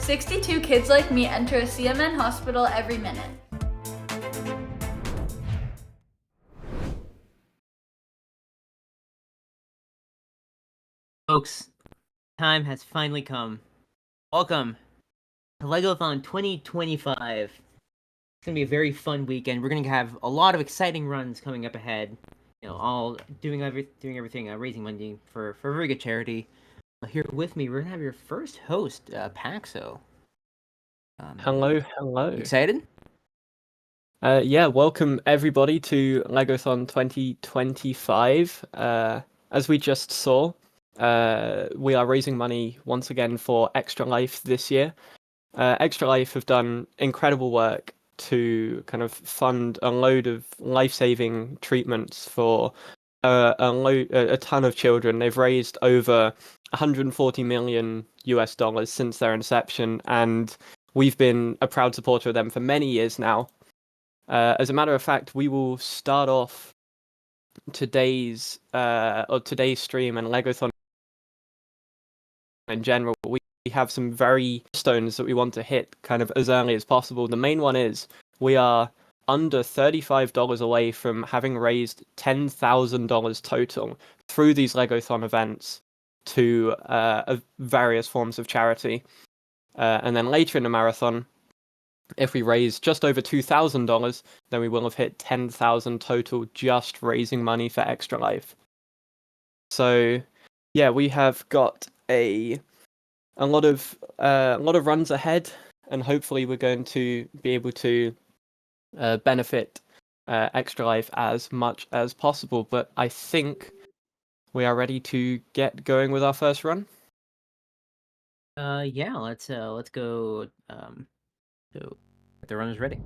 62 kids like me enter a CMN hospital every minute. Folks, time has finally come. Welcome to LEGOthon 2025. It's gonna be a very fun weekend. We're gonna have a lot of exciting runs coming up ahead. You know, all doing everything, raising money for a very good charity. Here with me, we're gonna have your first host, Paxo. Hello. Excited? Yeah, welcome everybody to LEGOthon 2025. As we just saw, we are raising money once again for Extra Life this year. Extra Life have done incredible work to kind of fund a load of life-saving treatments for a ton of children. They've raised over 140 million US dollars since their inception, and we've been a proud supporter of them for many years now. As a matter of fact, we will start off today's stream and LEGOthon in general. We have some very stones that we want to hit kind of as early as possible. The main one is we are under $35 away from having raised $10,000 total through these LEGOthon events to various forms of charity. And then later in the marathon, if we raise just over $2,000, then we will have hit 10,000 total just raising money for Extra Life. So, yeah, we have got a lot of runs ahead, and hopefully we're going to be able to benefit Extra Life as much as possible. But I think we are ready to get going with our first run. Yeah, let's go. So the run is ready.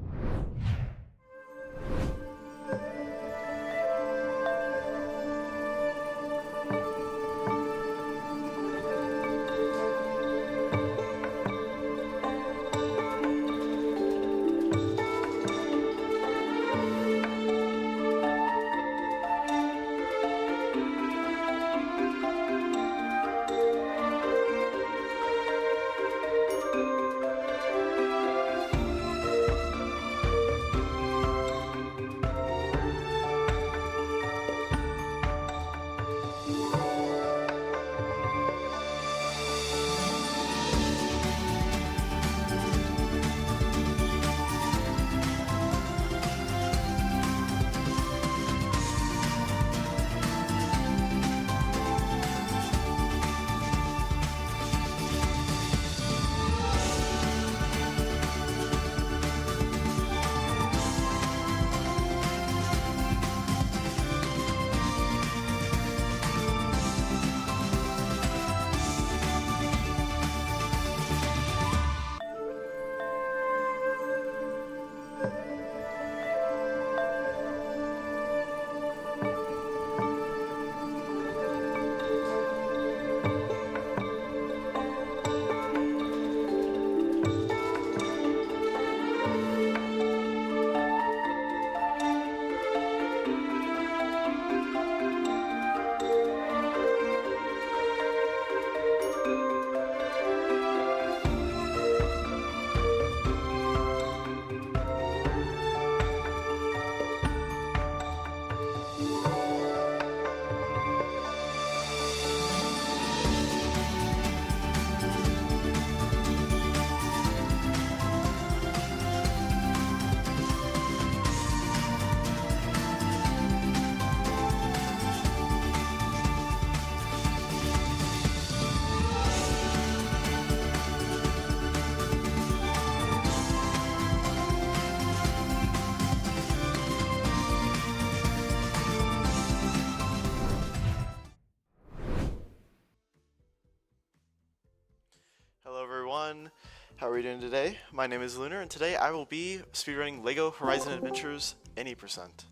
everyone. How are we doing today? My name is Lunar, and today I will be speedrunning LEGO Horizon Adventures any percent.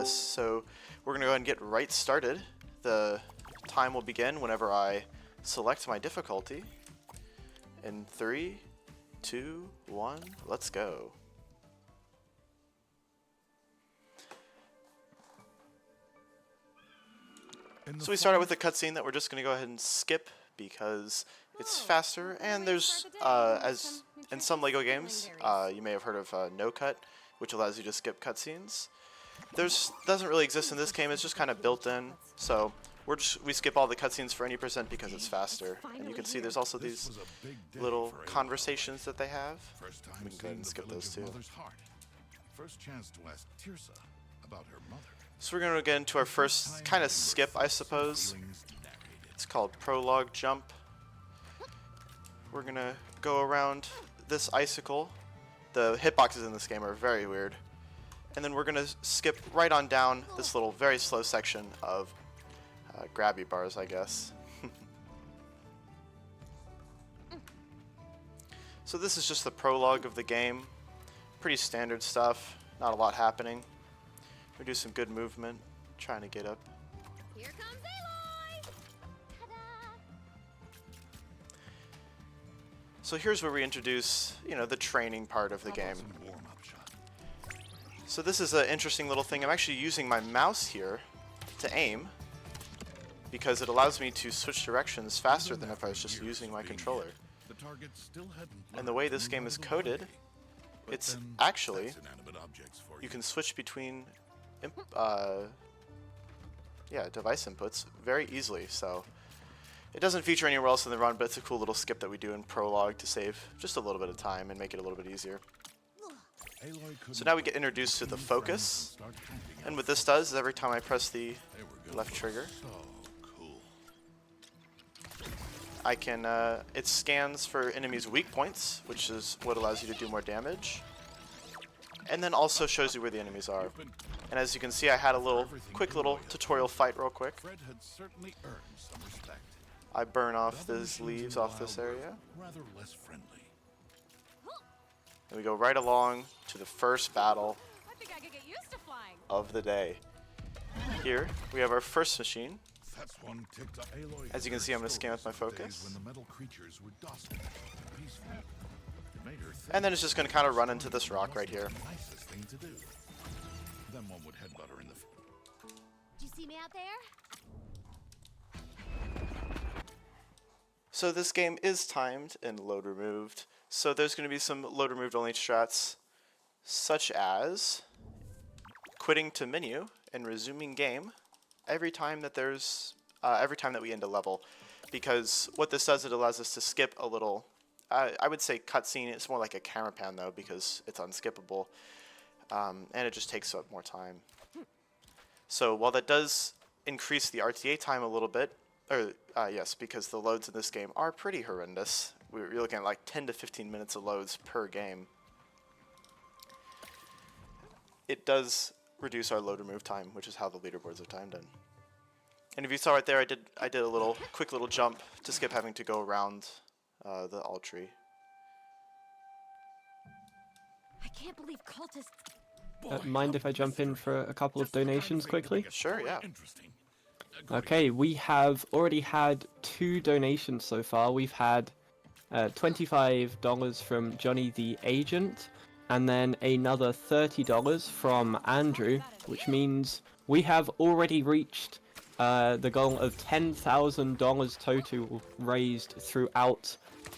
So we're gonna go ahead and get right started. The time will begin whenever I select my difficulty. In 3, 2, 1, let's go. So we start out with a cutscene that we're just going to go ahead and skip because it's faster, and there's, as in some LEGO games, you may have heard of no cut, which allows you to skip cutscenes. Doesn't really exist in this game, it's just kind of built in, so we skip all the cutscenes for any percent because it's faster. And you can see there's also these little conversations that they have. We can go ahead and skip those too. First chance to ask Tirsa about her mother. So we're going to get into our first kind of skip, I suppose. It's called Prologue Jump. We're going to go around this icicle. The hitboxes in this game are very weird. And then we're going to skip right on down this little very slow section of grabby bars, I guess. So this is just the prologue of the game. Pretty standard stuff, not a lot happening. We do some good movement, trying to get up. Here comes Aloy! Ta-da! So here's where we introduce, the training part of the game. So this is an interesting little thing. I'm actually using my mouse here to aim because it allows me to switch directions faster than if I was just using my controller. And the way this game is coded, it's actually, you can switch between device inputs very easly, so it doesn't feature anywhere else in the run, but it's a cool little skip that we do in Prologue to save just a little bit of time and make it a little bit easier. So now we get introduced to the focus, and what this does is every time I press the left trigger, I can, it scans for enemies' weak points, which is what allows you to do more damage, and then also shows you where the enemies are. And as you can see, I had a quick little tutorial fight real quick. I burn off these leaves off this area. And we go right along to the first battle of the day. Here, we have our first machine. As you can see, I'm going to scan with my focus. And then it's just going to kind of run into this rock right here. Then one would headbutt her in the. Did you see me out there? So this game is timed and load removed. So there's going to be some load removed only strats, such as quitting to menu and resuming game every time that we end a level. Because what this does, it allows us to skip a little. I would say cutscene. It's more like a camera pan though, because it's unskippable. And it just takes up more time. So while that does increase the RTA time a little bit, yes, because the loads in this game are pretty horrendous. You're looking at like 10 to 15 minutes of loads per game. It does reduce our load remove time, which is how the leaderboards are timed in. And if you saw right there, I did a quick little jump to skip having to go around the all tree. I can't believe cultists. Mind if I jump in for a couple of donations quickly? Sure, yeah. Okay, we have already had 2 donations so far. We've had $25 from Johnny the Agent, and then another $30 from Andrew, which means we have already reached the goal of $10,000 total raised throughout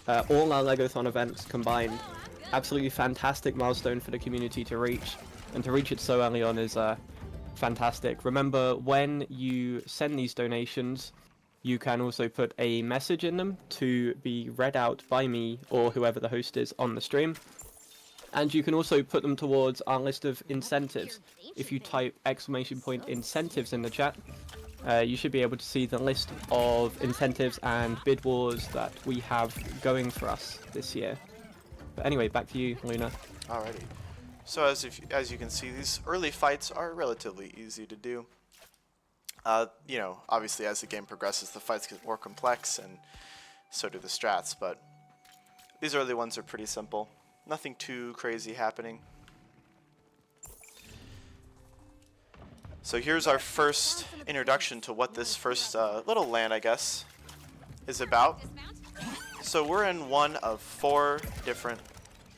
all our LEGOthon events combined. Absolutely fantastic milestone for the community to reach, and to reach it so early on is fantastic. Remember, when you send these donations, you can also put a message in them to be read out by me or whoever the host is on the stream. And you can also put them towards our list of incentives. If you type !incentives in the chat, you should be able to see the list of incentives and bid wars that we have going for us this year. But anyway, back to you, Luna. Alrighty. So as you can see, these early fights are relatively easy to do. Obviously as the game progresses, the fights get more complex and so do the strats, but these early ones are pretty simple. Nothing too crazy happening. So here's our first introduction to what this first little land, I guess, is about. So we're in one of 4 different,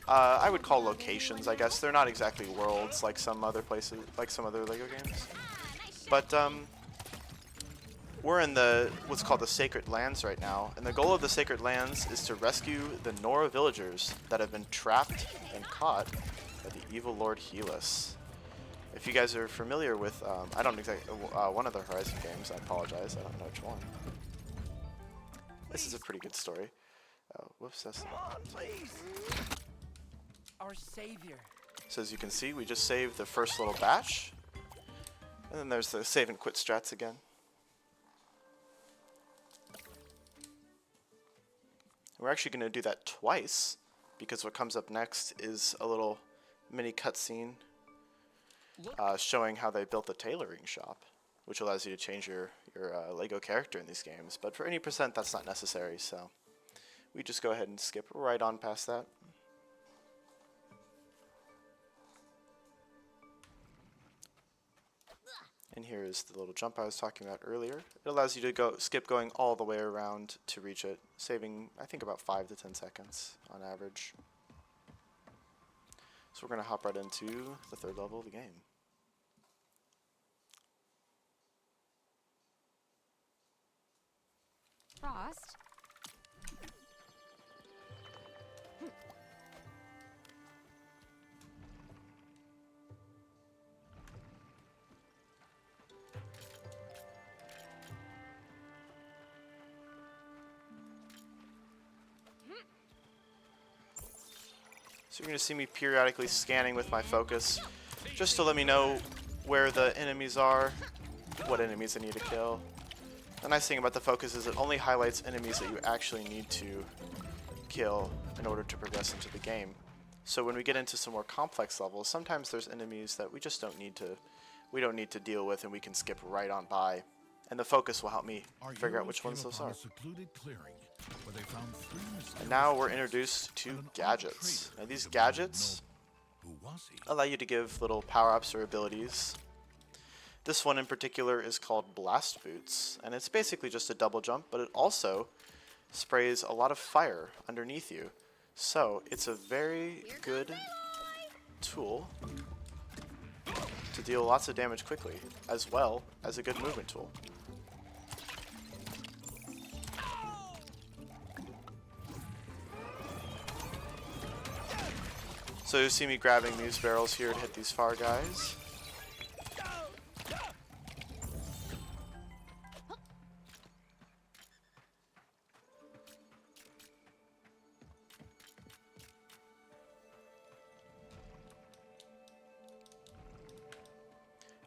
I would call locations, I guess. They're not exactly worlds like some other places, like some other LEGO games. But we're in what's called the Sacred Lands right now, and the goal of the Sacred Lands is to rescue the Nora villagers that have been trapped and caught by the evil Lord Helis. If you guys are familiar with, I don't exactly, one of the Horizon games, I apologize, I don't know which one. This is a pretty good story. Oh, whoops, that's not. Please. Our savior. So as you can see, we just saved the first little batch, and then there's the save and quit strats again. We're actually going to do that twice, because what comes up next is a little mini cutscene showing how they built the tailoring shop, which allows you to change your LEGO character in these games. But for any percent, that's not necessary, so we just go ahead and skip right on past that. And here is the little jump I was talking about earlier. It allows you to skip going all the way around to reach it, saving, I think, about 5 to 10 seconds on average. So we're going to hop right into the 3rd level of the game. Frost. So you're going to see me periodically scanning with my focus, just to let me know where the enemies are, what enemies I need to kill. The nice thing about the focus is it only highlights enemies that you actually need to kill in order to progress into the game. So when we get into some more complex levels, sometimes there's enemies that we just don't need to deal with, and we can skip right on by. And the focus will help me figure out which ones those are. And now we're introduced to gadgets. Now these gadgets allow you to give little power-ups or abilities. This one in particular is called Blast Boots, and it's basically just a double jump, but it also sprays a lot of fire underneath you. So it's a very good tool to deal lots of damage quickly, as well as a good movement tool. So you see me grabbing these barrels here to hit these far guys.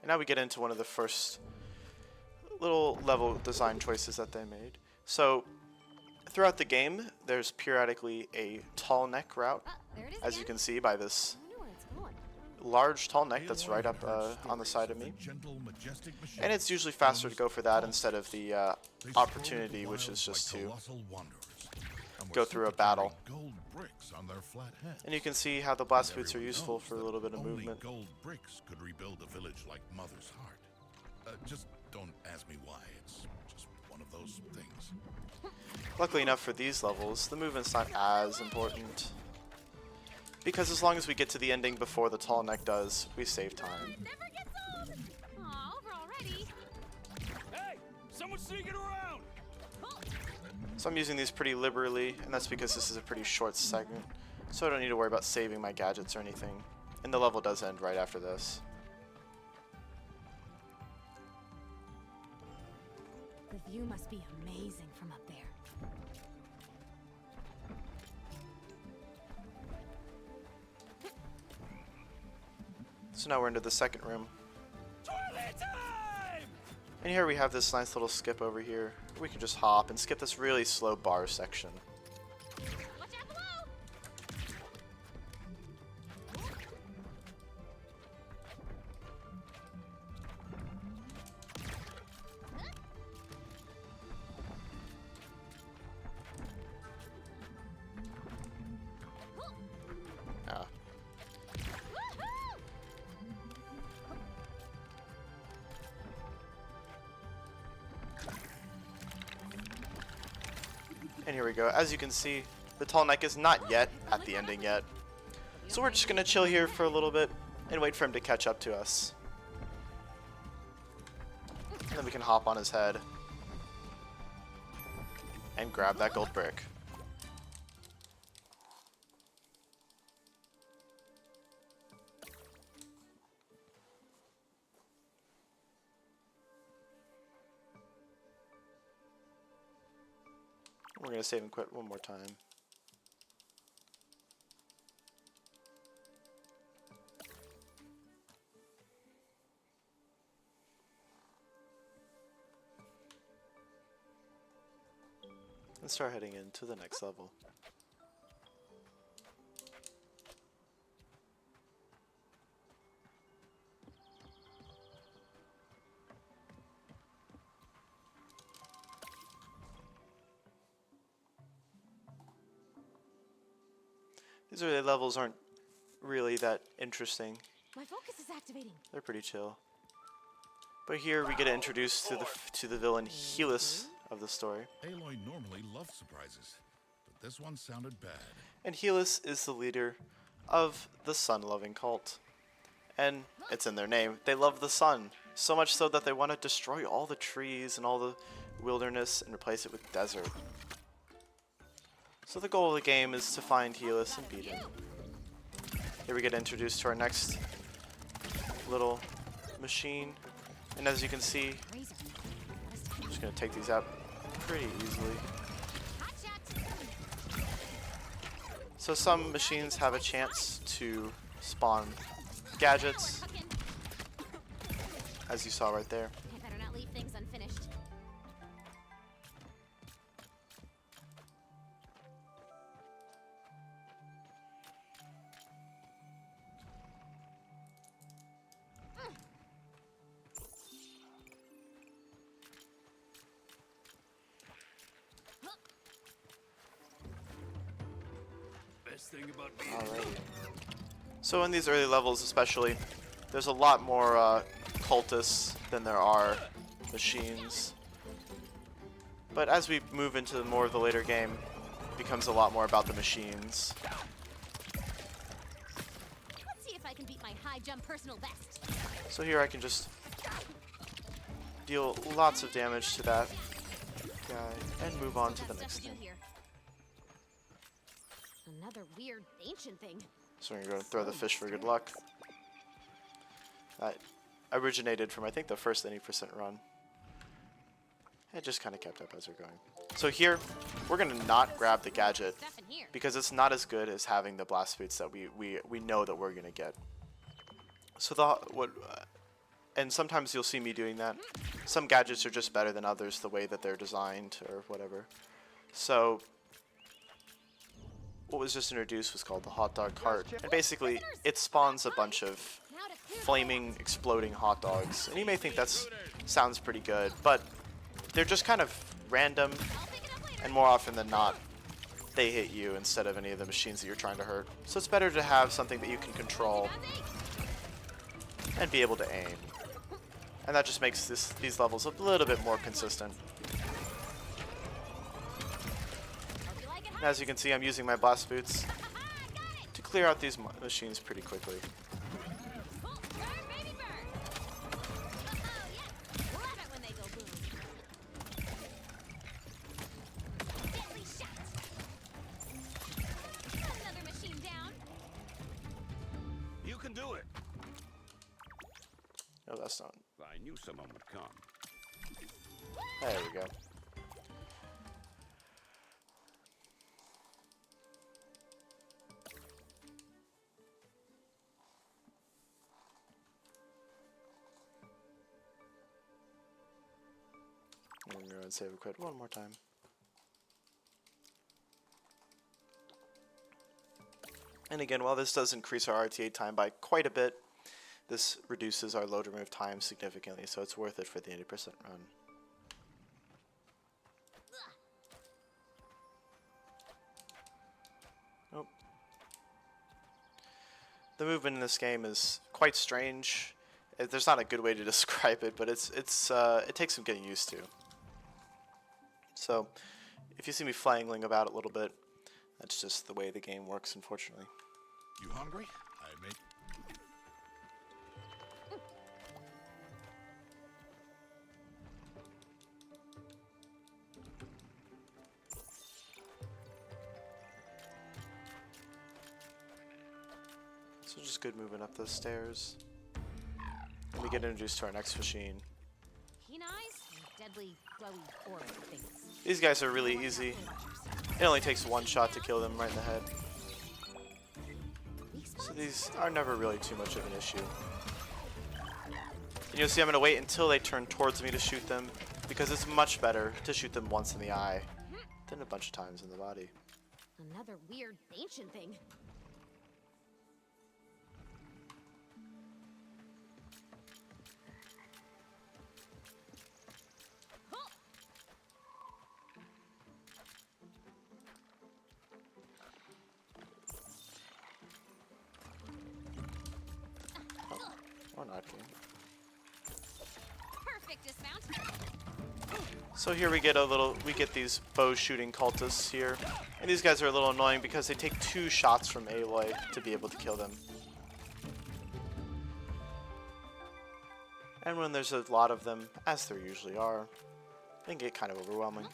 And now we get into one of the first little level design choices that they made. So throughout the game, there's periodically a tall neck route, There it is as you again. can see by this I wonder where it's going. large tall neck that's right up on the side of me. And it's usually faster to go for that instead of the opportunity, which is just to go through a battle. And you can see how the blast boots are useful for a little bit of movement. Gold bricks could rebuild a village like Mother's Heart. Just don't ask me why. It's just one of those things. Luckily enough for these levels, the movement's not as important, because as long as we get to the ending before the tall neck does, we save time. Never gets old. Aw, over already. Hey, someone's sneaking around. So I'm using these pretty liberally, and that's because this is a pretty short segment, so I don't need to worry about saving my gadgets or anything. And the level does end right after this. The view must be amazing from up there. So now we're into the second room. Toilet time! And here we have this nice little skip over here. We can just hop and skip this really slow bar section. Watch out below. And here we go. As you can see, the tall neck is not yet at the ending yet. So we're just gonna chill here for a little bit and wait for him to catch up to us. And then we can hop on his head and grab that gold brick. We're going to save and quit one more time. And start heading into the next level. These early levels aren't really that interesting. My focus is activating. They're pretty chill. But here we get introduced to the villain Helis of the story. Aloy normally loves surprises, but this one sounded bad. And Helis is the leader of the sun-loving cult. And it's in their name. They love the sun, so much so that they want to destroy all the trees and all the wilderness and replace it with desert. So the goal of the game is to find Helis and beat him. Here we get introduced to our next little machine. And as you can see, I'm just going to take these out pretty easily. So some machines have a chance to spawn gadgets, as you saw right there. I better not leave things unfinished. Best thing about being Alrighty. So in these early levels especially, there's a lot more cultists than there are machines. But as we move into more of the later game, it becomes a lot more about the machines. Let's see if I can beat my high jump personal best. So here I can just deal lots of damage to that guy and move on to the Got next stuff to thing. do here. Another weird ancient thing. So we're going to throw the fish for good luck. That originated from, I think, the first 80% run. It just kind of kept up as we're going. So here, we're going to not grab the gadget Stuff in here. because it's not as good as having the blast boots that we know that we're going to get. So and sometimes you'll see me doing that. Some gadgets are just better than others the way that they're designed or whatever. So what was just introduced was called the hot dog cart. And basically, it spawns a bunch of Now to clear flaming, exploding hot dogs. And you may think that sounds pretty good, but they're just kind of random, I'll pick it up later. and more often than not, they hit you instead of any of the machines that you're trying to hurt. So it's better to have something that you can control and be able to aim. And that just makes these levels a little bit more consistent. Hope you like it And as you can see, I'm using my blast boots to clear out these machines pretty quickly. Cool. Burn, baby, burn. Oh, yeah. Love it when they go boom. Deadly shot. Another machine down. You can do it. No, that's not. I knew someone would come. There we go. I'm going to go and save a quit one more time. And again, while this does increase our RTA time by quite a bit, this reduces our load remove time significantly, so it's worth it for the 80% run. Nope. The movement in this game is quite strange. There's not a good way to describe it, but it takes some getting used to. So, If you see me flangling about a little bit, that's just the way the game works, unfortunately. You hungry? I made. So just good moving up those stairs. And we get introduced to our next machine. Keen eyes and deadly glowy orb things. These guys are really easy. It only takes one shot to kill them right in the head. Weak So spots? these are never really too much of an issue. And you'll see I'm going to wait until they turn towards me to shoot them, because it's much better to shoot them once in the eye than a bunch of times in the body. Another weird ancient thing. Or not game. Perfect dismount. So here we get these bow shooting cultists here. And these guys are a little annoying because they take 2 shots from Aloy to be able to kill them. And when there's a lot of them, as there usually are, it can get kind of overwhelming.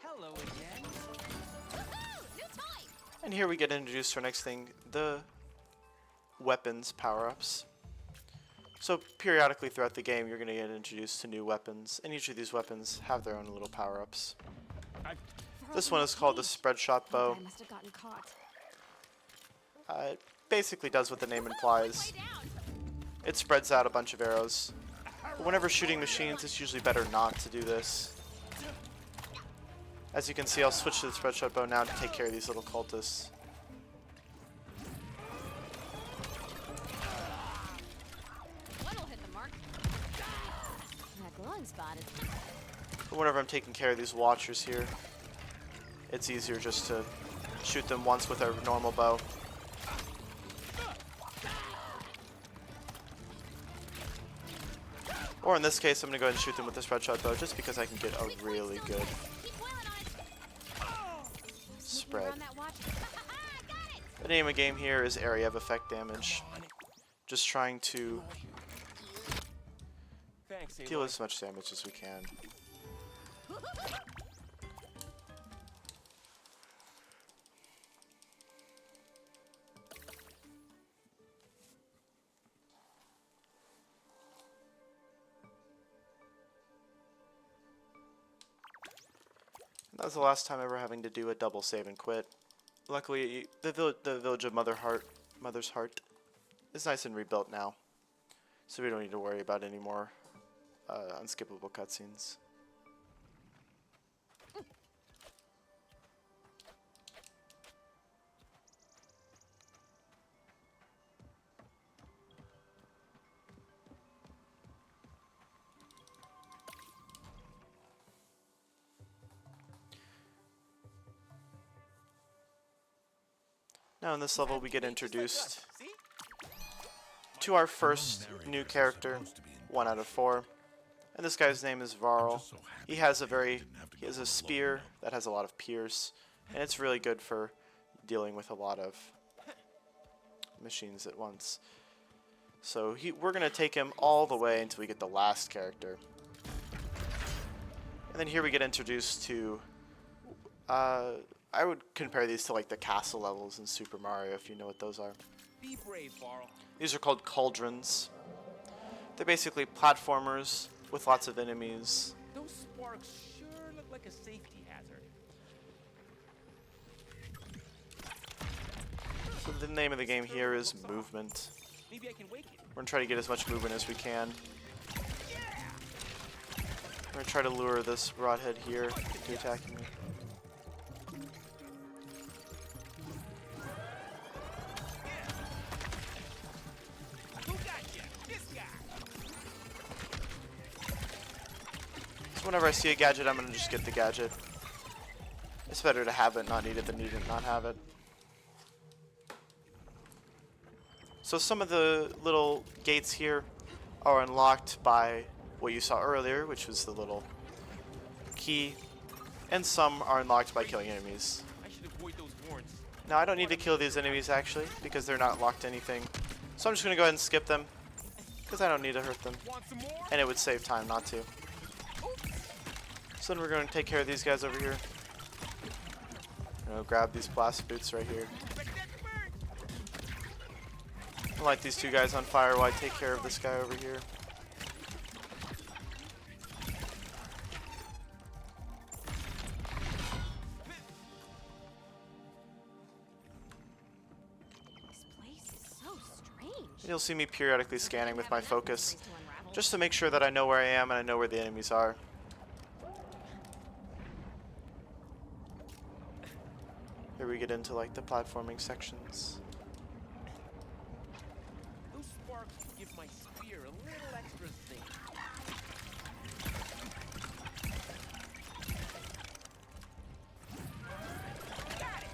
Hello again. Woohoo! New toy! And here we get introduced to our next thing, the weapons power-ups. So periodically throughout the game, you're going to get introduced to new weapons, and each of these weapons have their own little power-ups. This one is called the spread shot bow. I must have gotten caught. It basically does what the name implies. Way down. It spreads out a bunch of arrows. But whenever shooting machines, it's usually better not to do this. As you can see, I'll switch to the spread shot bow now to take care of these little cultists. One'll hit the mark. That glowing spot is. But whenever I'm taking care of these watchers here, it's easier just to shoot them once with a normal bow. Or in this case, I'm going to go ahead and shoot them with the spread shot bow just because I can get a really good Keep boiling on it. spread. Around that watch. Got it. The name of the game here is area of effect damage. Just trying to Thanks, deal Aloy. as much damage as we can. That was the last time ever having to do a double save and quit. Luckily, the village of Mother's Heart is nice and rebuilt now, so we don't need to worry about any more unskippable cutscenes. Now in this level we get introduced See? to our first new character, 1 out of 4. And this guy's name is Varl. He has a spear that has a lot of pierce, and it's really good for dealing with a lot of machines at once. So we're gonna take him all the way until we get the last character. And then here we get introduced to I would compare these to like the castle levels in Super Mario, if you know what those are. Be brave, Varl. These are called cauldrons. They're basically platformers with lots of enemies. Those sparks sure look like a safety hazard. So the name of the game here is movement. Maybe I can wake it. We're gonna try to get as much movement as we can. We're gonna try to lure this broadhead here to attacking me. Who got ya? This guy. So whenever I see a gadget, I'm gonna just get the gadget. It's better to have it, not need it, than need it, not have it. So some of the little gates here, are unlocked by what you saw earlier, which was the little key, and some are unlocked by killing enemies. I should avoid those warrants. Now I don't need to kill these enemies actually, because they're not locked to anything. So I'm just going to go ahead and skip them, because I don't need to hurt them. Want some more? And it would save time not to. So then we're going to take care of these guys over here. I'm going to grab these blast boots right here. Light these two guys on fire while I take care of this guy over here. This place is so strange. You'll see me periodically scanning with my focus, just to make sure that I know where I am and I know where the enemies are. Here we get into like the platforming sections. Those sparks give my spear a little extra zing. Got it.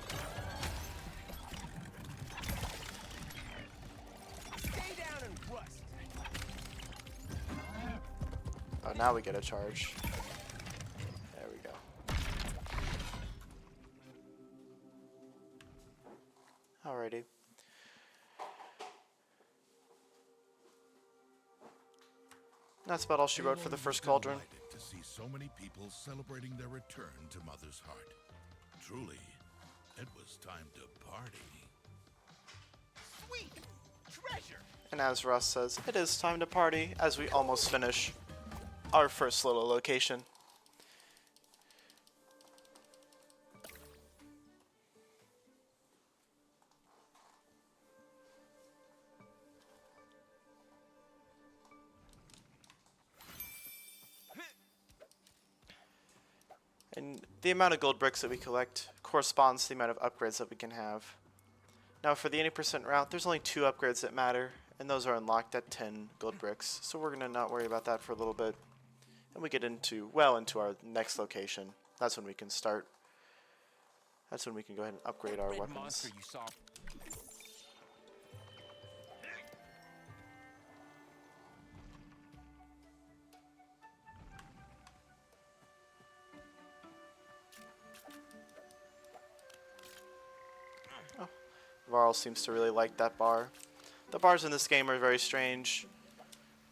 Stay down and rust. Oh, now we get a charge. There we go. Alrighty. That's about all she wrote for the first cauldron. Delighted to see so many people celebrating their return to Mother's Heart. Truly, it was time to party. Sweet treasure. And as Russ says, it is time to party as we almost finish our first little location. And the amount of gold bricks that we collect corresponds to the amount of upgrades that we can have. Now for the 80% route, there's only 2 upgrades that matter, and those are unlocked at 10 gold bricks. So we're going to not worry about that for a little bit. And we get into, well, into our next location. That's when we can start. That's when we can go ahead and upgrade our Red weapons. monster you saw. Varl seems to really like that bar. The bars in this game are very strange.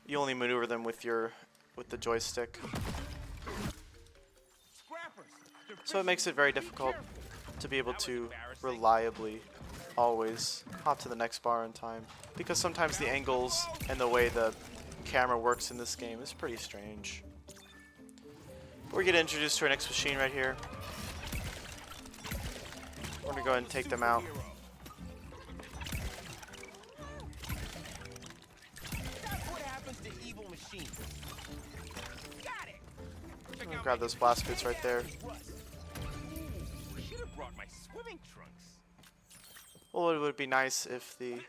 You only maneuver them with the joystick. Scrappers. They're So it makes it very difficult to be able to reliably always hop to the next bar in time. Because sometimes the angles and the way the camera works in this game is pretty strange. But we get introduced to our next machine right here. We're going to go ahead and take them out. That's what happens to evil machines. Got it. Check out Grab my those blast boots right there. rust. Ooh, should have brought my swimming trunks. Well, it would be nice if the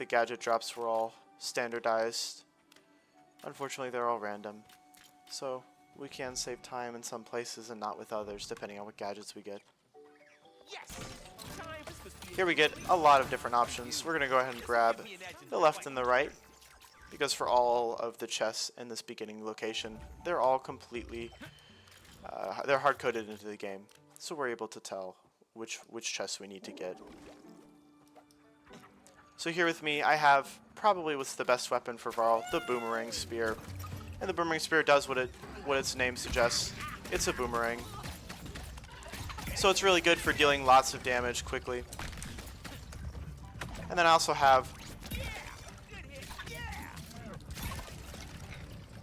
gadget drops were all standardized. Unfortunately, they're all random. So we can save time in some places and not with others, depending on what gadgets we get. Yes. Time for supposed to be Here we get a lot of different options. We're going to go ahead and grab the left and the right, because for all of the chests in this beginning location, they're all completely, they're hard-coded into the game. So we're able to tell which chests we need to get. So here with me, I have probably what's the best weapon for Varl, the Boomerang Spear. And the Boomerang Spear does what its name suggests. It's a boomerang. So it's really good for dealing lots of damage quickly. And then I also have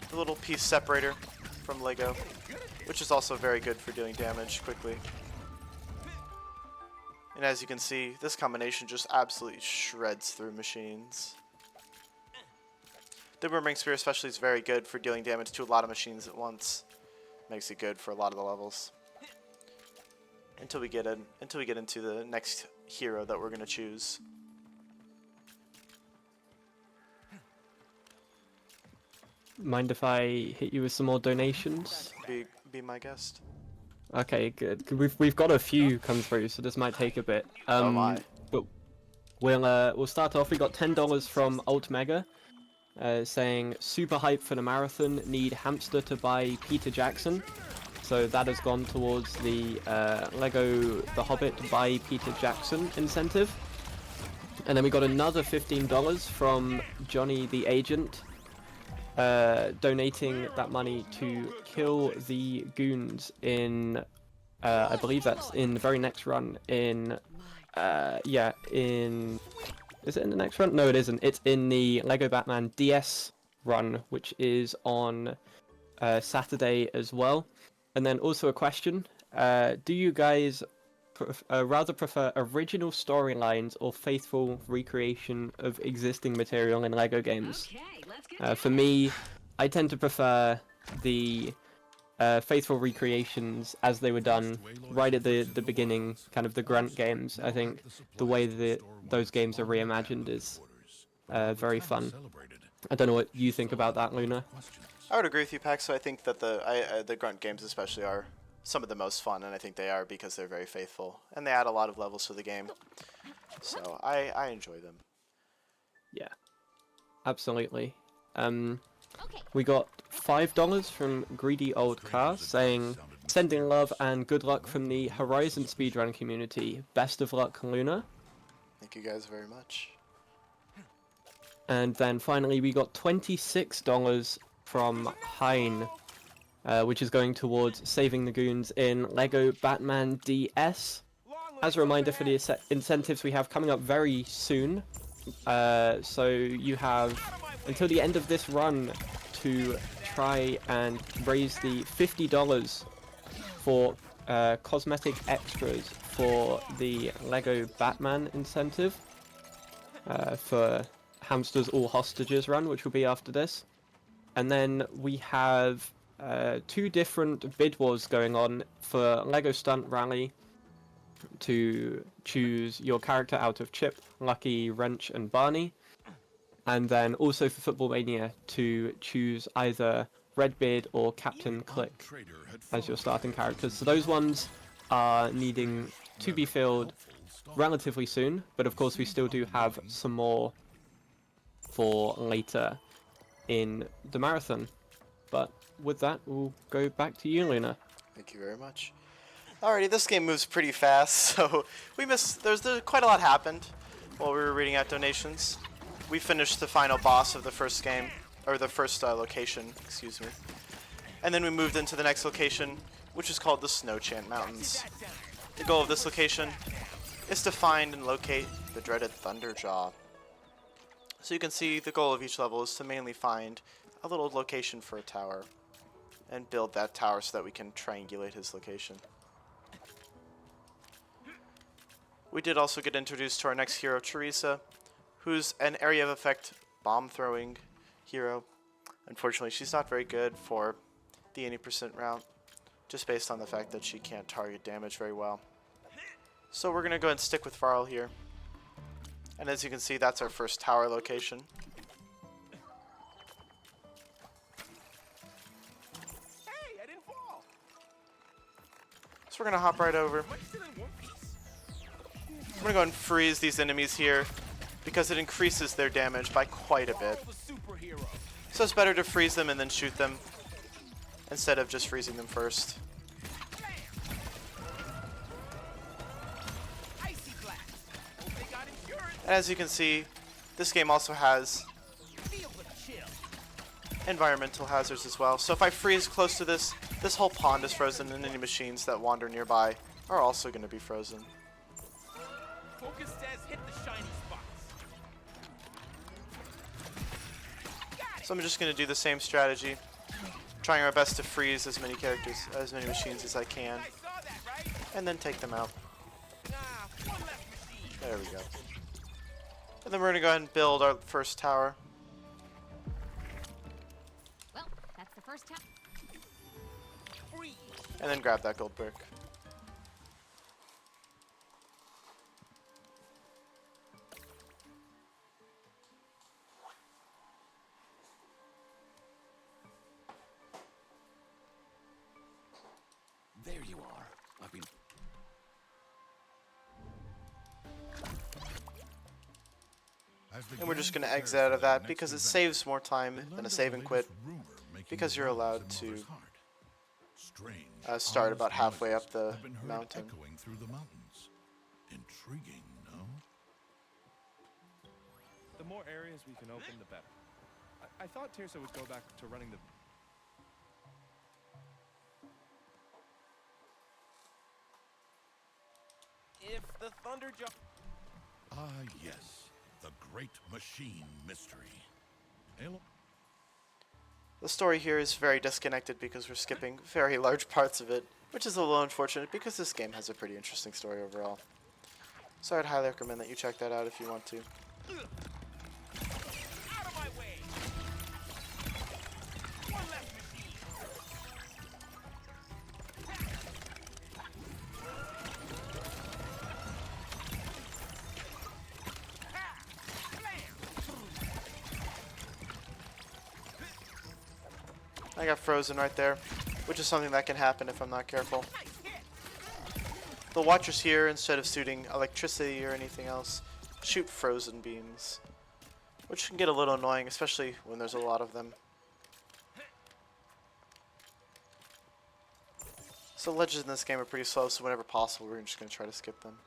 the little piece separator from LEGO, which is also very good for dealing damage quickly. And as you can see, this combination just absolutely shreds through machines. The Boomerang Spear especially is very good for dealing damage to a lot of machines at once. Makes it good for a lot of the levels. Until we get into the next hero that we're gonna choose. Mind if I hit you with some more donations? Be my guest. Okay, good. We've got a few come through, so this might take a bit. Oh my. But We'll start off. We got $10 from Alt Mega, saying super hype for the marathon. Need hamster to buy Peter Jackson. So that has gone towards the Lego The Hobbit by Peter Jackson incentive. And then we got another $15 from Johnny the Agent, donating that money to kill the goons in, I believe that's in the very next run in, yeah, in, is it in the next run? No, it isn't. It's in the Lego Batman DS run, which is on Saturday as well. And then also a question, do you guys rather prefer original storylines or faithful recreation of existing material in LEGO games? For me, I tend to prefer the faithful recreations as they were done right at the beginning, kind of the grunt games. I think the way that those games are reimagined is very fun. I don't know what you think about that, Luna. I would agree with you, Pax. So I think that the grunt games especially are some of the most fun, and I think they are because they're very faithful and they add a lot of levels to the game. So I enjoy them. Yeah, absolutely. We got $5 from Greedy Old Car saying, sending love and good luck from the Horizon speedrun community. Best of luck, Luna. Thank you guys very much. And then finally we got $26 from Hein, which is going towards saving the goons in Lego Batman DS. As a reminder for the incentives we have coming up very soon, so you have until the end of this run to try and raise the $50 for cosmetic extras for the Lego Batman incentive for Hamsters All Hostages run, which will be after this. And then we have 2 different bid wars going on for Lego Stunt Rally to choose your character out of Chip, Lucky, Wrench, and Barney. And then also for Football Mania to choose either Redbeard or Captain Click as your starting characters. So those ones are needing to be filled relatively soon, but of course we still do have some more for later in the marathon. But with that, we'll go back to you, Luna. Thank you very much. Alrighty, this game moves pretty fast, so we missed. There's quite a lot happened while we were reading out donations. We finished the final boss of the first game, or the first location, excuse me. And then we moved into the next location, which is called the Snowchant Mountains. The goal of this location is to find and locate the dreaded Thunderjaw. So you can see the goal of each level is to mainly find a little location for a tower and build that tower so that we can triangulate his location. We did also get introduced to our next hero, Teresa, who's an area of effect bomb throwing hero. Unfortunately, she's not very good for the 80% route, just based on the fact that she can't target damage very well. So we're going to go ahead and stick with Varl here. And as you can see, that's our first tower location. Hey, I didn't fall. So we're going to hop right over. Am I still in one piece? I'm going to go and freeze these enemies here because it increases their damage by quite a bit. All the superhero. So it's better to freeze them and then shoot them instead of just freezing them first. Icy blast. Hope they got insurance. And as you can see, this game also has Feel the chill. environmental hazards as well. So if I freeze close to this whole pond is frozen, and any machines that wander nearby are also going to be frozen. Focus says hit the shiny spots. So I'm just going to do the same strategy, trying our best to freeze as many machines as I can, I saw that, right? and then take them out. Nah, one less machine. There we go. And then we're going to go ahead and build our first tower. Well, that's the first time. Freeze. And then grab that gold brick. There you are. I've been... And we're just going to exit out of that because it saves more time than a save and quit, because you're allowed to start about halfway up the mountain. Echoing through the mountains. Intriguing, no? The more areas we can open, the better. I thought Tirsa would go back to running the... If the Thunderjaw... Ah, yes. The Great Machine Mystery. Halo? The story here is very disconnected because we're skipping very large parts of it, which is a little unfortunate because this game has a pretty interesting story overall. So I'd highly recommend that you check that out if you want to. Out of my way! One less machine! Ha! Blam! I got frozen right there, which is something that can happen if I'm not careful. Nice hit! The watchers here, instead of shooting electricity or anything else, shoot frozen beams, which can get a little annoying, especially when there's a lot of them. So ledges in this game are pretty slow, so whenever possible we're just going to try to skip them.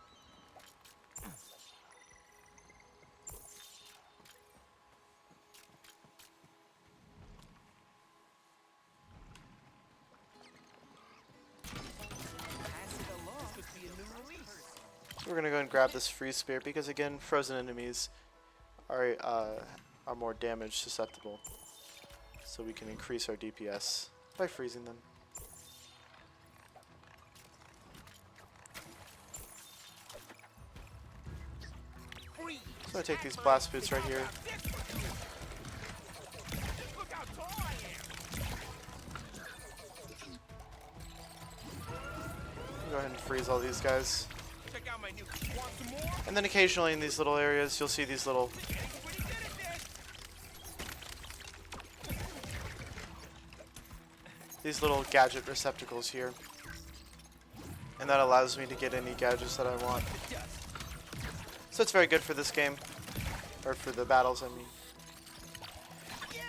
Pass it along. Could be a new release. So we're going to go and grab this freeze spear because again, frozen enemies are more damage susceptible. So we can increase our DPS by freezing them. Freeze! So I take these blast boots right here. Look how tall I am! Go ahead and freeze all these guys. Check out my new... Want some more? And then occasionally in these little areas, you'll see these little Everybody did it then! gadget receptacles here. And that allows me to get any gadgets that I want. So it's very good for this game. Or for the battles, I mean. Yeah!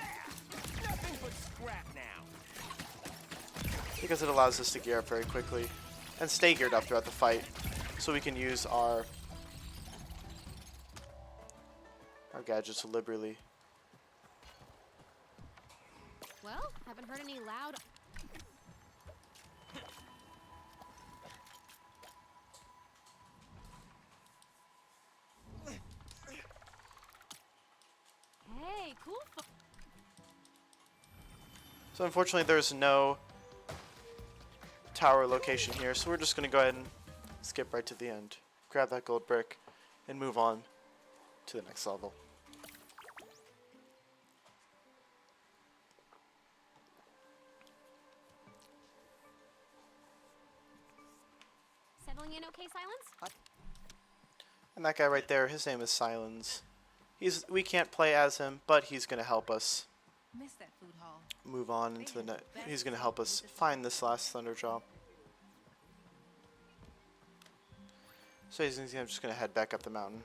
Nothing but scrap now. Because it allows us to gear up very quickly. And stay geared up throughout the fight. So we can use our gadgets liberally. Well, haven't heard any loud... Hey, cool. So unfortunately there's no tower location here, so we're just going to go ahead and skip right to the end. Grab that gold brick and move on to the next level. Settling in okay, Silence? And that guy right there, his name is Silence. We can't play as him, but he's going to help us Miss that food hall. move on into the net. He's going to help us find this last thunder drop. So I'm just going to head back up the mountain.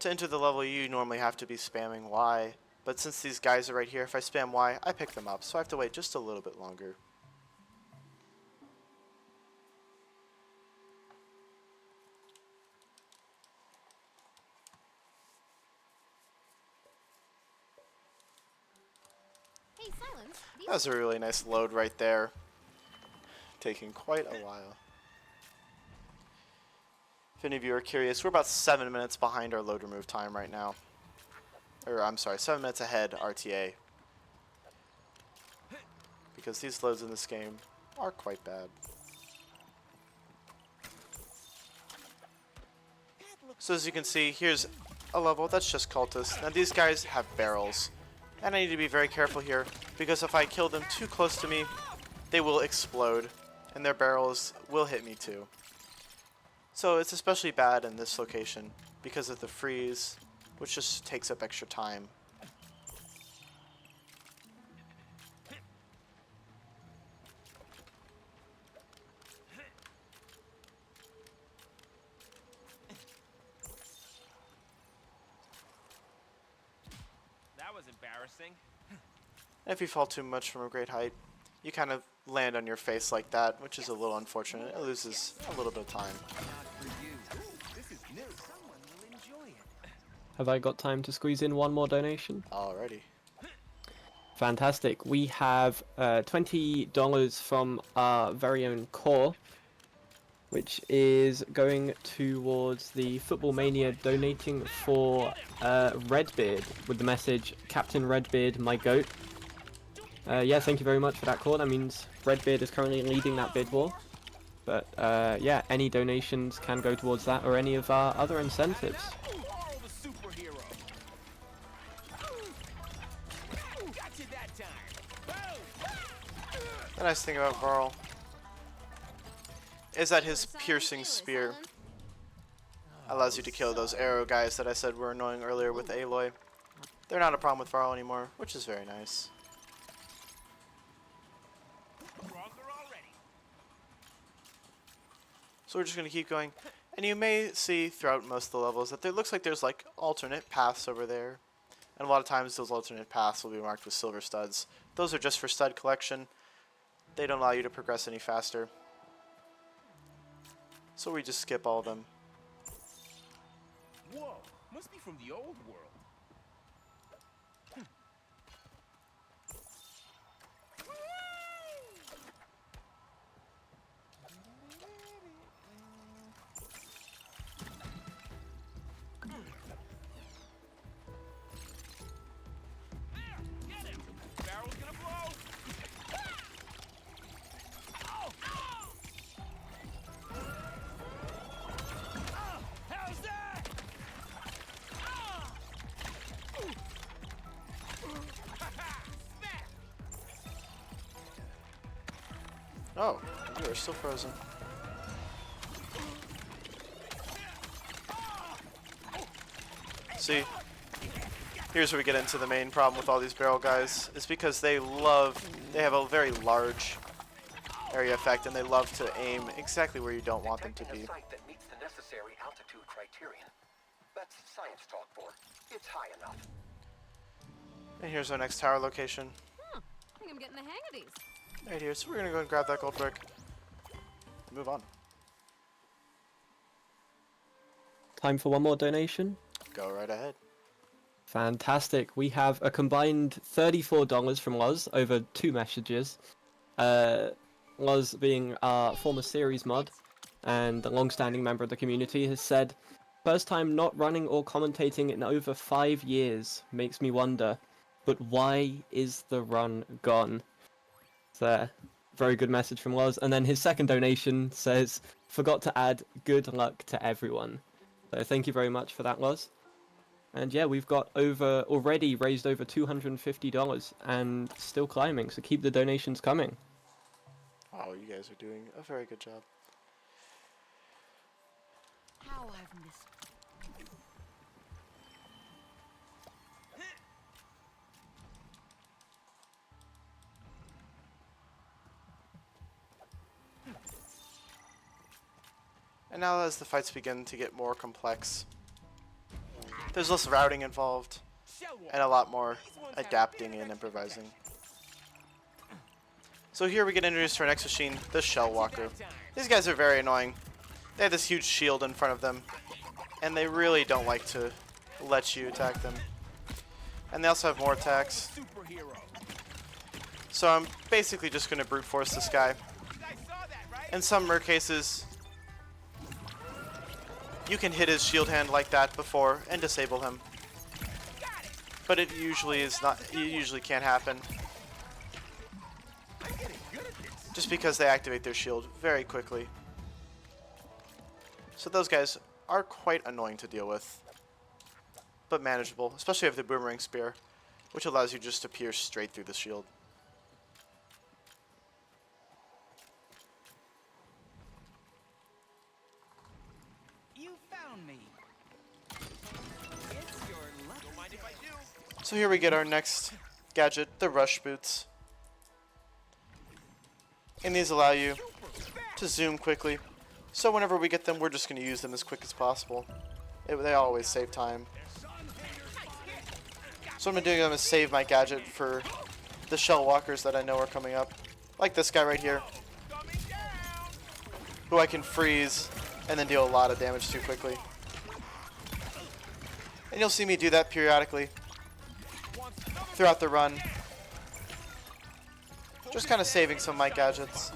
To enter the level, you normally have to be spamming Y, but since these guys are right here, if I spam Y, I pick them up, so I have to wait just a little bit longer. Hey, Silence. That was a really nice load right there. Taking quite a while. If any of you are curious, we're about 7 minutes behind our load remove time right now. Or, I'm sorry, 7 minutes ahead RTA. Because these loads in this game are quite bad. So as you can see, here's a level that's just cultists. Now these guys have barrels. And I need to be very careful here, because if I kill them too close to me, they will explode. And their barrels will hit me too. So it's especially bad in this location because of the freeze, which just takes up extra time. embarrassing. And if you fall too much from a great height, you kind of land on your face like that, which is a little unfortunate. It loses a little bit of time. Not for you. This is new. Someone will enjoy it. Have I got time to squeeze in one more donation? Alrighty. Fantastic. We have $20 from our very own core, which is going towards the Football Mania, donating for Redbeard with the message, Captain Redbeard, my goat. Yeah, thank you very much for that call. That means Redbeard is currently leading that bid war. But yeah, any donations can go towards that or any of our other incentives. Carl the superhero. Got you that time. The nice thing about Varl is that his piercing spear allows you to kill those arrow guys that I said were annoying earlier with Aloy. They're not a problem with Varl anymore, which is very nice. So we're just going to keep going. And you may see throughout most of the levels that there looks like there's like alternate paths over there. And a lot of times those alternate paths will be marked with silver studs. Those are just for stud collection. They don't allow you to progress any faster. So we just skip all of them. Whoa, must be from the old world. Barrel's gonna blow. How's that? Oh, you are still frozen. See, here's where we get into the main problem with all these barrel guys. Is because they have a very large area effect and they love to aim exactly where you don't want them to be. Site that meets the necessary altitude criterion. That's science talk for. It's high enough. And here's our next tower location. I think I'm getting the hang of these. Right here, so we're gonna go and grab that gold brick. Move on. Time for one more donation. Go right ahead. Fantastic. We have a combined $34 from Loz over 2 messages. Loz, being our former series mod and a long-standing member of the community, has said, "First time not running or commentating in over 5 years. Makes me wonder, but why is the run gone?" It's a very good message from Loz. And then his second donation says, "Forgot to add good luck to everyone." So thank you very much for that, Loz. And yeah, we've got already raised over $250 and still climbing, so keep the donations coming. Oh, you guys are doing a very good job. How I've missed. And now as the fights begin to get more complex, there's less routing involved and a lot more adapting and improvising. So here we get introduced to our next machine, the Shell Walker. These guys are very annoying. They have this huge shield in front of them, and they really don't like to let you attack them. And they also have more attacks. So I'm basically just going to brute force this guy. In some rare cases, you can hit his shield hand like that before and disable him. But it usually can't happen. Just because they activate their shield very quickly. So those guys are quite annoying to deal with. But manageable, especially if the boomerang spear, which allows you just to pierce straight through the shield. You found me. It's your luck. Don't mind if I do. So here we get our next gadget, the rush boots. And these allow you to zoom quickly. So whenever we get them, we're just going to use them as quick as possible. They always save time. So what I'm doing, I'm gonna save my gadget for the shell walkers that I know are coming up. Like this guy right here, who I can freeze and then deal a lot of damage to quickly. And you'll see me do that periodically throughout the run. Just kind of saving some of my gadgets.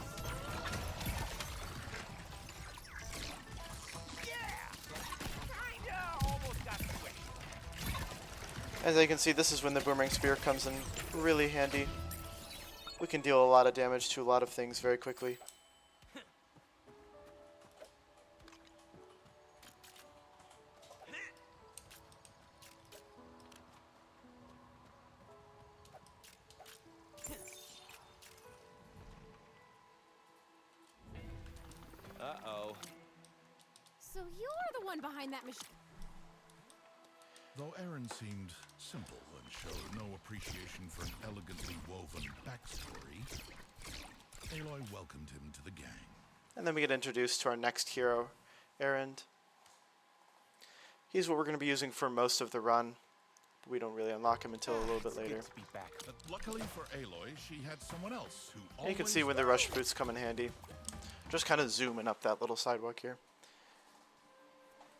As you can see, this is when the boomerang spear comes in really handy. We can deal a lot of damage to a lot of things very quickly. Uh-oh. So you're the one behind that machine. Though Aaron seemed simple and showed no appreciation for an elegantly woven backstory, Aloy welcomed him to the gang. And then we get introduced to our next hero, Erend. He's what we're going to be using for most of the run. We don't really unlock him until a little bit later. But luckily for Aloy, she had someone else who And you can see when the rush boots come in handy. Just kind of zooming up that little sidewalk here.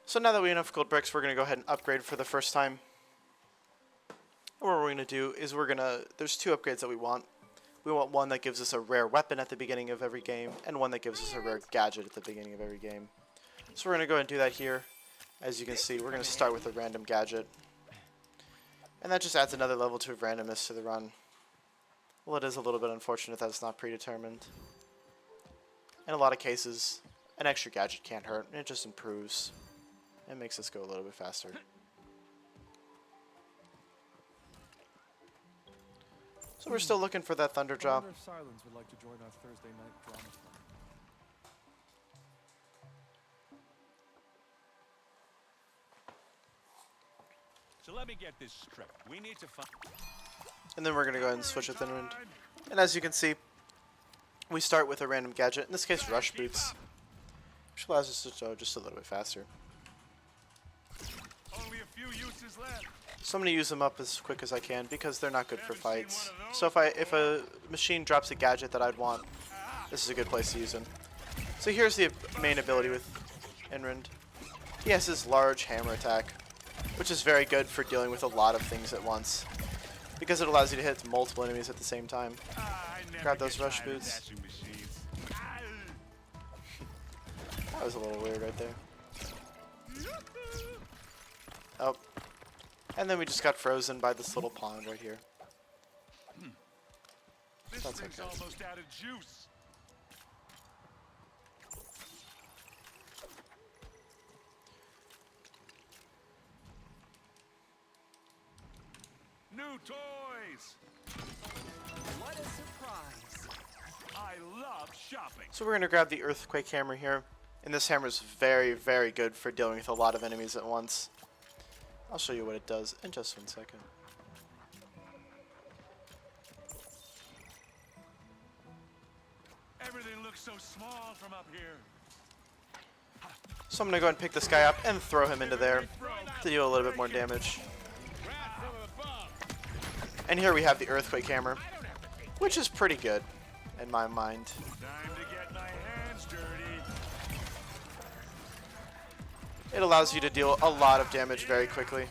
So now that we have enough gold bricks, we're going to go ahead and upgrade for the first time. And what we're going to do is there's two upgrades that we want. We want one that gives us a rare weapon at the beginning of every game, and one that gives us a rare gadget at the beginning of every game. So we're going to go ahead and do that here. As you can see, we're going to start with a random gadget. And that just adds another level to randomness to the run. Well, it is a little bit unfortunate that it's not predetermined. In a lot of cases, an extra gadget can't hurt, and it just improves. It makes us go a little bit faster. So we're still looking for that thunder I drop. wonder if Silence would like to join our Thursday night drama club. So let me get this straight. We need to find. And then we're going to go ahead and switch with Inwind. And as you can see, we start with a random gadget, in this case rush boots, which allows us to go just a little bit faster. Only a few uses left. So I'm going to use them up as quick as I can because they're not good for fights. So if a machine drops a gadget that I'd want, this is a good place to use them. So here's the main ability with Inwind. He has his large hammer attack, which is very good for dealing with a lot of things at once, because it allows you to hit multiple enemies at the same time. Grab those rush boots. That was a little weird right there. Oh. And then we just got frozen by this little pond right here. This That's thing's okay. almost out of juice. New toys. What a surprise. I love shopping. So we're going to grab the Earthquake Hammer here. And this hammer is very, very good for dealing with a lot of enemies at once. I'll show you what it does in just 1 second. Everything looks so small from up here. So I'm going to go ahead and pick this guy up and throw him into there to deal a little bit more damage. And here we have the Earthquake Hammer, which is pretty good in my mind. Time to get my hands dirty. It allows you to deal a lot of damage very quickly.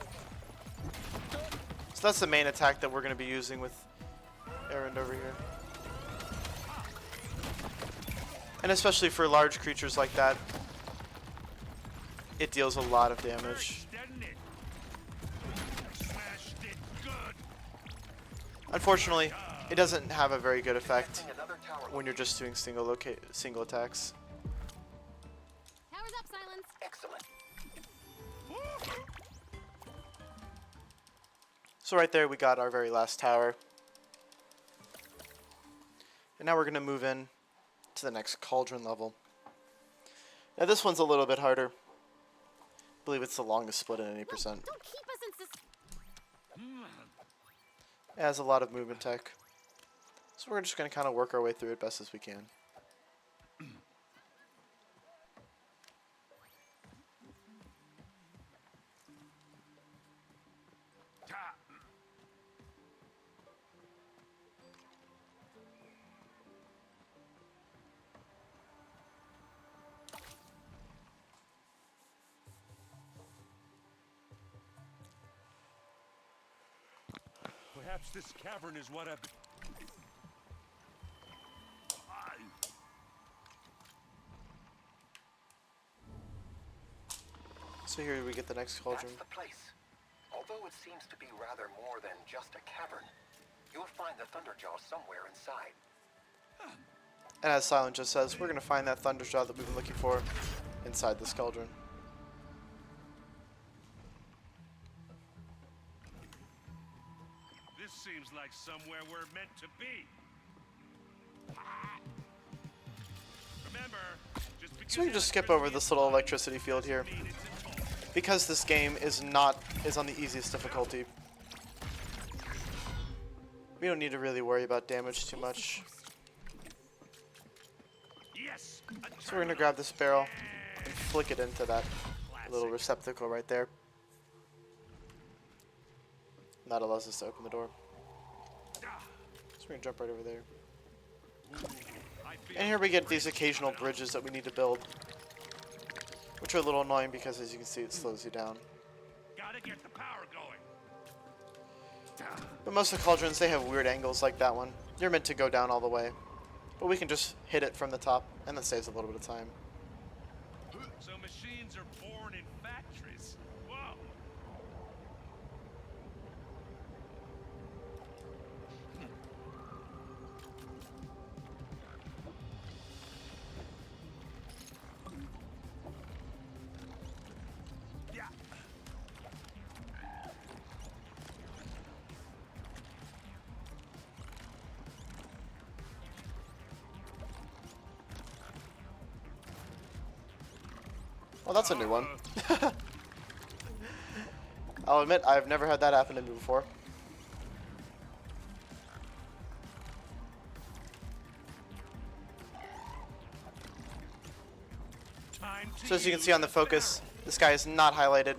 So that's the main attack that we're going to be using with Erend over here. And especially for large creatures like that, it deals a lot of damage. Didn't it? Smashed it good. Unfortunately, it doesn't have a very good effect when you're just doing single attacks. Towers up, Silence. Excellent. So right there we got our very last tower. And now we're going to move in to the next cauldron level. Now this one's a little bit harder. I believe it's the longest split in any percent. Don't keep us in sus. It has a lot of movement tech. So we're just going to kind of work our way through it best as we can. Perhaps this cavern is what I've... So here we get the next cauldron. That's the place. Although it seems to be rather more than just a cavern, you'll find the Thunderjaw somewhere inside. And as Silent just says, we're going to find that Thunderjaw that we've been looking for inside this cauldron. This seems like somewhere we're meant to be. Remember, just because So we can just skip over this little electricity field here. Because this game is on the easiest difficulty. We don't need to really worry about damage too much. Yes. So we're going to grab this barrel and flick it into that little receptacle right there. And that allows us to open the door. So we're going to jump right over there. And here we get these occasional bridges that we need to build, which are a little annoying because, as you can see, it slows you down. Gotta get the power going. But most of the cauldrons, they have weird angles like that one. You're meant to go down all the way. But we can just hit it from the top, and that saves a little bit of time. So machines are born in factories. Whoa. Yeah. Well, that's a new one. I'll admit, I've never had that happen to me before. So as you can see on the focus, this guy is not highlighted.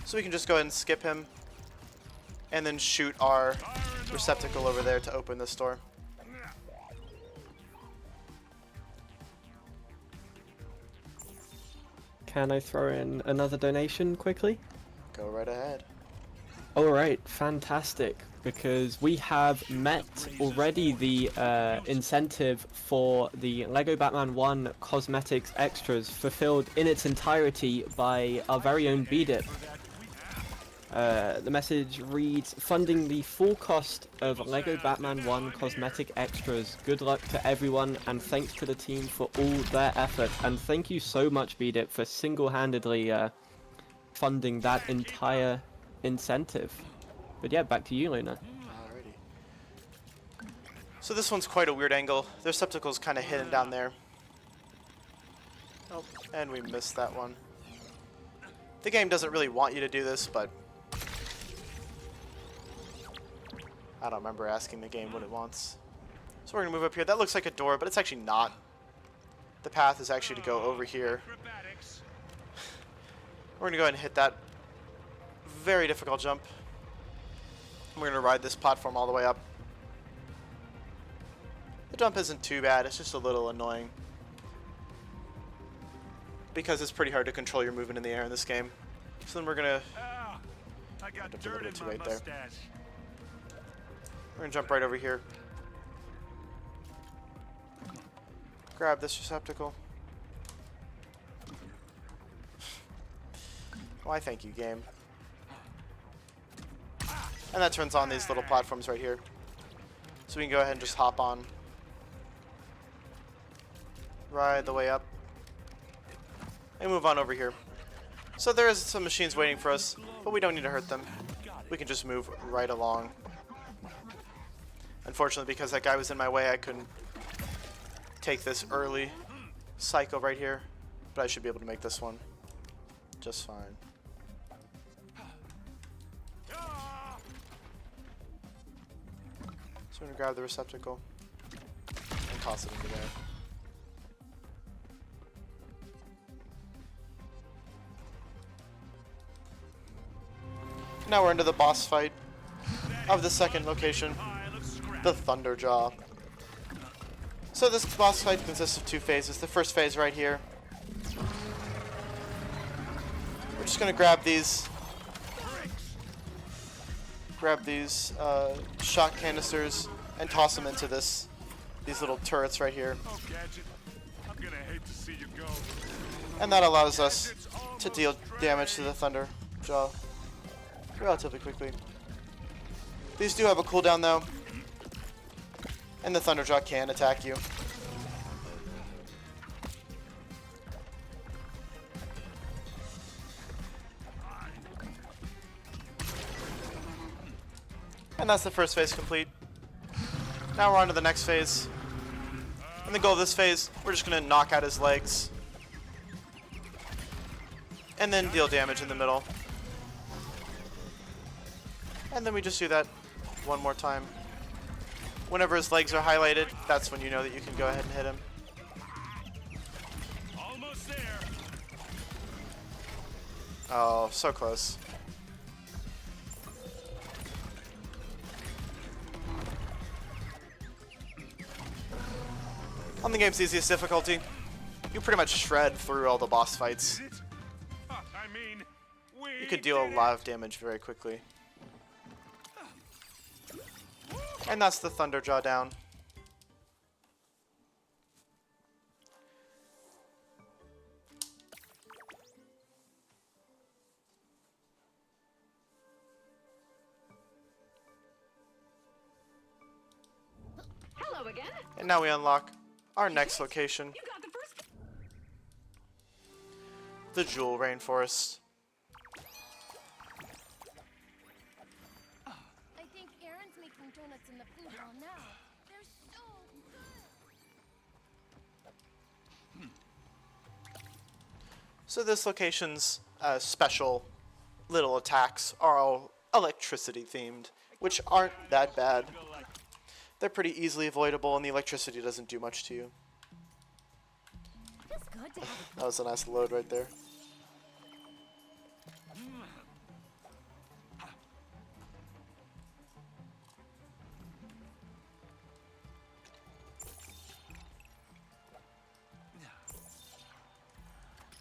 So we can just go ahead and skip him. And then shoot our receptacle over there to open this door. Can I throw in another donation quickly? Go right ahead. Alright, fantastic. Because we have met already the incentive for the LEGO Batman 1 cosmetics extras fulfilled in its entirety by our very own BDIP. The message reads, funding the full cost of LEGO Batman 1 cosmetic extras. Good luck to everyone and thanks to the team for all their effort. And thank you so much, BDIP, for single-handedly funding that entire incentive. But yeah, back to you, Luna. Alrighty. So this one's quite a weird angle. The receptacle's kind of hidden down there. Oh, and we missed that one. The game doesn't really want you to do this, but I don't remember asking the game what it wants. So we're going to move up here. That looks like a door, but it's actually not. The path is actually to go over here. We're going to go ahead and hit that very difficult jump. We're going to ride this platform all the way up. The jump isn't too bad, it's just a little annoying. Because it's pretty hard to control your movement in the air in this game. So then we're going to... I got Jumped a dirt little in too my late there. mustache. We're going to jump right over here. Grab this receptacle. Why, thank you, game. And that turns on these little platforms right here. So we can go ahead and just hop on. Ride the way up. And move on over here. So there is some machines waiting for us, but we don't need to hurt them. We can just move right along. Unfortunately, because that guy was in my way, I couldn't take this early cycle right here. But I should be able to make this one just fine. So I'm going to grab the receptacle and toss it into there. Now we're into the boss fight of the second location, the Thunderjaw. So this boss fight consists of two phases. The first phase right here. We're just going to grab these grab these shot canisters and toss them into these little turrets right here. Oh, Gadget, I'm gonna hate to see you go. And that allows us to deal damage to the Thunder Jaw relatively quickly. These do have a cooldown though, and the Thunderjaw can attack you. And that's the first phase complete. Now we're on to the next phase. And the goal of this phase, we're just going to knock out his legs. And then deal damage in the middle. And then we just do that one more time. Whenever his legs are highlighted, that's when you know that you can go ahead and hit him. Almost there. Oh, so close. On the game's easiest difficulty, you pretty much shred through all the boss fights. Is it? I mean, You could deal a lot of damage very quickly. And that's the Thunderjaw down. Hello again. And now we unlock our next location, You got the first. the Jewel Rainforest. I think Aaron's making donuts in the food hall now. They're so good. So this location's special little attacks are all electricity themed, which aren't that bad. They're pretty easily avoidable and the electricity doesn't do much to you. Feels good to have That was a nice load right there.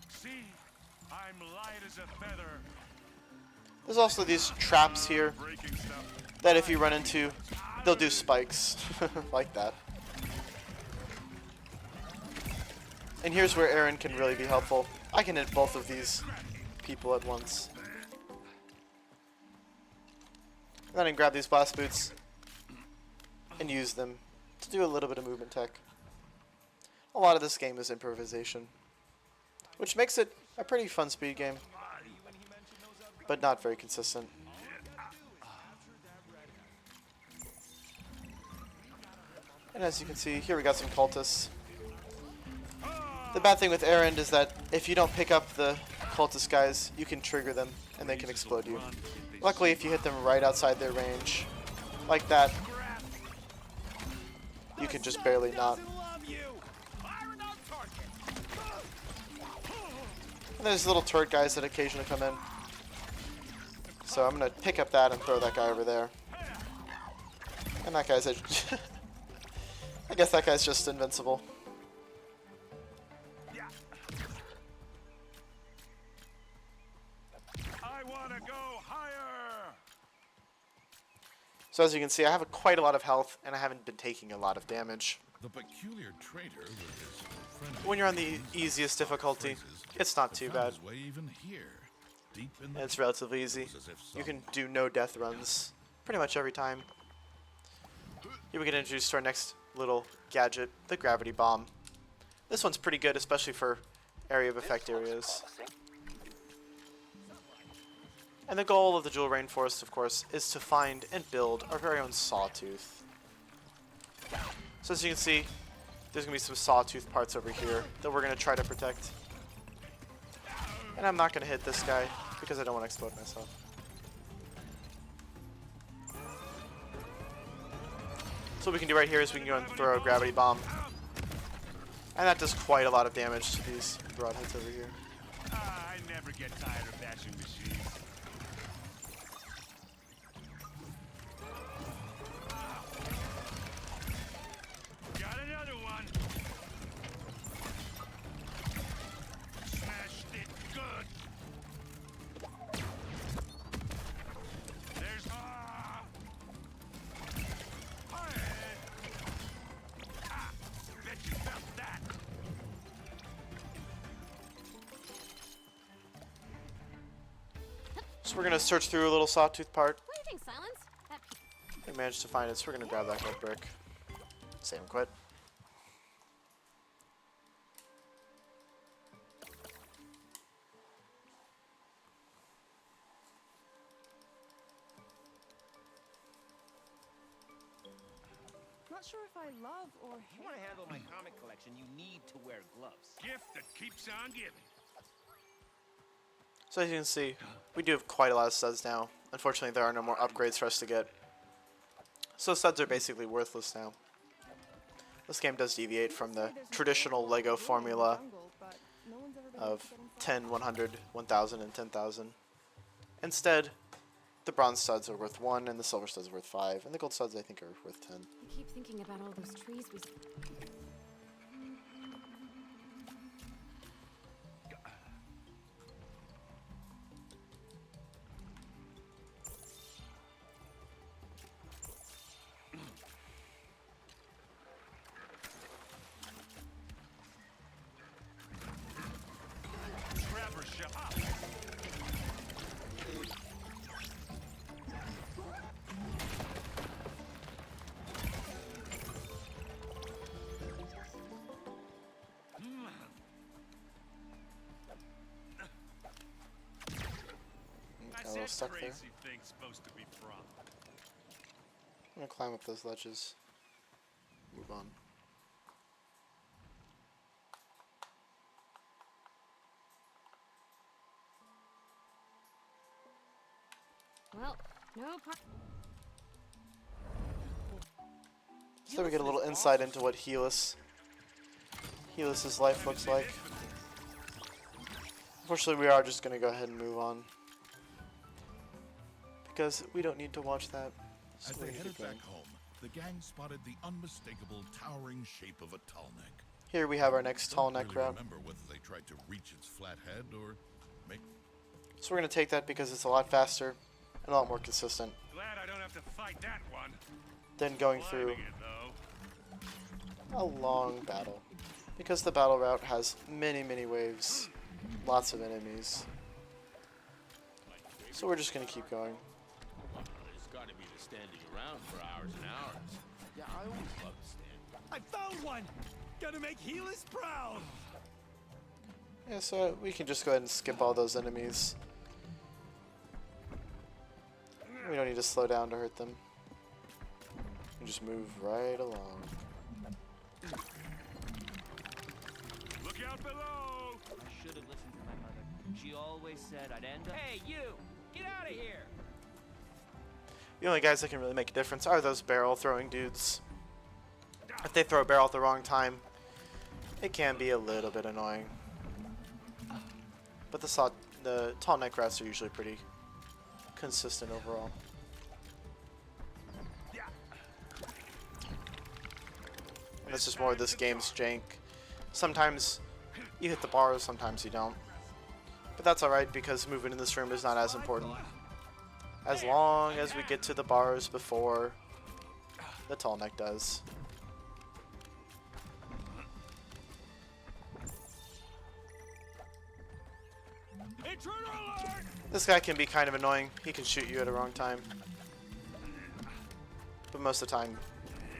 See, I'm light as a feather. There's also these traps here Breaking stuff. that if you run into, they'll do spikes like that. And here's where Aaron can really be helpful. I can hit both of these people at once. And then I can grab these blast boots and use them to do a little bit of movement tech. A lot of this game is improvisation, which makes it a pretty fun speed game, but not very consistent. And as you can see, here we got some cultists. The bad thing with Aaron is that if you don't pick up the cultist guys, you can trigger them and they can explode you. Luckily, if you hit them right outside their range, like that, you can just barely not. And there's little turret guys that occasionally come in. So I'm going to pick up that and throw that guy over there. And that guy's... I guess that guy's just invincible. I wanna go higher. So as you can see, I have quite a lot of health, and I haven't been taking a lot of damage. The peculiar trader with his friendly When you're on the greetings easiest and difficulty, phrases it's not had too found bad. his way even here, deep in the And it's relatively easy. as if You some can do no death runs pretty much every time. Here we get introduced to our next little gadget, the gravity bomb. This one's pretty good, especially for area of effect areas. And the goal of the Jewel Rainforest, of course, is to find and build our very own sawtooth. So as you can see, there's going to be some sawtooth parts over here that we're going to try to protect. And I'm not going to hit this guy because I don't want to explode myself. So what we can do right here is we can go and throw a gravity bomb. And that does quite a lot of damage to these broadheads over here. I never get tired of bashing machines. Got another one. Smashed it good. There's So we're gonna search through a little sawtooth part. What do you think, Silence? That We managed to find it, so we're gonna grab that gold brick. Same quit. Not sure if I love or If you want to handle my comic collection, you need to wear gloves. Gift that keeps on giving. So as you can see, we do have quite a lot of studs now. Unfortunately, there are no more upgrades for us to get. So studs are basically worthless now. This game does deviate from the traditional LEGO formula of 10, 100, 1000, and 10,000. Instead, the bronze studs are worth 1, and the silver studs are worth 5, and the gold studs I think are worth 10. I keep thinking about all those trees we. Grabber shot. Got a little stuck there. Crazy thing's supposed to be from. I'm gonna climb up those ledges. Move on. Well, no part. So we get a little insight into what Helis' life looks like. Unfortunately, we are just gonna go ahead and move on because we don't need to watch that. So As we're they gonna headed keep going. back home, the gang spotted the unmistakable towering shape of a tall neck. Here we have our next tall Don't neck really route. remember whether they tried to reach its flat head or make. So we're gonna take that because it's a lot faster and a lot more consistent Glad I don't have to fight that one. than going through Climbing it, though. a long battle. Because the battle route has many, many waves, lots of enemies. So we're just gonna keep going. There's got to be the standing around for hours and hours. Yeah, I always love to stand. I found one! Gonna make Helis proud! Yeah, so we can just go ahead and skip all those enemies. We don't need to slow down to hurt them. We just move right along. Look out below! I should have listened to my mother. She always said I'd end up. Hey, you! Get out of here! The only guys that can really make a difference are those barrel throwing dudes. If they throw a barrel at the wrong time, it can be a little bit annoying. But the tall neck rats are usually pretty consistent overall. And this is more of this game's jank. Sometimes you hit the bars, sometimes you don't. But that's alright because moving in this room is not as important. As long as we get to the bars before the tall neck does. This guy can be kind of annoying. He can shoot you at the wrong time. But most of the time,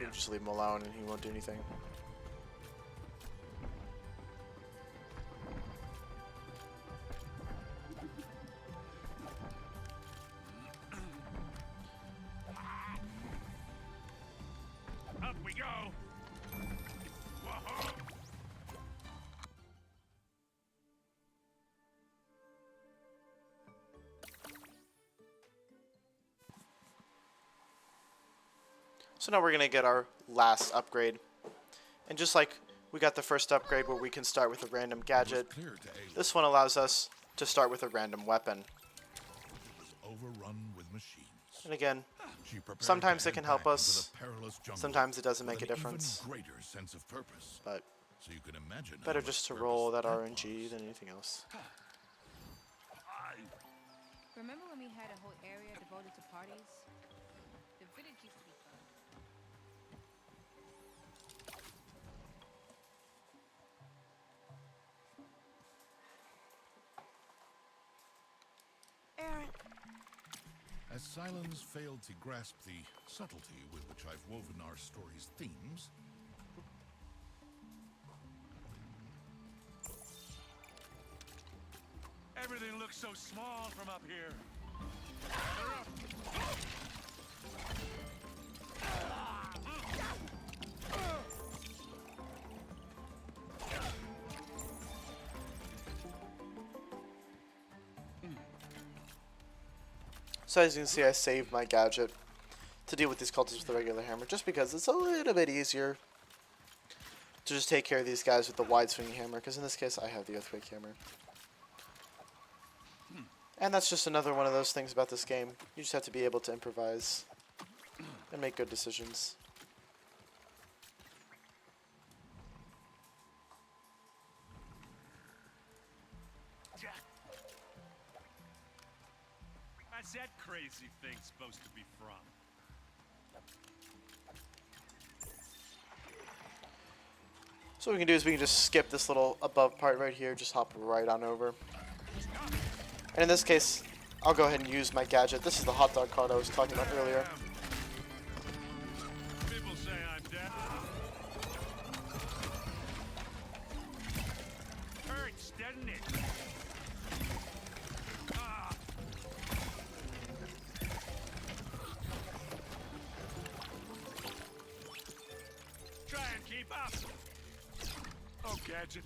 you just leave him alone and he won't do anything. Up we go! Whoa! So now we're going to get our last upgrade. And just like we got the first upgrade where we can start with a random gadget, this one allows us to start with a random weapon. Overrun with machines. And again, She prepared sometimes to it can head help back us, into the perilous jungle sometimes it doesn't make with a an difference. Even greater sense of purpose. But So you can imagine how better much just to purpose roll that that RNG was. than anything else. Remember when we had a whole area devoted to parties? The village used to be fun. Aaron, As Silence failed to grasp the subtlety with which I've woven our story's themes, Everything looks so small from up here. So as you can see, I saved my gadget to deal with these cultists with the regular hammer, just because it's a little bit easier to just take care of these guys with the wide swinging hammer, because in this case I have the earthquake hammer. And that's just another one of those things about this game. You just have to be able to improvise and make good decisions. Where's that crazy thing supposed to be from? So what we can do is we can just skip this little above part right here, just hop right on over. And in this case, I'll go ahead and use my gadget. This is the hot dog card I was talking about earlier. People say I'm dead. Hurts, doesn't it? Ah. Try and keep up. Oh, Gadget,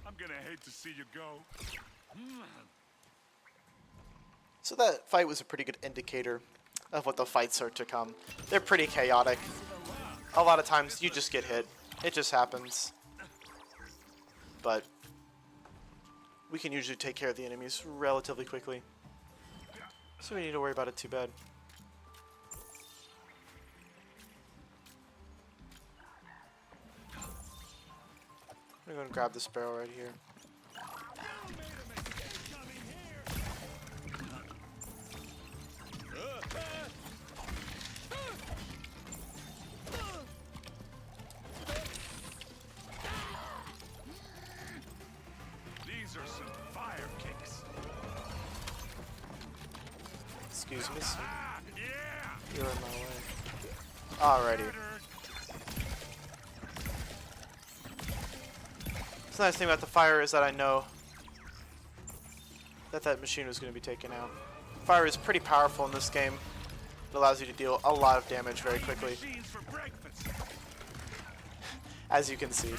I'm gonna hate to see you go. So that fight was a pretty good indicator of what the fights are to come. They're pretty chaotic. A lot of times you just get hit. It just happens. But we can usually take care of the enemies relatively quickly. So we need to worry about it too bad. I'm gonna go and grab this barrel right here. These are some fire kicks. Excuse me, sir. Ah, yeah. You're in my way. Alrighty. The nice thing about the fire is that I know that that machine was going to be taken out. Fire is pretty powerful in this game. It allows you to deal a lot of damage very quickly, as you can see.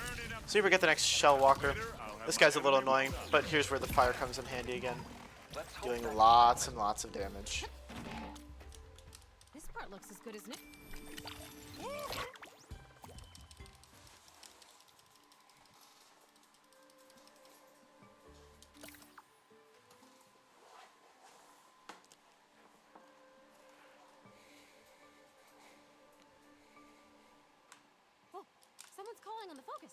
So here we get the next Shell Walker. This guy's a little annoying, but here's where the fire comes in handy again, doing lots and lots of damage. This part looks as good as new. Oh, someone's calling on the focus.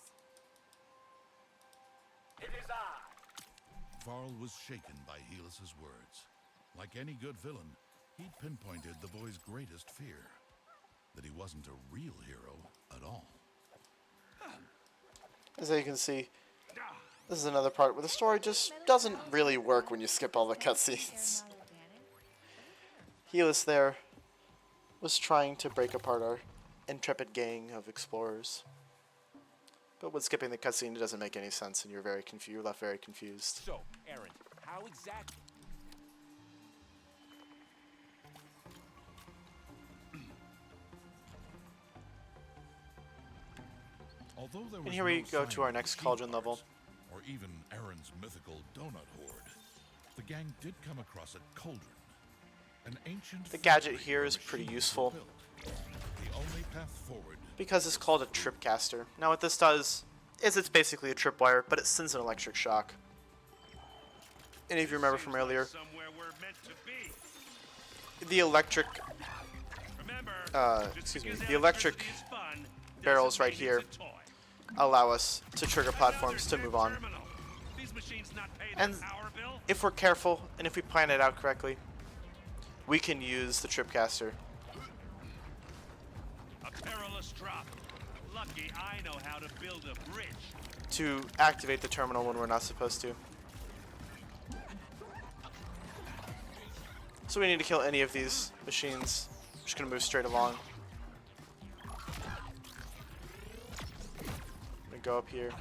It is I. Varl was shaken by Helis's words. Like any good villain, he'd pinpointed the boy's greatest fear, that he wasn't a real hero at all. As you can see, this is another part where the story just doesn't really work when you skip all the cutscenes. Helis there was trying to break apart our intrepid gang of explorers. But with skipping the cutscene, it doesn't make any sense, and you're left very confused. So, Aaron, how exactly? Although there was And here we no go sign to our of the next sea cauldron guards, level. or even Aaron's mythical donut horde, the gang did come across a cauldron, an ancient. The gadget factory here where is pretty machines useful, were built. The only path forward. because it's called a tripcaster. Now what this does is it's basically a tripwire, but it sends an electric shock. And if you remember from earlier, Somewhere we're meant to be. the electric Remember, excuse me, the electric is fun, barrels doesn't right mean here it's a toy. allow us to trigger platforms to Another move on. terminal. These machines not pay And their power bill? if we're careful and if we plan it out correctly, we can use the tripcaster. A perilous drop. Lucky I know how to build a bridge. To activate the terminal when we're not supposed to. So we need to kill any of these machines. I'm just gonna move straight along. I'm gonna go up here.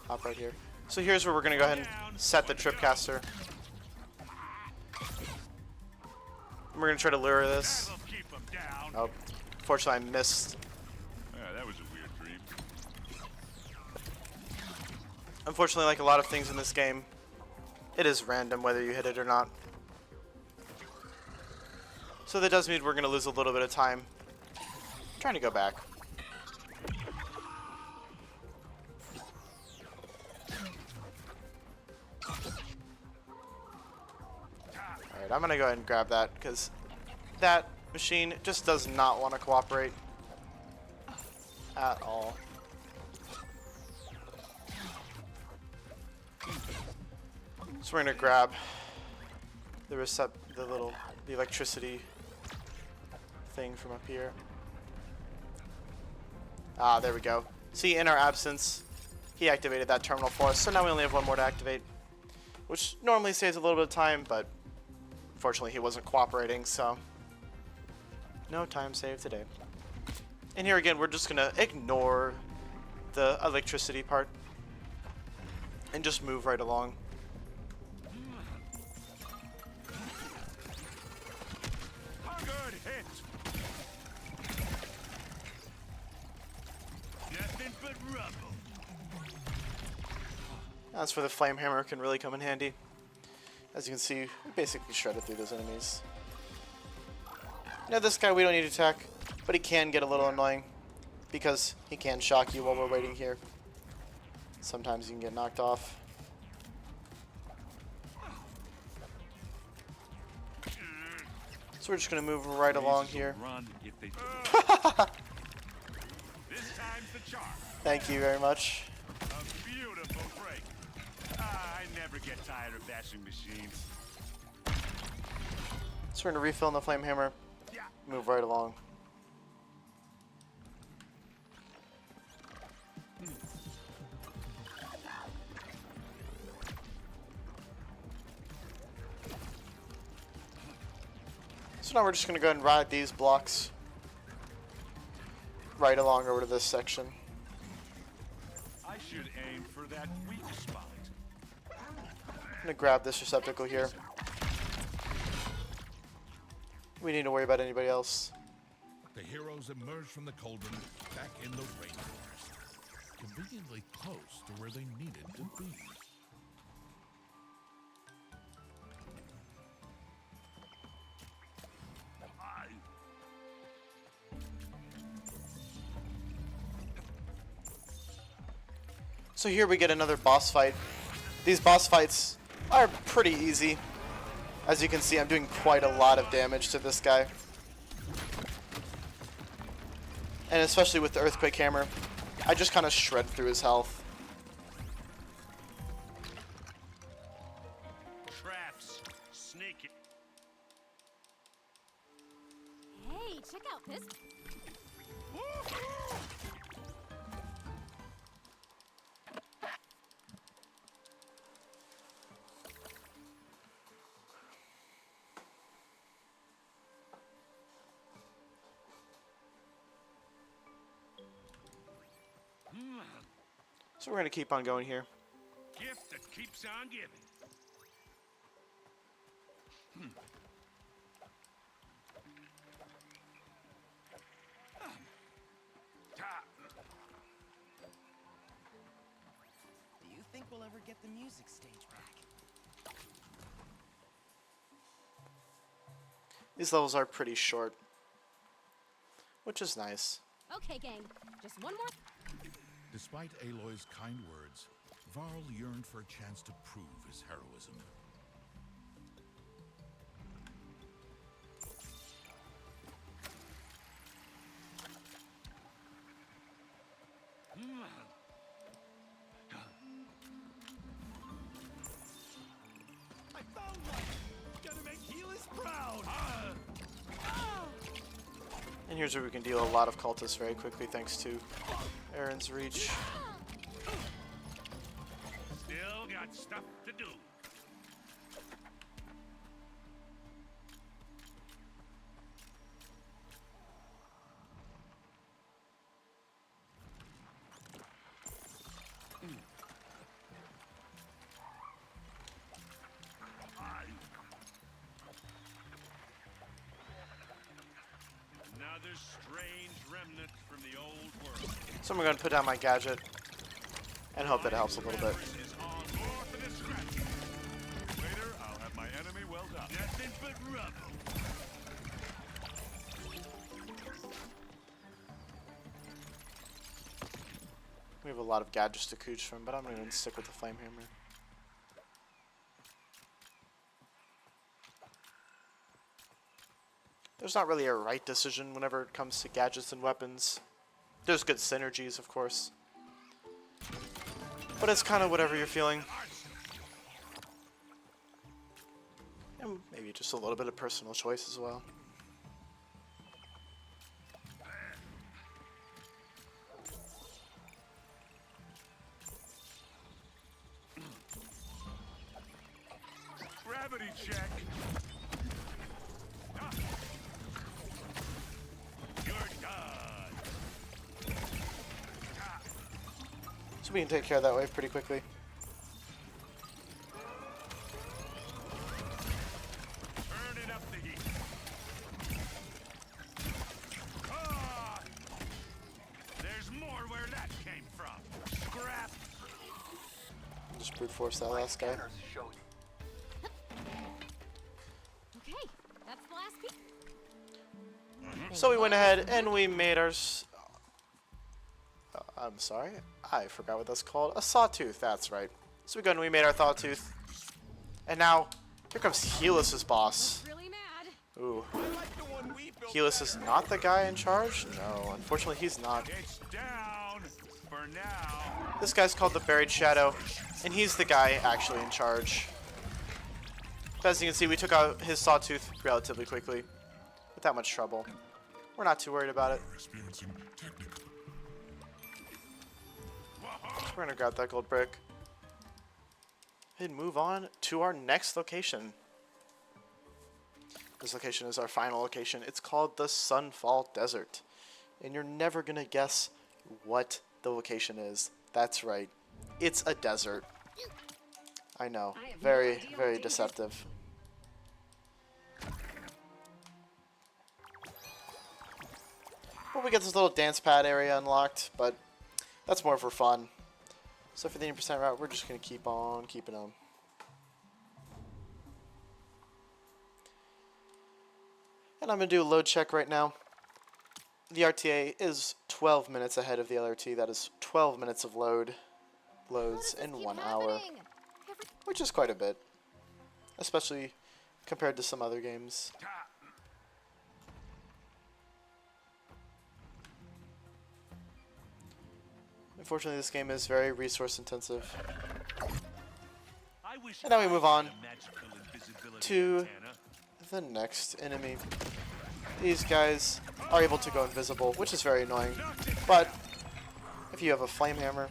Hop right here. So here's where we're gonna go ahead and set the tripcaster. And we're gonna try to lure this. Oh, fortunately I missed. That was a weird dream. Unfortunately, like a lot of things in this game, it is random whether you hit it or not. So that does mean we're gonna lose a little bit of time. I'm trying to go back. Alright, I'm gonna go ahead and grab that because that machine just does not want to cooperate at all. So we're gonna grab the electricity thing from up here. Ah, there we go. See, in our absence, he activated that terminal for us, so now we only have one more to activate, which normally saves a little bit of time, but unfortunately he wasn't cooperating, so no time saved today. And here again, we're just gonna ignore the electricity part and just move right along. Good hit. Nothing but rubble. That's where the flame hammer can really come in handy. As you can see, we basically shredded through those enemies. Now this guy we don't need to attack, but he can get a little annoying because he can shock you while we're waiting here. Sometimes you can get knocked off. So we're just gonna move right along here. Run if they do. This time's the charm. Thank you very much. A beautiful break. I never get tired of bashing machines. So we're gonna refill in the flame hammer. Move right along. So now we're just gonna go ahead and ride these blocks right along over to this section. I should aim for that weak spot. I'm gonna grab this receptacle here. We need to worry about anybody else. The heroes emerge from the cauldron back in the rainforest, conveniently close to where they needed to be. So here we get another boss fight. These boss fights are pretty easy. As you can see, I'm doing quite a lot of damage to this guy. And especially with the earthquake hammer, I just kind of shred through his health. Traps. Sneak it. Hey, check out this. So we're going to keep on going here. Gift that keeps on giving. Do you think we'll ever get the music stage back? These levels are pretty short, which is nice. Okay, gang. Just one more. Despite Aloy's kind words, Varl yearned for a chance to prove his heroism. I found one. Gotta make Helis proud. And here's where we can deal a lot of cultists very quickly thanks to Aaron's reach. Still got stuff to do. Another strange remnant from the old world. So I'm going to put down my gadget and hope that it helps a little bit. Is on more for the scratch. Later, I'll have my enemy well done. Nothing but rubble. We have a lot of gadgets to cooch from, but I'm going to stick with the flame hammer. There's not really a right decision whenever it comes to gadgets and weapons. There's good synergies, of course. But it's kind of whatever you're feeling. And maybe just a little bit of personal choice as well. Gravity check. Ah. You're done. Ah. So we can take care of that wave pretty quickly. Turning up the heat. Ah. There's more where that came from. Scrap. Just brute force that last guy. Scanners showed Okay, that's the last piece. So we went ahead and we made our... I'm sorry, I forgot what that's called. A sawtooth, that's right. So we go and we made our sawtooth. And now, here comes Helis' boss. Really mad. Ooh. I like the one we built. Helis is not the guy in charge? No, unfortunately he's not. It's down for now. This guy's called the Buried Shadow, and he's the guy actually in charge. As you can see, we took out his sawtooth relatively quickly, without much trouble. We're not too worried about it. Experiencing technical. We're gonna grab that gold brick and move on to our next location. This location is our final location. It's called the Sunfall Desert, and you're never gonna guess what the location is. That's right, it's a desert. I know, very, very deceptive. Well, we get this little dance pad area unlocked, but that's more for fun. So for the 80% route, we're just going to keep on keeping on. And I'm going to do a load check right now. The RTA is 12 minutes ahead of the LRT. That is 12 minutes of loads in 1 hour, which is quite a bit, especially compared to some other games. Unfortunately, this game is very resource intensive. And now we move on to the next enemy. These guys are able to go invisible, which is very annoying. But if you have a flame hammer,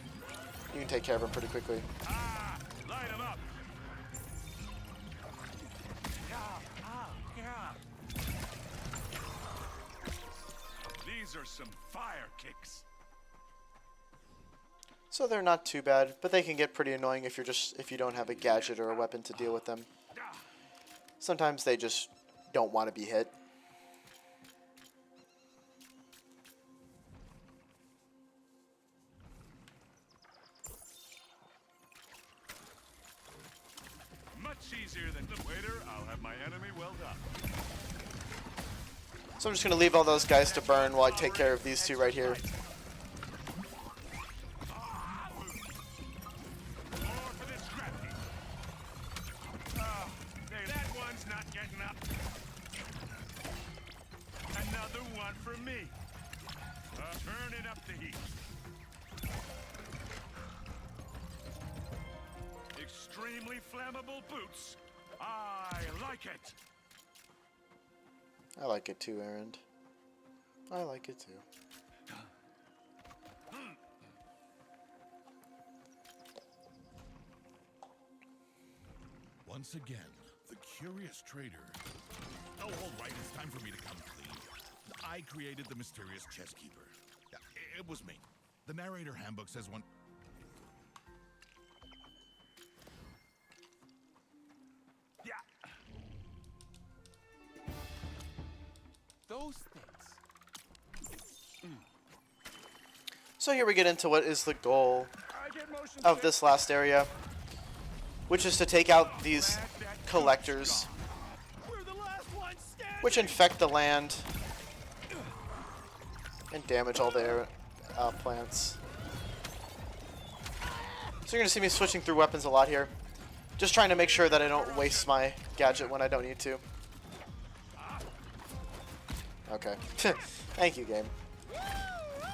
you can take care of them pretty quickly. Light 'em up. These are some fire kicks. So they're not too bad, but they can get pretty annoying if you don't have a gadget or a weapon to deal with them. Sometimes they just don't want to be hit. Much easier than the waiter. I'll have my enemy well done. So I'm just going to leave all those guys to burn while I take care of these two right here. That one's not getting up. Another one for me. Turning up the heat. Extremely flammable boots. I like it. I like it too, Aaron. I like it too. Once again, the curious trader. Oh, all right, it's time for me to come clean. I created the mysterious chess keeper. Yeah, it was me. The narrator handbook says one. Yeah. Those things. So here we get into what is the goal I get motion of sick. this last area, which is to take out these collectors, We're the last ones standing. which infect the land and damage all their plants. So you're going to see me switching through weapons a lot here. Just trying to make sure that I don't waste my gadget when I don't need to. Okay. Thank you, game.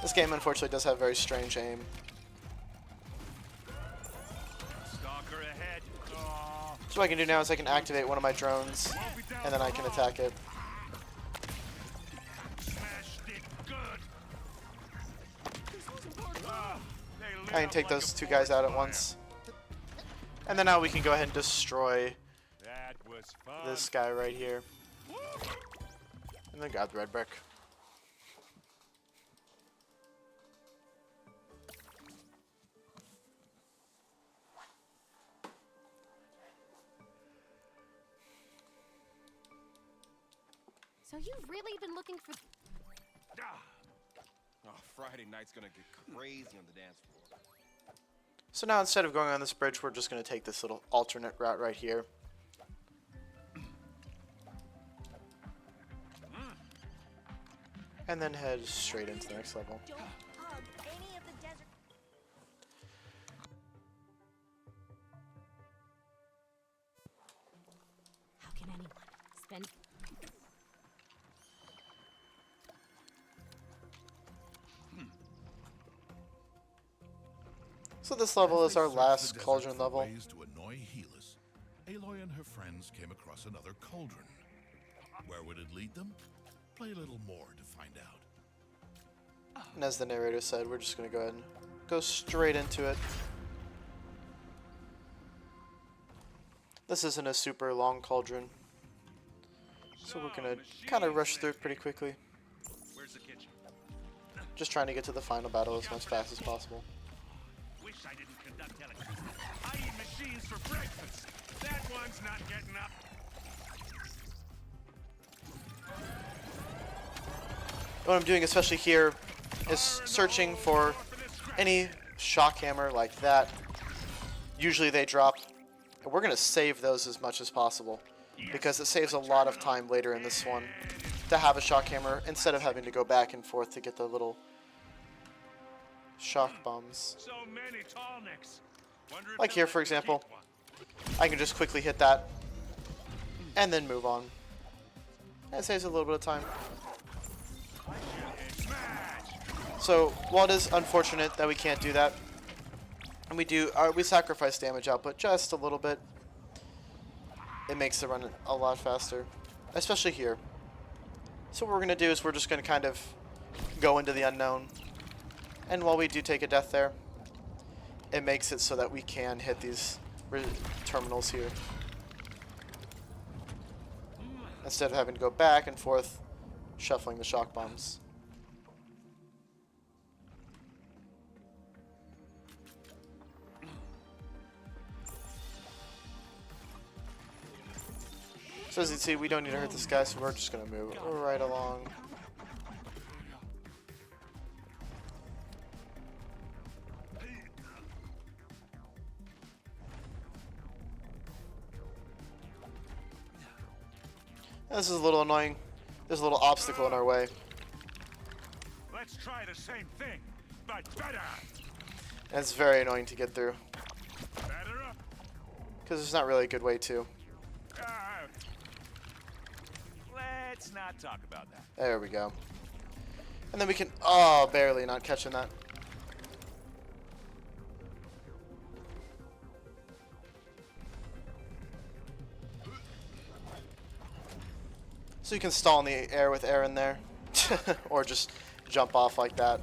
This game unfortunately does have very strange aim. Stalker ahead. Aw. So what I can do now is I can activate one of my drones, and then I can attack it. Smashed it good. Ah, they lit I can up take like those a two guys out at forest once. And then now we can go ahead and destroy fire. That was fun. this guy right here. And then grab the red brick. So you've really been looking for... Ah, Oh, Friday night's gonna get crazy on the dance floor. So now instead of going on this bridge, we're just going to take this little alternate route right here. And then head straight into the next level. Don't hug any of the desert... How can anyone spend... So this level As is they our searched last the desert cauldron for level. ways to annoy Helus, Aloy and her friends came across another cauldron. Where would it lead them? Play a little more to find out. And as the narrator said, we're just going to go ahead and go straight into it. This isn't a super long cauldron, so we're going to kind of rush through it pretty quickly. where's the kitchen? Just trying to get to the final battle as fast as possible. Wish I didn't conduct electricity. I eat machines for breakfast. That one's not getting up. What I'm doing, especially here, is searching for any shock hammer like that. Usually they drop, and we're going to save those as much as possible, because it saves a lot of time later in this one to have a shock hammer instead of having to go back and forth to get the little shock bombs. So many tall necks. Wonder if Like they'll here, let for me example. keep one. I can just quickly hit that and then move on. That saves a little bit of time. So while it is unfortunate that we can't do that, and we sacrifice damage output just a little bit, it makes the run a lot faster, especially here. So what we're gonna do is we're just gonna kind of go into the unknown, and while we do take a death there, it makes it so that we can hit these terminals here instead of having to go back and forth shuffling the shock bombs. So as you can see, we don't need to hurt this guy, so we're just going to move right along. This is a little annoying. There's a little obstacle in our way. Let's try the same thing, but better. And it's very annoying to get through, Better up. because there's not really a good way to. Let's not talk about that. There we go. And then we can... Oh, barely not catching that. So you can stall in the air with Aaron there. or just jump off like that.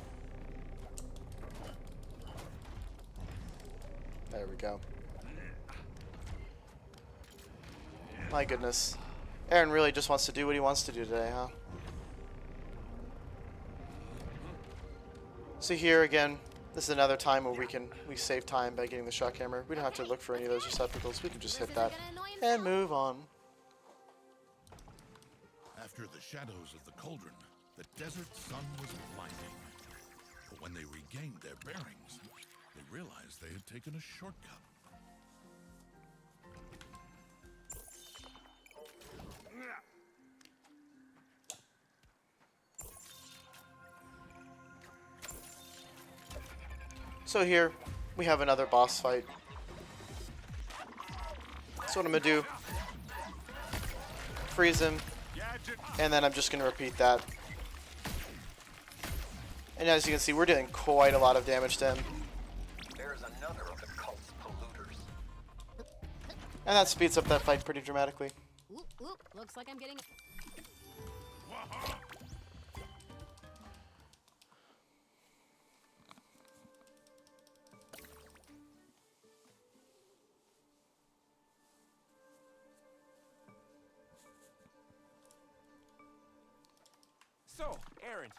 There we go. My goodness. Aaron really just wants to do what he wants to do today, huh? So here again, this is another time where we save time by getting the shock hammer. We don't have to look for any of those receptacles. We can just hit that and move on. After the shadows of the cauldron, the desert sun was blinding. But when they regained their bearings, they realized they had taken a shortcut. So here, we have another boss fight. So what I'm going to do, freeze him, and then I'm just going to repeat that. And as you can see, we're doing quite a lot of damage to him. There's another of the cult's polluters. And that speeds up that fight pretty dramatically. Oop, oop. Looks like I'm getting. So, Aaron,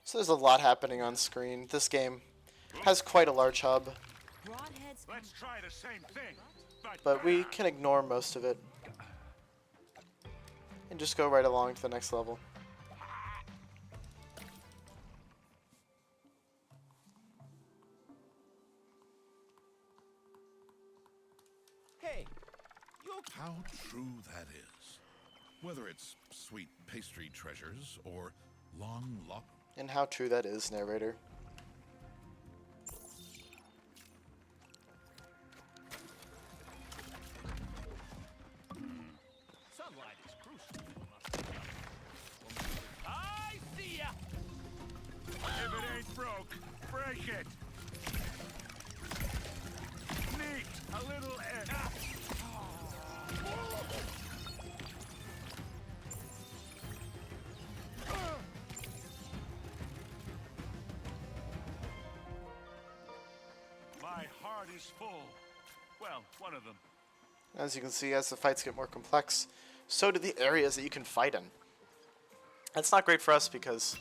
So there's a lot happening on screen. This game has quite a large hub, Broadheads. Let's try the same thing. but we can ignore most of it and just go right along to the next level. hey, you okay? How true that is. Whether it's sweet pastry treasures or long locked. And how true that is, narrator. Sunlight is crucial. I see ya. If it ain't broke, break it. Neat. A little air. My heart is full. Well, one of them. As you can see, as the fights get more complex, so do the areas that you can fight in. That's not great for us because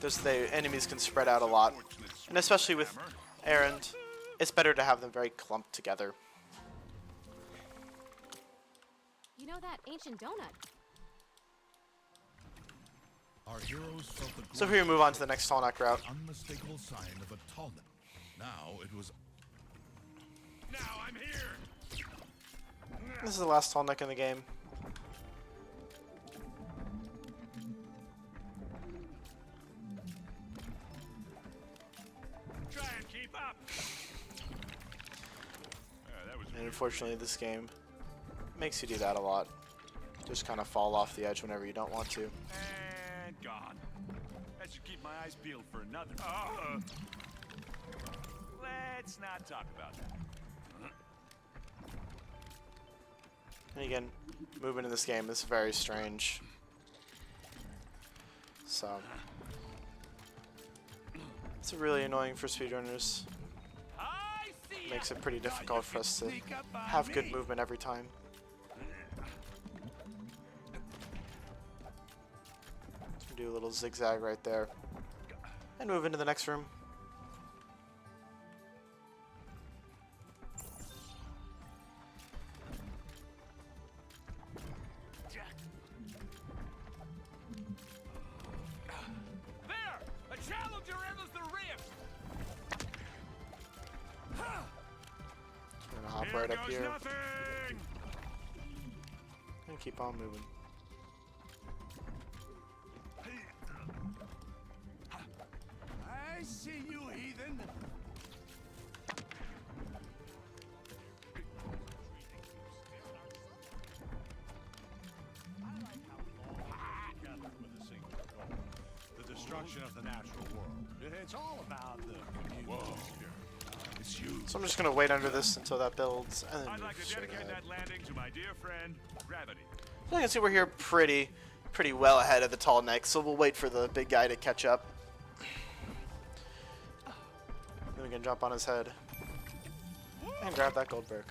the enemies can spread out a lot. And especially with Erend, it's better to have them very clumped together. You know that ancient donut? Our heroes felt the So here we move on to the next Tallneck route. unmistakable sign of a Tallneck. Now it was Now I'm here. This is the last Tallneck in the game. Try and keep up. That was And unfortunately, this game makes you do that a lot. Just kind of fall off the edge whenever you don't want to. and gone. That should keep my eyes peeled for another. Let's not talk about that. And again, movement in this game is very strange. So it's really annoying for speedrunners. I see ya. Makes it pretty difficult for us to Sneak up on have good me. movement every time. Do a little zigzag right there. And move into the next room. There! A challenger enters the rift! I'm gonna hop Here right up goes here nothing. and keep on moving. I see you, heathen! With a single goal. The destruction of the natural world. It's all about the community spirit. It's you. So I'm just gonna wait under this until that builds, and then I'd move like to straight dedicate ahead. that landing to my dear friend, Gravity. So you can see we're here pretty well ahead of the tall neck, so we'll wait for the big guy to catch up. Then we can jump on his head and grab that gold brick.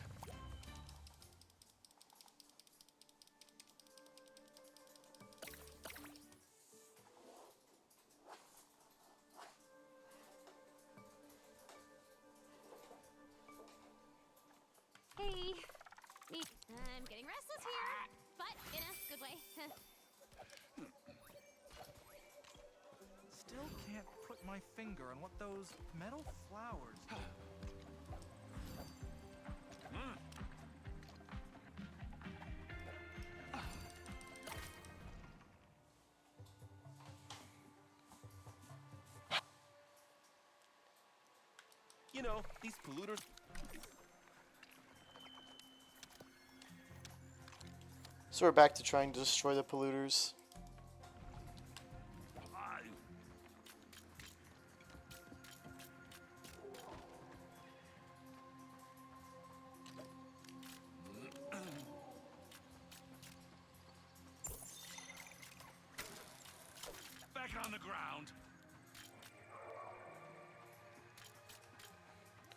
Hey. Me. I'm getting restless here, but in a good way. Still can't put my finger on what those metal flowers do. You know, these polluters. So we're back to trying to destroy the polluters. Back on the ground.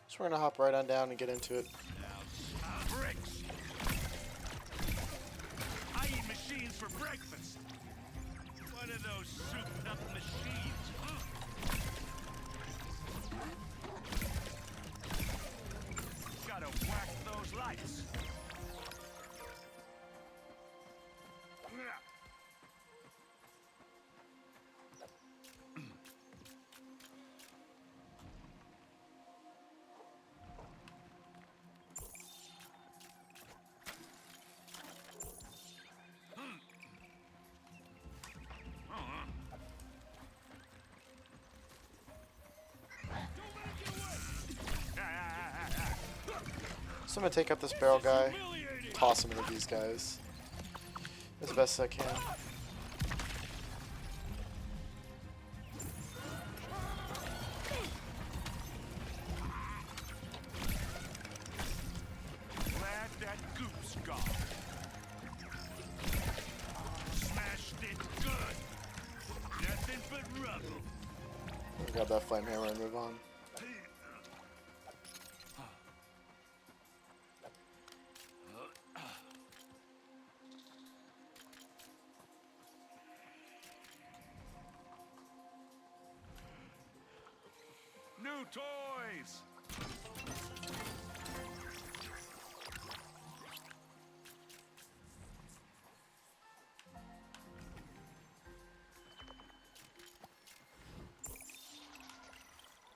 So we're gonna hop right on down and get into it. Bricks. I eat machines for breakfast. One of those souped-up machines. Gotta whack those lights. So I'm gonna take up this barrel guy, toss him into these guys as best as I can. Glad that goop's gone. Smashed it good. Nothing but rubble. Grab that flame hammer and move on. New toys!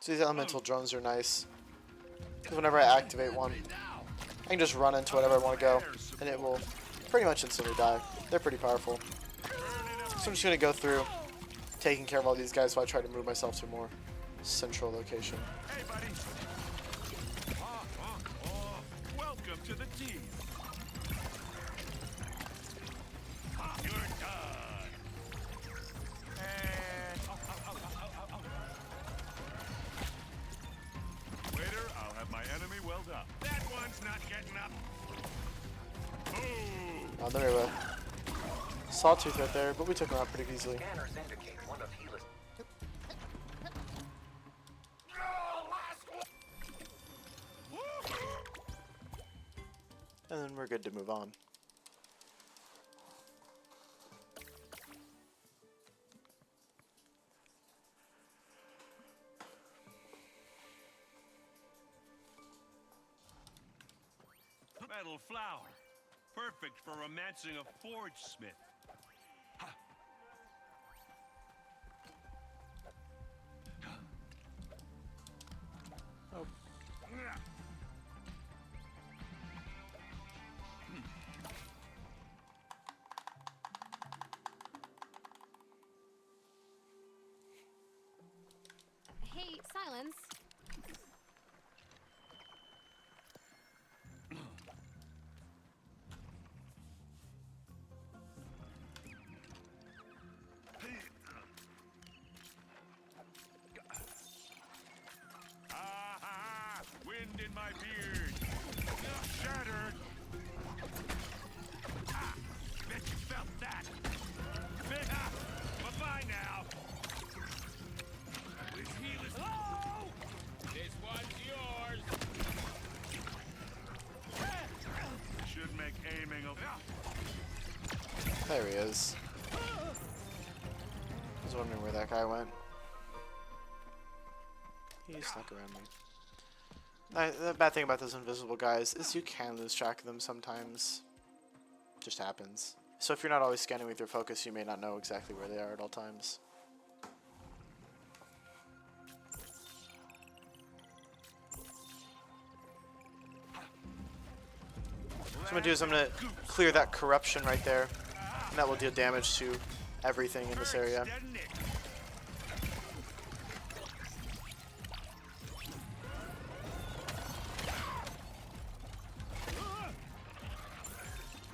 So these elemental drones are nice. Because whenever I activate one, I can just run into whatever I want to go, and it will pretty much instantly die. They're pretty powerful. So I'm just going to go through taking care of all these guys while I try to move myself to a more central location. Hey, buddy. Welcome to the team. You're done. And... Waiter, I'll have my enemy welled up. That one's not getting up. Boom. Oh, there we go. Sawtooth right there, but we took him out pretty easily. Scanners indicate one of Helis. And then we're good to move on. Metal flower. Perfect for romancing a forge smith. Oh. Hey, Silence. Aha! We'll in my beard. Shattered. Ah, bet you felt that. Bye-bye now. This heel is low. This one's yours. Should make aiming a... There he is. I was wondering where that guy went. He snuck around me. The bad thing about those invisible guys is you can lose track of them sometimes. Just happens. So if you're not always scanning with your focus, you may not know exactly where they are at all times. So what I'm going to do is I'm going to clear that corruption right there. And that will deal damage to everything in this area.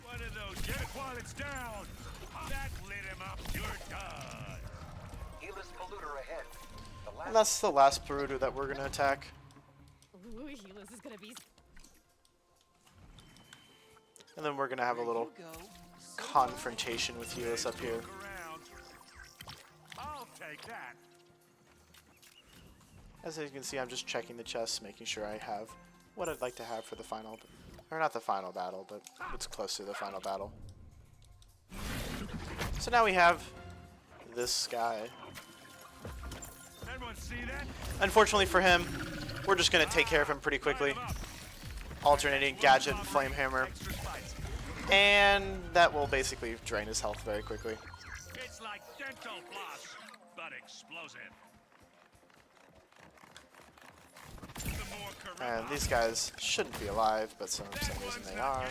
One of those, get it while it's down. That lit him up. You're done. Helis polluter ahead. The last And that's the last Perudo that we're going to attack. Ooh, Helis is gonna be. And then we're going to have a little confrontation with Helis up here. I'll take that. As you can see, I'm just checking the chests, making sure I have what I'd like to have for the final, or not the final battle, but what's close to the final battle. So now we have this guy. Anyone see that? Unfortunately for him, we're just going to take care of him pretty quickly. Alternating Gadget and Flame Hammer. And that will basically drain his health very quickly. It's like dental floss, but explosive. And these guys shouldn't be alive, but for some reason they are.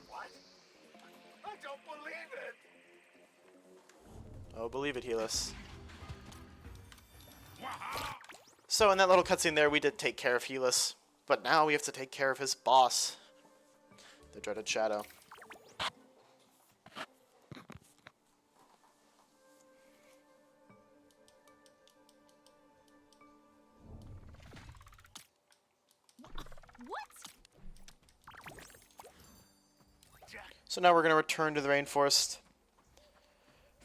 What? I don't believe it. Oh, believe it, Helis. So in that little cutscene there, we did take care of Helis. But now we have to take care of his boss, the dreaded Shadow. What? So now we're going to return to the rainforest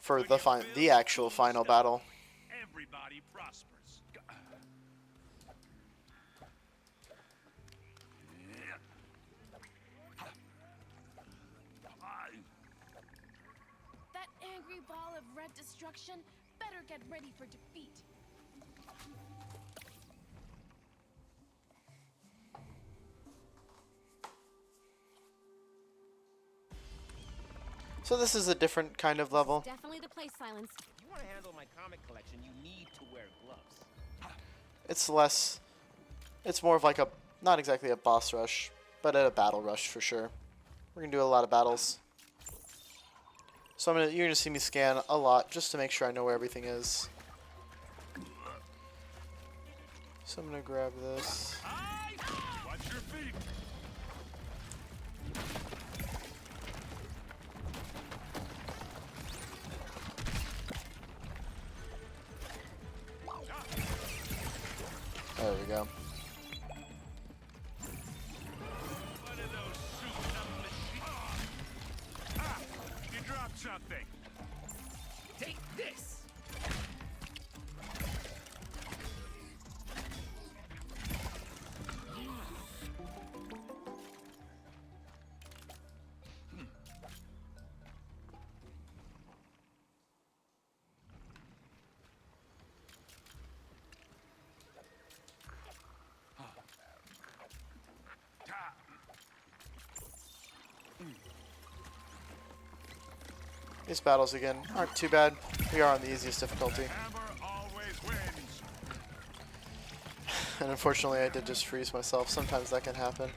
for the actual final battle. Everybody prospers. That angry ball of red destruction better get ready for defeat. So this is a different kind of level. Definitely the place, Silence. If you want to handle my comic collection, you need to wear gloves. It's more of like a, not exactly a boss rush, but a battle rush for sure. We're going to do a lot of battles. So you're going to see me scan a lot just to make sure I know where everything is. So I'm going to grab this. Watch your feet. There we go. One of those souped-up machines. Ah, you dropped something. Take this. These battles again aren't too bad. We are on the easiest difficulty. Hammer always wins. And unfortunately I did just freeze myself. Sometimes that can happen.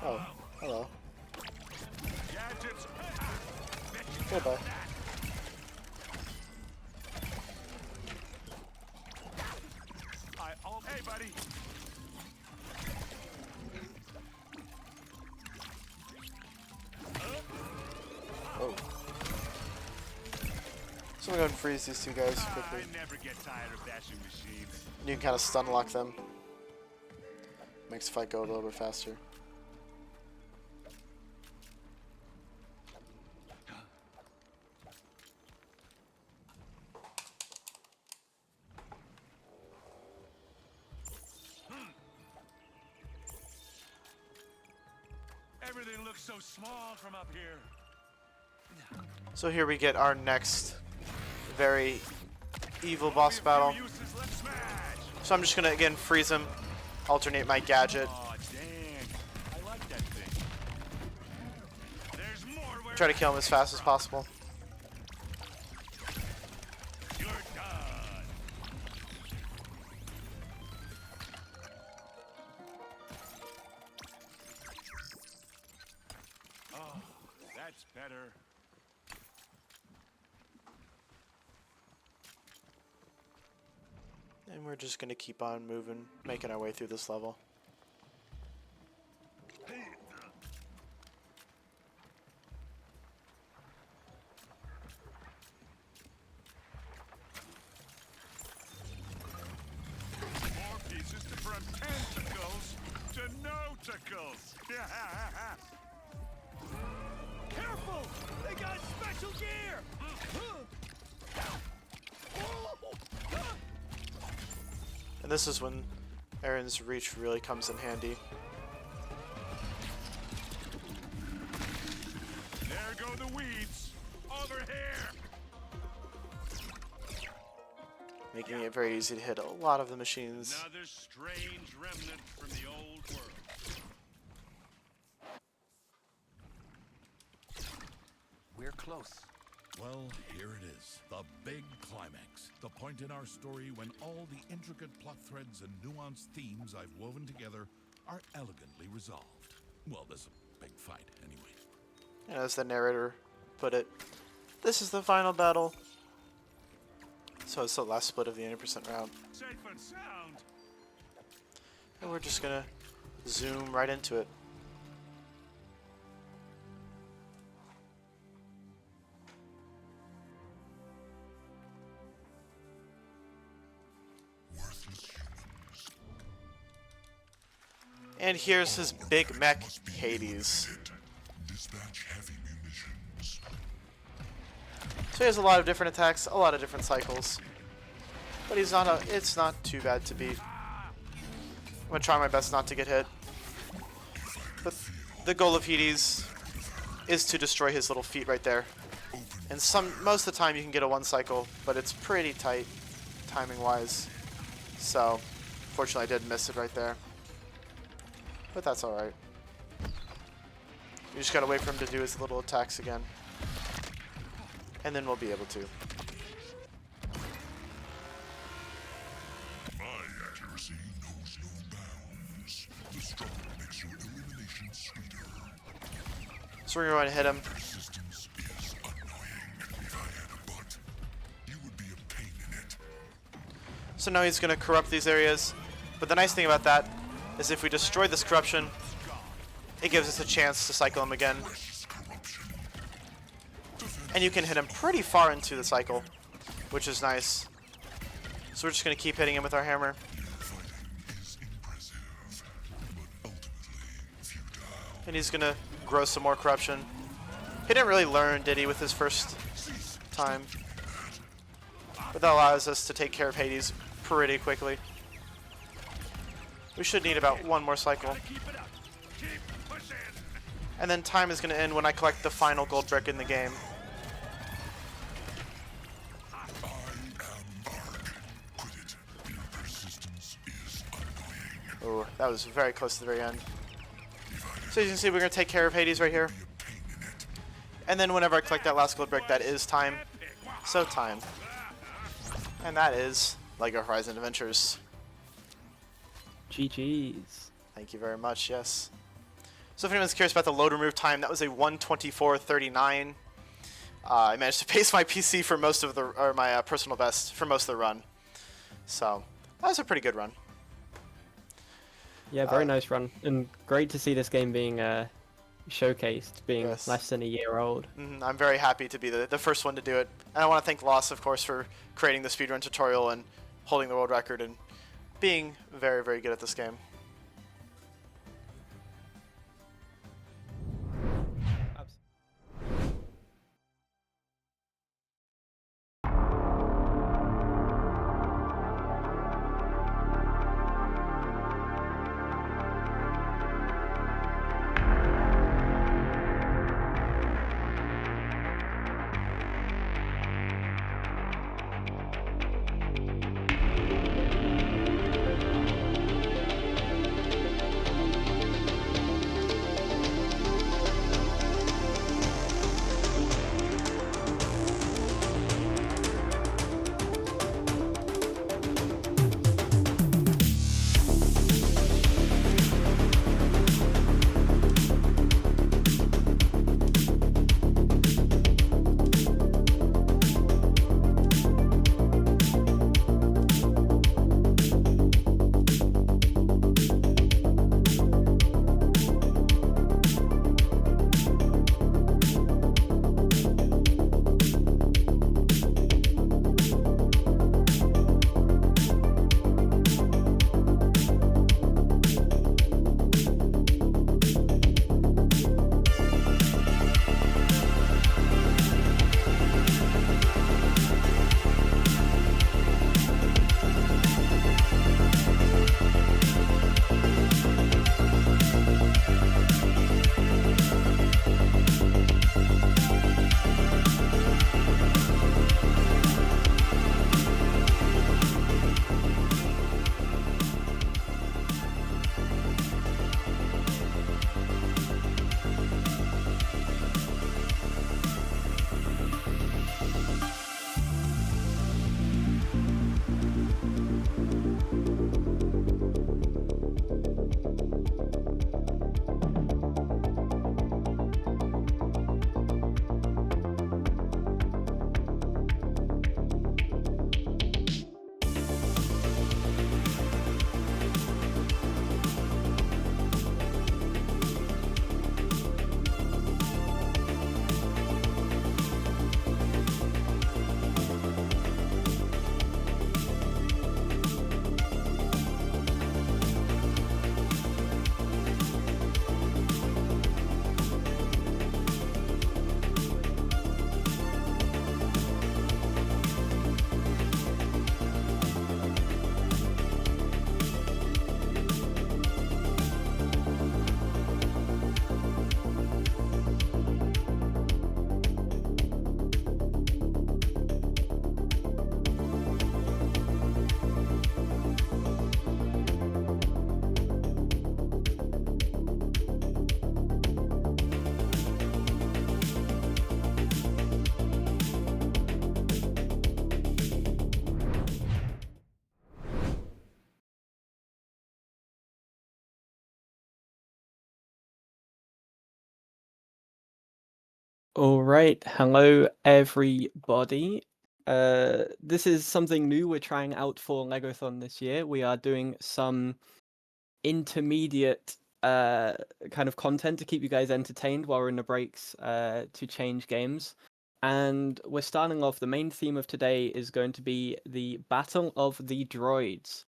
Oh, hello. Gadgets. Goodbye. Hey, buddy. Oh. So I'm going to freeze these two guys quickly. I never get tired of bashing machines. You can kind of stun lock them. Makes the fight go a little bit faster. Everything looks so small from up here. So here we get our next very evil boss battle. So I'm just gonna again freeze him, alternate my gadget, Oh, dang. I like that thing. There's more where try to kill him as fast as possible. you're done. Oh, that's better. And we're just gonna keep on moving, making our way through this level. More pieces from tentacles to no-tacles. Careful! They got special gear! And this is when Aaron's reach really comes in handy. There go the weeds. Over here. Making it very easy to hit a lot of the machines. Another strange remnant from the old world. We're close. Well, here it is, the big climax. The point in our story when all the intricate plot threads and nuanced themes I've woven together are elegantly resolved. Well, there's a big fight, anyway. And as the narrator put it, this is the final battle. So it's the last split of the 80% round. Safe and sound. And we're just gonna zoom right into it. And here's his big mech, Hades. Dispatch heavy munitions. So he has a lot of different attacks, a lot of different cycles. But he's not it's not too bad to beat. I'm gonna try my best not to get hit. But the goal of Hades is to destroy his little feet right there. And most of the time you can get a one cycle, but it's pretty tight timing wise. So fortunately I did miss it right there. But that's alright. You just gotta wait for him to do his little attacks again. And then we'll be able to. My accuracy knows no bounds. The struggle makes your elimination sweeter. So we're going to hit him. Persistence is annoying. If I had a butt, you would be a pain in it. So now he's going to corrupt these areas. But the nice thing about that is if we destroy this corruption, it gives us a chance to cycle him again. And you can hit him pretty far into the cycle, which is nice. So we're just going to keep hitting him with our hammer. And he's going to grow some more corruption. He didn't really learn, did he, with his first time? But that allows us to take care of Hades pretty quickly. We should need about one more cycle. And then time is going to end when I collect the final gold brick in the game. Oh, that was very close to the very end. So as you can see, we're going to take care of Hades right here. And then whenever I collect that last gold brick, that is time. So time. And that is LEGO Horizon Adventures. GG's. Thank you very much, yes. So if anyone's curious about the load remove time, that was a 1:24:39. I managed to pace my PC for most of the, or my personal best for most of the run. So that was a pretty good run. Yeah, very nice run, and great to see this game being showcased, being Yes. less than a year old. I'm very happy to be the first one to do it. And I want to thank Loss, of course, for creating the speedrun tutorial and holding the world record and being very, very good at this game. All right, hello everybody. This is something new we're trying out for LEGOthon this year. We are doing some intermediate kind of content to keep you guys entertained while we're in the breaks to change games. And we're starting off, the main theme of today is going to be the Battle of the Droids.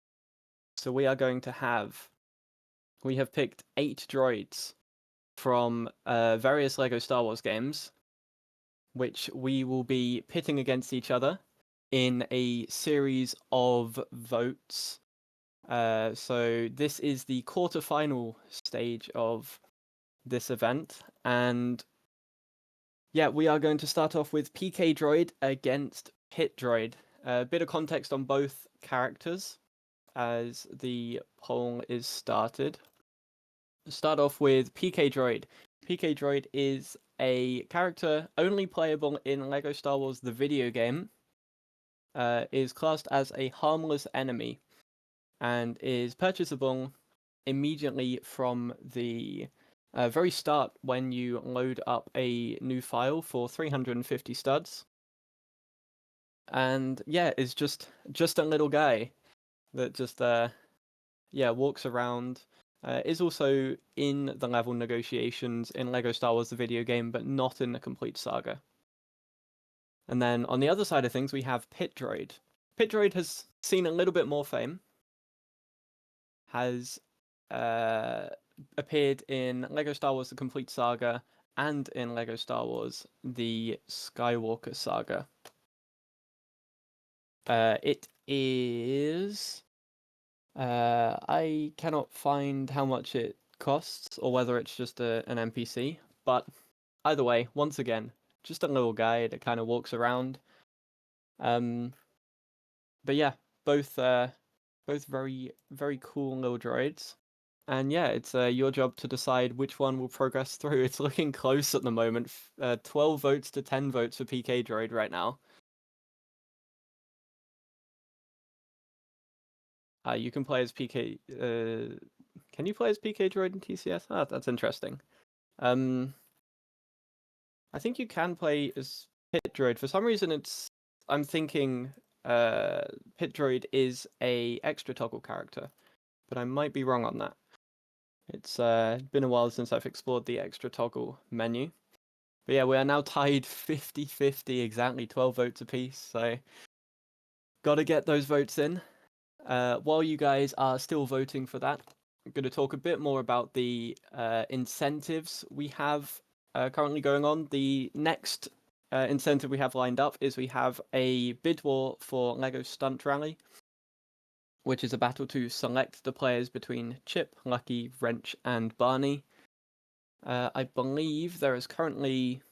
So we have picked 8 droids from various LEGO Star Wars games, which we will be pitting against each other in a series of votes. So this is the quarterfinal stage of this event, and yeah, we are going to start off with PK Droid against Pit Droid. A bit of context on both characters as the poll is started. Start off with PK Droid. PK Droid is a character only playable in LEGO Star Wars the video game, is classed as a harmless enemy, and is purchasable immediately from the very start when you load up a new file for 350 studs. And yeah, is just a little guy that just walks around, is also in the level negotiations in LEGO Star Wars the video game, but not in the complete saga. And then on the other side of things, we have Pit Droid. Pit Droid has seen a little bit more fame, has appeared in LEGO Star Wars the complete saga and in LEGO Star Wars the Skywalker saga. It is... I cannot find how much it costs or whether it's just an NPC, but either way, once again, just a little guy that kind of walks around. But yeah, both very, very cool little droids. And yeah, it's your job to decide which one will progress through. It's looking close at the moment. 12 votes to 10 votes for PK Droid right now. You can play as PK. Can you play as PK Droid in TCS? Ah, that's interesting. I think you can play as Pit Droid. For some reason, I'm thinking Pit Droid is a extra toggle character, but I might be wrong on that. It's been a while since I've explored the extra toggle menu. But yeah, we are now tied 50-50, exactly 12 votes apiece. So gotta get those votes in. While you guys are still voting for that, I'm going to talk a bit more about the incentives we have currently going on. The next incentive we have lined up is we have a bid war for LEGO Stunt Rally, which is a battle to select the players between Chip, Lucky, Wrench, and Barney. I believe there is currently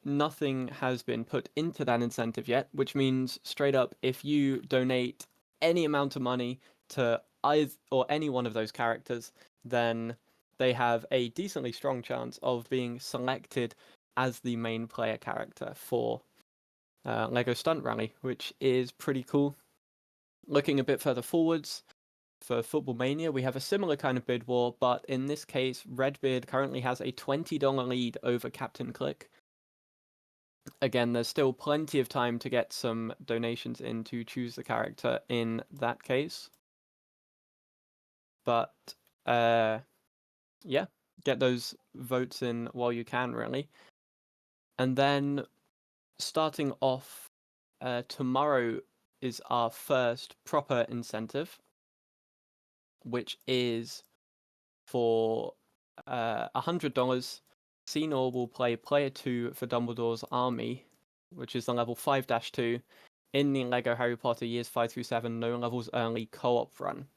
nothing has been put into that incentive yet, which means straight up, if you donate any amount of money to either or any one of those characters, then they have a decently strong chance of being selected as the main player character for LEGO Stunt Rally, which is pretty cool. Looking a bit further forwards, for Football Mania, we have a similar kind of bid war, but in this case, Redbeard currently has a $20 lead over Captain Click. Again, there's still plenty of time to get some donations in to choose the character in that case. But, yeah, get those votes in while you can, really. And then, starting off, tomorrow is our first proper incentive, which is for $100. Xenor will play Player 2 for Dumbledore's Army, which is the level 5-2, in the LEGO Harry Potter Years 5 through 7 No Levels Early co-op run.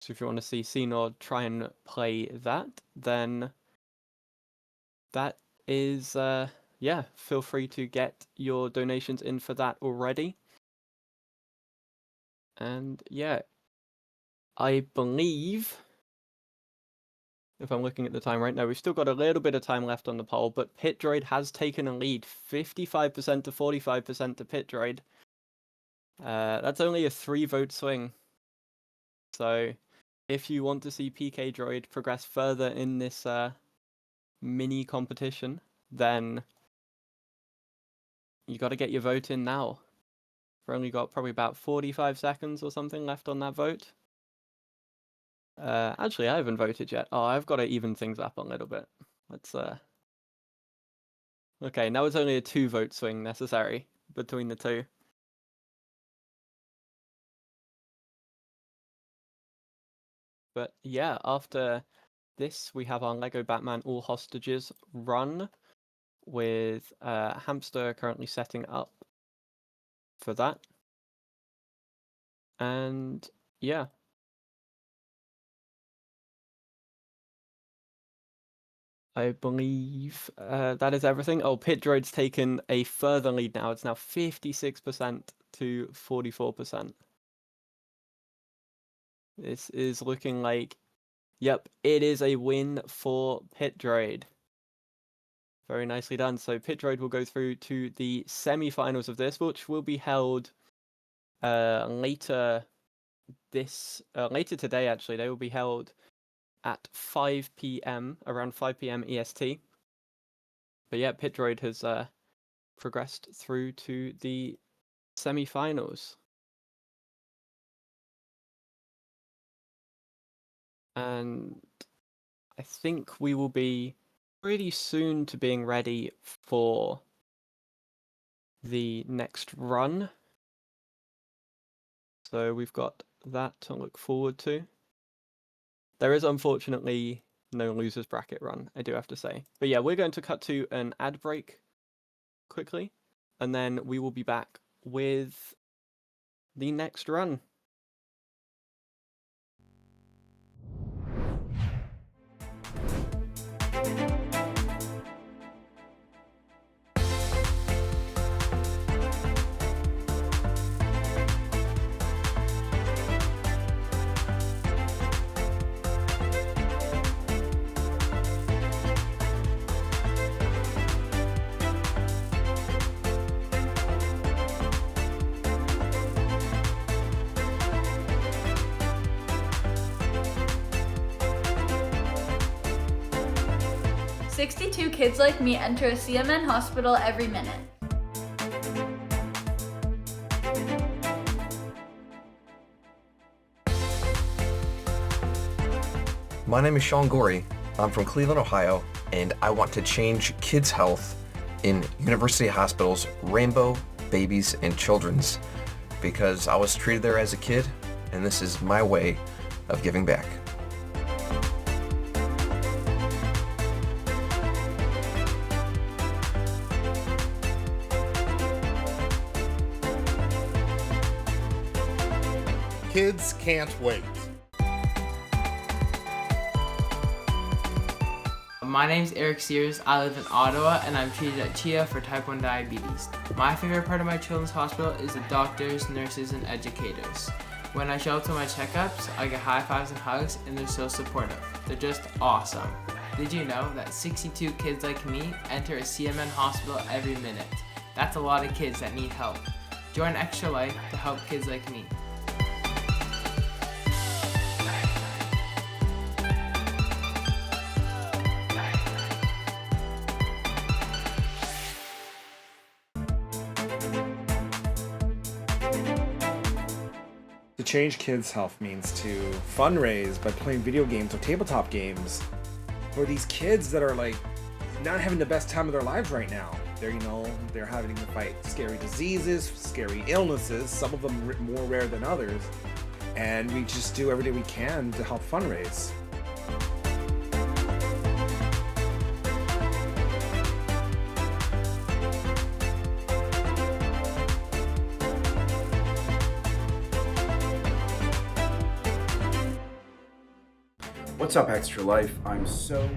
So if you want to see Xenor try and play that, then that is, yeah, feel free to get your donations in for that already. And yeah, I believe, if I'm looking at the time right now, we've still got a little bit of time left on the poll, but Pit Droid has taken a lead, 55% to 45% to Pit Droid. That's only a 3-vote swing. So if you want to see PK Droid progress further in this mini competition, then you got to get your vote in now. We've only got probably about 45 seconds or something left on that vote. Actually, I haven't voted yet. Oh, I've got to even things up a little bit. Let's okay, now it's only a 2-vote swing necessary between the two. But yeah, after this, we have our LEGO Batman All Hostages run, with Hamster currently setting up for that. And yeah. I believe that is everything. Oh, Pit Droid's taken a further lead now. It's now 56% to 44%. This is looking like, yep, it is a win for Pit Droid. Very nicely done. So Pit Droid will go through to the semi-finals of this, which will be held later today. Actually, they will be held at 5 p.m. around 5 p.m. EST. But yeah, Pit Droid has progressed through to the semi-finals. and I think we will be pretty soon to being ready for the next run. So we've got that to look forward to. There is unfortunately no losers bracket run, I do have to say. But yeah, we're going to cut to an ad break quickly, and then we will be back with the next run. "62 kids like me enter a CMN hospital every minute." My name is Sean Gorey. I'm from Cleveland, Ohio, and I want to change kids' health in University Hospital's Rainbow Babies and Children's because I was treated there as a kid, and this is my way of giving back. Kids can't wait. My name's Eric Sears. I live in Ottawa and I'm treated at CHIA for type 1 diabetes. My favorite part of my children's hospital is the doctors, nurses, and educators. When I show up to my checkups, I get high fives and hugs and they're so supportive. They're just awesome. Did you know that 62 kids like me enter a CMN hospital every minute? That's a lot of kids that need help. Join Extra Life to help kids like me. To change kids' health means to fundraise by playing video games or tabletop games for these kids that are like not having the best time of their lives right now. They're having to fight scary diseases, scary illnesses, some of them more rare than others, and we just do everything we can to help fundraise. What's up, Extra Life? I'm so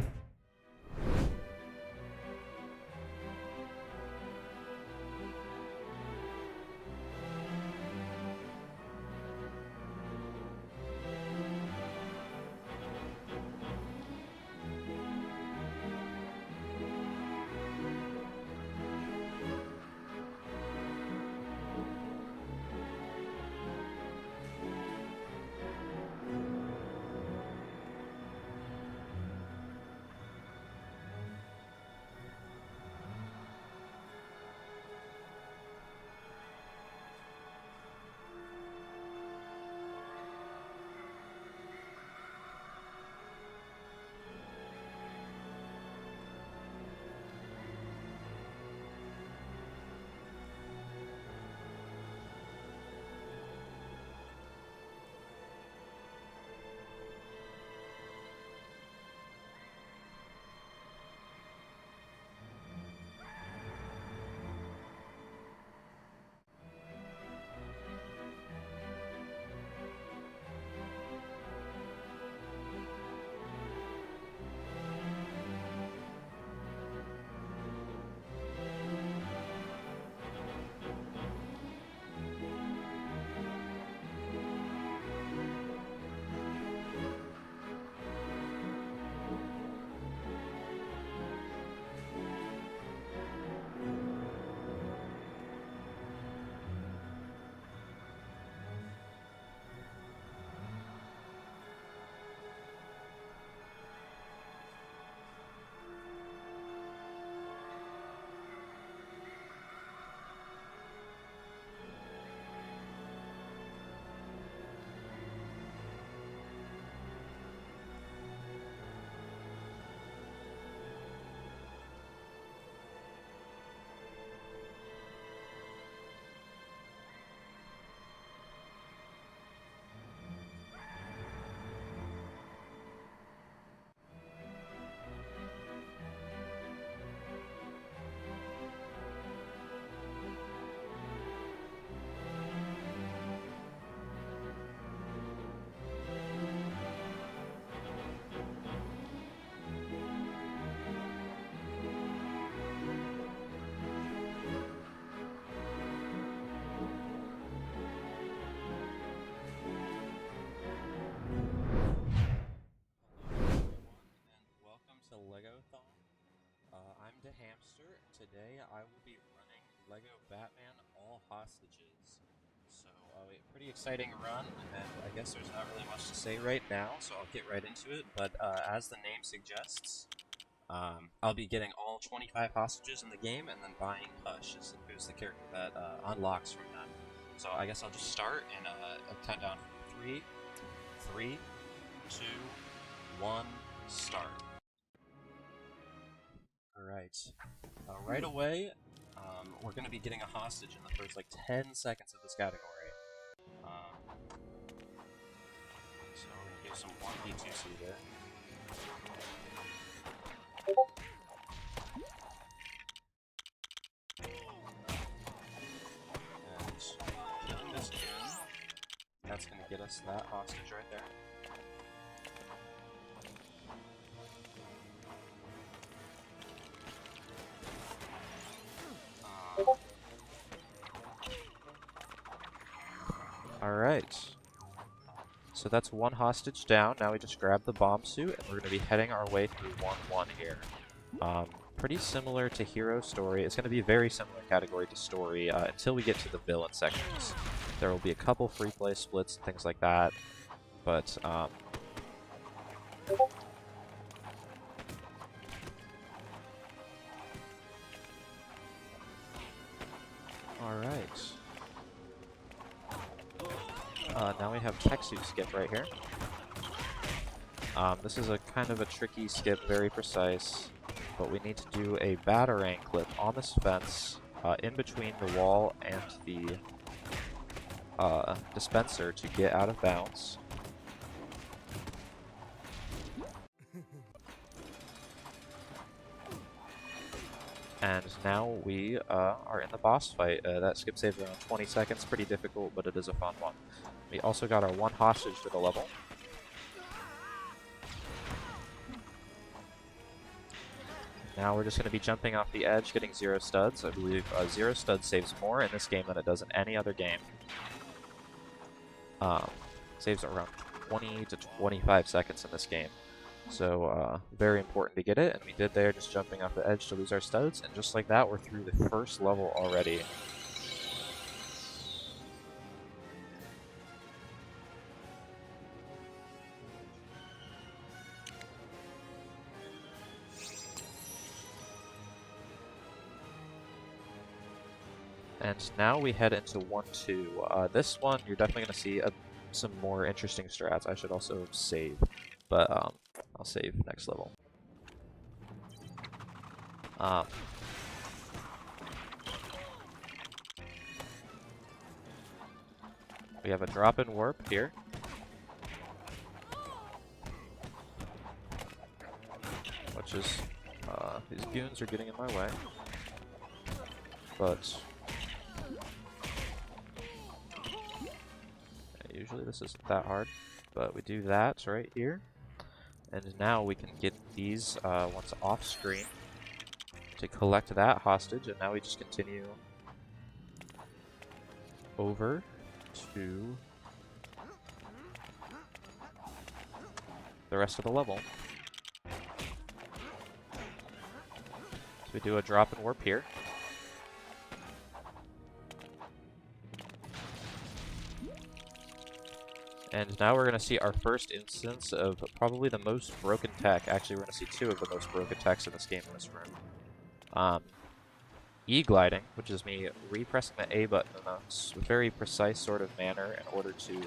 LEGOthon. I'm the Hamster. Today I will be running LEGO Batman All Hostages. So, pretty exciting run, and I guess there's not really much to say right now, so I'll get right into it. But as the name suggests, I'll be getting all 25 hostages in the game, and then buying Hush, who's the character that unlocks from that. So I guess I'll just start, and I'll count down from 3, 3, 2, 1, start. Alright. Right away, we're going to be getting a hostage in the first, 10 seconds of this category. So we're going to do some 1v2C there. And killing this June, that's going to get us that hostage right there. Alright, so that's one hostage down. Now we just grab the bomb suit, and we're going to be heading our way through 1-1 here. Pretty similar to Hero Story. It's going to be a very similar category to Story until we get to the villain sections. There will be a couple free play splits and things like that, but alright. Now we have Tech Suit skip right here. This is a kind of a tricky skip, very precise, but we need to do a batarang clip on this fence in between the wall and the dispenser to get out of bounds. And now we are in the boss fight. That skip saves around 20 seconds, pretty difficult, but it is a fun one. We also got our one hostage for the level. Now we're just going to be jumping off the edge, getting 0 studs. I believe 0 studs saves more in this game than it does in any other game. Saves around 20 to 25 seconds in this game. So, very important to get it, and we did there, just jumping off the edge to lose our studs, and just like that, we're through the first level already. And now we head into 1-2. This one, you're definitely going to see some more interesting strats. I should also save, but I'll save next level. We have a drop-in warp here. Which is, these goons are getting in my way. But usually this isn't that hard, but we do that right here. And now we can get these once off screen to collect that hostage, and now we just continue over to the rest of the level. So we do a drop and warp here. And now we're going to see our first instance of probably the most broken tech. Actually, we're going to see 2 of the most broken techs in this game in this room. E-gliding, which is me repressing the A button in a very precise sort of manner in order to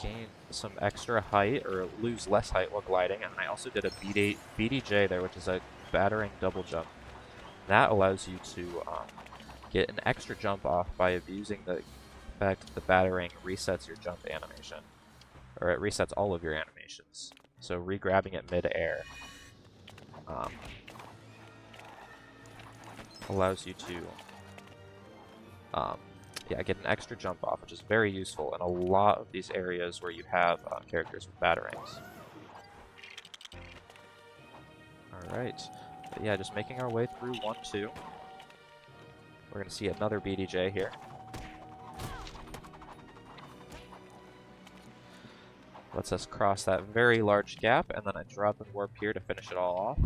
gain some extra height or lose less height while gliding. And I also did a BDJ there, which is a battering double jump. That allows you to get an extra jump off by abusing the fact the battering resets your jump animation. Or it resets all of your animations. So re-grabbing it mid-air allows you to get an extra jump off, which is very useful in a lot of these areas where you have characters with batarangs. Alright, but yeah, just making our way through 1-2. We're going to see another BDJ here. Lets us cross that very large gap, and then I drop and warp here to finish it all off.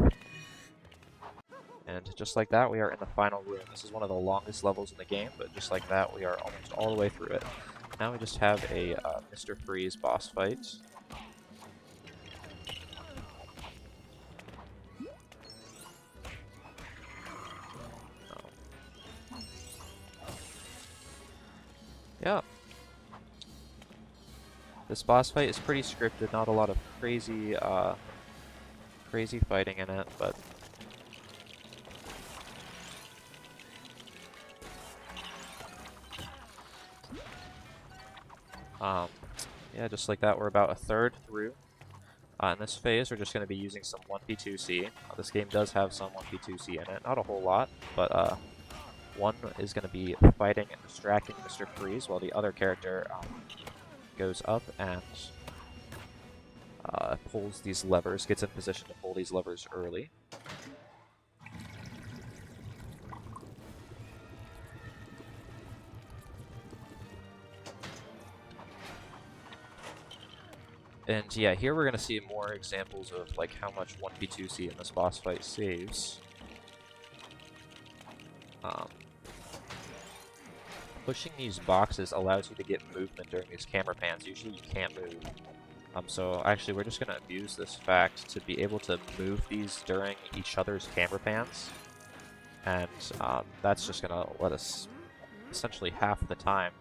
And just like that, we are in the final room. This is one of the longest levels in the game, but just like that, we are almost all the way through it. Now we just have a Mr. Freeze boss fight. Yeah. This boss fight is pretty scripted, not a lot of crazy fighting in it, but yeah, just like that, we're about a third through. In this phase, we're just going to be using some 1p2c. This game does have some 1p2c in it, not a whole lot, but one is going to be fighting and distracting Mr. Freeze, while the other character goes up and pulls these levers, gets in position to pull these levers early. And yeah, here we're going to see more examples of like how much 1p2c in this boss fight saves. Pushing these boxes allows you to get movement during these camera pans. Usually you can't move. So actually we're just going to abuse this fact to be able to move these during each other's camera pans. And that's just going to let us essentially half the time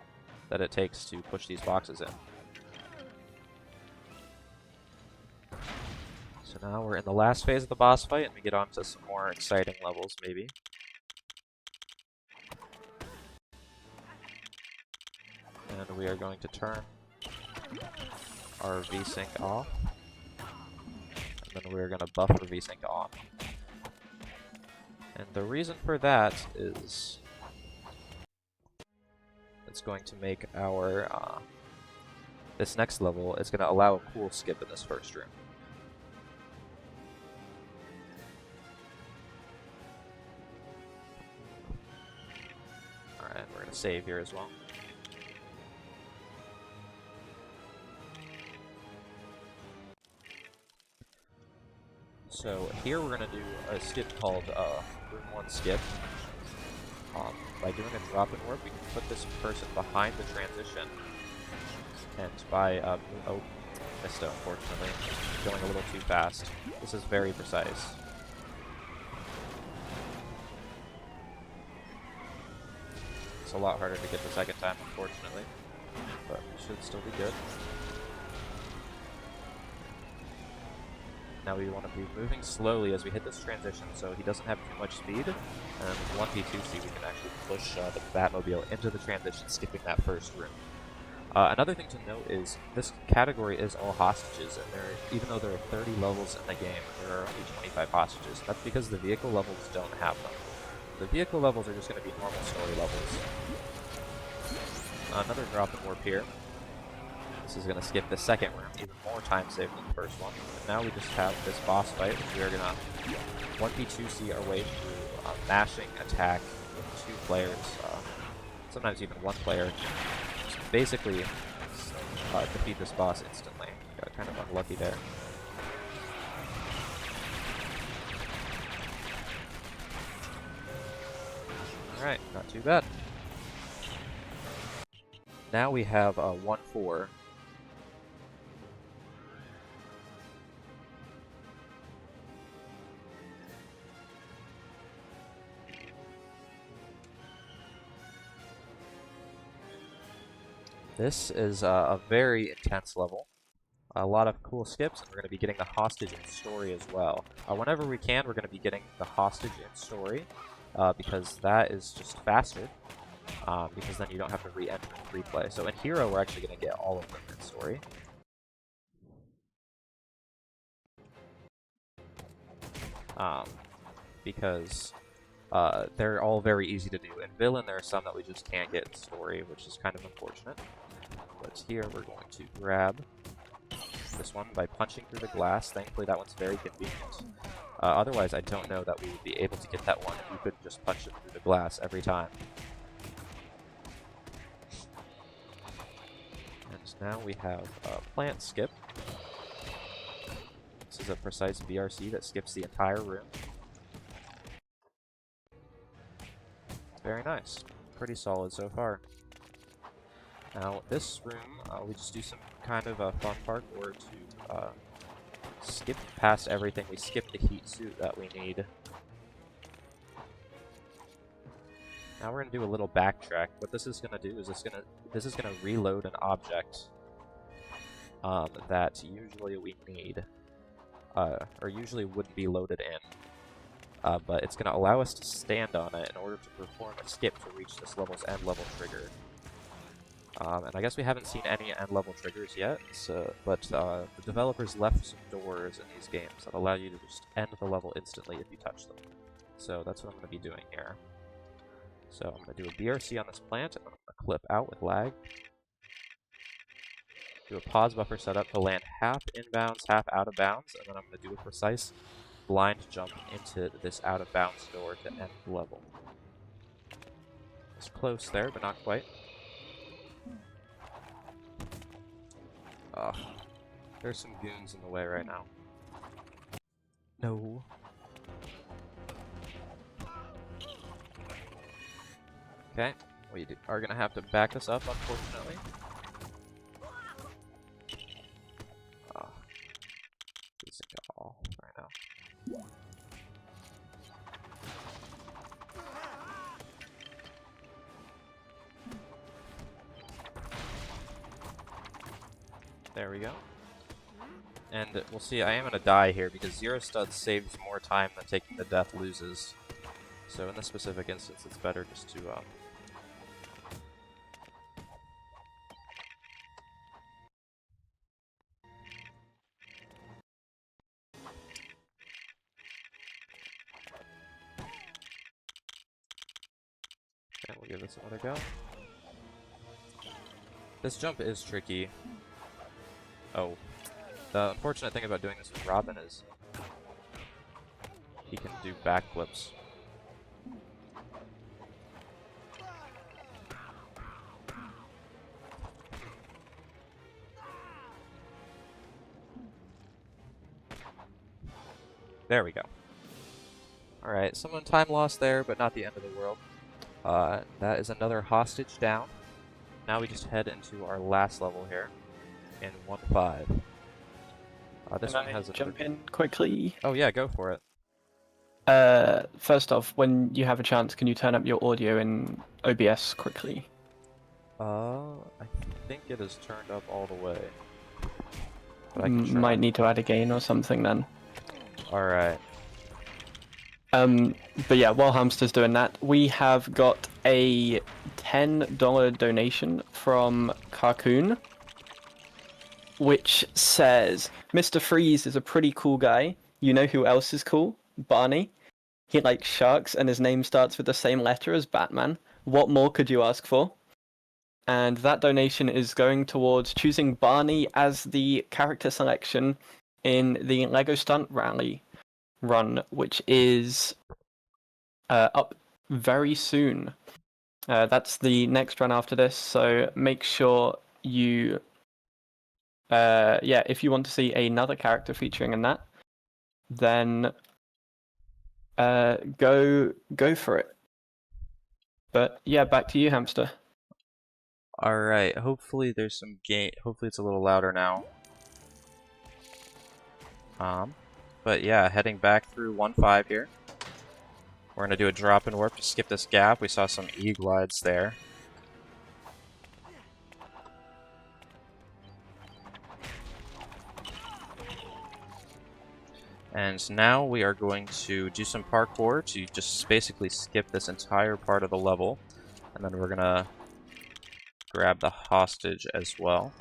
that it takes to push these boxes in. So now we're in the last phase of the boss fight, and we get on to some more exciting levels, maybe. And we are going to turn our VSync off. And then we're going to buff our VSync on. And the reason for that is it's going to make our, this next level, it's going to allow a cool skip in this first room. Alright, we're going to save here as well. So here we're going to do a skip called Room 1 Skip. By doing a drop and warp, we can put this person behind the transition. And by, oh, missed it unfortunately. Going a little too fast. This is very precise. It's a lot harder to get the second time, unfortunately. But it should still be good. Now we want to be moving slowly as we hit this transition so he doesn't have too much speed. And with 1p2c we can actually push the Batmobile into the transition, skipping that first room. Another thing to note is this category is all hostages, and even though there are 30 levels in the game, there are only 25 hostages. That's because the vehicle levels don't have them. The vehicle levels are just going to be normal story levels. Another drop and warp here. This is going to skip the second room, even more time saved than the first one. And now we just have this boss fight, which we are going to 1p2c our way through mashing attack with 2 players, sometimes even 1 player. Just basically defeat this boss instantly. Got kind of unlucky there. Alright, not too bad. Now we have 1-4. This is a very intense level. A lot of cool skips, and we're going to be getting the hostage and story as well. Whenever we can, we're going to be getting the hostage and story, because that is just faster, because then you don't have to re-enter and replay. So in Hero, we're actually going to get all of them in story. Because they're all very easy to do. In Villain, there are some that we just can't get in story, which is kind of unfortunate. But here, we're going to grab this one by punching through the glass. Thankfully, that one's very convenient. Otherwise, I don't know that we would be able to get that one if we couldn't just punch it through the glass every time. And now we have plant skip. This is a precise BRC that skips the entire room. Very nice. Pretty solid so far. Now, this room, we just do some kind of a fun parkour to skip past everything. We skip the heat suit that we need. Now we're gonna do a little backtrack. What this is gonna do is this is gonna reload an object that usually we need, or usually wouldn't be loaded in. But it's gonna allow us to stand on it in order to perform a skip to reach this level's end level trigger. And I guess we haven't seen any end level triggers yet, but the developers left some doors in these games that allow you to just end the level instantly if you touch them. So that's what I'm going to be doing here. So I'm going to do a BRC on this plant, and I'm going to clip out with lag. Do a pause buffer setup to land half inbounds, half out of bounds, and then I'm going to do a precise blind jump into this out of bounds door to end the level. It's close there, but not quite. Ugh. There's some goons in the way right now. No. Okay, we are gonna have to back this up, unfortunately. Losing it all right now. There we go. And we'll see, I am going to die here because Zero Stud saves more time than taking the death loses. So in this specific instance, it's better just to... Okay, we'll give this another go. This jump is tricky. Oh. The unfortunate thing about doing this with Robin is he can do backflips. There we go. Alright, some time lost there, but not the end of the world. That is another hostage down. Now we just head into our last level here in 1-5. This one has a jump in quickly? Oh yeah, go for it. First off, when you have a chance, can you turn up your audio in OBS quickly? I think it is turned up all the way. But I can Might need to add a gain or something then. Alright. But yeah, while Hamster's doing that, we have got a $10 donation from Carcoon, which says, Mr. Freeze is a pretty cool guy. You know who else is cool? Barney. He likes sharks and his name starts with the same letter as Batman. What more could you ask for? And that donation is going towards choosing Barney as the character selection in the LEGO Stunt Rally run, which is up very soon. That's the next run after this, so make sure you if you want to see another character featuring in that, then go for it. But yeah, back to you, Hamster. Alright, hopefully there's some gain. Hopefully it's a little louder now. But yeah, heading back through 1-5 here. We're gonna do a drop and warp to skip this gap. We saw some E-glides there. And now we are going to do some parkour to just basically skip this entire part of the level. And then we're gonna grab the hostage as well.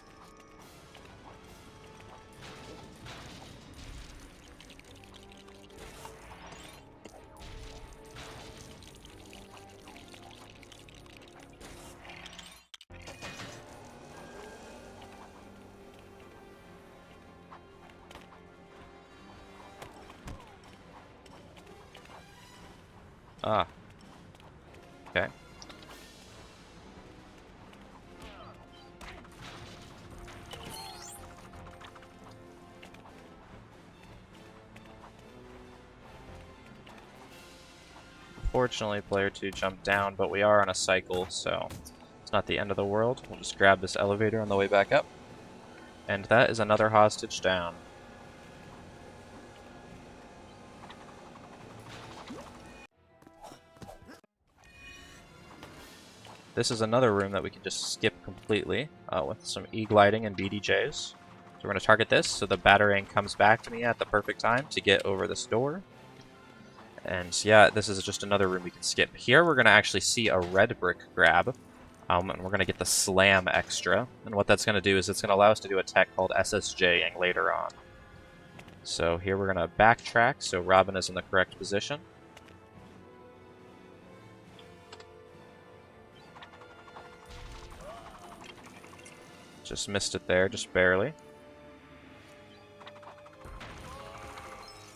Ah. Okay. Unfortunately, player 2 jumped down, but we are on a cycle, so it's not the end of the world. We'll just grab this elevator on the way back up. And that is another hostage down. This is another room that we can just skip completely with some E-gliding and BDJs. So we're going to target this so the Batarang comes back to me at the perfect time to get over this door. And yeah, this is just another room we can skip. Here we're going to actually see a red brick grab. And we're going to get the slam extra. And what that's going to do is it's going to allow us to do a tech called SSJing later on. So here we're going to backtrack so Robin is in the correct position. Just missed it there, just barely.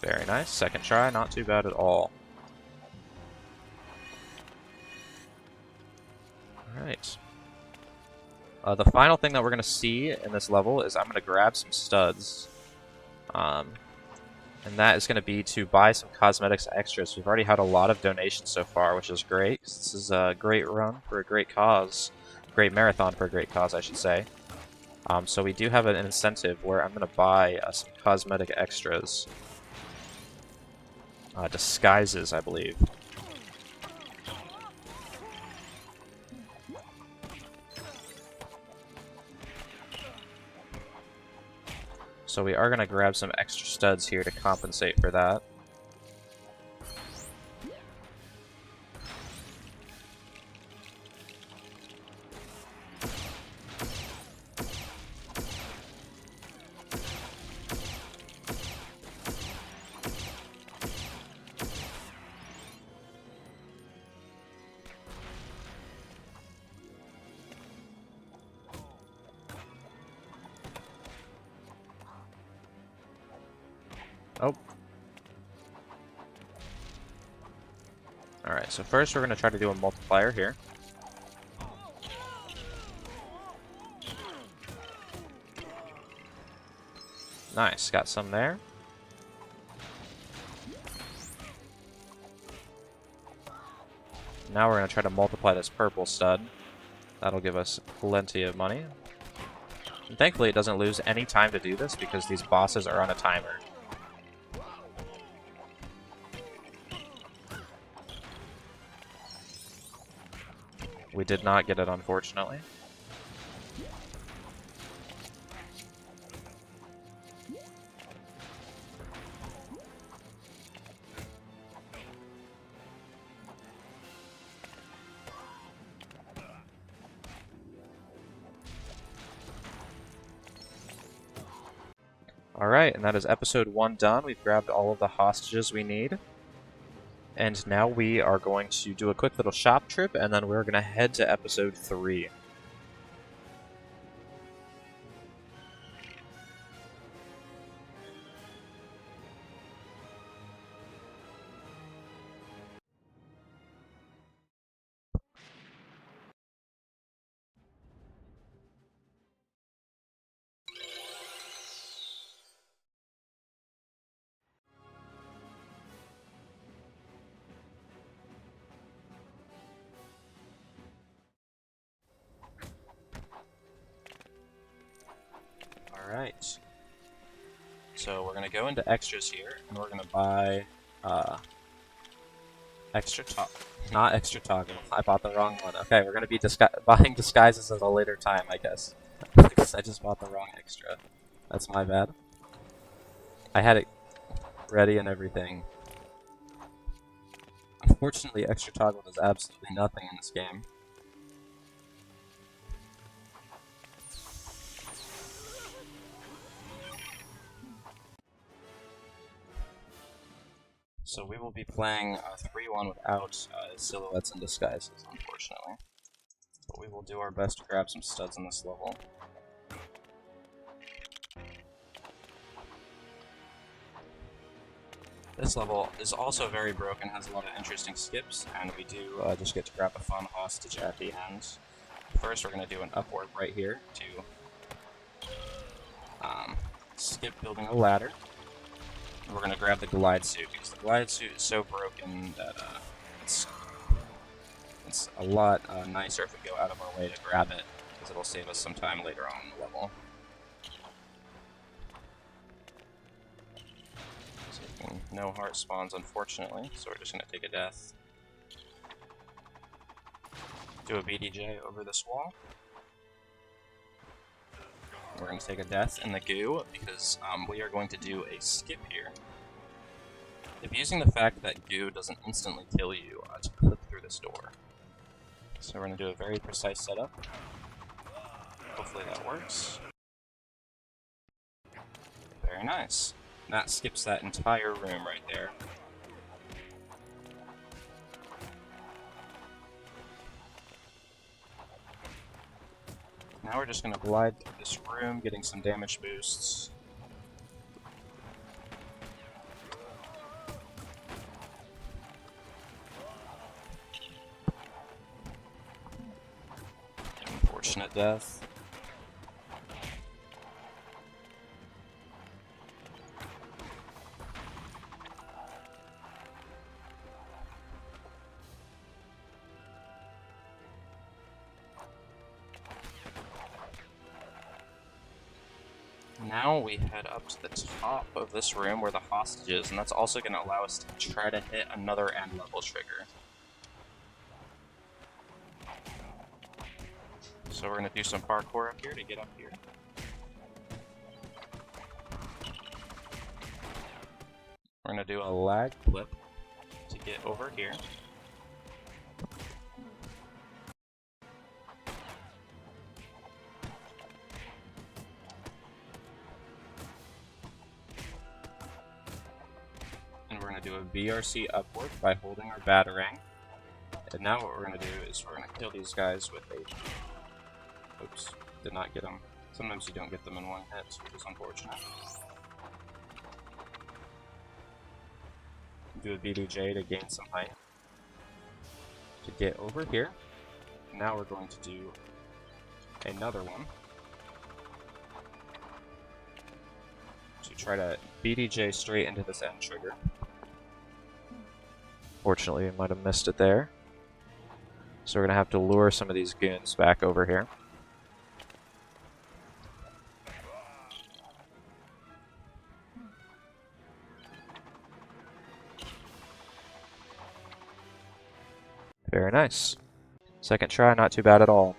Very nice. Second try, not too bad at all. Alright. The final thing that we're going to see in this level is I'm going to grab some studs. And that is going to be to buy some cosmetics extras. We've already had a lot of donations so far, which is great. This is a great run for a great cause. Great marathon for a great cause, I should say. So we do have an incentive where I'm going to buy some cosmetic extras. Disguises, I believe. So we are going to grab some extra studs here to compensate for that. Oh. Alright, so first we're going to try to do a multiplier here. Nice, got some there. Now we're going to try to multiply this purple stud. That'll give us plenty of money. And thankfully it doesn't lose any time to do this because these bosses are on a timer. We did not get it, unfortunately. Alright, and that is episode 1 done. We've grabbed all of the hostages we need. And now we are going to do a quick little shop trip, and then we're going to head to episode 3. Alright. So we're going to go into extras here, and we're going to buy extra toggle. Not extra toggle. I bought the wrong one. Okay, we're going to be buying disguises at a later time, I guess. Because I just bought the wrong extra. That's my bad. I had it ready and everything. Unfortunately, extra toggle does absolutely nothing in this game. So we will be playing 3-1 without silhouettes and disguises, unfortunately. But we will do our best to grab some studs in this level. This level is also very broken, has a lot of interesting skips, and we do just get to grab a fun hostage at the end. First, we're going to do an upward right here to skip building a ladder. We're going to grab the glide suit, because the glide suit is so broken that it's a lot nicer if we go out of our way to grab it, because it'll save us some time later on in the level. No heart spawns, unfortunately, so we're just going to take a death. Do a BDJ over this wall. We're going to take a death in the goo, because we are going to do a skip here. Abusing the fact that goo doesn't instantly kill you to clip through this door. So we're going to do a very precise setup. Hopefully that works. Very nice. That skips that entire room right there. Now we're just going to glide through this room, getting some damage boosts. Unfortunate death. Now we head up to the top of this room where the hostage is, and that's also going to allow us to try to hit another end level trigger. So we're going to do some parkour up here to get up here. We're going to do a lag clip to get over here. And we're going to do a BRC upward by holding our batarang. And now what we're going to do is we're going to kill these guys with a... Oops, did not get them. Sometimes you don't get them in one hit, which is unfortunate. Do a BDJ to gain some height. To get over here. Now we're going to do another one. To try to BDJ straight into this end trigger. Fortunately, we might have missed it there. So we're going to have to lure some of these goons back over here. Very nice. Second try, not too bad at all.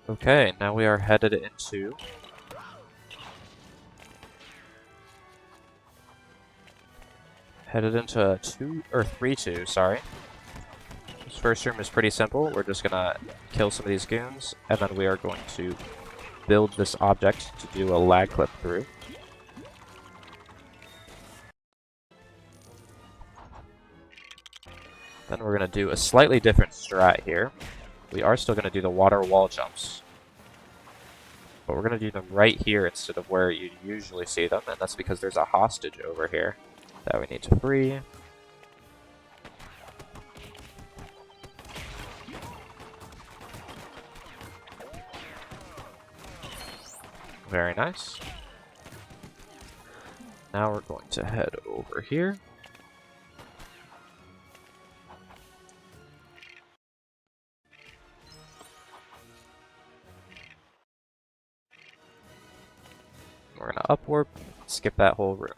Okay, now we are headed into a 3-2, sorry. This first room is pretty simple. We're just gonna kill some of these goons, and then we are going to build this object to do a lag clip through. Then we're gonna do a slightly different strat here. We are still gonna do the water wall jumps, but we're gonna do them right here instead of where you usually see them, and that's because there's a hostage over here that we need to free. Very nice. Now we're going to head over here. We're going to upwarp, skip that whole room.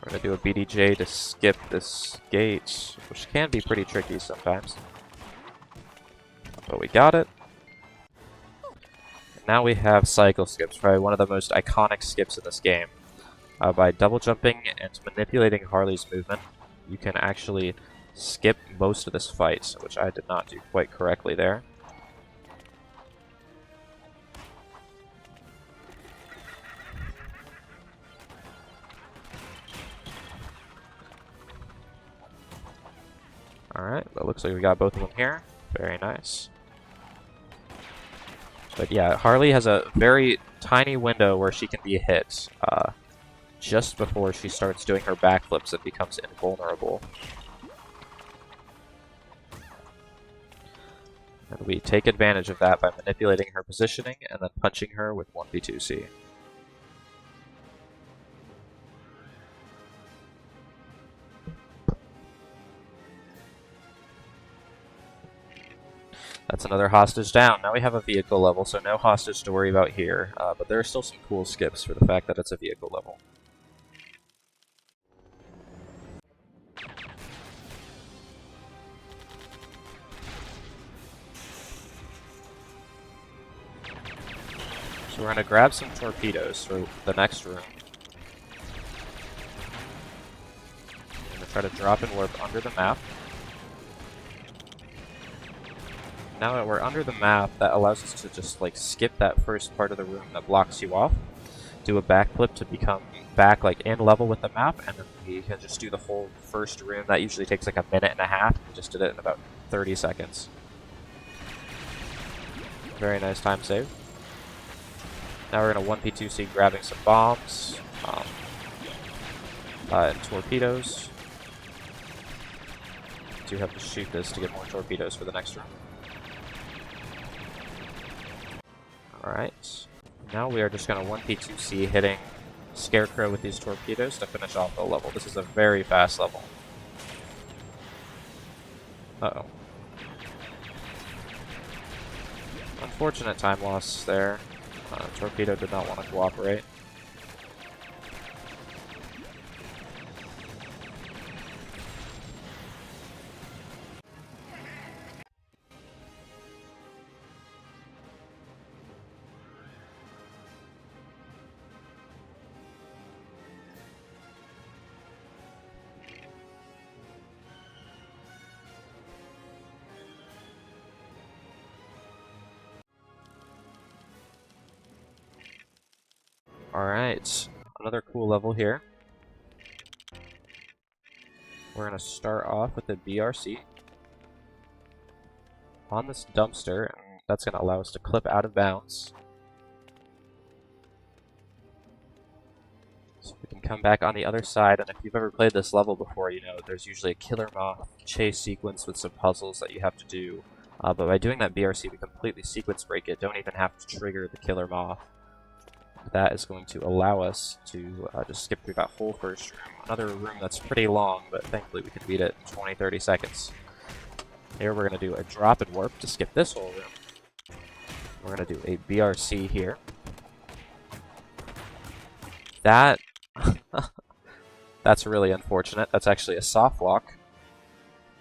We're going to do a BDJ to skip this gate, which can be pretty tricky sometimes. But we got it. And now we have cycle skips, probably one of the most iconic skips in this game. By double jumping and manipulating Harley's movement, you can actually skip most of this fight, which I did not do quite correctly there. Alright, that looks like we got both of them here. Very nice. But yeah, Harley has a very tiny window where she can be hit just before she starts doing her backflips and becomes invulnerable. And we take advantage of that by manipulating her positioning and then punching her with 1v2C. That's another hostage down. Now we have a vehicle level, so no hostage to worry about here. But there are still some cool skips for the fact that it's a vehicle level. So we're going to grab some torpedoes for the next room. I'm going to try to drop and warp under the map. Now that we're under the map, that allows us to just like skip that first part of the room that blocks you off, do a backflip to become back like in level with the map, and then we can just do the whole first room. That usually takes like a minute and a half. We just did it in about 30 seconds. Very nice time save. Now we're going to 1p2c grabbing some bombs and torpedoes. Do have to shoot this to get more torpedoes for the next room. Alright, now we are just going to 1p2c hitting Scarecrow with these torpedoes to finish off the level. This is a very fast level. Uh-oh. Unfortunate time loss there. Torpedo did not want to cooperate. Alright, another cool level here. We're going to start off with a BRC on this dumpster, and that's going to allow us to clip out of bounds. So we can come back on the other side, and if you've ever played this level before, you know there's usually a killer moth chase sequence with some puzzles that you have to do. But by doing that BRC, we completely sequence break it, don't even have to trigger the killer moth. That is going to allow us to just skip through that whole first room. Another room that's pretty long, but thankfully we can beat it in 20-30 seconds. Here we're going to do a drop and warp to skip this whole room. We're going to do a BRC here. That... that's really unfortunate. That's actually a soft lock.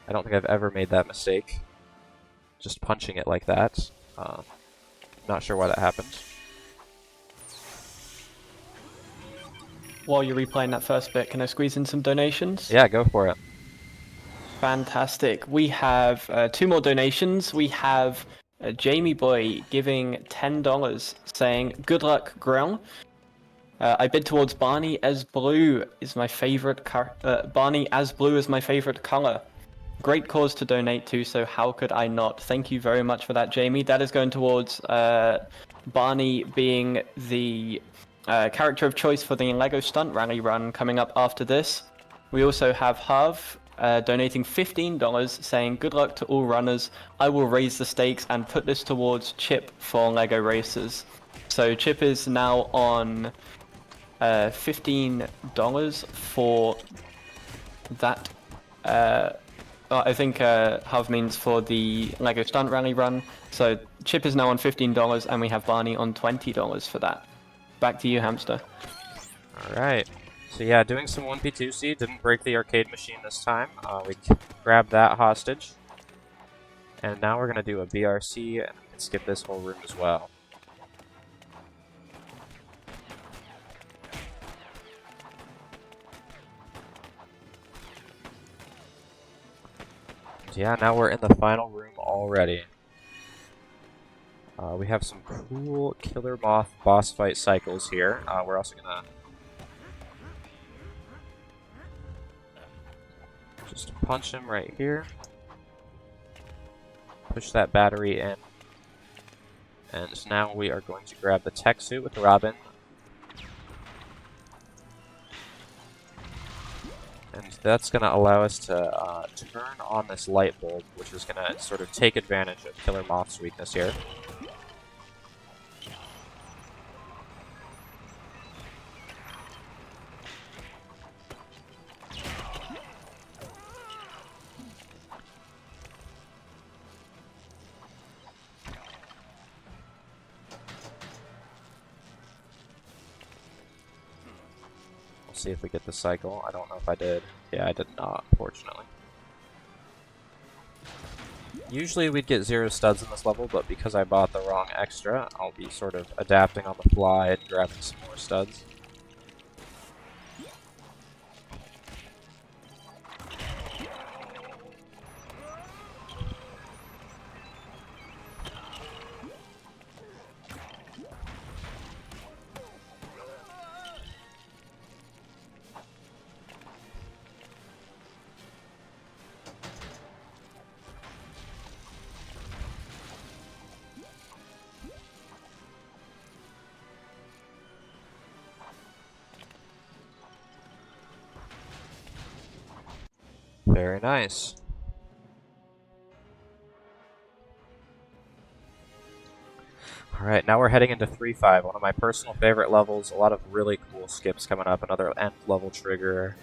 I don't think I've ever made that mistake. Just punching it like that. Not sure why that happened. While you're replaying that first bit, can I squeeze in some donations? Yeah, go for it. Fantastic. We have 2 more donations. We have Jamie Boy giving $10, saying, "Good luck, Grill. I bid towards Barney as blue is my favorite Barney as blue is my favorite color. Great cause to donate to, so how could I not?" Thank you very much for that, Jamie. That is going towards Barney being the character of choice for the LEGO Stunt Rally run coming up after this. We also have Harv donating $15, saying, "Good luck to all runners. I will raise the stakes and put this towards Chip for LEGO Racers." So Chip is now on $15 for that. I think Harv means for the LEGO Stunt Rally run. So Chip is now on $15, and we have Barney on $20 for that. Back to you, Hamster. Alright. So yeah, doing some 1p2c, didn't break the arcade machine this time. We grabbed that hostage. And now we're going to do a BRC, and we can skip this whole room as well. So yeah, now we're in the final room already. We have some cool Killer Moth boss fight cycles here. We're also gonna just punch him right here. push that battery in. And now we are going to grab the tech suit with Robin. And that's going to allow us to turn on this light bulb, which is going to sort of take advantage of Killer Moth's weakness here. See if we get the cycle. I don't know if I did. Yeah, I did not, unfortunately. Usually we'd get 0 studs in this level, but because I bought the wrong extra, I'll be sort of adapting on the fly and grabbing some more studs. Very nice. Alright, now we're heading into 3-5, one of my personal favorite levels. A lot of really cool skips coming up, another end level trigger.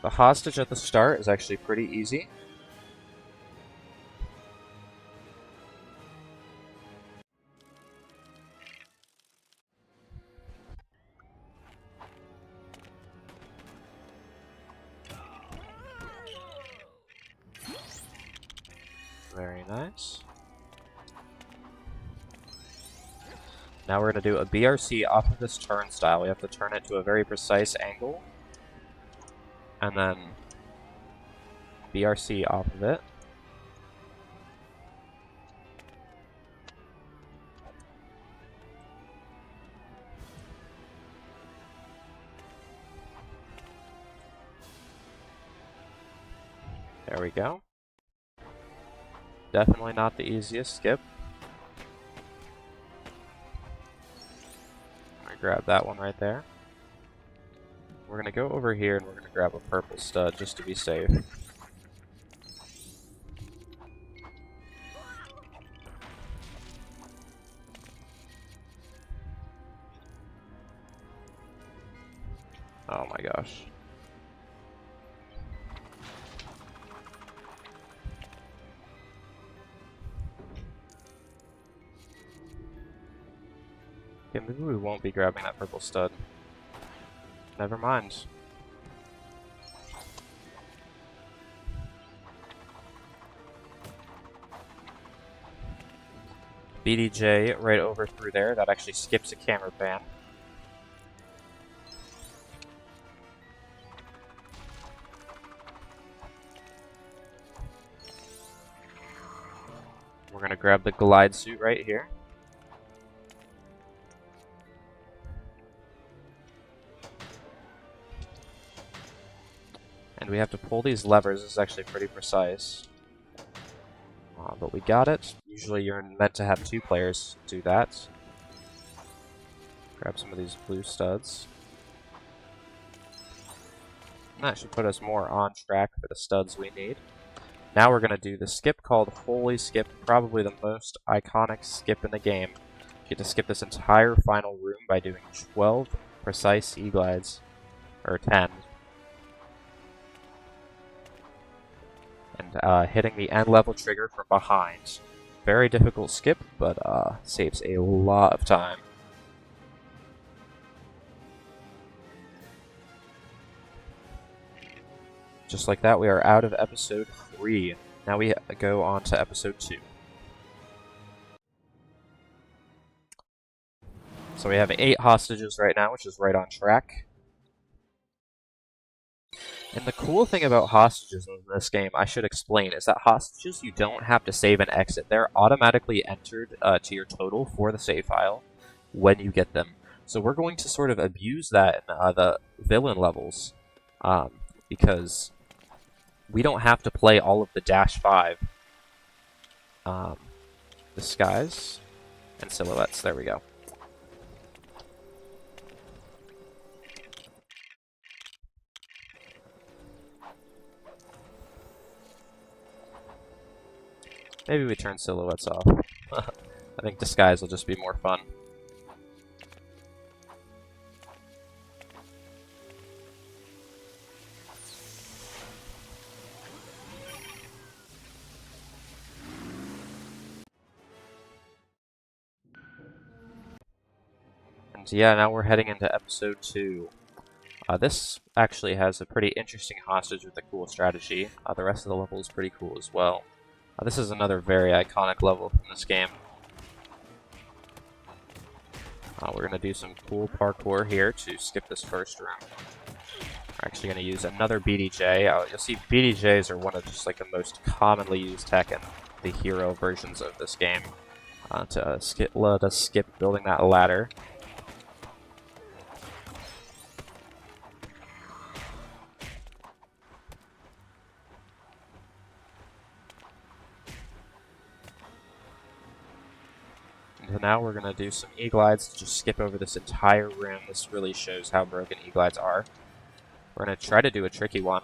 The hostage at the start is actually pretty easy. Very nice. Now we're going to do a BRC off of this turnstile. We have to turn it to a very precise angle. And then BRC off of it. There we go. Definitely not the easiest skip. I grab that one right there. We're gonna go over here and we're gonna grab a purple stud just to be safe. Oh my gosh. Okay, maybe we won't be grabbing that purple stud. Never mind. BDJ right over through there. That actually skips a camera pan. We're gonna grab the glide suit right here. And we have to pull these levers. This is actually pretty precise. But we got it. Usually you're meant to have 2 players do that. Grab some of these blue studs. And that should put us more on track for the studs we need. Now we're going to do the skip called Holy Skip, probably the most iconic skip in the game. You get to skip this entire final room by doing 12 precise E-glides. Or 10. And hitting the end level trigger from behind. Very difficult skip, but saves a lot of time. Just like that, we are out of episode 3. Now we go on to episode 2. So we have 8 hostages right now, which is right on track. And the cool thing about hostages in this game, I should explain, is that hostages, you don't have to save and exit. They're automatically entered to your total for the save file when you get them. So we're going to sort of abuse that in the villain levels, because we don't have to play all of the Dash 5 disguise and silhouettes. There we go. Maybe we turn silhouettes off. I think disguise will just be more fun. And yeah, now we're heading into episode 2. This actually has a pretty interesting hostage with a cool strategy. The rest of the level is pretty cool as well. This is another very iconic level from this game. We're going to do some cool parkour here to skip this first room. We're actually going to use another BDJ. You'll see BDJs are one of just like the most commonly used tech in the hero versions of this game. Let us skip building that ladder. And now we're going to do some E-glides to just skip over this entire room. This really shows how broken E-glides are. We're going to try to do a tricky one.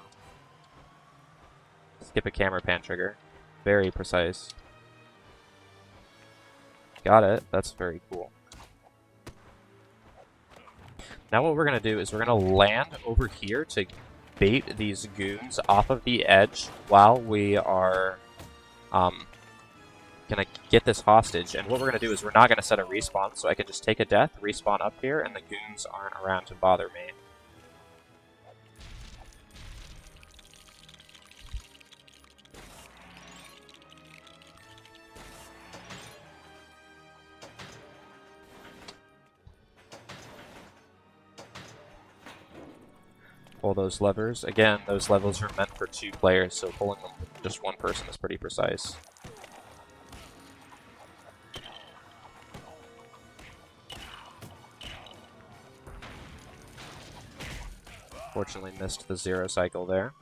Skip a camera pan trigger. Very precise. Got it. That's very cool. Now what we're going to do is we're going to land over here to bait these goons off of the edge while we are going to get this hostage. And what we're going to do is we're not going to set a respawn, so I can just take a death, respawn up here, and the goons aren't around to bother me. Pull those levers. Again, those levels are meant for 2 players, so pulling them with just 1 person is pretty precise. Fortunately missed the 0 cycle there.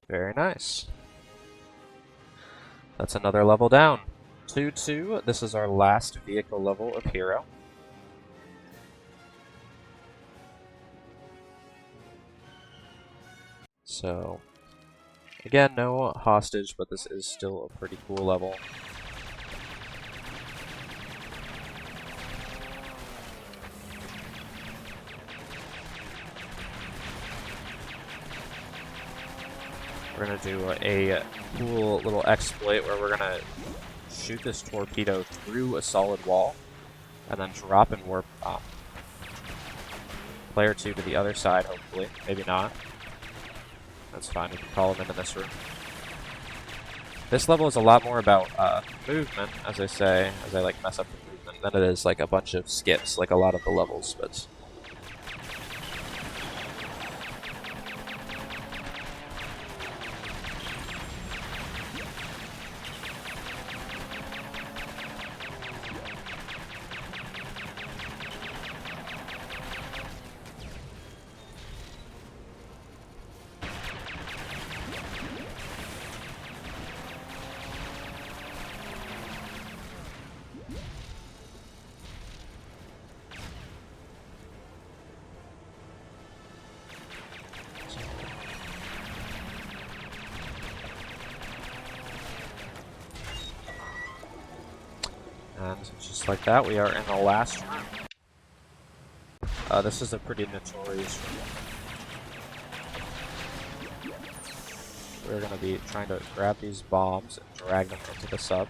Very nice. That's another level down. 2-2. This is our last vehicle level of hero. So, again, no hostage, but this is still a pretty cool level. We're going to do a cool little exploit where we're going to shoot this torpedo through a solid wall and then drop and warp player 2 to the other side, hopefully. Maybe not. That's fine, we can call him into this room. This level is a lot more about movement, as I say, as I like mess up the movement, than it is like a bunch of skips, like a lot of the levels, but... And just like that, we are in the last room. This is a pretty notorious room. We're going to be trying to grab these bombs and drag them into the sub.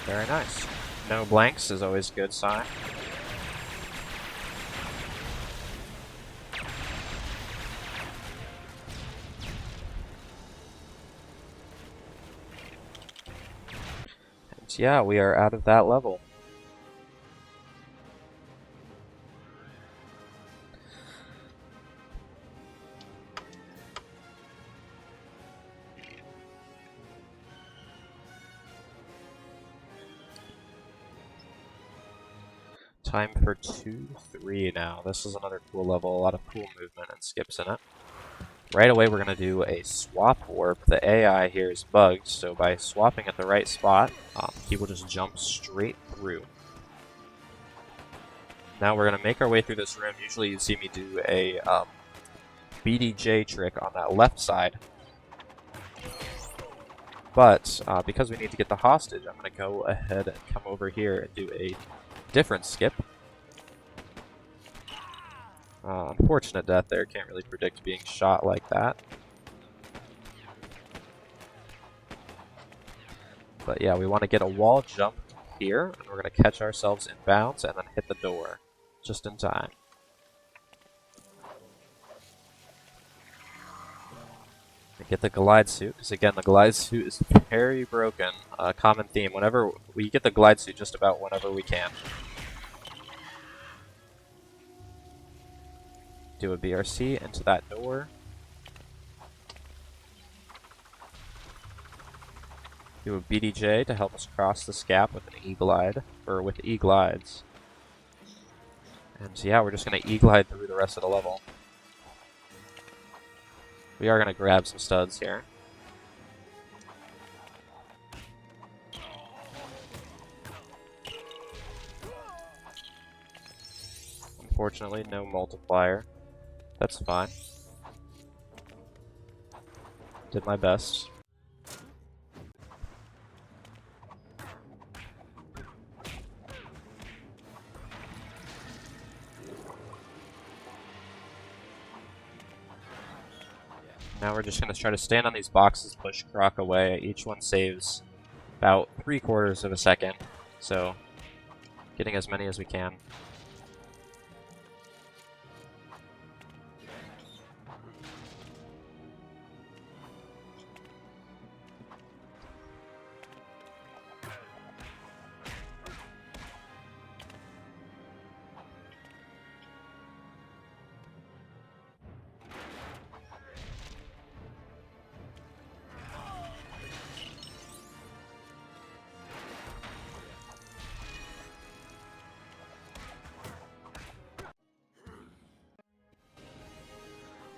Very nice. No blanks is always a good sign. And yeah, we are out of that level. Time for 2-3 now. This is another cool level, a lot of cool movement and skips in it. Right away we're going to do a swap warp. The AI here is bugged, so by swapping at the right spot, he will just jump straight through. Now we're going to make our way through this room. Usually you see me do a BDJ trick on that left side. But because we need to get the hostage, I'm going to go ahead and come over here and do a different skip. Unfortunate death there. Can't really predict being shot like that. But yeah, we want to get a wall jump here, and we're going to catch ourselves in bounds and then hit the door just in time. And get the glide suit, because again, the glide suit is very broken. Common theme. Whenever we get the glide suit, just about whenever we can. Do a BRC into that door. Do a BDJ to help us cross this gap with an E-glide, or with E-glides. And yeah, we're just going to E-glide through the rest of the level. We are going to grab some studs here. Unfortunately, no multiplier. That's fine. Did my best. Now we're just going to try to stand on these boxes, push Croc away. Each one saves about 3/4 of a second, so getting as many as we can.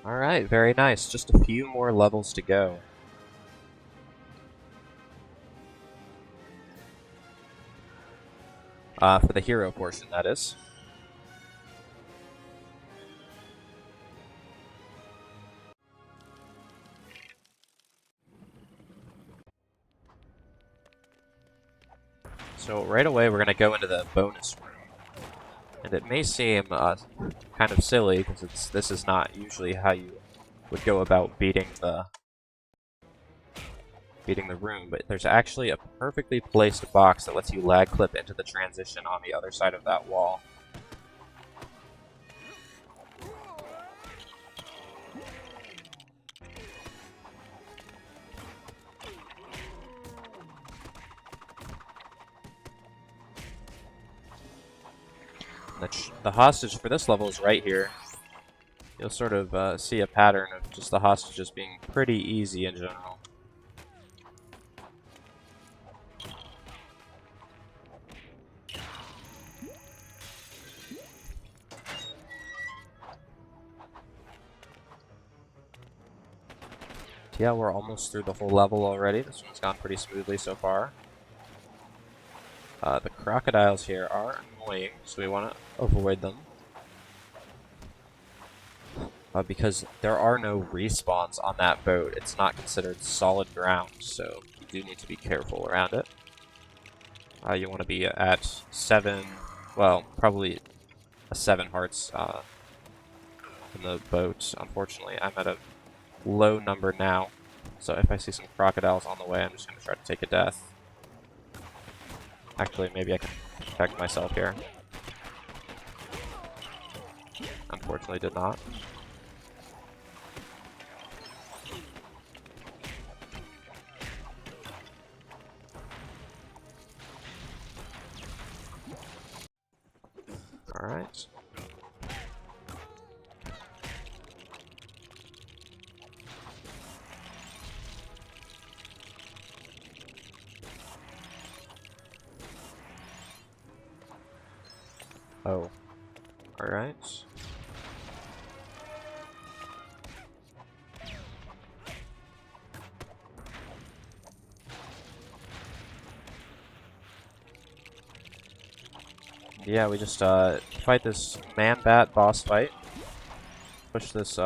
Alright, very nice. Just a few more levels to go. For the hero portion, that is. So right away we're going to go into the bonus room. And it may seem kind of silly, because this is not usually how you would go about beating the room, but there's actually a perfectly placed box that lets you lag clip into the transition on the other side of that wall. The hostage for this level is right here. You'll sort of see a pattern of just the hostages being pretty easy in general. Yeah, we're almost through the whole level already. This one's gone pretty smoothly so far. The crocodiles here are annoying, so we want to avoid them. Because there are no respawns on that boat. It's not considered solid ground, so you do need to be careful around it. You want to be at 7, well, probably a 7 hearts in the boat. Unfortunately, I'm at a low number now, so if I see some crocodiles on the way, I'm just going to try to take a death. Actually, maybe I can protect myself here. Unfortunately, did not. Alright. Oh. Alright. Yeah, we just fight this man-bat boss fight. Push this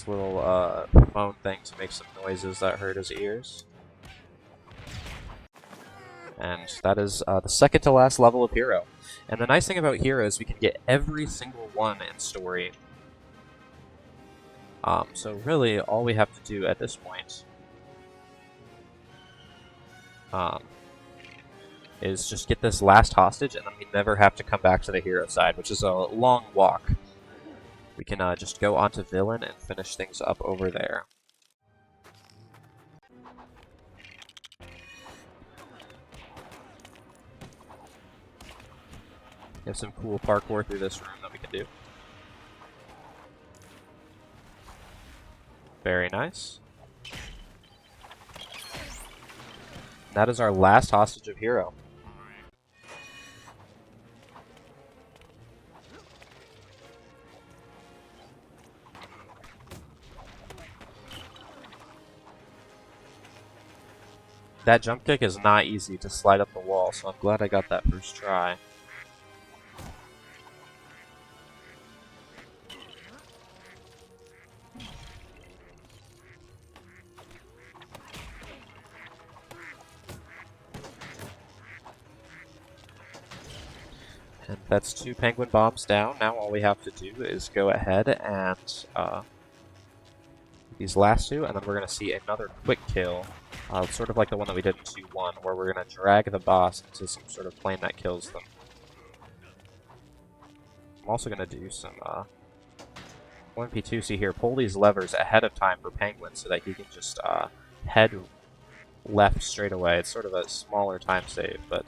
little phone thing to make some noises that hurt his ears. And that is the second to last level of Hero. And the nice thing about Hero is we can get every single one in story. So really, all we have to do at this point is just get this last hostage, and then we never have to come back to the hero side, which is a long walk. We can just go onto villain and finish things up over there. We have some cool parkour through this room that we can do. Very nice. That is our last hostage of Hero. That jump kick is not easy to slide up the wall, so I'm glad I got that first try. And that's 2 penguin bombs down. Now all we have to do is go ahead and these last 2, and then we're going to see another quick kill. Sort of like the one that we did in 2-1, where we're going to drag the boss into some sort of plane that kills them. I'm also going to do some 1P2C here. Pull these levers ahead of time for Penguin so that he can just head left straight away. It's sort of a smaller time save, but...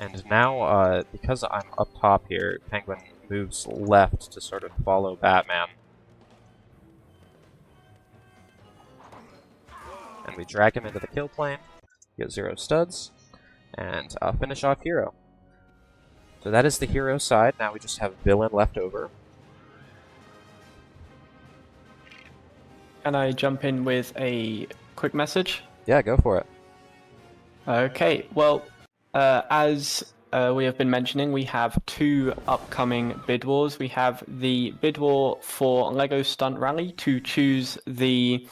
And now, because I'm up top here, Penguin moves left to sort of follow Batman. And we drag him into the kill plane, get 0 studs, and finish off Hero. So that is the Hero side. Now we just have Villain left over. Can I jump in with a quick message? Yeah, go for it. Okay, well, as we have been mentioning, we have 2 upcoming bid wars. We have the bid war for LEGO Stunt Rally to choose the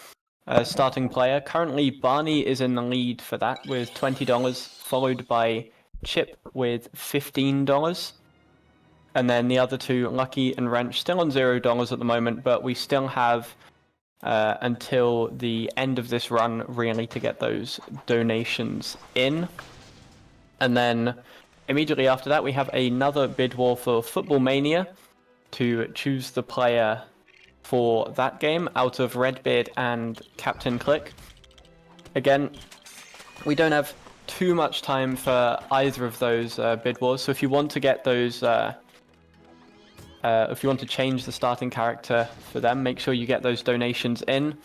starting player. Currently, Barney is in the lead for that with $20, followed by Chip with $15. And then the other 2, Lucky and Wrench, still on $0 at the moment, but we still have until the end of this run, really, to get those donations in. And then immediately after that, we have another bid war for Football Mania to choose the player for that game out of Redbeard and Captain Click. Again, we don't have too much time for either of those bid wars, so if you want to get those, if you want to change the starting character for them, make sure you get those donations in.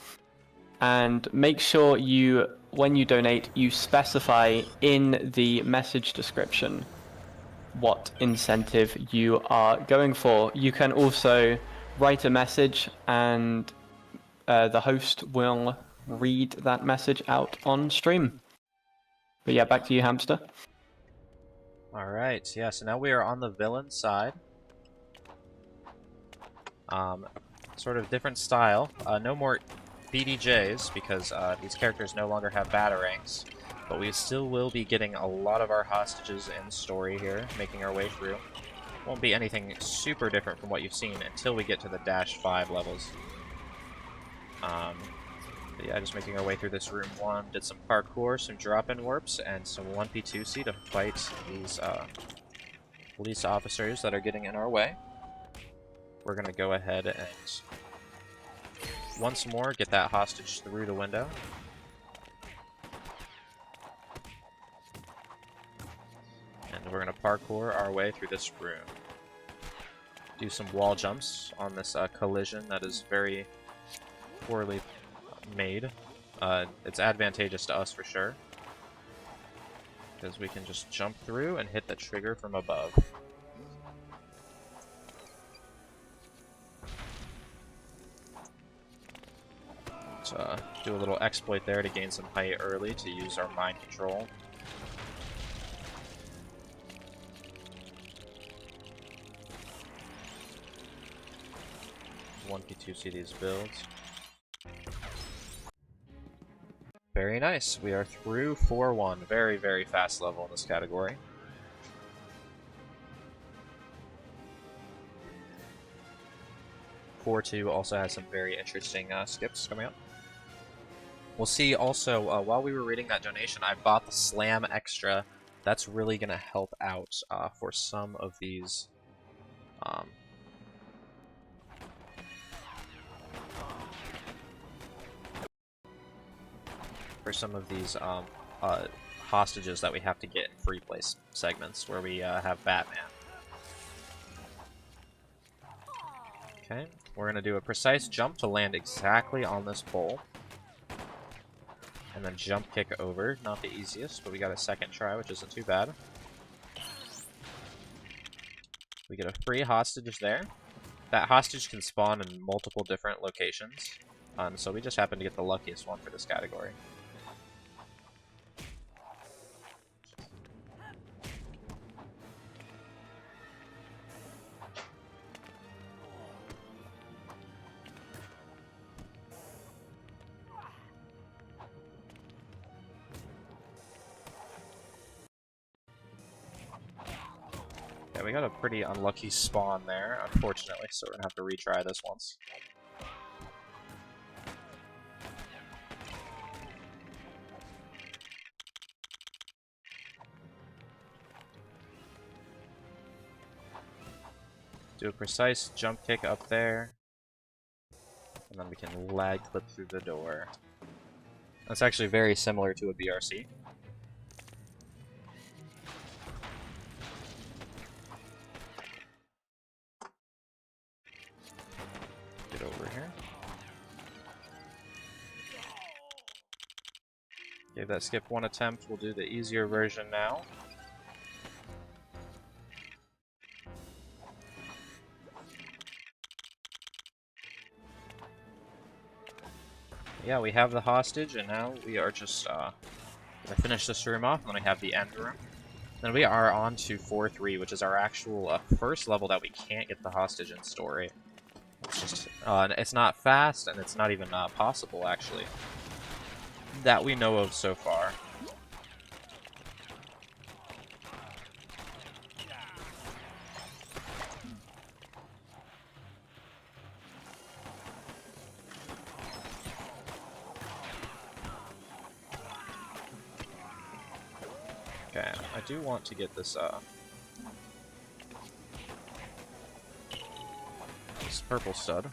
And make sure you, when you donate, you specify in the message description what incentive you are going for. You can also write a message and the host will read that message out on stream. But yeah, back to you, Hamster. Alright, yeah, so now we are on the villain side. Sort of different style. No more BDJs, because these characters no longer have batarangs. But we still will be getting a lot of our hostages in story here, making our way through. Won't be anything super different from what you've seen until we get to the -5 levels. But yeah, just making our way through this room 1. Did some parkour, some drop-in warps, and some 1P2C to fight these police officers that are getting in our way. We're going to go ahead and once more get that hostage through the window. And we're going to parkour our way through this room. Do some wall jumps on this collision that is very poorly made. It's advantageous to us for sure, because we can just jump through and hit the trigger from above. Let's do a little exploit there to gain some height early to use our mind control. One P2C these builds. Very nice. We are through 4-1. Very, very fast level in this category. (4-2) also has some very interesting skips coming up. We'll see also, while we were reading that donation, I bought the Slam Extra. That's really going to help out for some of these hostages that we have to get in free play segments where we have Batman. Okay, we're going to do a precise jump to land exactly on this pole. And then jump kick over. Not the easiest, but we got a second try, which isn't too bad. We get a free hostage there. That hostage can spawn in multiple different locations. So we just happen to get the luckiest one for this category. Yeah, we got a pretty unlucky spawn there, unfortunately, so we're gonna have to retry this once. Do a precise jump kick up there, and then we can lag clip through the door. That's actually very similar to a BRC. Get over here. Gave that skip one attempt. We'll do the easier version now. Yeah, we have the hostage, and now we are just gonna finish this room off, and then we have the end room. Then we are on to 4-3, which is our actual first level that we can't get the hostage in story. It's just, it's not fast, and it's not even possible, actually, that we know of so far. Okay, I do want to get this, this purple stud.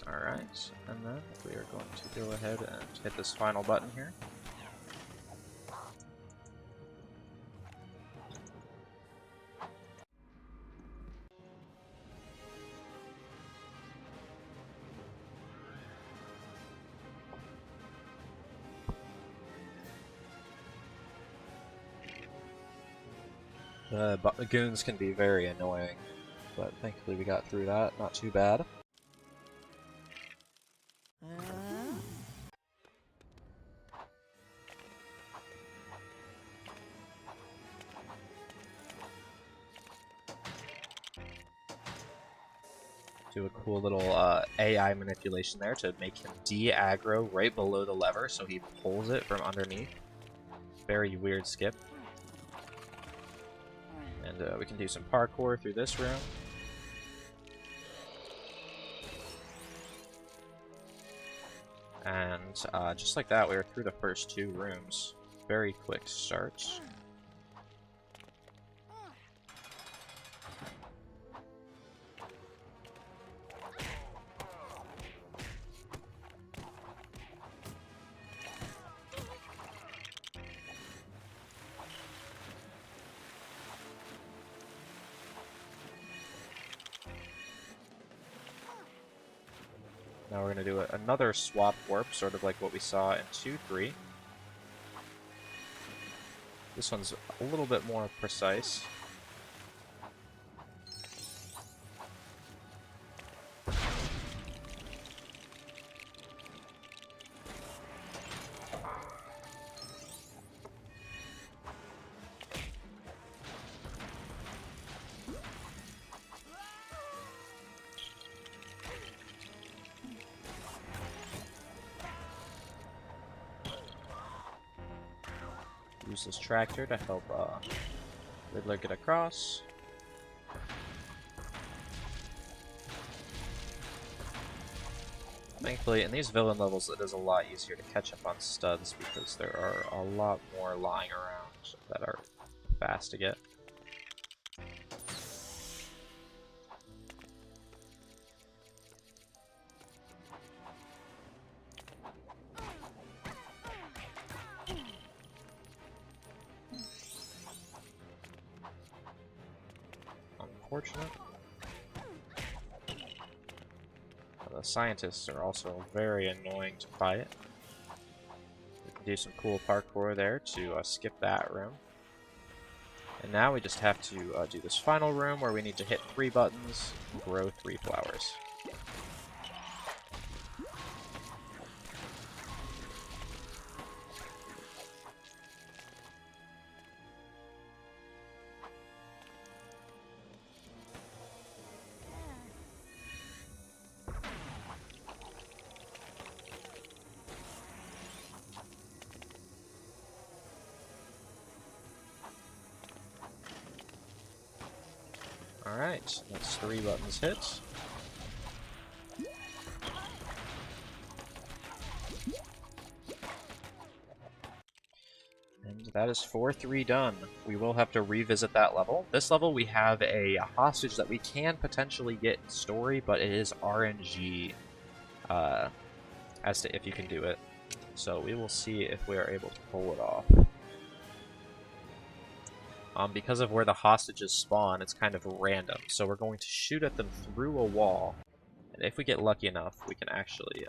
Alright, and then we are going to go ahead and hit this final button here. The goons can be very annoying, but thankfully we got through that, not too bad. Do a cool little AI manipulation there to make him de-aggro right below the lever so he pulls it from underneath. Very weird skip. And we can do some parkour through this room. And just like that, we are through the first two rooms. Very quick starts. Now we're going to do another swap warp, sort of like what we saw in 2-3. This one's a little bit more precise. Use this tractor to help Riddler get across. Thankfully, in these villain levels, it is a lot easier to catch up on studs because there are a lot more lying around that are fast to get. Unfortunate. The scientists are also very annoying to fight. We can do some cool parkour there to skip that room. And now we just have to do this final room where we need to hit 3 buttons and grow 3 flowers. Alright, that's 3 buttons hit. And that is 4-3 done. We will have to revisit that level. This level we have a hostage that we can potentially get in story, but it is RNG as to if you can do it. So we will see if we are able to pull it off. Because of where the hostages spawn, it's kind of random. So we're going to shoot at them through a wall, and if we get lucky enough, we can actually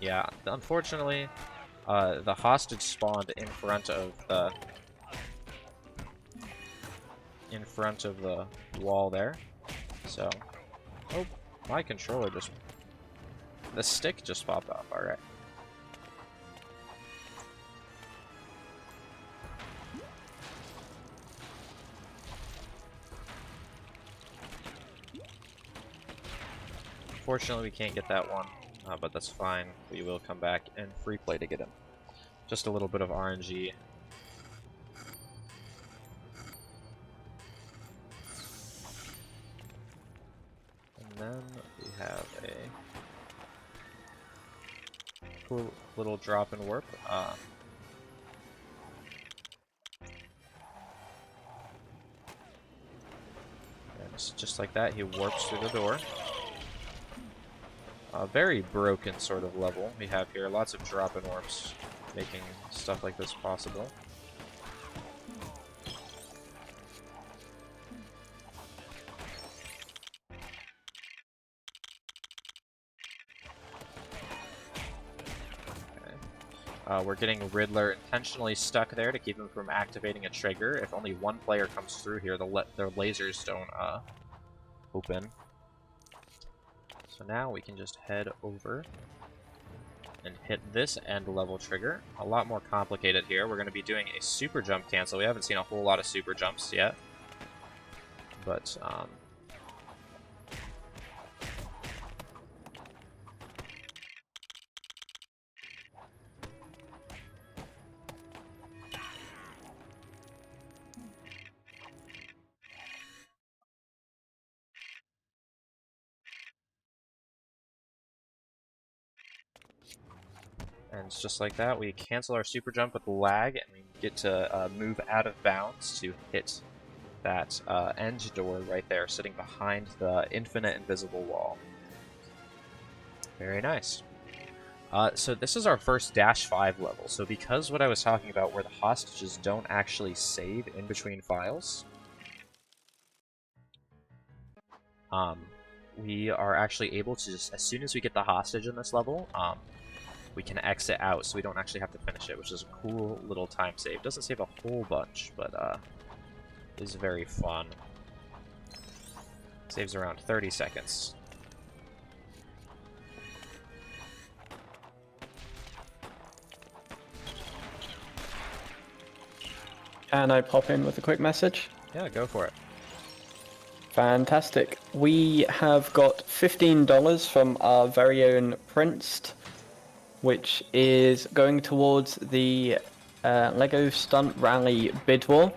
yeah, unfortunately, the hostage spawned in front of the wall there. So, oh, my controller the stick just popped off. All right. Unfortunately, we can't get that one. But that's fine. We will come back and free play to get him. Just a little bit of RNG. And then we have a cool little drop and warp. And just like that, he warps through the door. A very broken sort of level we have here. Lots of drop and warps making stuff like this possible. Okay. We're getting Riddler intentionally stuck there to keep him from activating a trigger. If only one player comes through here, their lasers don't open. So now we can just head over and hit this end level trigger. A lot more complicated here. We're going to be doing a super jump cancel. We haven't seen a whole lot of super jumps yet. But, and it's just like that. We cancel our super jump with lag, and we get to move out of bounds to hit that end door right there, sitting behind the infinite invisible wall. Very nice. So this is our first Dash 5 level. So because what I was talking about where the hostages don't actually save in between files, we are actually able to just, as soon as we get the hostage in this level, we can exit out so we don't actually have to finish it, which is a cool little time save. Doesn't save a whole bunch, but is very fun. Saves around 30 seconds. Can I pop in with a quick message? Yeah, go for it. Fantastic. We have got $15 from our very own Prince, which is going towards the LEGO Stunt Rally bid war.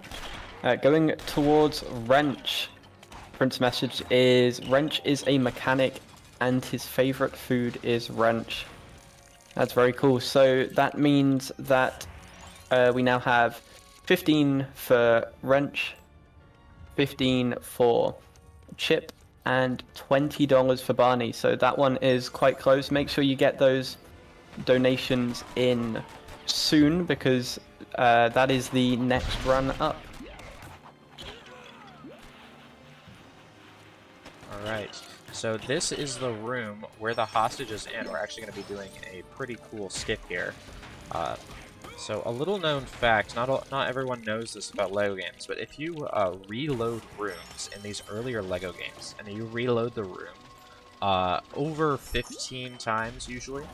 Going towards Wrench. Prince message is, Wrench is a mechanic and his favorite food is Wrench. That's very cool. So that means that we now have 15 for Wrench, 15 for Chip, and $20 for Barney. So that one is quite close. Make sure you get those donations in soon, because that is the next run up. Alright, so this is the room where the hostages and we're actually going to be doing a pretty cool skip here. So a little known fact, not everyone knows this about LEGO games, but if you reload rooms in these earlier LEGO games, and you reload the room over 15 times usually,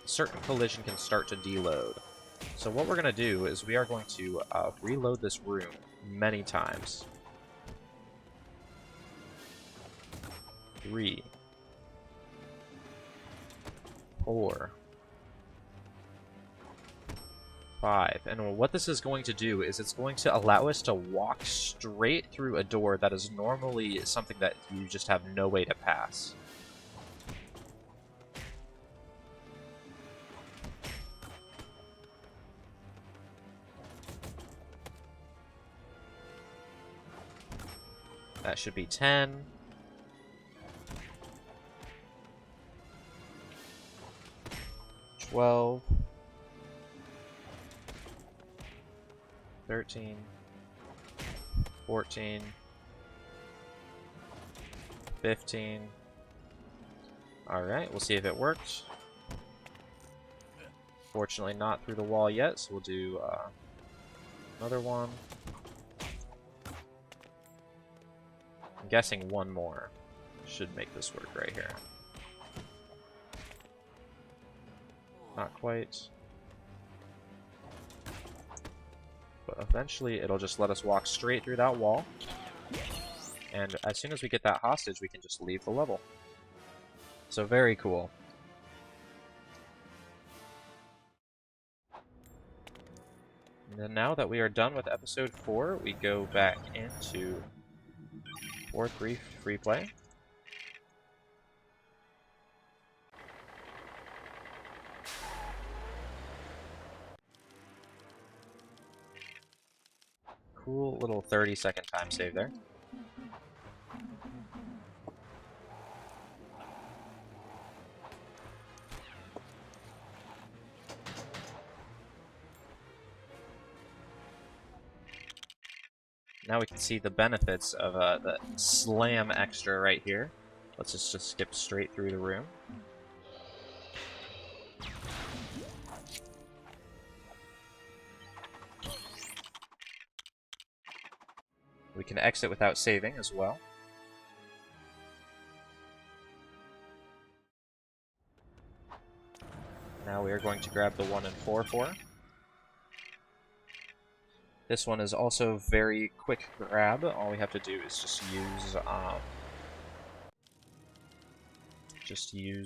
certain collision can start to deload. So what we're going to do is we are going to reload this room many times. 3, 4, 5. And what this is going to do is it's going to allow us to walk straight through a door that is normally something that you just have no way to pass. That should be 10. 12, 13, 14, 15. Alright, we'll see if it works. Fortunately not through the wall yet, so we'll do another one. I'm guessing one more should make this work right here. Not quite. But eventually it'll just let us walk straight through that wall. And as soon as we get that hostage, we can just leave the level. So very cool. And then now that we are done with episode 4, we go back into 4-3 free play. Cool little 30-second time save there. Now we can see the benefits of the slam extra right here. Let's just skip straight through the room. We can exit without saving as well. Now we are going to grab the 1 and 4-4. This one is also very quick grab. All we have to do is just use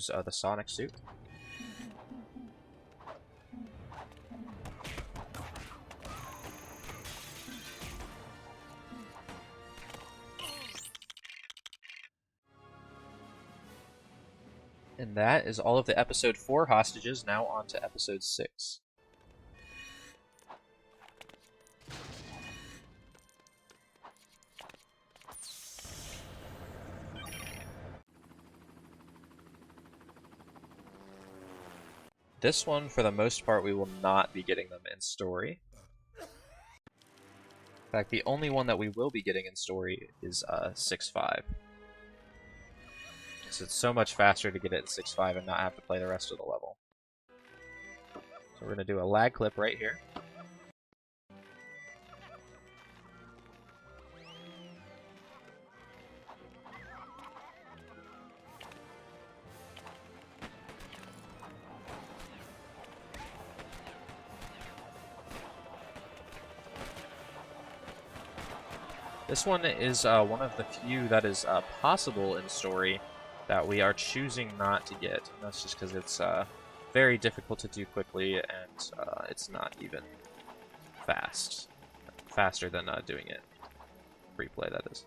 the Sonic suit. And that is all of the episode 4 hostages. Now on to episode 6. This one, for the most part, we will not be getting them in story. In fact, the only one that we will be getting in story is 6-5. So it's so much faster to get it in 6-5 and not have to play the rest of the level. So we're going to do a lag clip right here. This one is one of the few that is possible in story that we are choosing not to get. And that's just because it's very difficult to do quickly, and it's not even fast. Faster than doing it free play, that is.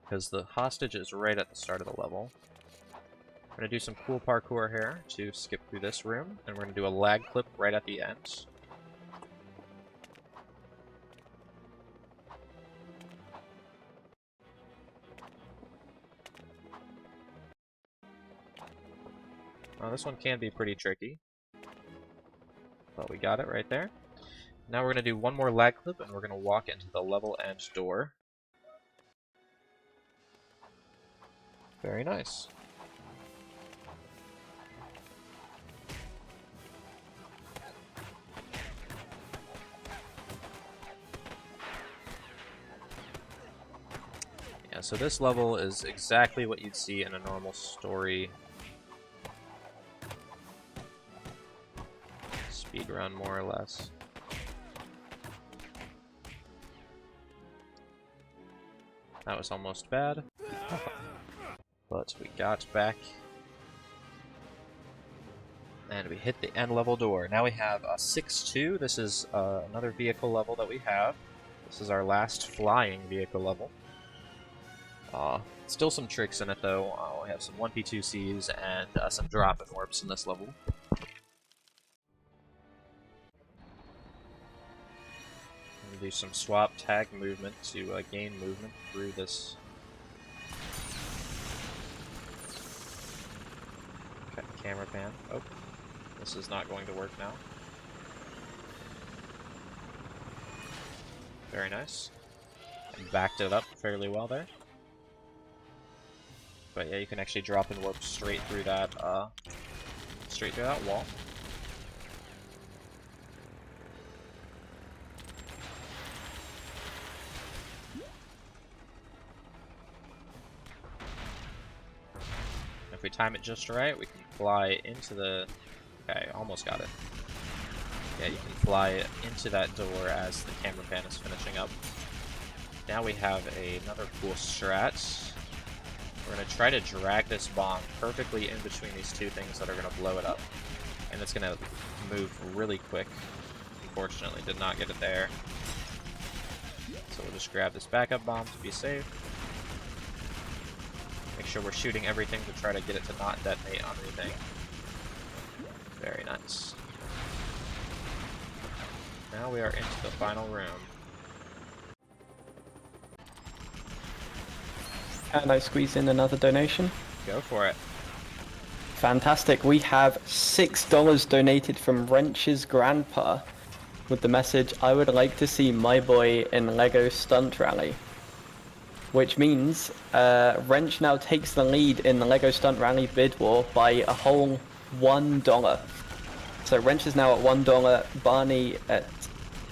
Because the hostage is right at the start of the level. We're going to do some cool parkour here to skip through this room, and we're going to do a lag clip right at the end. This one can be pretty tricky, but we got it right there. Now we're going to do one more lag clip, and we're going to walk into the level end door. Very nice. Yeah, so this level is exactly what you'd see in a normal story speedrun, more or less. That was almost bad, but we got back, and we hit the end level door. Now we have a 6-2. This is another vehicle level that we have. This is our last flying vehicle level. Still some tricks in it, though. We have some 1P2Cs and some drop-in warps in this level. Do some swap tag movement to gain movement through this. Okay, camera pan. Oh, this is not going to work now. Very nice. And backed it up fairly well there. But yeah, you can actually drop and warp straight through that wall. If we time it just right, we can fly into the... Okay, almost got it. Yeah, you can fly into that door as the camera pan is finishing up. Now we have another cool strat. We're going to try to drag this bomb perfectly in between these two things that are going to blow it up. And it's going to move really quick. Unfortunately, did not get it there. So we'll just grab this backup bomb to be safe. Make sure we're shooting everything to try to get it to not detonate on anything. Very nice. Now we are into the final room. Can I squeeze in another donation? Go for it. Fantastic. We have $6 donated from Wrench's grandpa with the message, "I would like to see my boy in LEGO Stunt Rally." Which means Wrench now takes the lead in the LEGO Stunt Rally bid war by a whole $1. So Wrench is now at $1, Barney at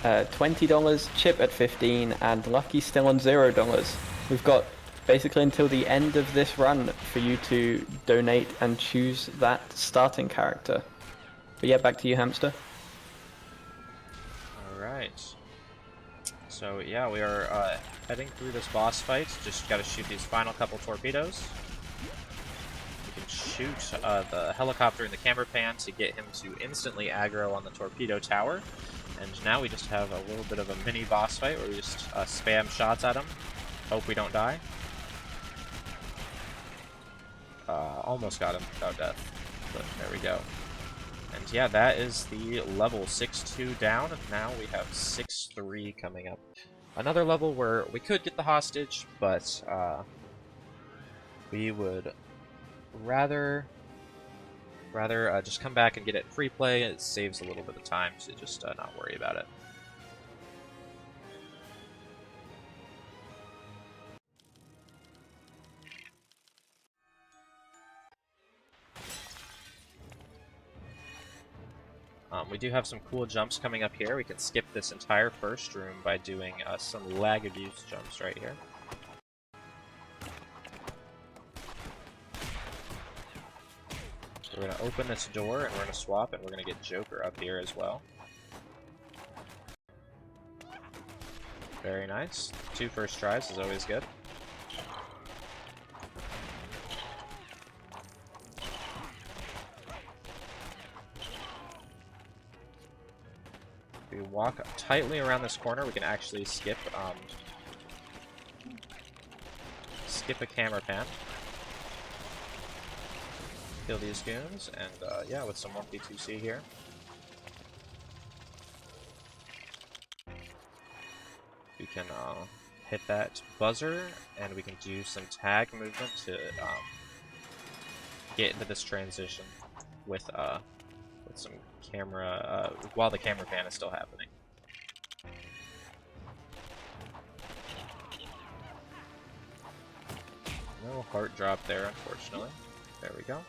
$20, Chip at $15, and Lucky still on $0. We've got basically until the end of this run for you to donate and choose that starting character. But yeah, back to you, Hamster. Alright. So yeah, we are heading through this boss fight. Just gotta shoot these final couple torpedoes. We can shoot the helicopter in the camera pan to get him to instantly aggro on the torpedo tower. And now we just have a little bit of a mini boss fight where we just spam shots at him. Hope we don't die. Almost got him without death, but there we go. And yeah, that is the level 6-2 down, and now we have 6-3 coming up. Another level where we could get the hostage, but we would rather just come back and get it free play. It saves a little bit of time to just not worry about it. We do have some cool jumps coming up here. We can skip this entire first room by doing some lag abuse jumps right here. We're going to open this door and we're going to swap, and we're going to get Joker up here as well. Very nice. 2 first tries is always good. If we walk tightly around this corner, we can actually skip a camera pan. Kill these goons, and yeah, with some 1P2C here. We can hit that buzzer, and we can do some tag movement to get into this transition with some camera, while the camera pan is still happening. No heart drop there, unfortunately. There we go.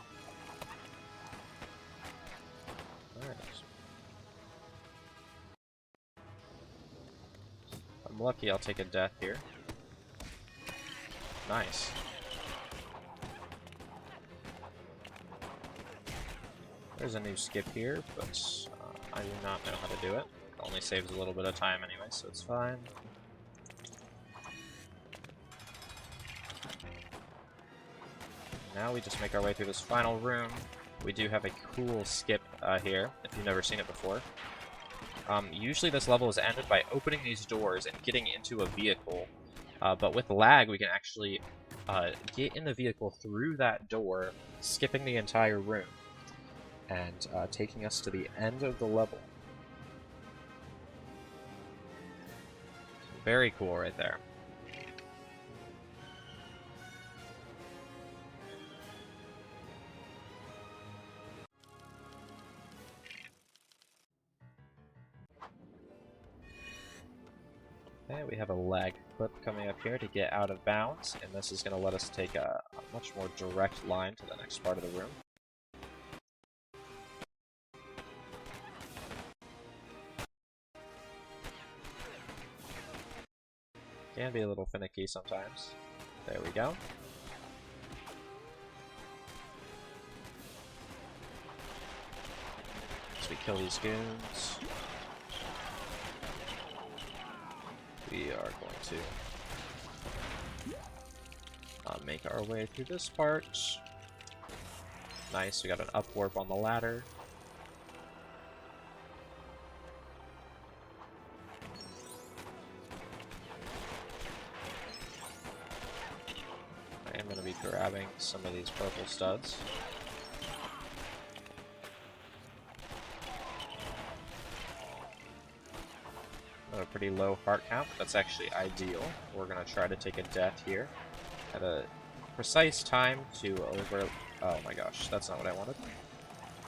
Alright. I'm lucky I'll take a death here. Nice. There's a new skip here, but I do not know how to do it. It only saves a little bit of time anyway, so it's fine. Now we just make our way through this final room. We do have a cool skip here, if you've never seen it before. Usually this level is ended by opening these doors and getting into a vehicle, but with lag we can actually get in the vehicle through that door, skipping the entire room, and taking us to the end of the level. Very cool right there. Okay, we have a lag clip coming up here to get out of bounds, and this is going to let us take a much more direct line to the next part of the room. Can be a little finicky sometimes. There we go. As we kill these goons, we are going to make our way through this part. Nice, we got an up warp on the ladder. I am going to be grabbing some of these purple studs. A pretty low heart count, but that's actually ideal. We're going to try to take a death here at a precise time to over... Oh my gosh, that's not what I wanted.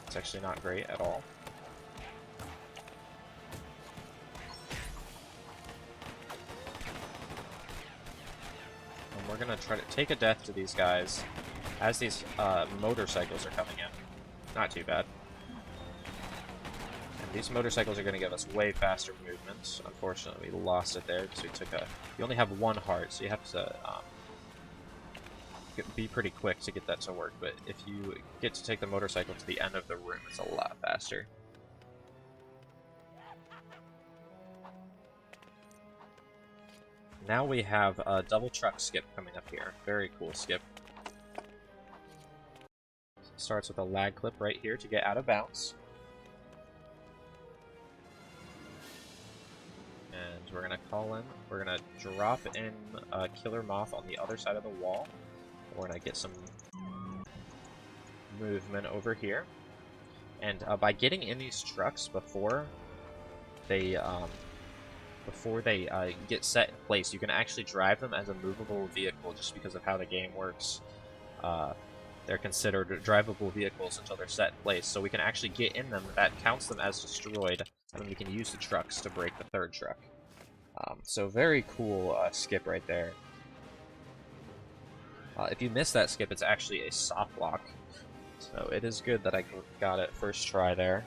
It's actually not great at all. And we're going to try to take a death to these guys as these motorcycles are coming in. Not too bad. These motorcycles are going to give us way faster movements. Unfortunately, we lost it there because we took a... You only have 1 heart, so you have to be pretty quick to get that to work. But if you get to take the motorcycle to the end of the room, it's a lot faster. Now we have a double truck skip coming up here. Very cool skip. Starts with a lag clip right here to get out of bounds. And we're going to call in, we're going to drop in Killer Moth on the other side of the wall. We're going to get some movement over here. And by getting in these trucks before they get set in place, you can actually drive them as a movable vehicle just because of how the game works. they're considered drivable vehicles until they're set in place. So we can actually get in them. That counts them as destroyed, and then we can use the trucks to break the third truck. So very cool skip right there. If you miss that skip, it's actually a soft lock. So it is good that I got it first try there.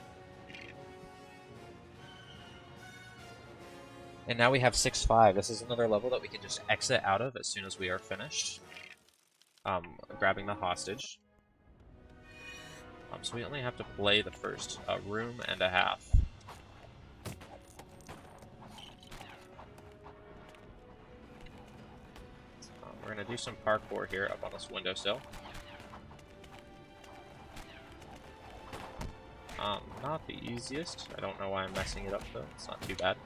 And now we have 6-5. This is another level that we can just exit out of as soon as we are finished. Grabbing the hostage. So we only have to play the first room and a half. We're going to do some parkour here up on this windowsill. Not the easiest. I don't know why I'm messing it up though. It's not too bad.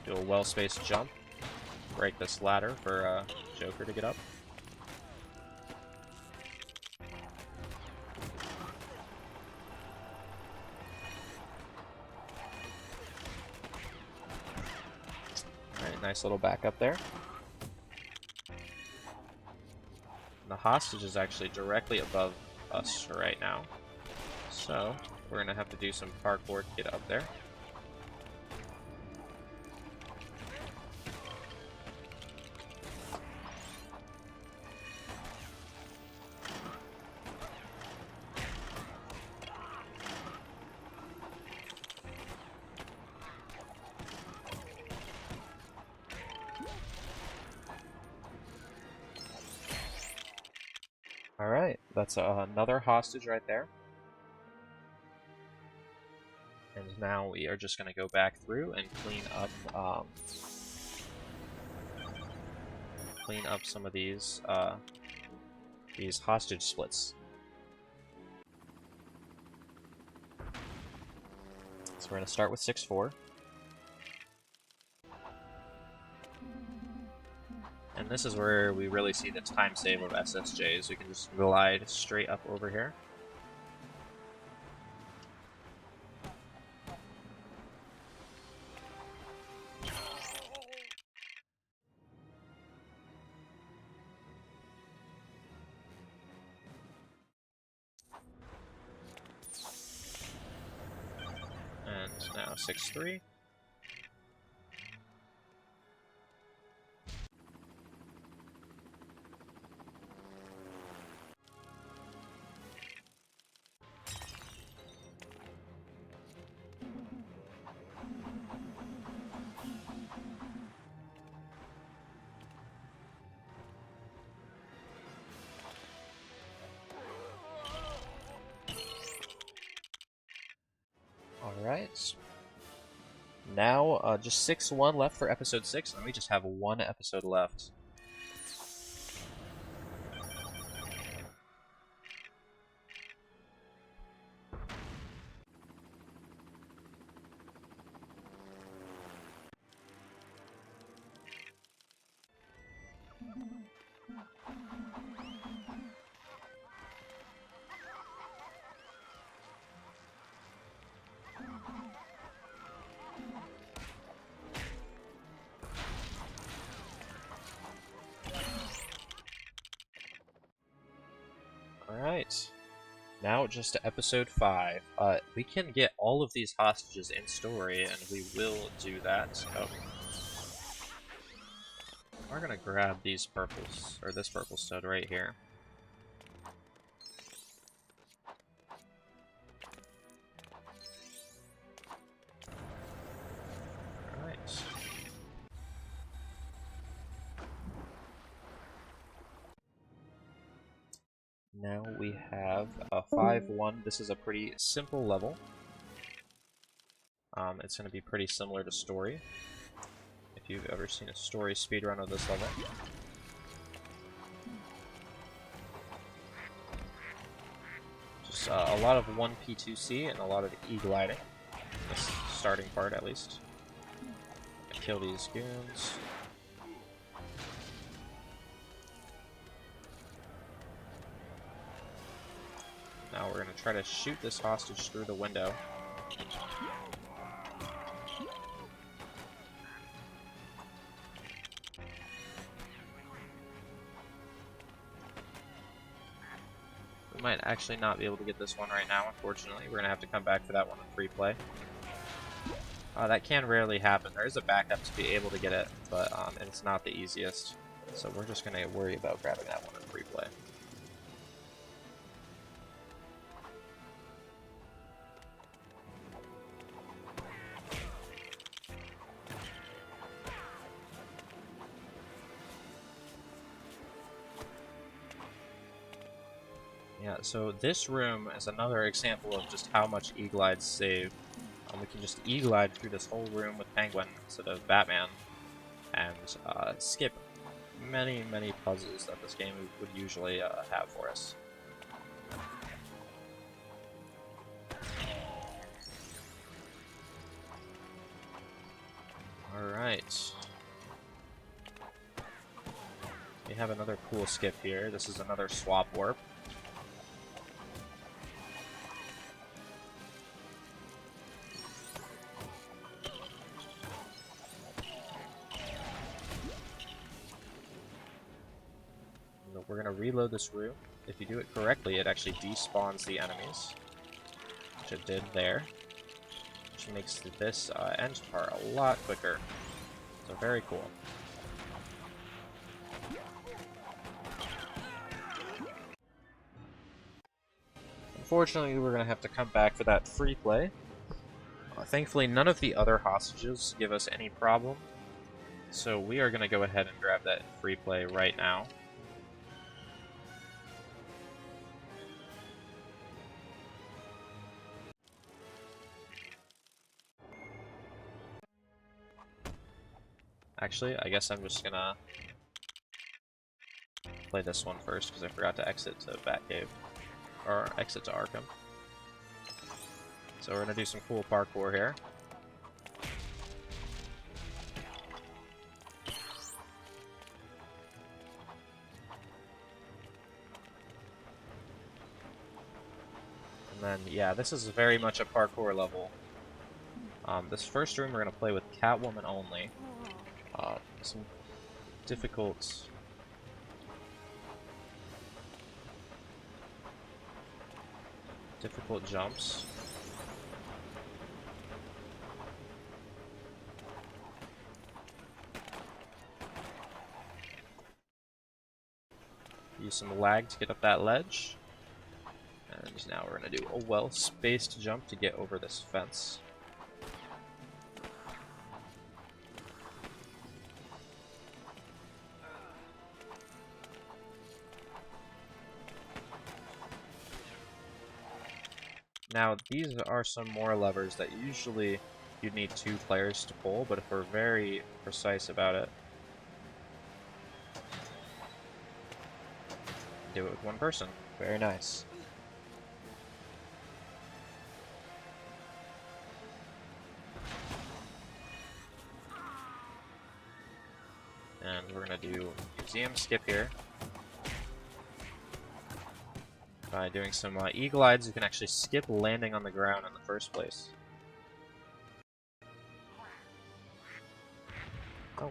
Do a well-spaced jump. Break this ladder for Joker to get up. Alright, nice little backup there. And the hostage is actually directly above us right now. So, we're going to have to do some parkour to get up there. Alright, that's another hostage right there. And now we are just going to go back through and clean up some of these hostage splits. So we're going to start with 6-4. And this is where we really see the time save of SSJs. We can just glide straight up over here. And now 6-3. Alright. Now, just 6-1 left for episode 6, and we just have one episode left. Alright. Now just to episode 5. We can get all of these hostages in story, and we will do that. Oh. We're gonna grab these purples, or this purple stud right here. Alright. Now we have a 5-1. This is a pretty simple level. It's going to be pretty similar to Story, if you've ever seen a Story speedrun of this level. Just a lot of 1P2C and a lot of E-gliding. This starting part, at least. Kill these goons. Now we're going to try to shoot this hostage through the window. might actually not be able to get this one right now, unfortunately. We're gonna have to come back for that one in free play. That can rarely happen. There is a backup to be able to get it, but it's not the easiest. So we're just gonna worry about grabbing that one in free play. Yeah, so this room is another example of just how much E-glides save. We can just E-glide through this whole room with Penguin instead of Batman, and skip many, many puzzles that this game would usually have for us. Alright. We have another cool skip here. This is another swap warp. We're going to reload this room. If you do it correctly, it actually despawns the enemies, which it did there, which makes this end part a lot quicker. So very cool. Unfortunately, we're going to have to come back for that free play. Thankfully, none of the other hostages give us any problem, so we are going to go ahead and grab that free play right now. Actually, I guess I'm just gonna play this one first because I forgot to exit to Batcave, or exit to Arkham. So we're gonna do some cool parkour here. And then, yeah, this is very much a parkour level. This first room we're gonna play with Catwoman only. Some difficult jumps. Use some lag to get up that ledge. And now we're gonna do a well-spaced jump to get over this fence. Now, these are some more levers that usually you'd need 2 players to pull, but if we're very precise about it, do it with 1 person. Very nice. And we're gonna do museum skip here. By doing some E-glides, you can actually skip landing on the ground in the first place. Oh.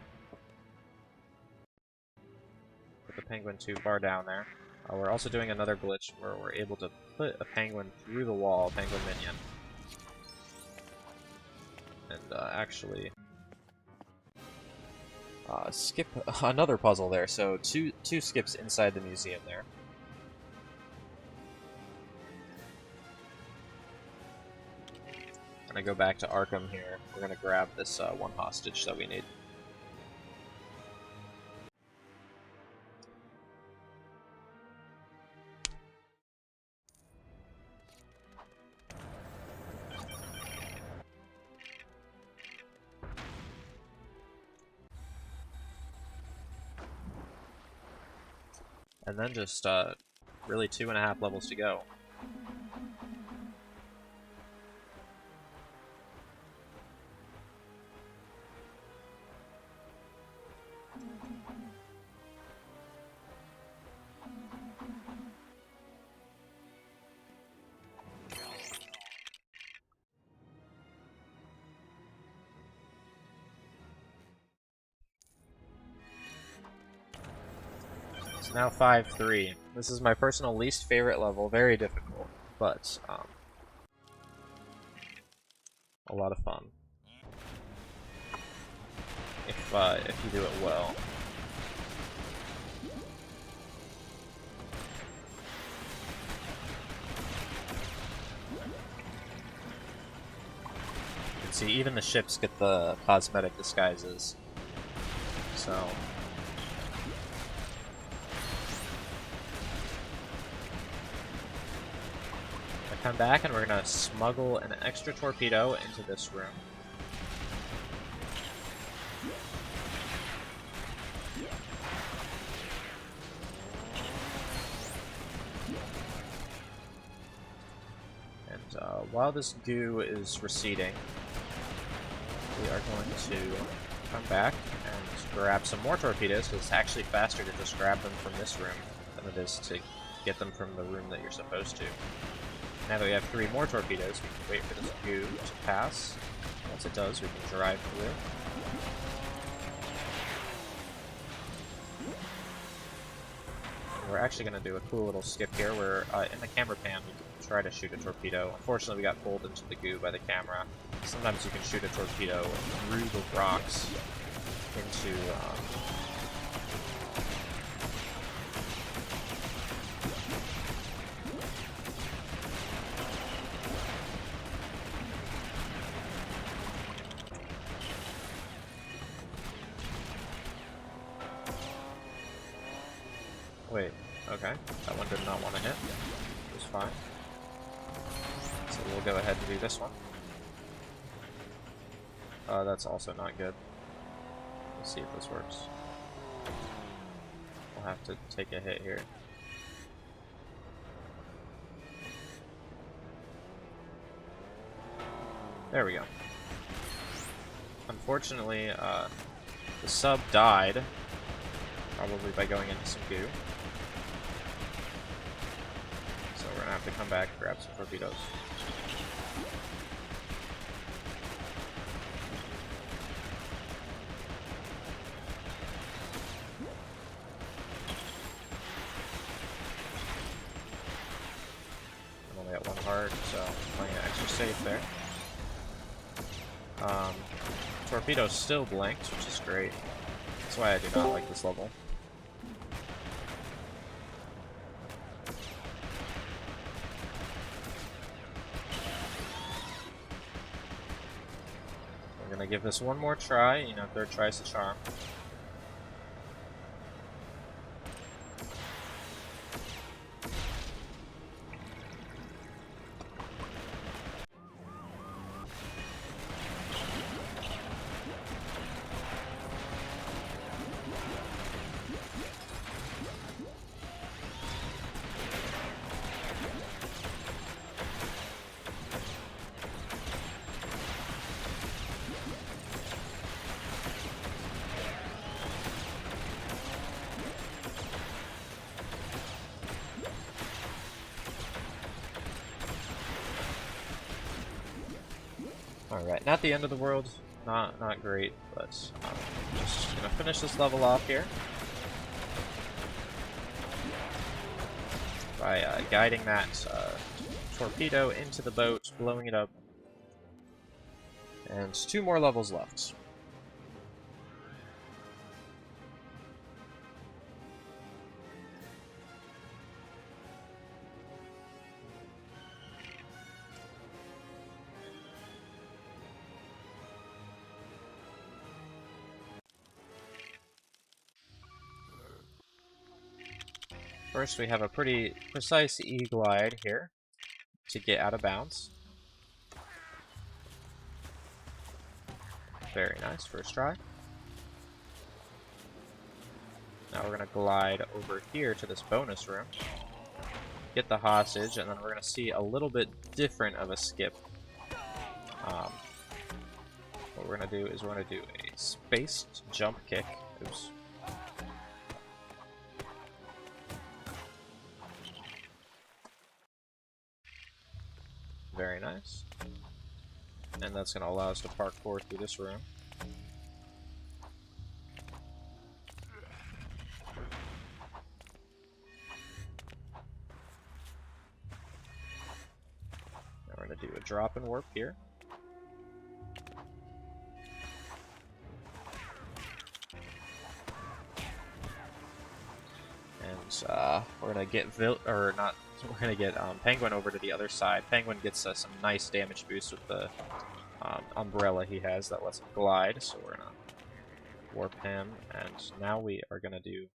Put the penguin too far down there. We're also doing another glitch where we're able to put a penguin through the wall, penguin minion. And actually skip another puzzle there, so two skips inside the museum there. Gonna go back to Arkham here. We're gonna grab this 1 hostage that we need. And then just really 2.5 levels to go. now 5-3. This is my personal least favorite level. Very difficult, but a lot of fun. If you do it well. You can see even the ships get the cosmetic disguises. So I come back and we're gonna smuggle an extra torpedo into this room. While this goo is receding, we are going to come back and grab some more torpedoes, because it's actually faster to just grab them from this room than it is to get them from the room that you're supposed to. Now that we have 3 more torpedoes, we can wait for this goo to pass. Once it does, we can drive through. We're actually going to do a cool little skip here where in the camera pan we can try to shoot a torpedo. Unfortunately, we got pulled into the goo by the camera. Sometimes you can shoot a torpedo through the rocks into Wait, okay. That one did not want to hit. It was fine. So we'll go ahead and do this one. That's also not good. Let's see if this works. We'll have to take a hit here. There we go. Unfortunately, the sub died, probably by going into some goo. So we're gonna have to come back and grab some torpedoes. I'm only at 1 heart, so I'm playing it extra safe there. Torpedo's still blanked, which is great. That's why I do not like this level. We're gonna give this one more try, you know, 3rd try's the charm. Alright, not the end of the world, not great, but just gonna finish this level off here by guiding that torpedo into the boat, blowing it up, and 2 more levels left. First, we have a pretty precise E-glide here to get out of bounds. Very nice, first try. Now we're going to glide over here to this bonus room, get the hostage, and then we're going to see a little bit different of a skip. What we're going to do is we're going to do a spaced jump kick. Oops. Very nice. And that's going to allow us to parkour through this room. going to do a drop and warp here. And we're going to get we're going to get Penguin over to the other side. Penguin gets some nice damage boost with the umbrella he has that lets him glide, so we're going to warp him, and now we are going to do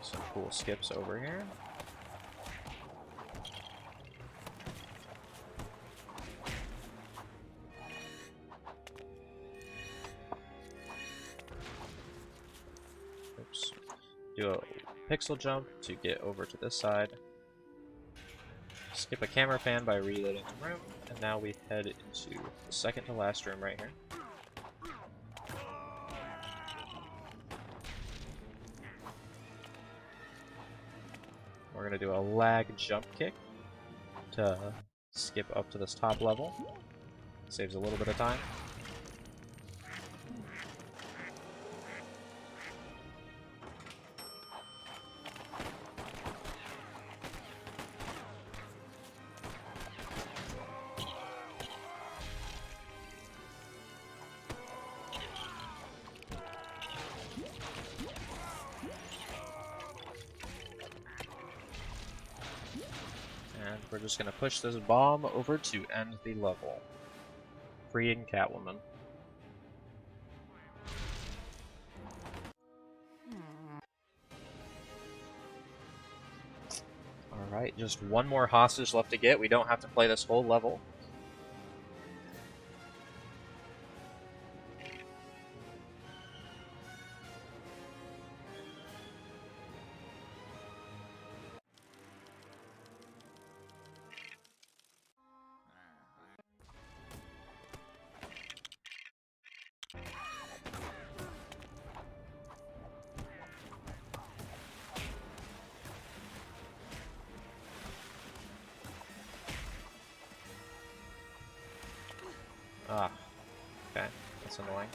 some cool skips over here. Oops. Do a pixel jump to get over to this side. Skip a camera pan by reloading the room, and now we head into the second to last room right here. We're going to do a lag jump kick to skip up to this top level. Saves a little bit of time. And we're just going to push this bomb over to end the level, freeing Catwoman. Alright, just one more hostage left to get. We don't have to play this whole level. Ah, okay, that's annoying.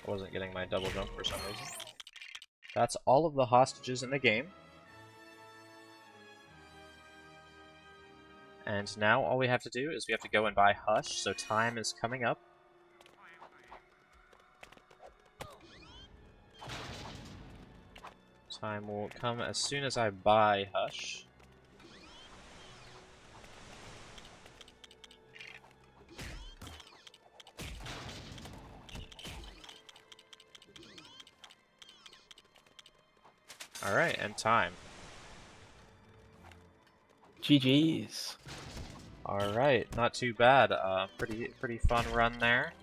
I wasn't getting my double jump for some reason. That's all of the hostages in the game. And now all we have to do is we have to go and buy Hush, so time is coming up. Time will come as soon as I buy Hush. Alright, and time. GG's. Alright, not too bad. Pretty fun run there.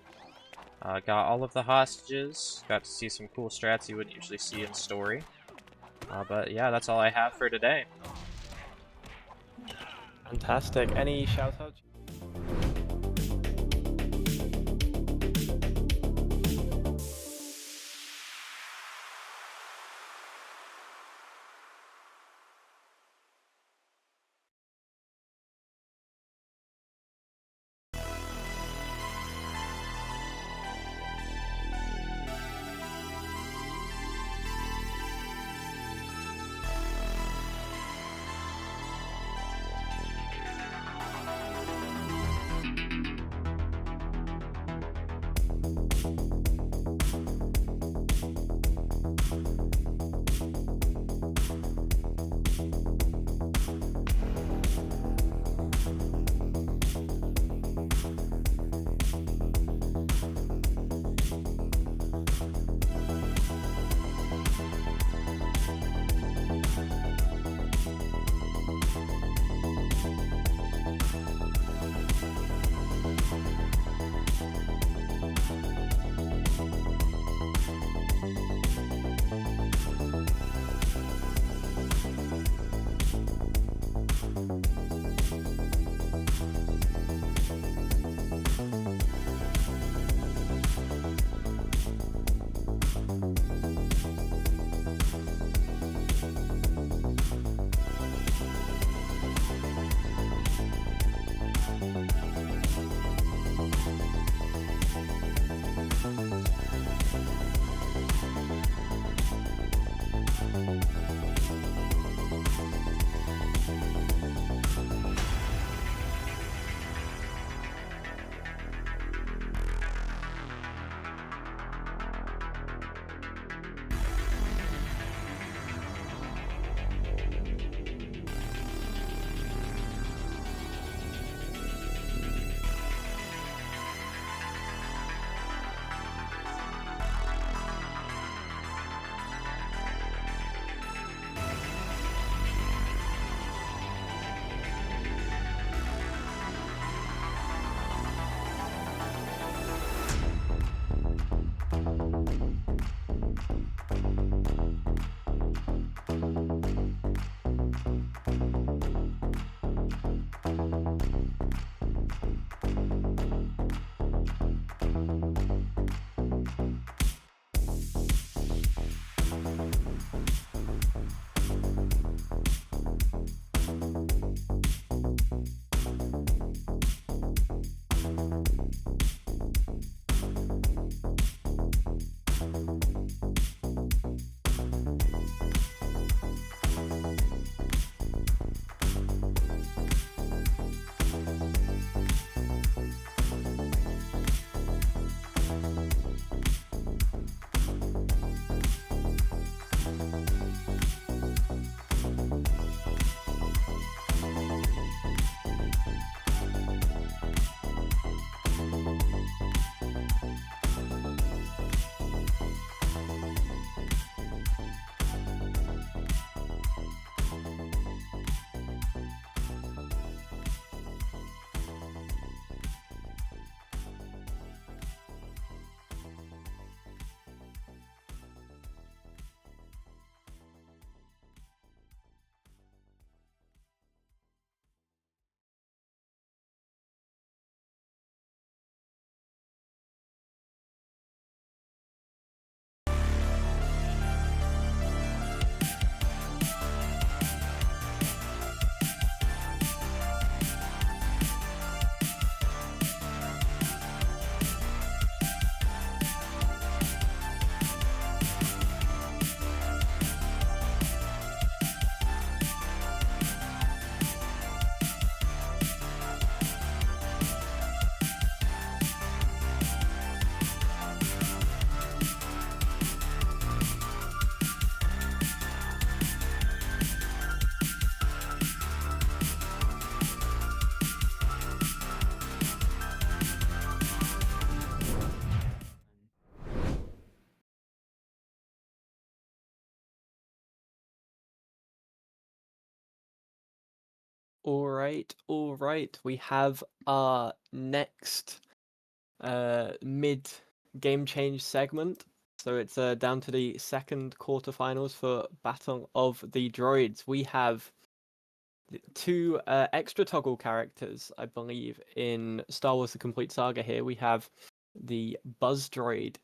Got all of the hostages. Got to see some cool strats you wouldn't usually see in story. But yeah, that's all I have for today. Fantastic. Any shout-outs? All right. We have our next mid game change segment. So it's down to the second quarterfinals for Battle of the Droids. We have two extra toggle characters, I believe, in Star Wars: The Complete Saga. Here we have the Buzz Droid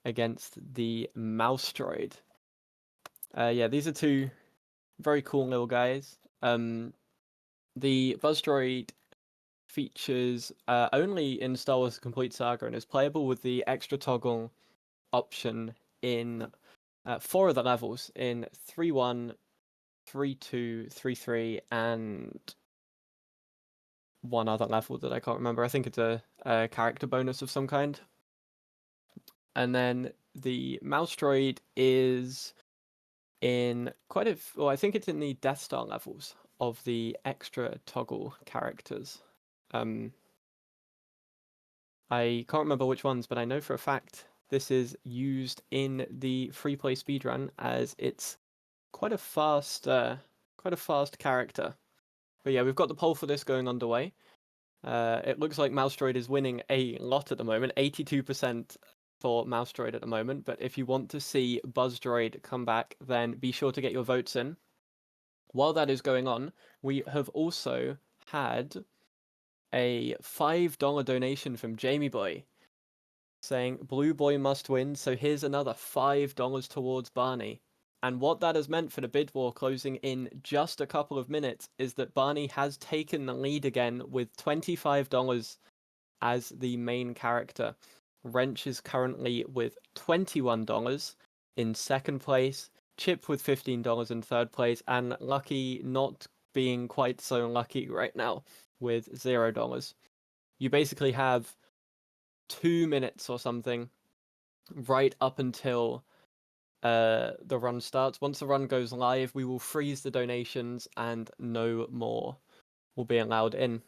against the Mouse Droid. Yeah, these are two very cool little guys. The Buzz Droid features only in Star Wars: The Complete Saga and is playable with the extra toggle option in 4 of the levels in 3-1, 3-2, 3-3, and one other level that I can't remember. I think it's a character bonus of some kind. And then the Mouse Droid is in quite a... Well, I think it's in the Death Star levels of the extra toggle characters. I can't remember which ones, but I know for a fact this is used in the free play speedrun as it's quite a fast character. But yeah, we've got the poll for this going underway. It looks like Mouse Droid is winning a lot at the moment, 82% for Mouse Droid at the moment. But if you want to see Buzz Droid come back, then be sure to get your votes in. While that is going on, we have also had a $5 donation from Jamie Boy saying Blue Boy must win, so here's another $5 towards Barney. And what that has meant for the bid war closing in just a couple of minutes is that Barney has taken the lead again with $25 as the main character. Wrench is currently with $21 in second place, Chip with $15 in third place, and Lucky not being quite so lucky right now with $0. You basically have 2 minutes or something right up until the run starts. Once the run goes live, we will freeze the donations and no more will be allowed in.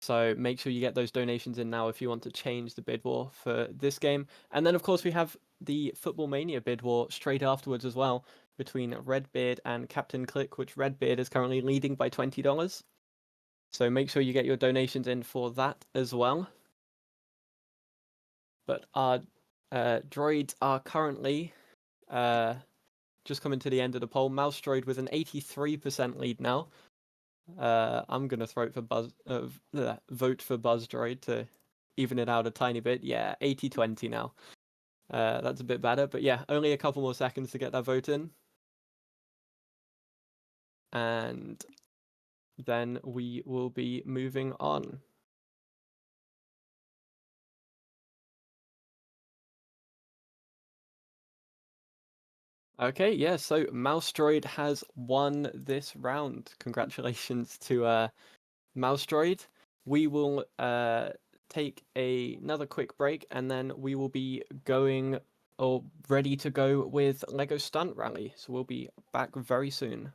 So make sure you get those donations in now if you want to change the bid war for this game. And then of course we have the Football Mania bid war straight afterwards as well between Redbeard and Captain Click, which Redbeard is currently leading by $20. So make sure you get your donations in for that as well. But our droids are currently just coming to the end of the poll. Mouse Droid with an 83% lead now. I'm gonna vote for Buzz Droid to even it out a tiny bit. Yeah, 80-20 now. That's a bit better, but yeah, only a couple more seconds to get that vote in, and then we will be moving on. Okay, yeah, so Mouse Droid has won this round. Congratulations to Mouse Droid. We will take another quick break, and then we will be going or ready to go with LEGO Stunt Rally. So we'll be back very soon.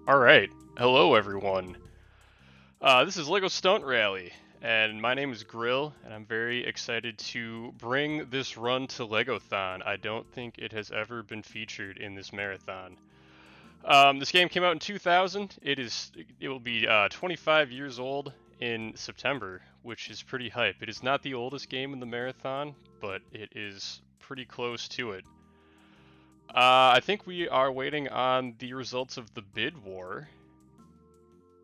Alright, hello everyone. This is LEGO Stunt Rally, and my name is Grill, and I'm very excited to bring this run to LEGOthon. I don't think it has ever been featured in this marathon. This game came out in 2000. It will be 25 years old in September, which is pretty hype. It is not the oldest game in the marathon, but it is pretty close to it. I think we are waiting on the results of the bid war.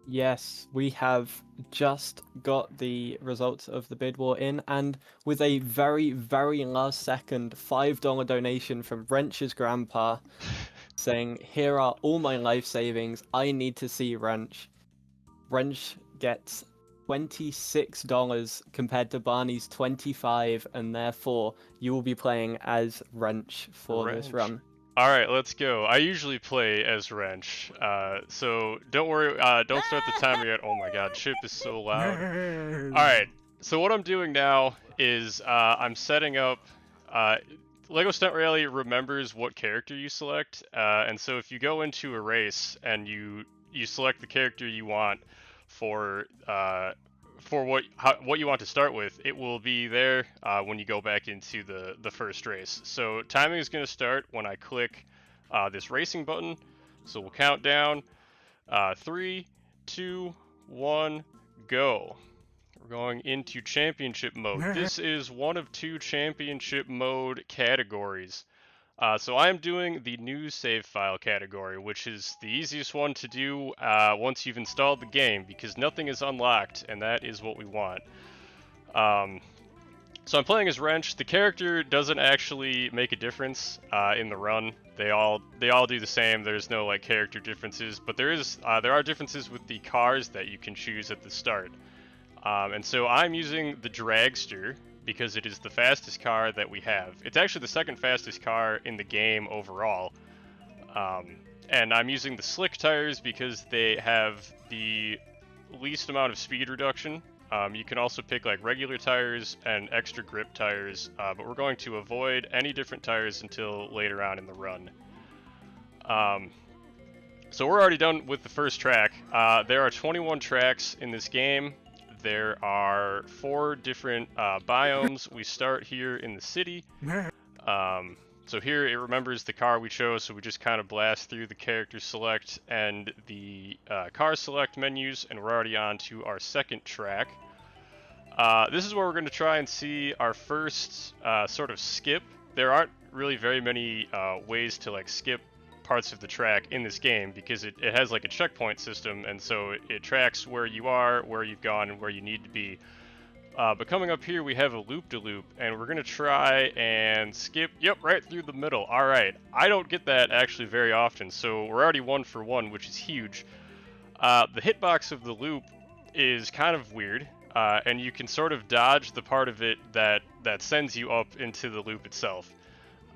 Yes, we have just got the results of the bid war in, and with a very, very last second $5 donation from Wrench's grandpa saying, "Here are all my life savings. I need to see Wrench." Wrench gets $26 compared to Barney's 25, and therefore you will be playing as Wrench for this run. Alright, let's go. I usually play as Wrench, so don't worry, don't start the timer yet. Oh my god, Chip is so loud. Alright, so what I'm doing now is I'm setting up... LEGO Stunt Rally remembers what character you select, and so if you go into a race and you select the character you want for what you want to start with, it will be there when you go back into the first race. So timing is going to start when I click this racing button. So we'll count down 3, 2, 1, go. We're going into championship mode. This is one of 2 championship mode categories. So I am doing the new save file category, which is the easiest one to do once you've installed the game, because nothing is unlocked, and that is what we want. So I'm playing as Wrench. The character doesn't actually make a difference in the run. They all do the same. There's no like character differences, but there are differences with the cars that you can choose at the start. And so I'm using the Dragster, because it is the fastest car that we have. It's actually the second fastest car in the game overall. And I'm using the slick tires because they have the least amount of speed reduction. You can also pick like regular tires and extra grip tires, but we're going to avoid any different tires until later on in the run. So we're already done with the first track. There are 21 tracks in this game. There are 4 different biomes. We start here in the city. So here it remembers the car we chose, so we just kind of blast through the character select and the car select menus, and we're already on to our second track. This is where we're going to try and see our first sort of skip. There aren't really very many ways to like skip parts of the track in this game because it has like a checkpoint system, and so it tracks where you are, where you've gone, and where you need to be. But coming up here we have a loop-de-loop, and we're gonna try and skip, yep, right through the middle. Alright, I don't get that actually very often, so we're already 1 for 1, which is huge. The hitbox of the loop is kind of weird, and you can sort of dodge the part of it that sends you up into the loop itself.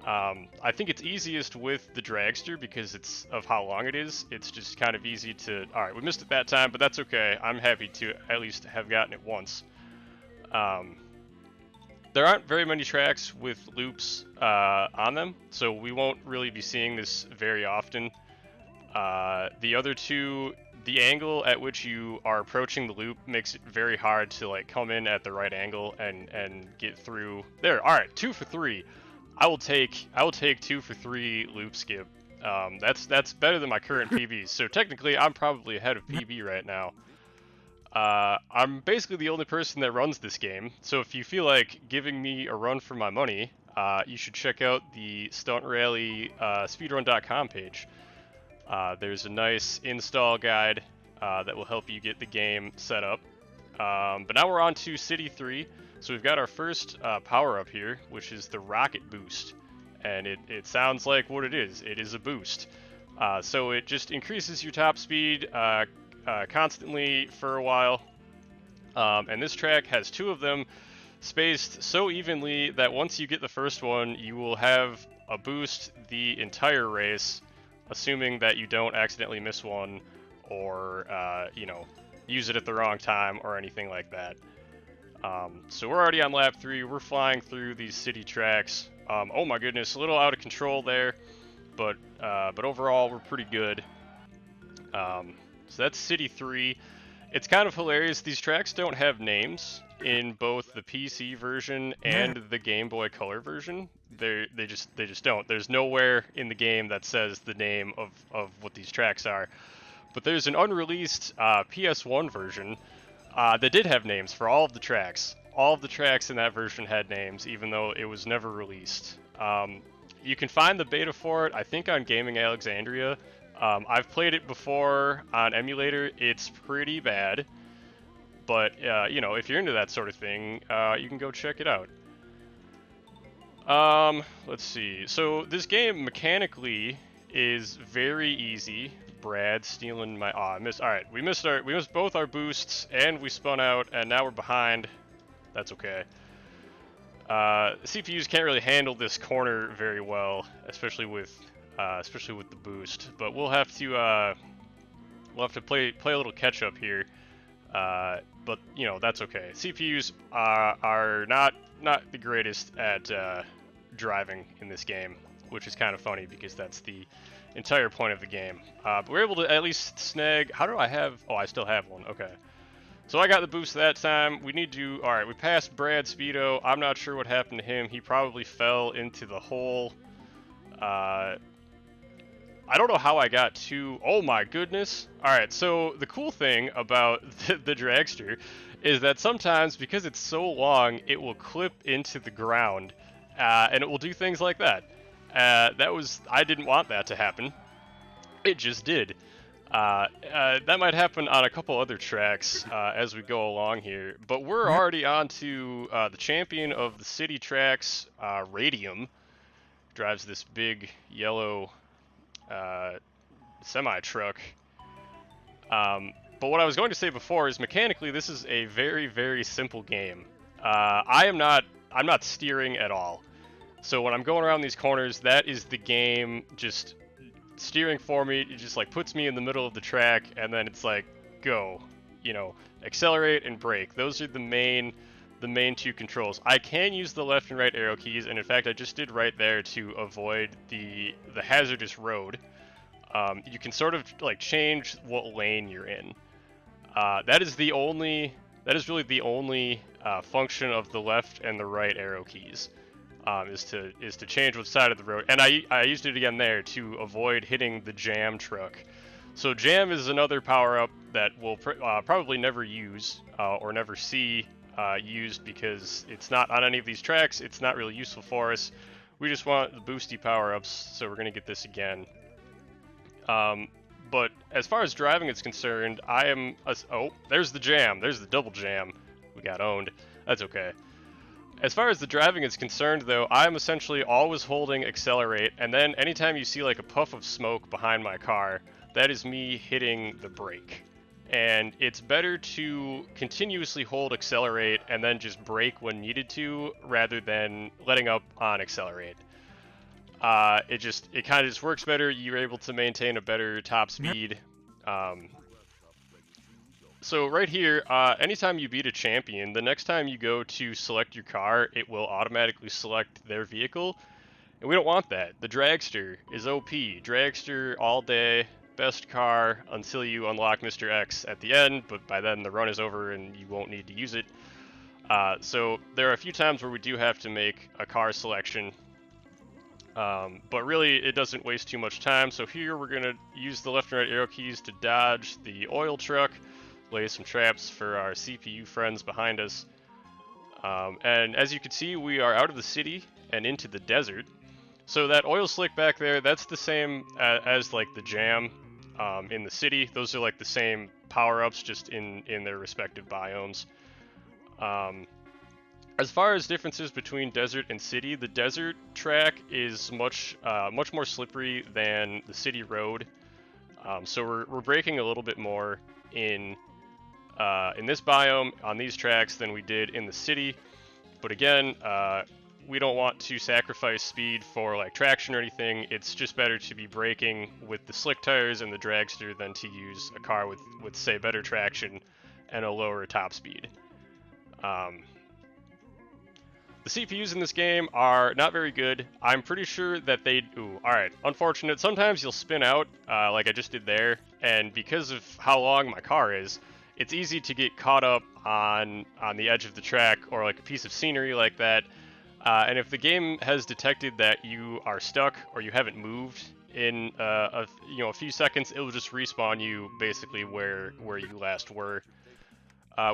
I think it's easiest with the Dragster because it's of how long it is. It's just kind of easy to... Alright, we missed it that time, but that's okay. I'm happy to at least have gotten it once. There aren't very many tracks with loops on them, so we won't really be seeing this very often. The other 2, the angle at which you are approaching the loop makes it very hard to like come in at the right angle and get through. There, alright, 2 for 3. I will take 2 for 3 loop skip. That's better than my current PBs. So technically, I'm probably ahead of PB right now. I'm basically the only person that runs this game. So if you feel like giving me a run for my money, you should check out the Stunt Rally speedrun.com page. There's a nice install guide that will help you get the game set up. But now we're on to City 3. So we've got our first power-up here, which is the Rocket Boost. And it sounds like what it is. It is a boost. So it just increases your top speed constantly for a while. And this track has 2 of them spaced so evenly that once you get the first one, you will have a boost the entire race, assuming that you don't accidentally miss one or, use it at the wrong time or anything like that. So we're already on lap 3. We're flying through these city tracks. Oh my goodness, a little out of control there, but overall we're pretty good. So that's City 3. It's kind of hilarious. These tracks don't have names in both the PC version and the Game Boy Color version. They just don't. There's nowhere in the game that says the name of what these tracks are. But there's an unreleased PS1 version that did have names for all of the tracks. All of the tracks in that version had names, even though it was never released. You can find the beta for it, I think, on Gaming Alexandria. I've played it before on emulator. It's pretty bad, but you know, if you're into that sort of thing, you can go check it out. Let's see. So this game mechanically is very easy. Brad stealing my I missed. All right, we missed both our boosts, and we spun out, and now we're behind. That's okay. CPUs can't really handle this corner very well, especially with the boost. But we'll have to play a little catch up here. But you know, that's okay. CPUs are not the greatest at driving in this game, which is kind of funny because that's the entire point of the game. But we're able to at least snag. How do I have? Oh, I still have one. Okay. So I got the boost that time. We need to. All right, we passed Brad Speedo. I'm not sure what happened to him. He probably fell into the hole. I don't know how I got to. Oh my goodness. All right. So the cool thing about the dragster is that sometimes, because it's so long, it will clip into the ground, and it will do things like that. I didn't want that to happen. It just did. That might happen on a couple other tracks as we go along here, but we're already on to the champion of the city tracks, Radium. Drives this big yellow semi-truck. But what I was going to say before is mechanically this is a very, very simple game. I'm not steering at all. So when I'm going around these corners, that is the game just steering for me. It just like puts me in the middle of the track, and then it's like, go, you know, accelerate and brake. Those are the main two controls. I can use the left and right arrow keys, and in fact I just did right there to avoid the hazardous road. You can sort of like change what lane you're in. That is really the only function of the left and the right arrow keys. Is to change what side of the road, and I used it again there to avoid hitting the jam truck. So jam is another power-up that we'll probably never use or never see used because it's not on any of these tracks. It's not really useful for us. We just want the boosty power-ups, so we're gonna get this again. But as far as driving is concerned, oh, there's the jam. There's the double jam. We got owned. That's okay. As far as the driving is concerned, though, I'm essentially always holding accelerate, and then anytime you see like a puff of smoke behind my car, that is me hitting the brake. And it's better to continuously hold accelerate and then just brake when needed to, rather than letting up on accelerate. It kind of just works better. You're able to maintain a better top speed. So right here, anytime you beat a champion, the next time you go to select your car, it will automatically select their vehicle. And we don't want that. The dragster is OP. Dragster all day, best car until you unlock Mr. X at the end, but by then the run is over and you won't need to use it. So there are a few times where we do have to make a car selection. But really, it doesn't waste too much time. So here we're going to use the left and right arrow keys to dodge the oil truck. Lay some traps for our CPU friends behind us. And as you can see, we are out of the city and into the desert. So that oil slick back there, that's the same as like the jam in the city. Those are like the same power-ups, just in their respective biomes. As far as differences between desert and city, the desert track is much more slippery than the city road. So we're braking a little bit more in this biome on these tracks than we did in the city, but again, we don't want to sacrifice speed for like traction or anything. It's just better to be braking with the slick tires and the dragster than to use a car with say better traction and a lower top speed. The The CPUs in this game are not very good. I'm pretty sure that they... Ooh, alright. Unfortunate. Sometimes you'll spin out, like I just did there, and because of how long my car is, it's easy to get caught up on the edge of the track or like a piece of scenery like that. And if the game has detected that you are stuck or you haven't moved in a few seconds, it will just respawn you basically where you last were.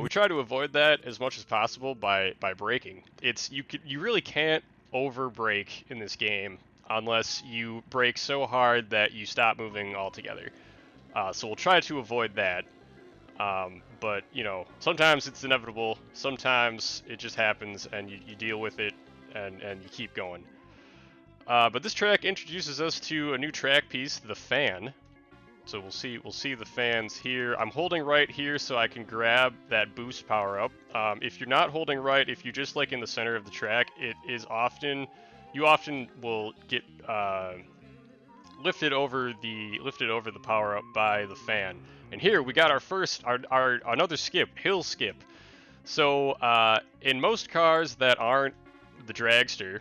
We try to avoid that as much as possible by braking. You really can't over brake in this game unless you brake so hard that you stop moving altogether. So we'll try to avoid that. But sometimes it's inevitable. Sometimes it just happens and you deal with it and you keep going. But this track introduces us to a new track piece, the fan. So we'll see the fans here. I'm holding right here so I can grab that boost power up. If you're not holding right, if you're just like in the center of the track, you often will get lifted over the power up by the fan. And here we got our another skip, hill skip. So in most cars that aren't the dragster,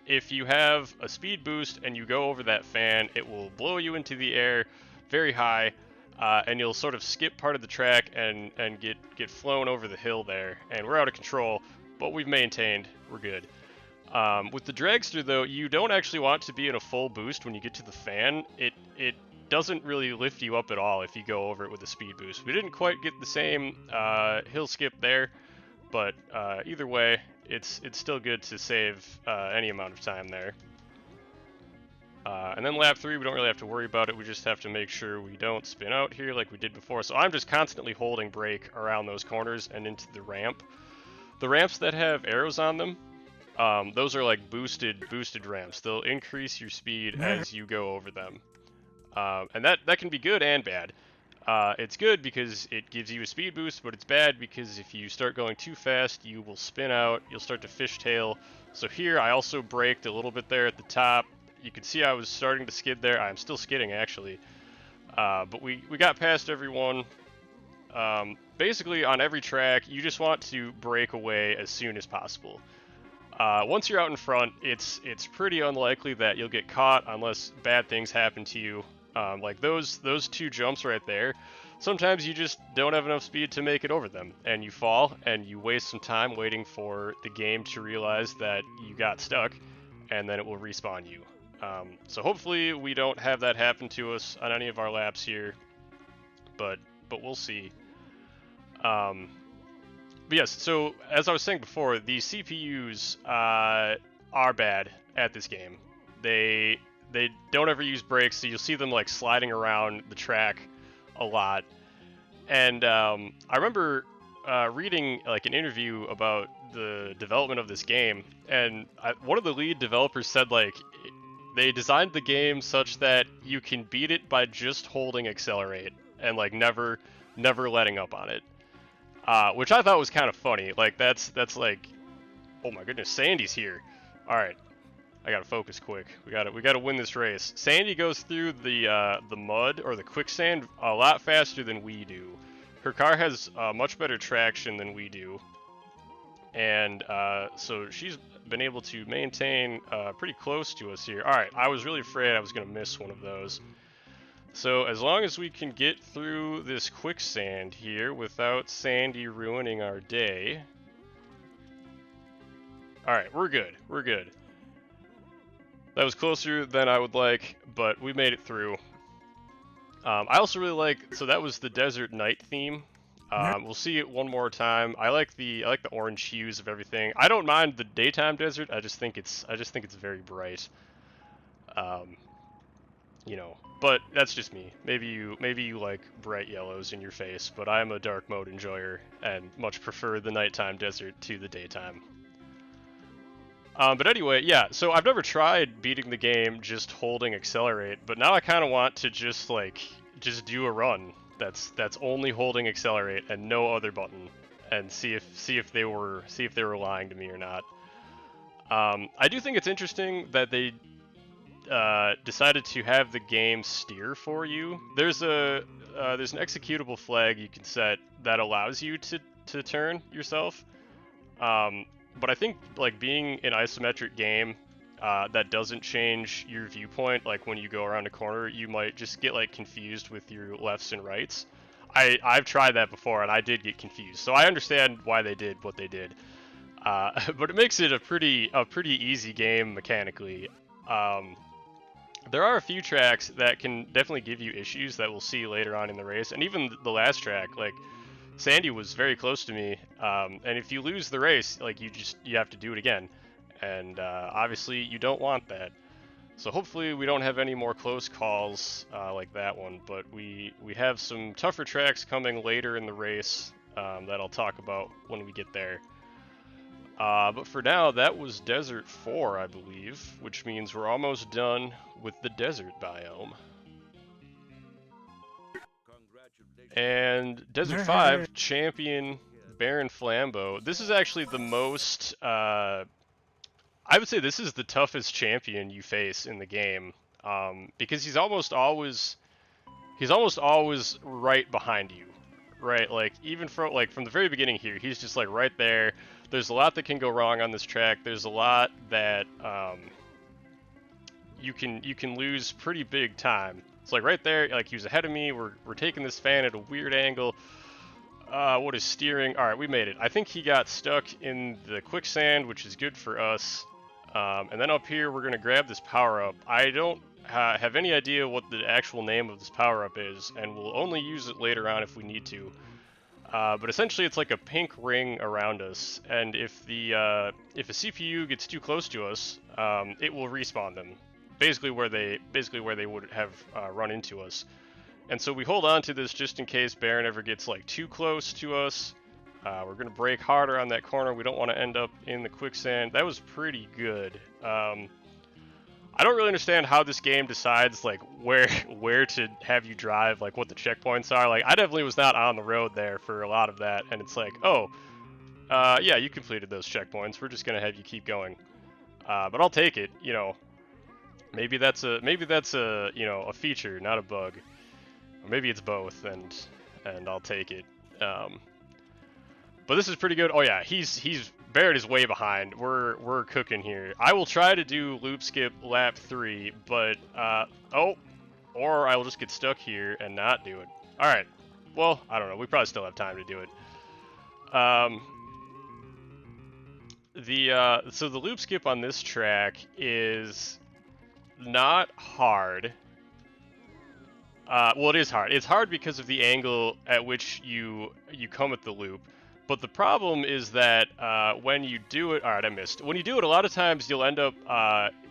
if you have a speed boost and you go over that fan, it will blow you into the air very high, and you'll sort of skip part of the track and get flown over the hill there, and we're out of control, but we've maintained, we're good. With the dragster though, you don't actually want to be in a full boost when you get to the fan. It doesn't really lift you up at all if you go over it with a speed boost. We didn't quite get the same hill skip there, but either way, it's still good to save any amount of time there. And then lap 3, we don't really have to worry about it. We just have to make sure we don't spin out here like we did before. So I'm just constantly holding brake around those corners and into the ramp. The ramps that have arrows on them, those are like boosted ramps. They'll increase your speed as you go over them. And that can be good and bad. It's good because it gives you a speed boost, but it's bad because if you start going too fast, you will spin out. You'll start to fishtail. So here I also braked a little bit there at the top. You can see I was starting to skid there. I'm still skidding actually, but we got past everyone. Basically on every track, you just want to break away as soon as possible. Once you're out in front, it's pretty unlikely that you'll get caught unless bad things happen to you. Like those 2 jumps right there. Sometimes you just don't have enough speed to make it over them, and you fall, and you waste some time waiting for the game to realize that you got stuck, and then it will respawn you. So hopefully we don't have that happen to us on any of our laps here, but we'll see. But yes, so as I was saying before, the CPUs are bad at this game. They don't ever use brakes, so you'll see them like sliding around the track a lot. And I remember reading like an interview about the development of this game, and one of the lead developers said like they designed the game such that you can beat it by just holding accelerate and like never letting up on it, which I thought was kind of funny. Like that's like, oh my goodness, Sandy's here. All right, I gotta focus quick. We gotta win this race. Sandy goes through the mud or the quicksand a lot faster than we do. Her car has much better traction than we do, and so she's been able to maintain pretty close to us here. Alright, I was really afraid I was going to miss one of those. So as long as we can get through this quicksand here without Sandy ruining our day. Alright, we're good. We're good. That was closer than I would like, but we made it through. I also really like, so that was the desert night theme. We'll see it one more time. I like the orange hues of everything. I don't mind the daytime desert. I just think it's very bright. But that's just me. Maybe you like bright yellows in your face, but I'm a dark mode enjoyer and much prefer the nighttime desert to the daytime. But anyway, yeah. So I've never tried beating the game just holding accelerate, but now I kind of want to just do a run that's only holding accelerate and no other button, and see if they were lying to me or not. I do think it's interesting that they decided to have the game steer for you. There's an executable flag you can set that allows you to turn yourself. but I think like being an isometric game that doesn't change your viewpoint, like when you go around a corner, you might just get like confused with your lefts and rights. I've tried that before and I did get confused, so I understand why they did what they did. But it makes it a pretty easy game mechanically. There are a few tracks that can definitely give you issues that we'll see later on in the race, and even the last track, like Sandy was very close to me, and if you lose the race, like you have to do it again, and obviously you don't want that. So hopefully we don't have any more close calls like that one, but we have some tougher tracks coming later in the race that I'll talk about when we get there. But for now, that was Desert 4, I believe, which means we're almost done with the desert biome. And Desert 5, Champion Baron Flambeau. This is actually the most, I would say this is the toughest champion you face in the game, because he's almost always right behind you, right? Like even from the very beginning here, he's just like right there. There's a lot that can go wrong on this track. There's a lot that you can lose pretty big time. It's like right there, like he was ahead of me. We're taking this fan at a weird angle. What is steering? All right, we made it. I think he got stuck in the quicksand, which is good for us. And then up here, we're gonna grab this power up. I don't have any idea what the actual name of this power up is, and we'll only use it later on if we need to. But essentially, it's like a pink ring around us, and if a CPU gets too close to us, it will respawn them, basically where they would have run into us. And so we hold on to this just in case Baron ever gets like too close to us. We're gonna brake harder on that corner. We don't want to end up in the quicksand. That was pretty good. I don't really understand how this game decides like where to have you drive, like what the checkpoints are. Like I definitely was not on the road there for a lot of that, and it's like, oh, yeah, you completed those checkpoints. We're just gonna have you keep going. But I'll take it. You know, maybe that's a you know, a feature, not a bug, or maybe it's both, and I'll take it. But this is pretty good. Oh yeah, Barrett is way behind. We're cooking here. I will try to do loop skip lap 3, but or I will just get stuck here and not do it. All right. Well, I don't know. We probably still have time to do it. So the loop skip on this track is not hard. Well, it is hard. It's hard because of the angle at which you come at the loop. But the problem is that when you do it, all right, I missed. When you do it, a lot of times you'll end up,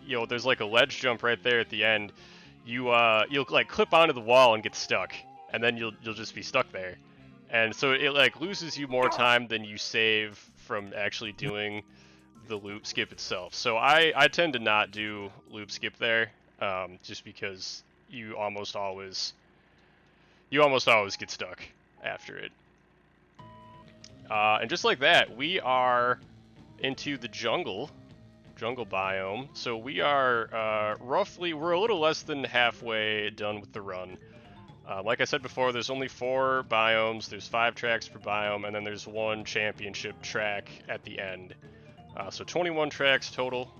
you know, there's like a ledge jump right there at the end. You'll like clip onto the wall and get stuck, and then you'll just be stuck there. And so it like loses you more time than you save from actually doing the loop skip itself. So I tend to not do loop skip there, just because you almost always get stuck after it. And just like that, we are into the jungle biome. So we are we're a little less than halfway done with the run. Like I said before, there's only 4 biomes, there's 5 tracks per biome, and then there's 1 championship track at the end. So 21 tracks total.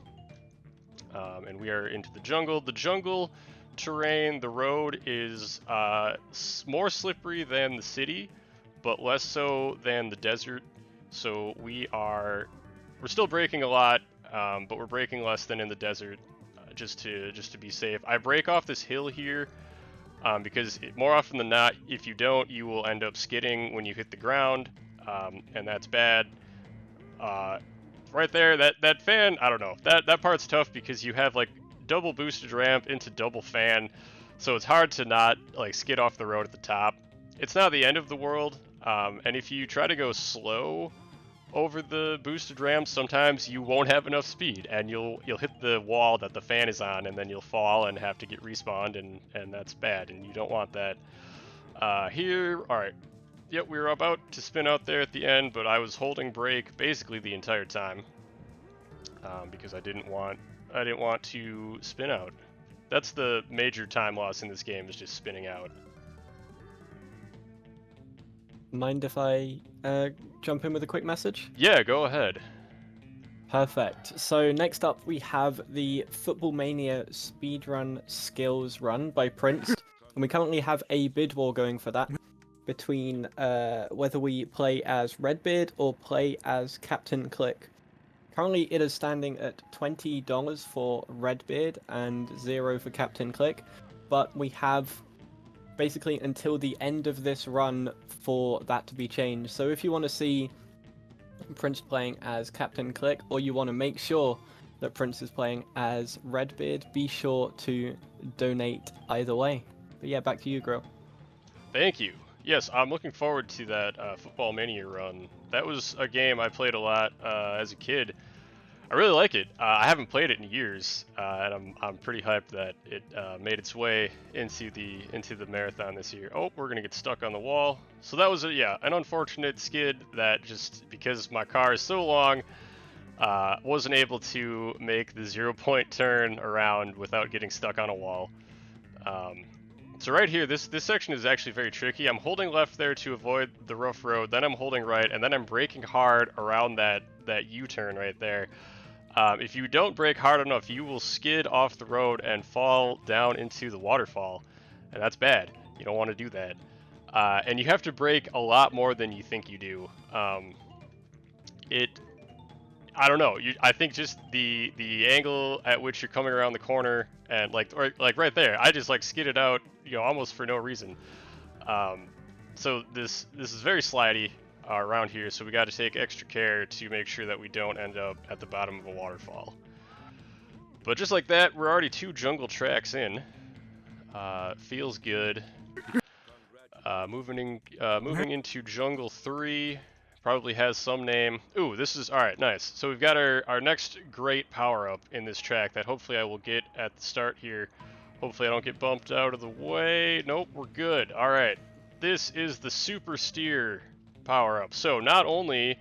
And we are into the jungle. The jungle terrain, the road is more slippery than the city, but less so than the desert. So we're still braking a lot, but we're braking less than in the desert, just to be safe. I brake off this hill here because more often than not, if you don't, you will end up skidding when you hit the ground, and that's bad. Right there, that fan, I don't know, that part's tough because you have like double boosted ramp into double fan, so it's hard to not like skid off the road at the top. It's not the end of the world. And if you try to go slow over the boosted ramps, sometimes you won't have enough speed, and you'll hit the wall that the fan is on, and then you'll fall and have to get respawned, and that's bad, and you don't want that. Here, all right. Yep, we were about to spin out there at the end, but I was holding brake basically the entire time, because I didn't want to spin out. That's the major time loss in this game, is just spinning out. Mind if I jump in with a quick message? Yeah, go ahead. Perfect. So next up we have the Football Mania Speedrun Skills Run by Prince. And we currently have a bid war going for that between whether we play as Redbeard or play as Captain Click. Currently it is standing at $20 for Redbeard and 0 for Captain Click, but we have basically until the end of this run for that to be changed. So if you want to see Prince playing as Captain Click, or you want to make sure that Prince is playing as Redbeard, be sure to donate either way. But yeah, back to you, Grill. Thank you. Yes, I'm looking forward to that Football Mania run. That was a game I played a lot as a kid. I really like it. I haven't played it in years, and I'm pretty hyped that it made its way into the marathon this year. Oh, we're gonna get stuck on the wall. So that was an unfortunate skid that just because my car is so long, wasn't able to make the 0-point turn around without getting stuck on a wall. So right here, this section is actually very tricky. I'm holding left there to avoid the rough road, then I'm holding right, and then I'm braking hard around that U-turn right there. If you don't brake hard enough, you will skid off the road and fall down into the waterfall, and that's bad. You don't want to do that. And you have to brake a lot more than you think you do. I don't know. I think just the angle at which you're coming around the corner and like right there, I just like skidded out, almost for no reason. So this is very slidey around here, so we got to take extra care to make sure that we don't end up at the bottom of a waterfall. But just like that, we're already 2 jungle tracks in. Feels good. Moving into jungle 3. Probably has some name. Ooh, this is alright, nice. So we've got our next great power-up in this track that hopefully I will get at the start here. Hopefully I don't get bumped out of the way. Nope, we're good. Alright. This is the Super Steer power-up. So not only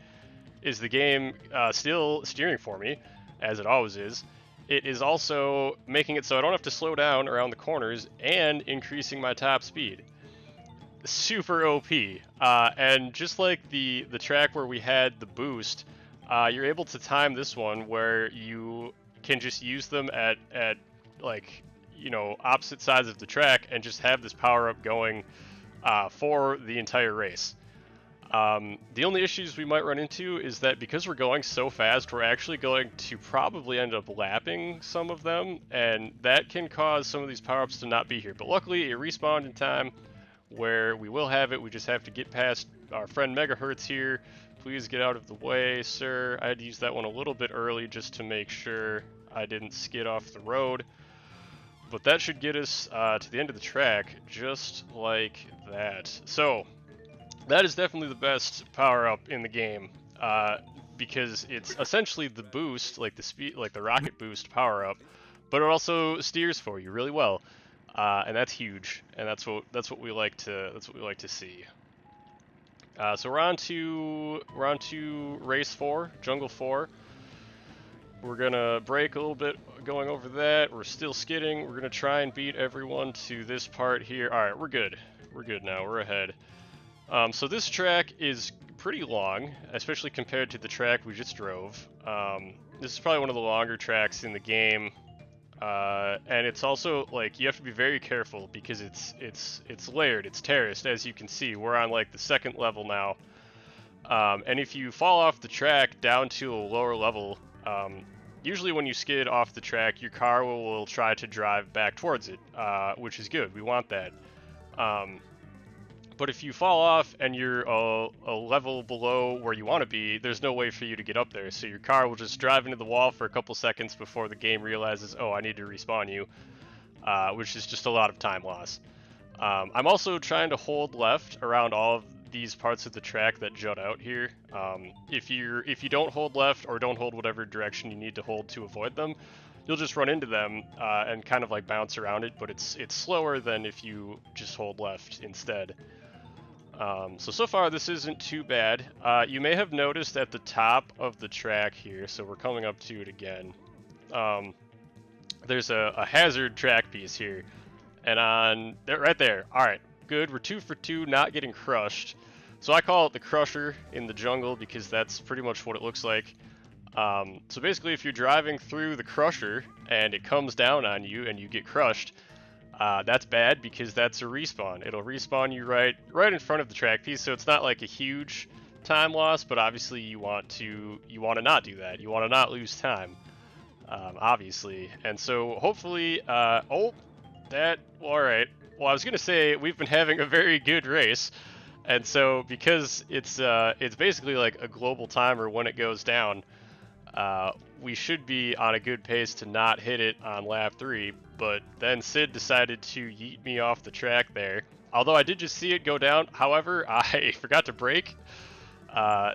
is the game still steering for me, as it always is, it is also making it so I don't have to slow down around the corners and increasing my top speed. Super OP, and just like the track where we had the boost, you're able to time this one where you can just use them at like opposite sides of the track and just have this power up going for the entire race. The only issues we might run into is that because we're going so fast, we're actually going to probably end up lapping some of them, and that can cause some of these power-ups to not be here. But luckily it respawned in time where we will have it. We just have to get past our friend Megahertz here. Please get out of the way, sir. I had to use that one a little bit early just to make sure I didn't skid off the road. But that should get us to the end of the track, just like that. So, that is definitely the best power-up in the game, because it's essentially the boost, like the speed, like the rocket boost power-up, but it also steers for you really well. And that's huge, and that's what we like to see. So we're on to race 4, Jungle 4. We're gonna brake a little bit going over that. We're still skidding. We're gonna try and beat everyone to this part here. All right, we're good. We're good now. We're ahead. So this track is pretty long, especially compared to the track we just drove. This is probably one of the longer tracks in the game. And it's also like you have to be very careful because it's layered, it's terraced, as you can see. We're on like the 2nd level now, and if you fall off the track down to a lower level, usually when you skid off the track, your car will try to drive back towards it, which is good. We want that. But if you fall off and you're a level below where you want to be, there's no way for you to get up there. So your car will just drive into the wall for a couple seconds before the game realizes, oh, I need to respawn you, which is just a lot of time loss. I'm also trying to hold left around all of these parts of the track that jut out here. If you don't hold left or don't hold whatever direction you need to hold to avoid them, you'll just run into them and kind of like bounce around it, but it's slower than if you just hold left instead. So far this isn't too bad. You may have noticed at the top of the track here, so we're coming up to it again, there's a hazard track piece here, and on there, right there. Alright, good, we're 2 for 2, not getting crushed. So I call it the crusher in the jungle because that's pretty much what it looks like. So basically, if you're driving through the crusher and it comes down on you and you get crushed, that's bad because that's a respawn. It'll respawn you right in front of the track piece, so it's not like a huge time loss, but obviously you want to not do that. You want to not lose time, obviously. And so hopefully, all right. Well, I was gonna say we've been having a very good race, and so because it's basically like a global timer when it goes down, we should be on a good pace to not hit it on lap 3. But then Sid decided to yeet me off the track there. Although I did just see it go down. However, I forgot to brake.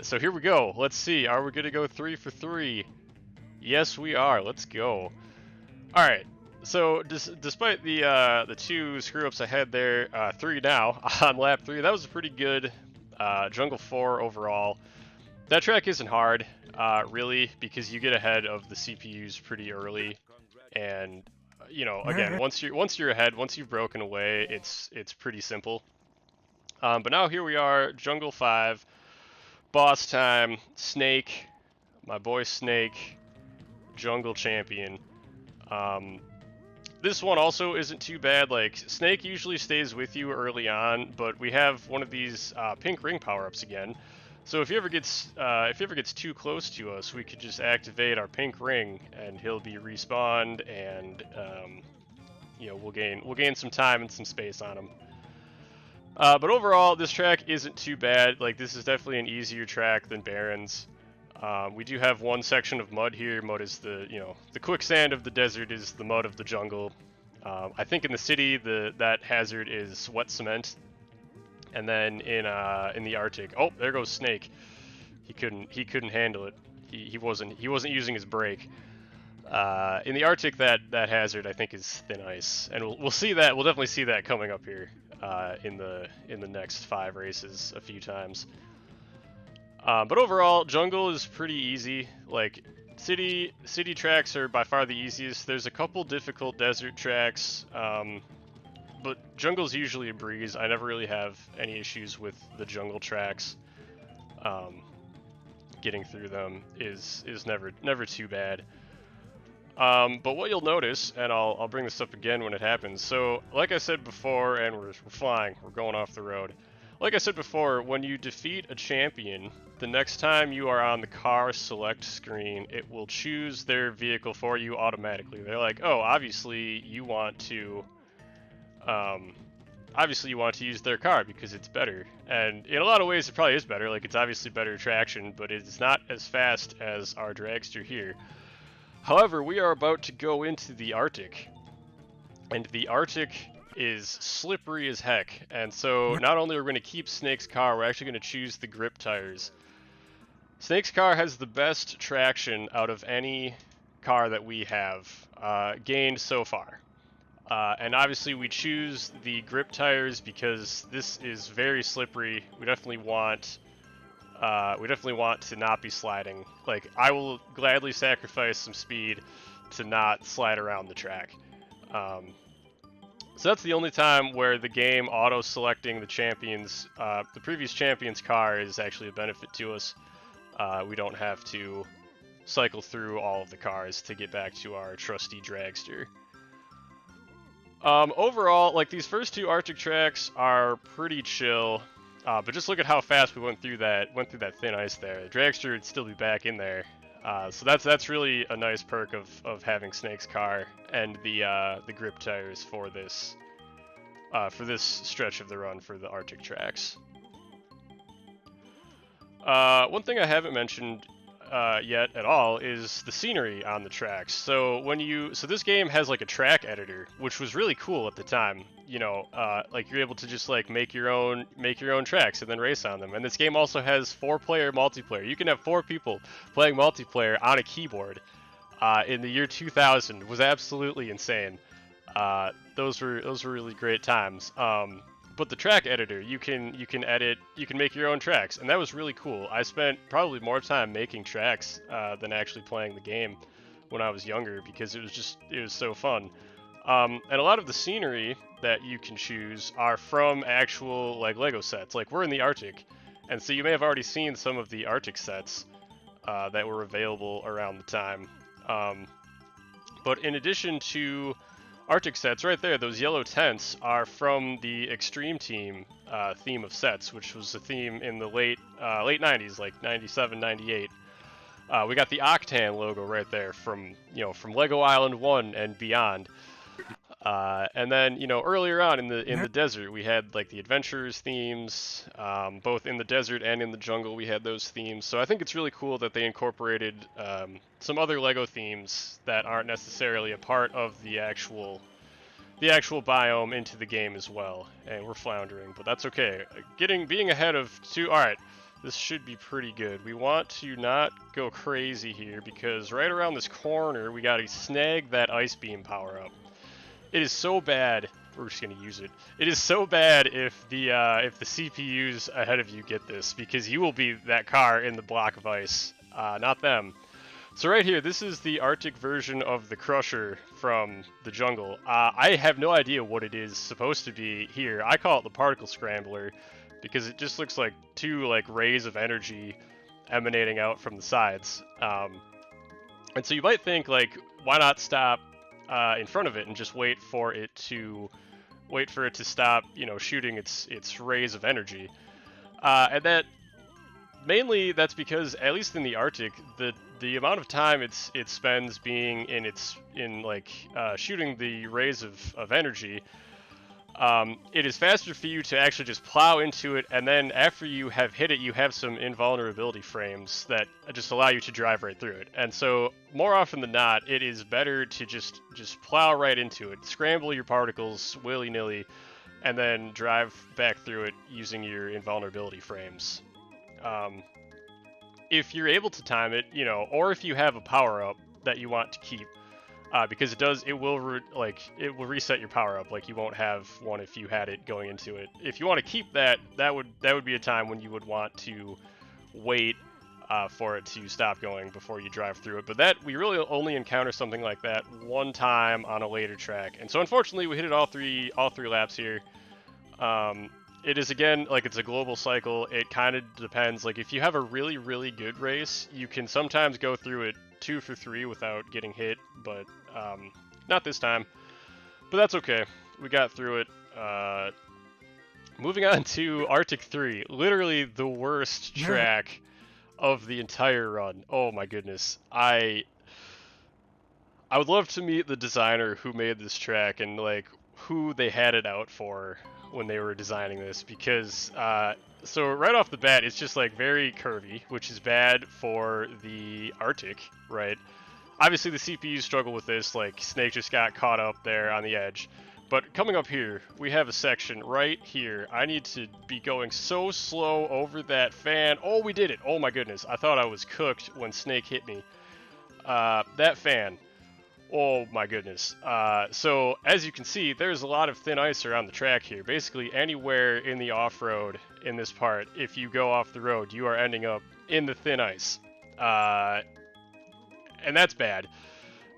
So here we go. Let's see. Are we gonna go 3 for 3? Yes, we are. Let's go. All right. So despite the 2 screw ups I had there, 3 now on lap 3, that was a pretty good Jungle 4 overall. That track isn't hard, really, because you get ahead of the CPUs pretty early, and you know, again, once you're ahead, once you've broken away, it's pretty simple. But now here we are, Jungle 5, boss time, Snake, my boy Snake, Jungle Champion. This one also isn't too bad. Like, Snake usually stays with you early on, but we have one of these pink ring power-ups again. So if he ever gets too close to us, we could just activate our pink ring, and he'll be respawned, and you know, we'll gain some time and some space on him. But overall, this track isn't too bad. Like, this is definitely an easier track than Barrens. We do have one section of mud here. Mud is the quicksand of the desert is the mud of the jungle. I think in the city that hazard is wet cement, and then in the Arctic, oh, there goes Snake. He couldn't handle it. He wasn't using his brake. In the Arctic, that hazard I think is thin ice, and we'll see that. We'll definitely see that coming up here in the next 5 races a few times. But overall, jungle is pretty easy. Like, city tracks are by far the easiest. There's a couple difficult desert tracks, but jungle's usually a breeze. I never really have any issues with the jungle tracks. Getting through them is never too bad. But what you'll notice, and I'll bring this up again when it happens. So, like I said before, and we're flying, we're going off the road. Like I said before, when you defeat a champion, the next time you are on the car select screen, it will choose their vehicle for you automatically. They're like, oh, obviously you want to use their car because it's better. And in a lot of ways, it probably is better. Like, it's obviously better traction, but it's not as fast as our dragster here. However, we are about to go into the Arctic, and the Arctic is slippery as heck, and so not only are we going to keep Snake's car, we're actually going to choose the grip tires. Snake's car has the best traction out of any car that we have gained so far. And obviously we choose the grip tires because this is very slippery. We definitely want to not be sliding. Like, I will gladly sacrifice some speed to not slide around the track. So that's the only time where the game auto-selecting the champions, the previous champion's car is actually a benefit to us. We don't have to cycle through all of the cars to get back to our trusty dragster. Overall, like, these first 2 Arctic tracks are pretty chill. But just look at how fast we went through that thin ice there. The dragster would still be back in there. So that's really a nice perk of having Snake's car and the grip tires for this stretch of the run for the Arctic tracks. One thing I haven't mentioned yet at all is the scenery on the tracks. So this game has like a track editor, which was really cool at the time. You know, like, you're able to just like make your own tracks and then race on them. And this game also has 4-player multiplayer. You can have 4 people playing multiplayer on a keyboard. In the year 2000 was absolutely insane. Those were really great times. But the track editor, you can edit, you can make your own tracks, and that was really cool. I spent probably more time making tracks than actually playing the game when I was younger, because it was so fun. And a lot of the scenery that you can choose are from actual, like, Lego sets. Like, we're in the Arctic, and so you may have already seen some of the Arctic sets. that were available around the time. But in addition to Arctic sets, right there, those yellow tents are from the Extreme Team theme of sets, which was a theme in the late 90s, like 97, 98. We got the Octan logo right there from Lego Island 1 and beyond. And then, earlier on in the desert, we had like the adventurers themes, both in the desert and in the jungle. We had those themes. So I think it's really cool that they incorporated some other Lego themes that aren't necessarily a part of the actual biome into the game as well. And we're floundering, but that's okay. Being ahead of two. All right, this should be pretty good. We want to not go crazy here because right around this corner, we got to snag that ice beam power up. It is so bad. We're just gonna use it. It is so bad if the CPUs ahead of you get this, because you will be that car in the block of ice, not them. So right here, this is the Arctic version of the Crusher from the jungle. I have no idea what it is supposed to be here. I call it the Particle Scrambler because it just looks like two rays of energy emanating out from the sides. And so you might think why not stop in front of it and just wait for it to stop, shooting its rays of energy. And mainly that's because, at least in the Arctic, the amount of time it spends being shooting the rays of energy, it is faster for you to actually just plow into it, and then after you have hit it, you have some invulnerability frames that just allow you to drive right through it. And so, more often than not, it is better to just plow right into it, scramble your particles willy-nilly, and then drive back through it using your invulnerability frames. If you're able to time it, or if you have a power-up that you want to keep, because it will reset your power up. Like, you won't have one if you had it going into it. If you want to keep that would be a time when you would want to wait for it to stop going before you drive through it. But we really only encounter something like that one time on a later track, and so unfortunately we hit it all three laps here. It is, again, it's a global cycle. It kind of depends. If you have a really, really good race, you can sometimes go through it 2 for 3 without getting hit, but not this time. But that's okay. We got through it. Moving on to Arctic 3, literally the worst track of the entire run. Oh my goodness. I would love to meet the designer who made this track and who they had it out for when they were designing this, because so right off the bat, it's just very curvy, which is bad for the Arctic, right? Obviously the CPUs struggle with this, Snake just got caught up there on the edge. But coming up here, we have a section right here. I need to be going so slow over that fan. Oh, we did it. Oh my goodness. I thought I was cooked when Snake hit me. That fan. Oh my goodness. So as you can see, there's a lot of thin ice around the track here. Basically anywhere in the off-road in this part, if you go off the road, you are ending up in the thin ice. And that's bad.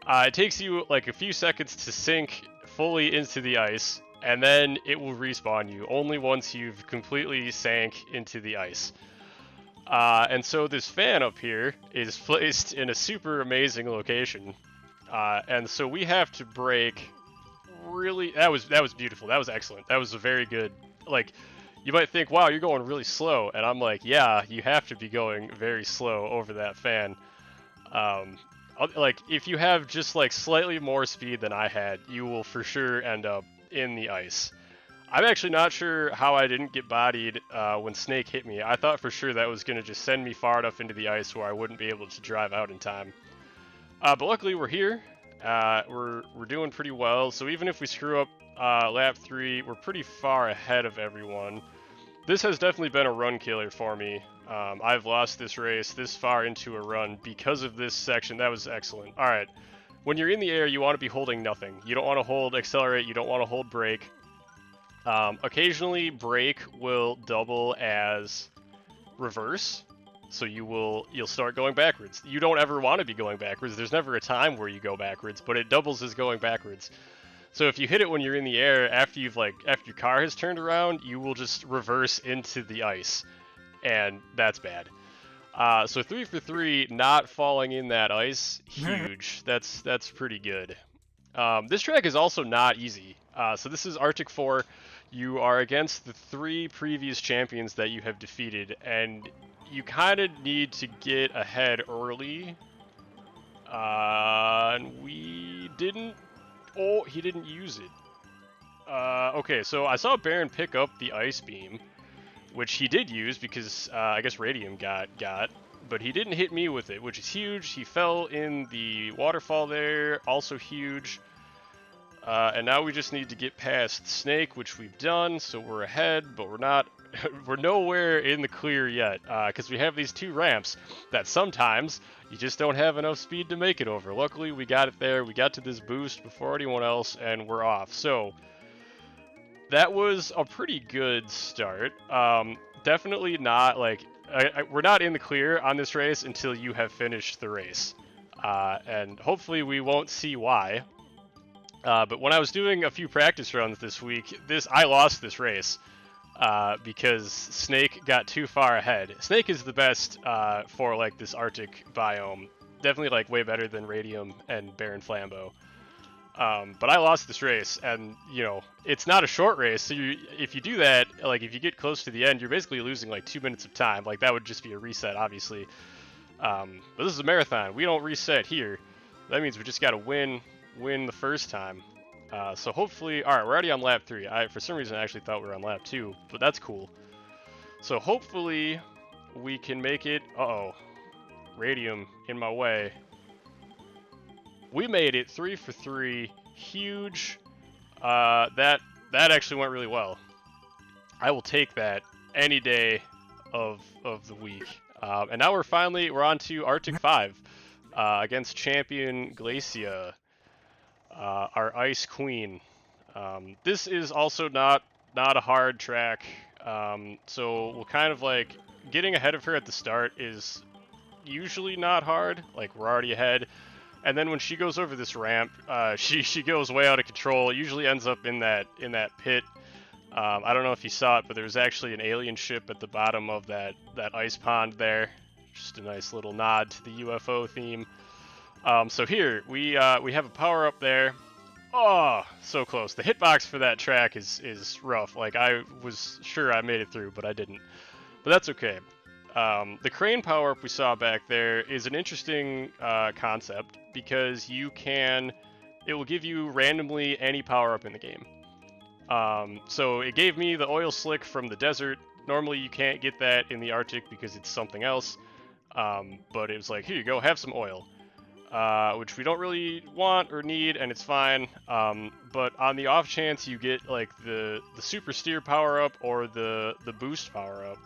It takes you a few seconds to sink fully into the ice, and then it will respawn you only once you've completely sank into the ice. And so this fan up here is placed in a super amazing location. And so we have to brake really. That was beautiful. That was excellent. That was a very good. You might think, wow, you're going really slow, and I'm like, yeah, you have to be going very slow over that fan. If you have just slightly more speed than I had, you will for sure end up in the ice. I'm actually not sure how I didn't get bodied when Snake hit me. I thought for sure that was going to just send me far enough into the ice where I wouldn't be able to drive out in time. But luckily we're here. We're doing pretty well. So even if we screw up lap 3, we're pretty far ahead of everyone. This has definitely been a run killer for me. I've lost this race this far into a run because of this section. That was excellent. All right. When you're in the air, you want to be holding nothing. You don't want to hold accelerate. You don't want to hold brake. Occasionally, brake will double as reverse. So you'll start going backwards. You don't ever want to be going backwards. There's never a time where you go backwards, but it doubles as going backwards. So if you hit it when you're in the air, after your car has turned around, you will just reverse into the ice, and that's bad. So 3 for 3, not falling in that ice, huge. That's pretty good. This track is also not easy. So this is Arctic 4. You are against the 3 previous champions that you have defeated, and you kind of need to get ahead early. And we didn't... Oh, he didn't use it. Okay, so I saw Baron pick up the Ice Beam, which he did use because I guess Radium got, but he didn't hit me with it, which is huge. He fell in the waterfall there, also huge. And now we just need to get past Snake, which we've done, so we're ahead, but we're not, we're nowhere in the clear yet, because we have these 2 ramps that sometimes you just don't have enough speed to make it over. Luckily, we got it there, we got to this boost before anyone else, and we're off. So, that was a pretty good start. Definitely not, like, we're not in the clear on this race until you have finished the race. And hopefully we won't see why. But when I was doing a few practice runs this week, I lost this race because Snake got too far ahead. Snake is the best for like this Arctic biome. Definitely like way better than Radium and Baron Flambeau. But I lost this race, and you know it's not a short race. So if you do that, like if you get close to the end, you're basically losing like 2 minutes of time. Like that would just be a reset, obviously. But this is a marathon. We don't reset here. That means we just got to win the first time. So hopefully, alright, we're already on lap 3. For some reason, I actually thought we were on lap 2, but that's cool. So hopefully, we can make it. Uh-oh. Radium in my way. We made it 3 for 3. Huge. That actually went really well. I will take that any day of the week. And now we're on to Arctic 5 against champion Glacia. Our Ice Queen. This is also not a hard track, so we'll kind of like getting ahead of her at the start is usually not hard. Like we're already ahead, and then when she goes over this ramp, she goes way out of control. It usually ends up in that pit. I don't know if you saw it, but there was actually an alien ship at the bottom of that ice pond there. Just a nice little nod to the UFO theme. So here, we have a power up there. Oh, so close. The hitbox for that track is rough. Like, I was sure I made it through, but I didn't. But that's okay. The crane power up we saw back there is an interesting concept because it will give you randomly any power up in the game. So it gave me the oil slick from the desert. Normally you can't get that in the Arctic because it's something else. But it was like, here you go, have some oil. Which we don't really want or need, and it's fine. But on the off chance you get like the super steer power up or the boost power up,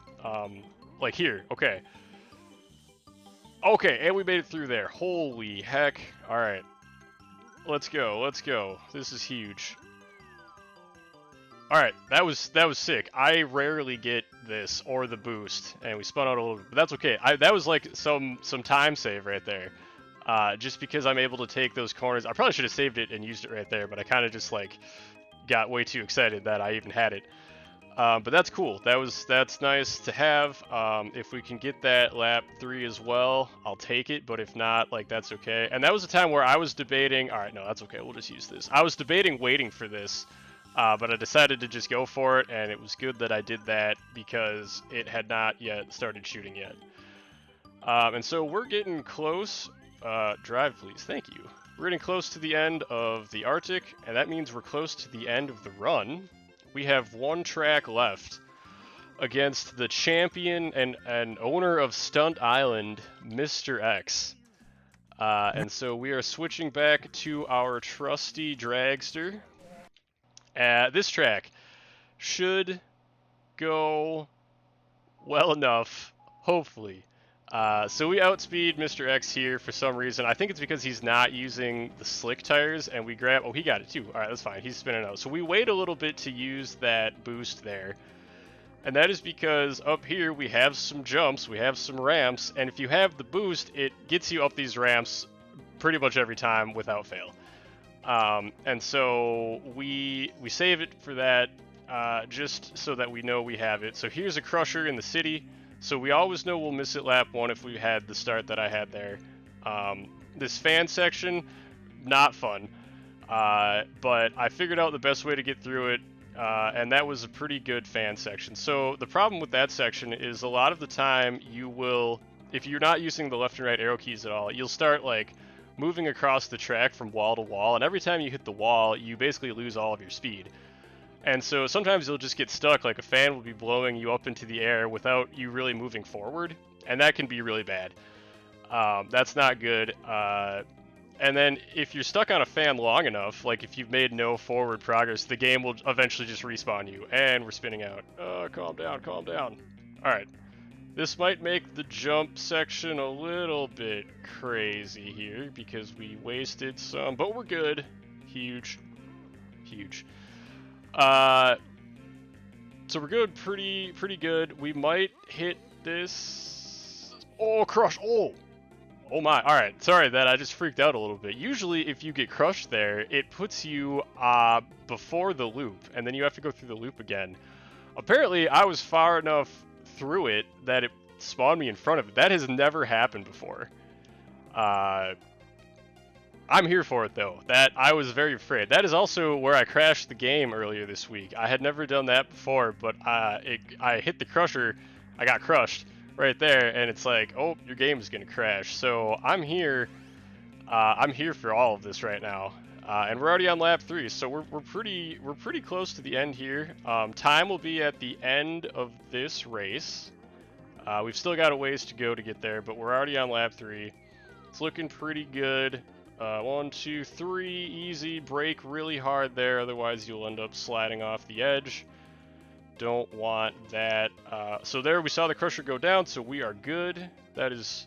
like here, okay, and we made it through there. Holy heck! All right, let's go. This is huge. All right, that was sick. I rarely get this or the boost, and we spun out a little bit, but that's okay. That was like some time save right there. Just because I'm able to take those corners. I probably should have saved it and used it right there, but I kind of just like got way too excited that I even had it. But that's cool. That's nice to have. If we can get that lap 3 as well, I'll take it, but if not, like that's okay. And that was a time where I was debating, alright, no, that's okay, we'll just use this. I was debating waiting for this, but I decided to just go for it, and it was good that I did that because it had not yet started shooting yet. And so we're getting close. Drive, please. Thank you. We're getting close to the end of the Arctic, and that means we're close to the end of the run. We have 1 track left against the champion and owner of Stunt Island, Mr. X. And so we are switching back to our trusty dragster. This track should go well enough, hopefully. So we outspeed Mr. X here for some reason. I think it's because he's not using the slick tires, and we grab... Oh, he got it too. Alright, that's fine. He's spinning out. So we wait a little bit to use that boost there. And that is because up here we have some jumps, we have some ramps, and if you have the boost, it gets you up these ramps pretty much every time without fail. And so we save it for that, just so that we know we have it. So here's a crusher in the city. So we always know we'll miss it lap 1 if we had the start that I had there. This fan section, not fun. But I figured out the best way to get through it, and that was a pretty good fan section. So the problem with that section is a lot of the time you will, if you're not using the left and right arrow keys at all, you'll start like moving across the track from wall to wall, and every time you hit the wall, you basically lose all of your speed. And so sometimes you'll just get stuck, like a fan will be blowing you up into the air without you really moving forward, and that can be really bad. That's not good. And then if you're stuck on a fan long enough, like if you've made no forward progress, the game will eventually just respawn you. And we're spinning out. Calm down, calm down. Alright. This might make the jump section a little bit crazy here because we wasted some, but we're good. Huge. Huge. So we're good, pretty good. We might hit this. Oh, crush! Oh my! All right, sorry that I just freaked out a little bit. Usually, if you get crushed there, it puts you before the loop, and then you have to go through the loop again. Apparently, I was far enough through it that it spawned me in front of it. That has never happened before. I'm here for it though. That I was very afraid. That is also where I crashed the game earlier this week. I had never done that before, but I hit the crusher, I got crushed right there, and it's like, oh, your game is gonna crash. So I'm here for all of this right now, and we're already on lap 3, so we're pretty close to the end here. Time will be at the end of this race. We've still got a ways to go to get there, but we're already on lap 3. It's looking pretty good. 1, 2, 3, easy. Brake really hard there, otherwise you'll end up sliding off the edge. Don't want that. So there we saw the crusher go down, so we are good. That's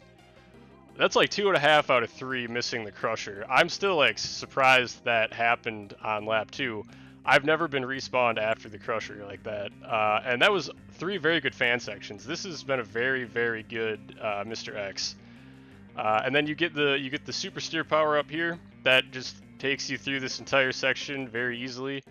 like 2.5 out of 3 missing the crusher. I'm still like surprised that happened on lap 2. I've never been respawned after the crusher like that. And that was 3 very good fan sections. This has been a very, very good Mr. X. And then you get the super steer power up here that just takes you through this entire section very easily.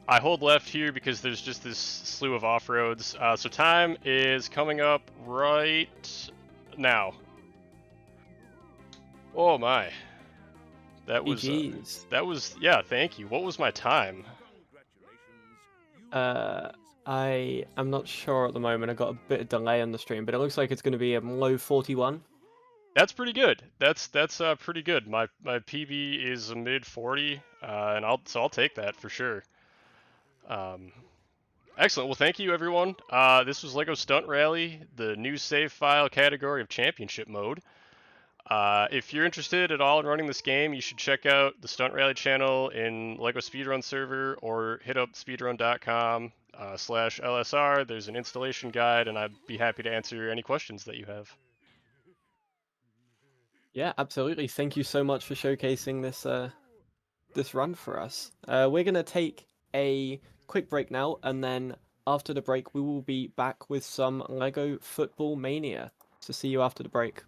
I hold left here because there's just this slew of off-roads. So time is coming up right now. Oh my. That was yeah, thank you. What was my time? I am not sure at the moment. I got a bit of delay on the stream, but it looks like it's going to be a low 41. That's pretty good. That's pretty good. My PB is a mid 40, and I'll take that for sure. Excellent. Well, thank you everyone. This was LEGO Stunt Rally, the new save file category of championship mode. If you're interested at all in running this game, you should check out the Stunt Rally channel in LEGO Speedrun server, or hit up speedrun.com/LSR. There's an installation guide, and I'd be happy to answer any questions that you have. Yeah, absolutely. Thank you so much for showcasing this run for us. We're gonna take a quick break now, and then after the break, we will be back with some LEGO Football Mania. So see you after the break.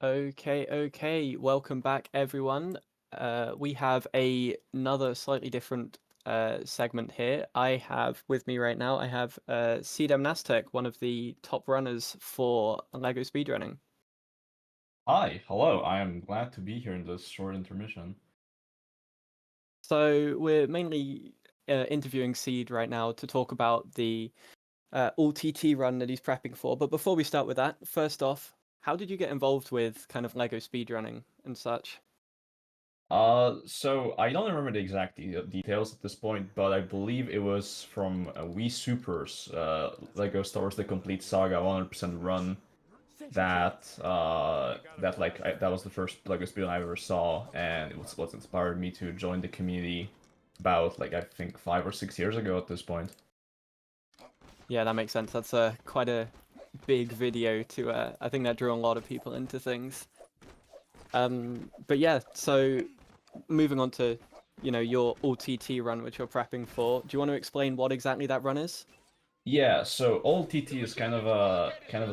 Okay. Welcome back, everyone. We have another slightly different segment here. I have with me right now, I have Cedem Nastek, one of the top runners for LEGO speedrunning. Hi, hello. I am glad to be here in this short intermission. So we're mainly interviewing Seed right now to talk about the all TT run that he's prepping for. But before we start with that, first off, how did you get involved with kind of LEGO speedrunning and such? So I don't remember the exact details at this point, but I believe it was from Wii Super's LEGO Star Wars: The Complete Saga 100% run that that was the first LEGO speedrun I ever saw, and it was what inspired me to join the community about I think 5 or 6 years ago at this point. Yeah, that makes sense. That's quite a big video to. I think that drew a lot of people into things. But yeah, so moving on to, your all-TT run, which you're prepping for. Do you want to explain what exactly that run is? Yeah, so all TT is kind of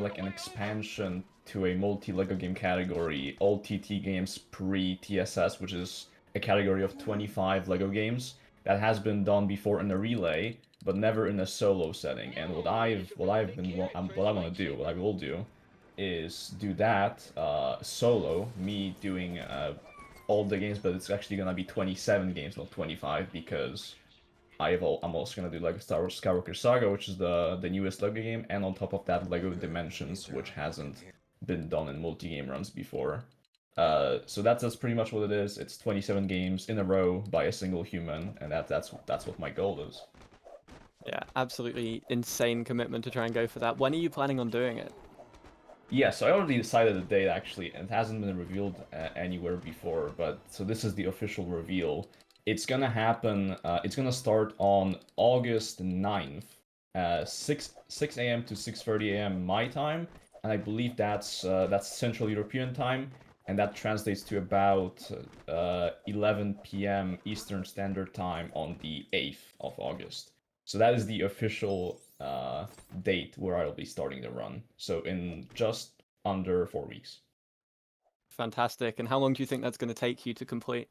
like an expansion to a multi-LEGO game category, all TT games pre-TSS, which is a category of 25 LEGO games that has been done before in a relay, but never in a solo setting. And what I want to do, what I will do, is do that solo, me doing all the games, but it's actually gonna be 27 games, not 25, because I'm also gonna do like Star Wars Skywalker Saga, which is the newest LEGO game, and on top of that, LEGO Dimensions, which hasn't been done in multi-game runs before. So that's pretty much what it is. It's 27 games in a row by a single human, and that's what my goal is. Yeah, absolutely insane commitment to try and go for that. When are you planning on doing it? Yeah, so I already decided the date actually, and it hasn't been revealed anywhere before, but so this is the official reveal. It's gonna happen, it's gonna start on August 9th, 6 a.m. to 6:30 a.m. my time, and I believe that's Central European time, and that translates to about 11 p.m. Eastern Standard Time on the 8th of August. So that is the official date where I'll be starting the run. So in just under 4 weeks. Fantastic. And how long do you think that's going to take you to complete?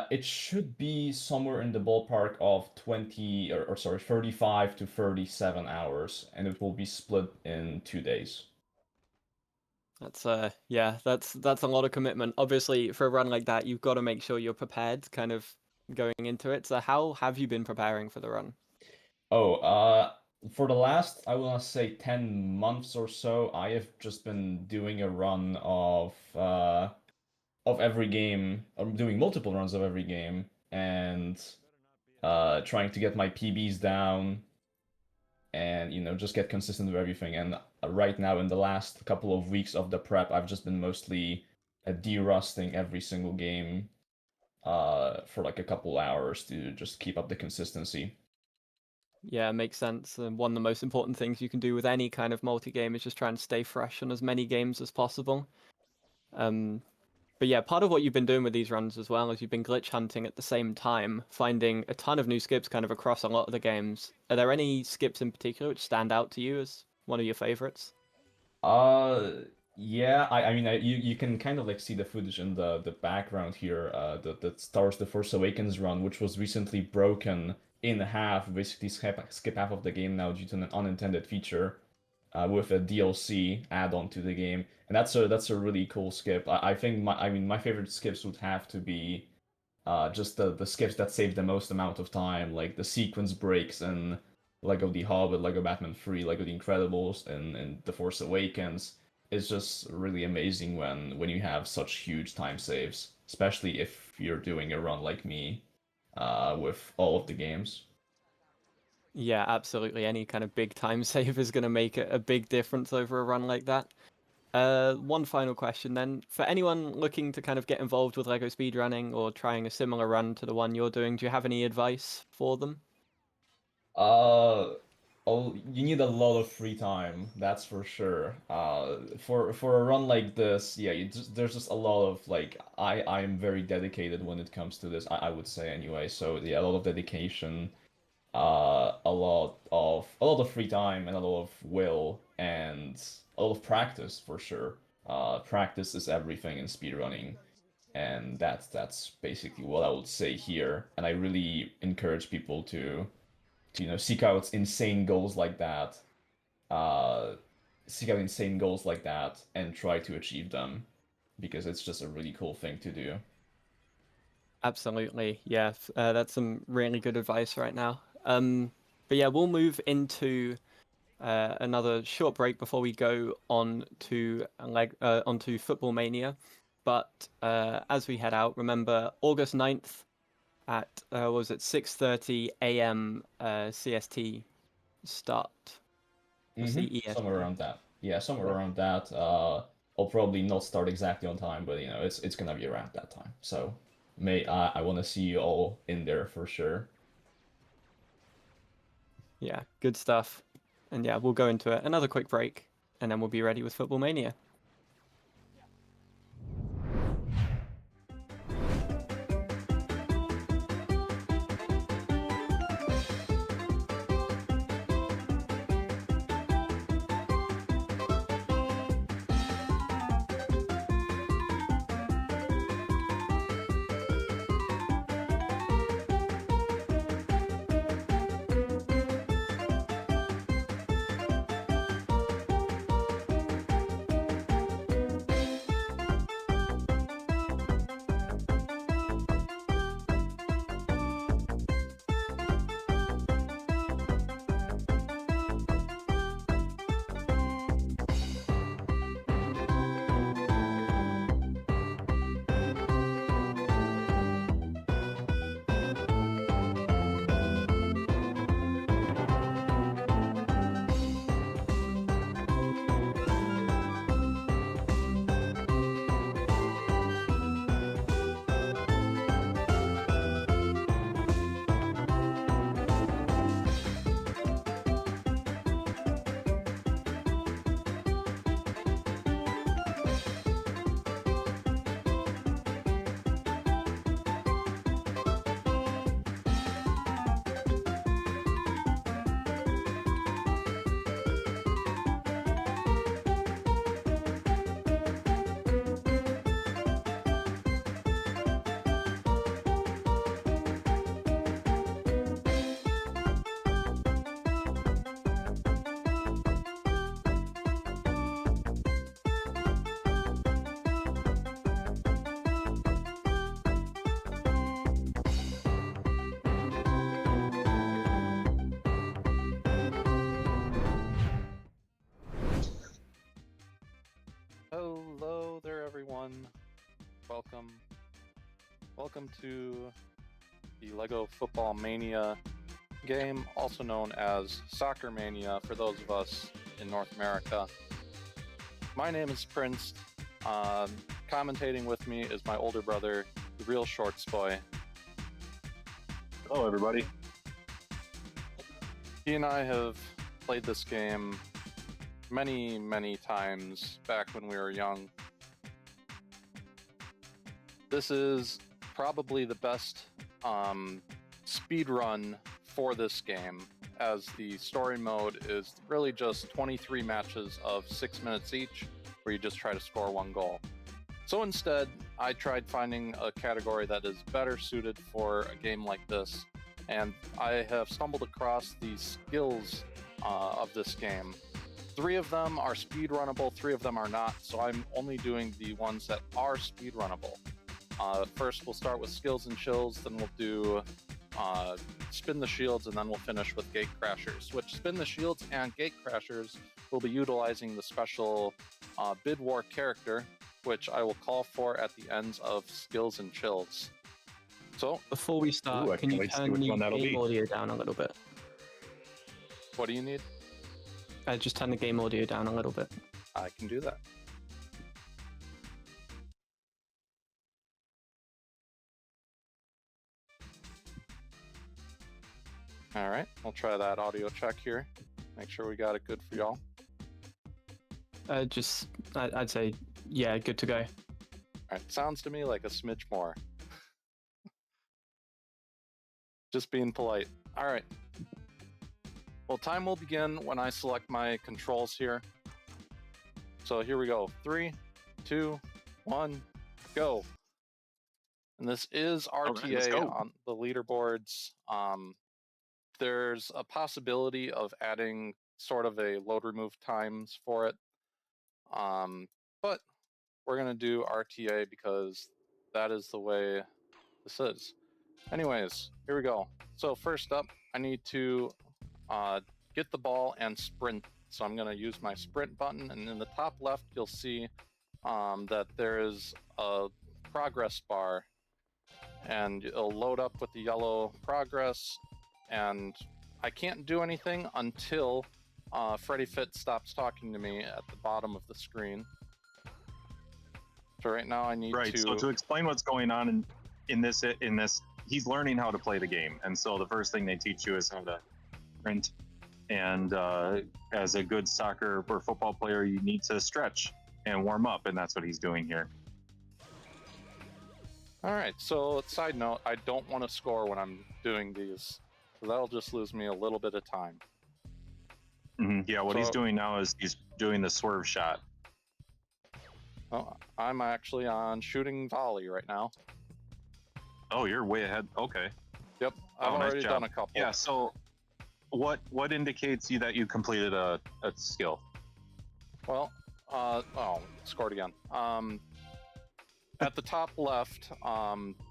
It should be somewhere in the ballpark of 20 or sorry, 35 to 37 hours, and it will be split in 2 days. That's that's a lot of commitment. Obviously, for a run like that, you've got to make sure you're prepared kind of going into it. So how have you been preparing for the run? Oh, for the last, I will say 10 months or so, I have just been doing a run of every game. I'm doing multiple runs of every game and trying to get my PBs down and just get consistent with everything. And right now, in the last couple of weeks of the prep, I've just been mostly de-rusting every single game for like a couple hours to just keep up the consistency. Yeah, makes sense. And one of the most important things you can do with any kind of multi-game is just try and stay fresh on as many games as possible. But yeah, part of what you've been doing with these runs as well is you've been glitch hunting at the same time, finding a ton of new skips kind of across a lot of the games. Are there any skips in particular which stand out to you as one of your favorites? Yeah, I mean, you can kind of like see the footage in the background here, the Star Wars: The Force Awakens run, which was recently broken in half, basically skip half of the game now due to an unintended feature, with a DLC add-on to the game, and that's a really cool skip. I think my favorite skips would have to be just the skips that save the most amount of time, like the sequence breaks and Lego The Hobbit, Lego Batman 3, Lego The Incredibles, and The Force Awakens. It's just really amazing when you have such huge time saves, especially if you're doing a run like me with all of the games. Yeah, absolutely. Any kind of big time save is going to make a big difference over a run like that. One final question then. For anyone looking to kind of get involved with LEGO speedrunning or trying a similar run to the one you're doing, do you have any advice for them? You need a lot of free time, that's for sure. For a run like this, yeah, there's just a lot of like I am very dedicated when it comes to this. I would say anyway. So yeah, a lot of dedication, a lot of free time, and a lot of will, and a lot of practice for sure. Practice is everything in speedrunning, and that's basically what I would say here. And I really encourage people to seek out insane goals like that. Seek out insane goals like that and try to achieve them, because it's just a really cool thing to do. Absolutely, yeah. That's some really good advice right now. But yeah, we'll move into another short break before we go on to onto Football Mania. But as we head out, remember August 9th at was it 6:30 a.m. CST start? CEST. Somewhere around that. Yeah, somewhere around that. I'll probably not start exactly on time, but it's gonna be around that time. So I want to see you all in there for sure. Yeah, good stuff. And yeah, we'll go into another quick break, and then we'll be ready with Football Mania. Hello there, everyone. Welcome to the LEGO Football Mania game, also known as Soccer Mania for those of us in North America. My name is Prince. Commentating with me is my older brother, the real Shorts Boy. Hello, everybody. He and I have played this game many, many times back when we were young. This is probably the best speed run for this game, as the story mode is really just 23 matches of 6 minutes each, where you just try to score one goal. So instead, I tried finding a category that is better suited for a game like this, and I have stumbled across the skills of this game. 3 of them are speedrunnable, 3 of them are not, so I'm only doing the ones that are speedrunnable. First, we'll start with skills and chills, then we'll do spin the shields, and then we'll finish with gate crashers, which spin the shields and gate crashers will be utilizing the special bid war character, which I will call for at the ends of skills and chills. So, before we start, can you turn the game audio down a little bit? What do you need? Just turn the game audio down a little bit. I can do that. All right, we'll try that audio check here. Make sure we got it good for y'all. I'd say, yeah, good to go. All right, sounds to me like a smidge more. Just being polite. All right. Well, time will begin when I select my controls here. So here we go. 3, 2, 1, go. And this is let's RTA go. on the leaderboards. There's a possibility of adding sort of a load remove times for it. But we're going to do RTA because that is the way this is. Anyways, here we go. So first up, I need to get the ball and sprint. So I'm going to use my sprint button, and in the top left, you'll see that there is a progress bar, and it'll load up with the yellow progress, and I can't do anything until Freddy Fit stops talking to me at the bottom of the screen. So right now I need Right. to... So to explain what's going on in this, he's learning how to play the game, and so the first thing they teach you is how to sprint. And as a good soccer or football player, you need to stretch and warm up, and that's what he's doing here. All right, so side note, I don't want to score when I'm doing these. So that'll just lose me a little bit of time. Yeah, what he's doing now is he's doing the swerve shot. Oh, I'm actually on shooting volley right now. Oh, you're way ahead. Okay. Yep, I've already done a couple. Yeah, so what indicates you that you completed a skill? Well, scored again. At the top left,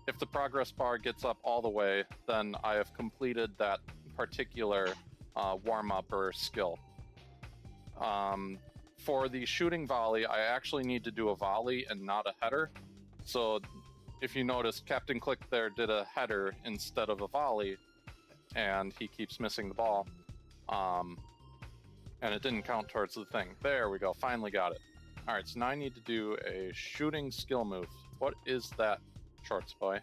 if the progress bar gets up all the way, then I have completed that particular warm-up or skill. For the shooting volley, I actually need to do a volley and not a header. So if you notice, Captain Click there did a header instead of a volley, and he keeps missing the ball. And it didn't count towards the thing. There we go, finally got it. All right, so now I need to do a shooting skill move. What is that, Shorts Boy?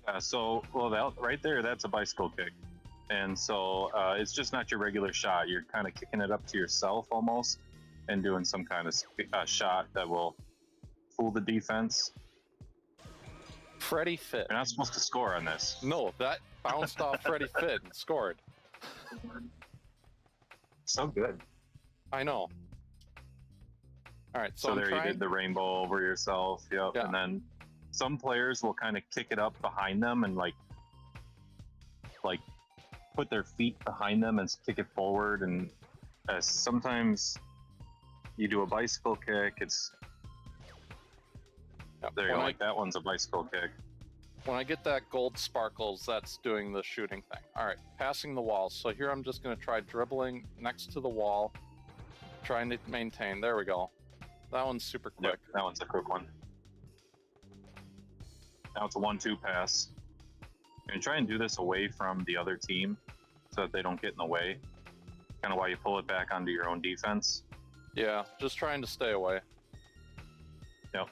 Yeah, so, well, that, right there, that's a bicycle kick. And so it's just not your regular shot. You're kind of kicking it up to yourself almost and doing some kind of shot that will fool the defense. Freddy Fit. You're not supposed to score on this. No, that bounced off Freddy Fit and scored. So good. I know. All right, so there you did the rainbow over yourself. Yep. Yeah. And then some players will kind of kick it up behind them and like put their feet behind them and kick it forward. And sometimes you do a bicycle kick. It's there you go. Like that one's a bicycle kick. When I get that gold sparkles, that's doing the shooting thing. All right, passing the wall. So here I'm just going to try dribbling next to the wall, trying to maintain. There we go. That one's super quick. Yep, that one's a quick one. Now it's a 1-2 pass. You're going to try and do this away from the other team so that they don't get in the way. Kind of why you pull it back onto your own defense. Yeah, just trying to stay away. Yep.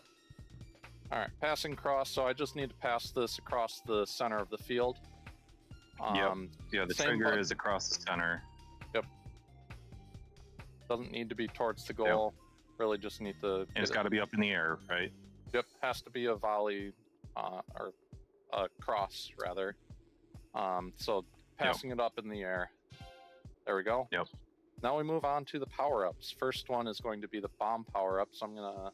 All right, passing cross. So I just need to pass this across the center of the field. Yep. Yeah, the trigger is across the center. Yep. Doesn't need to be towards the goal. Yep. Really just need to... And it's got to be up in the air, right? Yep, has to be a volley, or a cross, rather. So passing it up in the air. There we go. Yep. Now we move on to the power-ups. First one is going to be the bomb power-up, so I'm going to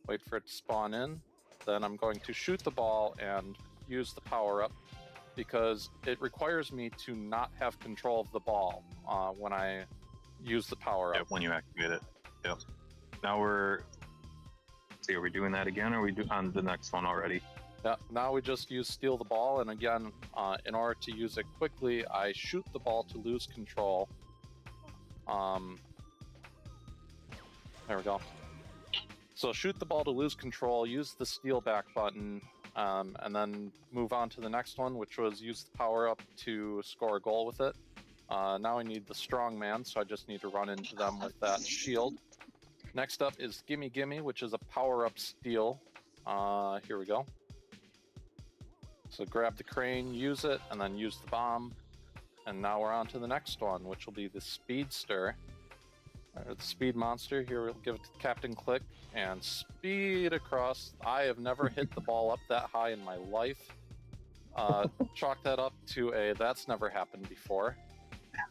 wait for it to spawn in. Then I'm going to shoot the ball and use the power-up because it requires me to not have control of the ball when I use the power-up. Yep, when you activate it. Yep. Now are we doing that again, or are we on the next one already? Yeah, now we just use steal the ball, and again, in order to use it quickly, I shoot the ball to lose control. There we go. So shoot the ball to lose control, use the steal back button, and then move on to the next one, which was use the power up to score a goal with it. Now I need the strong man, so I just need to run into them with that shield. Next up is Gimme Gimme, which is a power-up steal. Here we go. So grab the crane, use it, and then use the bomb. And now we're on to the next one, which will be the Speedster. Or the Speed Monster. Here we'll give it to Captain Click and speed across. I have never hit the ball up that high in my life. Chalk that up to a that's never happened before.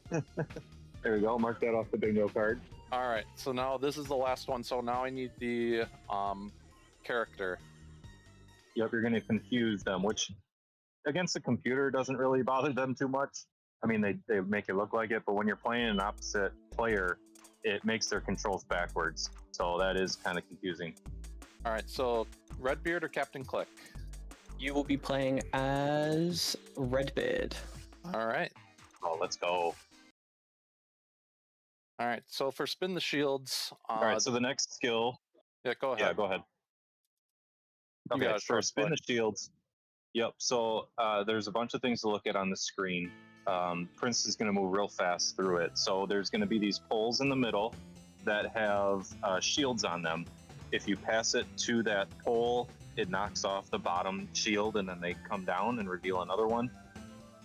There we go. Mark that off the bingo card. All right, so now this is the last one. So now I need the character. Yep, you're going to confuse them, which against the computer doesn't really bother them too much. I mean, they make it look like it, but when you're playing an opposite player, it makes their controls backwards. So that is kind of confusing. All right, so Redbeard or Captain Click? You will be playing as Redbeard. All right. Oh, let's go. All right, so for spin the shields. All right, so the next skill. Yeah, go ahead. Yeah, go ahead. You Okay, got it, for Short spin Boy. the shields. Yep, so there's a bunch of things to look at on the screen. Prince is going to move real fast through it. So there's going to be these poles in the middle that have shields on them. If you pass it to that pole, it knocks off the bottom shield and then they come down and reveal another one.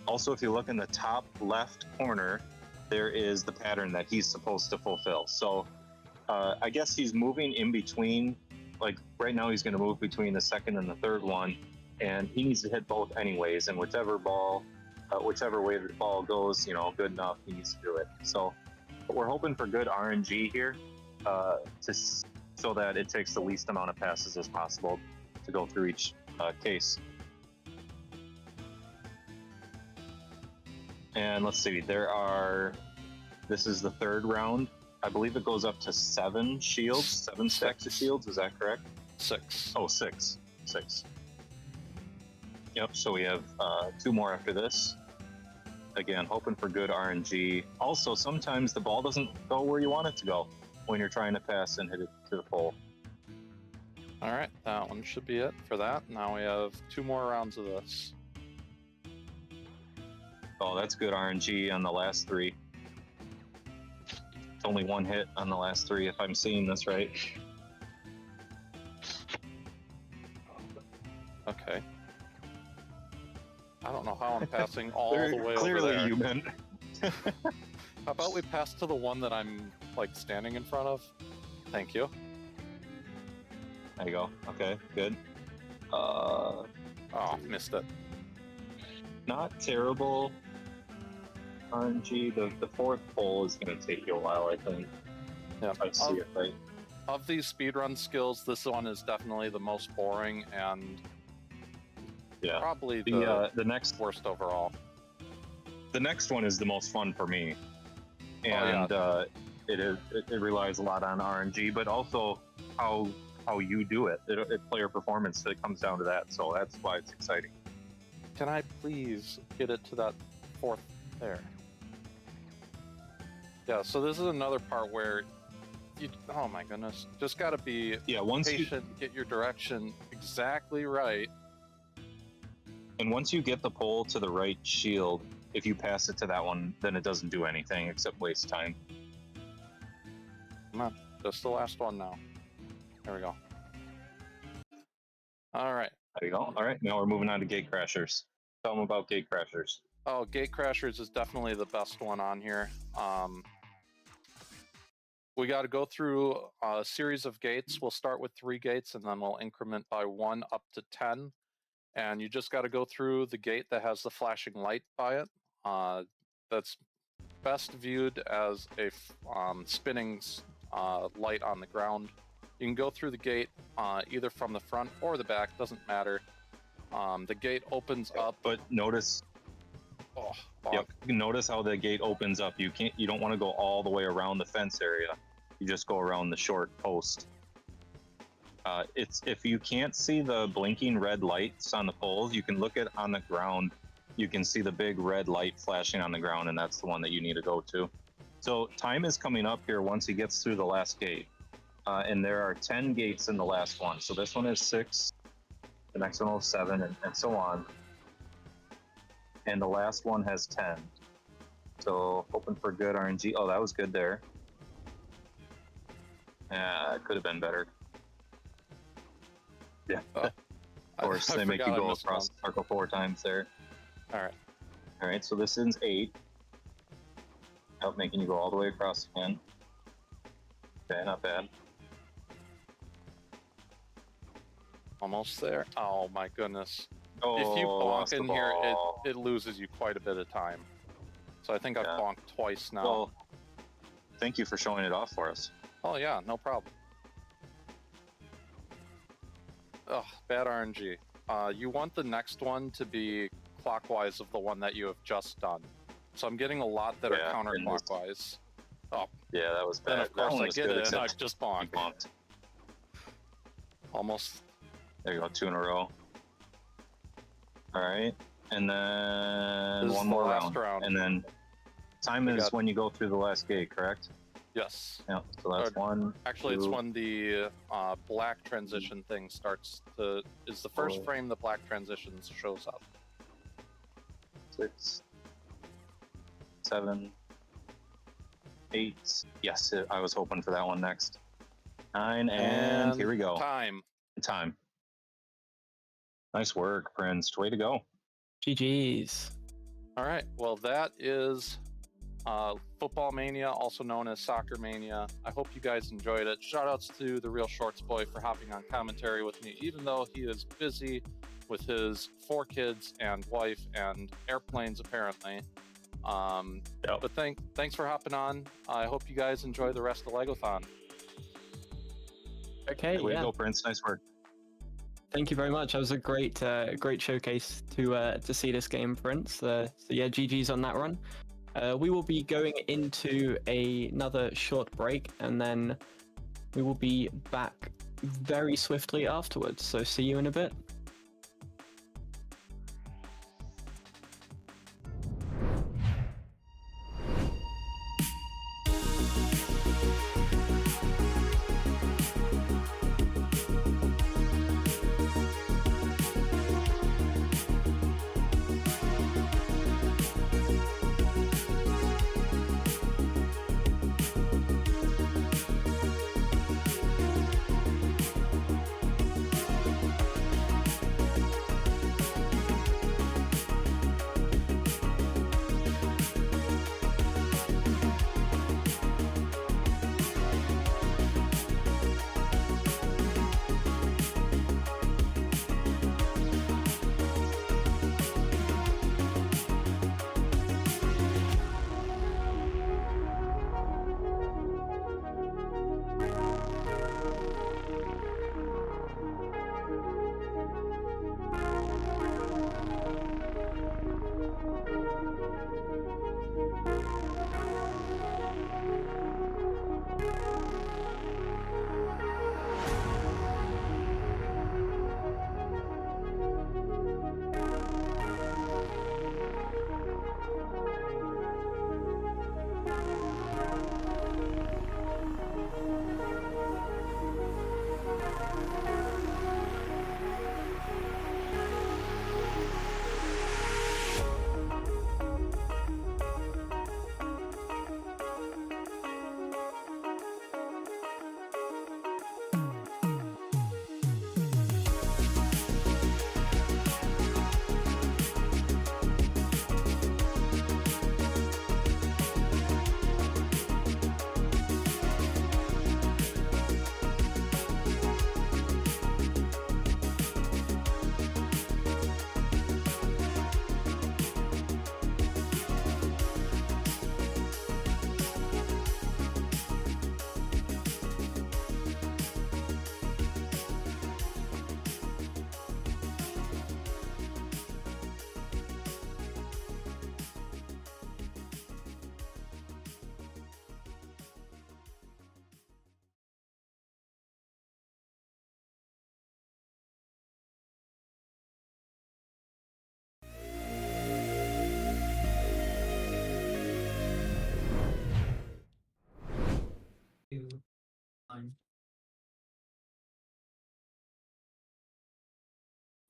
Also, if you look in the top left corner, there is the pattern that he's supposed to fulfill. So I guess he's moving in between. Like right now, he's going to move between the second and the third one, and he needs to hit both anyways. And whichever way the ball goes, good enough, he needs to do it. So we're hoping for good RNG here, so that it takes the least amount of passes as possible to go through each case. And let's see, this is the third round. I believe it goes up to 7 shields, 7 stacks of shields. Is that correct? 6. Oh, 6. 6. Yep, so we have 2 more after this. Again, hoping for good RNG. Also, sometimes the ball doesn't go where you want it to go when you're trying to pass and hit it to the pole. All right, that one should be it for that. Now we have 2 more rounds of this. Oh, that's good RNG on the last 3. It's only 1 hit on the last 3, if I'm seeing this right. Okay. I don't know how I'm passing all the way Clearly, over there. you meant. How about we pass to the one that I'm standing in front of? Thank you. There you go. Okay, good. Oh, missed it. Not terrible RNG. The 4th pole is going to take you a while, I think. Yeah, I see it right. Of these speedrun skills, this one is definitely the most boring and probably the next worst overall. The next one is the most fun for me, and it relies a lot on RNG, but also how you do it. Player performance. It comes down to that, so that's why it's exciting. Can I please get it to that 4th there? Yeah, so this is another part where oh my goodness, just gotta be patient, get your direction exactly right. And once you get the pole to the right shield, if you pass it to that one, then it doesn't do anything except waste time. Come on, just the last one now. There we go. All right. There you go. All right, now we're moving on to Gate Crashers. Tell them about Gate Crashers. Oh, Gate Crashers is definitely the best one on here. We got to go through a series of gates. We'll start with 3 gates, and then we'll increment by 1 up to 10. And you just got to go through the gate that has the flashing light by it. That's best viewed as a spinning light on the ground. You can go through the gate either from the front or the back, doesn't matter. The gate opens up. But notice. Oh, yep. Notice how the gate opens up. You don't want to go all the way around the fence area. You just go around the short post. If you can't see the blinking red lights on the poles, you can look at on the ground. You can see the big red light flashing on the ground, and that's the one that you need to go to. So time is coming up here once he gets through the last gate. And there are 10 gates in the last one. So this one is 6, the next one will have 7, and so on. And the last one has 10. So hoping for good RNG. Oh, that was good there. It could have been better. Yeah. Of course, they make you go across the circle 4 times there. All right. All right, so this is 8. Out making you go all the way across again. Okay, not bad. Almost there. Oh my goodness. Oh, if you lost bonk the in here, ball. it loses you quite a bit of time. So I think I've bonked twice now. Well, thank you for showing it off for us. Oh yeah, no problem. Ugh, bad RNG. You want the next one to be clockwise of the one that you have just done. So I'm getting a lot that are counterclockwise. Oh. Yeah, that was bad. And of course that one I was get good, it, and I except just you bonked. bonked. Almost. There you go, 2 in a row. All right, and then This is one the more last round. and then time We is got- when you go through the last gate, correct? Yes. Yeah. So that's one. Actually, it's two, when the black transition thing starts to. Is the first frame the black transitions shows up. 6, 7, 8. Yes, I was hoping for that one next. 9, and here we go. Time. Nice work, Prince. Way to go. GG's. All right. Well, that is Football Mania, also known as Soccer Mania. I hope you guys enjoyed it. Shoutouts to the Real Shorts Boy for hopping on commentary with me, even though he is busy with his 4 kids and wife and airplanes, apparently. But thanks for hopping on. I hope you guys enjoy the rest of LEGOthon. Okay, Way to yeah. go, Prince. Nice work. Thank you very much. That was a great showcase to see this game, Prince. So yeah, GG's on that run. We will be going into another short break, and then we will be back very swiftly afterwards. So see you in a bit.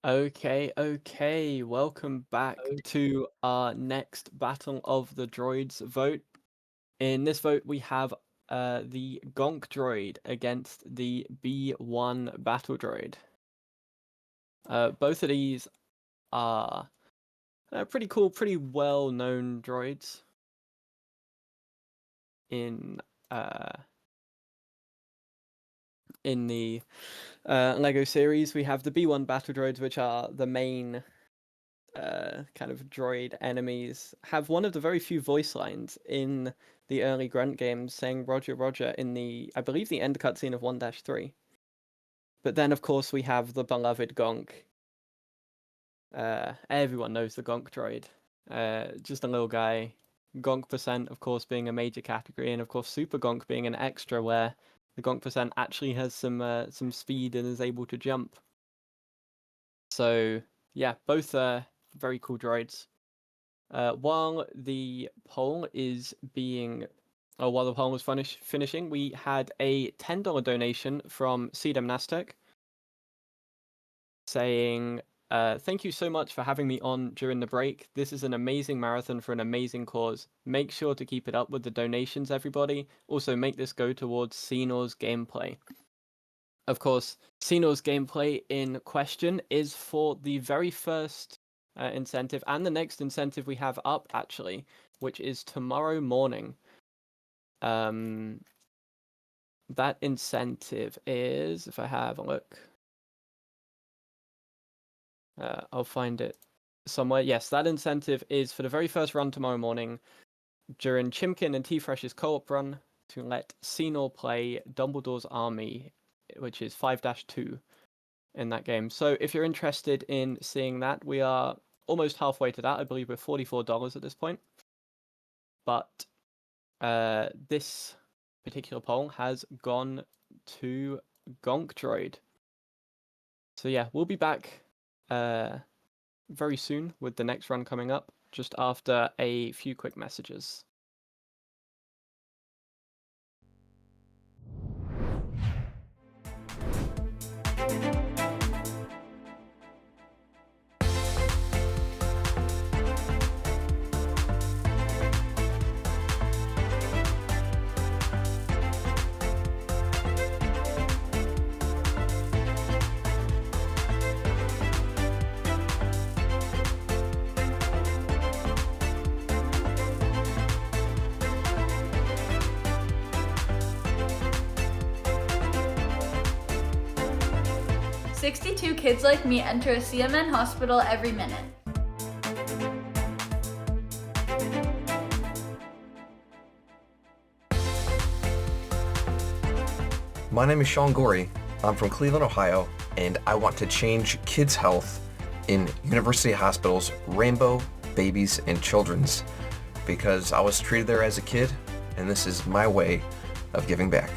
Okay, welcome back to our next Battle of the Droids vote. In this vote, we have the Gonk droid against the B1 battle droid. Both of these are pretty cool, pretty well-known droids in the LEGO series. We have the B1 battle droids, which are the main kind of droid enemies have one of the very few voice lines in the early Grunt games saying Roger Roger in the, I believe, the end cutscene of 1-3. But then, of course, we have the beloved Gonk. Everyone knows the Gonk droid. Just a little guy. Gonk percent, of course, being a major category, and of course, Super Gonk being an extra, where the Gonk percent actually has some speed and is able to jump. So yeah, both very cool droids. While the poll is while the poll was finishing, we had a $10 donation from Cedamnastic saying, thank you so much for having me on during the break. This is an amazing marathon for an amazing cause. Make sure to keep it up with the donations, everybody. Also, make this go towards Xenor's gameplay. Of course, Xenor's gameplay in question is for the very first incentive and the next incentive we have up, actually, which is tomorrow morning. That incentive is, if I have a look, I'll find it somewhere. Yes, that incentive is for the very first run tomorrow morning during Chimkin and T-Fresh's co-op run to let Xenor play Dumbledore's Army, which is 5-2 in that game. So if you're interested in seeing that, we are almost halfway to that. I believe we're $44 at this point. But this particular poll has gone to Gonk Droid. So yeah, we'll be back very soon with the next run coming up, just after a few quick messages. "62 kids like me enter a CMN hospital every minute." My name is Sean Gorey. I'm from Cleveland, Ohio, and I want to change kids' health in university hospitals, Rainbow, Babies, and Children's, because I was treated there as a kid, and this is my way of giving back.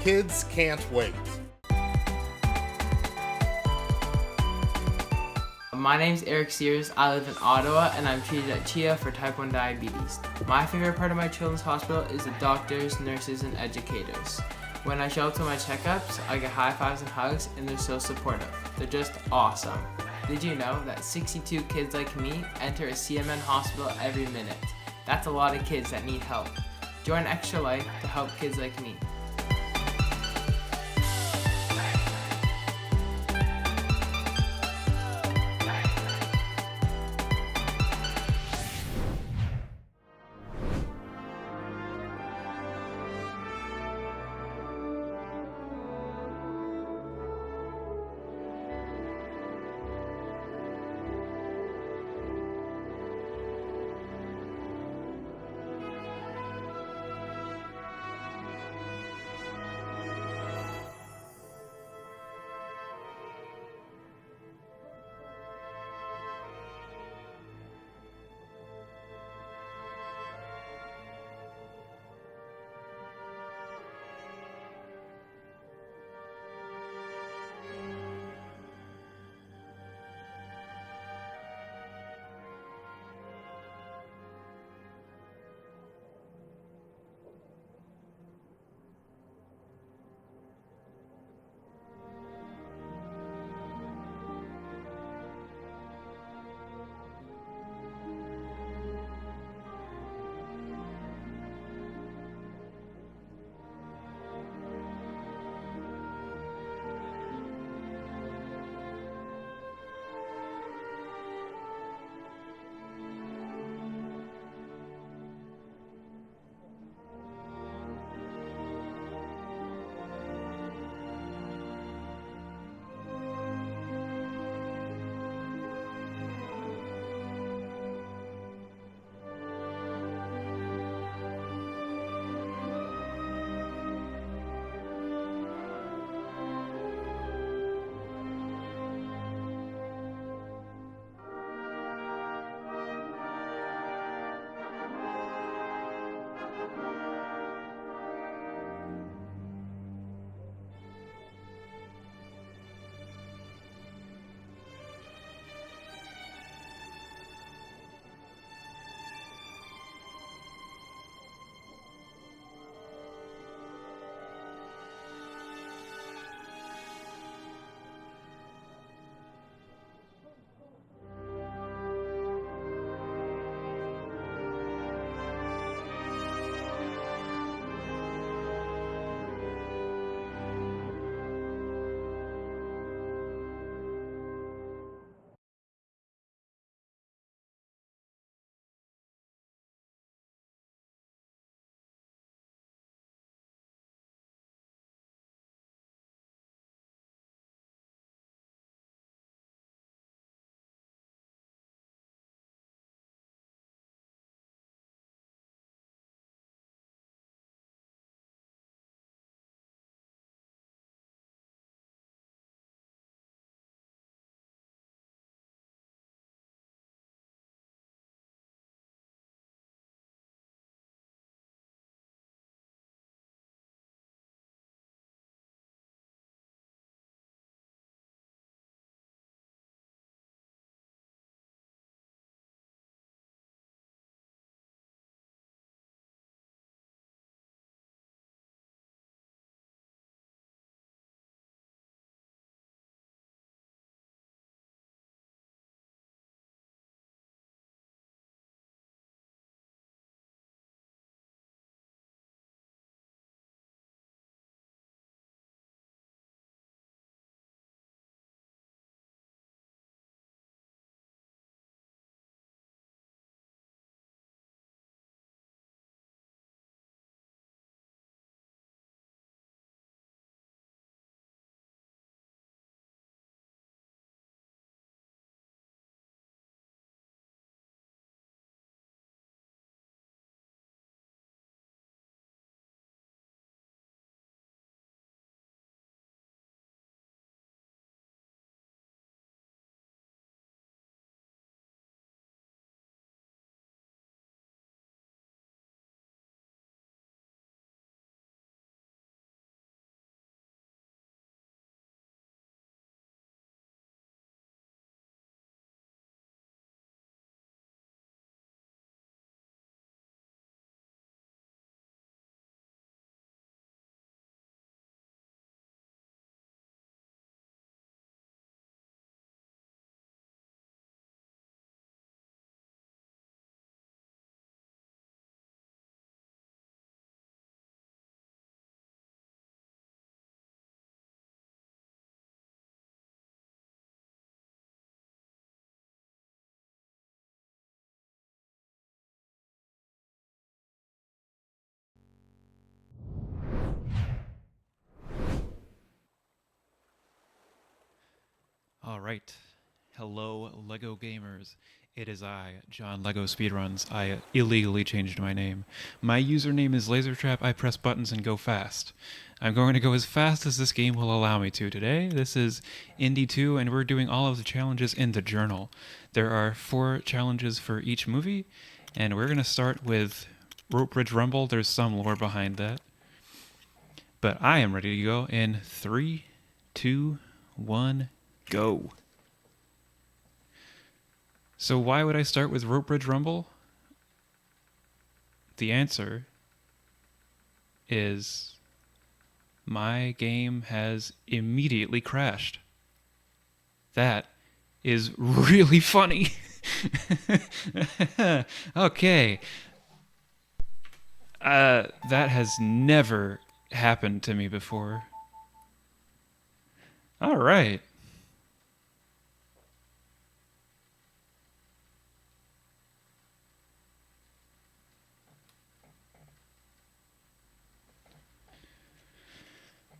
Kids can't wait. My name's Eric Sears. I live in Ottawa and I'm treated at Chia for type 1 diabetes. My favorite part of my children's hospital is the doctors, nurses, and educators. When I show up to my checkups, I get high fives and hugs and they're so supportive. They're just awesome. Did you know that 62 kids like me enter a CMN hospital every minute? That's a lot of kids that need help. Join Extra Life to help kids like me. Alright. Hello, LEGO gamers. It is I, John LEGO Speedruns. I illegally changed my name. My username is Lasertrap. I press buttons and go fast. I'm going to go as fast as this game will allow me to today. This is Indy 2, and we're doing all of the challenges in the journal. There are 4 challenges for each movie, and we're going to start with Rope Bridge Rumble. There's some lore behind that. But I am ready to go in 3, 2, 1, go. So why would I start with Rope Bridge Rumble? The answer is my game has immediately crashed. That is really funny. Okay. That has never happened to me before. All right.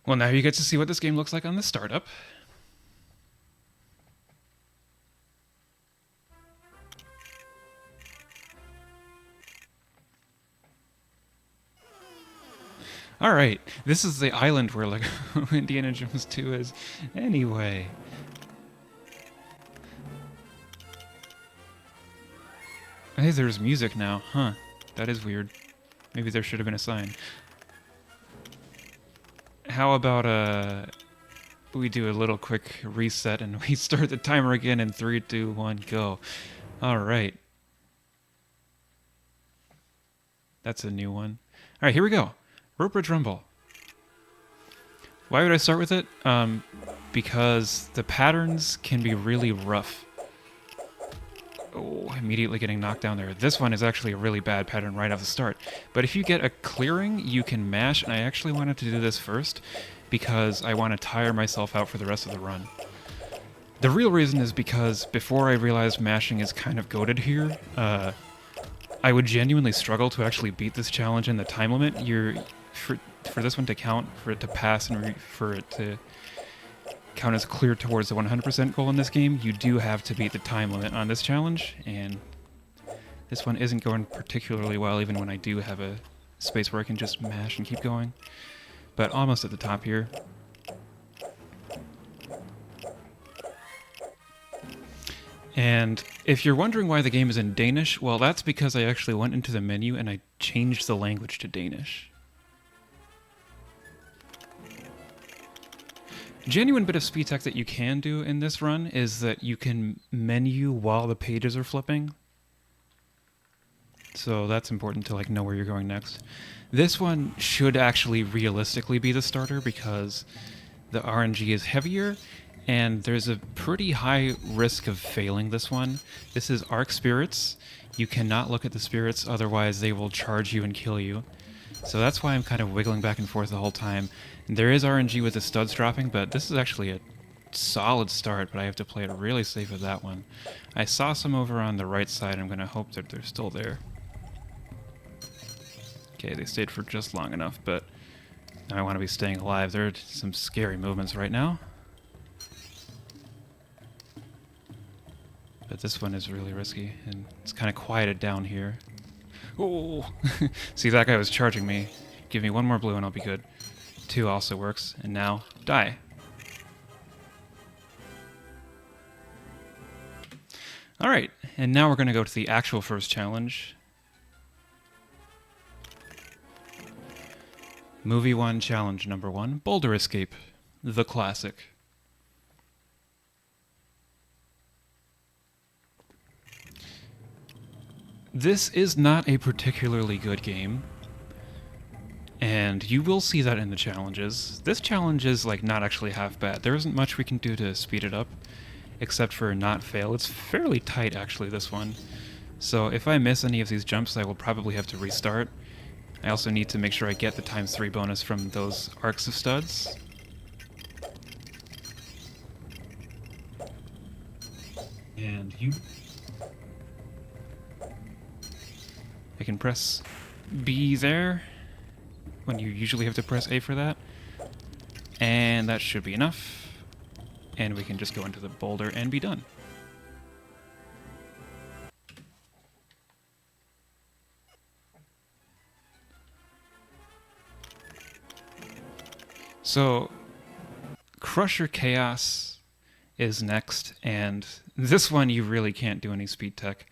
Well, now you get to see what this game looks like on the startup. Alright, this is the island where like Indiana Jones 2 is. Anyway. Hey, there's music now. Huh. That is weird. Maybe there should have been a sign. How about we do a little quick reset and we start the timer again in 3, 2, 1, go. Alright. That's a new one. Alright, here we go. Rope Bridge Rumble. Why would I start with it? Because the patterns can be really rough. Oh, immediately getting knocked down there. This one is actually a really bad pattern right off the start. But if you get a clearing, you can mash, and I actually wanted to do this first because I want to tire myself out for the rest of the run. The real reason is because before I realized mashing is kind of goated here, I would genuinely struggle to actually beat this challenge in the time limit. For this one to count, for it to pass, and for it to count as clear towards the 100% goal in this game, you do have to beat the time limit on this challenge, and this one isn't going particularly well even when I do have a space where I can just mash and keep going. But almost at the top here. And if you're wondering why the game is in Danish, well, that's because I actually went into the menu and I changed the language to Danish. Genuine bit of speed tech that you can do in this run is that you can menu while the pages are flipping. So that's important to like know where you're going next. This one should actually realistically be the starter because the RNG is heavier and there's a pretty high risk of failing this one. This is Arc Spirits. You cannot look at the spirits, otherwise they will charge you and kill you. So that's why I'm kind of wiggling back and forth the whole time. There is RNG with the studs dropping, but this is actually a solid start, but I have to play it really safe with that one. I saw some over on the right side. I'm going to hope that they're still there. Okay, they stayed for just long enough, but I want to be staying alive. There are some scary movements right now. But this one is really risky, and it's kind of quieted down here. Oh! See, that guy was charging me. Give me one more blue and I'll be good. 2 also works, and now, die. Alright, and now we're going to go to the actual first challenge. Movie 1 challenge number 1, Boulder Escape, the classic. This is not a particularly good game, and you will see that in the challenges. This challenge is like not actually half bad. There isn't much we can do to speed it up, except for not fail. It's fairly tight actually, this one. So if I miss any of these jumps, I will probably have to restart. I also need to make sure I get the ×3 bonus from those arcs of studs. And you... I can press B there, when you usually have to press A for that. And that should be enough. and we can just go into the boulder and be done. So, Crusher Chaos is next, and this one you really can't do any speed tech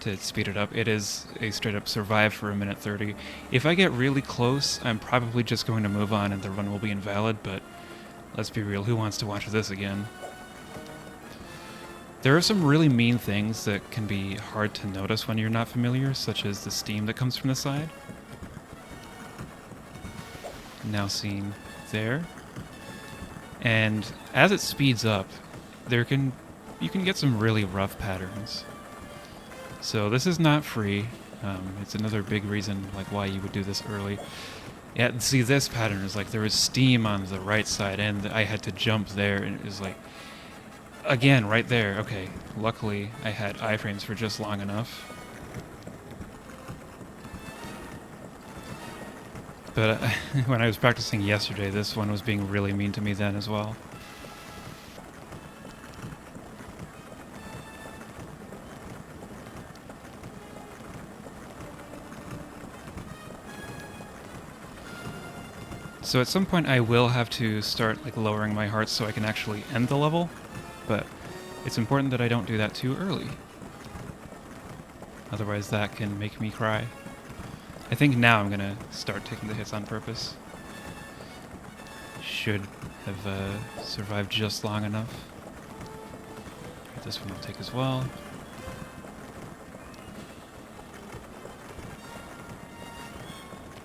to speed it up. It is a straight up survive for 1:30. If I get really close, I'm probably just going to move on and the run will be invalid, but let's be real, who wants to watch this again? There are some really mean things that can be hard to notice when you're not familiar, such as the steam that comes from the side. Now seen there. And as it speeds up, you can get some really rough patterns. So this is not free. It's another big reason like why you would do this early. Yeah, see, this pattern is like there was steam on the right side and I had to jump there, and it was like, again, right there. Okay, luckily I had iframes for just long enough. But when I was practicing yesterday, this one was being really mean to me then as well. So at some point I will have to start like lowering my hearts so I can actually end the level, but it's important that I don't do that too early. Otherwise that can make me cry. I think now I'm gonna start taking the hits on purpose. Should have survived just long enough. This one will take as well.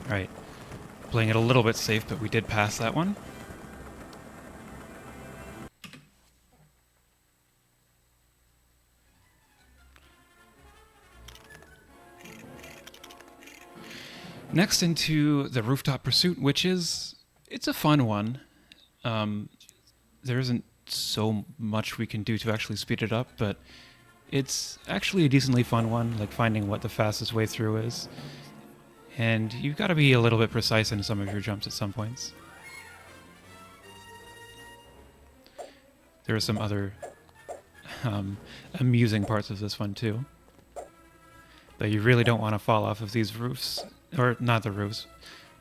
Alright. Playing it a little bit safe, but we did pass that one. Next into the Rooftop Pursuit, which it's a fun one. There isn't so much we can do to actually speed it up, but it's actually a decently fun one, like finding what the fastest way through is. And you've got to be a little bit precise in some of your jumps at some points. There are some other amusing parts of this one too. But you really don't want to fall off of these roofs. Or not the roofs,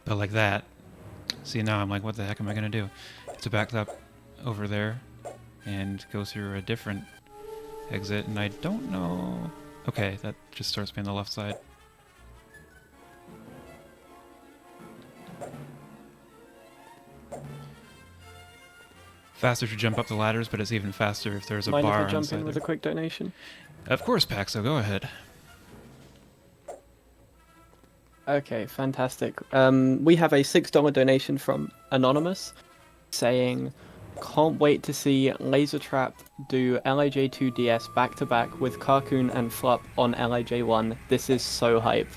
but like that. See, now I'm like, what the heck am I going to do? To back up over there and go through a different exit, and I don't know... Okay, that just starts me on the left side. Faster to jump up the ladders, but it's even faster if there's a bar. Mind if I jump in there. with a quick donation? Of course, Paxo, go ahead. Okay, fantastic. We have a $6 donation from Anonymous saying, can't wait to see Lasertrap do LIJ2 DS back-to-back with Carcoon and Flup on LIJ1. This is so hype.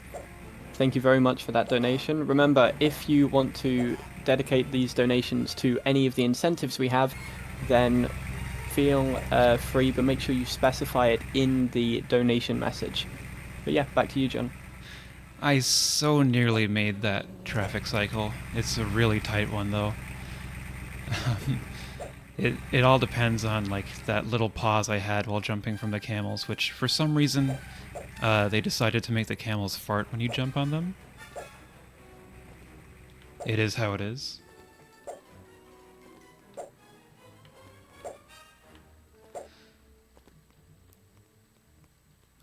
Thank you very much for that donation. Remember, if you want to dedicate these donations to any of the incentives we have, then feel free, but make sure you specify it in the donation message. But yeah, back to you, John. I so nearly made that traffic cycle. It's a really tight one, though. It all depends on like that little pause I had while jumping from the camels, which for some reason they decided to make the camels fart when you jump on them. It is how it is.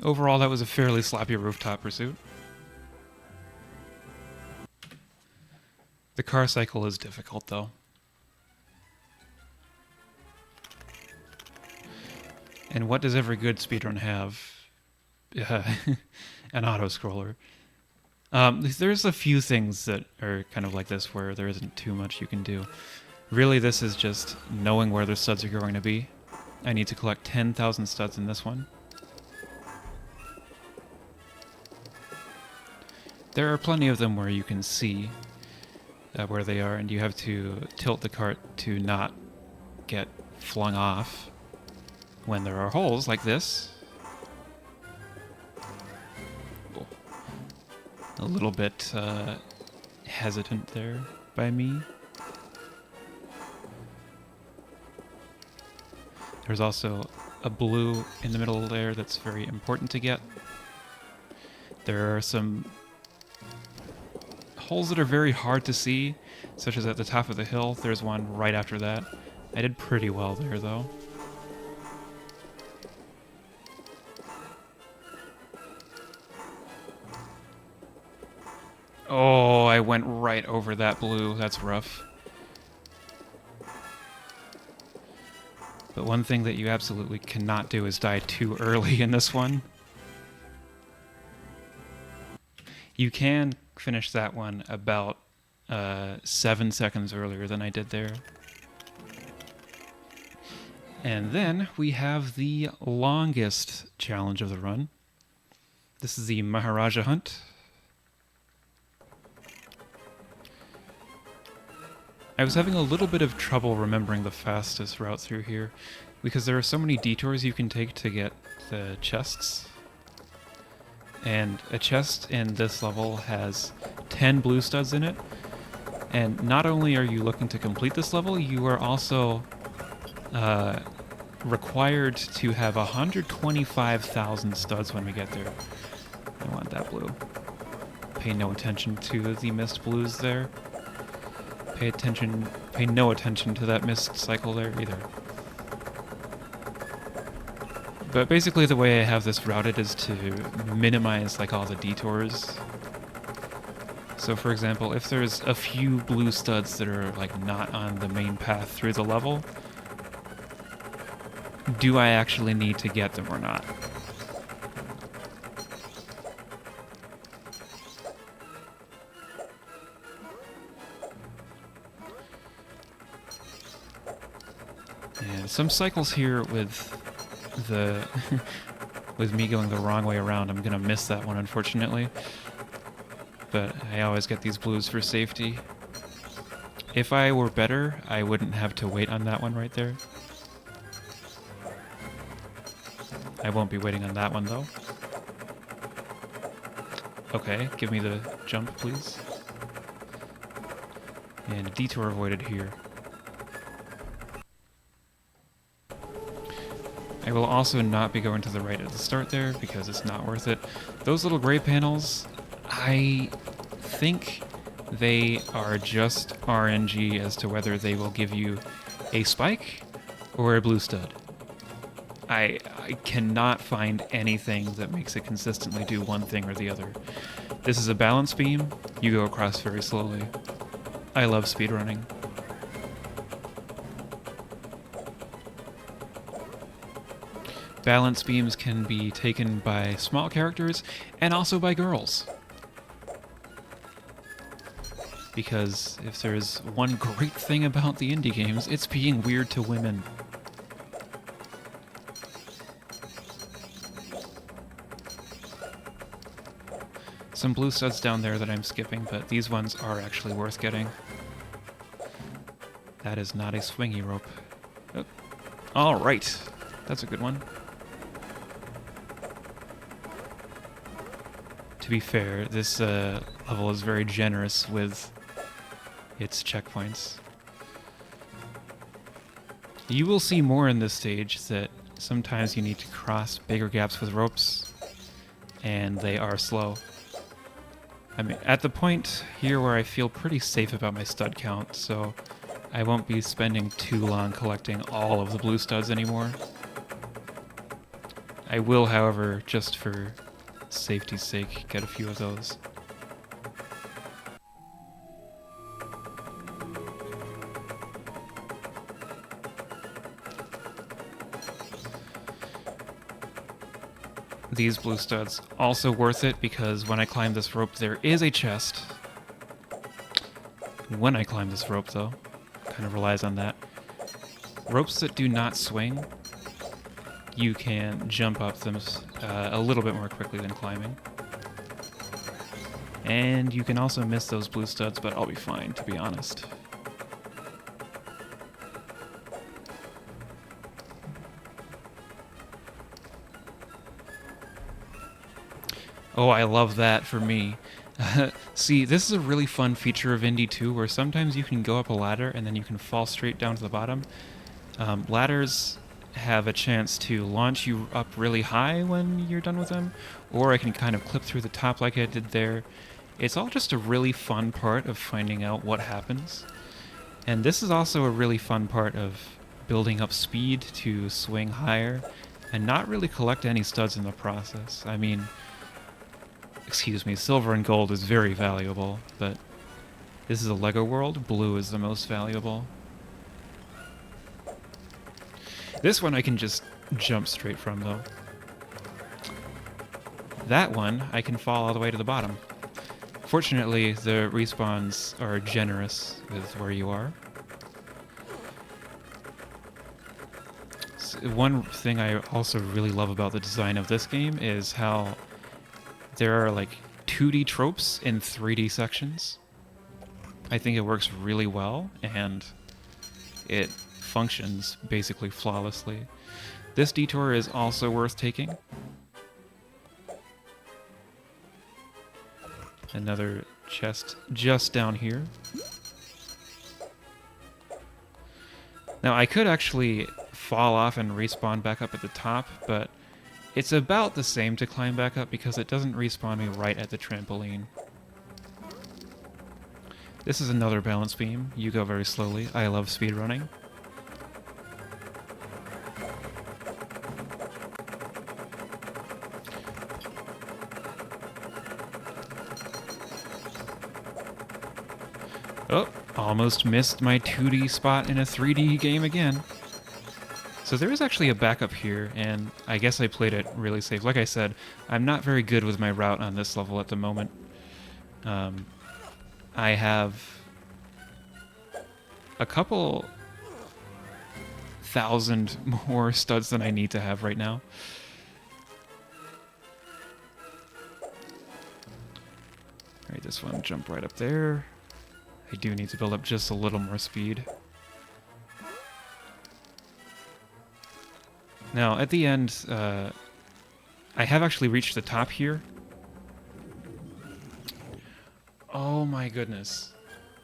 Overall, that was a fairly sloppy rooftop pursuit. The car cycle is difficult, though. And what does every good speedrun have? An auto-scroller. There's a few things that are kind of like this where there isn't too much you can do. Really, this is just knowing where the studs are going to be. I need to collect 10,000 studs in this one. There are plenty of them where you can see where they are, and you have to tilt the cart to not get flung off when there are holes like this. A little bit hesitant there by me. There's also a blue in the middle there that's very important to get. There are some holes that are very hard to see, such as at the top of the hill. There's one right after that. I did pretty well there, though. Oh, I went right over that blue. That's rough. But one thing that you absolutely cannot do is die too early in this one. You can finish that one about 7 seconds earlier than I did there. And then we have the longest challenge of the run. This is the Maharaja Hunt. I was having a little bit of trouble remembering the fastest route through here because there are so many detours you can take to get the chests. And a chest in this level has 10 blue studs in it. And not only are you looking to complete this level, you are also required to have 125,000 studs when we get there. I want that blue. Pay no attention to the missed blues there. Pay no attention to that missed cycle there either. But basically the way I have this routed is to minimize like all the detours. So for example, if there's a few blue studs that are like not on the main path through the level, do I actually need to get them or not? And some cycles here with the with me going the wrong way around, I'm gonna miss that one unfortunately. But I always get these blues for safety. If I were better, I wouldn't have to wait on that one right there. I won't be waiting on that one though. Okay, give me the jump please. And a detour avoided here. I will also not be going to the right at the start there because it's not worth it. Those little gray panels, I think they are just RNG as to whether they will give you a spike or a blue stud. I cannot find anything that makes it consistently do one thing or the other. This is a balance beam. You go across very slowly. I love speedrunning. Balance beams can be taken by small characters and also by girls. Because if there's one great thing about the indie games, it's being weird to women. Some blue studs down there that I'm skipping, but these ones are actually worth getting. That is not a swingy rope. Oh. All right, that's a good one. To be fair, this level is very generous with its checkpoints. You will see more in this stage that sometimes you need to cross bigger gaps with ropes, and they are slow. I mean, at the point here where I feel pretty safe about my stud count, so I won't be spending too long collecting all of the blue studs anymore. I will, however, just for safety's sake, get a few of those. These blue studs also worth it because when I climb this rope there is a chest. When I climb this rope though, kind of relies on that. Ropes that do not swing, you can jump up them a little bit more quickly than climbing. And you can also miss those blue studs, but I'll be fine, to be honest. Oh, I love that for me. See, this is a really fun feature of Indie 2, where sometimes you can go up a ladder and then you can fall straight down to the bottom. Ladders have a chance to launch you up really high when you're done with them, or I can kind of clip through the top like I did there. It's all just a really fun part of finding out what happens. And this is also a really fun part of building up speed to swing higher and not really collect any studs in the process. I mean, excuse me, silver and gold is very valuable, but this is a LEGO world. Blue is the most valuable. This one I can just jump straight from, though. That one, I can fall all the way to the bottom. Fortunately, the respawns are generous with where you are. One thing I also really love about the design of this game is how there are like 2D tropes in 3D sections. I think it works really well, and it functions basically flawlessly. This detour is also worth taking. Another chest just down here. Now I could actually fall off and respawn back up at the top, but it's about the same to climb back up because it doesn't respawn me right at the trampoline. This is another balance beam. You go very slowly. I love speedrunning. Oh, almost missed my 2D spot in a 3D game again. So there is actually a backup here, and I guess I played it really safe. Like I said, I'm not very good with my route on this level at the moment. I have a couple thousand more studs than I need to have right now. Alright, this one, jump right up there. I do need to build up just a little more speed. Now, at the end, I have actually reached the top here. Oh my goodness.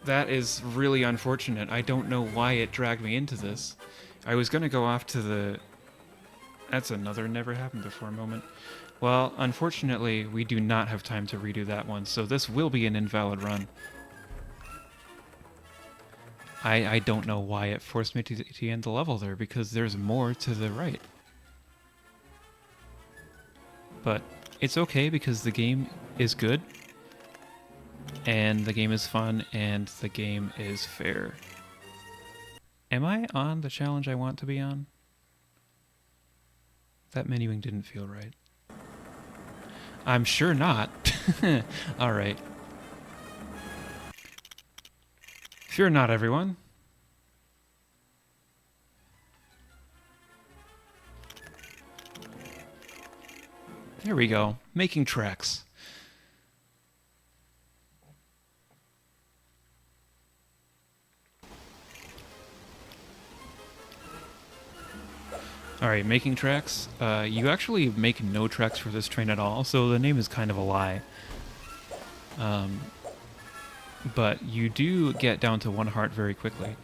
That is really unfortunate. I don't know why it dragged me into this. I was going to go off to the... That's another never happened before moment. Well, unfortunately, we do not have time to redo that one, so this will be an invalid run. I don't know why it forced me to end the level there, because there's more to the right. But it's okay, because the game is good, and the game is fun, and the game is fair. Am I on the challenge I want to be on? That menuing didn't feel right. I'm sure not. Alright. Fear not, everyone. There we go. Making tracks. Alright, making tracks. You actually make no tracks for this train at all, so the name is kind of a lie. But you do get down to 1 heart very quickly.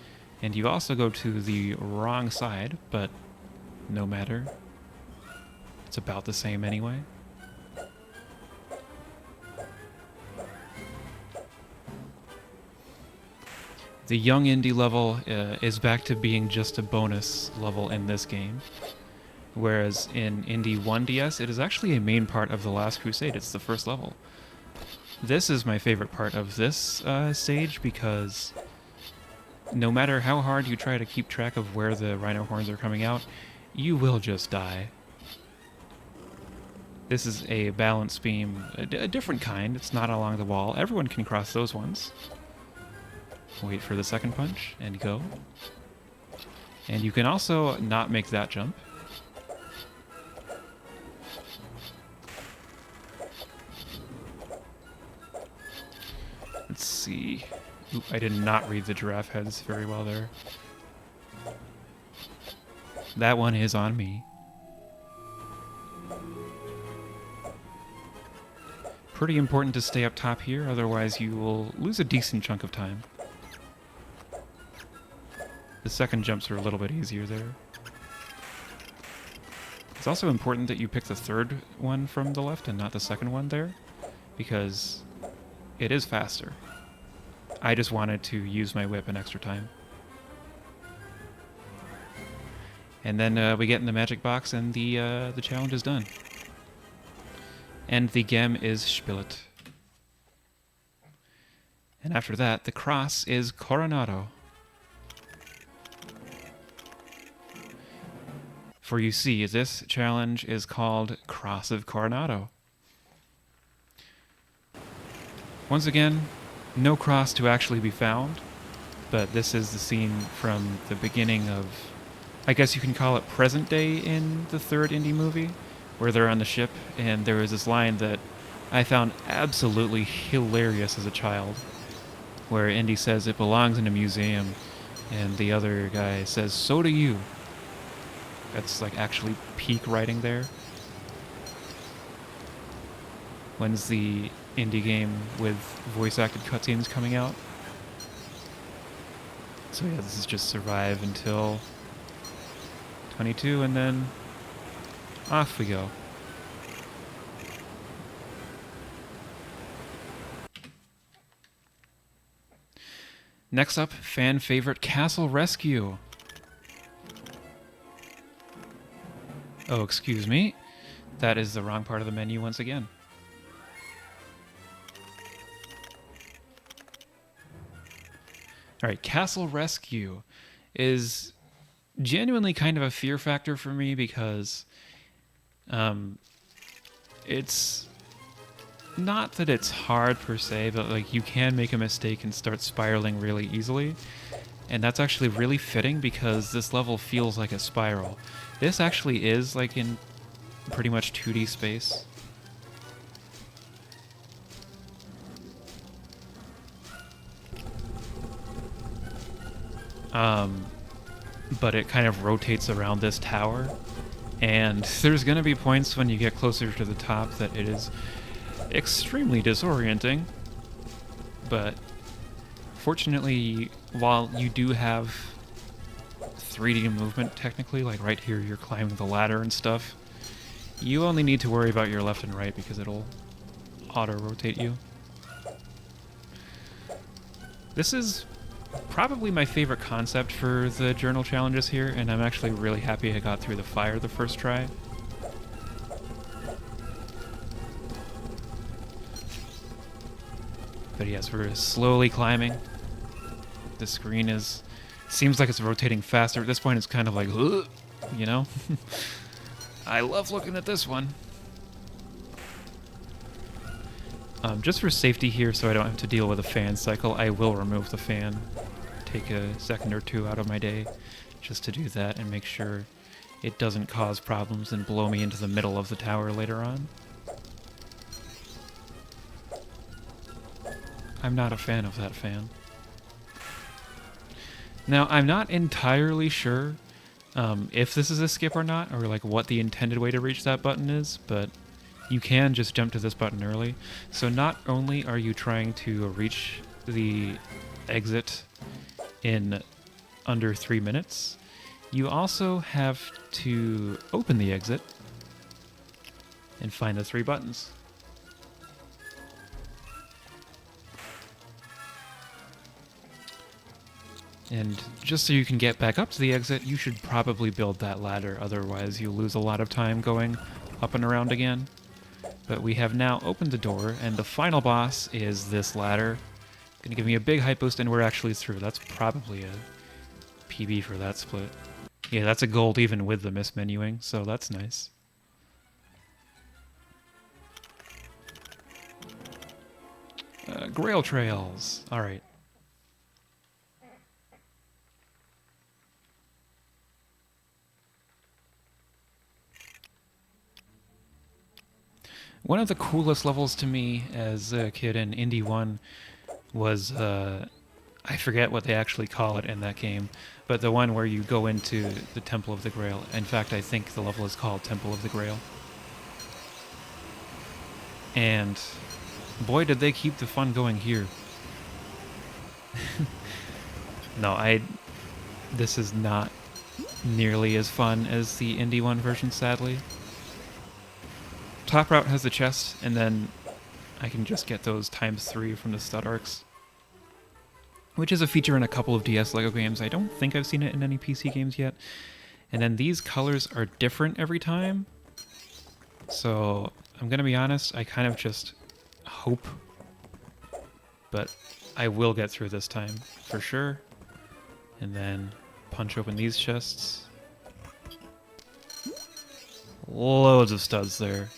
And you also go to the wrong side, but no matter. It's about the same anyway. The young indie level is back to being just a bonus level in this game. Whereas in Indie 1DS, it is actually a main part of The Last Crusade. It's the first level. This is my favorite part of this stage because no matter how hard you try to keep track of where the rhino horns are coming out, you will just die. This is a balance beam, a different kind. It's not along the wall. Everyone can cross those ones. Wait for the second punch and go. And you can also not make that jump. Let's see. Oop, I did not read the giraffe heads very well there. That one is on me. Pretty important to stay up top here, otherwise you will lose a decent chunk of time. The second jumps are a little bit easier there. also important that you pick the third one from the left and not the second one there, because it is faster. I just wanted to use my whip an extra time. And then we get in the magic box and the challenge is done. And the game is spielt. And after that, the cross is Coronado. For you see, this challenge is called Cross of Coronado. Once again, no cross to actually be found, but this is the scene from the beginning of, I guess you can call it present day in the third indie movie, where they're on the ship, and there is this line that I found absolutely hilarious as a child, where Indy says it belongs in a museum, and the other guy says, so do you. That's like actually peak writing there. When's the indie game with voice acted cutscenes coming out? So yeah, this is just survive until 22 and then off we go. Next up, fan favorite Castle Rescue. Oh, excuse me. That is the wrong part of the menu once again. Alright, Castle Rescue is genuinely kind of a fear factor for me because it's not that it's hard per se, but like you can make a mistake and start spiraling really easily. And that's actually really fitting because this level feels like a spiral. This actually is like in pretty much 2D space. But it kind of rotates around this tower. And there's going to be points when you get closer to the top that it is extremely disorienting. But fortunately, while you do have 3D movement technically, like right here you're climbing the ladder and stuff, you only need to worry about your left and right because it'll auto-rotate you. This is probably my favorite concept for the journal challenges here, and I'm actually really happy I got through the fire the first try. But yes, we're slowly climbing. The screen seems like it's rotating faster. At this point it's kind of like, ugh, you know? I love looking at this one. Just for safety here, so I don't have to deal with a fan cycle, I will remove the fan. Take a second or two out of my day just to do that and make sure it doesn't cause problems and blow me into the middle of the tower later on. I'm not a fan of that fan. Now, I'm not entirely sure if this is a skip or not, or like what the intended way to reach that button is, but you can just jump to this button early. So not only are you trying to reach the exit in under 3 minutes, you also have to open the exit and find the 3 buttons. And just so you can get back up to the exit, you should probably build that ladder, otherwise you'll lose a lot of time going up and around again. But we have now opened the door, and the final boss is this ladder. Gonna give me a big hype boost, and we're actually through. That's probably a PB for that split. Yeah, that's a gold even with the mismenuing, so that's nice. Grail Trails. Alright. One of the coolest levels to me as a kid in Indie 1 was, I forget what they actually call it in that game, but the one where you go into the Temple of the Grail. In fact, I think the level is called Temple of the Grail. And boy, did they keep the fun going here. No, this is not nearly as fun as the Indie 1 version, sadly. top route has the chest, and then I can just get those ×3 from the stud arcs, which is a feature in a couple of DS LEGO games. I don't think I've seen it in any PC games yet. And then these colors are different every time. So I'm gonna be honest, I kind of just hope, but I will get through this time for sure. And then punch open these chests. Loads of studs there.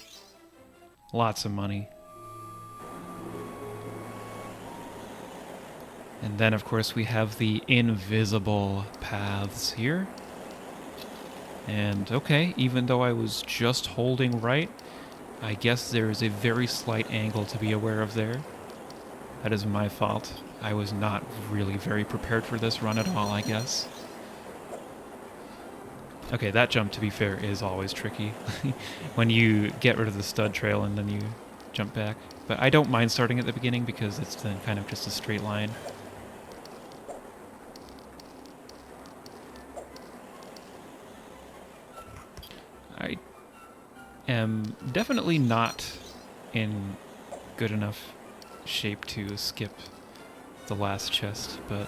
Lots of money. And then, of course, we have the invisible paths here. And, okay, even though I was just holding right, I guess there is a very slight angle to be aware of there. That is my fault. I was not really very prepared for this run at all, I guess. Okay, that jump, to be fair, is always tricky. When you get rid of the stud trail and then you jump back. But I don't mind starting at the beginning because it's then kind of just a straight line. I am definitely not in good enough shape to skip the last chest, but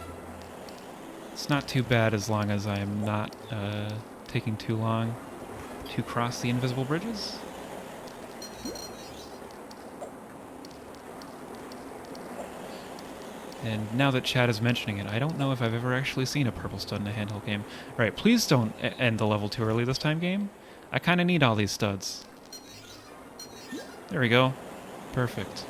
it's not too bad as long as I'm not taking too long to cross the invisible bridges. And now that Chad is mentioning it, I don't know if I've ever actually seen a purple stud in a handheld game. Alright, please don't end the level too early this time, game. I kind of need all these studs. There we go. Perfect.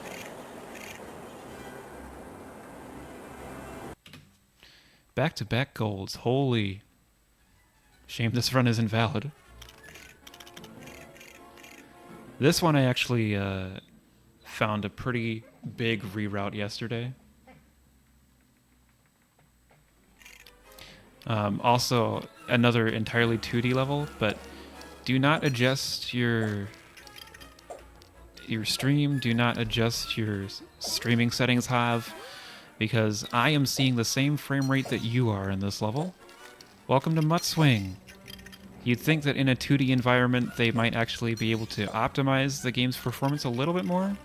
Back-to-back golds. Holy. Shame this run is invalid. This one I actually found a pretty big reroute yesterday. Also, another entirely 2D level, but do not adjust your stream. Do not adjust your streaming settings, Hav, because I am seeing the same frame rate that you are in this level. Welcome to Mudswing. You'd think that in a 2D environment they might actually be able to optimize the game's performance a little bit more.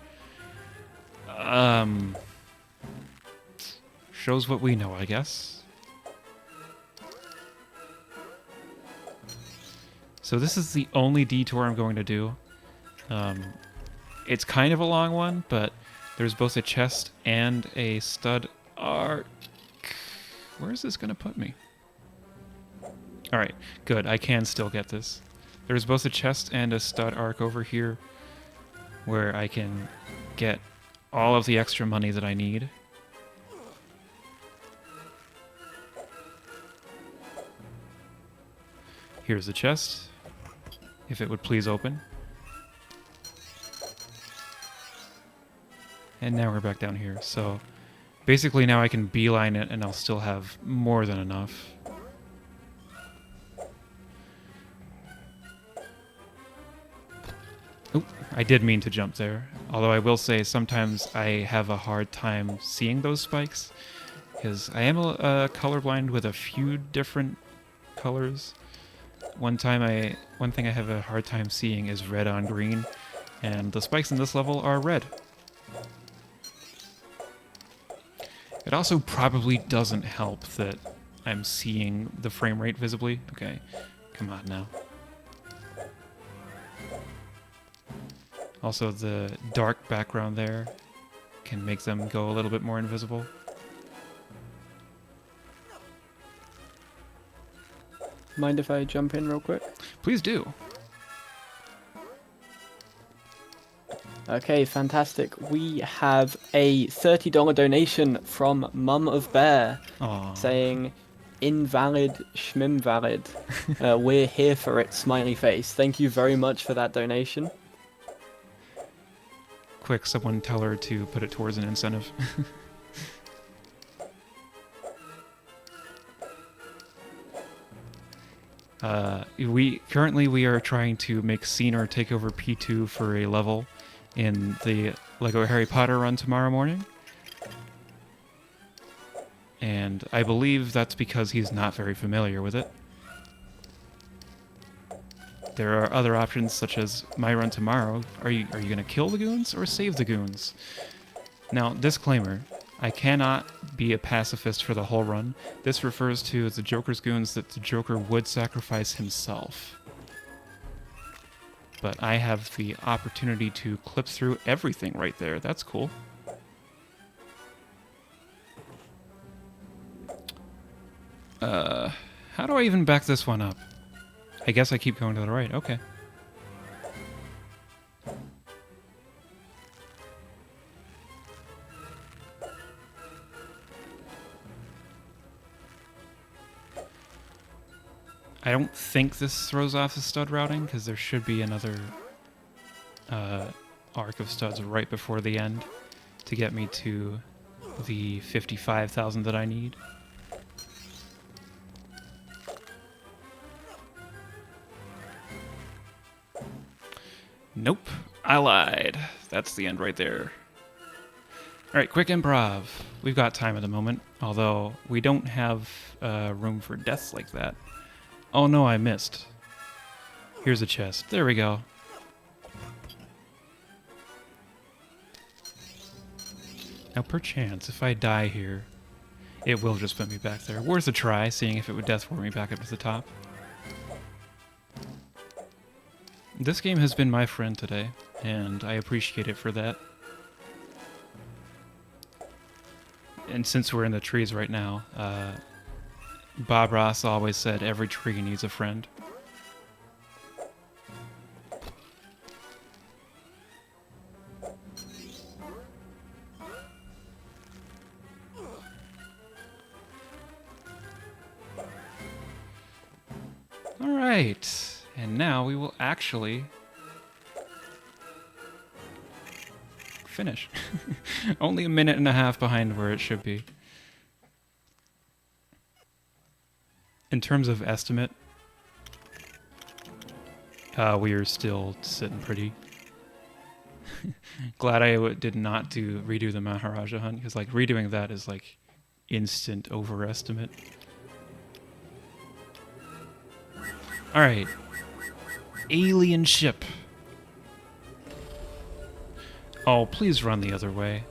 Shows what we know, I guess. So this is the only detour I'm going to do. It's kind of a long one, but there's both a chest and a stud arc. Where is this going to put me? Alright, good. I can still get this. There's both a chest and a stud arc over here where I can get all of the extra money that I need. Here's the chest, if it would please open. And now we're back down here. So basically now I can beeline it and I'll still have more than enough. Oop, I did mean to jump there. Although I will say sometimes I have a hard time seeing those spikes because I am colorblind with a few different colors. One thing I have a hard time seeing is red on green, and the spikes in this level are red. It also probably doesn't help that I'm seeing the frame rate visibly. Okay, come on now. Also, the dark background there can make them go a little bit more invisible. Mind if I jump in real quick? Please do. Okay, fantastic. We have a $30 donation from Mum of Bear saying, invalid schmimvalid. We're here for it, smiley face. Thank you very much for that donation. Quick, someone tell her to put it towards an incentive. We are trying to make Scener take over P2 for a level in the LEGO Harry Potter run tomorrow morning. And I believe that's because he's not very familiar with it. there are other options such as my run tomorrow. Are you gonna kill the goons or save the goons? Now, disclaimer, I cannot be a pacifist for the whole run. This refers to the Joker's goons that the Joker would sacrifice himself. But I have the opportunity to clip through everything right there. That's cool. How do I even back this one up? I guess I keep going to the right. Okay. I don't think this throws off the stud routing, because there should be another arc of studs right before the end to get me to the 55,000 that I need. Nope, I lied. That's the end right there. Alright, quick improv. We've got time at the moment, although we don't have room for deaths like that. Oh no, I missed. Here's a chest. There we go. Now, perchance, if I die here, it will just put me back there. Worth a try, seeing if it would death ward me back up to the top. This game has been my friend today, and I appreciate it for that. And since we're in the trees right now, Bob Ross always said every tree needs a friend. Alright, and now we will actually finish. Only a minute and a half behind where it should be. In terms of estimate, we are still sitting pretty. Glad I did not redo the Maharaja hunt, because like redoing that is like instant overestimate. Alright. Alien ship. Oh, please run the other way.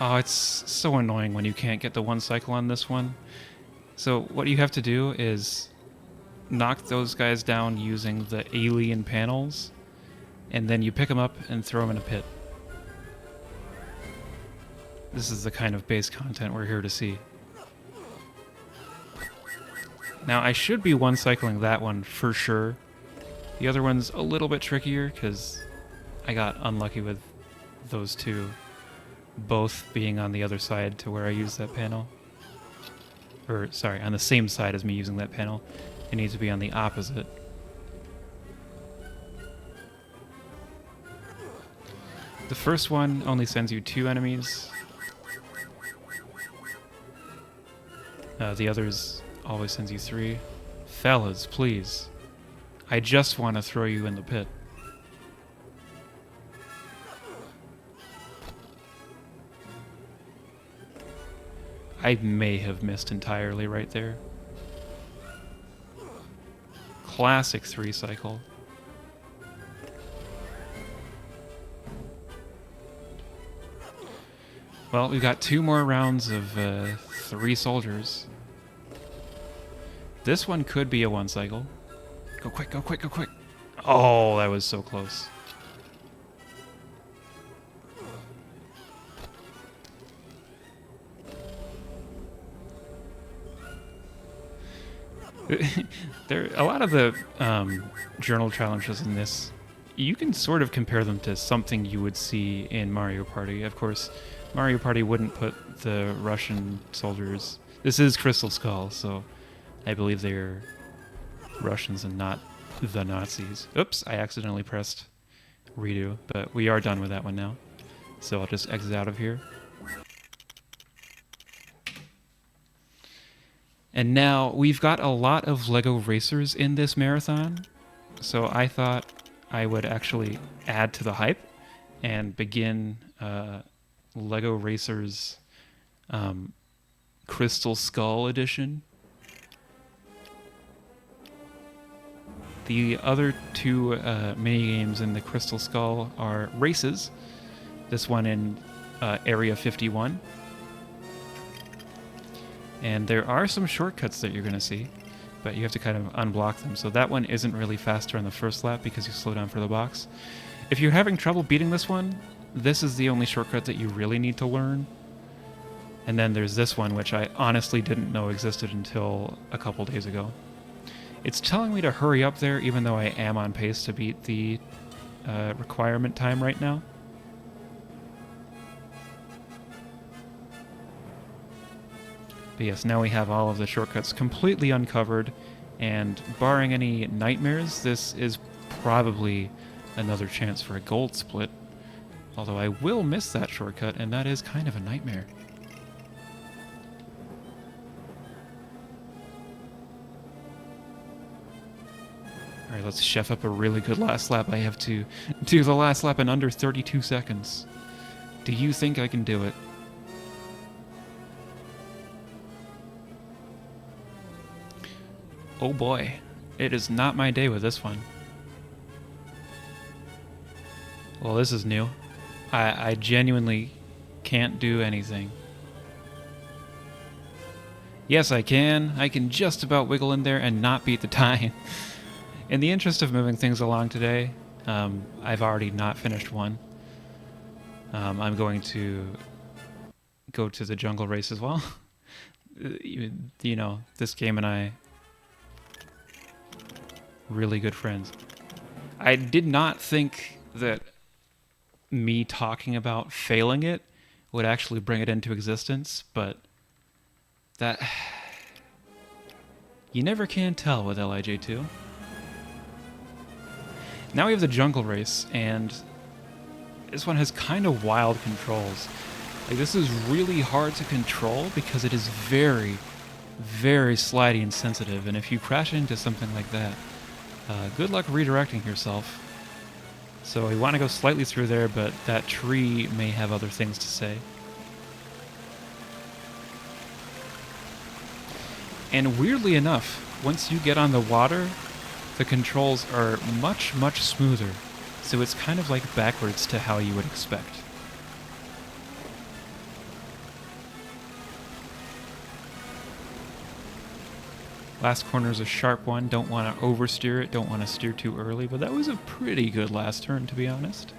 Oh, it's so annoying when you can't get the one cycle on this one. So what you have to do is knock those guys down using the alien panels, and then you pick them up and throw them in a pit. This is the kind of base content we're here to see. Now, I should be one-cycling that one for sure. The other one's a little bit trickier, because I got unlucky with those two both being on the other side to where I used that panel. Or, sorry, on the same side as me using that panel. It needs to be on the opposite. The first one only sends you 2 enemies. The others always sends you 3. Fellas, please. I just want to throw you in the pit. I may have missed entirely right there. Classic 3 cycle. Well, we've got 2 more rounds of 3 soldiers. This one could be a 1 cycle. Go quick, go quick, go quick. Oh, that was so close. There, a lot of the journal challenges in this, you can sort of compare them to something you would see in Mario Party. Of course, Mario Party wouldn't put the Russian soldiers... This is Crystal Skull, so I believe they're Russians and not the Nazis. Oops, I accidentally pressed redo, but we are done with that one now. So I'll just exit out of here. And now, we've got a lot of LEGO racers in this marathon, so I thought I would actually add to the hype and begin LEGO Racers Crystal Skull Edition. The other two mini games in the Crystal Skull are races. This one in Area 51. And there are some shortcuts that you're going to see, but you have to kind of unblock them. So that one isn't really faster on the first lap because you slow down for the box. If you're having trouble beating this one, this is the only shortcut that you really need to learn. And then there's this one, which I honestly didn't know existed until a couple days ago. It's telling me to hurry up there, even though I am on pace to beat the requirement time right now. But yes, now we have all of the shortcuts completely uncovered, and barring any nightmares, this is probably another chance for a gold split. Although I will miss that shortcut, and that is kind of a nightmare. Alright, let's chef up a really good last lap. I have to do the last lap in under 32 seconds. Do you think I can do it? Oh boy, it is not my day with this one. Well, this is new. I genuinely can't do anything. Yes, I can. I can just about wiggle in there and not beat the time. In the interest of moving things along today, I've already not finished one. I'm going to go to the jungle race as well. You know, this game and I, really good friends. I did not think that me talking about failing it would actually bring it into existence, but that... You never can tell with LIJ2. Now we have the jungle race, and this one has kind of wild controls. Like, this is really hard to control because it is very, very slidey and sensitive, and if you crash into something like that, good luck redirecting yourself. So we want to go slightly through there, but that tree may have other things to say. And weirdly enough, once you get on the water, the controls are much, much smoother. So it's kind of like backwards to how you would expect. Last corner is a sharp one. Don't want to oversteer it. Don't want to steer too early. But that was a pretty good last turn, to be honest.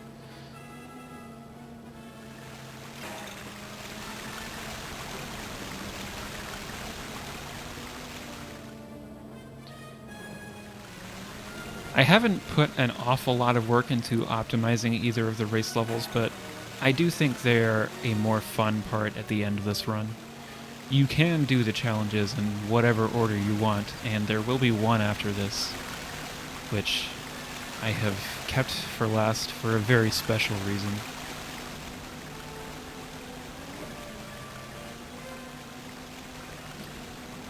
I haven't put an awful lot of work into optimizing either of the race levels, but I do think they're a more fun part at the end of this run. You can do the challenges in whatever order you want, and there will be one after this, which I have kept for last for a very special reason.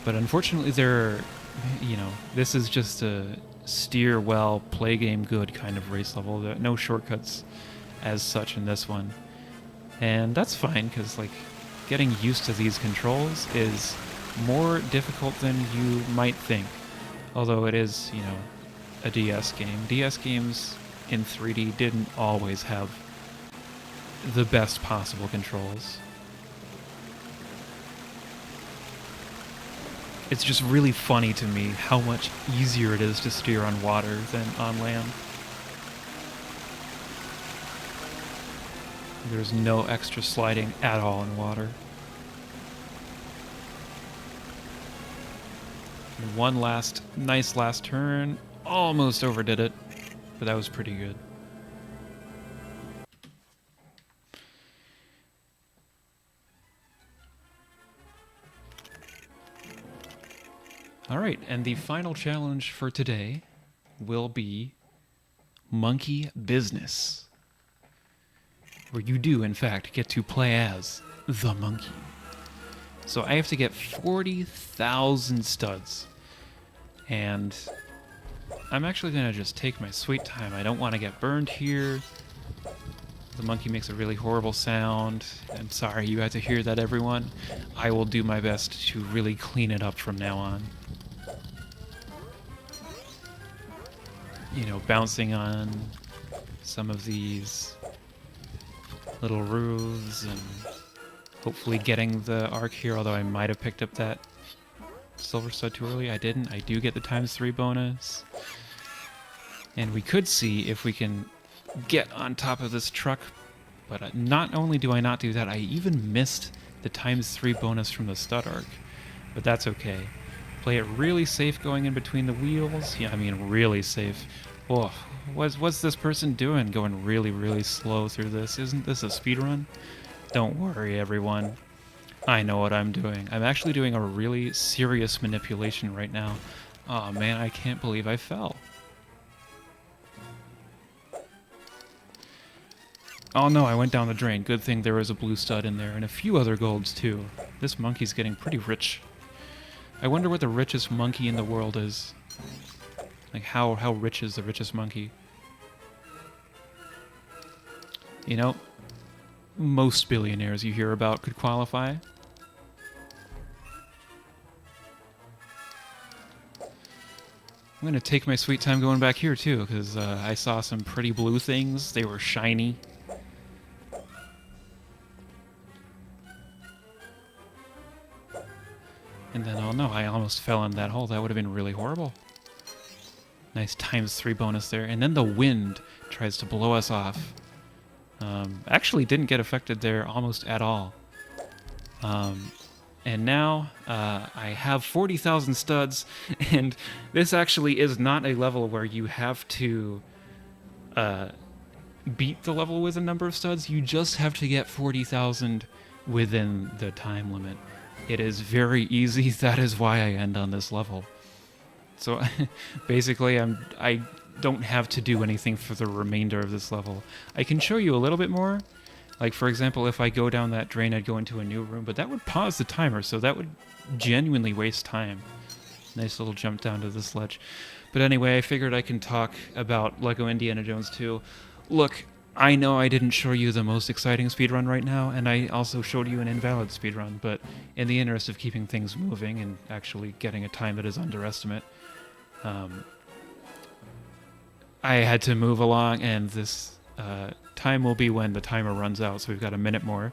But unfortunately this is just a steer well, play game good kind of race level. There are no shortcuts as such in this one. And that's fine, because getting used to these controls is more difficult than you might think. Although it is, a DS game. DS games in 3D didn't always have the best possible controls. It's just really funny to me how much easier it is to steer on water than on land. There's no extra sliding at all in water. And one nice last turn. Almost overdid it, but that was pretty good. Alright, and the final challenge for today will be Monkey Business, where you do, in fact, get to play as the monkey. So I have to get 40,000 studs, and I'm actually going to just take my sweet time. I don't want to get burned here. The monkey makes a really horrible sound. I'm sorry you had to hear that, everyone. I will do my best to really clean it up from now on. you know, bouncing on some of these little roofs and hopefully getting the arc here, although I might have picked up that silver stud too early. I didn't. I do get the ×3 bonus. And we could see if we can get on top of this truck, but not only do I not do that, I even missed the ×3 bonus from the stud arc. But that's okay. Play it really safe going in between the wheels. Yeah, I mean really safe. Oh, what's this person doing going really, really slow through this? Isn't this a speedrun? Don't worry, everyone. I know what I'm doing. I'm actually doing a really serious manipulation right now. Oh man, I can't believe I fell. Oh no, I went down the drain. Good thing there was a blue stud in there, and a few other golds too. This monkey's getting pretty rich. I wonder what the richest monkey in the world is. Like, how rich is the richest monkey? You know, most billionaires you hear about could qualify. I'm gonna take my sweet time going back here too, because I saw some pretty blue things. They were shiny. And then, oh no, I almost fell in that hole. That would have been really horrible. Nice ×3 bonus there. And then the wind tries to blow us off. Actually didn't get affected there almost at all. And now I have 40,000 studs, and this actually is not a level where you have to beat the level with a number of studs. You just have to get 40,000 within the time limit. It is very easy. That is why I end on this level. So basically I don't have to do anything for the remainder of this level. I can show you a little bit more. Like, for example, if I go down that drain, I'd go into a new room, but that would pause the timer, so that would genuinely waste time. Nice little jump down to this ledge. But anyway, I figured I can talk about LEGO Indiana Jones 2. Look, I know I didn't show you the most exciting speedrun right now, and I also showed you an invalid speedrun, but in the interest of keeping things moving and actually getting a time that is underestimate, I had to move along, and this time will be when the timer runs out, so we've got a minute more.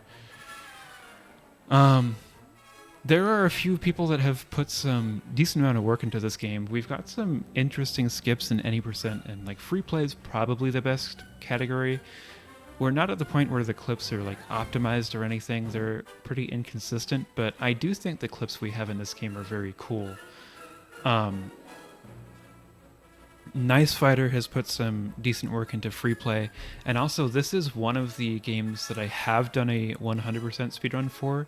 There are a few people that have put some decent amount of work into this game. We've got some interesting skips in any percent, and like free play is probably the best category. We're not at the point where the clips are like optimized or anything. They're pretty inconsistent, but I do think the clips we have in this game are very cool. Nice Fighter has put some decent work into free play, and also this is one of the games that I have done a 100% speedrun for.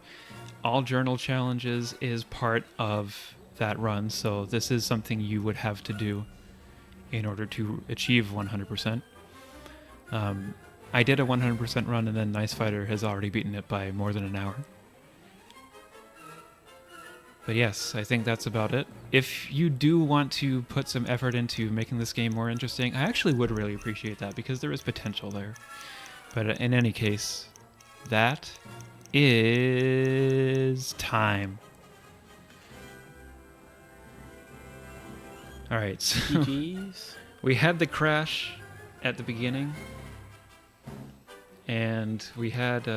All journal challenges is part of that run, so this is something you would have to do in order to achieve 100%. I did a 100% run, and then Nice Fighter has already beaten it by more than an hour. But yes, I think that's about it. If you do want to put some effort into making this game more interesting, I actually would really appreciate that, because there is potential there. But in any case, that is time. Alright, so GG's. We had the crash at the beginning, and we had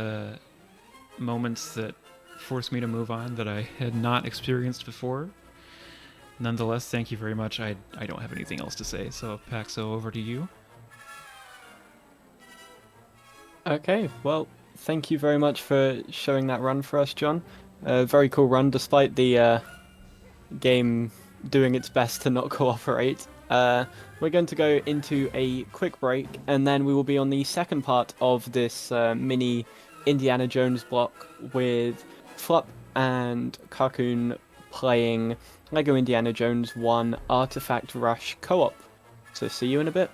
moments that forced me to move on that I had not experienced before. Nonetheless, thank you very much. I don't have anything else to say, so Paxo, over to you. Okay, well, thank you very much for showing that run for us, John. Very cool run, despite the game doing its best to not cooperate. We're going to go into a quick break, and then we will be on the second part of this mini Indiana Jones block with Flup and Carcoon playing LEGO Indiana Jones 1 Artifact Rush Co-op. So see you in a bit.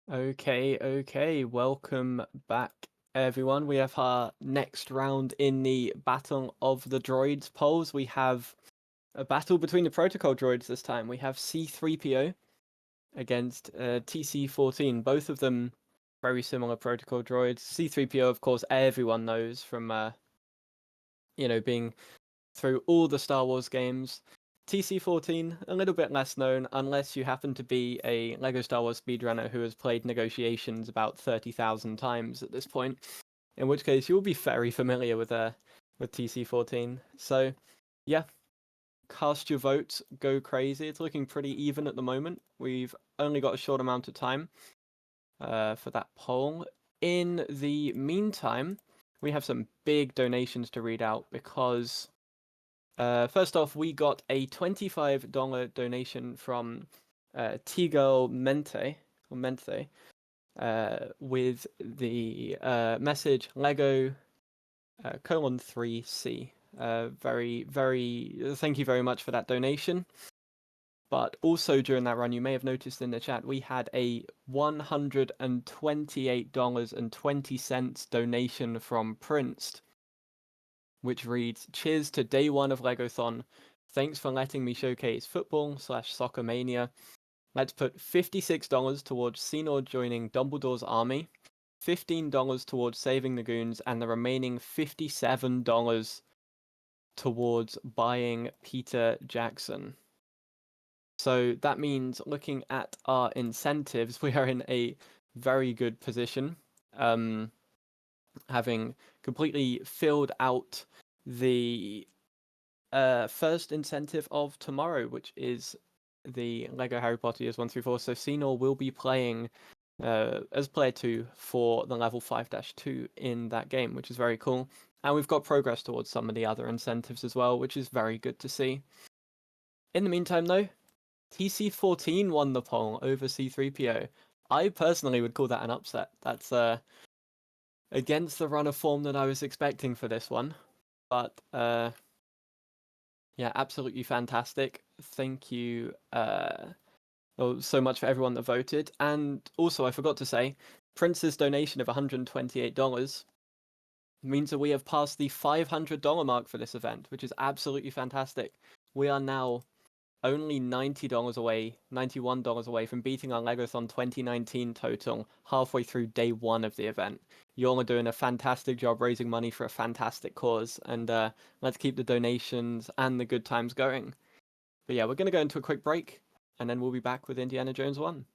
Okay, welcome back everyone. We have our next round in the Battle of the Droids polls. We have a battle between the protocol droids this time. We have C-3PO against TC-14. Both of them very similar protocol droids. C-3PO, of course, everyone knows from being through all the Star Wars games. TC-14, a little bit less known, unless you happen to be a LEGO Star Wars speedrunner who has played Negotiations about 30,000 times at this point, in which case you'll be very familiar with TC-14. So, yeah, cast your votes, go crazy. It's looking pretty even at the moment. We've only got a short amount of time for that poll. In the meantime, we have some big donations to read out because first off, we got a $25 donation from Tigel Mente with the message Lego :3C. Thank you very much for that donation. But also during that run, you may have noticed in the chat, we had a $128.20 donation from Prince, which reads, "Cheers to day one of LEGOthon. Thanks for letting me showcase football/soccer mania. Let's put $56 towards Senor joining Dumbledore's army, $15 towards saving the goons, and the remaining $57 towards buying Peter Jackson." So that means looking at our incentives, we are in a very good position, having completely filled out the first incentive of tomorrow, which is the LEGO Harry Potter Years 1 through 4. So Senor will be playing as player 2 for the level 5-2 in that game, which is very cool. And we've got progress towards some of the other incentives as well, which is very good to see. In the meantime, though, TC14 won the poll over C3PO. I personally would call that an upset. That's against the run of form that I was expecting for this one. But yeah, absolutely fantastic. Thank you so much for everyone that voted. And also, I forgot to say, Prince's donation of $128 means that we have passed the $500 mark for this event, which is absolutely fantastic. We are now only $91 away from beating our LEGOthon 2019 total halfway through day 1 of the event. You all are doing a fantastic job raising money for a fantastic cause, and let's keep the donations and the good times going. But yeah, we're going to go into a quick break, and then we'll be back with Indiana Jones 1.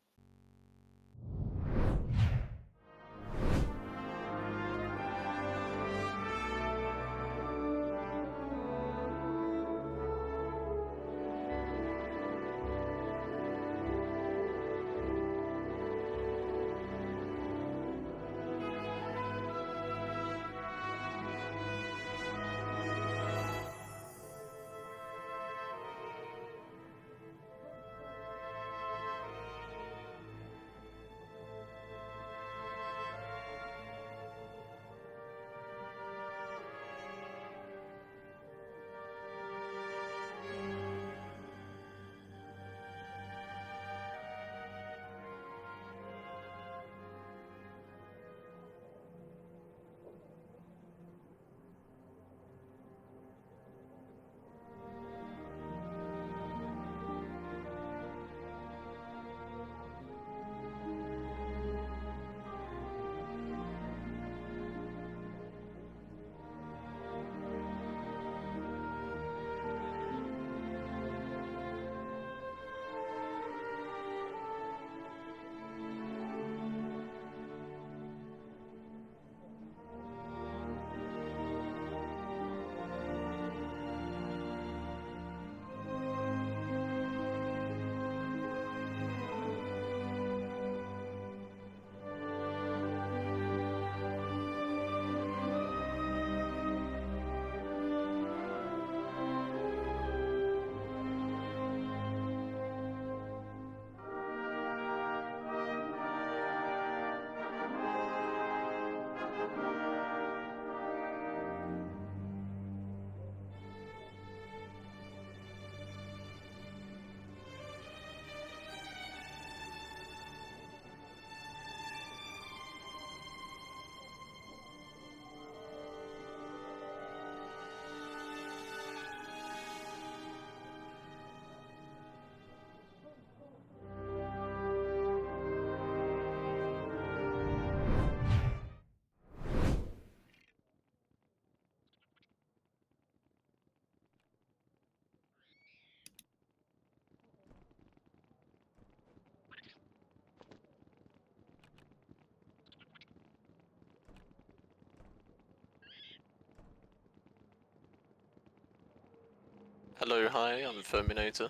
Hello, hi, I'm Ferminator.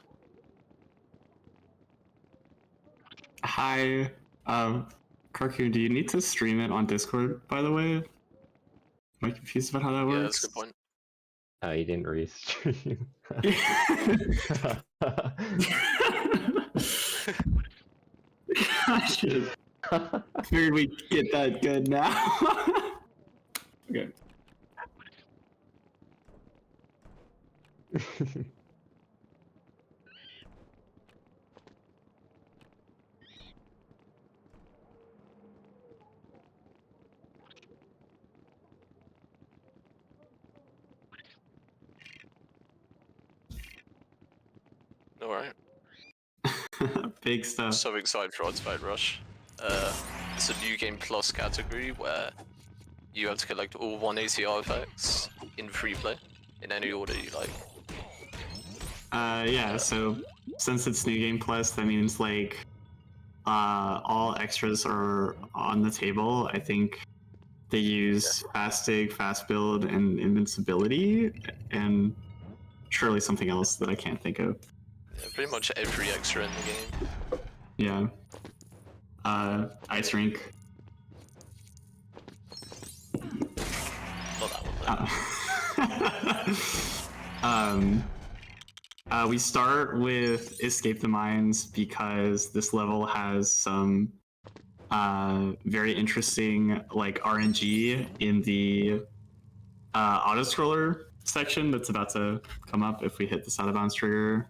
Hi, Carcoon, do you need to stream it on Discord, by the way? Am I confused about how that Yeah, works? that's a good point. Oh, you didn't restream. I should have figured we'd get that good now. Okay. Alright. Big stuff. So excited for Oddfight Rush. It's a new game plus category where you have to collect all 180 artifacts in free play, in any order you like. Yeah, so since it's New Game Plus, that means like all extras are on the table. I think they use fast dig, fast build, and invincibility, and surely something else that I can't think of. Yeah, pretty much every extra in the game. Yeah. Ice rink. Not that one though. We start with Escape the Mines because this level has some very interesting like RNG in the auto scroller section that's about to come up if we hit this out of bounds trigger.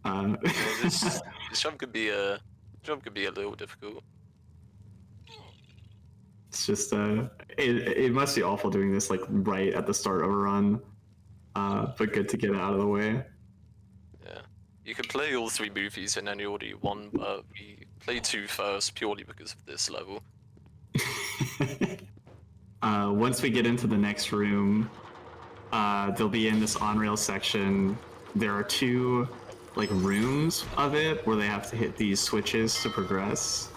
Well, this jump could be a little difficult. It's just it must be awful doing this like right at the start of a run, but good to get it out of the way. Yeah, you can play all 3 movies in any order you want, but we played 2 first purely because of this level. Once we get into the next room, they'll be in this on-rail section. There are 2 like rooms of it where they have to hit these switches to progress.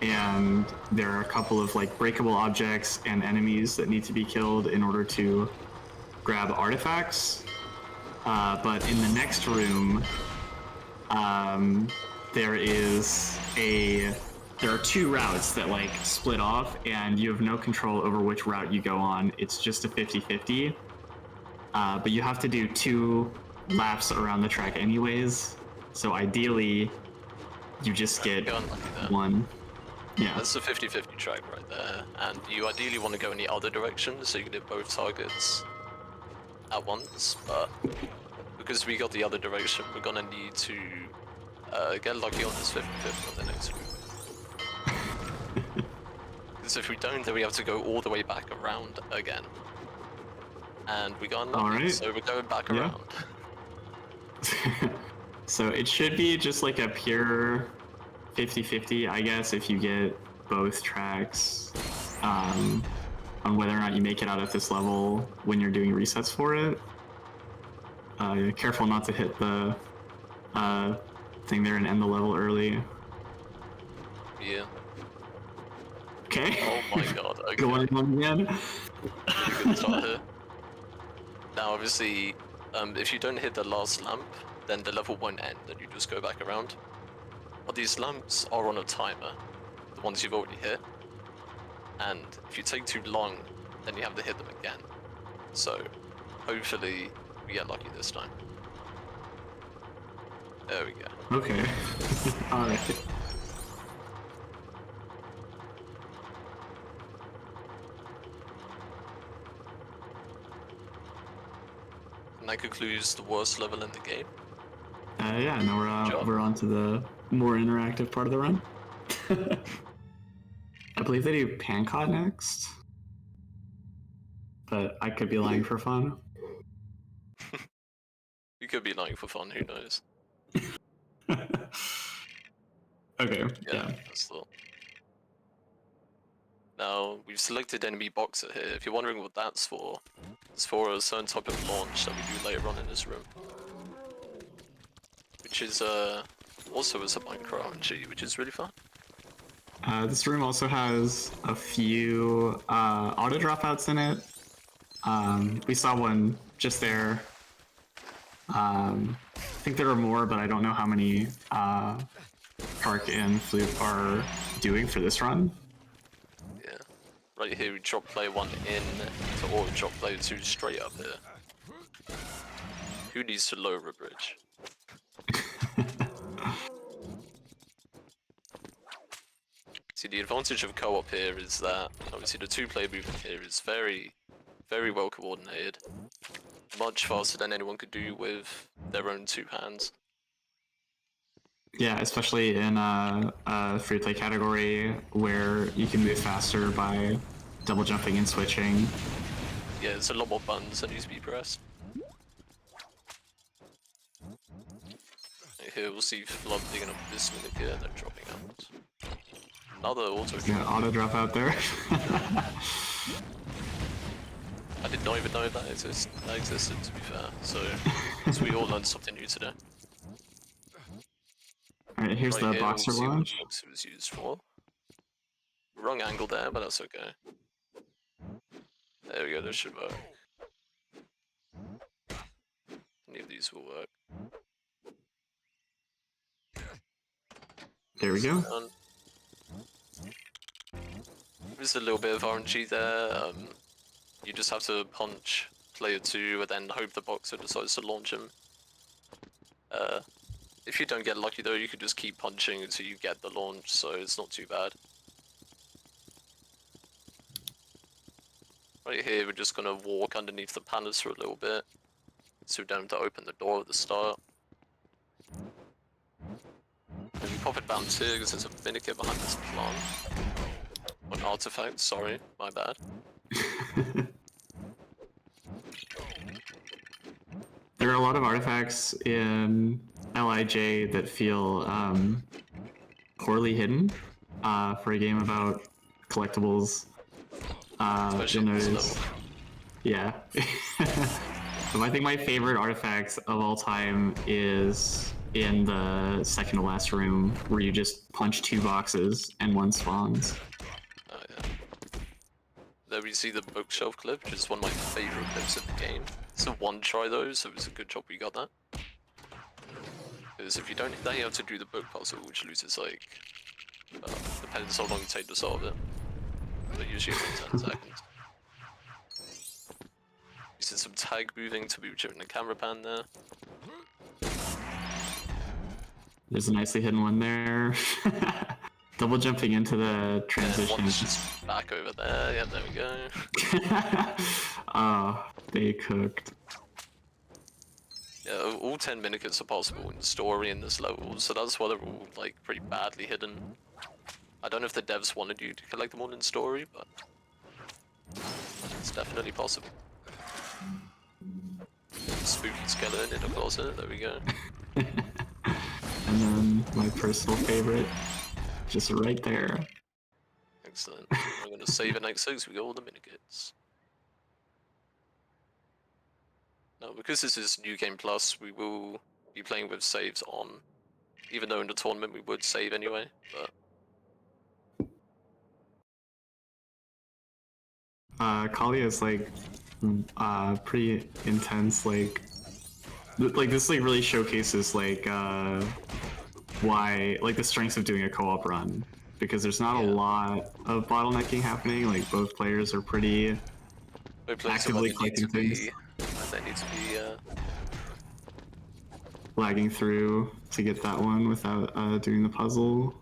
And there are a couple of like breakable objects and enemies that need to be killed in order to grab artifacts. But in the next room, there are 2 routes that like split off, and you have no control over which route you go on. It's just a 50-50. But you have to do 2 laps around the track anyways. So ideally, you just get one. Yeah. That's a 50-50 track right there, and you ideally want to go in the other direction so you can hit both targets at once, but because we got the other direction, we're gonna need to get lucky on this 50-50 on the next route. Because if we don't, then we have to go all the way back around again. And we got unlucky, so we're going back around. So it should be just like a pure 50-50, I guess, if you get both tracks, on whether or not you make it out at this level when you're doing resets for it. Careful not to hit the thing there and end the level early. Yeah. Okay. Oh my god, okay. Going on again. Good start here. Now obviously, if you don't hit the last lamp, then the level won't end and you just go back around. But these lamps are on a timer, the ones you've already hit. And if you take too long, then you have to hit them again. So, hopefully, we get lucky this time. There we go. Okay. Alright. And that concludes the worst level in the game. Yeah, now we're on to the more interactive part of the run. I believe they do Pancot next, but I could be lying for fun. We could be lying for fun, who knows? Okay, yeah. That's the... Now, we've selected enemy boxer here. If you're wondering what that's for, it's for a certain type of launch that we do later on in this room. Which is also is a Minecraft RNG, which is really fun. This room also has a few auto dropouts in it. We saw one just there. I think there are more, but I don't know how many Park and Flute are doing for this run. Yeah. Right here we drop player 1 in to auto drop player 2 straight up here. Who needs to lower a bridge? See, the advantage of co-op here is that obviously the 2-player movement here is very, very well coordinated. Much faster than anyone could do with their own 2 hands. Yeah, especially in a free play category where you can move faster by double jumping and switching. Yeah, there's a lot more buttons that need to be pressed. Here we'll see Flood digging up this minute here and then dropping out. Another auto drop. Yeah, auto drop out there. I did not even know that existed, to be fair, so we all learned something new today. Alright, here's the boxer we'll see what launch. the boxer was used for. Wrong angle there, but that's okay. There we go, this should work. Any of these will work. There we go. There's a little bit of RNG there. You just have to punch player 2 and then hope the boxer decides to launch him. If you don't get lucky though, you can just keep punching until you get the launch, so it's not too bad. Right here, we're just gonna walk underneath the pandas for a little bit, so we don't have to open the door at the start. And we pop it bounce here because there's a minikit behind this plant. Or an artifact, sorry, my bad. There are a lot of artifacts in LIJ that feel poorly hidden for a game about collectibles. You'll notice. Yeah. I think my favorite artifact of all time is in the second to last room where you just punch 2 boxes and 1 spawns. Oh yeah. There we see the bookshelf clip, which is one of my favorite clips in the game. It's a one try though, so it's a good job we got that. Because if you don't hit that, you have to do the book puzzle, which loses like, depends how long you take to solve it. But usually about 10 seconds. Using some tag moving to move during the camera pan there. There's a nicely hidden one there. Double jumping into the transition. One's just back over there. Yeah, there we go. Oh, they cooked. Yeah, all 10 minikits are possible in the story in this level, so that's why they're all like pretty badly hidden. I don't know if the devs wanted you to collect them all in story, but it's definitely possible. Spooky skeleton in a closet, there we go. And then my personal favorite, just right there. Excellent. I'm gonna save it next so we got all the minikits. Now, because this is New Game Plus, we will be playing with saves on. Even though in the tournament we would save anyway, but... Kalia is like pretty intense. Like this like really showcases like why like the strengths of doing a co-op run, because there's not a lot of bottlenecking happening. Like both players are pretty actively collecting things, they need to be lagging through to get that one without doing the puzzle.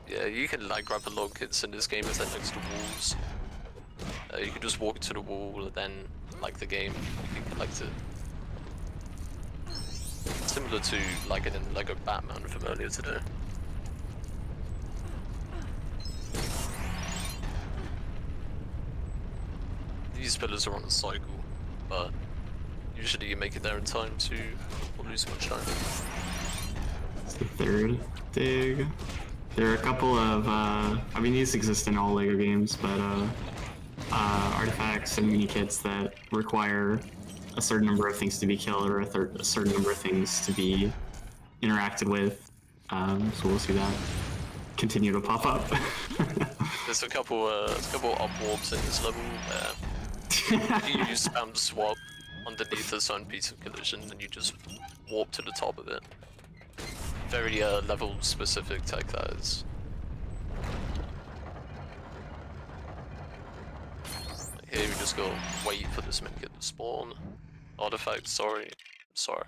yeah, you can like grab the log kits in this game if they're next to walls. You can just walk to the wall and then, like the game, you can collect it. Similar to like in Lego Batman from earlier today. These pillars are on a cycle, but usually you make it there in time to not lose much time. It's the third dig. There are a couple of, I mean these exist in all Lego games, but artifacts and mini-kits that require a certain number of things to be killed or a certain number of things to be interacted with. So we'll see that continue to pop up. There's a couple up warps in this level where you use spam swap underneath a certain piece of collision and you just warp to the top of it. Very level specific tech that is. Here we just go wait for this minikit to spawn. Artifact, sorry. Sorry.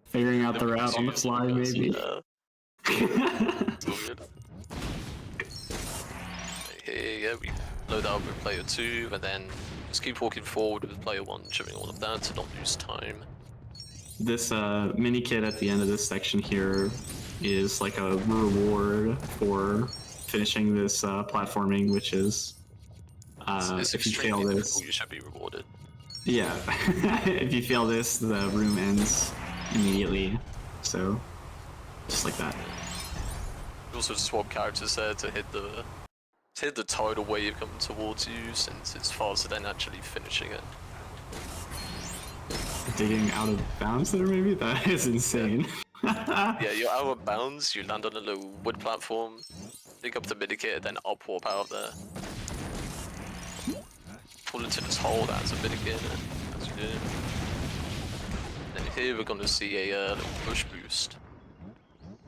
Figuring out the route on the fly, maybe. Here, yeah, we load out with player 2, and then just keep walking forward with player 1, doing all of that to not lose time. This mini kit at the end of this section here is like a reward for finishing this platforming, which is it's if you fail this, difficult, you should be rewarded. Yeah, if you fail this, the room ends immediately. So, just like that. You also swap characters there to hit the tidal wave coming towards you, since it's faster than actually finishing it. Digging out of bounds there, maybe? That is insane. Yeah, you're out of bounds, you land on a little wood platform, pick up the minikit, and then up warp out of there. Pull into this hole that has a minikit in it. That's do. Then here we're gonna see a little bush boost.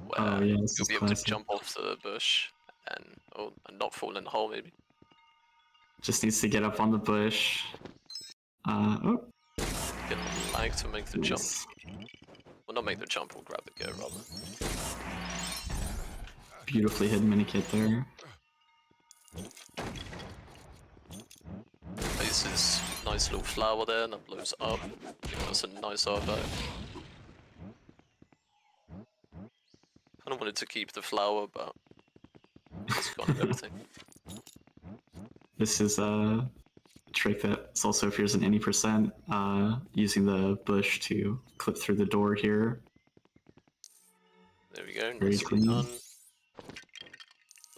Where Oh, yeah, this you'll is be able to classic. jump off the bush and not fall in the hole maybe. Just needs to get up on the bush. Oh. You can lag to make the jump. Well, not make the jump, or grab the gear rather. Beautifully hidden mini kit there. Places nice little flower there, and that blows up. Giving us a nice artifact. Kinda wanted to keep the flower, but it's kind of everything. This is a trick that also appears in any percent, using the bush to clip through the door here. There we go, Very nicely clean. done.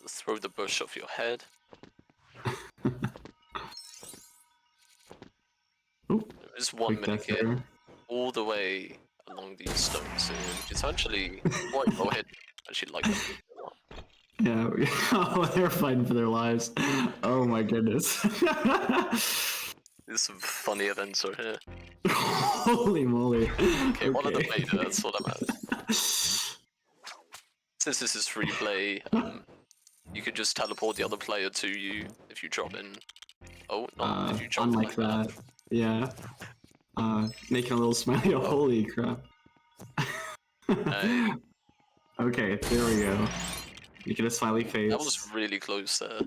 Throw the bush off your head. There's one quick death mini kit there. all the way along these stones here, which is actually quite well hidden. I actually like that a lot. Yeah, oh, they're fighting for their lives. Oh my goodness. There's some funny events right here. Holy moly. Okay, one of them made it, that's what I'm at. Since this is free play, you could just teleport the other player to you if you drop in. Oh, not if you drop in Unlike like that. Yeah. Making a little smiley. Oh, holy crap. Okay, there we go. Making a smiley face. That was really close there.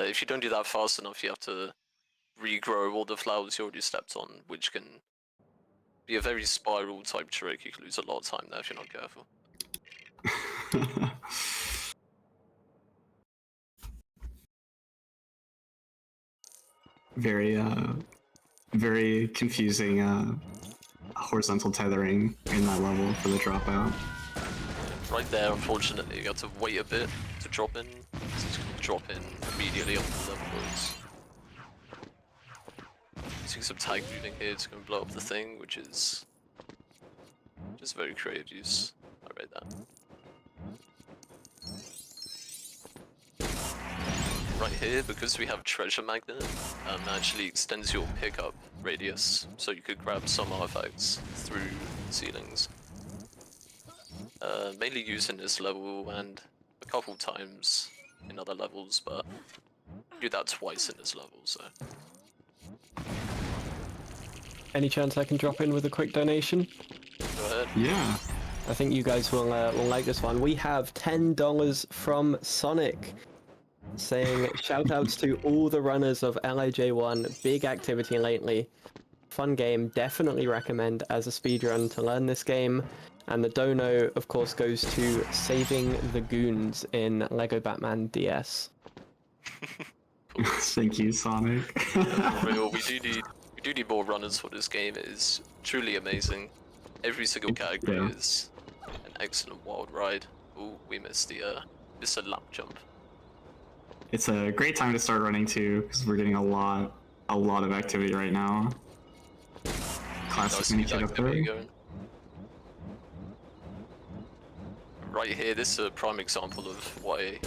If you don't do that fast enough, you have to regrow all the flowers you already stepped on, which can be a very spiral type trick. You can lose a lot of time there if you're not careful. Very confusing horizontal tethering in that level for the dropout. Right there, unfortunately, you have to wait a bit to drop in. So it's going to drop in immediately on the level boats. Using some tag moving here, it's going to blow up the thing, which is just very creative use. I rate that. Right here, because we have treasure magnet, actually extends your pickup radius, so you could grab some artifacts through ceilings. Mainly used in this level and a couple times in other levels, but do that twice in this level, so. Any chance I can drop in with a quick donation? Go ahead. Yeah. I think you guys will like this one. We have $10 from Sonic, saying shoutouts to all the runners of LIJ1. Big activity lately. Fun game. Definitely recommend as a speedrun to learn this game. And the dono, of course, goes to Saving the Goons in LEGO Batman DS. Thank you, Sonic. For real, we do need more runners for this game. It is truly amazing. Every single category is an excellent wild ride. Ooh, we missed the lap jump. It's a great time to start running too, because we're getting a lot of activity right now. Classic mini kit up there. Right here, this is a prime example of why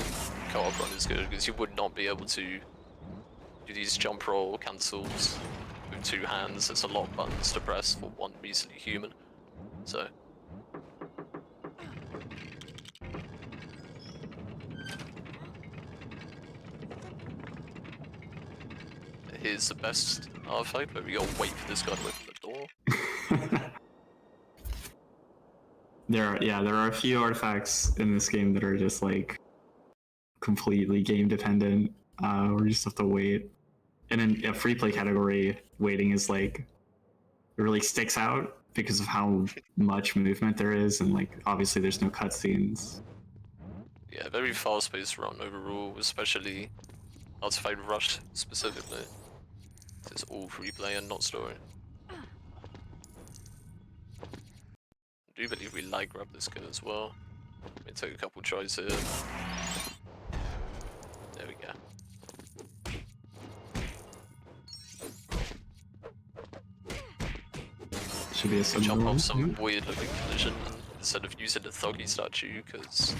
co-op run is good, because you would not be able to do these jump roll cancels with two hands. There's a lot of buttons to press for one measly human. So here's the best artifact, but we gotta wait for this guy to open the door. There are a few artifacts in this game that are just like completely game dependent. We just have to wait. And in a free play category, waiting is like, it really sticks out because of how much movement there is, and like obviously there's no cutscenes. Yeah, very fast-paced run overall, especially Artifact Rush specifically. It's all free play and not story. I do believe we lag grab this kid as well. Let me take a couple tries here. There we go. Should be a similar jump one. off some weird looking collision instead of using the Thuggy statue, because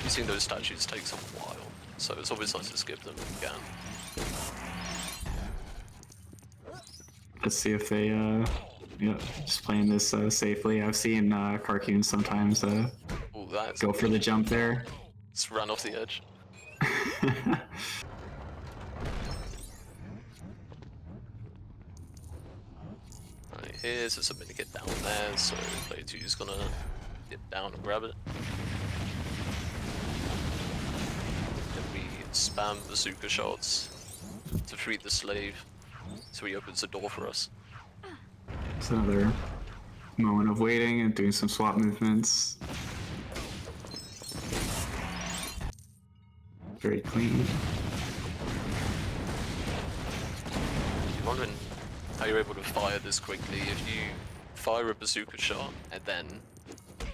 using those statues takes a while. So it's always nice to skip them if you can. Let's see if they, yeah, just playing this safely. I've seen cartoons sometimes Ooh, that's go for the jump there. Just run off the edge. Right, here's a submit kit down there, so player 2 is gonna dip down and grab it. Then we spam bazooka shots to free the slave, so he opens the door for us. It's another moment of waiting and doing some swap movements. Very clean. You're wondering how you're able to fire this quickly. If you fire a bazooka shot and then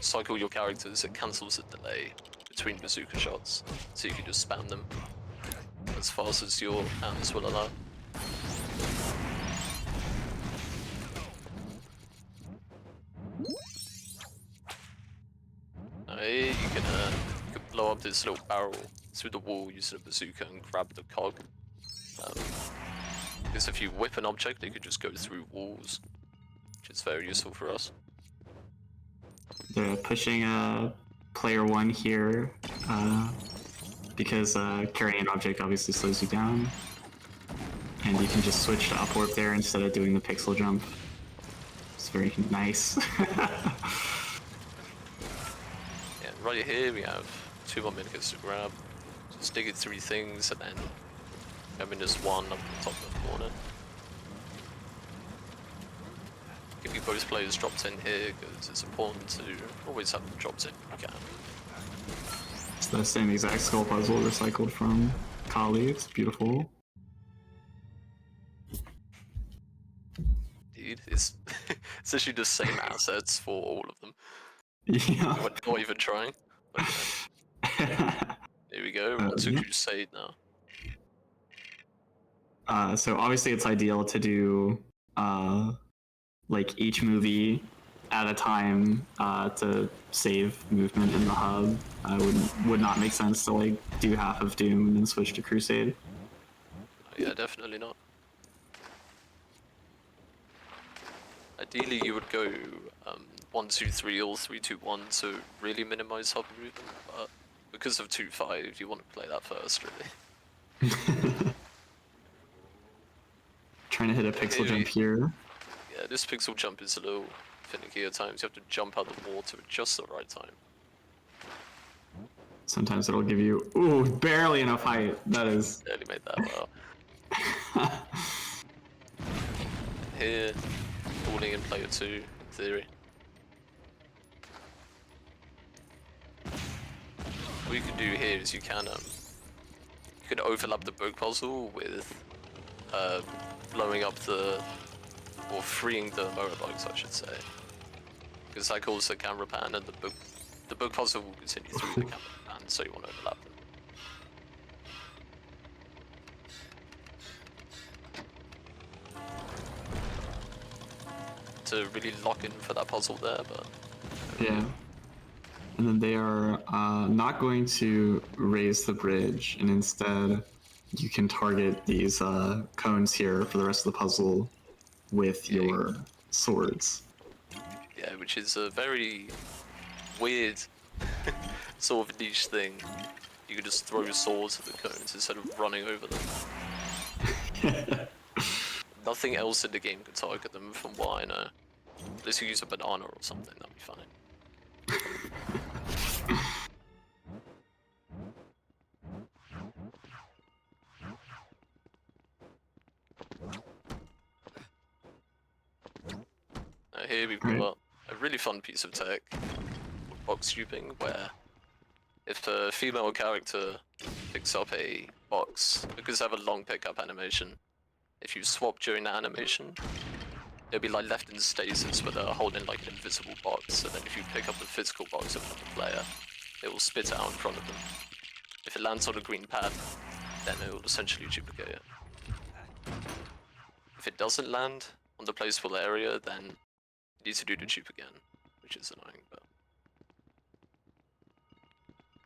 cycle your characters, it cancels the delay between bazooka shots, so you can just spam them as fast as your hands will allow. Here you can blow up this little barrel through the wall using a bazooka and grab the cog. Because if you whip an object, it could just go through walls, which is very useful for us. They're pushing player 1 here because carrying an object obviously slows you down. And you can just switch to upwarp there instead of doing the pixel jump. It's very nice. Yeah, right here we have 2 more minikits to grab. Just dig it 3 things and then grabbing this one up in the top left corner. If you both players dropped in here, because it's important to always have them dropped in if you can. It's the same exact skull puzzle recycled from Kali. It's beautiful. Dude, it's actually the same assets for all of them. Yeah. Not even trying. But, here we go, we're on to Yeah. Crusade now. So obviously it's ideal to do like each movie at a time to save movement in the hub. Would not make sense to like do half of Doom and then switch to Crusade. Yeah, definitely not. Ideally you would go 1, 2, 3 or 3, 2, 1 to really minimize hub movement, but because of 2, 5 you want to play that first really. Trying to hit a pixel jump here. Yeah, this pixel jump is a little finicky at times. You have to jump out of the water at just the right time. Sometimes it'll give you, ooh, barely enough height. That is. Barely made that well. Here, falling in player 2, in theory. What you can do here is you can overlap the bug puzzle with blowing up or freeing the motorbugs, I should say. Because that calls the camera pan and the bug puzzle will continue through the camera pan, so you want to overlap them. To really lock in for that puzzle there, but... Yeah. And then they are not going to raise the bridge, and instead you can target these cones here for the rest of the puzzle with your swords. Yeah, which is a very weird sort of niche thing. You can just throw swords at the cones instead of running over them. Nothing else in the game can target them from what I know. Unless you use a banana or something, that'd be fine. Now here we've got a really fun piece of tech, box duping, where if a female character picks up a box, because they have a long pickup animation, if you swap during that animation, they'll be like left in stasis where they're holding like an invisible box, so then if you pick up the physical box in front of the player, it will spit out in front of them. If it lands on a green pad, then it will essentially duplicate it. If it doesn't land on the placeable area, then you need to do the dupe again, which is annoying, but...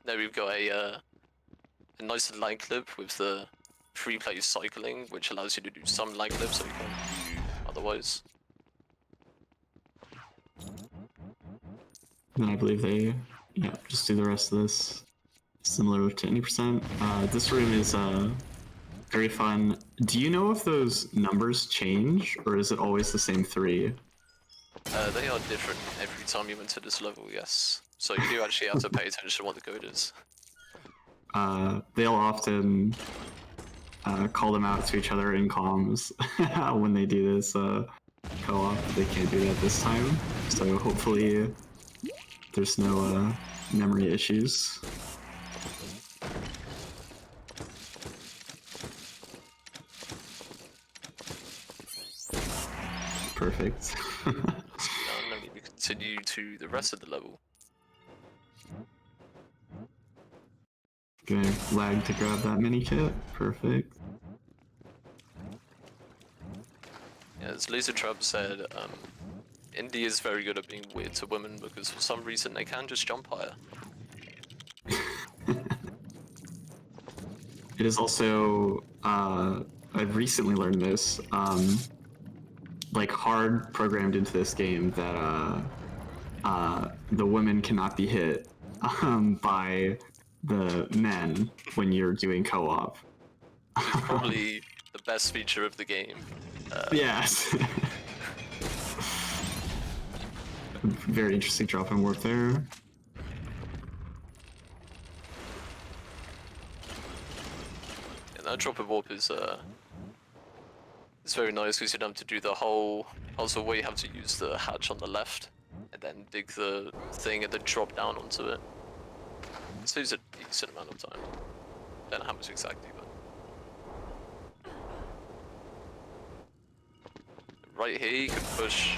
Now we've got a nice line clip with the free play cycling, which allows you to do some line clips so you can do otherwise. Then I believe they, yeah, just do the rest of this. Similar to 20%. This room is very fun. Do you know if those numbers change, or is it always the same 3? They are different every time you enter this level, yes. So you do actually have to pay attention to what the code is. They'll often call them out to each other in comms when they do this co-op. They can't do that this time, so hopefully there's no memory issues. Perfect. Now we continue to the rest of the level. Gonna lag to grab that mini kit. Perfect. Yeah, as Laser Trap said, Indy is very good at being weird to women because for some reason they can just jump higher. It is also, I've recently learned this, like hard programmed into this game that the women cannot be hit by the men when you're doing co-op. It's probably the best feature of the game. Yes. Very interesting drop in warp there. Yeah, that drop of warp is it's very nice because you don't have to do the whole puzzle where you have to use the hatch on the left and then dig the thing and then drop down onto it. It saves a decent amount of time. Don't know how much exactly, but right here you can push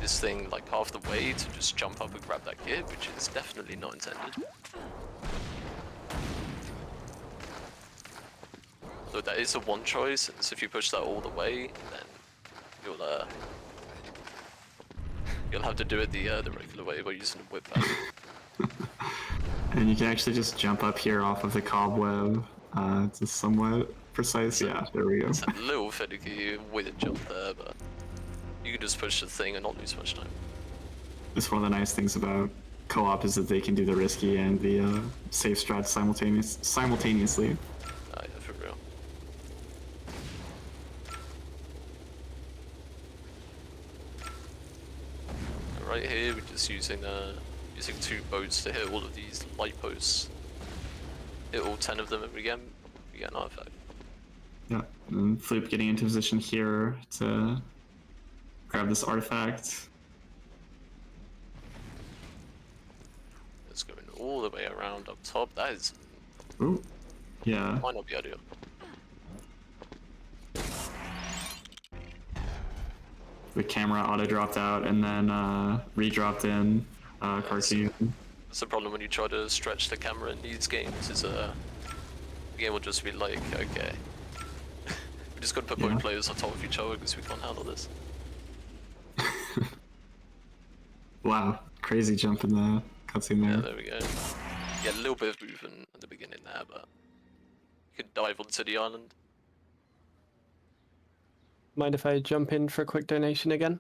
this thing like half the way to just jump up and grab that kit, which is definitely not intended. So that is a one choice, so if you push that all the way, then you'll have to do it the regular way by using a whip pad. And you can actually just jump up here off of the cobweb. It's a somewhat precise. Yeah, there we go. It's a little finicky with a jump there, but you can just push the thing and not lose much time. It's one of the nice things about co-op is that they can do the risky and the safe strat simultaneously. Yeah, for real. Right here, we're just using 2 boats to hit all of these light posts. Hit all 10 of them and we get an artifact. Yeah, and Floop getting into position here to grab this artifact. It's going all the way around up top. That is... Ooh, yeah. Might not be ideal. The camera auto dropped out and then re-dropped in cartoon. That's the problem when you try to stretch the camera in these games, is the game will just be like, okay. We just gotta put both players on top of each other because we can't handle this. Wow, crazy jump in the cutscene there. Yeah, there we go. Yeah, a little bit of movement at the beginning there, but you can dive onto the island. Mind if I jump in for a quick donation again?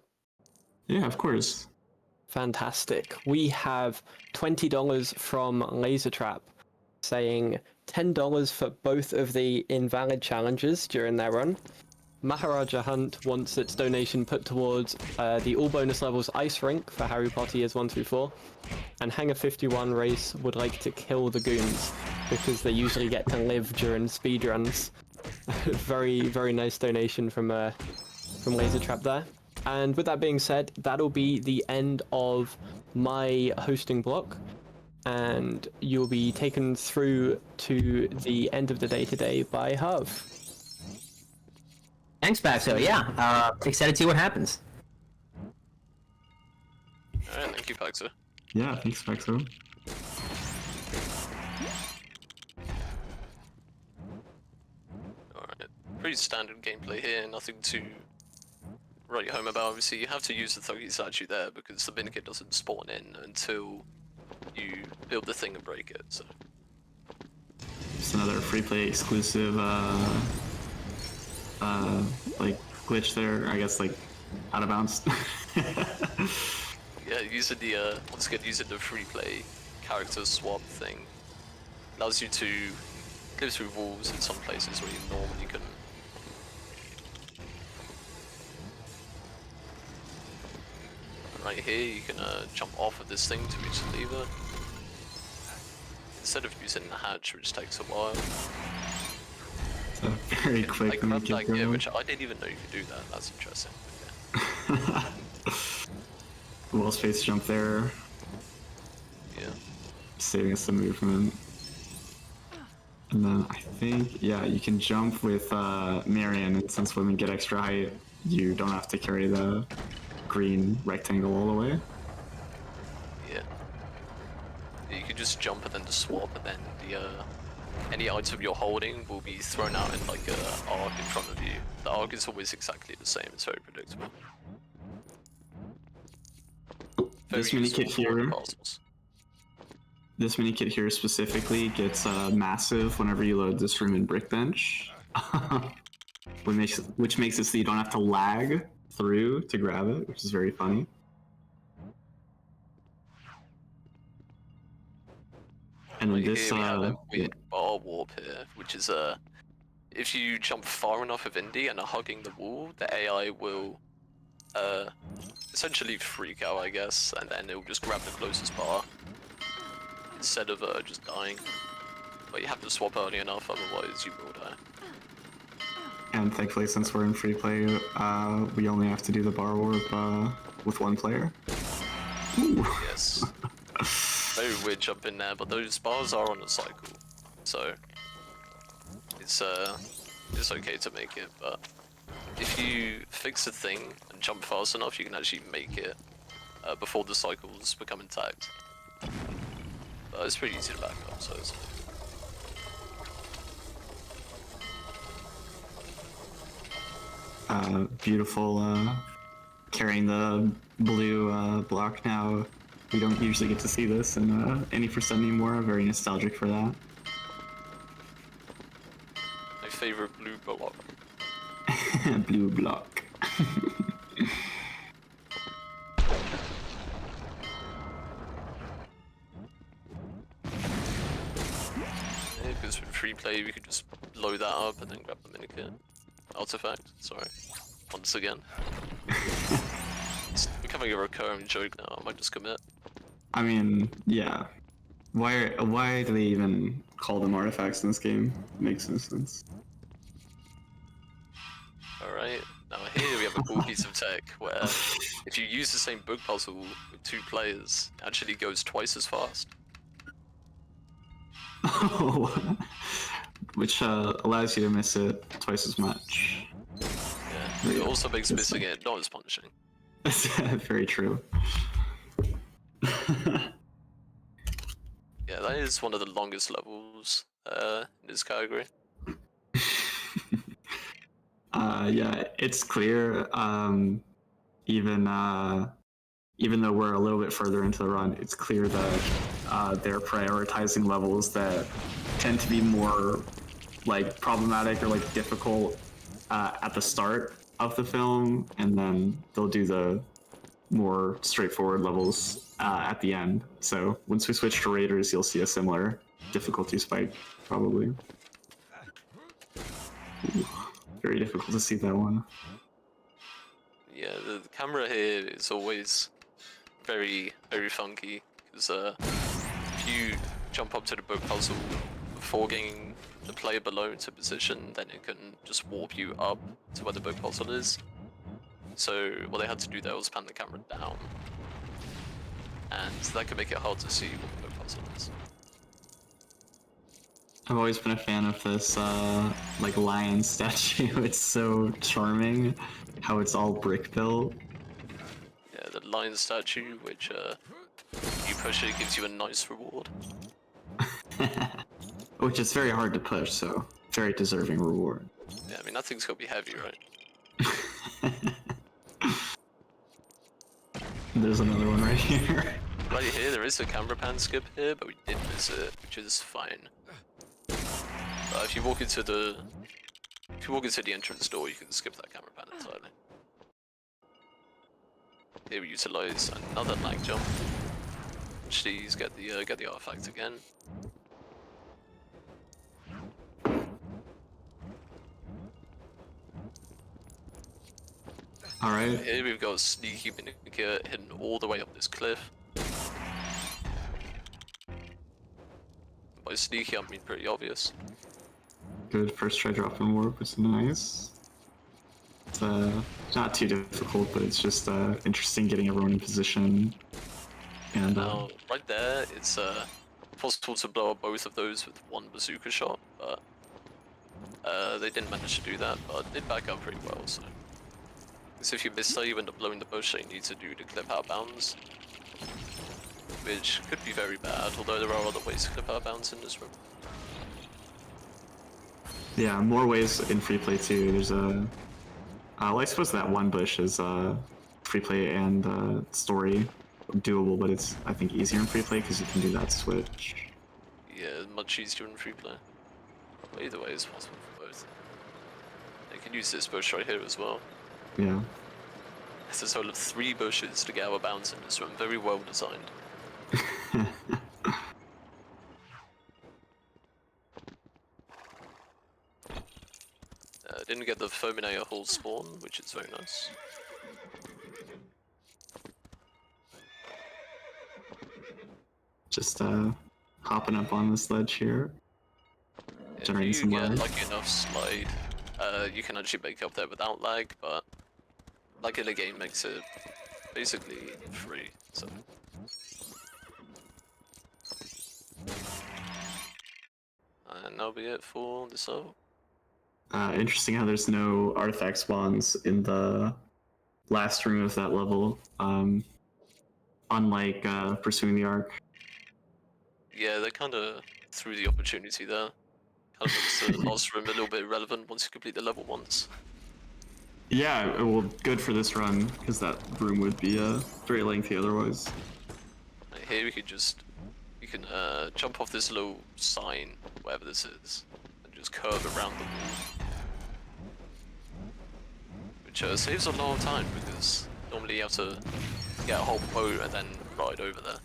Yeah, of course. Fantastic. We have $20 from Laser Trap saying $10 for both of the invalid challenges during their run. Maharaja Hunt wants its donation put towards the all bonus levels ice rink for Harry Potter years 1 through 4. And Hangar 51 Race would like to kill the goons because they usually get to live during speedruns. Very, very nice donation from Laser Trap there. And with that being said, that'll be the end of my hosting block, and you'll be taken through to the end of the day today by Huv. Thanks, Baxo. Yeah, excited to see what happens. Alright, thank you, Paxo. Yeah, thanks, Paxo. Alright, pretty standard gameplay here, nothing to write home about. Obviously, you have to use the Thuggy statue there because the minikit doesn't spawn in until you build the thing and break it, so. Just another free play exclusive like glitch there. I guess like out of bounds. Yeah, using the once again using the free play character swap thing allows you to go through walls in some places where you normally couldn't. Right here, you can jump off of this thing to reach the lever instead of using the hatch, which takes a while. So very quick. I grabbed that gear, which I didn't even know you could do that. That's interesting. Okay. Wall space jump there. Yeah. Saving us some movement. And then I think, yeah, you can jump with Marion, and since women get extra height, you don't have to carry the green rectangle all the way. Yeah. You can just jump and then just swap, and then the any item you're holding will be thrown out in like a arc in front of you. The arc is always exactly the same. It's very predictable. This mini kit here. Puzzles. This mini kit here specifically gets massive whenever you load this room in Brickbench, which makes it so you don't have to lag through to grab it, which is very funny. And then this we have a weird bar warp here, which is if you jump far enough of Indy and are hugging the wall, the AI will essentially freak out, I guess, and then it will just grab the closest bar instead of just dying. But you have to swap early enough, otherwise you will die. And thankfully, since we're in free play, we only have to do the bar warp with one player. Ooh. Yes. Very weird jump in there, but those bars are on a cycle, so it's okay to make it. But if you fix the thing and jump fast enough, you can actually make it before the cycles become intact. But it's pretty easy to back up, so it's beautiful carrying the blue block now. We don't usually get to see this in any percent anymore. Very nostalgic for that. my favorite blue block. Blue block. Yeah, because with free play, we could just load that up and then grab the minikit. Artifact, sorry. Once again. It's becoming a recurring joke now, I might just commit. I mean, yeah. Why do they even call them artifacts in this game? Makes no sense. Alright, now here we have a cool piece of tech where if you use the same book puzzle with 2 players, it actually goes twice as fast. Oh, which allows you to miss it twice as much. Yeah, it also makes missing it not as punishing. That's very true. Yeah, that is one of the longest levels in this category. Yeah, it's clear. Even though we're a little bit further into the run, it's clear that they're prioritizing levels that tend to be more like problematic or like difficult at the start of the film, and then they'll do the more straightforward levels at the end. So once we switch to Raiders, you'll see a similar difficulty spike, probably. Ooh, very difficult to see that one. Yeah, the camera here is always very, very funky, because if you jump up to the book puzzle before getting the player below into position, then it can just warp you up to where the book puzzle is. So what they had to do there was pan the camera down, and that could make it hard to see what the book puzzle is. I've always been a fan of this like lion statue. It's so charming how it's all brick built. Yeah, the lion statue, which you push it, gives you a nice reward. Which is very hard to push, so very deserving reward. Yeah, I mean that thing's gonna be heavy, right? There's another one right here. Right here, there is a camera pan skip here, but we did miss it, which is fine. If you walk into the entrance door, you can skip that camera pan entirely. Here we utilize another lag jump. Please get the artifact again. Alright. Here we've got Sneaky Miniature hidden all the way up this cliff. By sneaky, I mean pretty obvious. Good first try dropping warp was nice. It's not too difficult, but it's just interesting getting everyone in position. And now, right there, it's possible to blow up both of those with one bazooka shot, but they didn't manage to do that, but did back up pretty well, so. Because if you miss that, you end up blowing the bush that you need to do to clip out bounds. Which could be very bad, although there are other ways to clip out bounds in this room. yeah, more ways in free play too. There's a, well, I suppose that one bush is free play and story doable, but it's I think easier in free play because you can do that switch. Yeah, much easier in free play. But either way, it's possible for both. You can use this bush right here as well. Yeah. It's a total of 3 bushes to get our bounds in this room. Very well designed. Didn't get the Fulminator Hall spawn, which is very nice. Just hopping up on this ledge here. Generating If you some get lag. lucky enough slide, you can actually make up there without lag, but lag in the game makes it basically free, so. And that'll be it for this level. Interesting how there's no artifact spawns in the last room of that level, unlike Pursuing the Ark. Yeah, they kind of threw the opportunity there. Kind of makes the last room a little bit irrelevant once you complete the level once. Yeah, well, good for this run, because that room would be very lengthy otherwise. Like here we could just, you can jump off this little sign, wherever this is, and just curve around the wall. Which saves a lot of time, because normally you have to get a whole boat and then ride over there.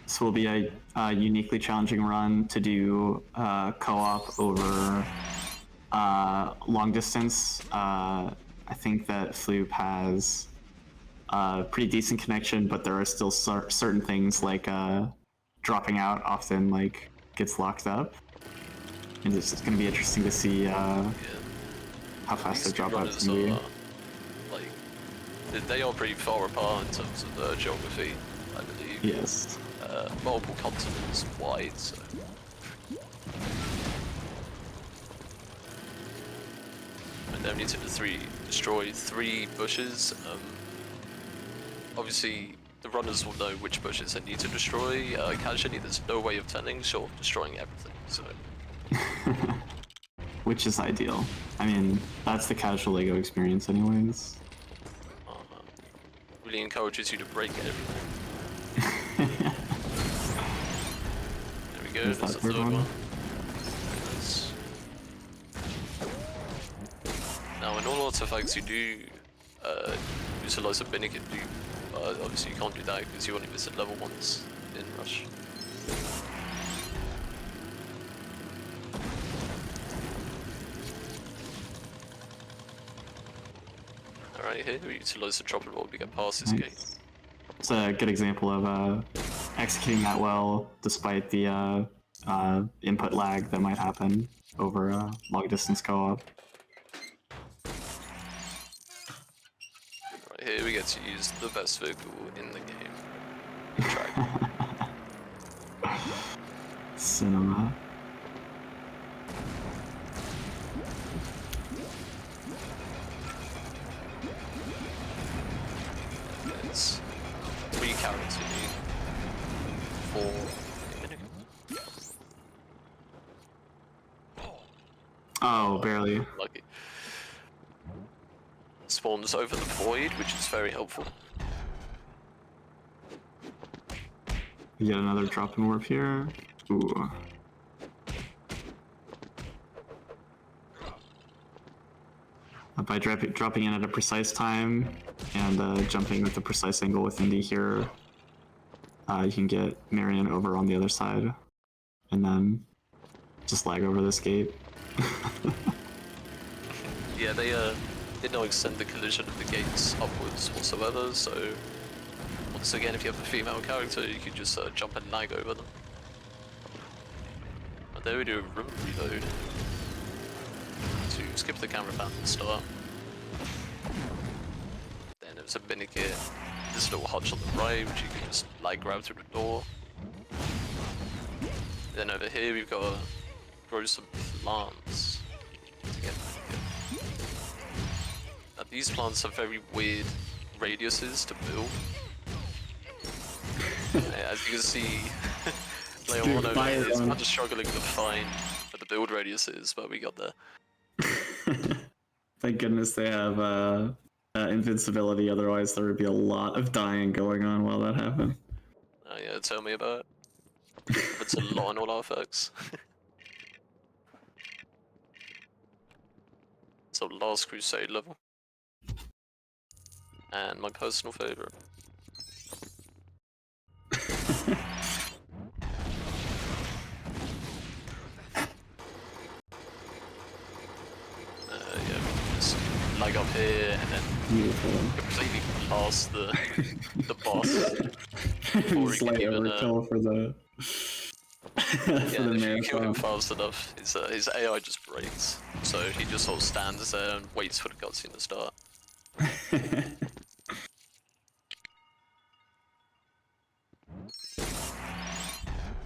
This will be a uniquely challenging run to do co-op over long distance. I think that Floop has a pretty decent connection, but there are still certain things like dropping out often like gets locked up. And it's going to be interesting to see how fast the drop out can be. Like, they are pretty far apart in terms of geography, I believe. Yes. Multiple continents wide, so. And they need to destroy 3 bushes. Obviously, the runners will know which bushes they need to destroy. Casually, there's no way of telling short of destroying everything, so. Which is ideal. I mean, that's the casual LEGO experience anyways. Really encourages you to break everything. There we go, There's that's that the third third one. one. Nice. Now, in all artifacts you do utilize a Binnikin dupe. Obviously you can't do that because you only visit level once in Rush. Alright, here we utilize the dropper roll to get past this gate. It's a good example of executing that well despite the input lag that might happen over long distance co-op. Right here we get to use the best vehicle in the game. The track. Cinema. It's 3 carrots you need. 4 Oh, barely. Lucky. Spawns over the void, which is very helpful. You get another drop in warp here. Ooh. By dropping in at a precise time and jumping with the precise angle within the here, you can get Marion over on the other side, and then just lag over this gate. Yeah, they did not extend the collision of the gates upwards whatsoever, so once again, if you have a female character, you can just jump and lag over them. And there we do a room reload to skip the camera pan and start. Then there's a mini kit, this little hutch on the right, which you can just lag grab through the door. Then over here we've got to grow some plants to get. Now these plants have very weird radiuses to build. As you can see, player Dude, 1 over here is fire kind of struggling to find what the build radius is, but we got there. Thank goodness they have invincibility, otherwise there would be a lot of dying going on while that happened. Oh yeah, tell me about it. It's a lot on all our effects. So Last Crusade level. And my personal favourite. Yeah, just lag up here and then completely past the boss. Before he can even for the yeah, if you kill him fast enough, his AI just breaks. So he just sort of stands there and waits for the cutscene to start.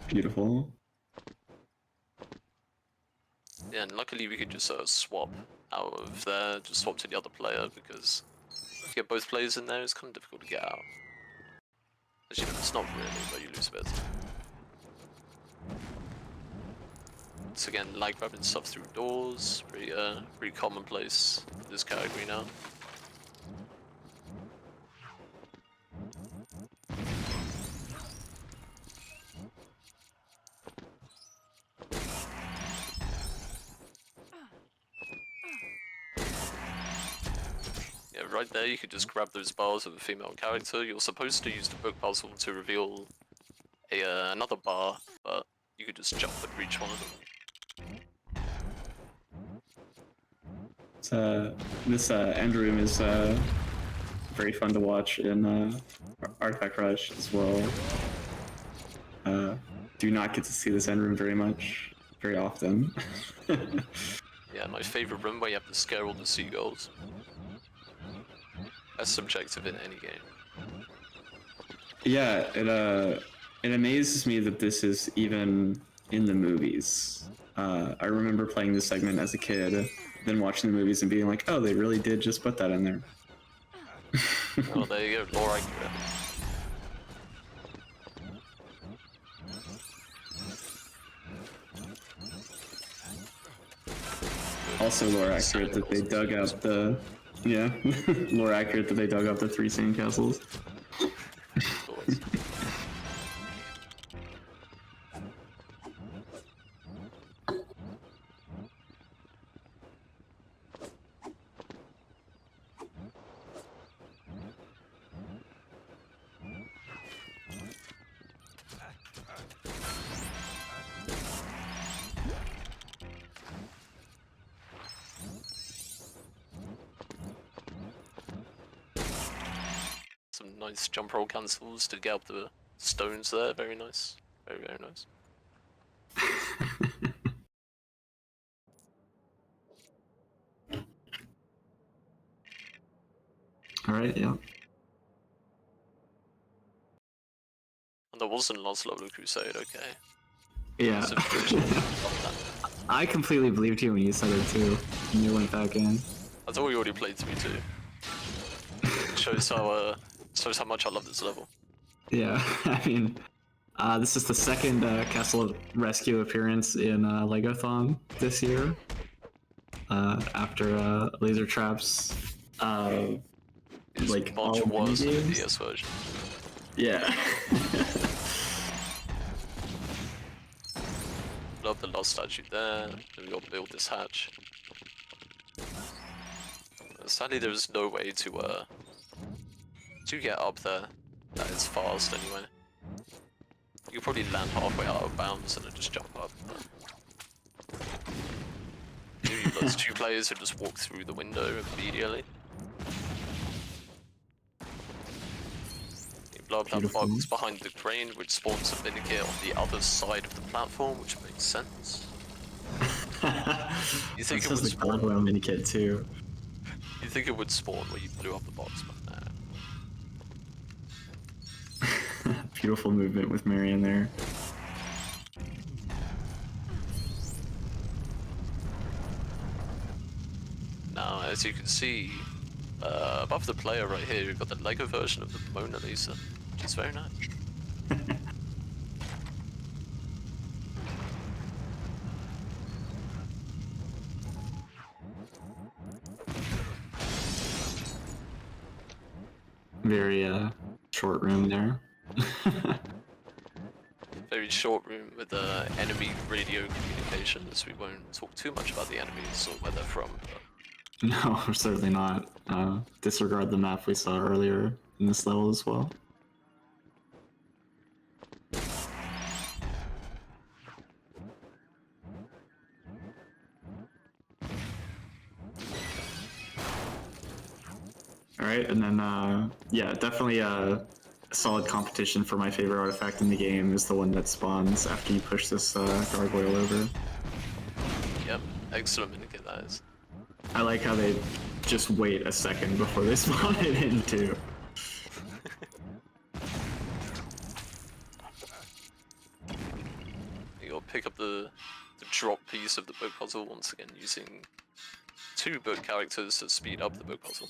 Beautiful. Yeah, and luckily we could just swap out of there, just swap to the other player, because if you get both players in there, it's kind of difficult to get out. Actually, no, it's not really, but you lose a bit. So again, lag grabbing stuff through doors, pretty commonplace in this category now. Yeah, right there you could just grab those bars of a female character. You're supposed to use the book puzzle to reveal another bar, but you could just jump and reach one of them. This end room is very fun to watch in Artifact Rush as well. Do not get to see this end room very often. Yeah, my favorite room where you have to scare all the seagulls. That's subjective in any game. Yeah, it amazes me that this is even in the movies. I remember playing this segment as a kid, then watching the movies and being like, oh, they really did just put that in there. Oh, there you go, lore accurate. Also lore accurate that they dug out the... Yeah, lore accurate that they dug out the 3 sandcastles. Some nice jump roll cancels to get up the stones there, very nice. Very, very nice. Alright, yeah. And there wasn't Last Level of Crusade, okay. Yeah. I completely believed you when you said it too, and you went back in. I thought we already played 3-2. It shows how much I love this level. Yeah, I mean, this is the second Castle Rescue appearance in LEGOthon this year. After Laser Traps, like all much worse than the games. DS version. Yeah. Love the lost statue there. Then we got to build this hatch. Sadly, there is no way to to get up there, that is fast anyway. You could probably land halfway out of bounds and then just jump up. Maybe there's 2 players who just walk through the window immediately. You blow up that box behind the crane, which spawns a minikit on the other side of the platform, which makes sense. You think it would spawn? Gargoyle minikit too. You think it would spawn where you blew up the box, but no. Beautiful movement with Marion there. Now, as you can see, above the player right here, we've got the LEGO version of the Mona Lisa, which is very nice. Very short room there. Very short room with enemy radio communications. We won't talk too much about the enemies or where they're from. No, certainly not. Disregard the map we saw earlier in this level as well. Alright, and then, yeah, definitely a solid competition for my favorite artifact in the game is the one that spawns after you push this gargoyle over. Yep, excellent minikit that is. I like how they just wait a second before they spawn it in, too. You'll pick up the drop piece of the book puzzle once again using 2 book characters to speed up the book puzzle.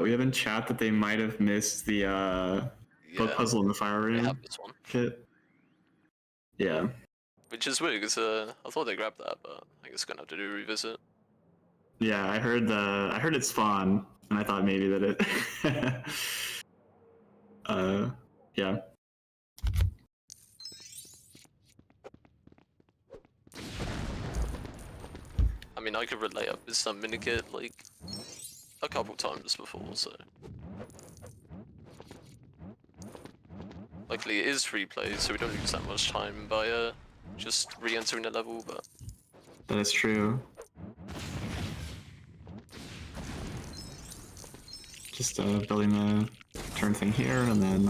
We have in chat that they might have missed the book puzzle in the fire room. They have this one. Kit. Yeah. Which is weird because I thought they grabbed that, but I guess gonna have to do a revisit. Yeah, I heard it spawn, and I thought maybe that it. Yeah. I mean, I could relate up with some minikit like a couple times before, so. Luckily, it is free play, so we don't lose that much time by just re-entering the level, but. That is true. Just building the turn thing here, and then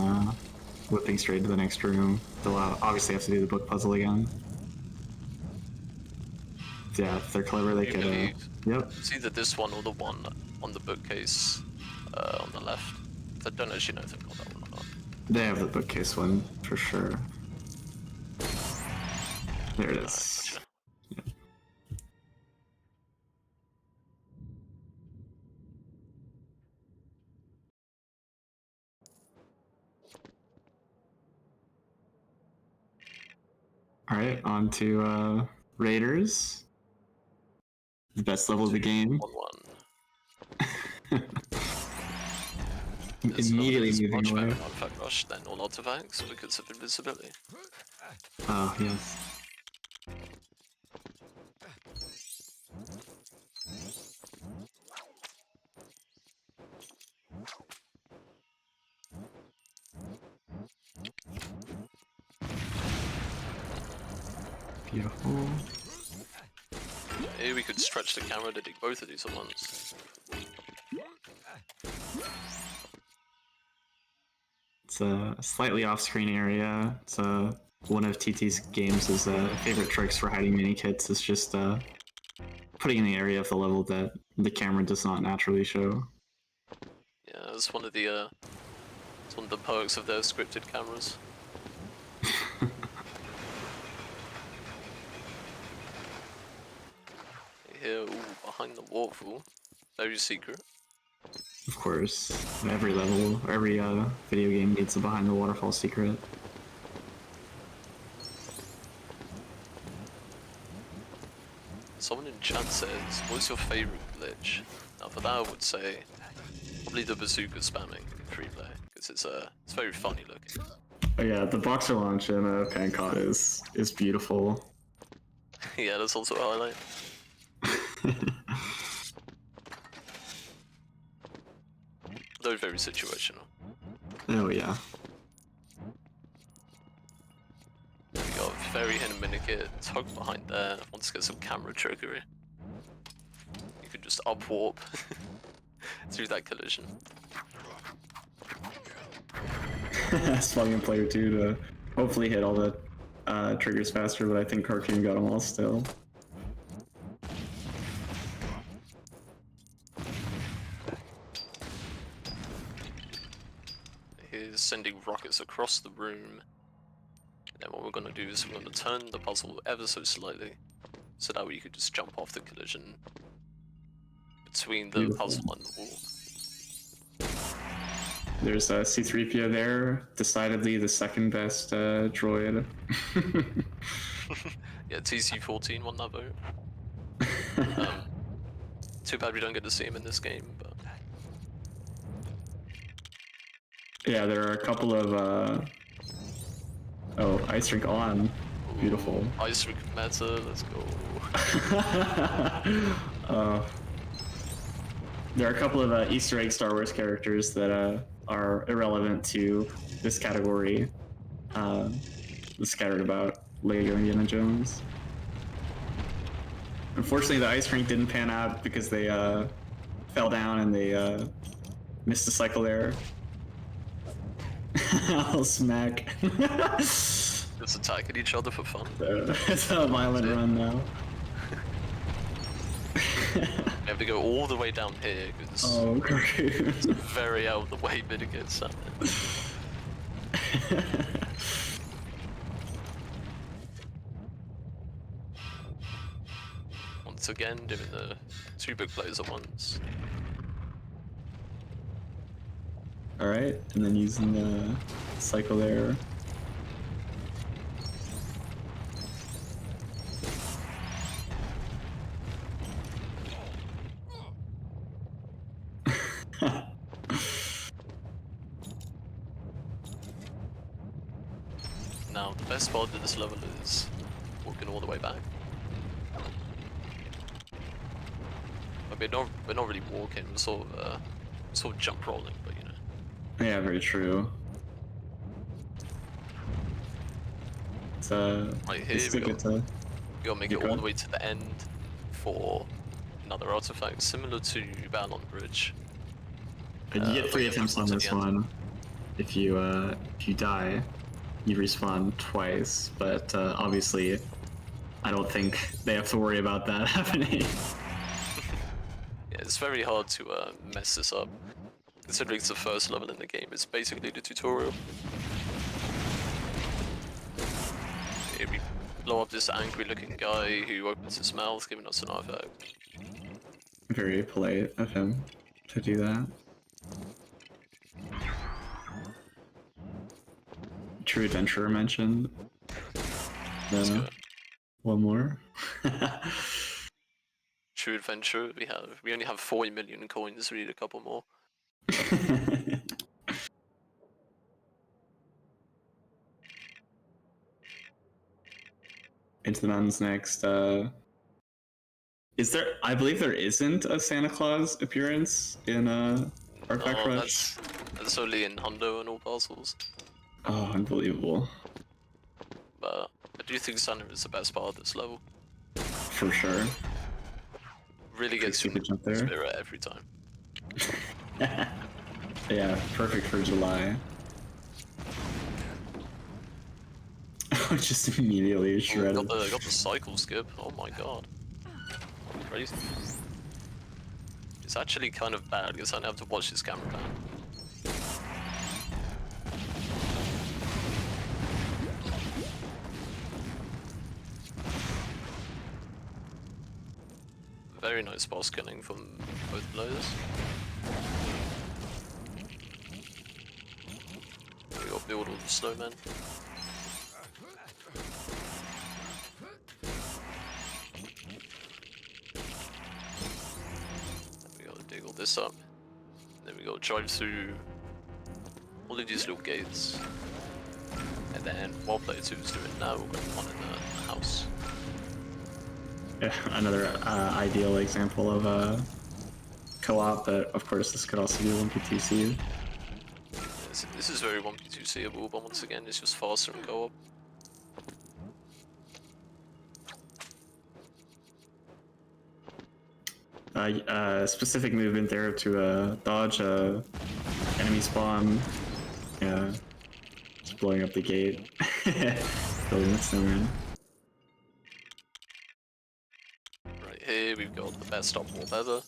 whipping straight to the next room. They'll obviously have to do the book puzzle again. Yeah, if they're clever, they could. Yep. It's either this one or the one on the bookcase on the left. I don't actually know if they've got that one or not. They have the bookcase one for sure. There it is. Yep. All right, on to Raiders. The best level of the game. 1-1. Immediately moving away. Artifact rush, then all artifacts because of invisibility. Oh, yes. Beautiful. Maybe we could stretch the camera to dig both of these at once. It's a slightly off-screen area. It's one of TT's games' favorite tricks for hiding mini kits is just putting in the area of the level that the camera does not naturally show. Yeah, it's one of the perks of their scripted cameras. Here, ooh, behind the waterfall, very secret. Of course, every level, every video game needs a behind the waterfall secret. Someone in chat says, what's your favorite glitch? Now for that I would say, probably the bazooka spamming in free play, because it's very funny looking. Oh yeah, the boxer launch in Pancot is beautiful. Yeah, that's also a highlight. Though very situational. Oh yeah. There we go, very hidden minikit, tucked behind there. Want to get some camera trickery. You could just up warp through that collision. That's plug and player 2 to hopefully hit all the triggers faster, but I think Cartoon got them all still. Here's sending rockets across the room. And then what we're going to do is we're going to turn the puzzle ever so slightly, so that way you could just jump off the collision between the puzzle and the wall. There's a C-3PO there, decidedly the second best droid. Yeah, TC-14 won that vote. Too bad we don't get to see him in this game, but... Yeah, there are a couple of, oh, Ice Rink on. Beautiful. Ice Rink meta, let's go. There are a couple of Easter egg Star Wars characters that are irrelevant to this category, scattered about Lego Indiana Jones. Unfortunately, the ice rink didn't pan out because they fell down and they missed a cycle there. I'll smack. Just attacking each other for fun. It's a violent run now. We have to go all the way down here because it's a very out of the way mitigate summit. Once again, doing the 2 big plays at once. Alright, and then using the cycle there. Now, the best part of this level is walking all the way back. I mean, we're not really walking, we're sort of jump rolling, but you know. Yeah, very true. It's right here, it's we good to gotta make it all the way to the end for another artifact, similar to Battle on the Bridge. You get 3 attempts on this one. If you die, you respawn twice, but obviously I don't think they have to worry about that happening. Yeah, it's very hard to mess this up, considering it's the first level in the game. It's basically the tutorial. Here we blow up this angry looking guy who opens his mouth, giving us an artifact. Very polite of him to do that. True Adventurer mentioned. One more. True Adventure, we only have 40 million coins, we need a couple more. Into the Mountains next. Is there? I believe there isn't a Santa Claus appearance in Artifact Rush. That's only in Hundo and all puzzles. Oh, unbelievable. But I do think Santa is the best part of this level. For sure. Really gets you in the spirit every time. Yeah, perfect for July. Just immediately shredded. Got the cycle skip, oh my god. Crazy. It's actually kind of bad because I have to watch this camera back. Very nice boss killing from both blows. We got build all the snowmen. We gotta dig all this up. Then we gotta drive through all of these little gates. And then while player 2 is doing now, we're gonna one in the house. Yeah, another ideal example of co-op, but of course this could also be 1p2c. This is very 1p2cable, but once again, it's just faster in co-op. Specific movement there to dodge enemy spawn. Yeah, just blowing up the gate. Building that snowman. Right here, we've got the best op wall ever.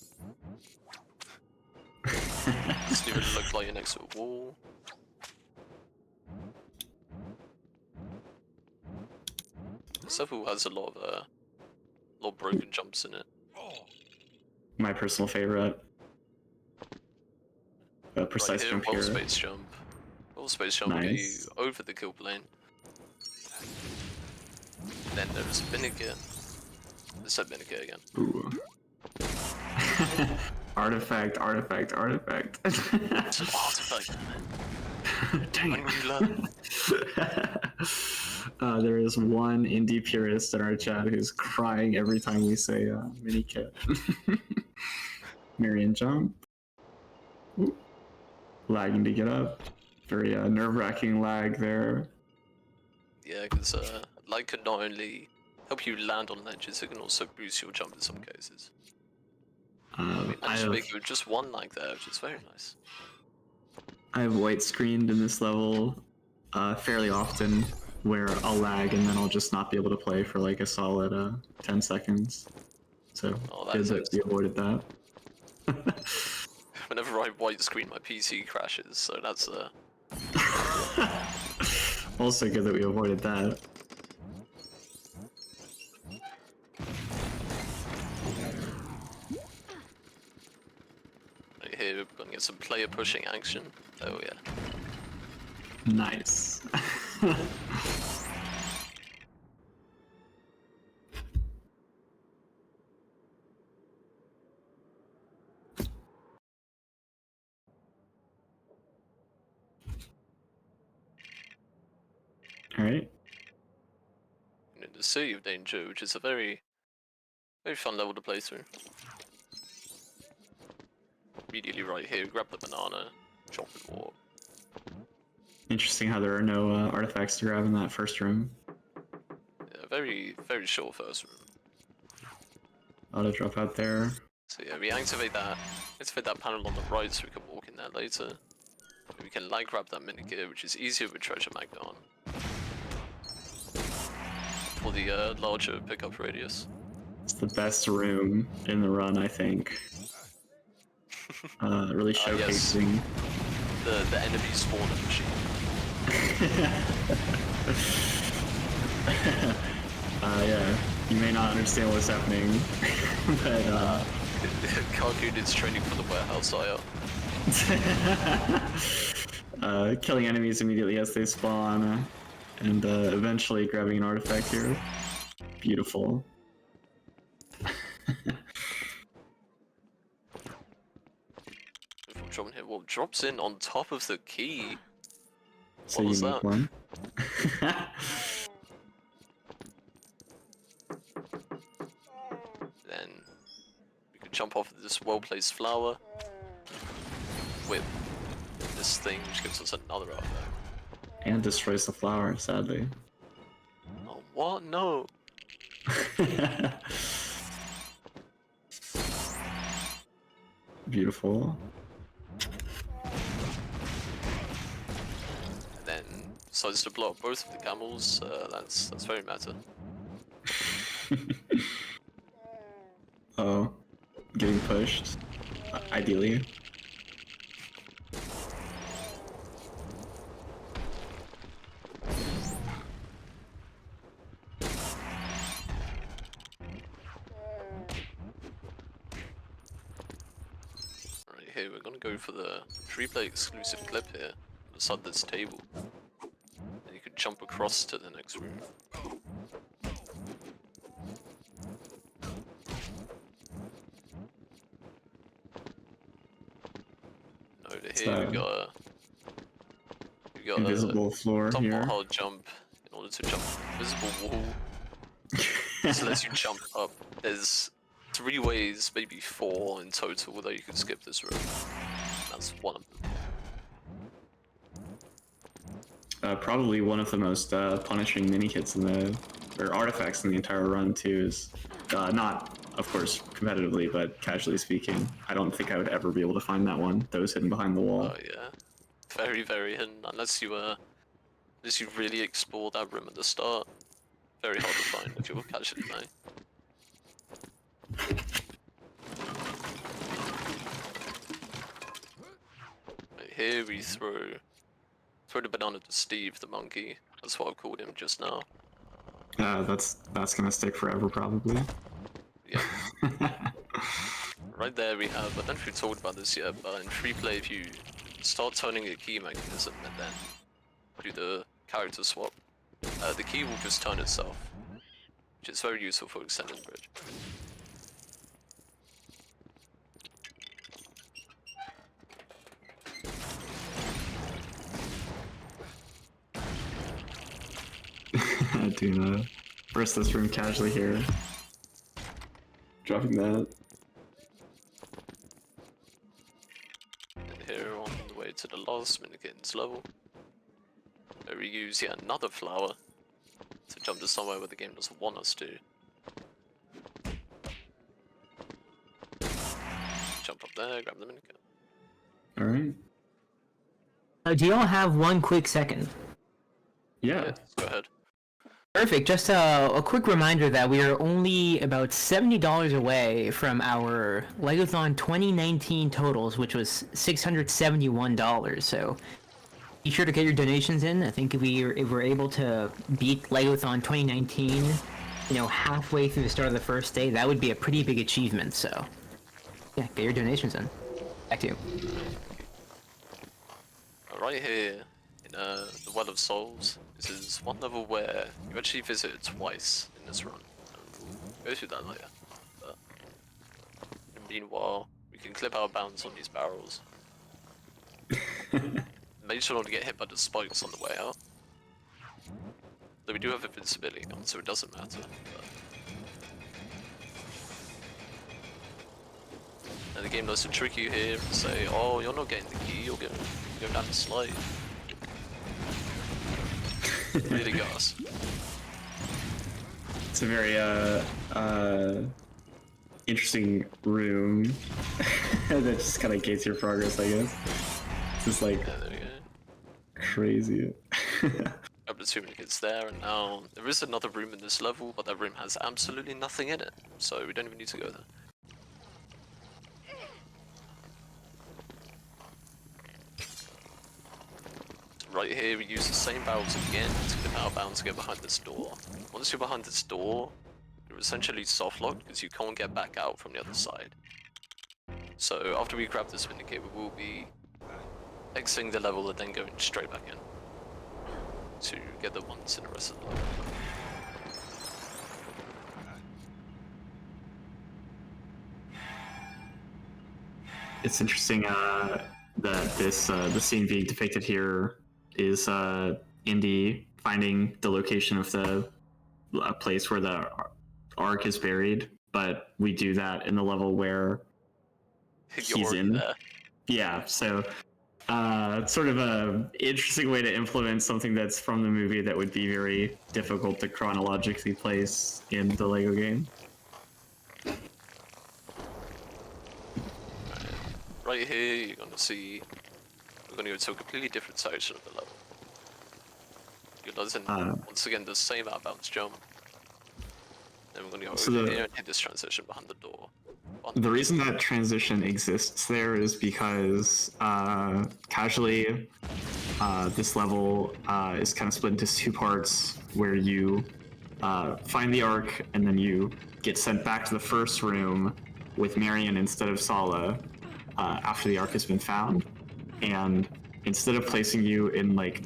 Doesn't even look like you're next to a wall. This level has a lot of broken jumps in it. My personal favorite. Precise right jump here. here. Space jump. Space jump get you Nice. over the kill plane. Then there's Vinegar. There's that Vinegar again. Ooh. Artifact, artifact, artifact. It's an artifact. Dang it. There is one indie purist in our chat who's crying every time we say mini kit. Marion jump. Ooh. Lagging to get up. Very nerve-wracking lag there. Yeah, because light can not only help you land on ledges, it can also boost your jump in some cases. We managed to make it with just one like that, which is very nice. I have white screened in this level fairly often, where I'll lag and then I'll just not be able to play for like a solid 10 seconds. So good that we avoided that. Whenever I white screen, my PC crashes, so that's Also good that we avoided that. right here we're gonna get some player pushing action. Oh yeah. Nice. Alright. In the City of Danger, which is a very fun level to play through. Immediately right here, grab the banana, jump and walk. Interesting how there are no artifacts to grab in that first room. Yeah, very short first room. Auto drop out there. So yeah, we activate that panel on the right so we can walk in there later. We can light grab that mini gear, which is easier with treasure magnet on. For the larger pickup radius. It's the best room in the run, I think. Really showcasing. Yes. The enemy spawner machine. Yeah, you may not understand what's happening, but Kaku did training for the warehouse IO. Killing enemies immediately as they spawn, and eventually grabbing an artifact here. Beautiful. Dropping here. Well, drops in on top of the key. So what was unique that? one. Then we could jump off of this well-placed flower. Whip this thing, which gives us another artifact. And destroys the flower, sadly. Oh, what? No. Beautiful. And then decides to blow up both of the camels. That's very meta. Oh, getting pushed. Ideally. Right here, we're gonna go for the free-play exclusive clip here. Beside this table. And you could jump across to the next room. Over here, we got invisible floor somewhat here. hard jump in order to jump invisible wall. This lets you jump up. There's 3 ways, maybe 4 in total, that you can skip this room. That's one of them. Probably one of the most punishing mini-kits in the, or artifacts in the entire run too is, not, of course, competitively, but casually speaking, I don't think I would ever be able to find that one that was hidden behind the wall. Oh yeah. Very, very hidden, unless you really explore that room at the start. Very hard to find if you're casually playing. Right, here we throw the banana to Steve the monkey. That's what I called him just now. That's gonna stick forever, probably. Yeah. Right there we have, I don't know if we talked about this yet, but in free play if you start turning a key mechanism and then do the character swap, the key will just turn itself, which is very useful for extended bridge. Doing burst this room casually here. Dropping that. And here on the way to the last minigames level, where we use yet another flower to jump to somewhere where the game doesn't want us to. Jump up there, grab the minigame. Alright. Do you all have one quick second? Yeah. Go ahead. Perfect. Just a quick reminder that we are only about $70 away from our LEGOthon 2019 totals, which was $671. So be sure to get your donations in. I think if we're able to beat LEGOthon 2019, halfway through the start of the first day, that would be a pretty big achievement. So yeah, get your donations in. Back to you. Right here in the Well of Souls, this is one level where you actually visit it twice in this run. We'll go through that later. But meanwhile, we can clip our bounds on these barrels. Make sure not to get hit by the spikes on the way out. Though we do have invincibility on, so it doesn't matter. But... And the game does to trick you here and say, oh, you're not getting the key, you're going down the slide. Really got us. It's a very interesting room that just kind of gates your progress, I guess. It's just like crazy. I'm assuming it's there, and now there is another room in this level, but that room has absolutely nothing in it, so we don't even need to go there. Right here, we use the same barrels again to clip our bound to get behind this door. Once you're behind this door, you're essentially soft locked because you can't get back out from the other side. So after we grab this vindicator, we will be exiting the level and then going straight back in to get the ones in the rest of the level. It's interesting that this the scene being depicted here is Indy finding the location of the place where the Ark is buried, but we do that in the level where he's in. There. Yeah, so sort of a interesting way to implement something that's from the movie that would be very difficult to chronologically place in the LEGO game. Right here, you're gonna see we're gonna go to a completely different section of the level. You're noticing once again the same outbounds jump. Then we're gonna go over here and hit this transition behind the door. The reason that transition exists there is because casually this level is kind of split into two parts where you find the Ark and then you get sent back to the first room with Marion instead of Sala after the Ark has been found. And instead of placing you in like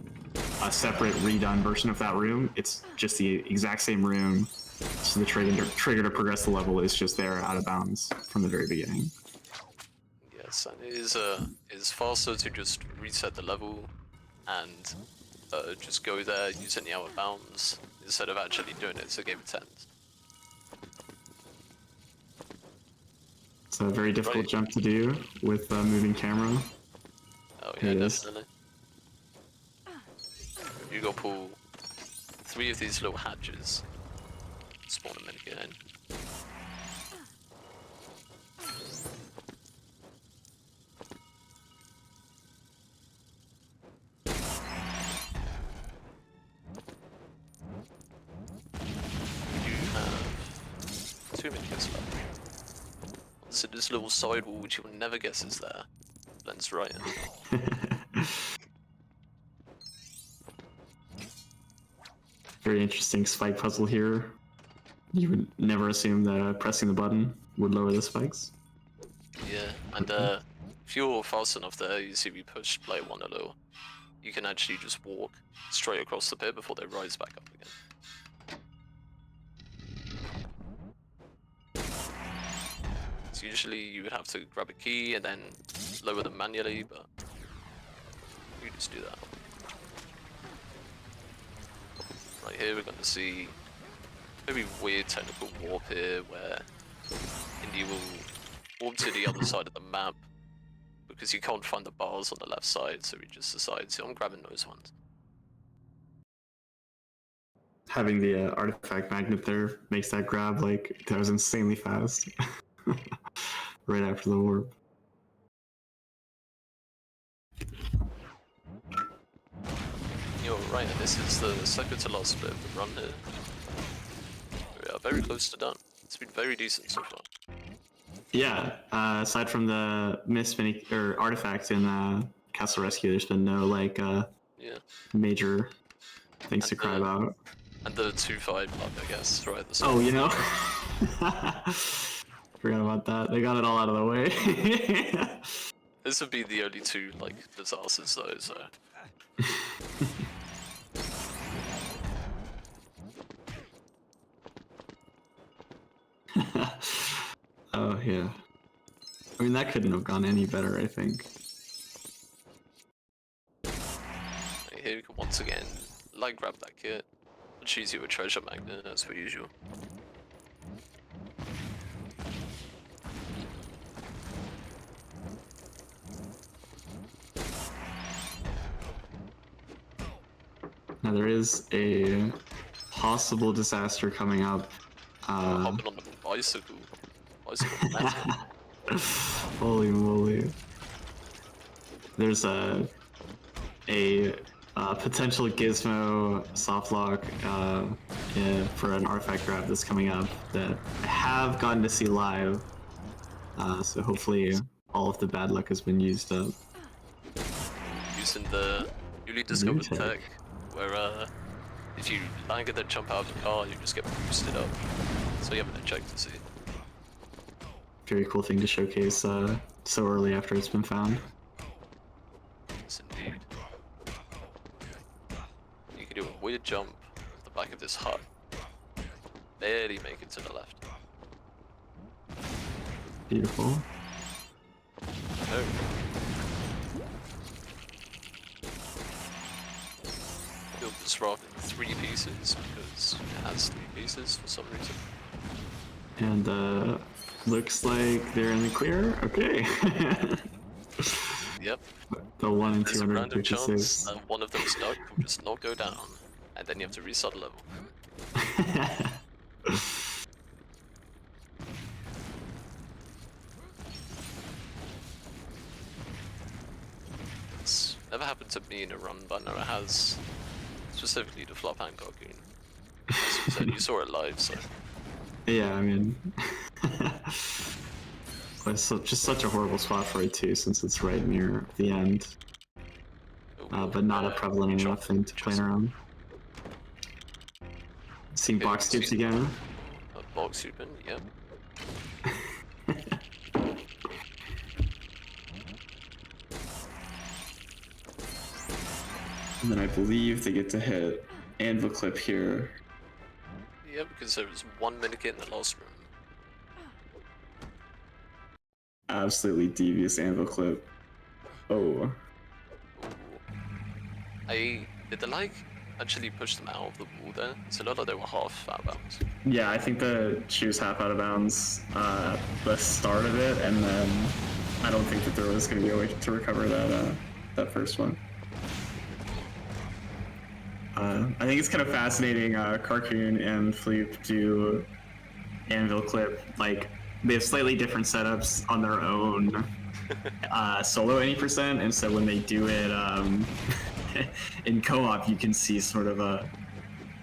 a separate redone version of that room, it's just the exact same room. So the trigger to progress the level is just there out of bounds from the very beginning. Yes, and it is faster to just reset the level and just go there using the out of bounds instead of actually doing it so game it ends. It's a very difficult jump to do with moving camera. Oh Here yeah, it is. definitely. You go pull 3 of these little hatches. Spawn a minute again. You have 2 minutes left. So this little sidewall, which you will never guess is there, blends right in. Very interesting spike puzzle here. You would never assume that pressing the button would lower the spikes. Yeah, and if you're fast enough there, you see we push player 1 a little. You can actually just walk straight across the pit before they rise back up again. So usually you would have to grab a key and then lower them manually, but you just do that. Right here we're going to see maybe weird technical warp here where Indy will warp to the other side of the map because you can't find the bars on the left side, so he just decides, I'm grabbing those ones. Having the artifact magnet there makes that grab like that was insanely fast. Right after the warp. You're right, and this is the second to last bit of the run here. We are very close to done. It's been very decent so far. Yeah, aside from the missed mini or artifacts in Castle Rescue, there's been no like Yeah. major things to cry about. And the 2-5 luck, I guess, right at the start. Oh, you know, forgot about that. They got it all out of the way. This would be the only 2 like disasters though, so. Oh yeah. I mean, that couldn't have gone any better, I think. Here we can once again like grab that kit. Choose you a treasure magnet as per usual. Now there is a possible disaster coming up. Hopping on the bicycle. Holy moly. There's a potential gizmo softlock for an artifact grab that's coming up that I have gotten to see live. So hopefully all of the bad luck has been used up. Using the newly discovered tech, where if you land and then jump out of the car, you just get boosted up. So you haven't checked to see. Very cool thing to showcase so early after it's been found. Yes, indeed. You can do a weird jump off the back of this hut. Barely make it to the left. Beautiful. Oh. Build this rock in 3 pieces because it has 3 pieces for some reason. And looks like they're in the clear. Okay. Yep. The 1 in There's a random 256. chance that one of them stuck will just not go down, and then you have to restart the level. It's never happened to me in a run, but I know it has specifically the flop hand Gargoon. As you said, you saw it live, so. Yeah, I mean, it's just such a horrible spot for it too, since it's right near the end. But not a prevalent enough thing to plan around. Seeing box tubes again. Box tubing, yep. And then I believe they get to hit anvil clip here. Yeah, because there was 1 minute in the last room. Absolutely devious anvil clip. Oh. Did the like actually pushed them out of the wall there. So it looked like they were half out of bounds. Yeah, I think she was half out of bounds the start of it, and then I don't think that there was going to be a way to recover that first one. I think it's kind of fascinating. Carcoon and Fleep do Anvil Clip, like they have slightly different setups on their own solo 80%, and so when they do it in co-op, you can see sort of a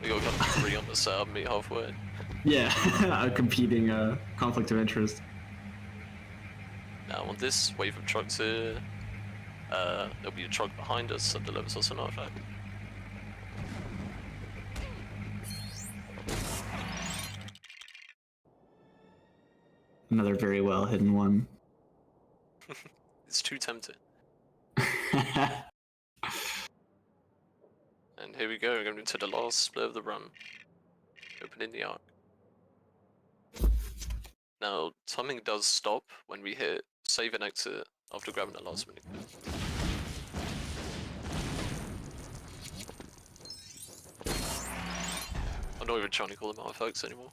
We got three on the setup, meet halfway. a competing conflict of interest. Now on this wave of trucks here, there'll be a truck behind us that delivers us an artifact. Another very well hidden one. It's too tempting. And here we go, we're going into the last split of the run. Opening the arc. Now, timing does stop when we hit save and exit after grabbing the last minute. I'm not even trying to call them artifacts anymore.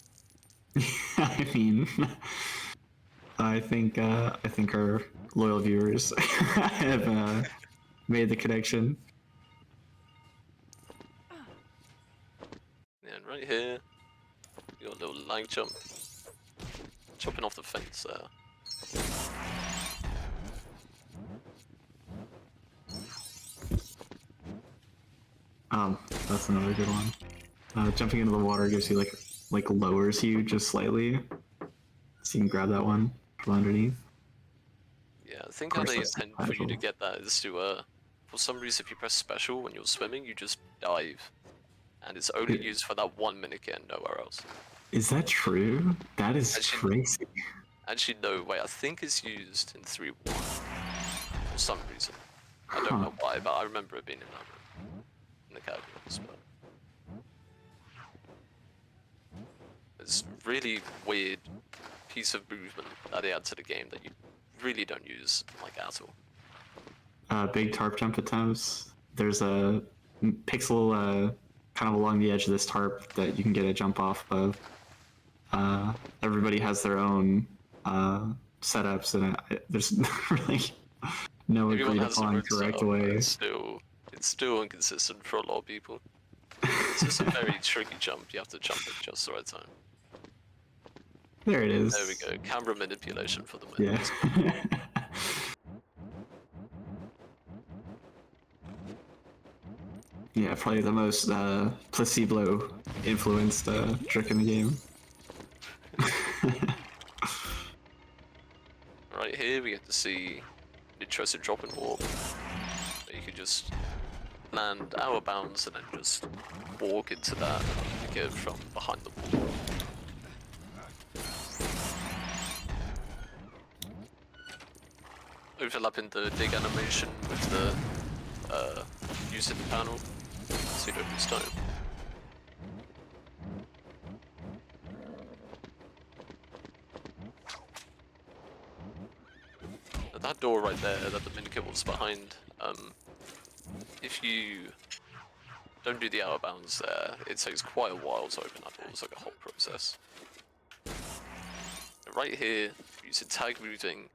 I mean, I think our loyal viewers have made the connection. And right here, you got a little lag jump. Chopping off the fence there. That's another good one. Jumping into the water gives you like lowers you just slightly, so you can grab that one from underneath. Yeah, I think how they intend for you to get that is to, for some reason if you press special when you're swimming, you just dive. And it's only used for that 1 minute and nowhere else. Is that true? That is crazy. Actually, no, wait, I think it's used in 3.1 for some reason. I don't know why, but I remember it being in that room, in the categories. But it's really weird piece of movement that they add to the game that you really don't use like at all. Big tarp jump attempts. There's a pixel kind of along the edge of this tarp that you can get a jump off of. Everybody has their own setups, and there's really no agreed upon correct way. It's still inconsistent for a lot of people. It's just a very tricky jump. You have to jump at just the right time. There it is. There we go. Camera manipulation for the win. Yeah. Yeah, probably the most placebo-influenced trick in the game. Right here, we get to see an interesting drop and warp. You can just land out of bounds and then just walk into that kid from behind the wall. Overlapping the dig animation with the using the panel, so you don't lose time. That door right there that the minikit was behind, if you don't do the out of bounds there, it takes quite a while to open that door. It's like a whole process. Right here, using tag moving,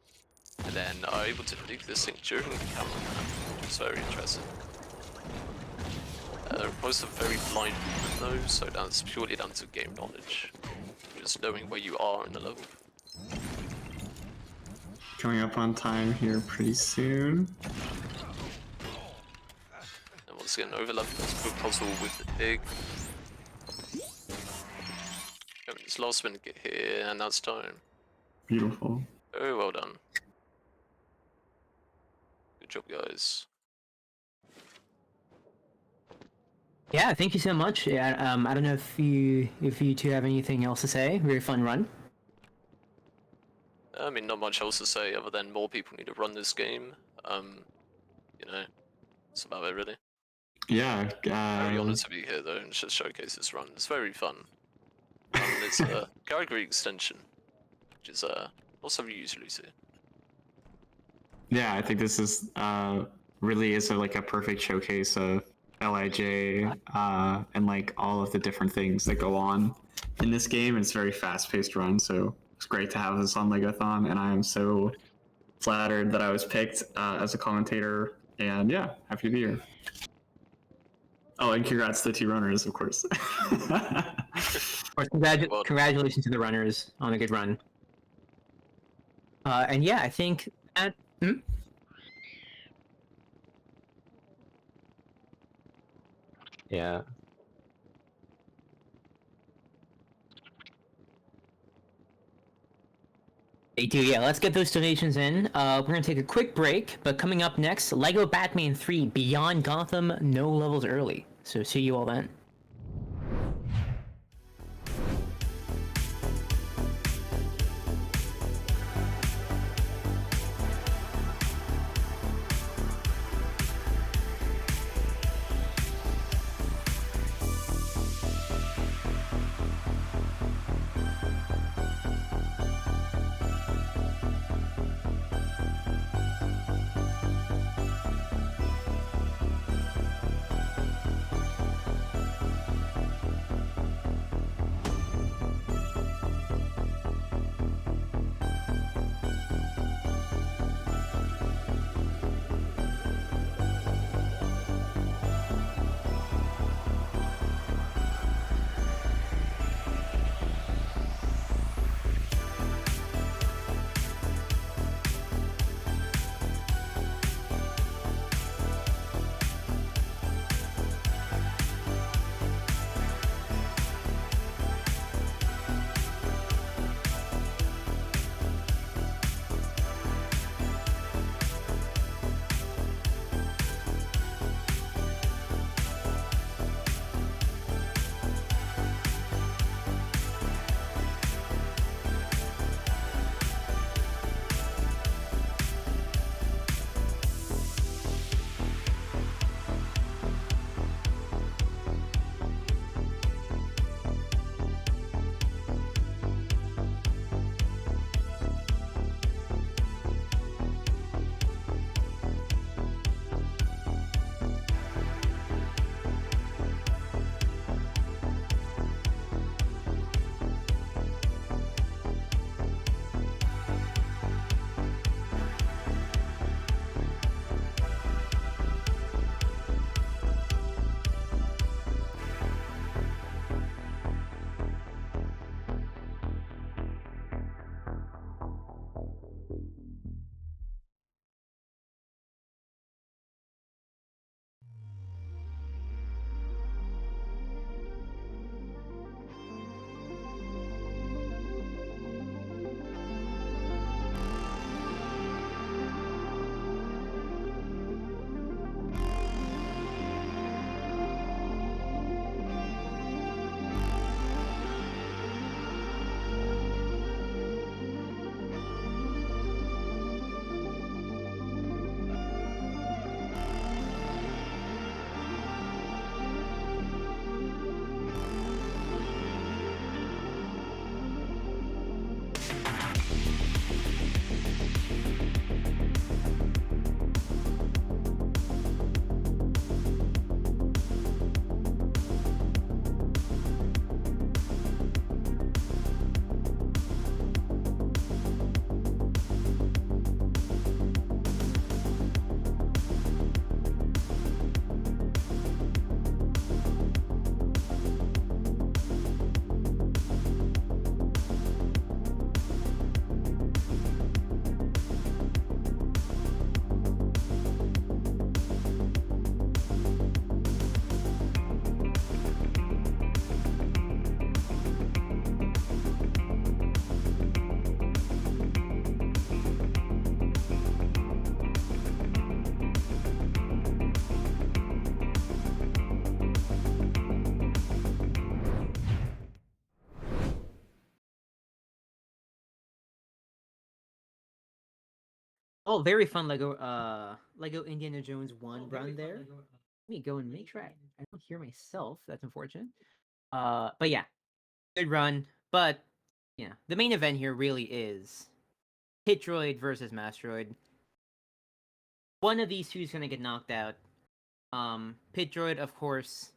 and then are able to dig this thing during the camera, which is very interesting. Most are very blind movement though, so that's purely down to game knowledge. Just knowing where you are in the level. Coming up on time here pretty soon. And once again, overlapping this book puzzle with the dig. Having this last minute get here, and that's time. Beautiful. Very well done. Good job, guys. Yeah, thank you so much. Yeah, I don't know if you two have anything else to say. Very fun run. I mean, not much else to say other than more people need to run this game. You know, that's about it really. Yeah. Very honored to be here though and just showcase this run. It's very fun. It's a category extension, which is not something you usually see. Yeah, I think this is really is like a perfect showcase of LIJ, and like all of the different things that go on in this game. It's a very fast-paced run, so it's great to have this on LEGOthon, and I am so flattered that I was picked as a commentator. And yeah, happy to be here. Oh, and congrats to the 2 runners, of course. Of course, congratulations to the runners on a good run. And yeah, I think that. Yeah. They do, yeah. Let's get those donations in. We're gonna take a quick break, but coming up next, Lego Batman 3 Beyond Gotham, no levels early. So see you all then. Oh, very fun Lego Indiana Jones 1 run there. Let me go and make sure I don't hear myself. That's unfortunate. But yeah, good run. But yeah, the main event here really is Hit Droid versus Mastroid. One of these two is gonna get knocked out. Pit Droid, of course,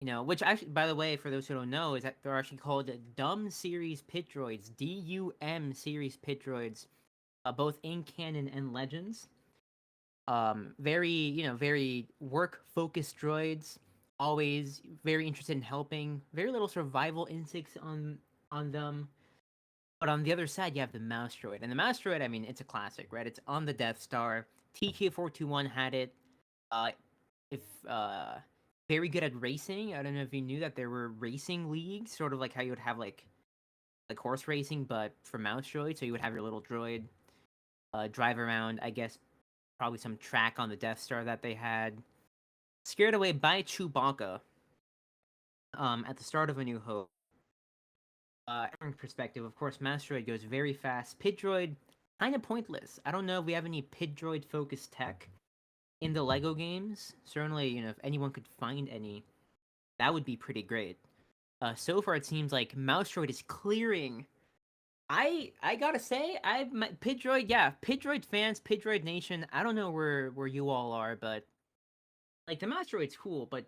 which actually, by the way, for those who don't know, is that they're actually called Dumb Series Pit Droids, DUM Series Pit Droids, both in canon and Legends. Very work-focused droids, always very interested in helping, very little survival instincts on them. But on the other side, you have the mouse droid. And the mouse droid, I mean, it's a classic, right? It's on the Death Star. TK421 had it. If very good at racing. I don't know if you knew that there were racing leagues, sort of like how you would have like horse racing, but for mouse droid. So you would have your little droid drive around, I guess, probably some track on the Death Star that they had. Scared away by Chewbacca at the start of A New Hope. Perspective, of course, Mouse Droid goes very fast. Pit Droid, kind of pointless. I don't know if we have any Pit Droid focused tech in the LEGO games. Certainly, if anyone could find any, that would be pretty great. So far, it seems like Mouse Droid is clearing. I gotta say, Pit Droid, yeah, Pit Droid fans, Pit Droid Nation. I don't know where you all are, but like the Mouse Droid's cool, but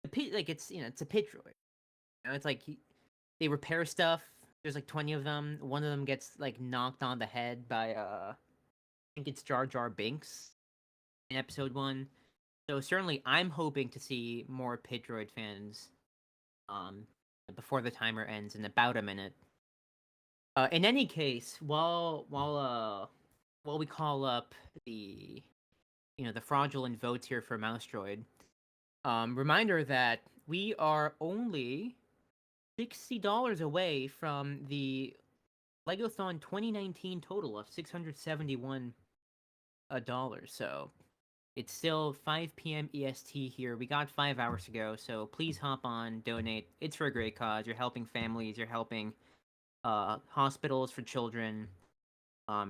the Pit, like it's a Pit Droid. It's like they repair stuff. There's like 20 of them. One of them gets like knocked on the head by I think it's Jar Jar Binks in episode 1. So certainly I'm hoping to see more Pit Droid fans before the timer ends in about a minute. In any case, while we call up the the fraudulent votes here for Mouse Droid, reminder that we are only $60 away from the LEGOthon 2019 total of $671. So it's still 5 p.m. EST here. We got 5 hours to go, so please hop on, donate. It's for a great cause. You're helping families. You're helping hospitals for children.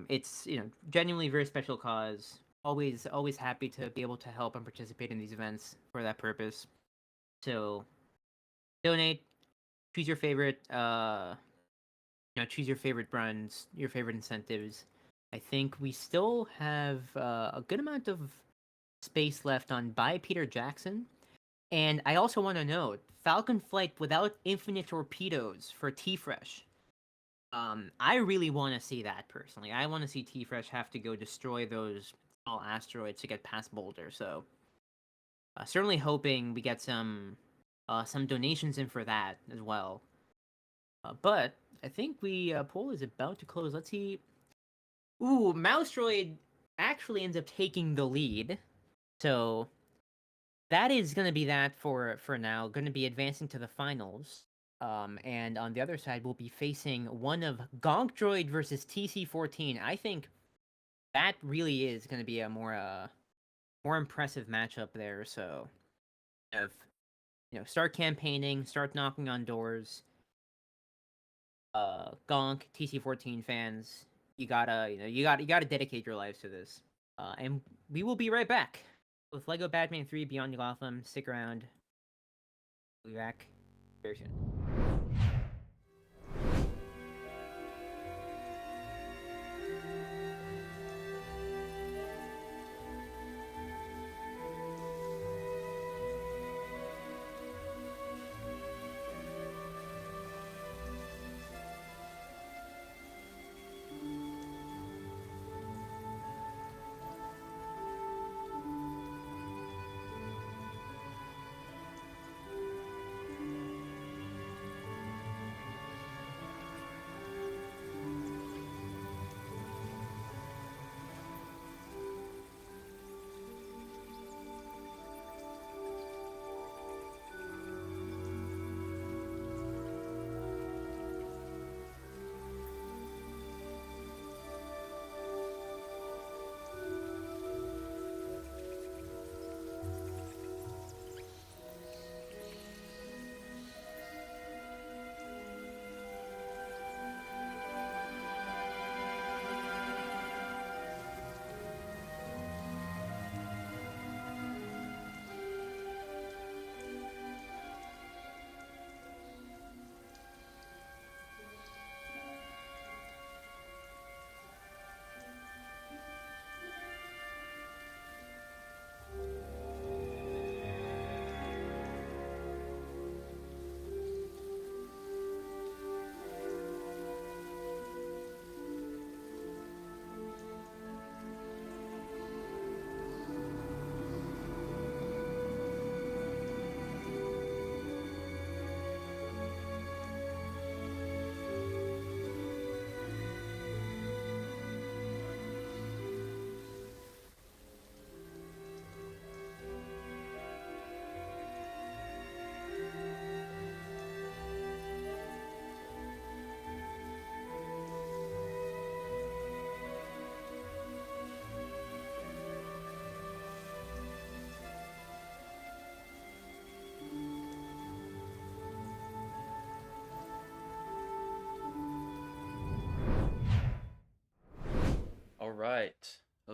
It's genuinely a very special cause. Always happy to be able to help and participate in these events for that purpose. So donate. Choose your favorite. Choose your favorite runs, your favorite incentives. I think we still have a good amount of space left on Buy Peter Jackson. And I also want to note, Falcon Flight without infinite torpedoes for T-Fresh. I really want to see that, personally. I want to see T-Fresh have to go destroy those small asteroids to get past Boulder, so... certainly hoping we get some donations in for that as well. But I think we poll is about to close. Let's see. Ooh, Mouse Droid actually ends up taking the lead. So that is going to be that for now. Going to be advancing to the finals. And on the other side, we'll be facing one of Gonk Droid versus TC-14. I think that really is going to be a more impressive matchup there. So, start campaigning, start knocking on doors. Gonk, TC-14 fans, you gotta dedicate your lives to this. And we will be right back with LEGO Batman 3 Beyond Gotham. Stick around. We'll be back very soon.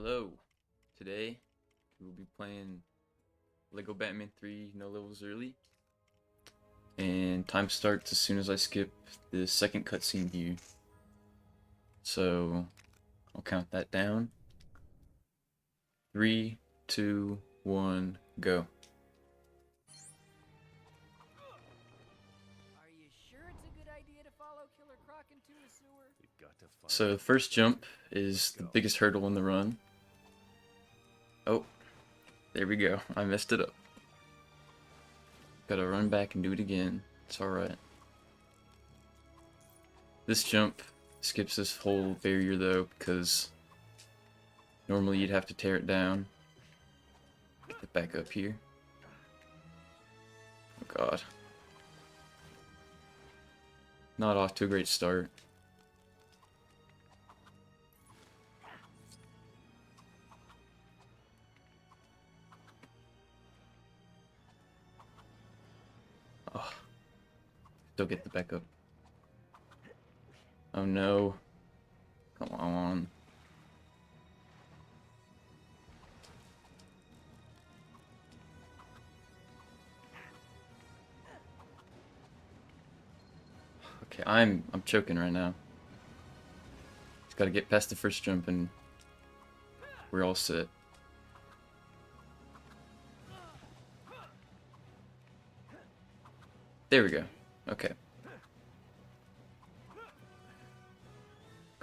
Hello. Today we will be playing Lego Batman 3 no levels early. And time starts as soon as I skip the second cutscene here. So I'll count that down. 3, 2, 1, go. So the first jump is the biggest hurdle in the run. Oh, there we go. I messed it up. Gotta run back and do it again. It's alright. This jump skips this whole barrier though, because normally you'd have to tear it down. Get it back up here. Oh god. Not off to a great start. Oh. Still get the back up. Oh no. Come on. Okay, I'm choking right now. Just gotta get past the first jump and we're all set. There we go. Okay.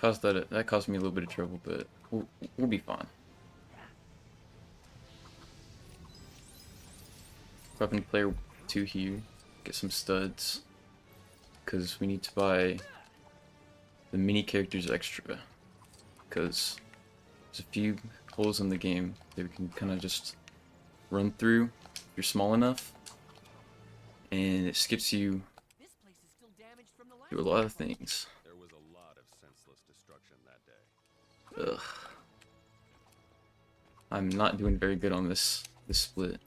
That caused me a little bit of trouble, but we'll be fine. Weapon player 2 here. Get some studs. Because we need to buy the mini characters extra. Because there's a few holes in the game that we can kind of just run through if you're small enough. And it skips you through a lot of things. There was a lot of senseless destruction that day. Ugh. I'm not doing very good on this split.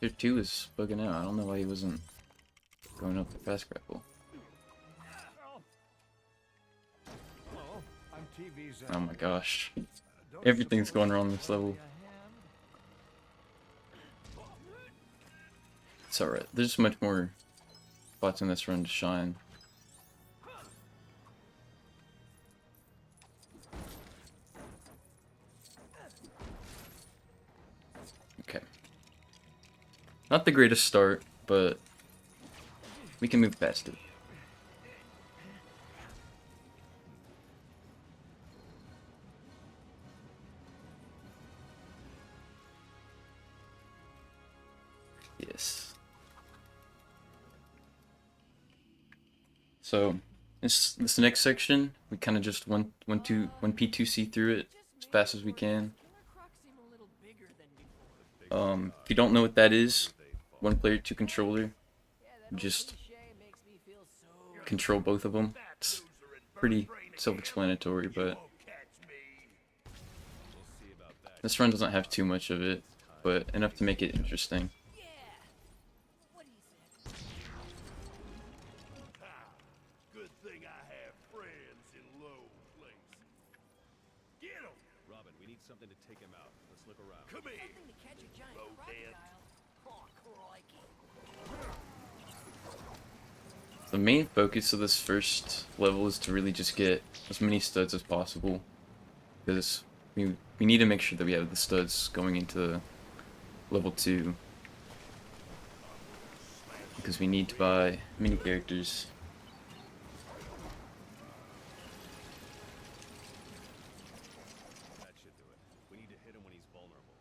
Tier 2 is bugging out. I don't know why he wasn't going up the fast grapple. Oh my gosh. Everything's going wrong this level. It's alright. There's much more spots in this run to shine. Okay. Not the greatest start, but we can move past it. Yes. So this next section, we kind of just one P2C through it as fast as we can. If you don't know what that is, 1 player, 2 controller. Just control both of them. It's pretty self-explanatory, but this run doesn't have too much of it, but enough to make it interesting. Good thing I have friends in low places. Get him! Robin, we need something to take him out. Let's look around. Come here! The main focus of this first level is to really just get as many studs as possible, because we need to make sure that we have the studs going into level 2, because we need to buy mini characters. That should do it. We need to hit him when he's vulnerable.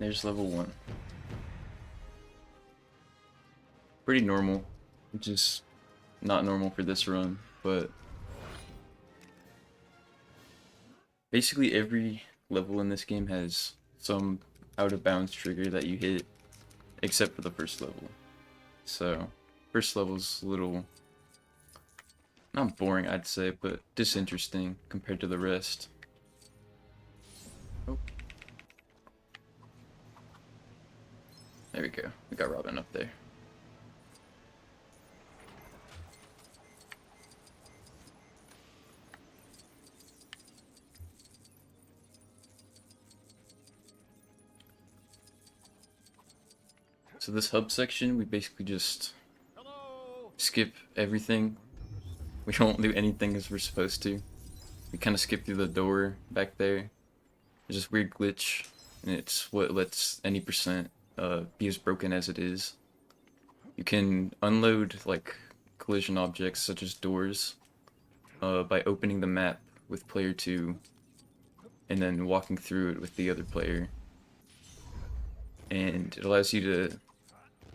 There's level 1. Pretty normal, which is not normal for this run, but basically every level in this game has some out of bounds trigger that you hit, except for the first level. So First level's a little, not boring I'd say, but disinteresting compared to the rest. Oh. There we go. We got Robin up there. So this hub section, we basically just skip everything. We don't do anything as we're supposed to. We kind of skip through the door back there. There's this weird glitch, and it's what lets any percent be as broken as it is. You can unload like collision objects such as doors by opening the map with player 2 and then walking through it with the other player. And it allows you to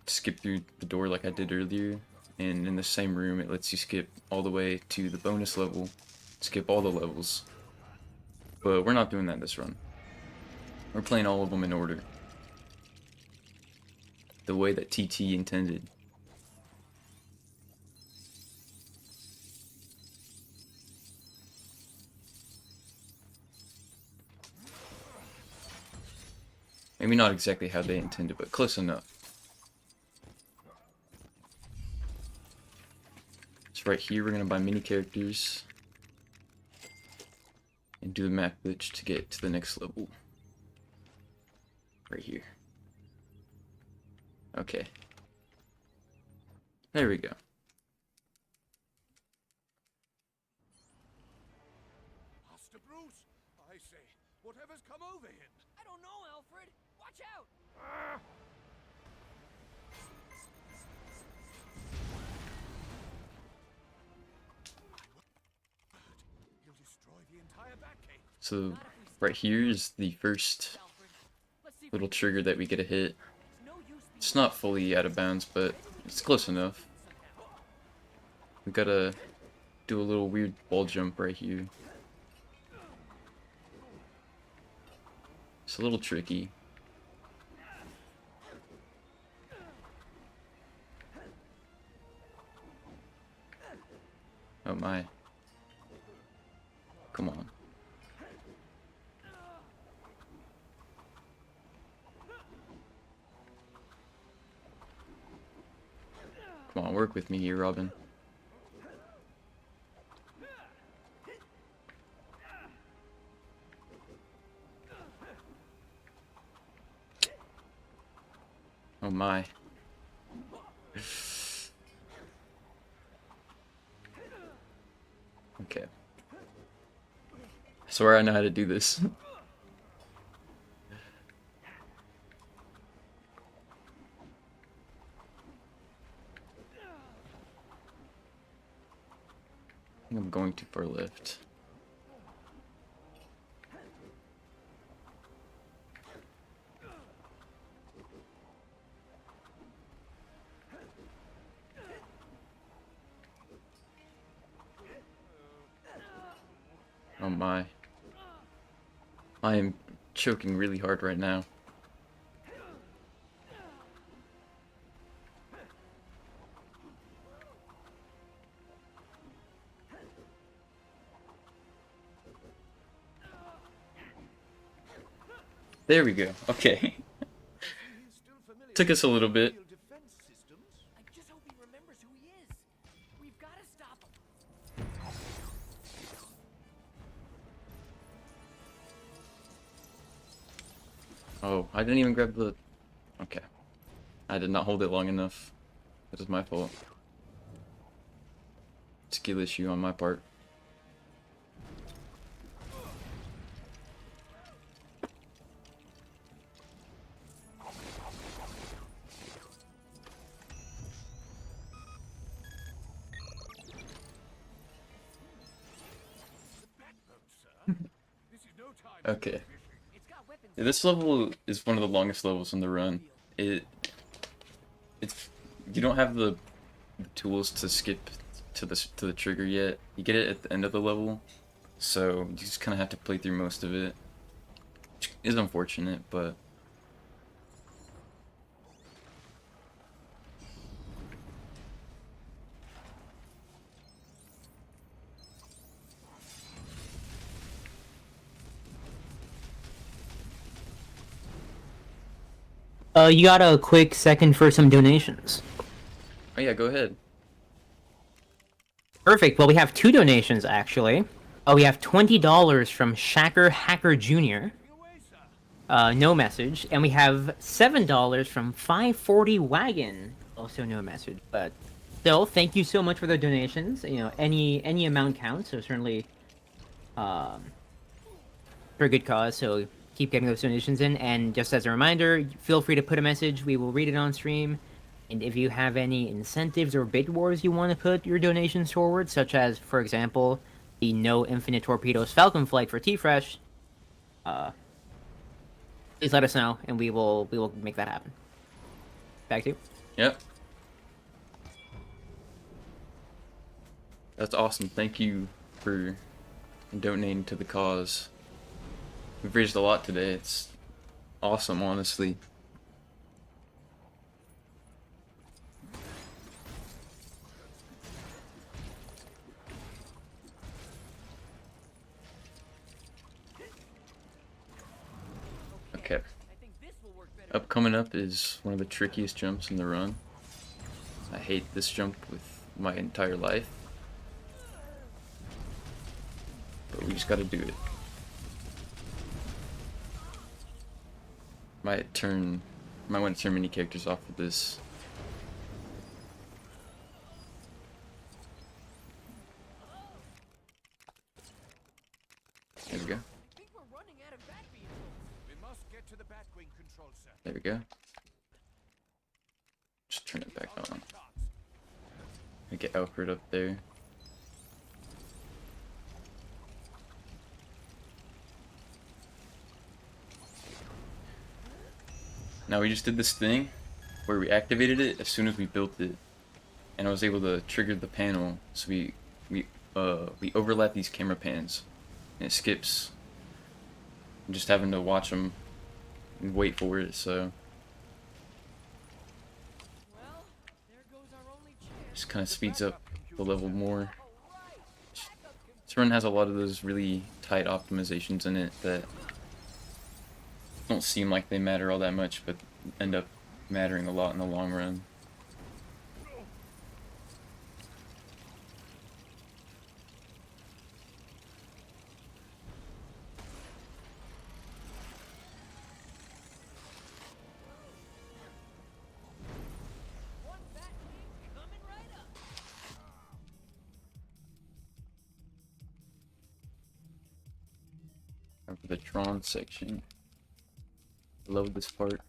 skip through the door like I did earlier, and in the same room it lets you skip all the way to the bonus level, skip all the levels. But we're not doing that this run. We're playing all of them in order, the way that TT intended. Maybe not exactly how they intended, but close enough. So right here we're gonna buy mini characters and do the map glitch to get to the next level. Right here. Okay. There we go. Master Bruce, I say, whatever's come over him? I don't know, Alfred. Watch out! He'll destroy the entire Batcave. So right here is the first little trigger that we get a hit. It's not fully out of bounds, but it's close enough. We gotta do a little weird wall jump right here. It's a little tricky. Oh my. Come on. Come on, work with me here, Robin. Oh my. Okay. I swear I know how to do this. I think I'm going too far left. Oh my. I am choking really hard right now. There we go. Okay. Took us a little bit. Oh, I didn't even grab the... Okay. I did not hold it long enough. That is my fault. Skill issue on my part. Okay. Yeah, this level is one of the longest levels in the run. It's you don't have the tools to skip to the trigger yet. You get it at the end of the level, so you just kind of have to play through most of it. Which is unfortunate, but You got a quick second for some donations. Oh yeah, go ahead. Perfect. Well, we have 2 donations actually. We have $20 from Shacker Hacker Jr. No message, and we have $7 from 540 Wagon. Also no message, but still, thank you so much for the donations. You know, any amount counts, so certainly, for a good cause. So keep getting those donations in, and just as a reminder, feel free to put a message. We will read it on stream. And if you have any incentives or bid wars you want to put your donations forward, such as, for example, the No Infinite Torpedoes Falcon Flight for T-Fresh, please let us know, and we will make that happen. Back to you. Yep. That's awesome. Thank you for donating to the cause. We've raised a lot today. It's awesome, honestly. Okay. Coming up is one of the trickiest jumps in the run. I hate this jump with my entire life. But we just gotta do it. Might want to turn many characters off of this. There we go. There we go. Just turn it back on. I get Alfred up there. Now we just did this thing where we activated it as soon as we built it, and I was able to trigger the panel. So we overlap these camera pans, and it skips. I'm just having to watch them and wait for it. So just kind of speeds up the level more. This run has a lot of those really tight optimizations in it that don't seem like they matter all that much, but end up mattering a lot in the long run. Time for the Tron section. Love this part.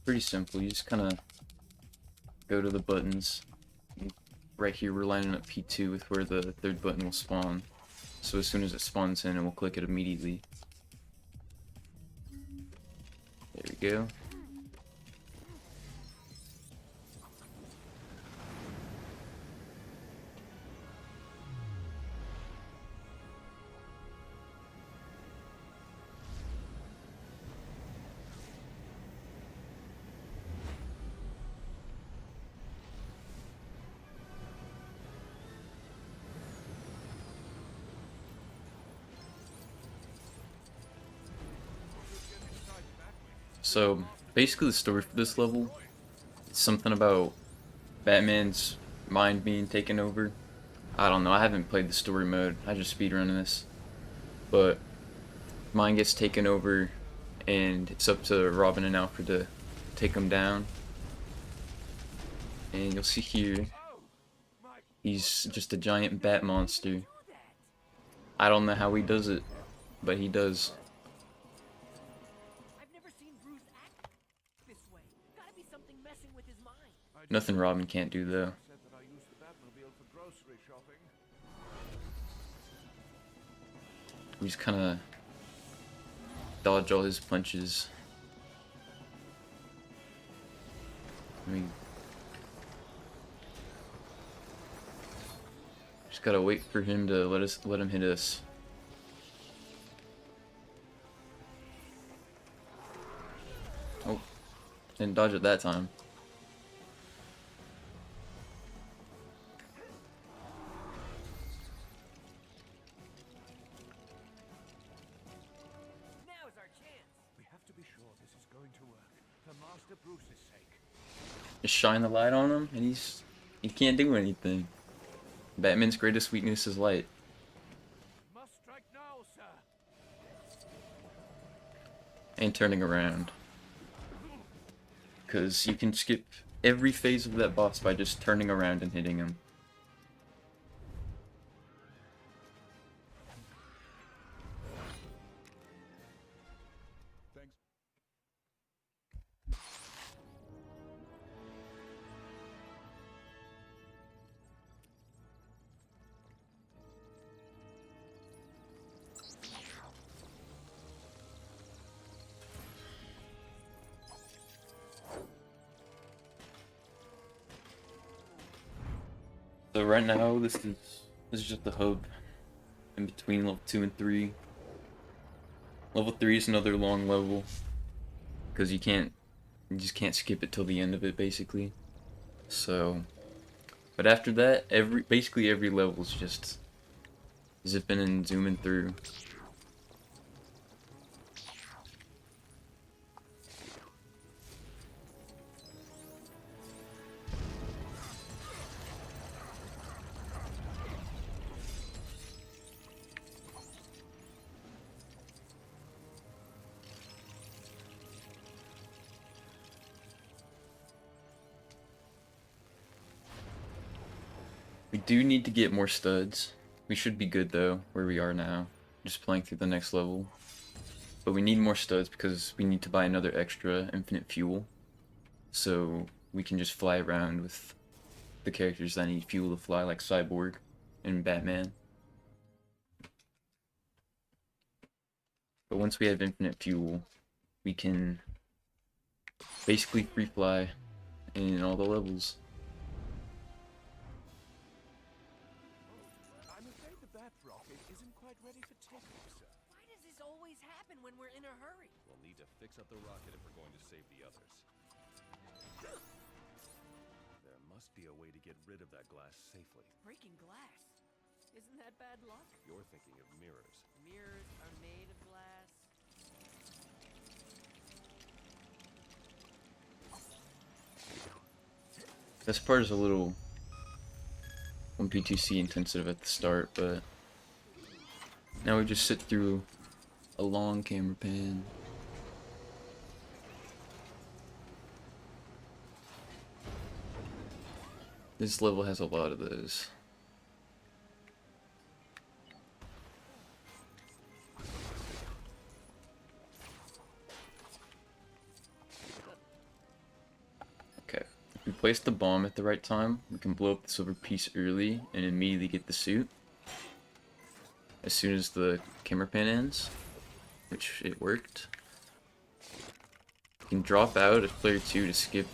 Pretty simple. You just kind of go to the buttons. Right here we're lining up P2 with where the 3rd button will spawn. So as soon as it spawns in, we'll click it immediately. There we go. So basically the story for this level is something about Batman's mind being taken over. I don't know, I haven't played the story mode, I just speedrun this. But mind gets taken over and it's up to Robin and Alfred to take him down. And you'll see here, he's just a giant bat monster. I don't know how he does it, but he does. Nothing Robin can't do though. We just kind of dodge all his punches. Just gotta wait for him to let him hit us. Oh, didn't dodge it that time. Just shine the light on him, and he can't do anything. Batman's greatest weakness is light. And turning around. Because you can skip every phase of that boss by just turning around and hitting him. So right now, this is just the hub in between level 2 and 3. Level 3 is another long level because you just can't skip it till the end of it basically. So, but after that, basically every level is just zipping and zooming through. We do need to get more studs. We should be good though, where we are now. Just playing through the next level. But we need more studs because we need to buy another extra infinite fuel. So we can just fly around with the characters that need fuel to fly, like Cyborg and Batman. But once we have infinite fuel, we can basically free fly in all the levels. I'm afraid the Bat rocket isn't quite ready for takeoff, sir. Why does this always happen when we're in a hurry? We'll need to fix up the rocket if we're going to save the others. There must be a way to get rid of that glass safely. Breaking glass. Isn't that bad luck? You're thinking of mirrors. Mirrors are made of glass. This part is a little 1P2C intensive at the start, but now we just sit through a long camera pan. This level has a lot of those. Okay, if we place the bomb at the right time, we can blow up the silver piece early and immediately get the suit. As soon as the camera pan ends, which it worked. You can drop out as player 2 to skip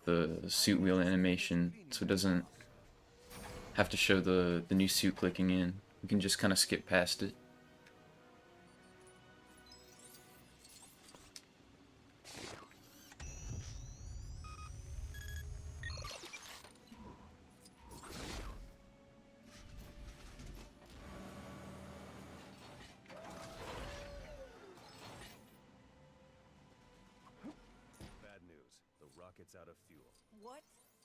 the suit wheel animation, so it doesn't have to show the new suit clicking in. You can just kind of skip past it. Bad news. The rocket's out of fuel. What?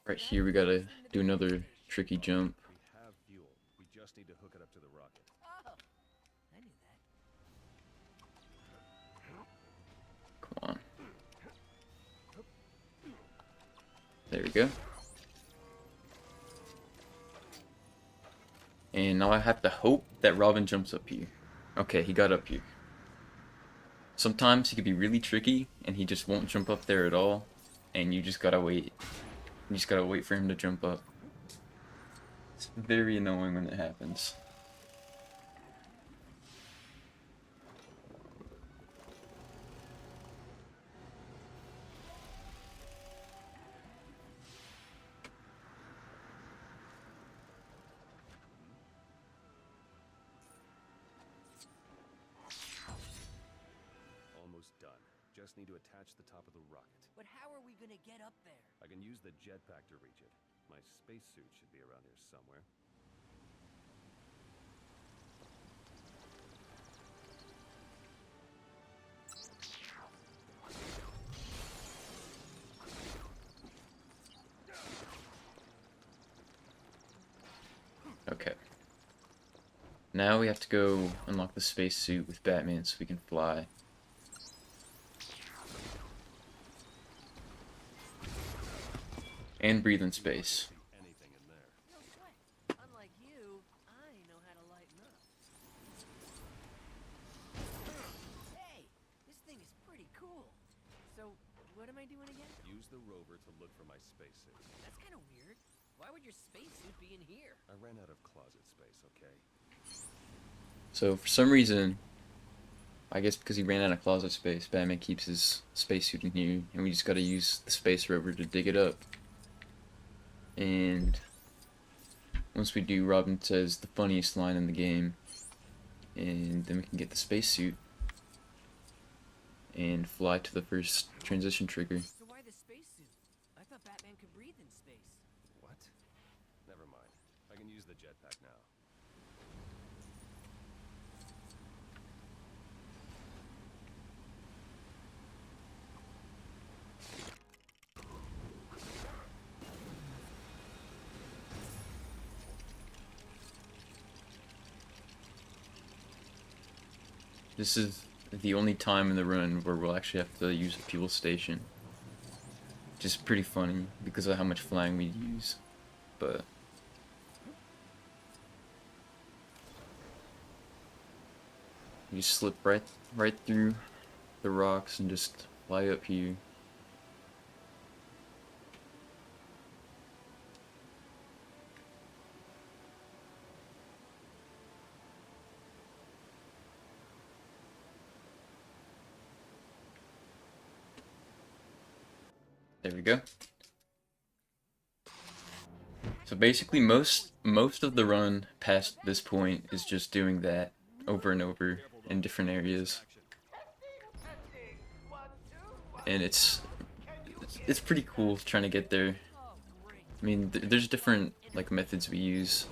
Right here we gotta do another tricky jump. We have fuel. We just need to hook it up to the rocket. Oh, I knew that. Come on. There we go. And now I have to hope that Robin jumps up here. Okay, he got up here. Sometimes he could be really tricky and he just won't jump up there at all. And you just gotta wait. You just gotta wait for him to jump up. It's very annoying when it happens. Almost done. Just need to attach the top of the rocket. But how are we gonna get up there? I can use the jetpack to reach it. My spacesuit should be around here somewhere. Now we have to go unlock the spacesuit with Batman so we can fly. And breathe in space. No sweat. Unlike you, I know how to lighten up. Hey, this thing is pretty cool. So, what am I doing again? Use the rover to look for my spacesuit. That's kind of weird. Why would your spacesuit be in here? I ran out of closet space, okay? So for some reason, I guess because he ran out of closet space, Batman keeps his spacesuit in here, and we just gotta use the space rover to dig it up. And once we do, Robin says the funniest line in the game, and then we can get the spacesuit and fly to the first transition trigger. So why the spacesuit? I thought Batman could breathe in space. What? Never mind. I can use the jetpack now. This is the only time in the run where we'll actually have to use a fuel station. Which is pretty funny because of how much flying we use. But you slip right through the rocks and just fly up here. There we go. So basically most of the run past this point is just doing that over and over in different areas. And it's pretty cool trying to get there. I mean, there's different like methods we use,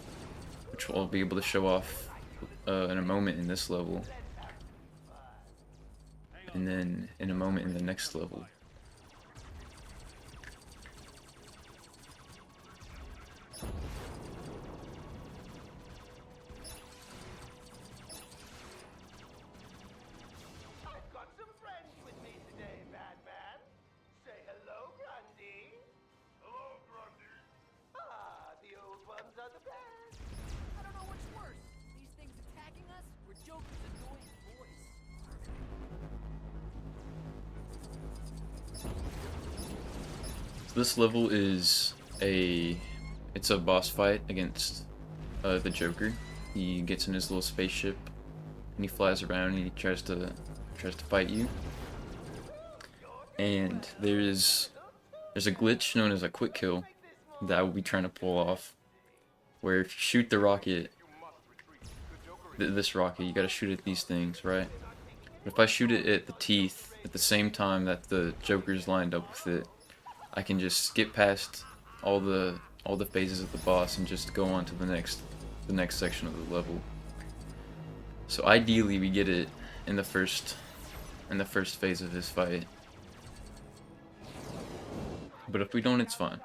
which I'll be able to show off in a moment in this level. And then in a moment in the next level. I don't know what's worse. These things attacking us or Joker's annoying voice. So this level is it's a boss fight against the Joker. He gets in his little spaceship and he flies around and he tries to fight you. And there's a glitch known as a quick kill that I will be trying to pull off, where if you shoot the rocket, this rocket, you gotta shoot at these things, right? But if I shoot it at the teeth at the same time that the Joker's lined up with it, I can just skip past all the phases of the boss and just go on to the next section of the level. So ideally we get it in the first phase of this fight. But if we don't, it's fine.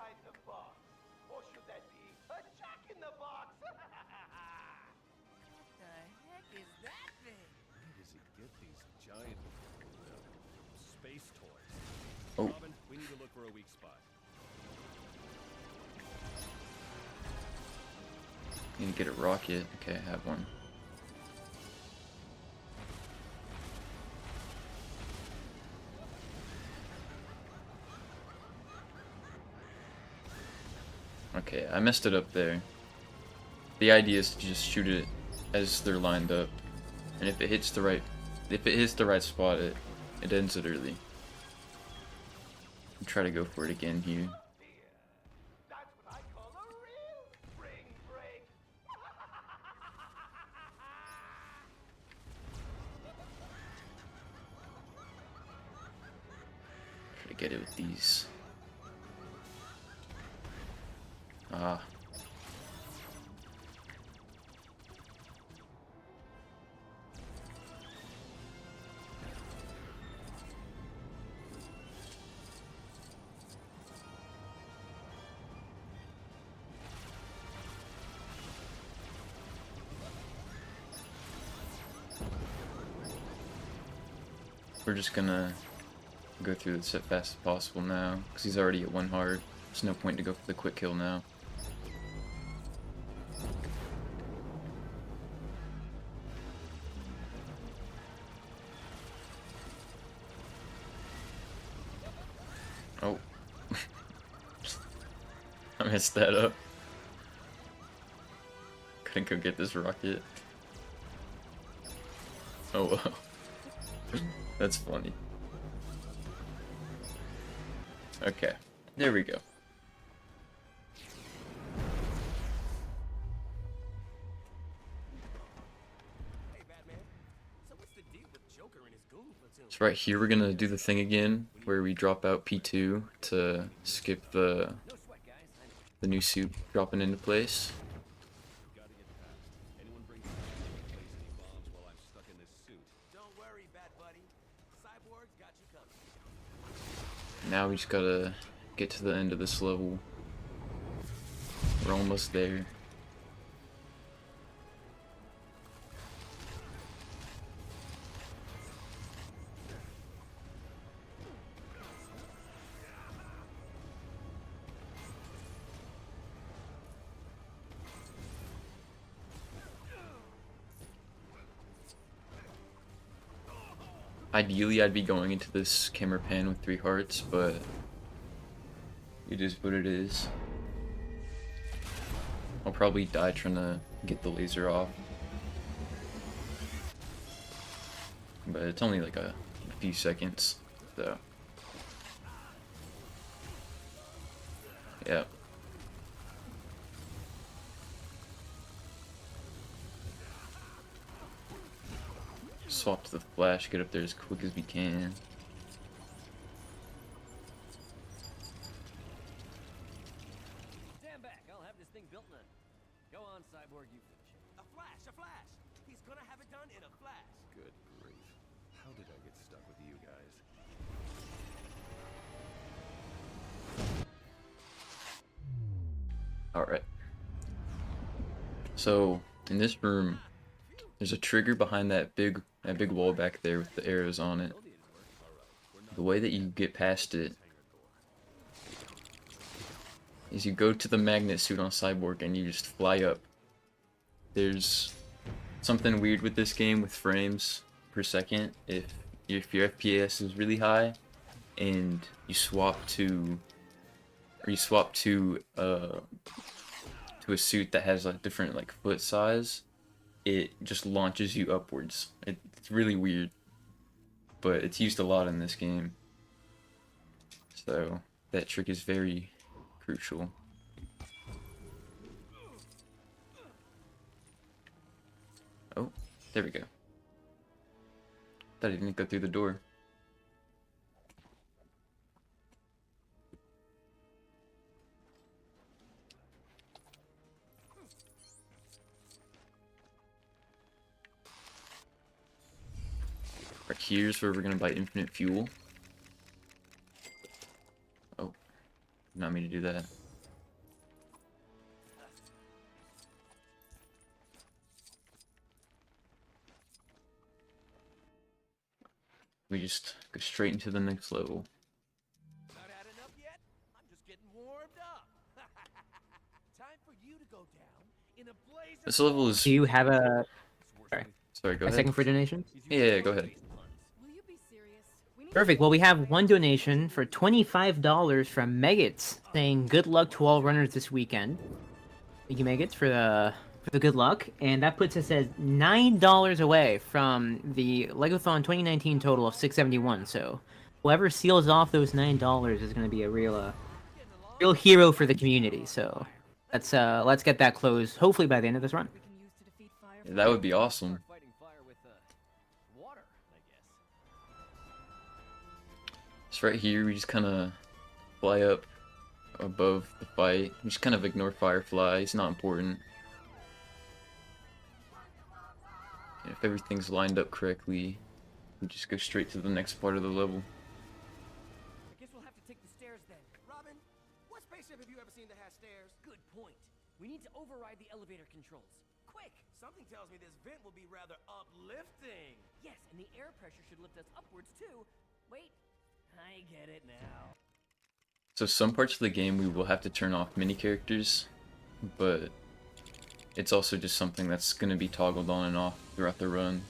Space toys. Oh. Robin, we need to look for a weak spot. Need to get a rocket. Okay, I have one. Okay, I messed it up there. The idea is to just shoot it as they're lined up, and if it hits the right spot, it ends it early. I'll try to go for it again here. Try to get it with these. Ah. We're just gonna go through this as fast as possible now, because he's already at 1 heart. There's no point to go for the quick kill now. Oh. I messed that up. Couldn't go get this rocket. Oh wow. That's funny. Okay, there we go. So right here we're gonna do the thing again where we drop out P2 to skip the new suit dropping into place. Now we just gotta get to the end of this level. We're almost there. Ideally, I'd be going into this camera pan with 3 hearts, but it is what it is. I'll probably die trying to get the laser off. But it's only like a few seconds, so. Yeah. Swap to the flash, get up there as quick as we can. Stand back, I'll have this thing built in a... Go on, Cyborg, you finish it. A flash, a flash! He's gonna have it done in a flash. Good grief. How did I get stuck with you guys? Alright. So, in this room, there's a trigger behind that big wall back there with the arrows on it. The way that you get past it is you go to the magnet suit on Cyborg and you just fly up. There's something weird with this game with frames per second. If your FPS is really high and you swap to a suit that has a different like foot size, it just launches you upwards. It's really weird, but it's used a lot in this game. So that trick is very crucial. Oh, there we go. Thought I didn't go through the door. Right, here's where we're gonna buy infinite fuel. Oh, not me to do that. We just go straight into the next level. Not had enough yet? I'm just getting warmed up. Time for you to go down in a blaze of... This level is... Do you have a... Sorry, go a ahead. second for donations? Yeah, go ahead. Perfect. Well, we have one donation for $25 from Megates saying good luck to all runners this weekend. Thank you, Megates, for the good luck. And that puts us at $9 away from the LEGOthon 2019 total of $671. So whoever seals off those $9 is going to be a real hero for the community. So let's get that closed hopefully by the end of this run. Yeah, that would be awesome. So right here, we just kind of fly up above the fight. We just kind of ignore Firefly. It's not important. And if everything's lined up correctly, we just go straight to the next part of the level. I guess we'll have to take the stairs then. Robin, what spaceship have you ever seen that has stairs? Good point. We need to override the elevator controls. Quick, Something tells me this vent will be rather uplifting. Yes, and the air pressure should lift us upwards too. Wait, I get it now. So some parts of the game we will have to turn off mini characters, but it's also just something that's going to be toggled on and off throughout the run.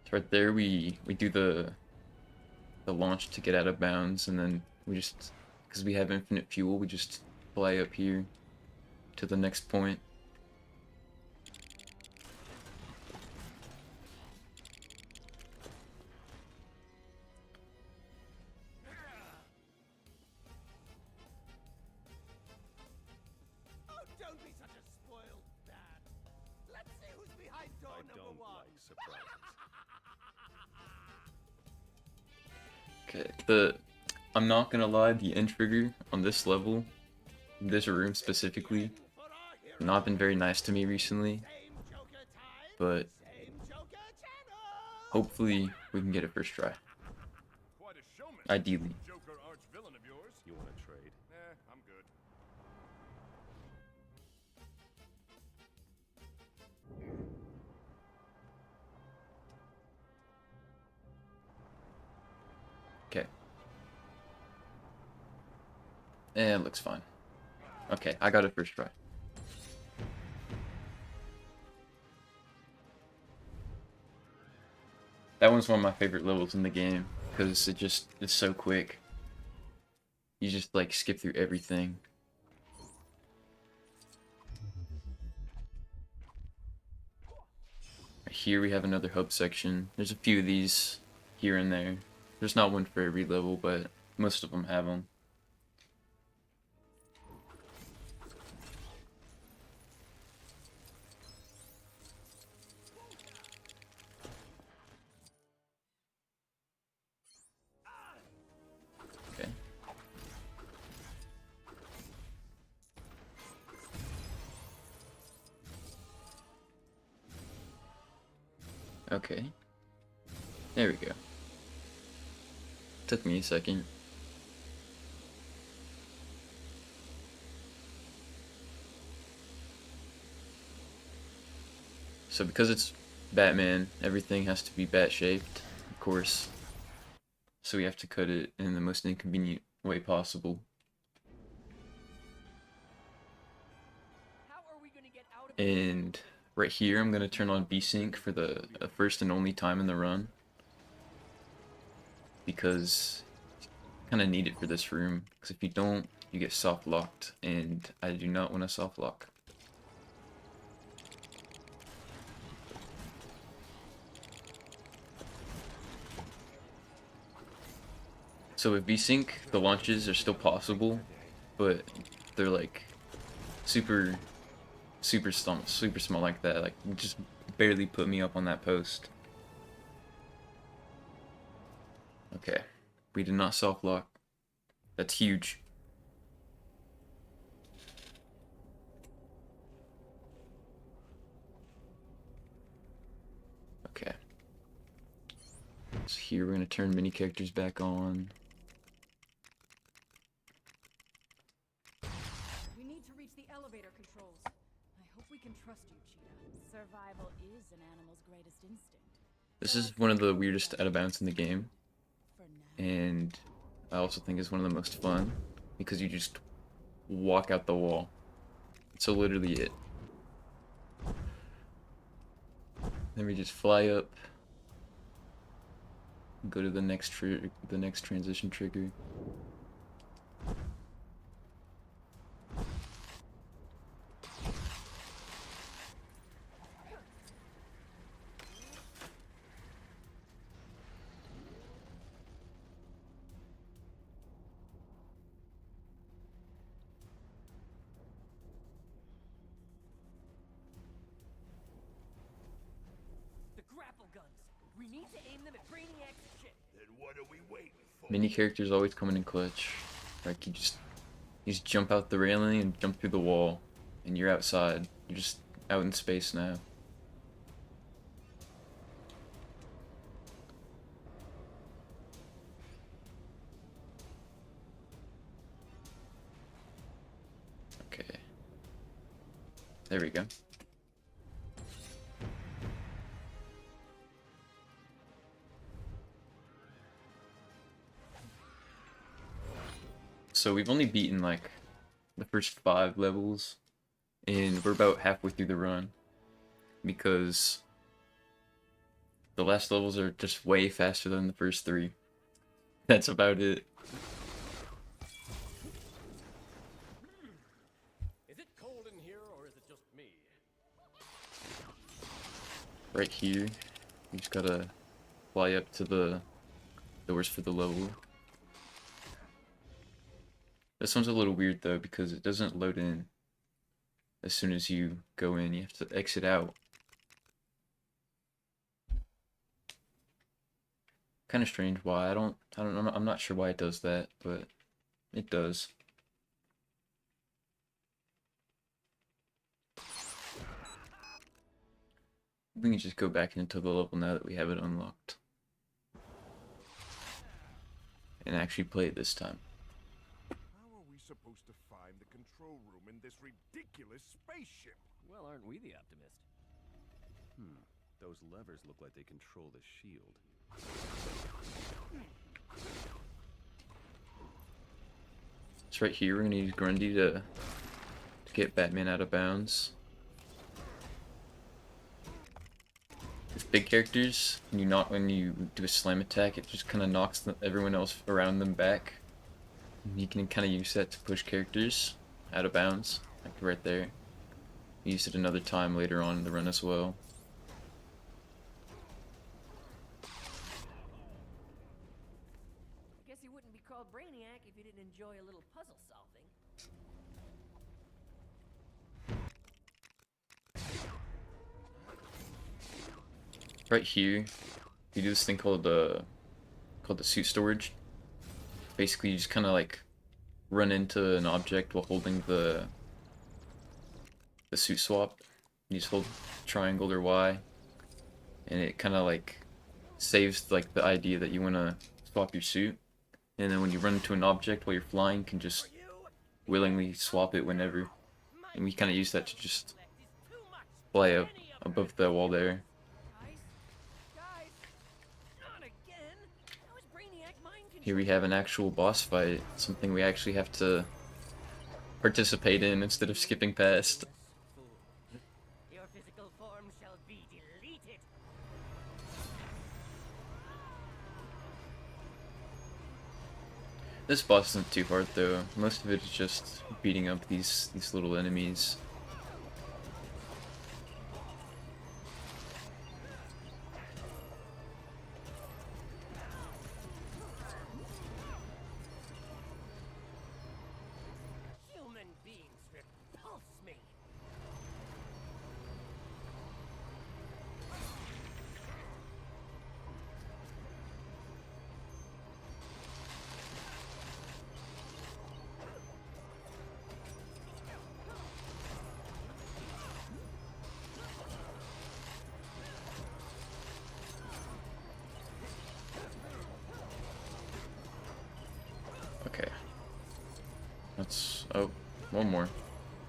So right there we do the launch to get out of bounds, and then we just, because we have infinite fuel, we just fly up here to the next point. Oh, don't be such a spoiled brat. Let's see who's behind door number one. Like surprises. Okay, I'm not gonna lie, the end trigger on this level, this room specifically, not been very nice to me recently, but hopefully we can get it first try. Ideally. Joker arch villain of yours. You want to trade? I'm good. Okay. It looks fine. Okay, I got it first try. That one's one of my favorite levels in the game, because it's so quick. You just like skip through everything. Right here we have another hub section. There's a few of these here and there. There's not one for every level, but most of them have them. Okay. Okay. There we go. Took me a second. So because it's Batman, everything has to be bat-shaped, of course. So we have to cut it in the most inconvenient way possible. And right here I'm going to turn on V-Sync for the first and only time in the run, because I kind of need it for this room, because if you don't, you get soft locked, and I do not want to soft lock. So with V-Sync, the launches are still possible, but they're like super small like that. Like, just barely put me up on that post. Okay, we did not soft lock. That's huge. Okay. So here we're gonna turn mini characters back on. We need to reach the elevator controls. I hope we can trust you, Cheetah. Survival is an animal's greatest instinct. This is one of the weirdest out of bounds in the game, and I also think it's one of the most fun, because you just walk out the wall. So literally it. Then we just fly up, go to the next transition trigger. Grapple guns. We need to aim them at Brainiac's ship. Then what are we waiting for? Mini characters always coming in clutch. Like you just jump out the railing and jump through the wall, and you're outside. You're just out in space now. There we go. So we've only beaten like the first 5 levels, and we're about halfway through the run because the last levels are just way faster than the first 3. That's about it. Is it cold in here, or is it just me? Right here, you just gotta fly up to the doors for the level. This one's a little weird though because it doesn't load in as soon as you go in. You have to exit out. Kind of strange why. I'm not sure why it does that, but it does. We can just go back into the level now that we have it unlocked. And actually play it this time. How are we supposed to find the control room in this ridiculous spaceship? Well, aren't we the optimist? Those levers look like they control the shield. It's right here. We're gonna use Grundy to get Batman out of bounds. With big characters, when you do a slam attack, it just kind of knocks everyone else around them back. And you can kind of use that to push characters out of bounds, like right there. Use it another time later on in the run as well. Guess you wouldn't be called Brainiac if you didn't enjoy a little puzzle solving. Right here, you do this thing called the suit storage. Basically, you just kind of like run into an object while holding the suit swap. You just hold triangle or Y, and it kind of like saves like the idea that you want to swap your suit. And then when you run into an object while you're flying, you can just willingly swap it whenever. And we kind of use that to just fly up above the wall there. Here we have an actual boss fight, something we actually have to participate in instead of skipping past. Your physical form shall be deleted. This boss isn't too hard though. Most of it is just beating up these little enemies. Human beings repulse me. Okay. That's... oh, one more.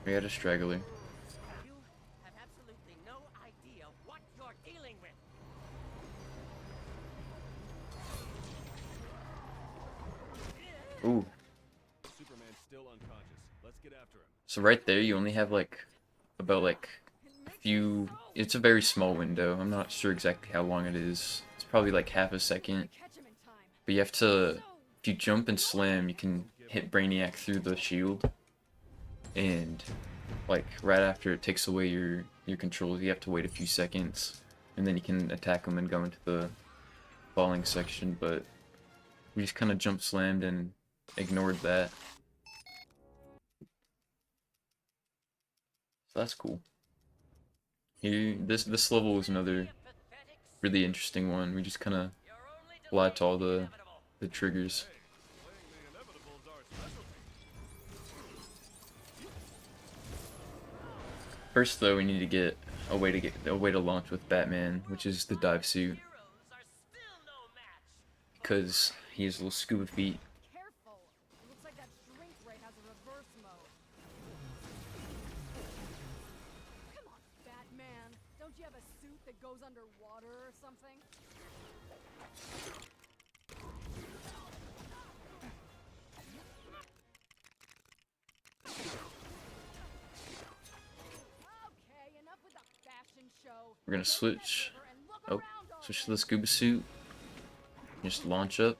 We had a straggler. You have absolutely no idea what you're dealing with. Ooh. Superman's still unconscious. Let's get after him. So right there, you only have like about like a few. It's a very small window. I'm not sure exactly how long it is. It's probably like half a second. But you have to, if you jump and slam, you can hit Brainiac through the shield. And like right after it takes away your controls, you have to wait a few seconds, and then you can attack them and go into the falling section. But we just kind of jump slammed and ignored that. So that's cool. Here, this level is another really interesting one. We just kind of fly to all the triggers. First, though, we need to get a way to launch with Batman, which is the dive suit, because he has little scuba feet. Careful! It looks like that shrink ray has a reverse mode. suit that goes underwater or something? Okay, enough with the fashion show. We're gonna switch. Oh, switch to the scuba suit. Just launch up.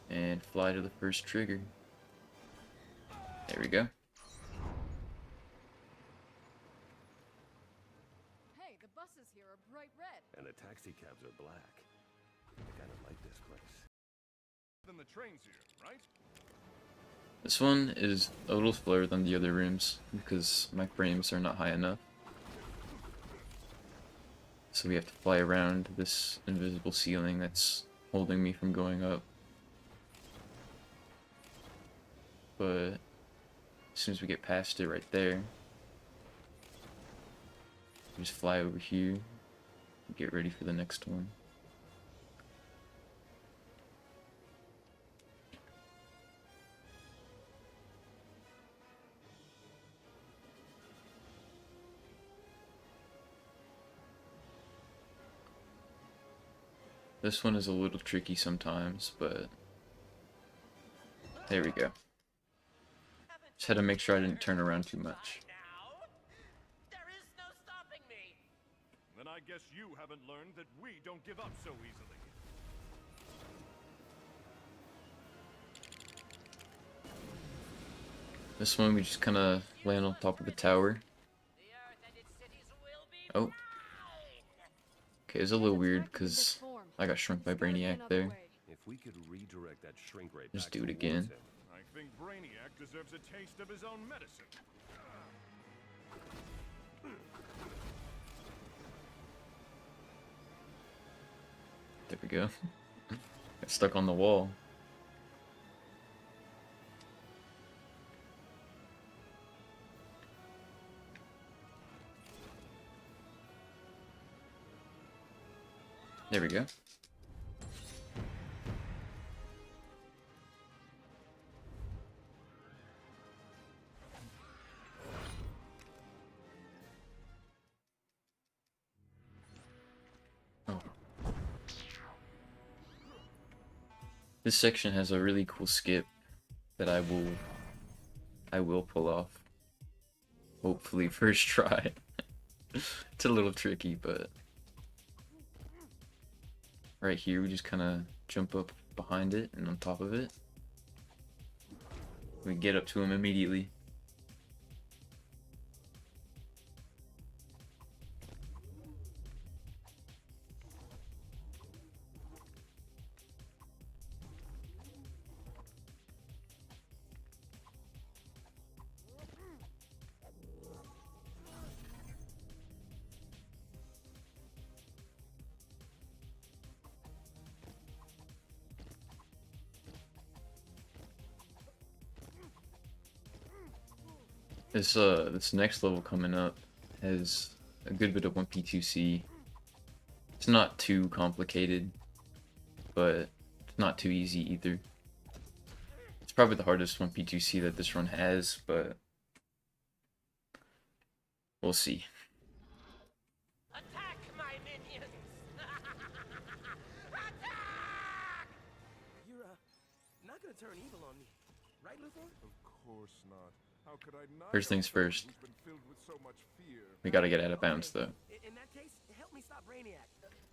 And fly to the first trigger. There we go. Hey, the buses here are bright red. And the taxi cabs are black. I kinda like this place. Than the trains here, right? This one is a little slower than the other rooms because my frames are not high enough. So we have to fly around this invisible ceiling that's holding me from going up. But as soon as we get past it right there, we just fly over here and get ready for the next one. This one is a little tricky sometimes, but there we go. Just had to make sure I didn't turn around too much. Then I guess you haven't learned that we don't give up so easily. This one we just kind of land on top of the tower. Oh. Okay, it's a little weird because I got shrunk by Brainiac there. If we could redirect that shrink rate Just back do it towards again. him, I think Brainiac deserves a taste of his own medicine. There we go. Got stuck on the wall. There we go. Oh. This section has a really cool skip that I will pull off. Hopefully first try. It's a little tricky, but right here we just kind of jump up behind it and on top of it. We get up to him immediately. This next level coming up has a good bit of 1P2C. It's not too complicated, but it's not too easy either. It's probably the hardest 1P2C that this run has, but we'll see. Attack my minions! Attack! You're not gonna turn evil on me, right, Luthor? Of course not. How could I not? First things first. Who's been filled with so much fear? We gotta get out of bounds though. In that case, help me stop Brainiac,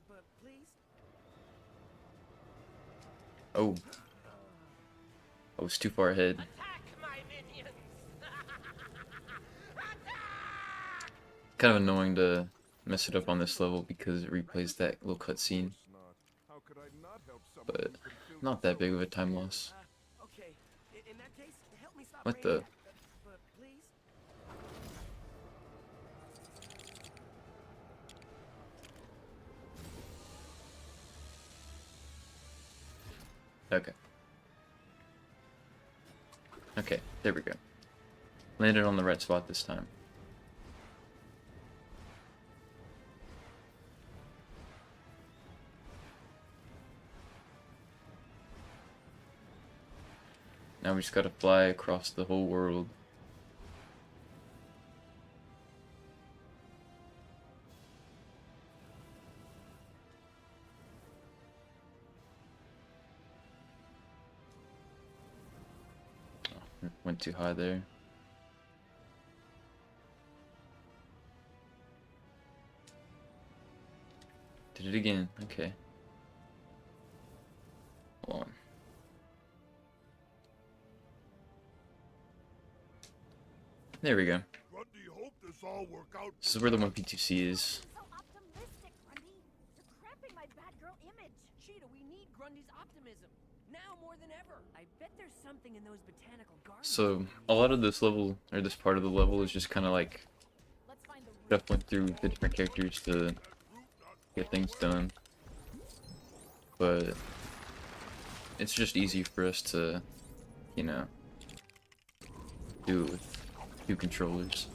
but please. Oh. I was too far ahead. Attack my minions! Kind of annoying to mess it up on this level because it replays that little cutscene. But not that big of a time loss. Okay, in that case, help me stop What Brainiac, the? but please. Okay. Okay, there we go. Landed on the right spot this time. Now we just gotta fly across the whole world. went too high there. Did it again. Okay. Hold on. There we go. This is where the 1P2C is. Cheetah, we need Grundy's optimism. Now more than ever. I bet there's something in those botanical gardens. So, a lot of this level, or this part of the level, is just kind of like shuffling through the different characters to get things done. But it's just easy for us to, you know, do it with 2 controllers.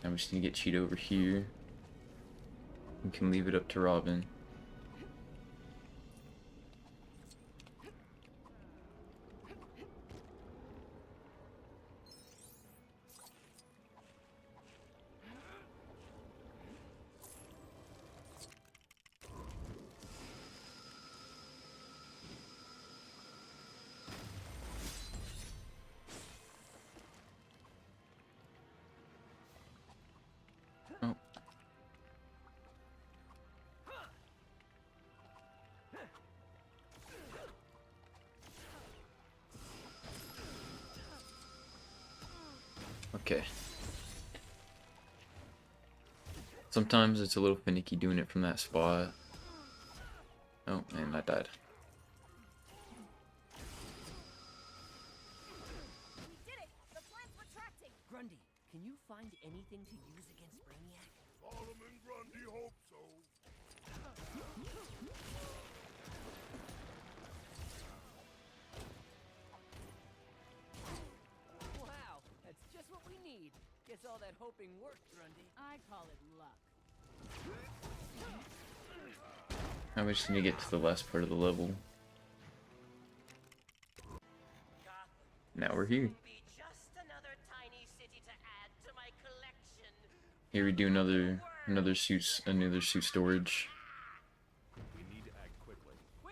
I'm just gonna get Cheetah over here. We can leave it up to Robin. Oh. Okay. Sometimes it's a little finicky doing it from that spot. Oh, man, I died. Grundy, can you find anything to use against Brainiac? Solomon Grundy hopes so. Wow, that's just what we need. Guess all that hoping worked, Grundy. I call it luck. Now we just need to get to the last part of the level. Now we're here. Here we do another suit storage.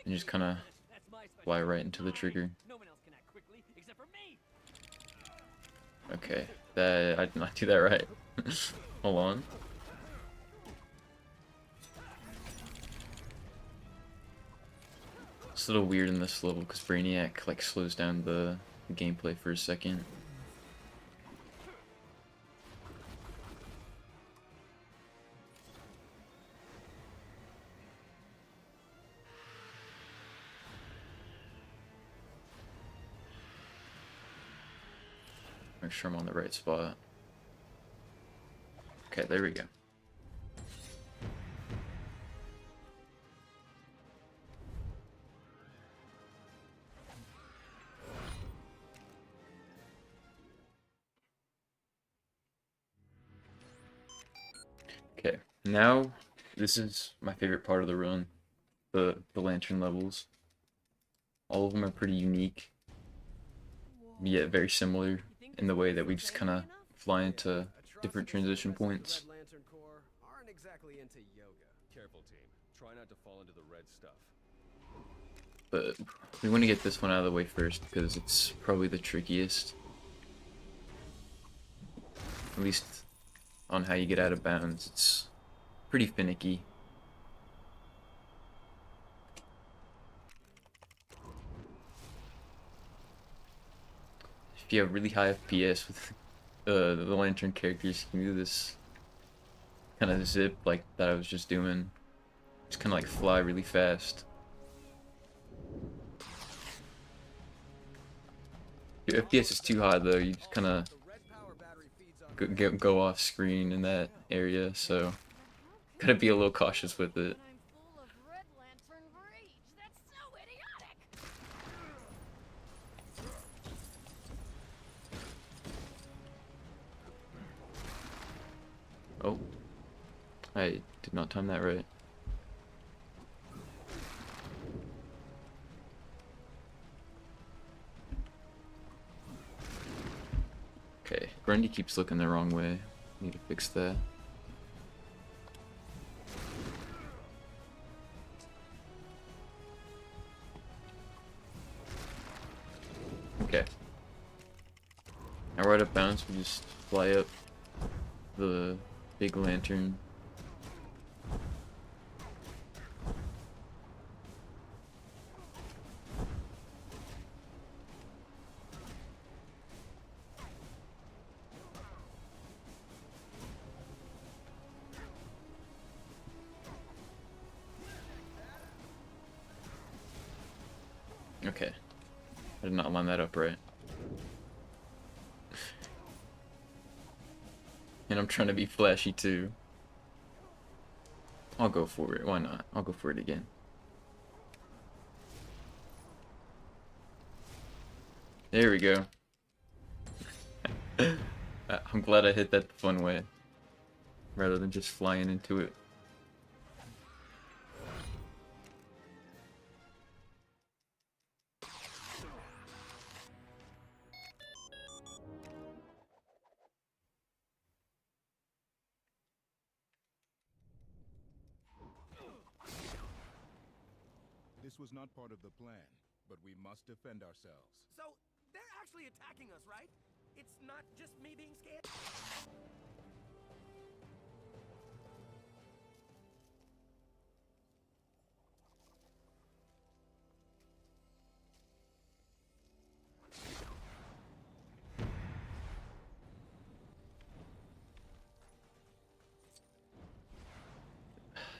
And just kind of fly right into the trigger. Okay, I did not do that right. Hold on. It's a little weird in this level because Brainiac like slows down the gameplay for a second. Make sure I'm on the right spot. Okay, there we go. Okay, now this is my favorite part of the run, the lantern levels. All of them are pretty unique, yet very similar in the way that we just kind of fly into different transition points. Lantern Corps aren't exactly into yoga. Careful, team. Try not to fall into the red stuff. But we want to get this one out of the way first because it's probably the trickiest. At least on how you get out of bounds, it's pretty finicky. If you have really high FPS with the lantern characters, you can do this kind of zip like that I was just doing. Just kind of like fly really fast. If your FPS is too high though, you just kind of go off screen in that area, so gotta be a little cautious with it. Oh, I did not time that right. Grundy keeps looking the wrong way. Need to fix that. Okay. Now right up bounce, we just fly up the big lantern. Okay. I did not line that up right. And I'm trying to be flashy too. I'll go for it. Why not? I'll go for it again. There we go. I'm glad I hit that the fun way, rather than just flying into it. This was not part of the plan, but we must defend ourselves. So, they're actually attacking us, right? It's not just me being scared?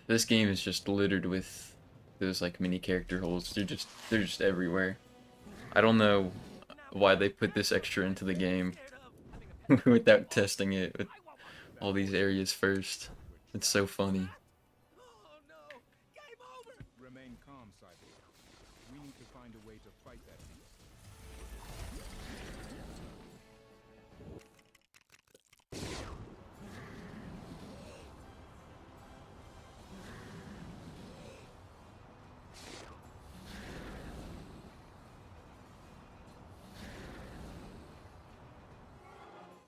This game is just littered with those like mini character holes. They're just everywhere. I don't know why they put this extra into the game without testing it with all these areas first. It's so funny. Remain calm, Cyber. We need to find a way to fight that beast.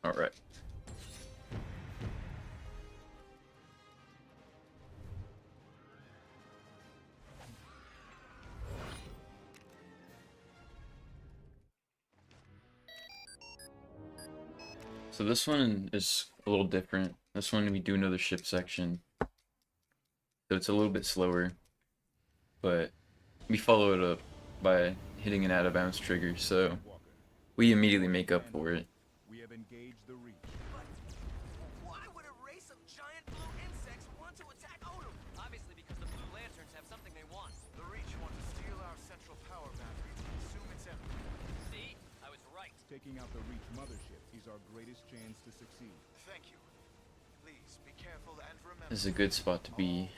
All right. So this one is a little different. This one we do another ship section. So it's a little bit slower. But we follow it up by hitting an out of bounds trigger, so we immediately make up for it. We have engaged the Reach. Why would a race of giant blue insects want to attack Odom? Obviously because the Blue Lanterns have something they want. The Reach want to steal our central power battery to consume its energy. See? I was right. Taking out the Reach mothership is our greatest chance to succeed. Thank you. Please be careful and remember. This is a good spot to be.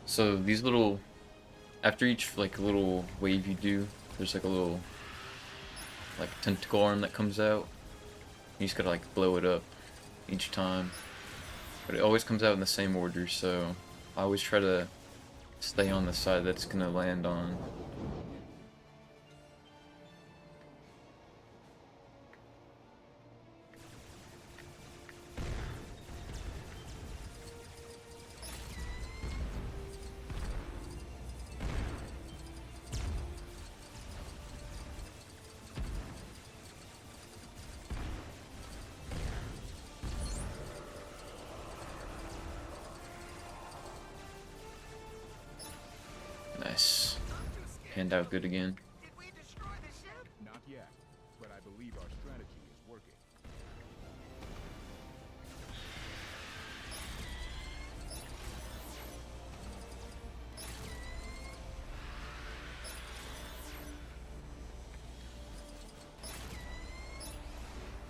So these little, after each like little wave you do, there's like a little like tentacle arm that comes out. You just gotta like blow it up each time, but it always comes out in the same order, so I always try to stay on the side that's gonna land on. Nice. Panned out good again. Not yet, but I believe our strategy is working.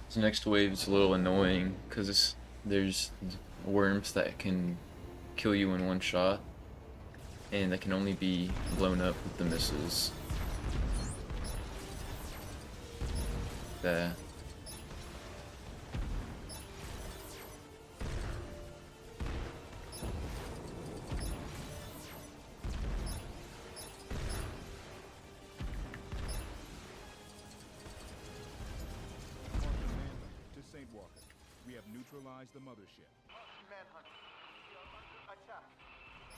This next wave is a little annoying because there's worms that can kill you in one shot, and that can only be blown up with the missiles. That. neutralize the mothership.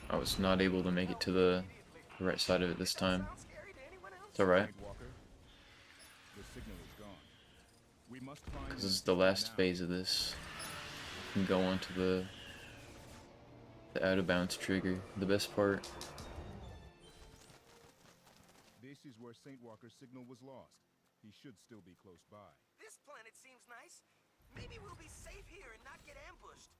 I was not able to make it to the right side of it this time. It's alright. The signal is gone. We must find Because this is the last phase of this. We can go on to the out of bounds trigger. The best part. This is where Saint Walker's signal was lost. He should still be close by. This planet seems nice. Maybe we'll be safe here and not get ambushed.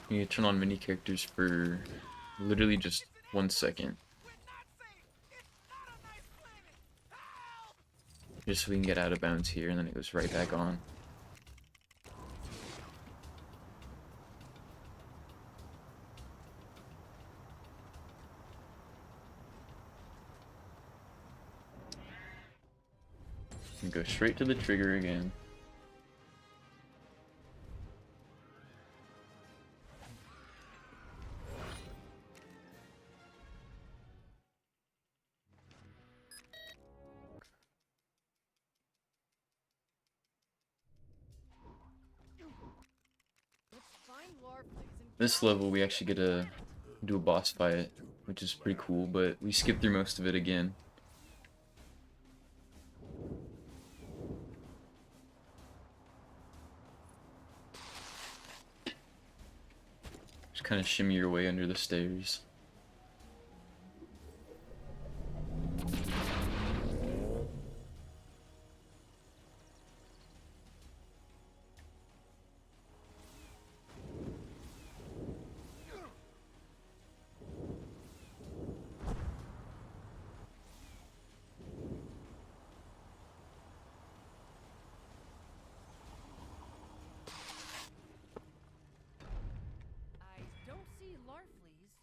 You need to turn on mini characters for literally just 1 second. Just so we can get out of bounds here, and then it goes right back on. And go straight to the trigger again. This level we actually get to do a boss fight, which is pretty cool, but we skip through most of it again. Just kind of shimmy your way under the stairs.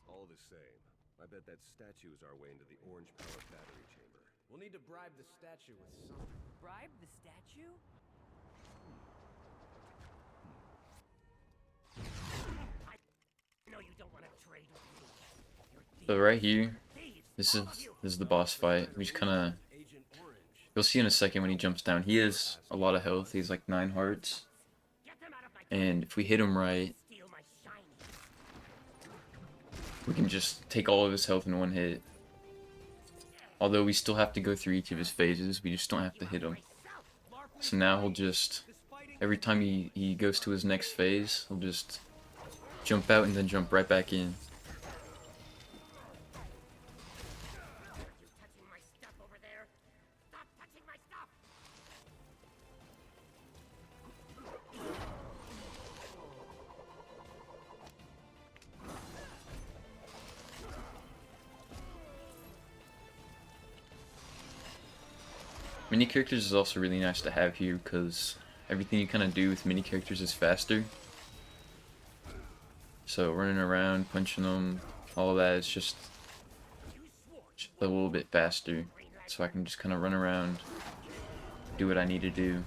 All the same, I bet that statue is our way into the orange power battery chamber. We'll need to bribe the statue with something. Bribe the statue? I know you don't want to trade with me. So right here, this is the boss fight. We just kind of, you'll see in a second when he jumps down. He has a lot of health. He's like 9 hearts, and if we hit him right, we can just take all of his health in 1 hit. Although we still have to go through each of his phases, we just don't have to hit him. So now he'll just, every time he goes to his next phase, he'll just jump out and then jump right back in. Mini characters is also really nice to have here because everything you kind of do with mini characters is faster. So running around, punching them, all of that is just a little bit faster. So I can just kind of run around, do what I need to do.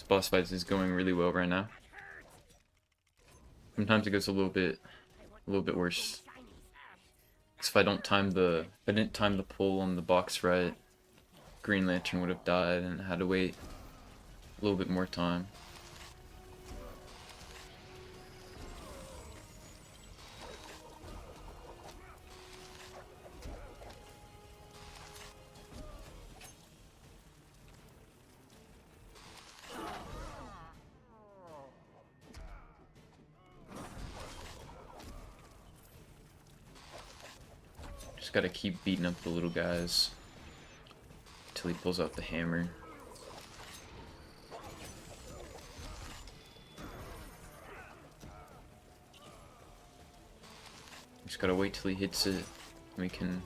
Boss fights is going really well right now. Sometimes it gets a little bit worse. If I didn't time the pull on the box right, Green Lantern would have died and had to wait a little bit more time. Just gotta keep beating up the little guys until he pulls out the hammer. Just gotta wait till he hits it and we can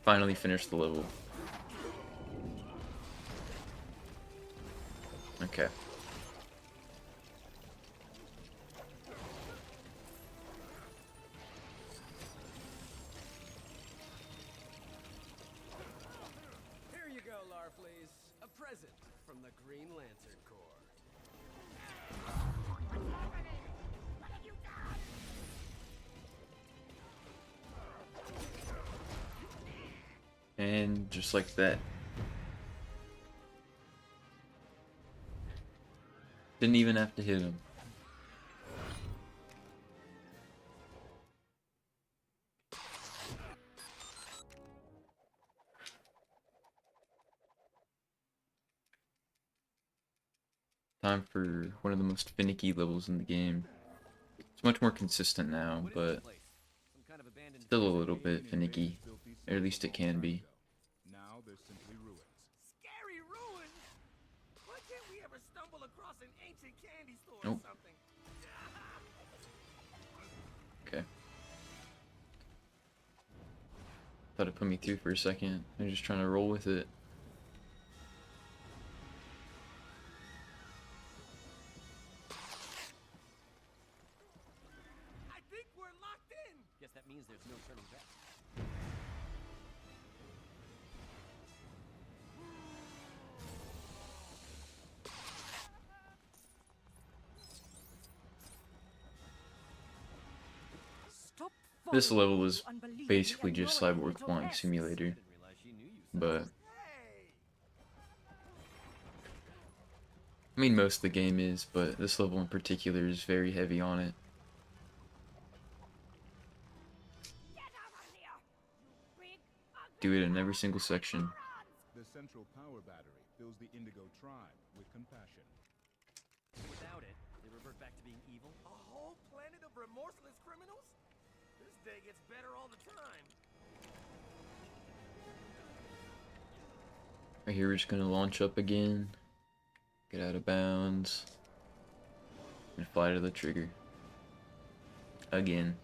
finally finish the level. Okay. Here you go, Larfleeze. A present from the Green Lantern Corps. And just like that. Didn't even have to hit him. Time for one of the most finicky levels in the game. It's much more consistent now, but still a little bit finicky. Or at least it can be. Now they're simply ruins. Scary ruins? Why can't we ever stumble across an ancient candy store Nope. or something? Okay. Thought it put me through for a second. I'm just trying to roll with it. I think we're locked in. Guess that means there's no turning back. This level is basically just Cyborg Flying Simulator, but I mean most of the game is, but this level in particular is very heavy on it. Do it in every single section. The central power battery fills the Indigo tribe with compassion. Without it, they revert back to being evil. A whole planet of remorseless criminals? This day gets better all the time. Right here we're just gonna launch up again, get out of bounds, and fly to the trigger. Again.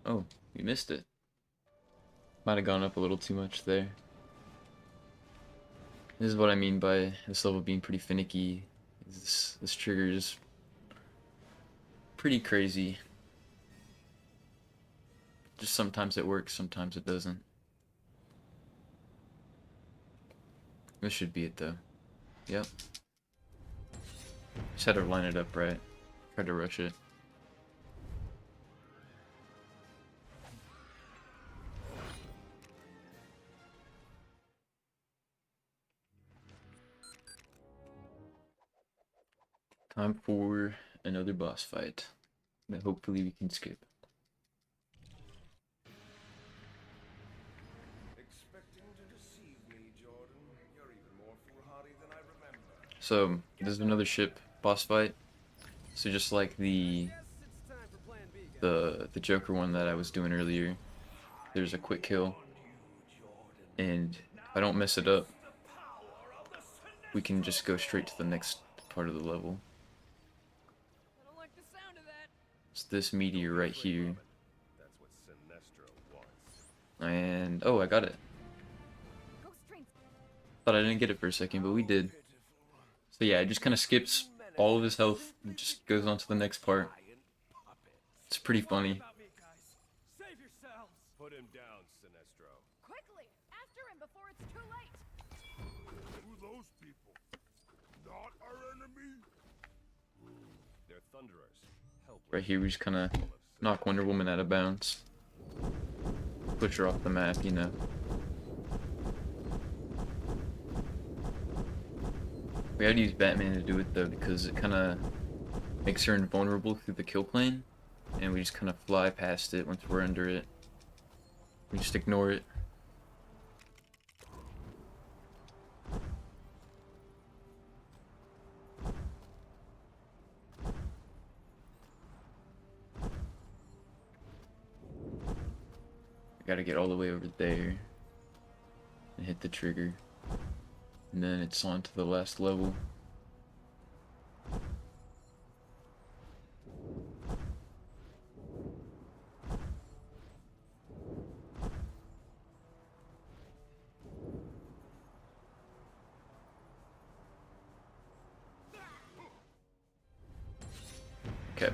Oh, we missed it. Might have gone up a little too much there. This is what I mean by this level being pretty finicky. This trigger is pretty crazy. Just sometimes it works, sometimes it doesn't. This should be it though. Yep. Just had to line it up right. Tried to rush it. Time for another boss fight that hopefully we can skip. Expecting to deceive me, Jordan. You're even more foolhardy than I remember. So, there's another ship boss fight. So just like the Joker one that I was doing earlier, there's a quick kill. And if I don't mess it up, we can just go straight to the next part of the level. It's this meteor right here. That's what Sinestro wants. And, oh, I got it. Thought I didn't get it for a second, but we did. So yeah, it just kind of skips all of his health and just goes on to the next part. It's pretty funny. Save yourselves. Put him down, Sinestro. Quickly, after him before it's too late. Who those people? Not our enemy? They're Thunderers. Right here, we just kind of knock Wonder Woman out of bounds. Push her off the map, you know. We had to use Batman to do it though, because it kind of makes her invulnerable through the kill plane, and we just kind of fly past it once we're under it. We just ignore it. I gotta get all the way over there and hit the trigger. And then it's on to the last level. Okay.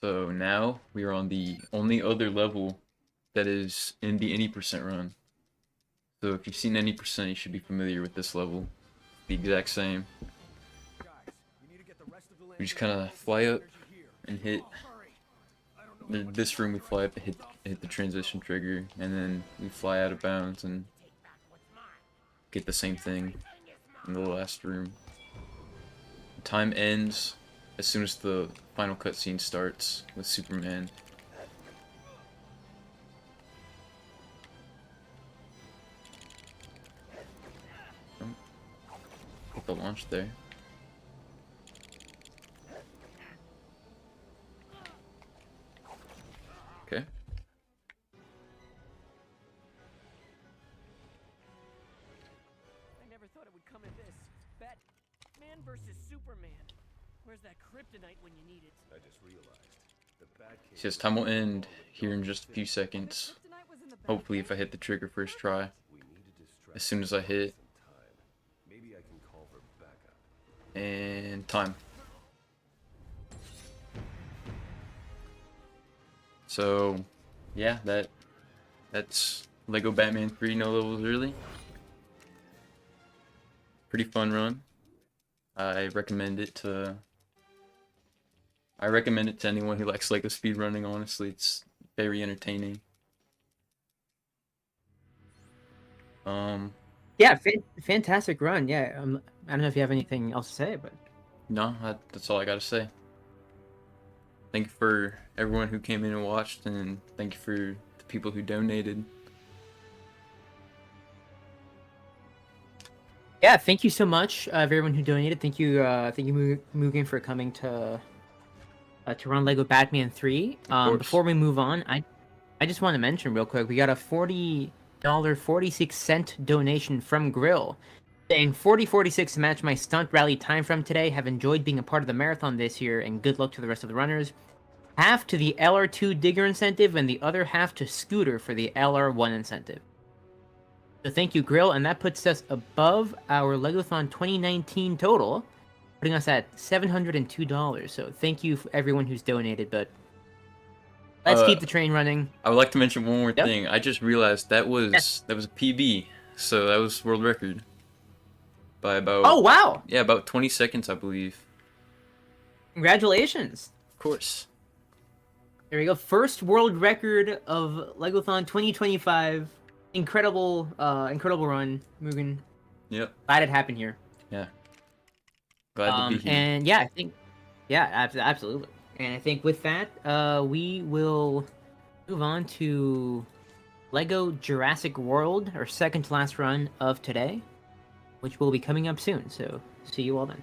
So now we are on the only other level that is in the any percent run. So if you've seen any percent, you should be familiar with this level. The exact same. We just kind of fly up and hit. This room we fly up and hit the transition trigger, and then we fly out of bounds and get the same thing in the last room. The time ends as soon as the final cutscene starts with Superman. Get the launch there. Okay. I never thought it would come to this. Batman versus Superman. Where's that kryptonite when you need it? I just realized the Batcave. Says time will end here in just a few seconds. Hopefully if I hit the trigger first try. As soon as I hit. Maybe I can call for backup. And time. So yeah, that's Lego Batman 3 no levels early. Pretty fun run. I recommend it to anyone who likes Lego speedrunning, honestly. It's very entertaining. Yeah, fantastic run. Yeah, I don't know if you have anything else to say, but No, that's all I gotta say. Thank you for everyone who came in and watched, and thank you for the people who donated. yeah, thank you so much, everyone who donated. Thank you, Mugen, for coming to run Lego Batman 3. Before we move on, I just want to mention real quick, we got a $40.46 donation from Grill, saying 40.46 to match my stunt rally time from today. Have enjoyed being a part of the marathon this year, and good luck to the rest of the runners. Half to the LR2 Digger incentive, and the other half to Scooter for the LR1 incentive. So thank you, Grill, and that puts us above our LEGOthon 2019 total, putting us at $702. So thank you for everyone who's donated, but let's keep the train running. I would like to mention one more thing. I just realized that was a PB, so that was world record by about about 20 seconds, I believe. Congratulations! Of course. There we go. First world record of LEGOthon 2025. Incredible run, Mugen. Yep. Glad it happened here. Yeah. Glad to be here. And yeah, I think, absolutely. And I think with that, we will move on to Lego Jurassic World, our second to last run of today, which will be coming up soon. So see you all then.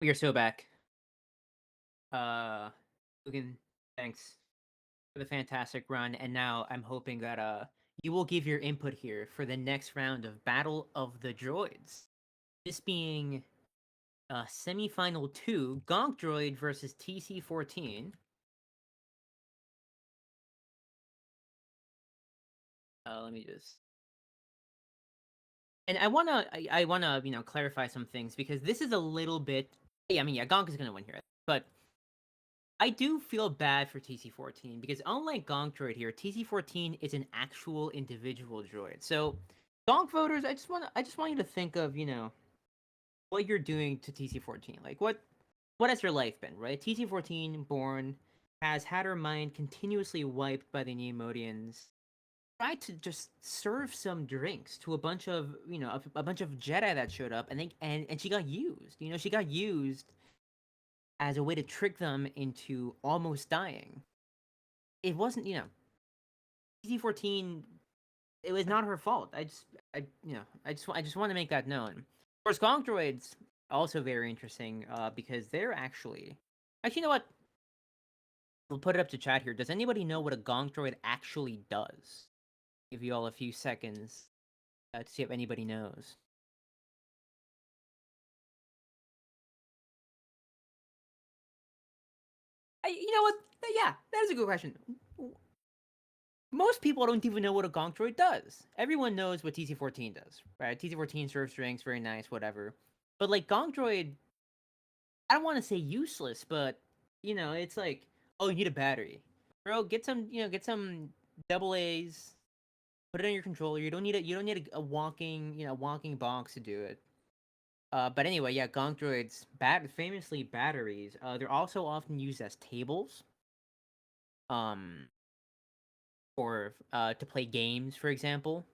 We are so back. Again, thanks for the fantastic run, and now I'm hoping that you will give your input here for the next round of Battle of the Droids. This being semifinal 2, Gonk Droid versus TC14. Let me just. And I wanna clarify some things because this is a little bit. Yeah, I mean, yeah, Gonk is gonna win here, but I do feel bad for TC14 because unlike Gonk Droid here, TC14 is an actual individual droid. So, Gonk voters, I just want you to think of what you're doing to TC14. Like what has your life been, right? TC14 born has had her mind continuously wiped by the Neomodians. Tried to just serve some drinks to a bunch of a bunch of Jedi that showed up, and she got used. She got used as a way to trick them into almost dying. It wasn't, TC14. It was not her fault. I just want to make that known. Of course, Gonk Droids also very interesting because they're actually you know what? We'll put it up to chat here. Does anybody know what a Gonk Droid actually does? Give you all a few seconds to see if anybody knows. You know what? Yeah, that is a good question. Most people don't even know what a Gonk Droid does. Everyone knows what TC14 does, right? TC14 serves drinks, very nice, whatever. But like Gonk Droid, I don't want to say useless, but it's like, oh, you need a battery, bro. Get some double A's. Put it on your controller. You don't need a walking box to do it. But anyway, yeah, Gonk Droids, famously batteries. They're also often used as tables. Or to play games, for example,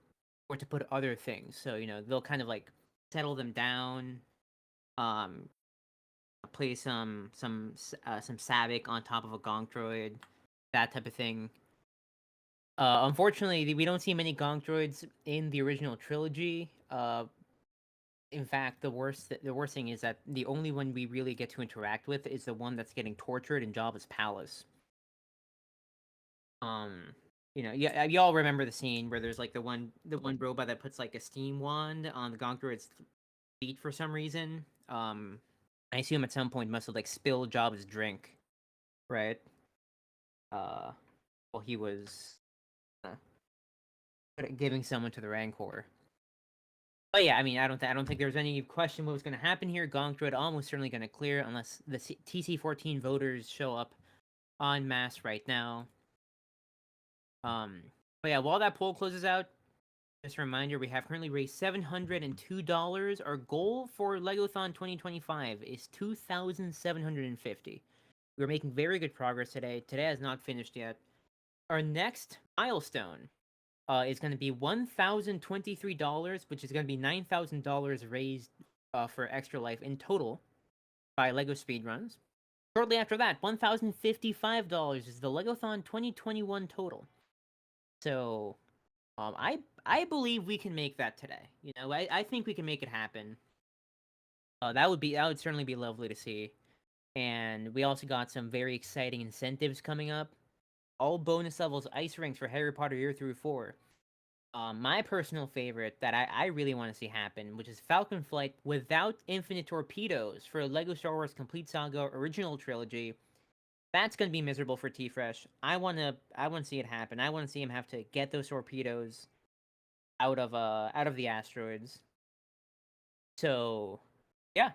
or to put other things. So they'll kind of like settle them down. Play some Savic on top of a Gonk Droid, that type of thing. Unfortunately, we don't see many Gonk Droids in the original trilogy. In fact, the worst thing is that the only one we really get to interact with is the one that's getting tortured in Jabba's palace. Yeah, you all remember the scene where there's like the one robot that puts like a steam wand on the Gonk Droid's feet for some reason. I assume at some point must have like spilled Jabba's drink, right? While he was giving someone to the Rancor. But yeah, I mean, I don't think there's any question what was going to happen here. Gonk Droid almost certainly going to clear unless the TC14 voters show up en masse right now. But yeah, while that poll closes out, just a reminder, we have currently raised $702. Our goal for LEGOthon 2025 is $2,750. We're making very good progress today. Today has not finished yet. Our next milestone is going to be $1,023, which is going to be $9,000 raised for Extra Life in total by LEGO Speedruns. Shortly after that, $1,055 is the LEGOthon 2021 total. So, I believe we can make that today. I think we can make it happen. That would certainly be lovely to see. And we also got some very exciting incentives coming up. All bonus levels ice rings for Harry Potter Year through 4. My personal favorite that I really want to see happen, which is Falcon Flight without infinite torpedoes for LEGO Star Wars Complete Saga Original Trilogy. That's gonna be miserable for T-Fresh. I wanna see it happen. I wanna see him have to get those torpedoes out of the asteroids. So yeah,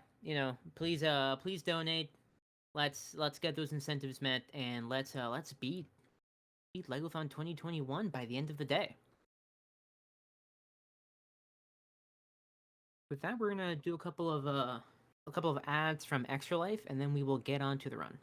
please donate. Let's get those incentives met, and let's beat LEGOthon 2021 by the end of the day. With that, we're gonna do a couple of ads from Extra Life, and then we will get on to the run.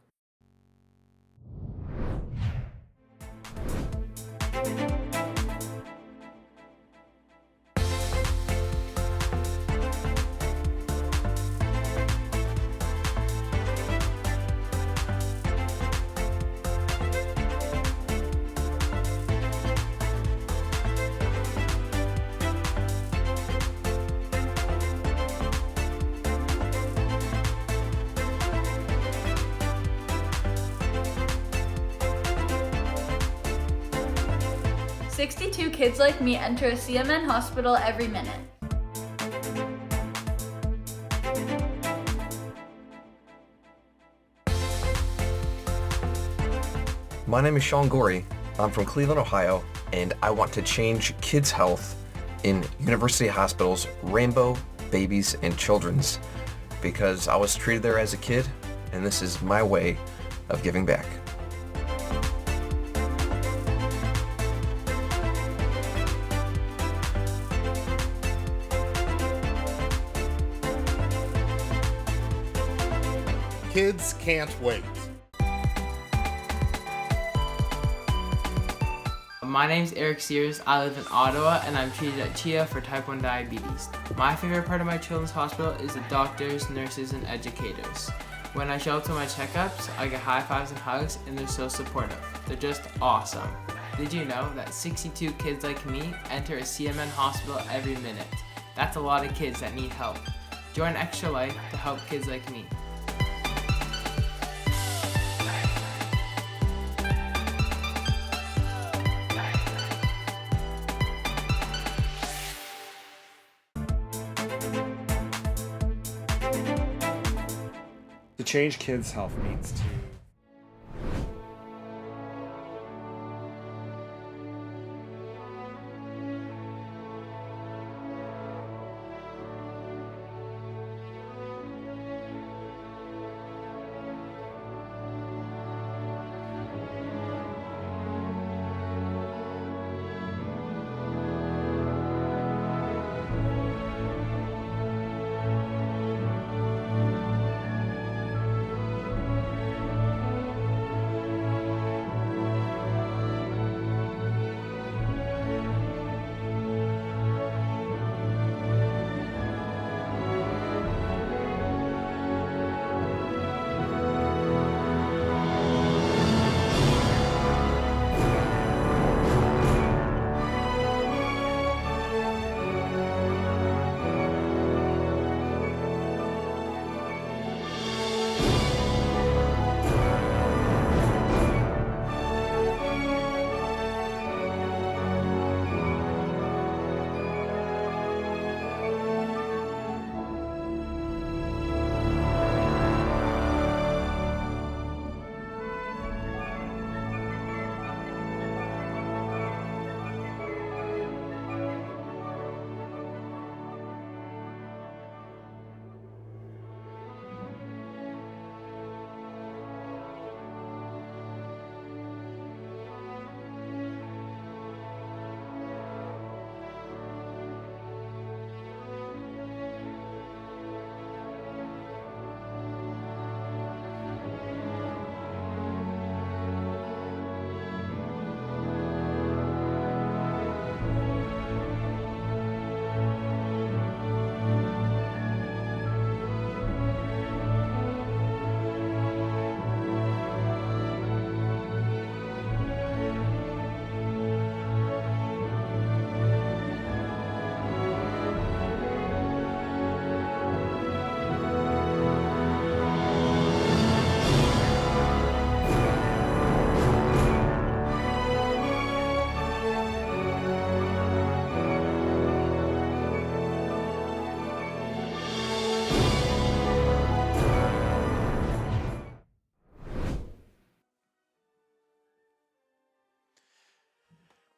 62 kids like me enter a CMN hospital every minute. My name is Sean Gorey. I'm from Cleveland, Ohio, and I want to change kids' health in University Hospital's Rainbow, Babies, and Children's because I was treated there as a kid, and this is my way of giving back. Kids can't wait. My name's Eric Sears. I live in Ottawa and I'm treated at Chia for type 1 diabetes. My favorite part of my children's hospital is the doctors, nurses, and educators. When I show up to my checkups, I get high fives and hugs and they're so supportive. They're just awesome. Did you know that 62 kids like me enter a CMN hospital every minute? That's a lot of kids that need help. Join Extra Life to help kids like me. To change kids' health means to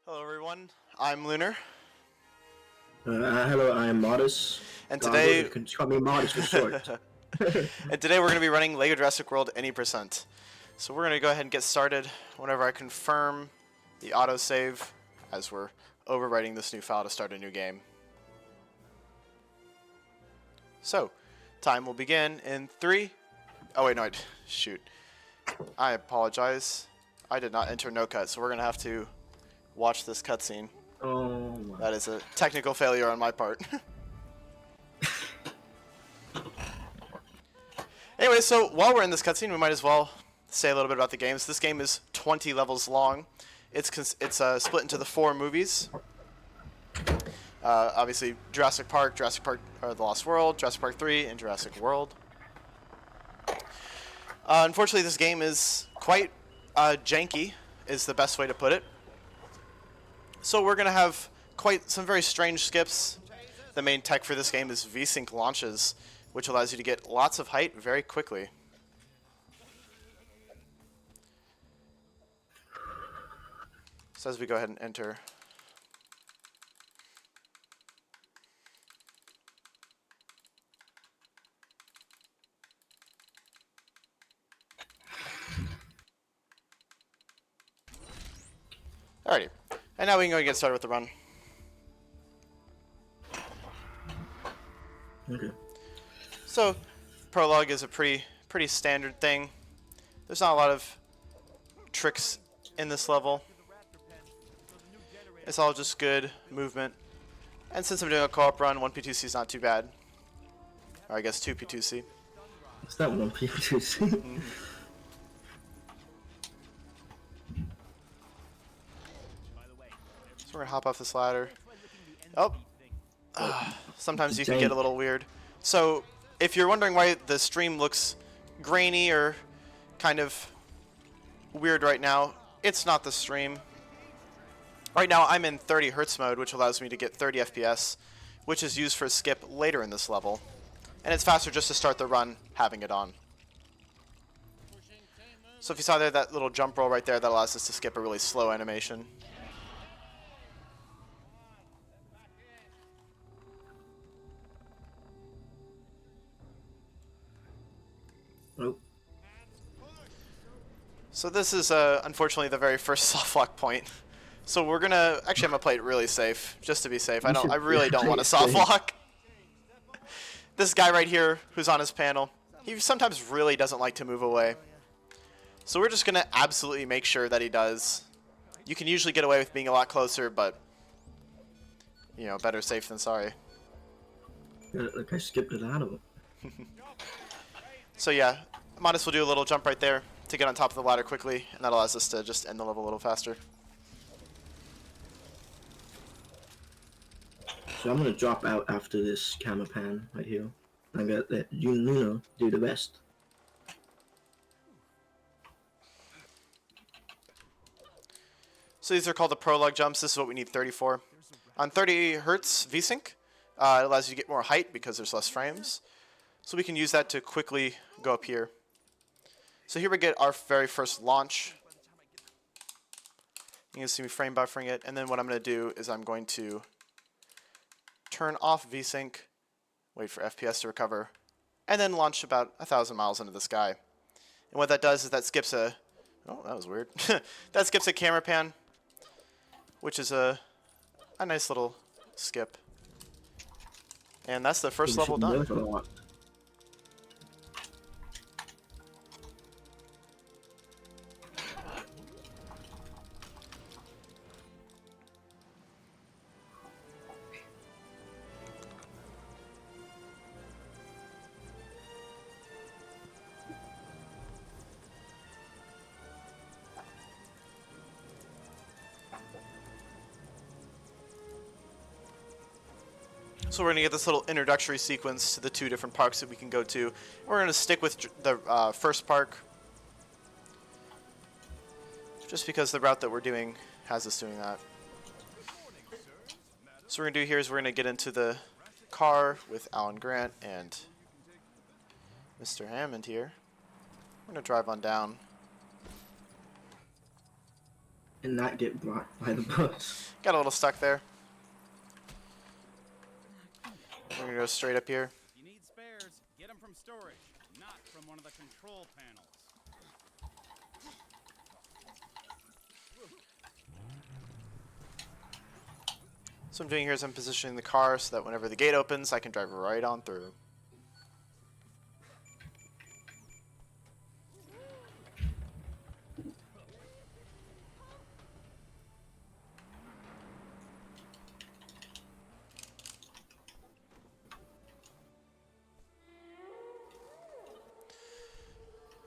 Hello everyone, I'm Lunar. Hello, I'm Modest. And today... You can call me Modest for short. And today we're going to be running LEGO Jurassic World Any %. So we're going to go ahead and get started whenever I confirm the autosave as we're overwriting this new file to start a new game. So, time will begin in 3... Oh wait, no, shoot. I apologize. I did not enter no cut, so we're going to have to watch this cutscene. Oh my. That is a technical failure on my part. Anyway, so while we're in this cutscene, we might as well say a little bit about the game. So this game is 20 levels long. It's split into the 4 movies. Obviously, Jurassic Park, The Lost World, Jurassic Park 3, and Jurassic World. Unfortunately, this game is quite janky, is the best way to put it. So we're going to have quite some very strange skips. The main tech for this game is VSync launches, which allows you to get lots of height very quickly. So as we go ahead and enter. Alrighty, and now we can go and get started with the run. Okay. So, prologue is a pretty standard thing. There's not a lot of tricks in this level. It's all just good movement. And since I'm doing a co-op run, 1P2C is not too bad. Or I guess 2P2C. What's that 1P2C? So we're gonna hop off this ladder. Oh, sometimes you can get a little weird. So if you're wondering why the stream looks grainy or kind of weird right now, it's not the stream. Right now I'm in 30 Hz mode, which allows me to get 30 FPS, which is used for skip later in this level. And it's faster just to start the run having it on. So if you saw there that little jump roll right there, that allows us to skip a really slow animation. Nope. So this is unfortunately the very first soft lock point. So we're gonna I'm gonna play it really safe, just to be safe. I really don't want to soft lock. This guy right here, who's on his panel, he sometimes really doesn't like to move away. So we're just gonna absolutely make sure that he does. You can usually get away with being a lot closer, but you know, better safe than sorry. Yeah, like I skipped it out of it. So yeah, Modest will do a little jump right there to get on top of the ladder quickly, and that allows us to just end the level a little faster. So I'm gonna drop out after this camera pan right here. I got that Luna do the rest. So these are called the prologue jumps. This is what we need 30 for. On 30 Hz VSync, it allows you to get more height because there's less frames. So we can use that to quickly go up here. So here we get our very first launch. You can see me frame buffering it. And then what I'm going to do is I'm going to turn off VSync, wait for FPS to recover, and then launch about 1,000 miles into the sky. And what that does is that skips a... Oh, that was weird. That skips a camera pan, which is a nice little skip. And that's the first level done. So we're going to get this little introductory sequence to the two different parks that we can go to. We're going to stick with the first park, just because the route that we're doing has us doing that. So what we're going to do here is we're going to get into the car with Alan Grant and Mr. Hammond here. We're going to drive on down. And not get blocked by the bus. Got a little stuck there. We're going to go straight up here. If you need spares, get them from storage, not from one of the control panels. So what I'm doing here is I'm positioning the car so that whenever the gate opens, I can drive right on through.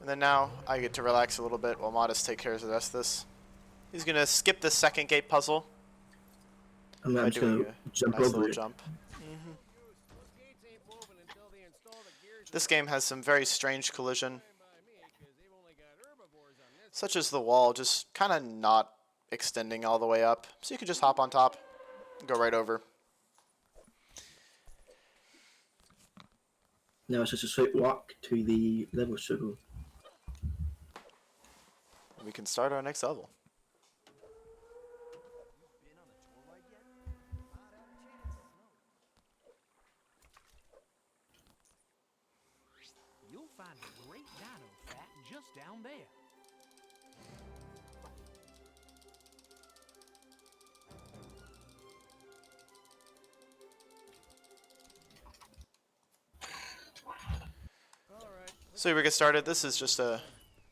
And then now I get to relax a little bit while Modest takes care of the rest of this. He's going to skip the second gate puzzle. I'm just going to jump nice over little it. jump. This game has some very strange collision, such as the wall just kind of not extending all the way up. So you could just hop on top and go right over. Now it's just a straight walk to the level circle. We can start our next level. You'll find a great dino fat just down there. So we get started. This is just a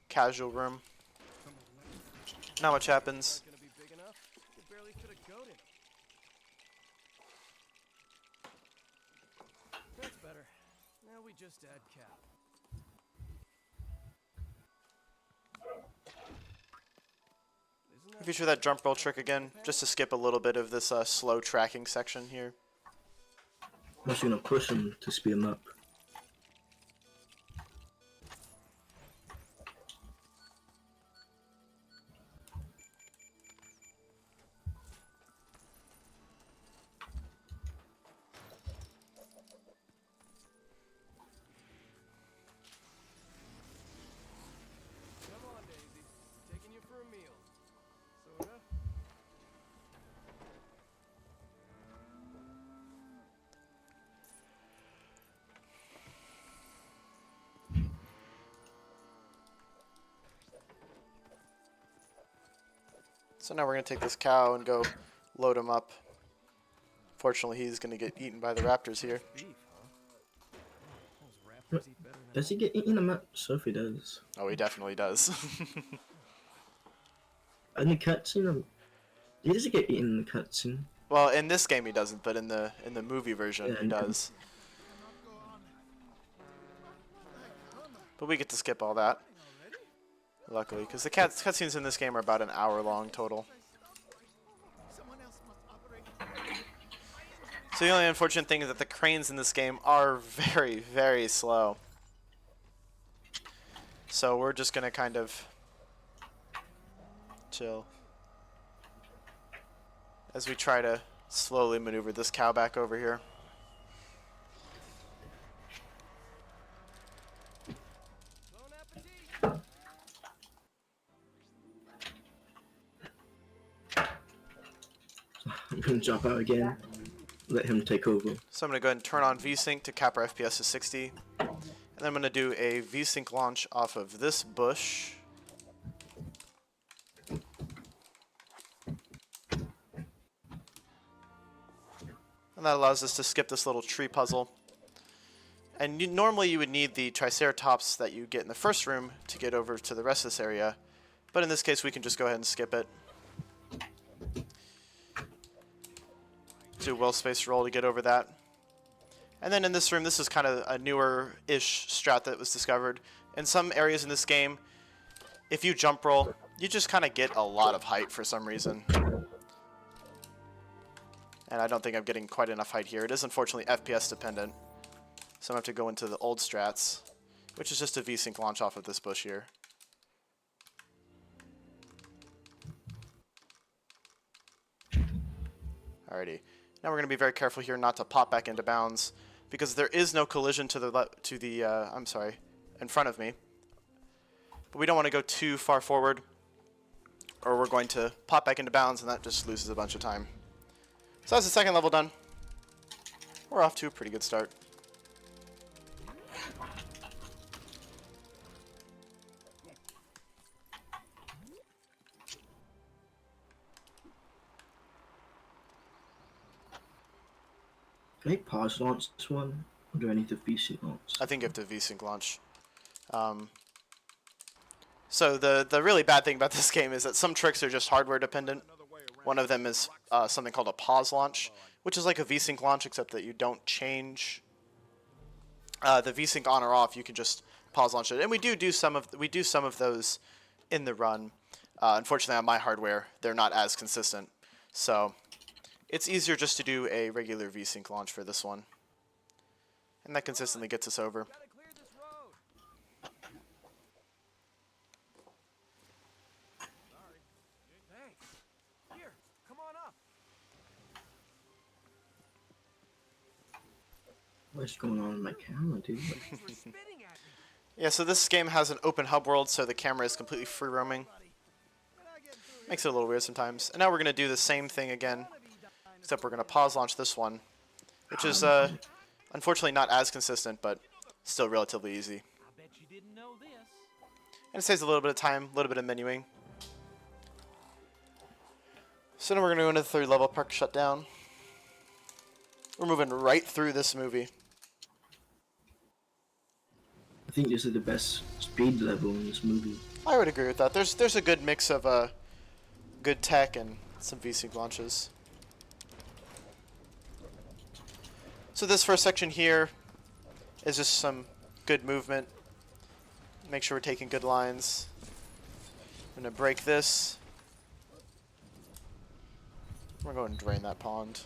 casual room. Not much happens. That's better. Now we just add cap. Feature that jump roll trick again, just to skip a little bit of this slow tracking section here. I'm just gonna push him to speed him up. Come on, Daisy. Taking you for a meal. Soda? So now we're going to take this cow and go load him up. Fortunately, he's going to get eaten by the raptors here. Does he get eaten? I'm not sure if he does. Oh, he definitely does. In the cutscene, he doesn't get eaten in the cutscene. Well, in this game he doesn't, but in the movie version he does. But we get to skip all that, luckily, because the cutscenes in this game are about an hour long total. So the only unfortunate thing is that the cranes in this game are very, very slow. So we're just going to kind of chill as we try to slowly maneuver this cow back over here. I'm gonna jump out again. Let him take over. So I'm going to go ahead and turn on VSync to cap our FPS to 60. And then I'm going to do a VSync launch off of this bush. And that allows us to skip this little tree puzzle. And normally you would need the Triceratops that you get in the first room to get over to the rest of this area. But in this case we can just go ahead and skip it. Do a well-spaced roll to get over that. And then in this room, this is kind of a newer-ish strat that was discovered. In some areas in this game, if you jump roll, you just kind of get a lot of height for some reason. And I don't think I'm getting quite enough height here. It is unfortunately FPS dependent. So I'm going to have to go into the old strats, which is just a VSync launch off of this bush here. Alrighty. Now we're going to be very careful here not to pop back into bounds, because there is no collision to the I'm sorry, in front of me. But we don't want to go too far forward, or we're going to pop back into bounds, and that just loses a bunch of time. So that's the second level done. We're off to a pretty good start. Can I pause launch this one? Or do I need to VSync launch? I think you have to VSync launch. So the really bad thing about this game is that some tricks are just hardware dependent. One of them is something called a pause launch, which is like a VSync launch, except that you don't change the VSync on or off. You can just pause launch it, and we do some of those in the run. Unfortunately, on my hardware, they're not as consistent, so it's easier just to do a regular VSync launch for this one, and that consistently gets us over. much going on in my camera, dude. Yeah, so this game has an open hub world, so the camera is completely free roaming. Makes it a little weird sometimes. And now we're going to do the same thing again, except we're going to pause launch this one, which is unfortunately not as consistent, but still relatively easy. And it saves a little bit of time, a little bit of menuing. So now we're going to go into the third level, park shutdown. We're moving right through this movie. I think this is the best speed level in this movie. I would agree with that. There's a good mix of good tech and some VSync launches. So this first section here is just some good movement. Make sure we're taking good lines. I'm going to break this. We're going to drain that pond.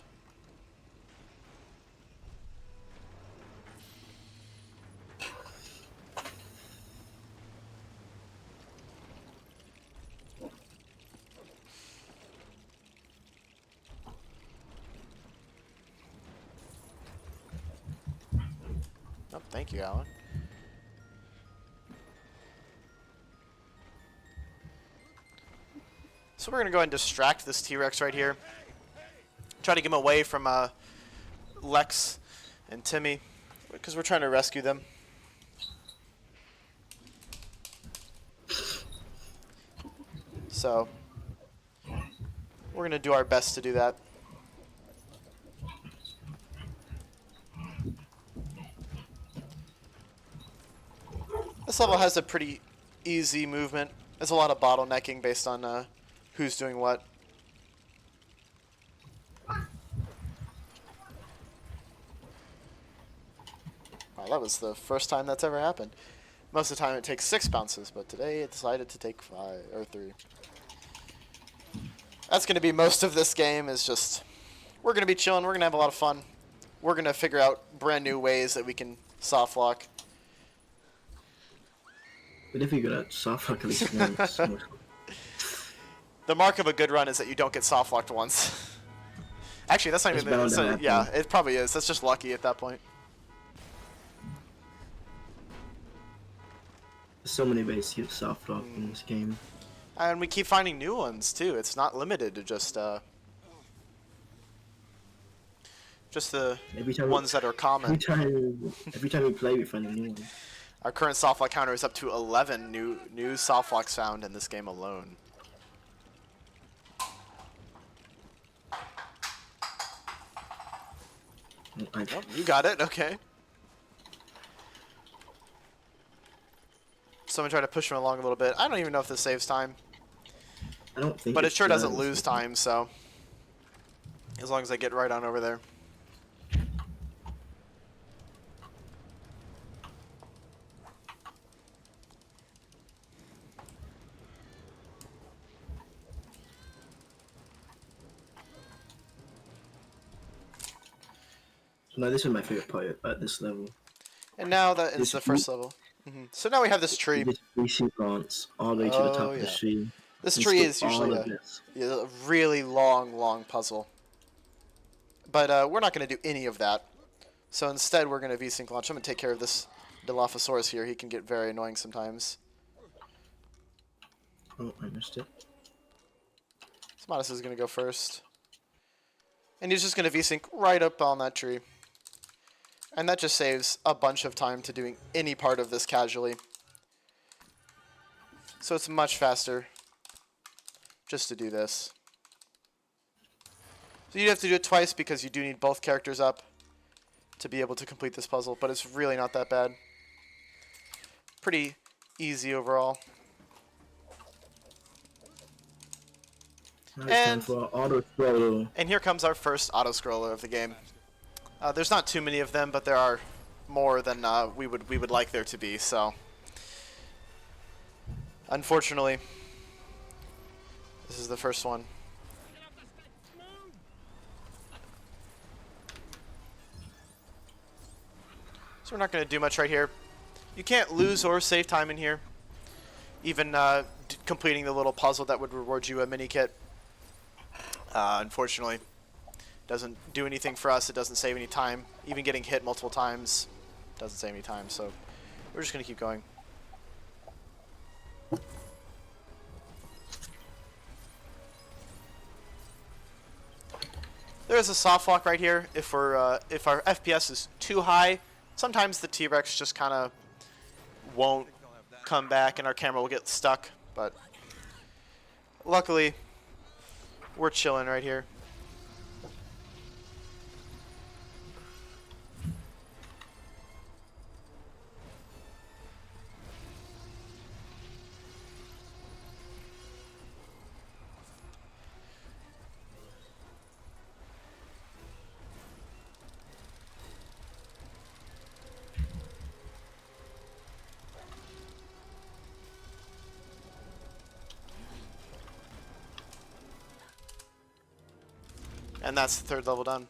Oh, thank you, Alan. So we're going to go ahead and distract this T-Rex right here. Try to get him away from Lex and Timmy, because we're trying to rescue them. So we're going to do our best to do that. This level has a pretty easy movement. There's a lot of bottlenecking based on who's doing what. Wow, that was the first time that's ever happened. Most of the time it takes 6 bounces, but today it decided to take 5 or 3. That's going to be most of this game, is just, we're going to be chilling, we're going to have a lot of fun. We're going to figure out brand new ways that we can soft lock. But if you got soft lock at least once. The mark of a good run is that you don't get soft locked once. Actually, that's not It's even. bound to Yeah, happen. it probably is. That's just lucky at that point. There's so many ways to get soft lock in this game. And we keep finding new ones too. It's not limited to just the ones that are common. Every time we play, we find a new one. Our current soft lock counter is up to 11 new soft locks found in this game alone. Oh, you got it. Okay. Someone tried to push him along a little bit. I don't even know if this saves time. I don't think. But it sure doesn't lose time, so as long as I get right on over there. So now this is my favorite part at this level. And now that is the first level. So now we have this tree. We see plants all the way to the top of the tree. This And tree skip is all usually of this. a really long puzzle. But we're not going to do any of that. So instead, we're going to VSync launch. I'm going to take care of this Dilophosaurus here. He can get very annoying sometimes. Oh, I missed it. Smartus is going to go first. And he's just going to VSync right up on that tree. And that just saves a bunch of time to doing any part of this casually. So it's much faster just to do this. So you have to do it twice because you do need both characters up to be able to complete this puzzle, but it's really not that bad. Pretty easy overall. Now it's time for auto scroller. And here comes our first auto scroller of the game. There's not too many of them, but there are more than we would like there to be. So, unfortunately, this is the first one. So we're not going to do much right here. You can't lose or save time in here. Even completing the little puzzle that would reward you a mini kit. Unfortunately, Doesn't do anything for us. It doesn't save any time. Even getting hit multiple times doesn't save any time. So we're just going to keep going. There is a soft lock right here. If our FPS is too high, sometimes the T-Rex just kind of won't come back and our camera will get stuck. But luckily, we're chilling right here. And that's the third level done.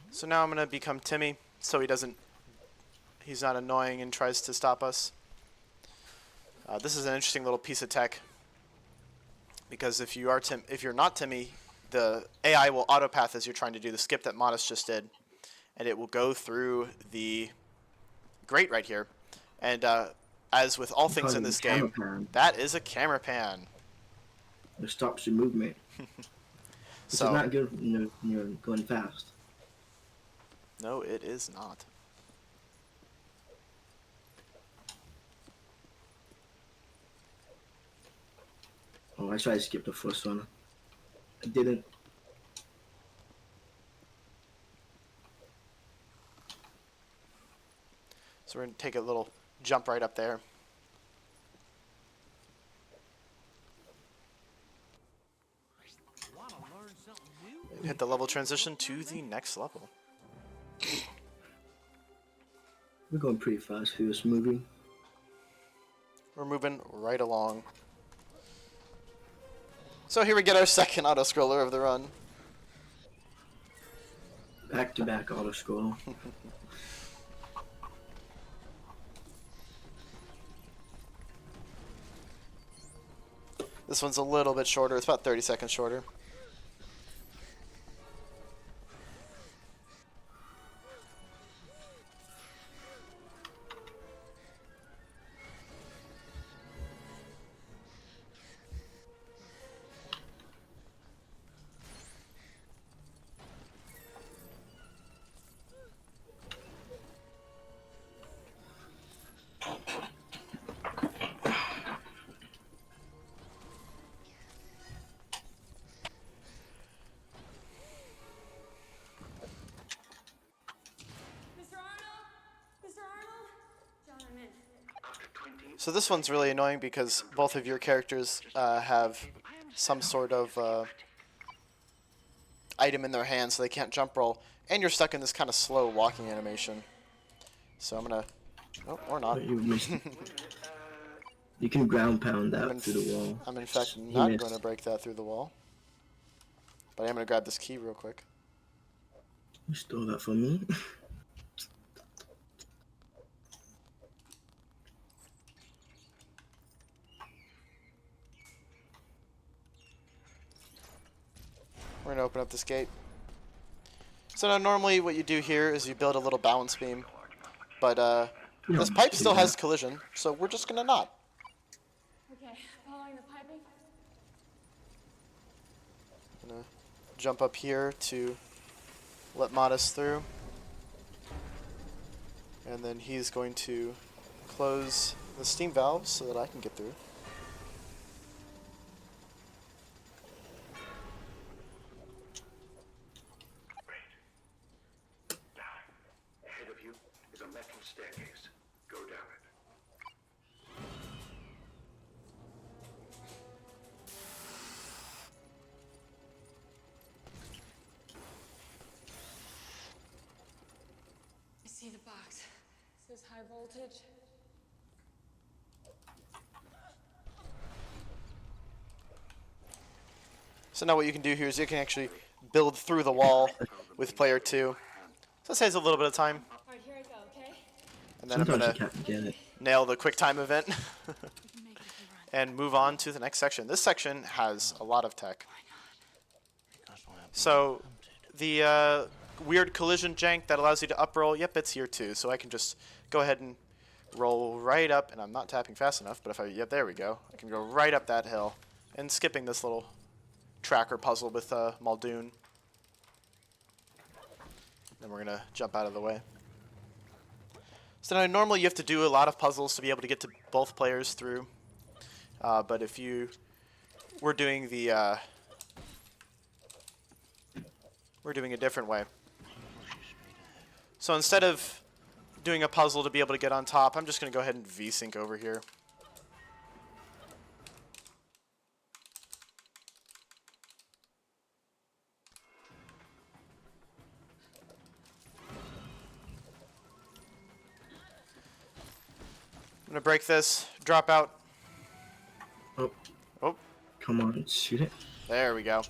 So now I'm going to become Timmy, so he's not annoying and tries to stop us. This is an interesting little piece of tech, because if you're not Timmy, the AI will autopath as you're trying to do the skip that Modest just did, and it will go through the grate right here. And as with all things in this game, that is a camera pan. It stops your movement. Which is not good when you're going fast. No, it is not. Oh, I tried to skip the first one. I didn't. So we're going to take a little jump right up there. And hit the level transition to the next level. We're going pretty fast through this movie. We're moving right along. So here we get our second auto-scroller of the run. Back-to-back auto-scroll. This one's a little bit shorter. It's about 30 seconds shorter. So this one's really annoying because both of your characters have some sort of item in their hand, so they can't jump roll, and you're stuck in this kind of slow walking animation. So I'm gonna, oh, or not. You missed it. You can ground pound that through the wall. I'm in fact not going to break that through the wall, but I am going to grab this key real quick. You stole that from me. We're going to open up this gate. So now normally what you do here is you build a little balance beam, but this pipe still has collision, so we're just going to not. Okay, following the piping. I'm going to jump up here to let Modest through. And then he's going to close the steam valves so that I can get through. Ahead of you is a metal staircase. Go down it. I see the box. It says high voltage. So now what you can do here is you can actually build through the wall with player 2. So it saves a little bit of time. Alright, here I go, okay? And then Sometimes I'm you going can't get it. to nail the quick time event and move on to the next section. This section has a lot of tech. So the weird collision jank that allows you to uproll, yep, it's here too. So I can just go ahead and roll right up, and I'm not tapping fast enough, but if I, yep, there we go. I can go right up that hill and skipping this little tracker puzzle with Muldoon. Then we're going to jump out of the way. So now normally you have to do a lot of puzzles to be able to get to both players through. But if you were doing the we're doing a different way. So instead of doing a puzzle to be able to get on top, I'm just going to go ahead and V-sync over here. I'm going to break this, drop out. Oh. Oh. Come on, shoot it. There we go.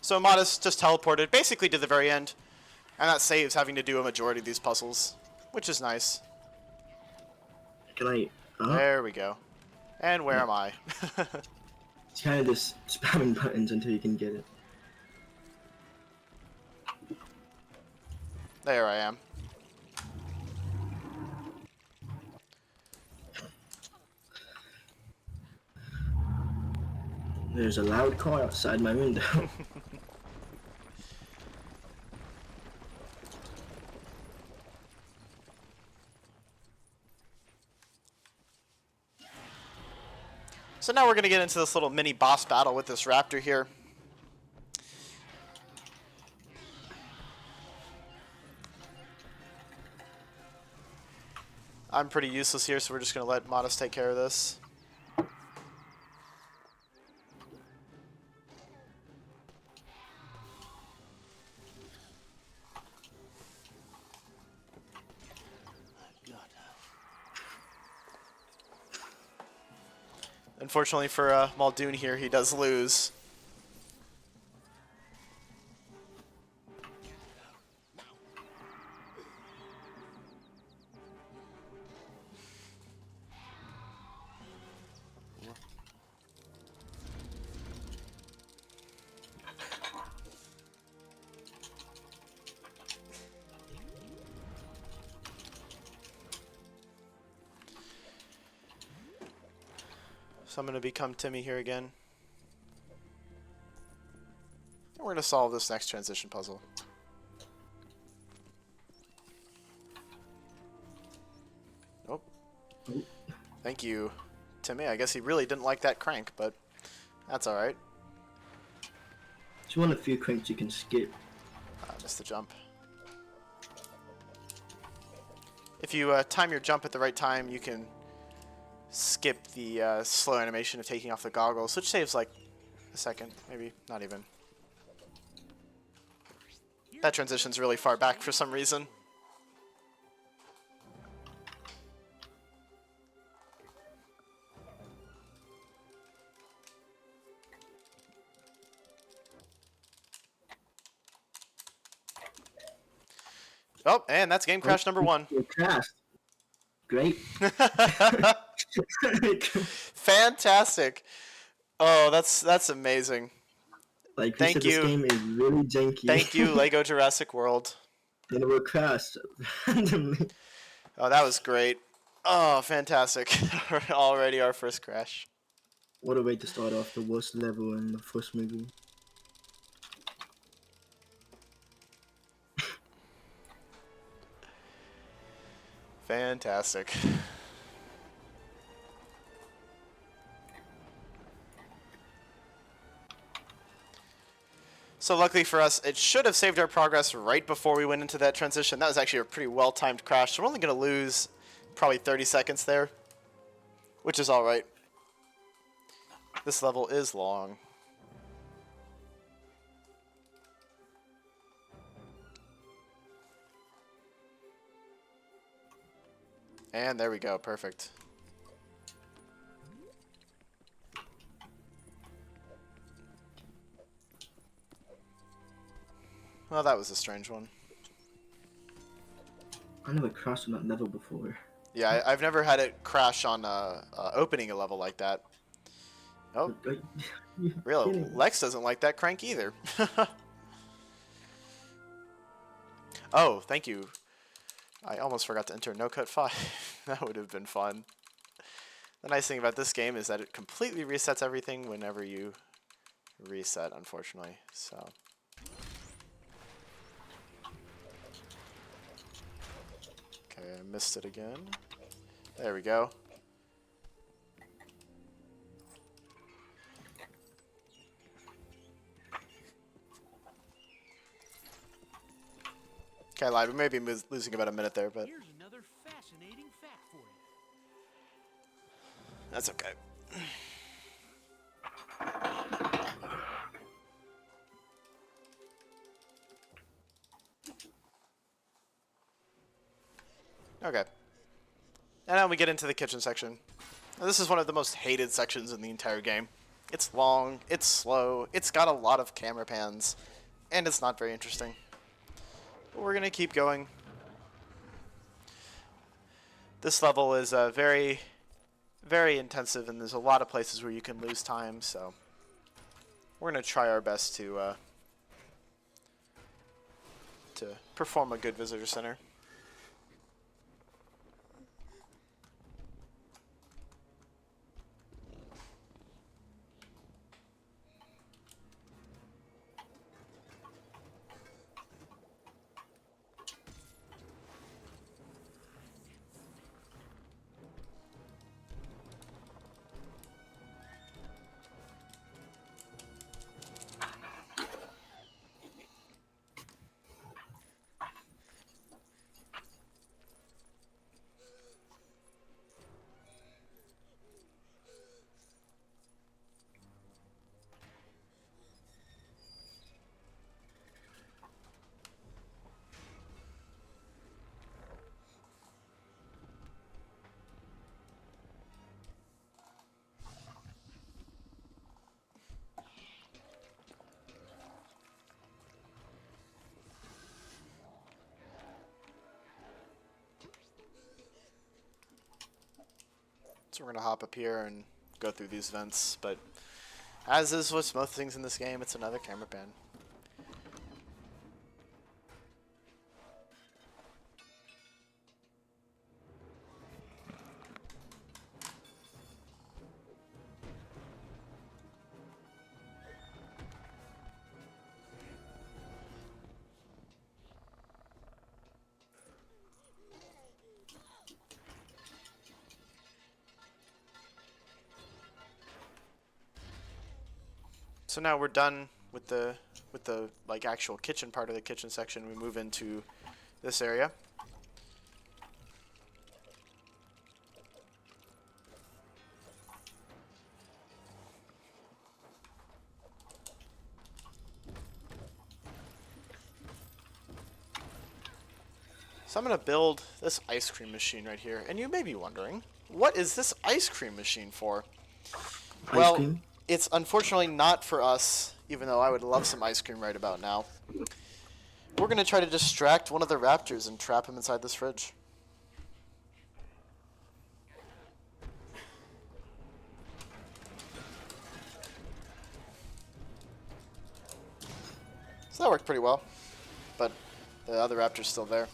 So Modest just teleported basically to the very end, and that saves having to do a majority of these puzzles, which is nice. Can I... There we go. And where am I? It's kind of just spamming buttons until you can get it. There I am. There's a loud car outside my window. So now we're going to get into this little mini boss battle with this raptor here. I'm pretty useless here, so we're just going to let Modest take care of this. Unfortunately for Muldoon here, he does lose. So I'm going to become Timmy here again. And we're going to solve this next transition puzzle. Nope. Thank you, Timmy. I guess he really didn't like that crank, but that's alright. It's one of the few cranks you can skip. Missed the jump. If you time your jump at the right time, you can skip the slow animation of taking off the goggles, which saves like a second, maybe not even. That transition's really far back for some reason. Oh, and that's game crash number 1. It crashed. Great. Fantastic. Oh, that's amazing. Like, thank you. This game is really janky. Thank you, Lego Jurassic World. And it will crash randomly. Oh, that was great. Oh, fantastic. Already our first crash. What a way to start off the worst level in the first movie. Fantastic. So luckily for us, it should have saved our progress right before we went into that transition. That was actually a pretty well-timed crash, so we're only going to lose probably 30 seconds there, which is alright. This level is long. And there we go, perfect. Well, that was a strange one. I never crashed on that level before. Yeah, I've never had it crash on opening a level like that. Oh, real. kidding. Lex doesn't like that crank either. Oh, thank you. I almost forgot to enter No Cut 5. That would have been fun. The nice thing about this game is that it completely resets everything whenever you reset, unfortunately. So. Okay, I missed it again. There we go. Okay, live. We may be losing about a minute there, but Here's another fascinating fact for you. that's okay. Okay. And now we get into the kitchen section. Now, this is one of the most hated sections in the entire game. It's long, it's slow, it's got a lot of camera pans, and it's not very interesting. But we're gonna keep going. This level is very, very intensive, and there's a lot of places where you can lose time, so we're gonna try our best to perform a good visitor center. So we're going to hop up here and go through these vents, but as is with most things in this game, it's another camera pan. So now we're done with the like actual kitchen part of the kitchen section. We move into this area. So I'm going to build this ice cream machine right here. And you may be wondering, what is this ice cream machine for? Ice cream? It's unfortunately not for us, even though I would love some ice cream right about now. We're going to try to distract one of the raptors and trap him inside this fridge. So that worked pretty well, but the other raptor's still there.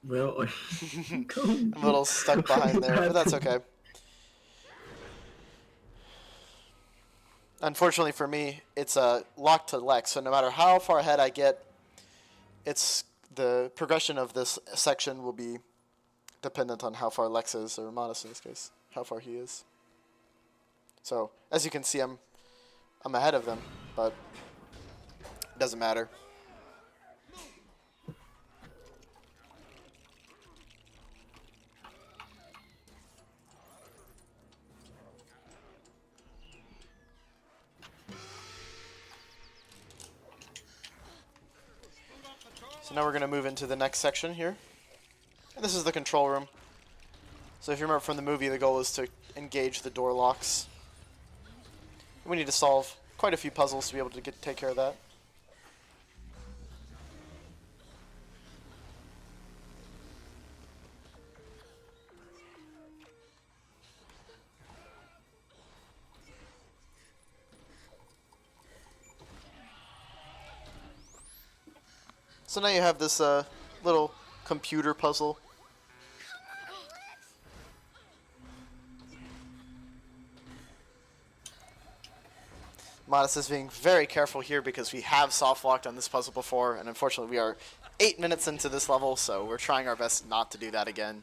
Well, I'm a little stuck behind there, but that's okay. Unfortunately for me, it's locked to Lex, so no matter how far ahead I get, the progression of this section will be dependent on how far Lex is, or Modest in this case, how far he is. So, as you can see, I'm ahead of them, but it doesn't matter. So now we're going to move into the next section here. And this is the control room. So if you remember from the movie, the goal is to engage the door locks. We need to solve quite a few puzzles to be able to take care of that. So now you have this little computer puzzle. Modest is being very careful here because we have soft locked on this puzzle before, and unfortunately we are 8 minutes into this level, so we're trying our best not to do that again.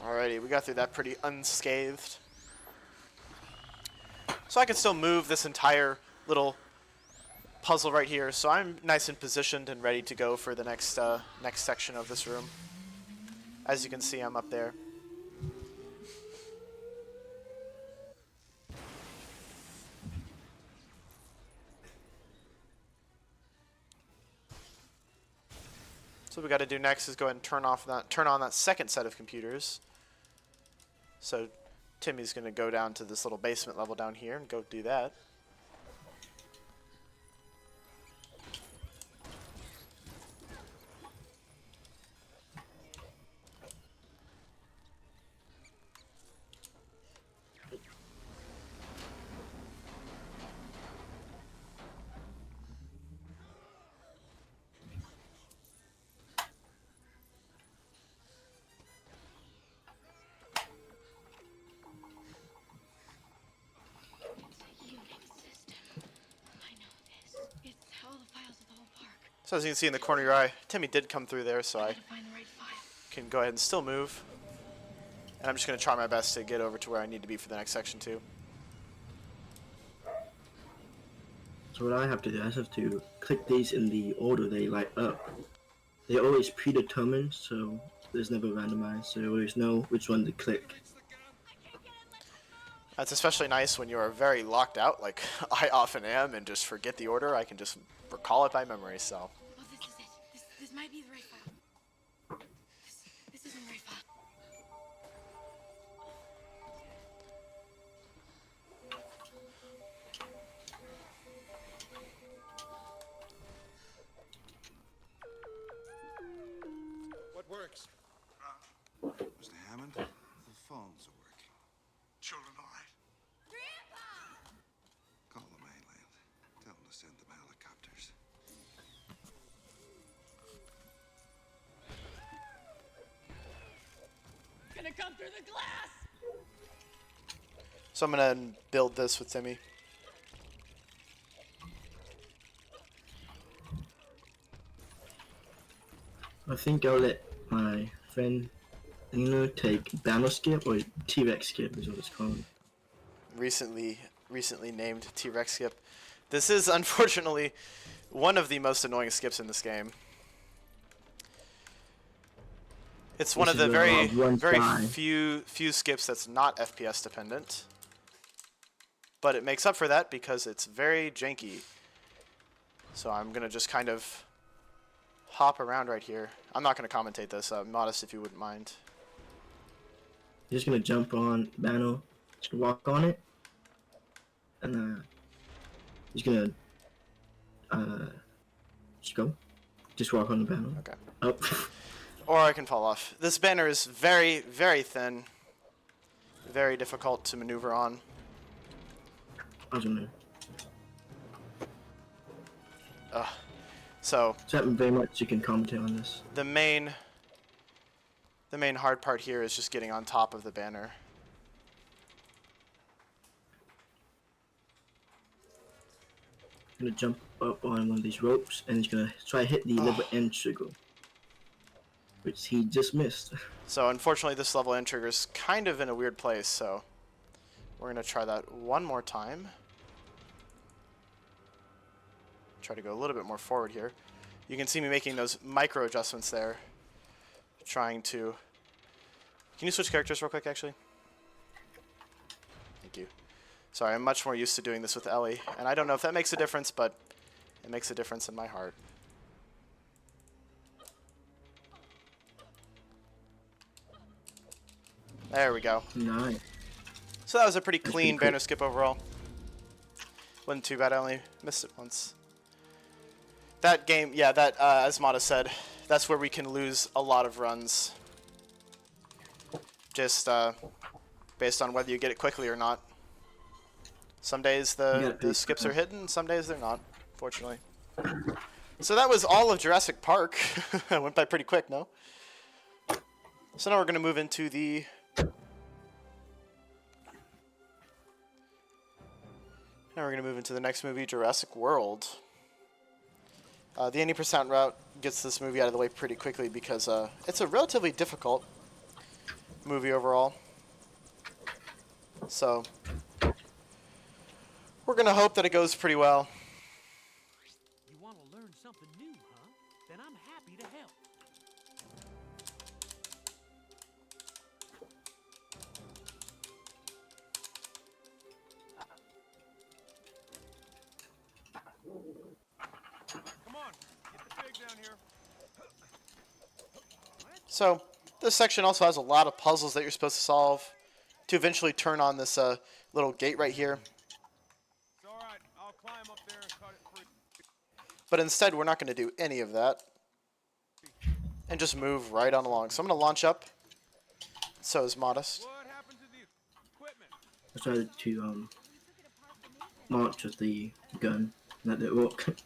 Alrighty, we got through that pretty unscathed. So I can still move this entire little puzzle right here, so I'm nice and positioned and ready to go for the next next section of this room. As you can see, I'm up there. So what we got to do next is go ahead and turn on that second set of computers. So Timmy's going to go down to this little basement level down here and go do that. So as you can see in the corner of your eye, Timmy did come through there, so I can go ahead and still move. And I'm just going to try my best to get over to where I need to be for the next section too. So what I have to do, I have to click these in the order they light up. They're always predetermined, so there's never randomized, so you always know which one to click. That's especially nice when you are very locked out, like I often am, and just forget the order. I can just recall it by memory, so. Oh, this is it. This might be the right file. This isn't the right file. What works? Mr. Hammond, the phones are working. Children all right? Grandpa! Call the mainland. Tell them to send them helicopters. Gonna come through the glass! So I'm going to build this with Timmy. I think I'll let my friend take Banner Skip, or T-Rex Skip is what it's called. Recently named T-Rex skip. This is unfortunately one of the most annoying skips in this game. It's one of the very few skips that's not FPS dependent. But it makes up for that because it's very janky. So I'm going to just kind of hop around right here. I'm not going to commentate this, Modest, if you wouldn't mind. You're just gonna jump on Banner, just walk on it, and just gonna just go. Just walk on the banner. Okay. Up. Or I can fall off. This banner is very, very thin. Very difficult to maneuver on. So. There's not very much you can commentate on this. The main The main hard part here is just getting on top of the banner. Gonna jump up on one of these ropes and he's gonna try to hit the lever end trigger, which he just missed. So unfortunately this level end trigger is kind of in a weird place, so we're gonna try that one more time. Try to go a little bit more forward here. You can see me making those micro adjustments there. Trying to... Can you switch characters real quick, actually? Thank you. Sorry, I'm much more used to doing this with Ellie, and I don't know if that makes a difference, but it makes a difference in my heart. There we go. Nice. So that was a pretty That's clean pretty banner skip overall. Wasn't too bad, I only missed it once. That game, yeah, that, as Mata said, that's where we can lose a lot of runs. Just based on whether you get it quickly or not. Some days the skips are hidden, some days they're not, fortunately. So that was all of Jurassic Park. Went by pretty quick, no? So now we're going to move into the... Now we're going to move into the next movie, Jurassic World. The 80% route gets this movie out of the way pretty quickly because it's a relatively difficult movie overall. So we're going to hope that it goes pretty well. You want to learn something new, huh? Then I'm happy to help. Come on, get the pig down here. So this section also has a lot of puzzles that you're supposed to solve to eventually turn on this little gate right here. It's all right. I'll climb up there and cut it free. But instead, we're not going to do any of that and just move right on along. So I'm going to launch up. So is Modest. What happened to the equipment? I tried to launch with the gun. That didn't work.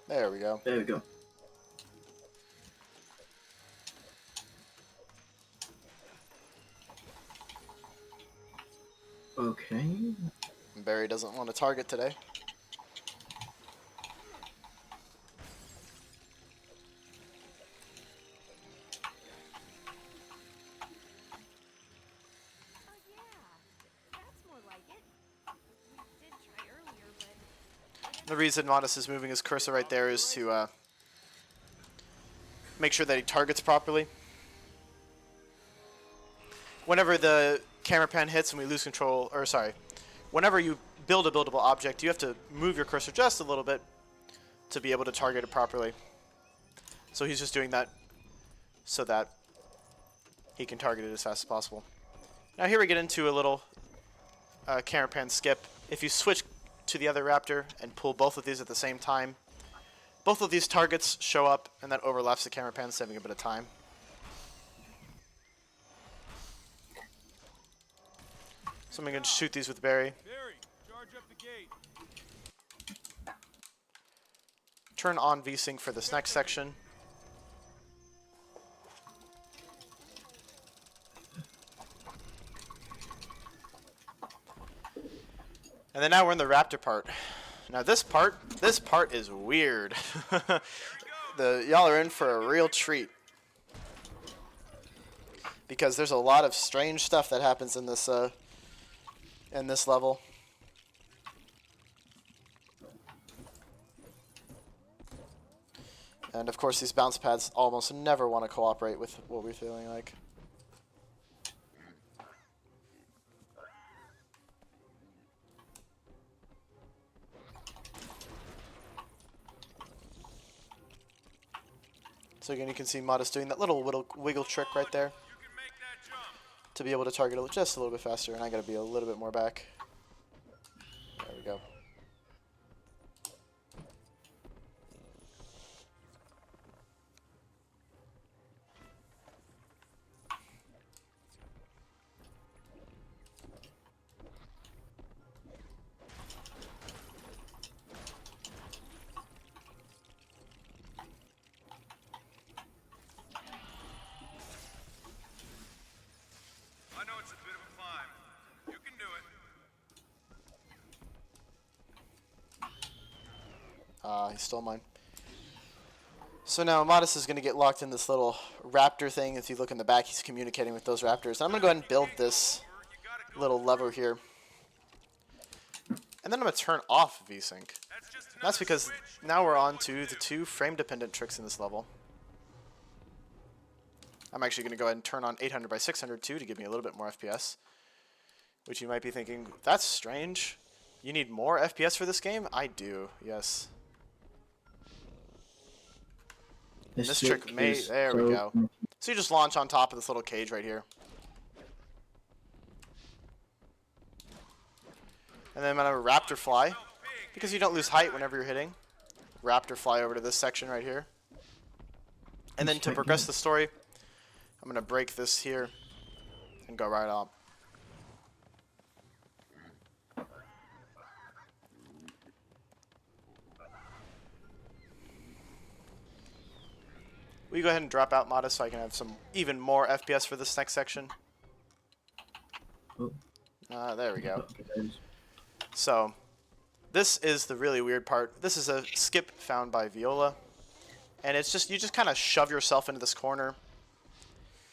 There we go. There we go. Okay. Barry doesn't want to target today. The reason Modest is moving his cursor right there is to make sure that he targets properly. Whenever the camera pan hits and we lose control, or sorry, whenever you build a buildable object, you have to move your cursor just a little bit to be able to target it properly. So he's just doing that so that he can target it as fast as possible. Now here we get into a little camera pan skip. If you switch to the other raptor and pull both of these at the same time, both of these targets show up and that overlaps the camera pan, saving a bit of time. So I'm going to shoot these with Barry. Barry, charge up the gate. Turn on VSync for this next section. And then now we're in the raptor part. Now this part is weird. Y'all are in for a real treat. Because there's a lot of strange stuff that happens in this level. And of course these bounce pads almost never want to cooperate with what we're feeling like. So again, you can see Modest doing that little wiggle trick right there to be able to target it just a little bit faster, and I gotta be a little bit more back. There we go. He stole mine. So now Modest is going to get locked in this little raptor thing. If you look in the back, he's communicating with those raptors. I'm going to go ahead and build this little lever here. And then I'm going to turn off VSync. That's because now we're on to the 2 frame-dependent tricks in this level. I'm actually going to go ahead and turn on 800 by 600 too to give me a little bit more FPS. Which you might be thinking, that's strange. You need more FPS for this game? I do, yes. And this trick may... There we go. So you just launch on top of this little cage right here. And then I'm going to raptor fly. Because you don't lose height whenever you're hitting. Raptor fly over to this section right here. And then to progress the story, I'm going to break this here and go right up. Will you go ahead and drop out, Modest, so I can have some even more FPS for this next section? There we go. So, this is the really weird part. This is a skip found by Viola. And it's just, you just kind of shove yourself into this corner.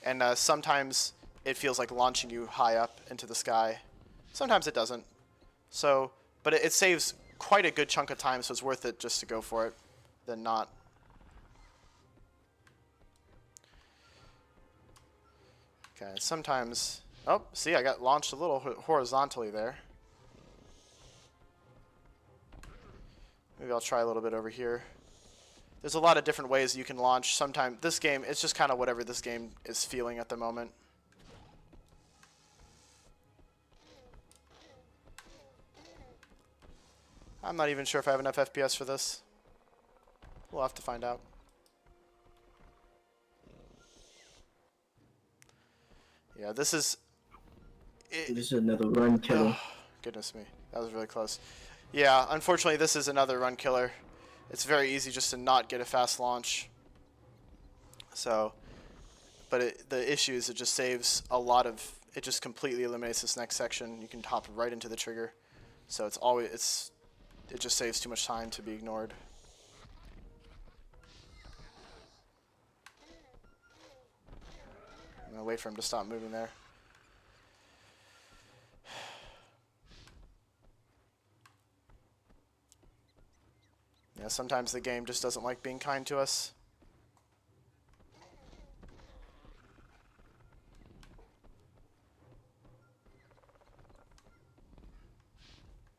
And sometimes it feels like launching you high up into the sky. Sometimes it doesn't. So, but it saves quite a good chunk of time, so it's worth it just to go for it than not. Okay, sometimes... Oh, see, I got launched a little horizontally there. Maybe I'll try a little bit over here. There's a lot of different ways you can launch. Sometimes this game, it's just kind of whatever this game is feeling at the moment. I'm not even sure if I have enough FPS for this. We'll have to find out. Yeah, this is... This is another run killer. Oh, goodness me. That was really close. Yeah, unfortunately, this is another run killer. It's very easy just to not get a fast launch. So, but the issue is it just saves a lot of... It just completely eliminates this next section. You can hop right into the trigger. So it's always... It just saves too much time to be ignored. I'm gonna wait for him to stop moving there. Yeah, sometimes the game just doesn't like being kind to us.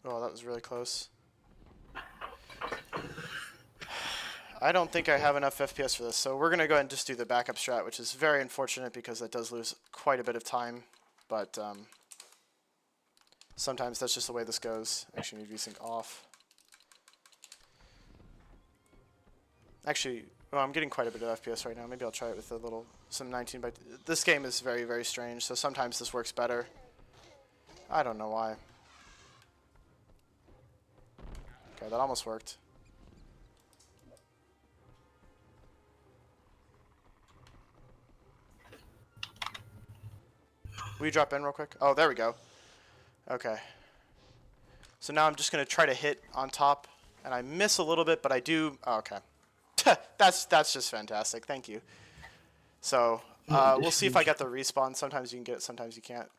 Oh, that was really close. I don't think I have enough FPS for this, so we're going to go ahead and just do the backup strat, which is very unfortunate because that does lose quite a bit of time, but sometimes that's just the way this goes. Actually, need VSync off. Actually, well, I'm getting quite a bit of FPS right now. Maybe I'll try it with a little, some 19 by... This game is very, very strange, so sometimes this works better. I don't know why. Okay, that almost worked. Will you drop in real quick? Oh, there we go. Okay. So now I'm just going to try to hit on top, and I miss a little bit, but I do... Oh, okay. that's just fantastic. Thank you. So we'll see if I get the respawn. Sometimes you can get it, sometimes you can't.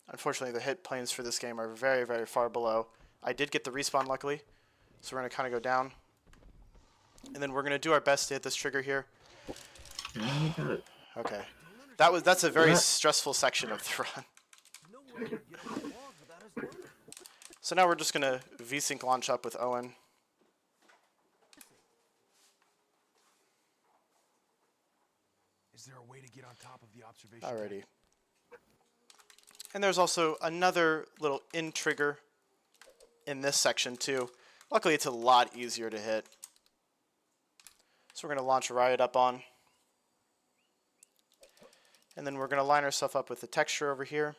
Unfortunately, the hit planes for this game are very, very far below. I did get the respawn, luckily. So we're going to kind of go down. And then we're going to do our best to hit this trigger here. Okay. That's a very stressful section of the run. So now we're just going to VSync launch up with Owen. Is there a way to get on top of the observation? Alrighty. And there's also another little in trigger in this section too. Luckily, it's a lot easier to hit. So we're going to launch Riot up on. And then we're going to line ourselves up with the texture over here.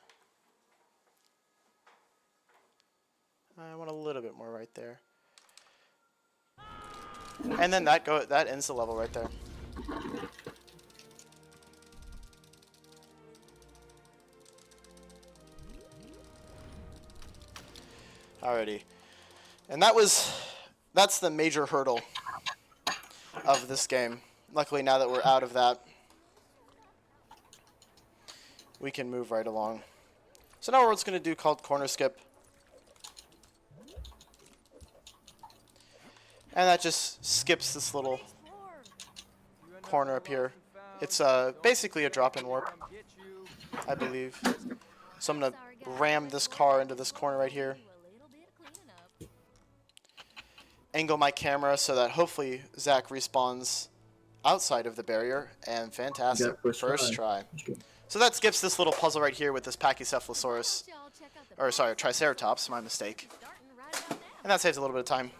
I want a little bit more right there. And then that ends the level right there. Alrighty. And that was that's the major hurdle of this game. Luckily, now that we're out of that, we can move right along. So now we're just going to do called corner skip. And that just skips this little corner up here. It's basically a drop-in warp, I believe. So I'm going to ram this car into this corner right here. Angle my camera so that hopefully Zach respawns outside of the barrier. And fantastic. First try. So that skips this little puzzle right here with this Pachycephalosaurus. Or sorry, Triceratops, my mistake. And that saves a little bit of time.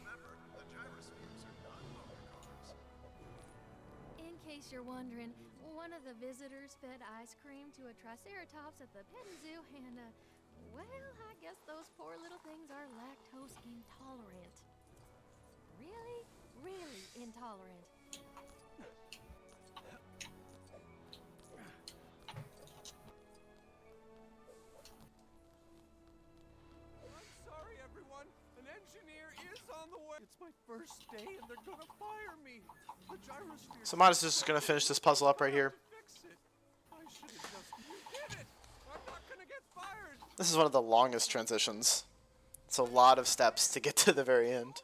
In case you're wondering, one of the visitors fed ice cream to a Triceratops at the petting zoo, and, well, I guess those poor little things are lactose intolerant. Really, really intolerant. Sorry, everyone. An engineer is on the way. It's my first day, and they're gonna fire me. The gyrosphere. So Modest is just going to finish this puzzle up right here. This is one of the longest transitions. It's a lot of steps to get to the very end.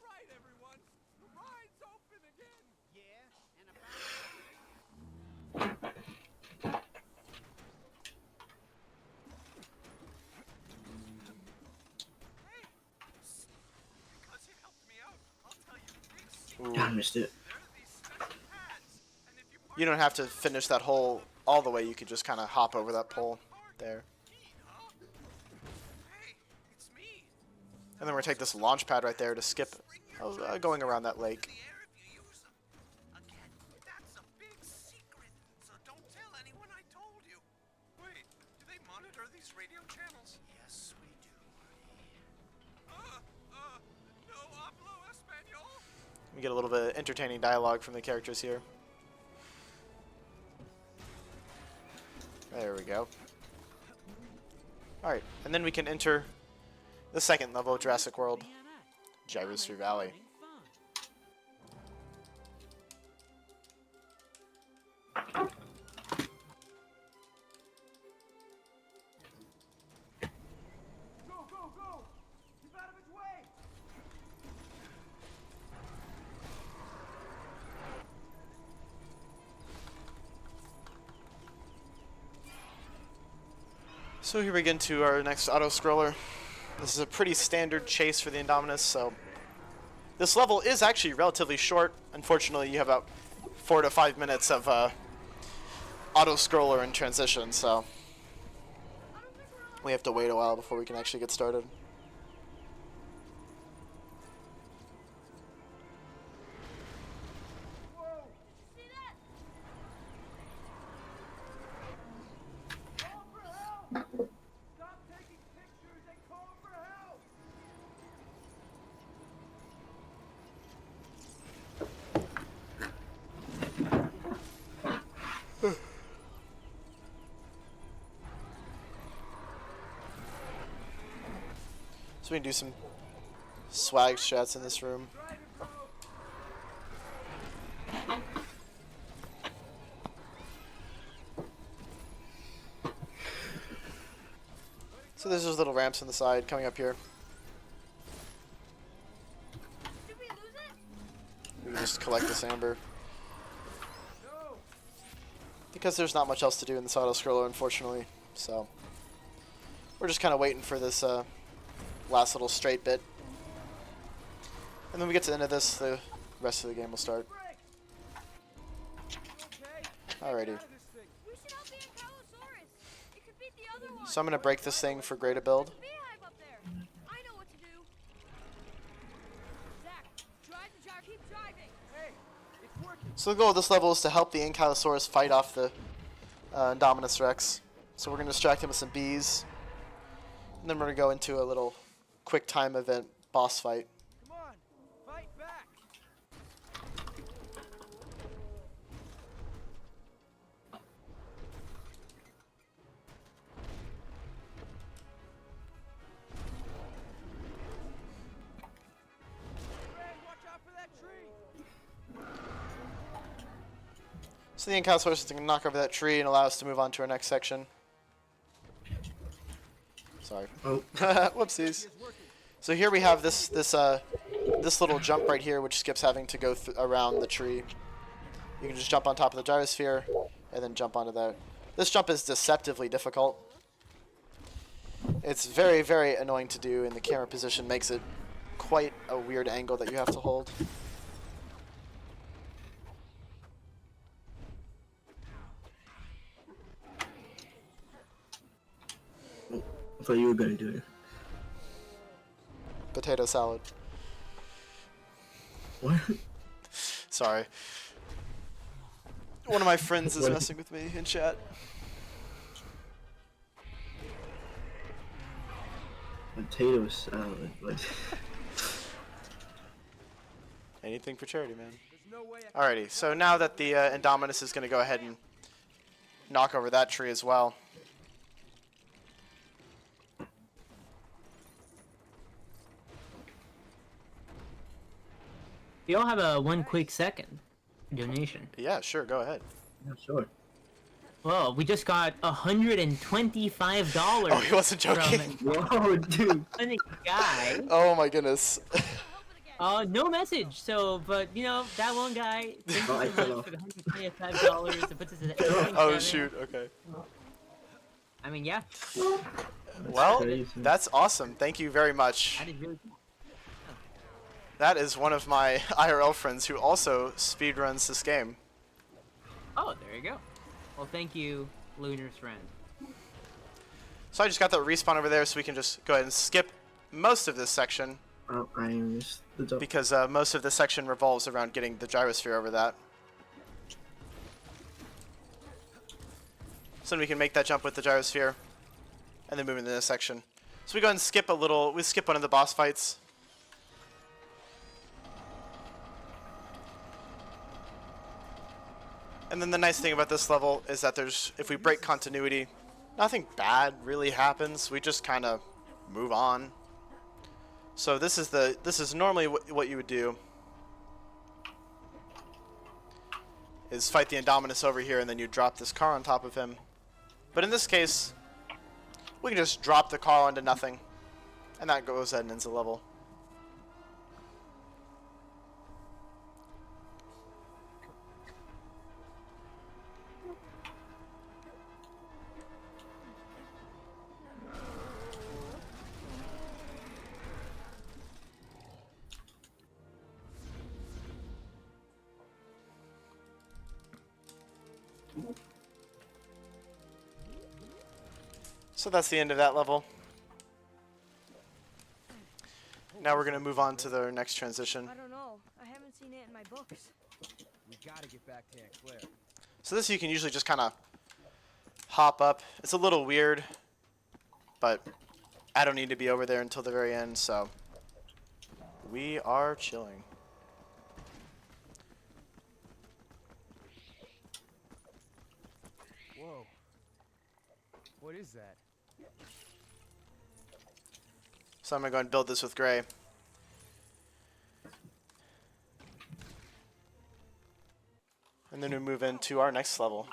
Ooh. I missed it. You don't have to finish that hole all the way. You could just kind of hop over that pole there. And then we're going to take this launch pad right there to skip going around that lake. We get a little bit of entertaining dialogue from the characters here. There we go. Alright, and then we can enter the second level of Jurassic World, Gyrosphere Valley. So here we get into our next auto-scroller. This is a pretty standard chase for the Indominus, so this level is actually relatively short. Unfortunately, you have about 4 to 5 minutes of auto-scroller in transition, so we have to wait a while before we can actually get started. So we can do some swag shots in this room. So there's those little ramps on the side coming up here. We can just collect this amber. Because there's not much else to do in this auto-scroller, unfortunately. So we're just kind of waiting for this last little straight bit. And then we get to the end of this, the rest of the game will start. Alrighty. So I'm going to break this thing for Greta build. So the goal of this level is to help the Ankylosaurus fight off the Indominus Rex. So we're going to distract him with some bees. And then we're going to go into a little quick time event boss fight. Come on, fight back. Ray, watch out for So the in-house horse is going to knock over that tree and allow us to move on to our next section. Sorry. Oh. Whoopsies. So here we have this little jump right here, which skips having to go around the tree. You can just jump on top of the gyrosphere and then jump onto that. This jump is deceptively difficult. It's very, very annoying to do, and the camera position makes it quite a weird angle that you have to hold. I thought you were gonna do it. Potato salad. What? Sorry. One of my friends is messing with me in chat. Potato salad. Like. Anything for charity, man. Alrighty, so now that the Indominus is going to go ahead and knock over that tree as well. We all have a one quick second donation. Yeah, sure, go ahead. Yeah, sure. Well, we just got $125. Oh, he wasn't joking. Whoa, dude. Funny guy. Oh my goodness. No message. So, but you know that one guy. Thank Oh, I you fell so off. much for the $125. It puts us at 8.7. Oh shoot, okay. I mean, yeah. Well, crazy. that's awesome. Thank you very much. That is really cool. That is one of my IRL friends who also speedruns this game. Oh, there you go. Well, thank you, Lunar's friend. So I just got the respawn over there, so we can just go ahead and skip most of this section. Oh, I missed the jump. Because most of this section revolves around getting the gyrosphere over that. So then we can make that jump with the gyrosphere, and then move into this section. So we go ahead and skip a little. We skip one of the boss fights. And then the nice thing about this level is that if we break continuity, nothing bad really happens. We just kind of move on. So this is normally what you would do, is fight the Indominus over here, and then you drop this car on top of him. But in this case, we can just drop the car onto nothing, and that goes ahead and ends the level. So that's the end of that level. Now we're going to move on to the next transition. I don't know. I haven't seen it in my books. We gotta get back to Aunt Claire. So this you can usually just kind of hop up. It's a little weird, but I don't need to be over there until the very end, so we are chilling. Whoa. What is that? So I'm going to go and build this with Gray. And then we move into our next level.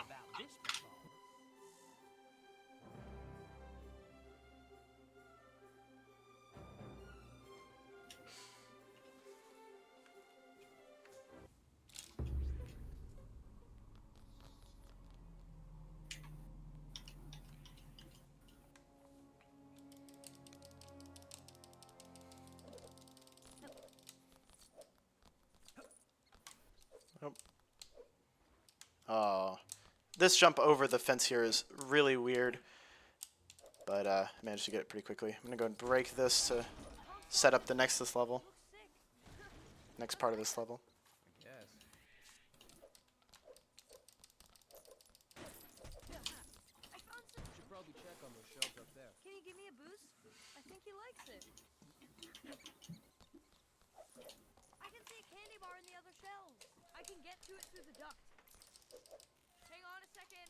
Oh, this jump over the fence here is really weird, but I managed to get it pretty quickly. I'm gonna go and break this to set up the next level. Next part of this level. Yes. Should probably check on those shelves up there. Can you give me a boost? I think he likes it. I can see a candy bar in the other shelves. I can get to it through the duct. Hang on a second.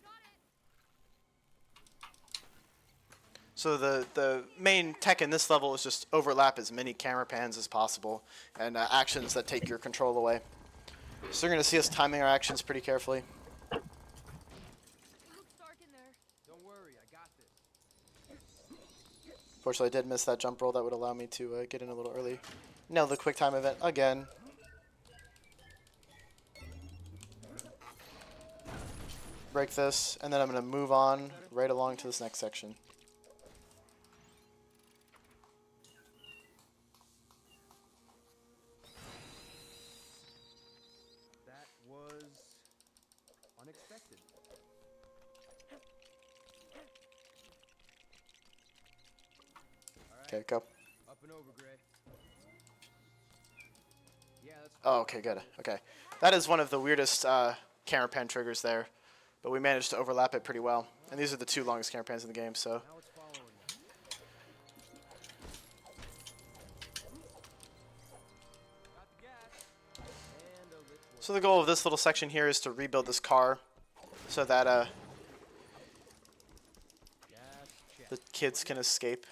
Got it. So the main tech in this level is just overlap as many camera pans as possible and actions that take your control away. So you're going to see us timing our actions pretty carefully. Don't worry, I got this. Fortunately, I did miss that jump roll that would allow me to get in a little early. Nail the quick time event again. Break this, and then I'm going to move on right along to this next section. That was unexpected. Okay, go. Up and over, Gray. Yeah, that's Oh, okay, good. Okay. That is one of the weirdest camera pan triggers there, but we managed to overlap it pretty well. And these are the 2 longest camera pans in the game, so. So the goal of this little section here is to rebuild this car so that the kids can escape.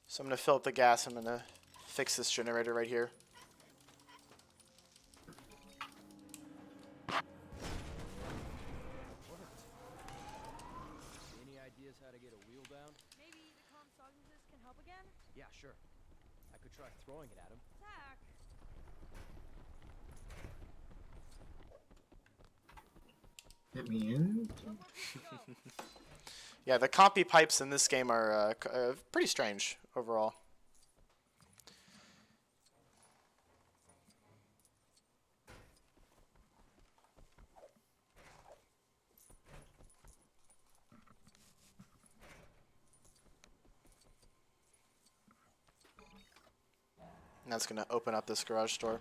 So I'm going to fill up the gas. I'm going to fix this generator right here. Any ideas how to get a wheel down? Maybe the compsognosis can help again? Yeah, sure. I could try throwing it at him. Zach! Let me in. Yeah, the compy pipes in this game are pretty strange overall. And that's going to open up this garage door.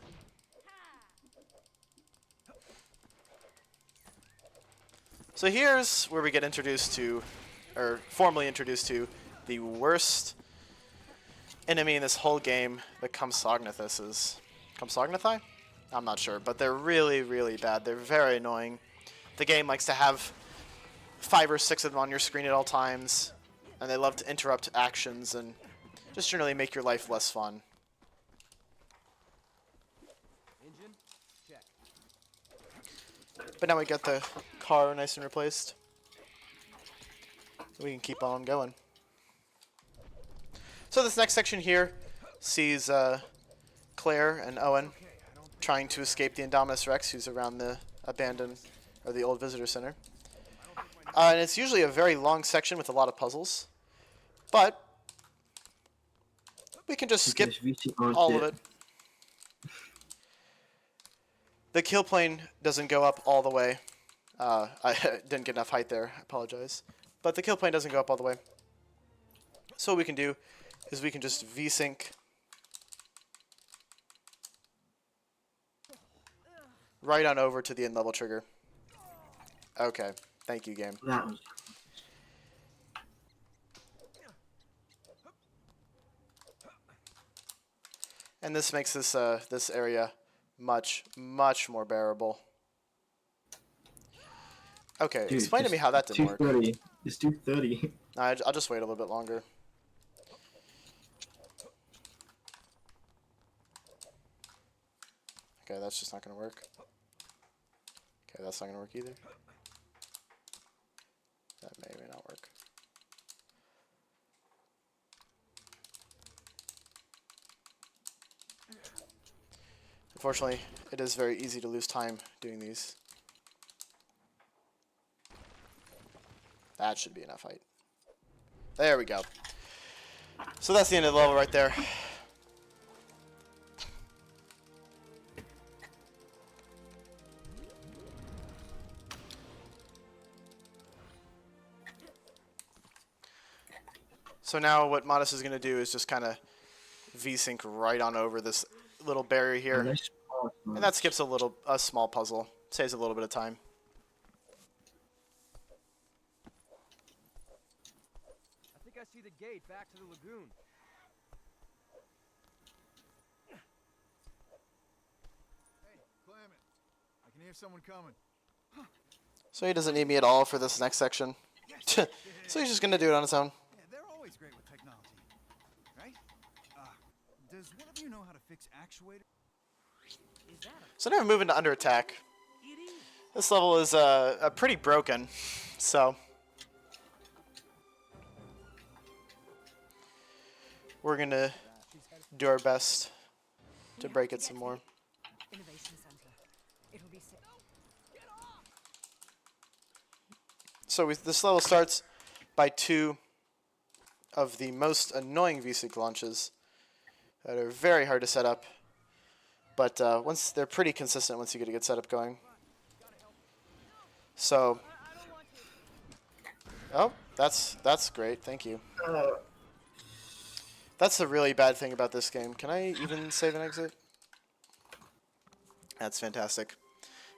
So here's where we get introduced to, or formally introduced to, the worst enemy in this whole game, the Compsognathus. Compsognathi? I'm not sure, but they're really, really bad. They're very annoying. The game likes to have 5 or 6 of them on your screen at all times, and they love to interrupt actions and just generally make your life less fun. Engine? Check. But now we got the car nice and replaced. We can keep on going. So this next section here sees Claire and Owen trying to escape the Indominus Rex, who's around the abandoned, or the old visitor center. And it's usually a very long section with a lot of puzzles. But we can just skip all of it. The kill plane doesn't go up all the way. I didn't get enough height there. I apologize. But the kill plane doesn't go up all the way. So what we can do is we can just V-sync right on over to the end level trigger. Okay. Thank you, game. That was... And this makes this this area much more bearable. Okay, Dude, explain to me how that didn't work. 230. It's 230. I'll just wait a little bit longer. Okay, that's just not going to work. Okay, that's not going to work either. That may or may not work. Unfortunately, it is very easy to lose time doing these. That should be enough height. There we go. So that's the end of the level right there. So now what Modest is going to do is just kind of V-sync right on over this little barrier here. And that skips a small puzzle. Saves a little bit of time. I think I see the gate back to the lagoon. Hey, Clement. I can hear someone coming. So he doesn't need me at all for this next section. So he's just going to do it on his own. Yeah, they're always great with technology, right? Does one of you know how to fix actuators? So now we move into under attack. This level is pretty broken, so we're gonna do our best to break it some more. So this level starts by 2 of the most annoying VSync launches that are very hard to set up, but once they're pretty consistent once you get a good setup going. So, oh, that's great. Thank you. That's the really bad thing about this game. Can I even save and exit? That's fantastic.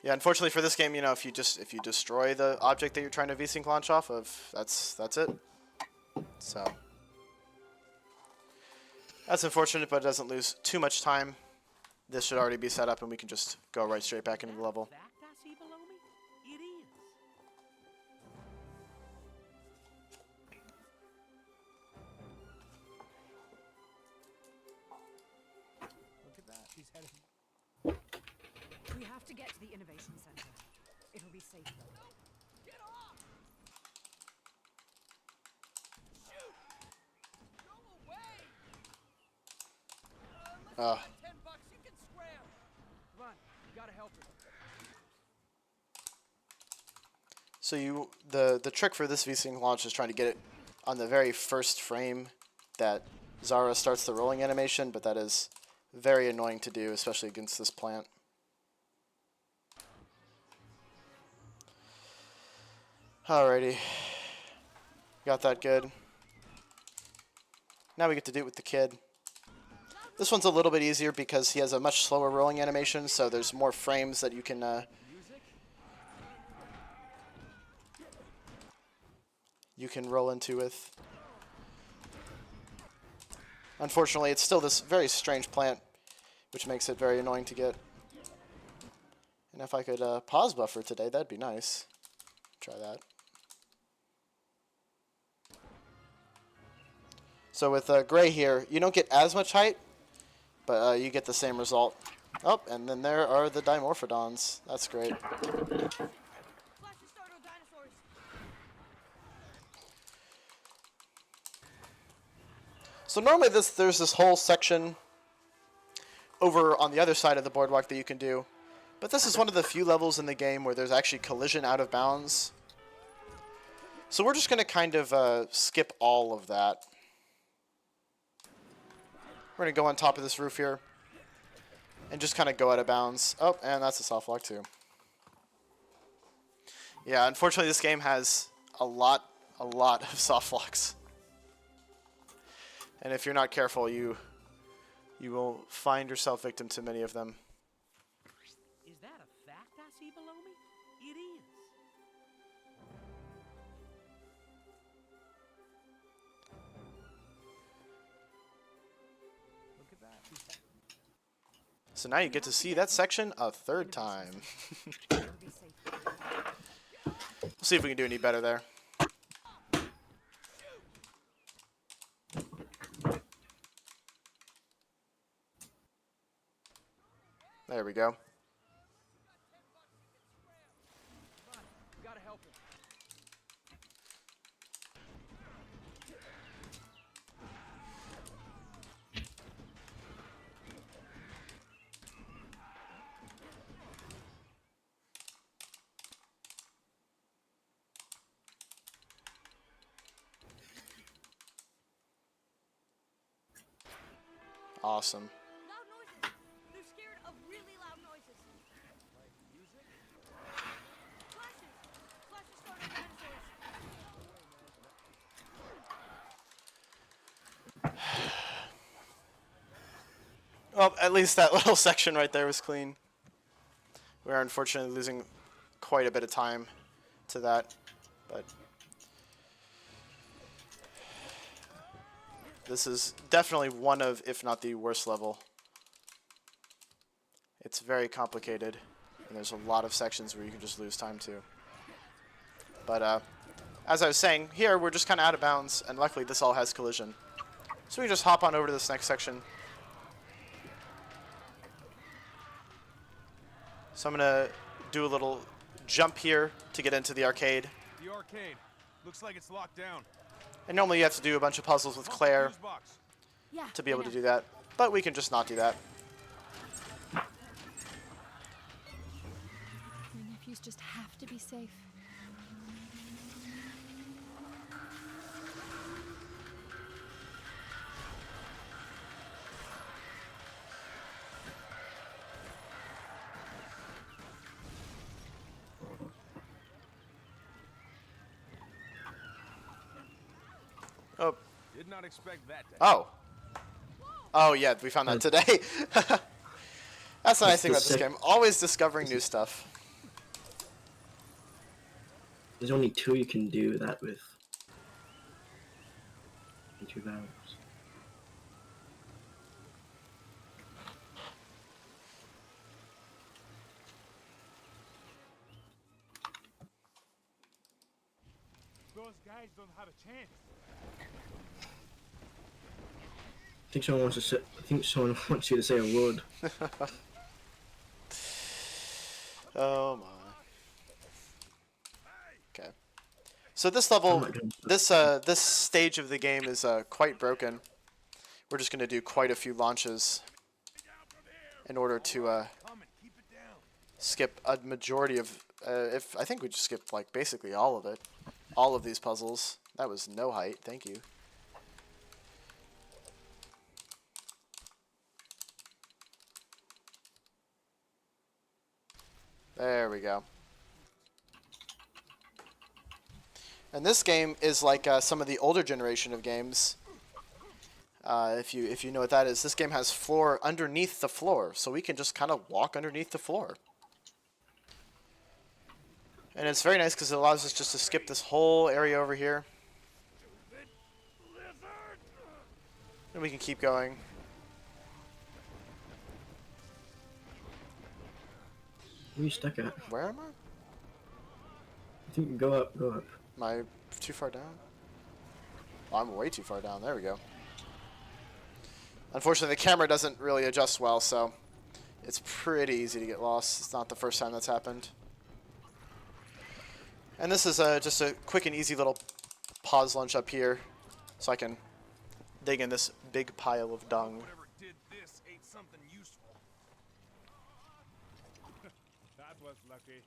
Yeah, unfortunately for this game, you know, if you destroy the object that you're trying to VSync launch off of, that's it. So that's unfortunate, but it doesn't lose too much time. This should already be set up, and we can just go right straight back into the level. We have to get to the Innovation Center. It'll be safe though. Get off! Shoot! Go away! Let's $10, you can scram! Come on, you gotta help her. So the trick for this VSync launch is trying to get it on the very first frame that Zara starts the rolling animation, but that is very annoying to do, especially against this plant. Alrighty. Got that good. Now we get to do it with the kid. This one's a little bit easier because he has a much slower rolling animation, so there's more frames that you can roll into with. Unfortunately, it's still this very strange plant, which makes it very annoying to get. And if I could pause buffer today, that'd be nice. Try that. So with Gray here, you don't get as much height, but you get the same result. Oh, and then there are the Dimorphodons. That's great. So normally there's this whole section over on the other side of the boardwalk that you can do, but this is one of the few levels in the game where there's actually collision out of bounds. So we're just going to kind of skip all of that. We're going to go on top of this roof here and just kind of go out of bounds. Oh, and that's a soft lock too. Yeah, unfortunately this game has a lot of soft locks. And if you're not careful, you will find yourself victim to many of them. Is that a fact I see below me? It is. Look at that. So now you get to see that section a third time. We'll see if we can do any better there. There we go. Awesome. Loud noises. They're scared of really loud noises. Like music? Flashes. Flashes start on dinosaurs. Well, at least that little section right there was clean. We are unfortunately losing quite a bit of time to that, but this is definitely one of, if not the worst level. It's very complicated, and there's a lot of sections where you can just lose time to. But as I was saying, here we're just kind of out of bounds, and luckily this all has collision. So we just hop on over to this next section. So I'm gonna do a little jump here to get into the arcade. The arcade. Looks like it's locked down. And normally you have to do a bunch of puzzles with Claire Yeah, to be able to do that, but we can just not do that. My nephews just have to be safe. Oh. Did not expect that. Oh. Oh yeah, we found that today. That's the nice thing about this game. Always discovering new stuff. There's only 2 you can do that with. In 2 valves. Those guys don't have a chance. I think someone wants to say, I think someone wants you to say a word. Oh my. Okay. So this level, this stage of the game is quite broken. We're just gonna do quite a few launches in order to skip a majority of. If I think we just skipped like basically all of it, all of these puzzles. That was no height. Thank you. There we go. And this game is like some of the older generation of games. If you know what that is, this game has floor underneath the floor, so we can just kind of walk underneath the floor. And it's very nice because it allows us just to skip this whole area over here. And we can keep going. Where are you stuck at? Where am I? I think go up, go up. Am I too far down? Oh, I'm way too far down. There we go. Unfortunately, the camera doesn't really adjust well, so it's pretty easy to get lost. It's not the first time that's happened. And this is just a quick and easy little pause lunch up here, so I can dig in this big pile of dung. Whatever did this ate something useful. That was lucky.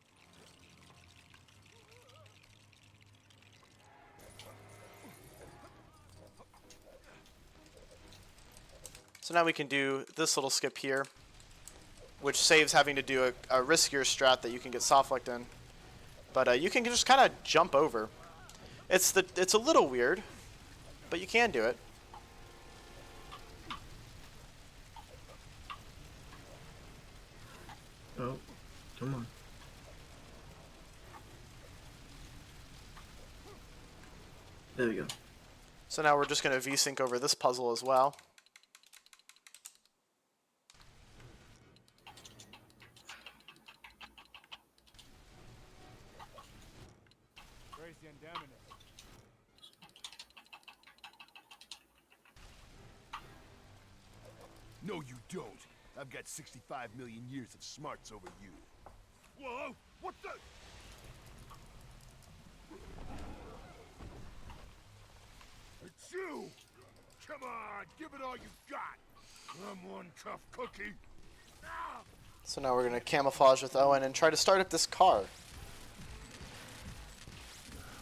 So now we can do this little skip here, which saves having to do a riskier strat that you can get soft-licked in. But you can just kind of jump over. It's a little weird, but you can do it. Oh, come on. There we go. So now we're just going to V-sync over this puzzle as well. Where's the endowment? No, you don't. I've got 65 million years of smarts over you. Whoa! What the? It's you! Come on, give it all you got! I'm one tough cookie. So now we're going to camouflage with Owen and try to start up this car.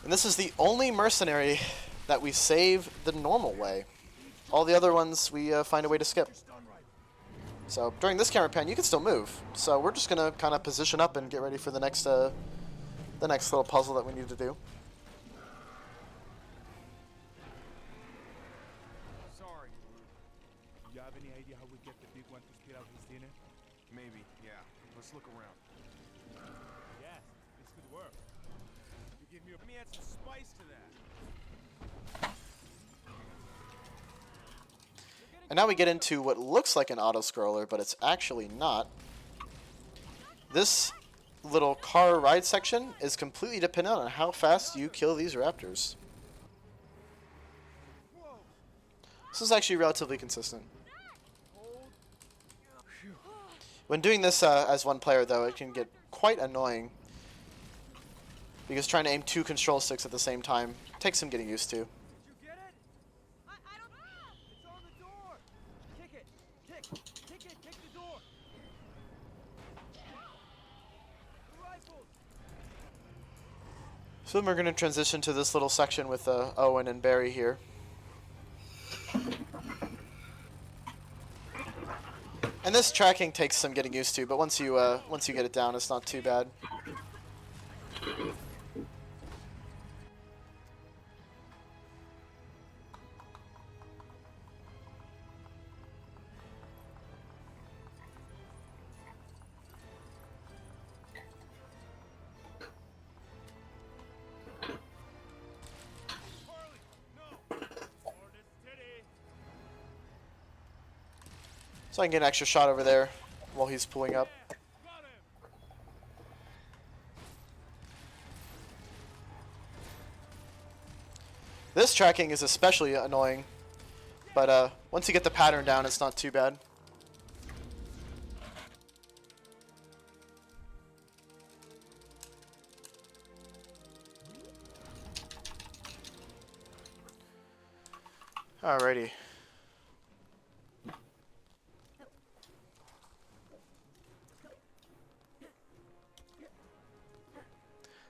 And this is the only mercenary that we save the normal way. All the other ones we find a way to skip. So during this camera pan, you can still move. So we're just gonna kind of position up and get ready for the next little puzzle that we need to do. Sorry. You have any idea how we get the big one to spit out his dinner? Maybe, yeah. Let's look around. Yes, this could work. You give me a... Let me add some spice to that. And now we get into what looks like an auto-scroller, but it's actually not. This little car ride section is completely dependent on how fast you kill these raptors. This is actually relatively consistent. When doing this as one player, though, it can get quite annoying. Because trying to aim 2 control sticks at the same time takes some getting used to. Did you get it? I don't know. It's on the door. Kick it. Kick the door. The rifles. So then we're going to transition to this little section with Owen and Barry here. And this tracking takes some getting used to, but once you get it down, it's not too bad. So I can get an extra shot over there while he's pulling up. This tracking is especially annoying, but once you get the pattern down, it's not too bad. Alrighty.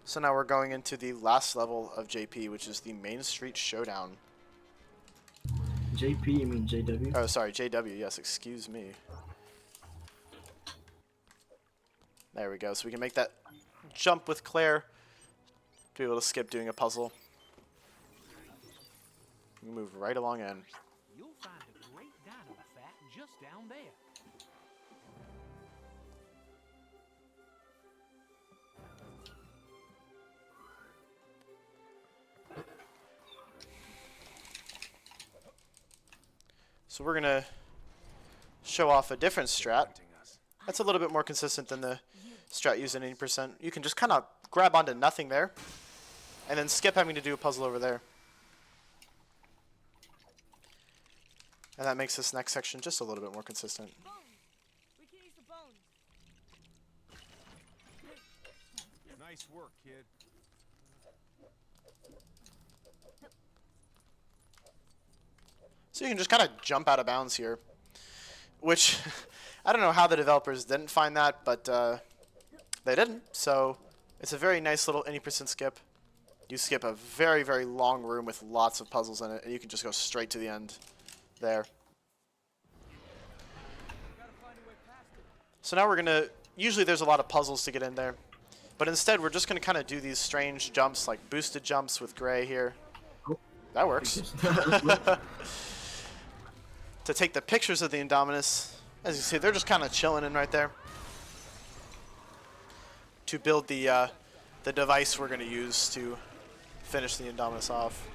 So now we're going into the last level of JP, which is the Main Street Showdown. JP, you mean JW? Oh, sorry, JW, yes, excuse me. There we go, so we can make that jump with Claire to be able to skip doing a puzzle. We can move right along in. You'll find a great dino fat just down there. So we're going to show off a different strat. That's a little bit more consistent than the strat using 80%. You can just kind of grab onto nothing there, and then skip having to do a puzzle over there. And that makes this next section just a little bit more consistent. We can use the bones. Nice work, kid. So you can just kind of jump out of bounds here, which I don't know how the developers didn't find that, but they didn't. So it's a very nice little 80% skip. You skip a very, very long room with lots of puzzles in it, and you can just go straight to the end there. So now we're going to, usually there's a lot of puzzles to get in there, but instead we're just going to kind of do these strange jumps, like boosted jumps with Gray here. That works. To take the pictures of the Indominus. As you see, they're just kind of chilling in right there. To build the device we're going to use to finish the Indominus off.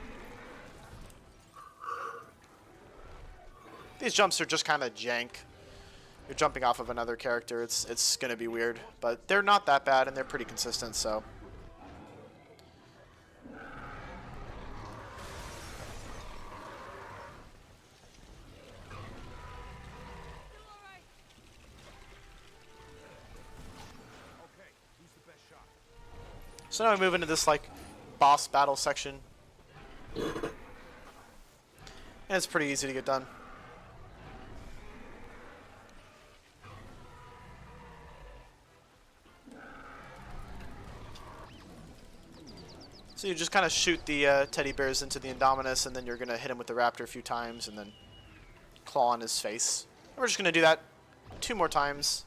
These jumps are just kind of jank. You're jumping off of another character. It's going to be weird, but they're not that bad and they're pretty consistent, so. So now we move into this like boss battle section. And it's pretty easy to get done. So you just kind of shoot the teddy bears into the Indominus, and then you're going to hit him with the raptor a few times and then claw on his face. And we're just going to do that 2 more times.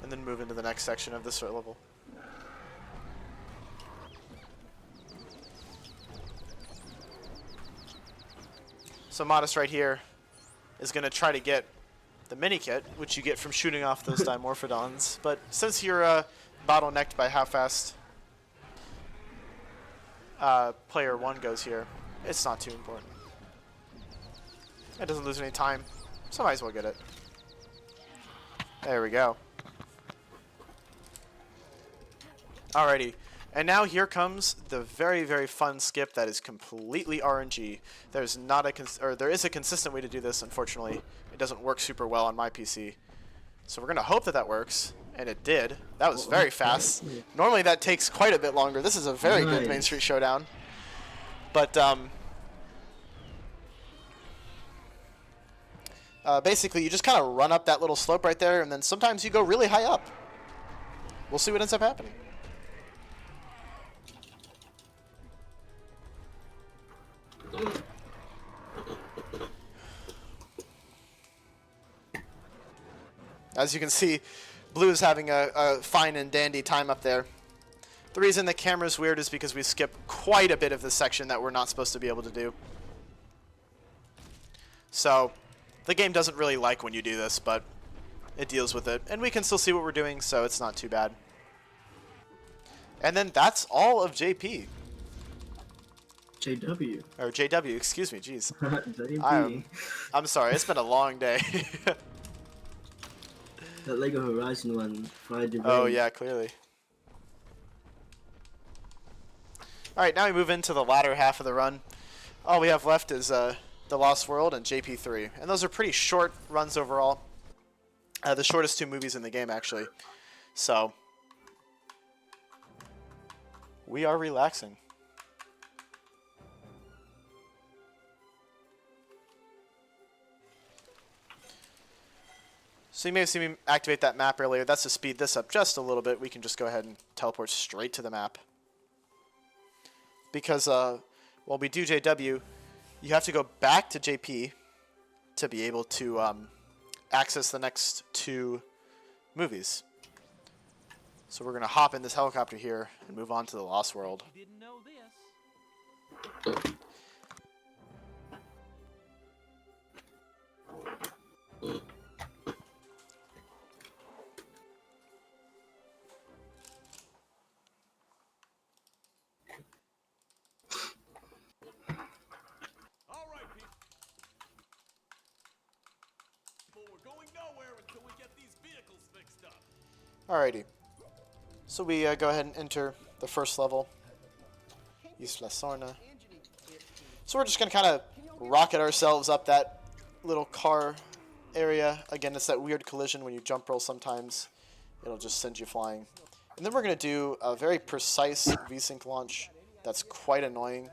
And then move into the next section of this level. So Modest right here is going to try to get the mini kit, which you get from shooting off those Dimorphodons. But since you're bottlenecked by how fast player 1 goes here, it's not too important. It doesn't lose any time, so I might as well get it. There we go. Alrighty, And now here comes the very, very fun skip that is completely RNG. There's not a there is a consistent way to do this. Unfortunately, it doesn't work super well on my PC. So we're gonna hope that that works, and it did. That was very fast. Normally that takes quite a bit longer. This is a very good Main Street Showdown. But basically, you just kind of run up that little slope right there, and then sometimes you go really high up. We'll see what ends up happening. As you can see, Blue is having a fine and dandy time up there. The reason the camera's weird is because we skip quite a bit of this section that we're not supposed to be able to do. So, the game doesn't really like when you do this, but it deals with it. And we can still see what we're doing, so it's not too bad. And then that's all of JP. JW. Or JW, excuse me, jeez. JP. I'm sorry, it's been a long day. That Lego Horizon one, Friday. Oh yeah, clearly. Alright, now we move into the latter half of the run. All we have left is The Lost World and JP3. And those are pretty short runs overall. The shortest 2 movies in the game, actually. So, we are relaxing. So you may have seen me activate that map earlier. That's to speed this up just a little bit. We can just go ahead and teleport straight to the map. Because while we do JW, you have to go back to JP to be able to access the next 2 movies. So we're going to hop in this helicopter here and move on to the Lost World. Didn't know this. Alrighty. So we go ahead and enter the first level. Isla Sorna. So we're just going to kind of rocket ourselves up that little car area. Again, it's that weird collision when you jump roll sometimes. It'll just send you flying. And then we're going to do a very precise VSync launch that's quite annoying.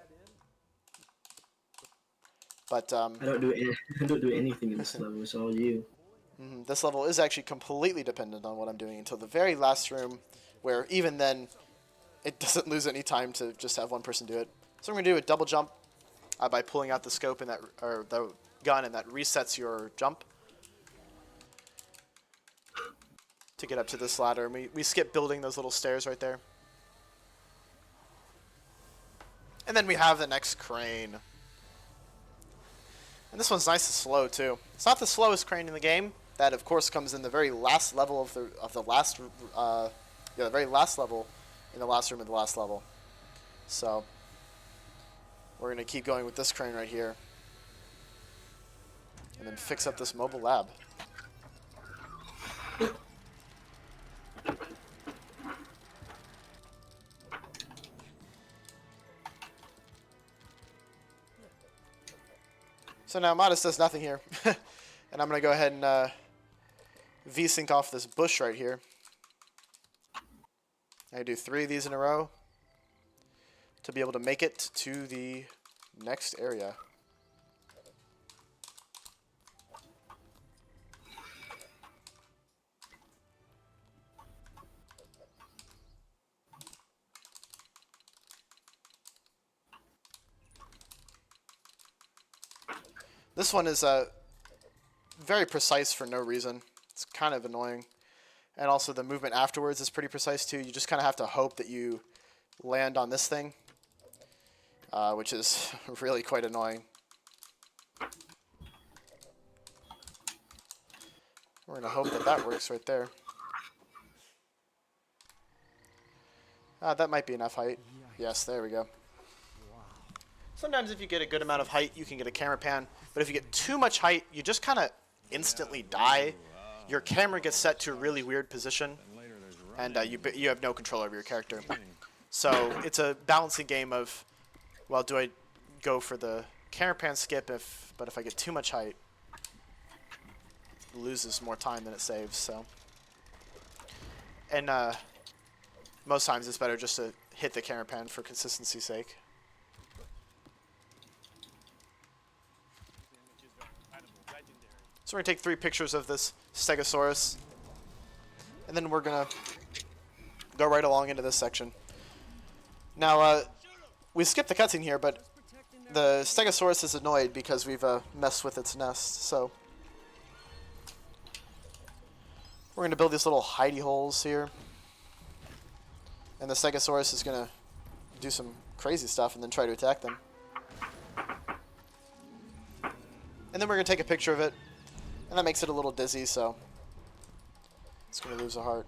But I don't do anything in this level. It's all you. This level is actually completely dependent on what I'm doing until the very last room, where even then, it doesn't lose any time to just have one person do it. So I'm going to do a double jump by pulling out the scope and that, or the gun, and that resets your jump to get up to this ladder. And we skip building those little stairs right there. And then we have the next crane. And this one's nice and slow too. It's not the slowest crane in the game. That of course comes in the very last level of the last the very last level in the last room of the last level. So we're gonna keep going with this crane right here, and then fix up this mobile lab. So now Modest does nothing here. And I'm going to go ahead and V-sync off this bush right here. I do 3 of these in a row to be able to make it to the next area. This one is very precise for no reason. It's kind of annoying. And also the movement afterwards is pretty precise too. You just kind of have to hope that you land on this thing, which is really quite annoying. We're going to hope that that works right there. That might be enough height. Yes, there we go. Sometimes if you get a good amount of height, you can get a camera pan. But if you get too much height, you just kind of instantly die. Your camera gets set to a really weird position, and you have no control over your character. So it's a balancing game of, well, do I go for the carapan skip but if I get too much height, it loses more time than it saves. So, and most times it's better just to hit the carapan for consistency's sake. So we're gonna take 3 pictures of this Stegosaurus, and then we're gonna go right along into this section. Now, we skipped the cutscene here, but the Stegosaurus is annoyed because we've messed with its nest, so we're gonna build these little hidey holes here, and the Stegosaurus is gonna do some crazy stuff and then try to attack them. And then we're gonna take a picture of it, and that makes it a little dizzy, so it's gonna lose a heart.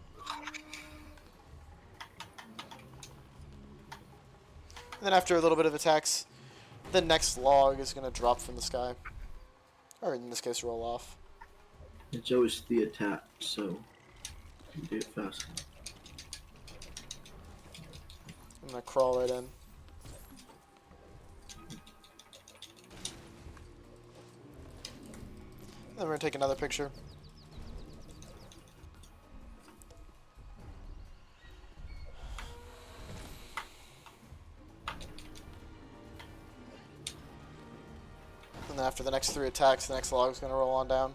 And then after a little bit of attacks, the next log is going to drop from the sky. Or in this case, roll off. It's always the attack, so you do it fast. I'm going to crawl right in. And then we're going to take another picture. And then after the next 3 attacks, the next log is going to roll on down.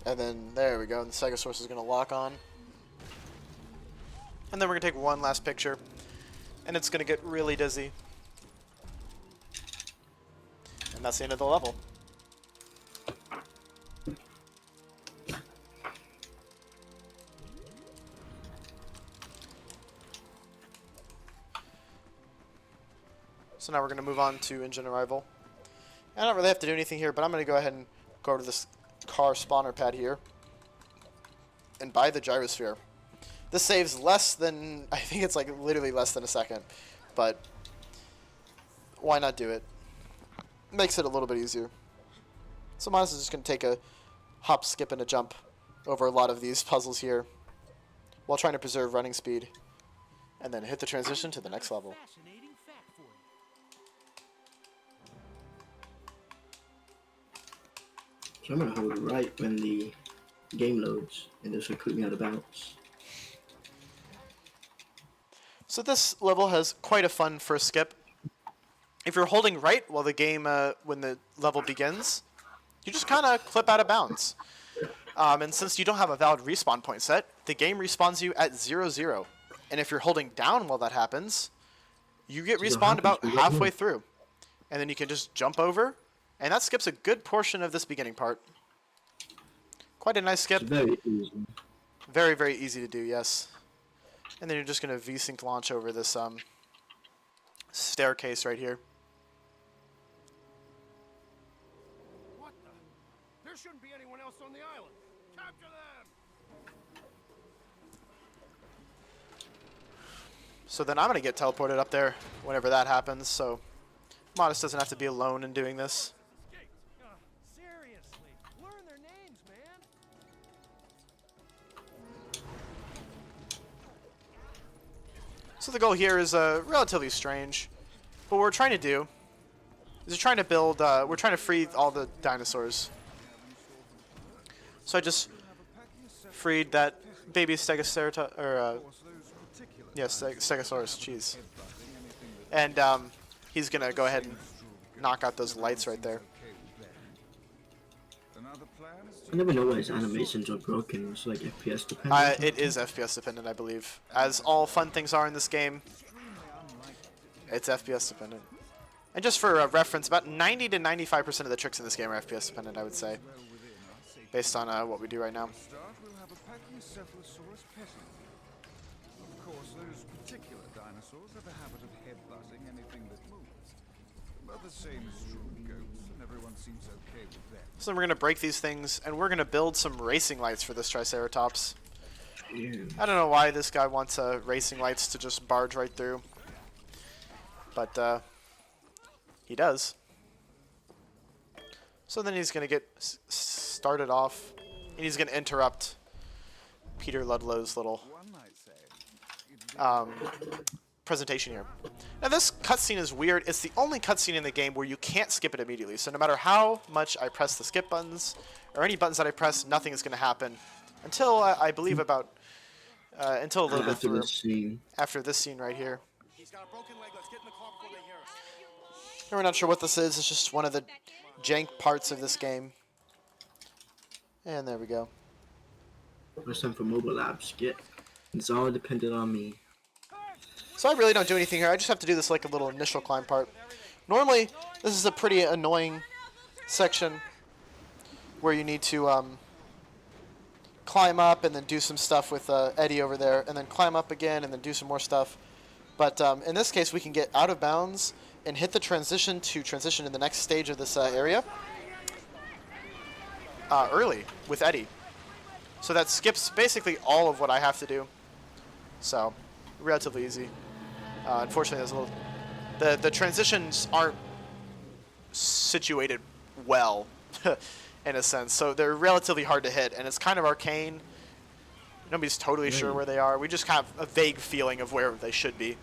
And then, there we go, and the Stegosaurus is going to lock on. And then we're going to take one last picture, and it's going to get really dizzy. And that's the end of the level. So now we're going to move on to engine arrival. I don't really have to do anything here, but I'm going to go ahead and go to this car spawner pad here and buy the gyrosphere. This saves less than, I think it's like literally less than a second, but why not do it? Makes it a little bit easier. So Miles is just going to take a hop, skip, and a jump over a lot of these puzzles here while trying to preserve running speed, and then hit the transition to the next level. So I'm going to hold right when the game loads, and this will put me out of bounds. So this level has quite a fun first skip. If you're holding right while the game, when the level begins, you just kind of clip out of bounds. And since you don't have a valid respawn point set, the game respawns you at 0-0. And if you're holding down while that happens, you get respawned about halfway through. And then you can just jump over, and that skips a good portion of this beginning part. Quite a nice skip. It's very easy. Very, very easy to do, yes. And then you're just going to V-Sync launch over this staircase right here. What the? There shouldn't be anyone else on the island. Capture them! So then I'm going to get teleported up there whenever that happens, so Modest doesn't have to be alone in doing this. Seriously, learn their names, man. So the goal here is relatively strange. What we're trying to do is we're trying to build, we're trying to free all the dinosaurs. So I just freed that baby Stegosaurus, or yes, Stegosaurus, jeez. And he's gonna go ahead and knock out those lights right there. I never know why his animations are broken. It's like FPS dependent. It is FPS dependent, I believe. As all fun things are in this game, it's FPS dependent. And just for reference, about 90 to 95% of the tricks in this game are FPS dependent, I would say, based on what we do right now. Of course, those particular dinosaurs have a habit of headbutting anything that moves. About the same as true goats, and everyone seems okay with that. So we're going to break these things, and we're going to build some racing lights for this Triceratops. I don't know why this guy wants racing lights to just barge right through. But he does. So then he's going to get started off. And he's going to interrupt Peter Ludlow's little presentation here. Now this cutscene is weird. It's the only cutscene in the game where you can't skip it immediately. So no matter how much I press the skip buttons, or any buttons that I press, nothing is going to happen. Until, I believe about, until a little bit through. After this scene right here. And we're not sure what this is. It's just one of the jank parts of this game. And there we go. First time for mobile labs. It's all dependent on me. So I really don't do anything here. I just have to do this like a little initial climb part. Normally, this is a pretty annoying section where you need to climb up and then do some stuff with Eddie over there, and then climb up again and then do some more stuff. But in this case, we can get out of bounds and hit the transition to transition in the next stage of this area early with Eddie. So that skips basically all of what I have to do. So relatively easy. Unfortunately, there's a little. The transitions aren't situated well, in a sense. So they're relatively hard to hit, and it's kind of arcane. Nobody's totally sure where they are. We just have a vague feeling of where they should be.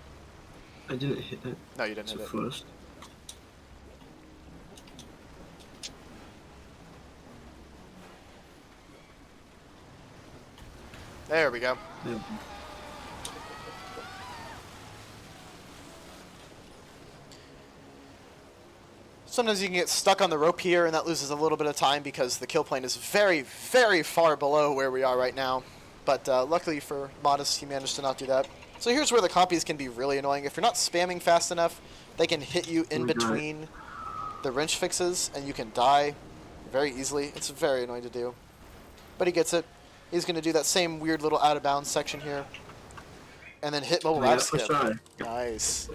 I didn't hit it. No, you didn't hit it. First. There we go. Yeah. Sometimes you can get stuck on the rope here, and that loses a little bit of time because the kill plane is very, very far below where we are right now. But luckily for Modest, he managed to not do that. So here's where the compies can be really annoying. If you're not spamming fast enough, they can hit you in between the wrench fixes, and you can die very easily. It's very annoying to do. But he gets it. He's going to do that same weird little out-of-bounds section here. And then hit mobile lab skip. Nice.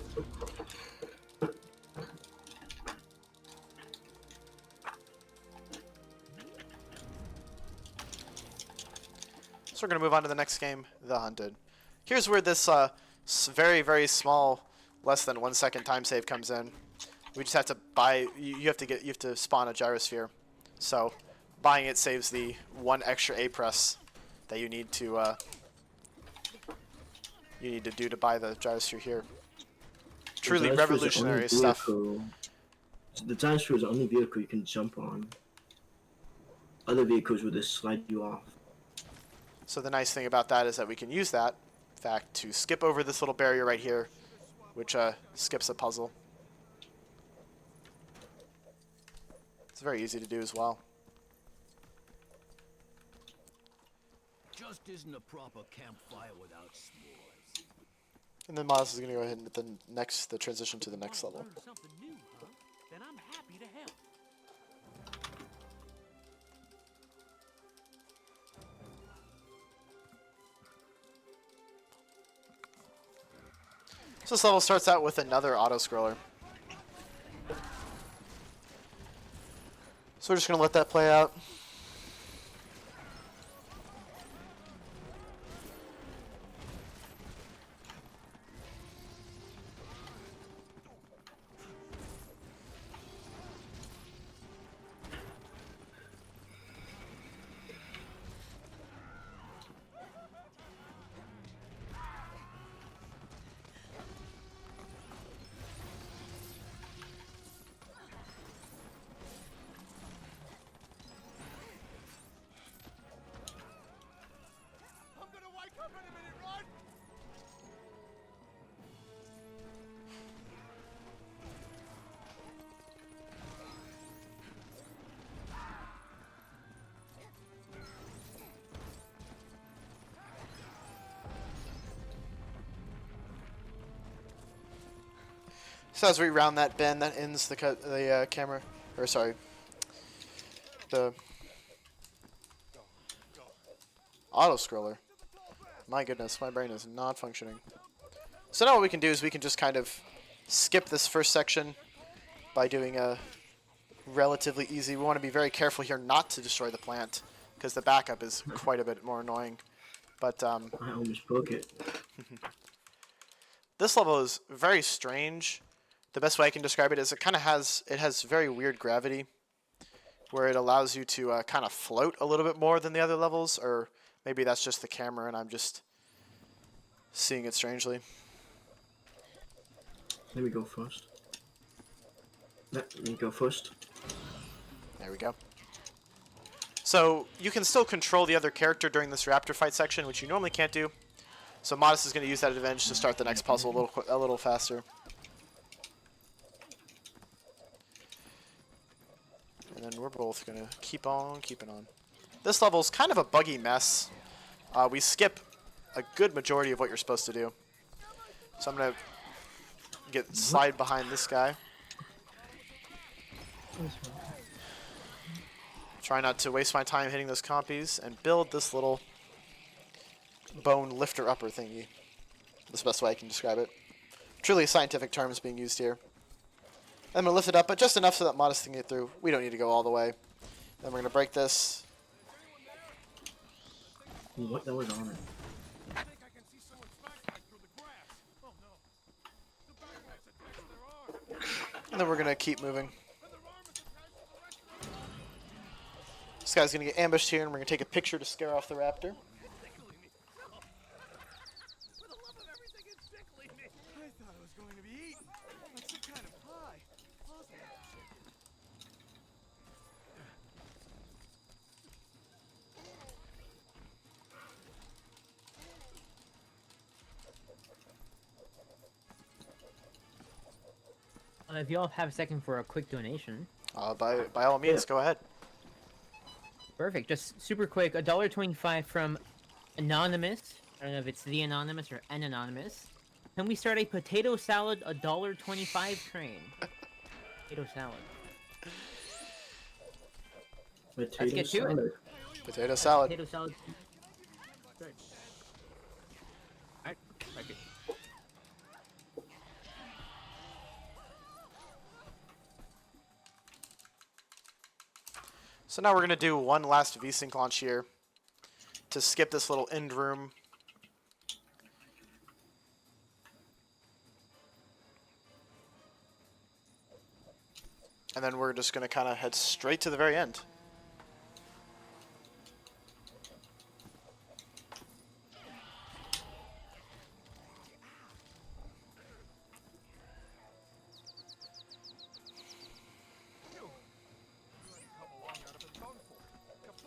So we're going to move on to the next game, The Hunted. Here's where this very, very small, less than 1 second time save comes in. We just have to buy. You have to spawn a gyrosphere. So buying it saves the 1 extra A press that you need to do to buy the gyrosphere here. Truly revolutionary stuff. The gyrosphere is the only vehicle you can jump on. Other vehicles will just slide you off. So the nice thing about that is that we can use that, in fact, to skip over this little barrier right here, which skips a puzzle. It's very easy to do as well. Just isn't a proper campfire without s'mores. And then Miles is going to go ahead and hit the transition to the next level. Something new, huh? Then I'm happy to help. So this level starts out with another auto-scroller. So we're just going to let that play out. So as we round that bend, that ends the camera, or sorry, the auto-scroller. My goodness, my brain is not functioning. So now what we can do is we can just kind of skip this first section by doing a relatively easy. We want to be very careful here not to destroy the plant because the backup is quite a bit more annoying. But I almost broke it. this level is very strange. The best way I can describe it is it has very weird gravity, where it allows you to kind of float a little bit more than the other levels, or maybe that's just the camera and I'm just seeing it strangely. Let me go first. Let me go first. There we go. So you can still control the other character during this raptor fight section, which you normally can't do. So Modest is going to use that advantage to start the next puzzle a little faster. And then we're both going to keep on keeping on. This level's kind of a buggy mess. We skip a good majority of what you're supposed to do. So I'm going to slide behind this guy. Try not to waste my time hitting those compies and build this little bone lifter upper thingy. That's the best way I can describe it. Truly scientific terms being used here. I'm going to lift it up, but just enough so that Modest can get through. We don't need to go all the way. Then we're going to break this. What? That was on it. And then we're going to keep moving. This guy's going to get ambushed here, and we're going to take a picture to scare off the raptor. If you all have a second for a quick donation. By all means, go ahead. Perfect. Just super quick. $1.25 from Anonymous. I don't know if it's the Anonymous or an Anonymous. Can we start a potato salad $1.25 train? Potato salad. Let's get to it. Potato salad. Potato salad. Alright. Okay. So now we're going to do one last VSync launch here to skip this little end room. And then we're just going to kind of head straight to the very end.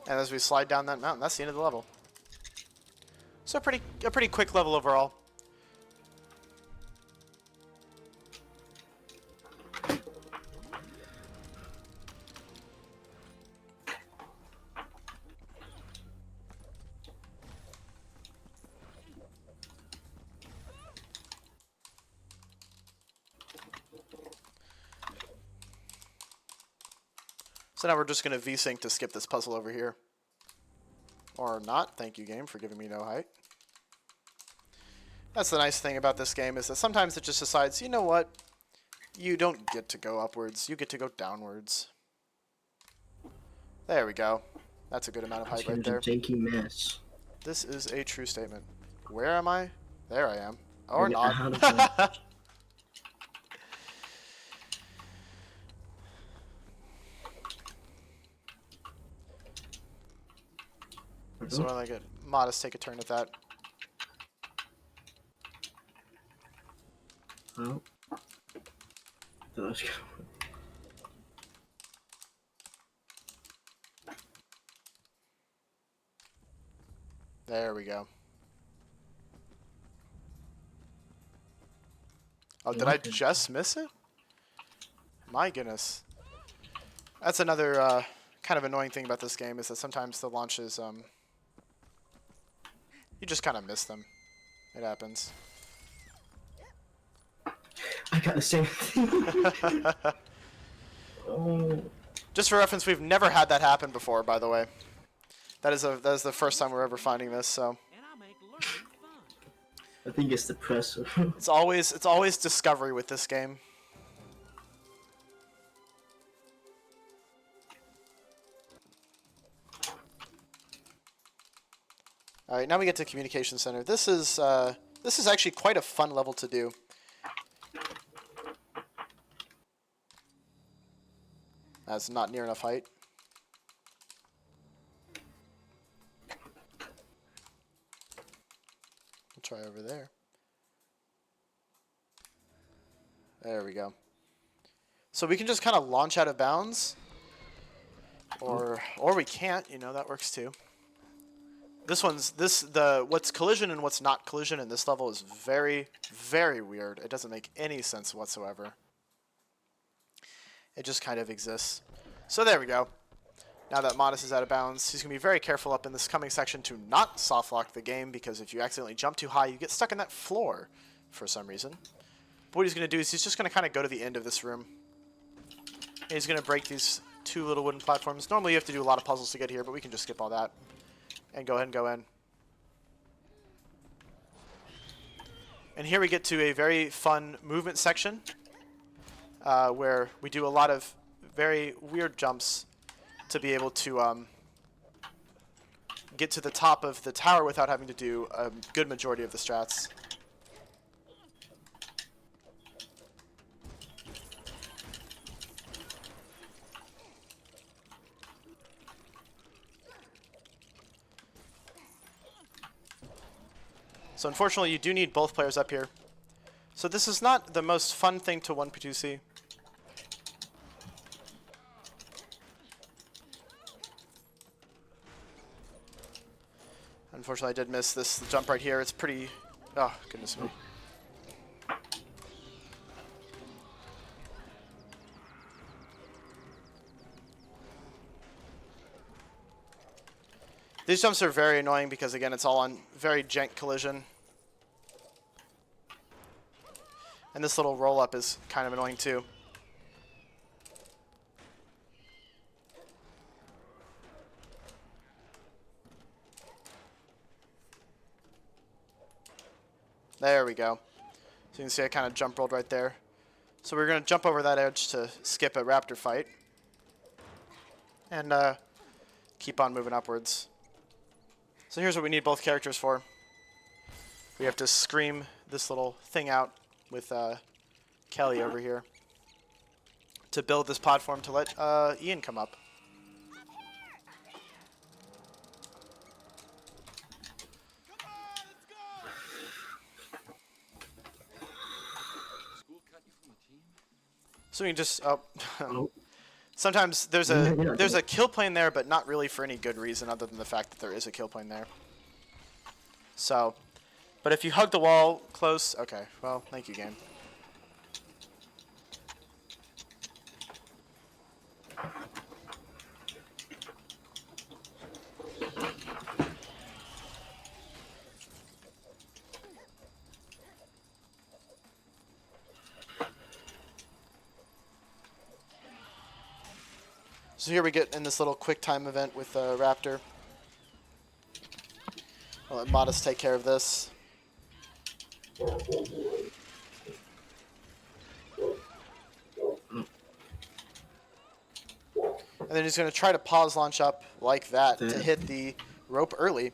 And as we slide down that mountain, that's the end of the level. So a pretty quick level overall. So now we're just going to VSync to skip this puzzle over here. Or not. Thank you, game, for giving me no height. That's the nice thing about this game, is that sometimes it just decides, you know what? You don't get to go upwards. You get to go downwards. There we go. That's a good amount of height right there. Janky mess. This is a true statement. Where am I? There I am. Or not. So when I get Modest, take a turn at that. Oh. Let's go. There we go. Oh, did I just miss it? My goodness. That's another kind of annoying thing about this game, is that sometimes the launches, you just kind of miss them. It happens. I got the same thing. Oh. Just for reference, we've never had that happen before, by the way. That is the first time we're ever finding this, so. I think it's the press. It's always discovery with this game. All right, now we get to Communication Center. This is actually quite a fun level to do. That's not near enough height. We'll try over there. There we go. So we can just kind of launch out of bounds, or we can't. You know, that works too. What's collision and what's not collision in this level is very, very weird. It doesn't make any sense whatsoever. It just kind of exists. So there we go. Now that Modest is out of bounds, he's going to be very careful up in this coming section to not soft lock the game, because if you accidentally jump too high, you get stuck in that floor for some reason. But what he's going to do is he's just going to kind of go to the end of this room. And he's going to break these 2 little wooden platforms. Normally you have to do a lot of puzzles to get here, but we can just skip all that and go ahead and go in. And here we get to a very fun movement section where we do a lot of very weird jumps to be able to get to the top of the tower without having to do a good majority of the strats. So unfortunately, you do need both players up here. So this is not the most fun thing to 1P2C. Unfortunately, I did miss this jump right here. It's pretty... Oh, goodness me. These jumps are very annoying because, again, it's all on very jank collision. And this little roll-up is kind of annoying, too. There we go. So you can see I kind of jump rolled right there. So we're going to jump over that edge to skip a raptor fight. And keep on moving upwards. So here's what we need both characters for. We have to scream this little thing out with Kelly over here to build this platform to let Ian come up. So we can just sometimes there's a kill plane there, but not really for any good reason other than the fact that there is a kill plane there. So, but if you hug the wall close, okay. Well, thank you, game. So here we get in this little quick time event with Raptor. I'll let Modest take care of this. And then he's going to try to pause launch up like that to hit the rope early.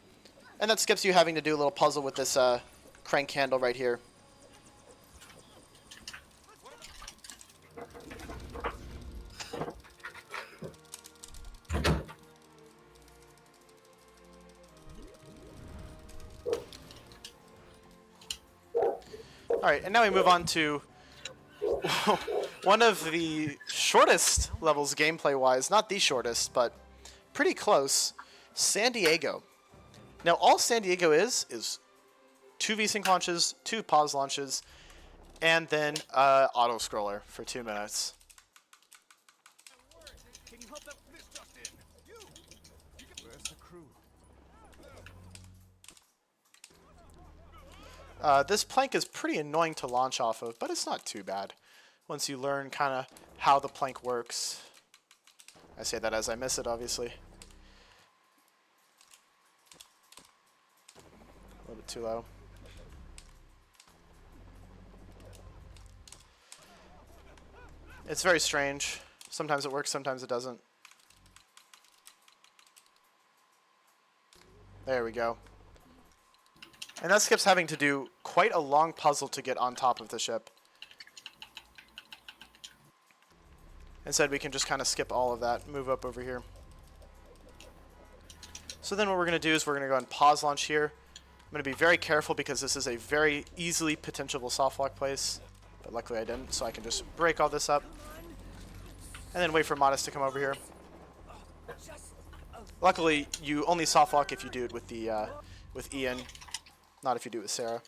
And that skips you having to do a little puzzle with this crank handle right here. Alright, and now we move on to one of the shortest levels gameplay-wise. Not the shortest, but pretty close. San Diego. Now, all San Diego is 2 VSync launches, 2 pause launches, and then auto-scroller for 2 minutes. This plank is pretty annoying to launch off of, but it's not too bad once you learn kind of how the plank works. I say that as I miss it, obviously. A little bit too low. It's very strange. Sometimes it works, sometimes it doesn't. There we go. And that skip's having to do quite a long puzzle to get on top of the ship. Instead, we can just kind of skip all of that, move up over here. So then what we're going to do is we're going to go and pause launch here. I'm going to be very careful because this is a very easily potentiable soft lock place. But luckily I didn't, so I can just break all this up. And then wait for Modest to come over here. Luckily, you only soft lock if you do it with the with Ian, not if you do it with Sarah.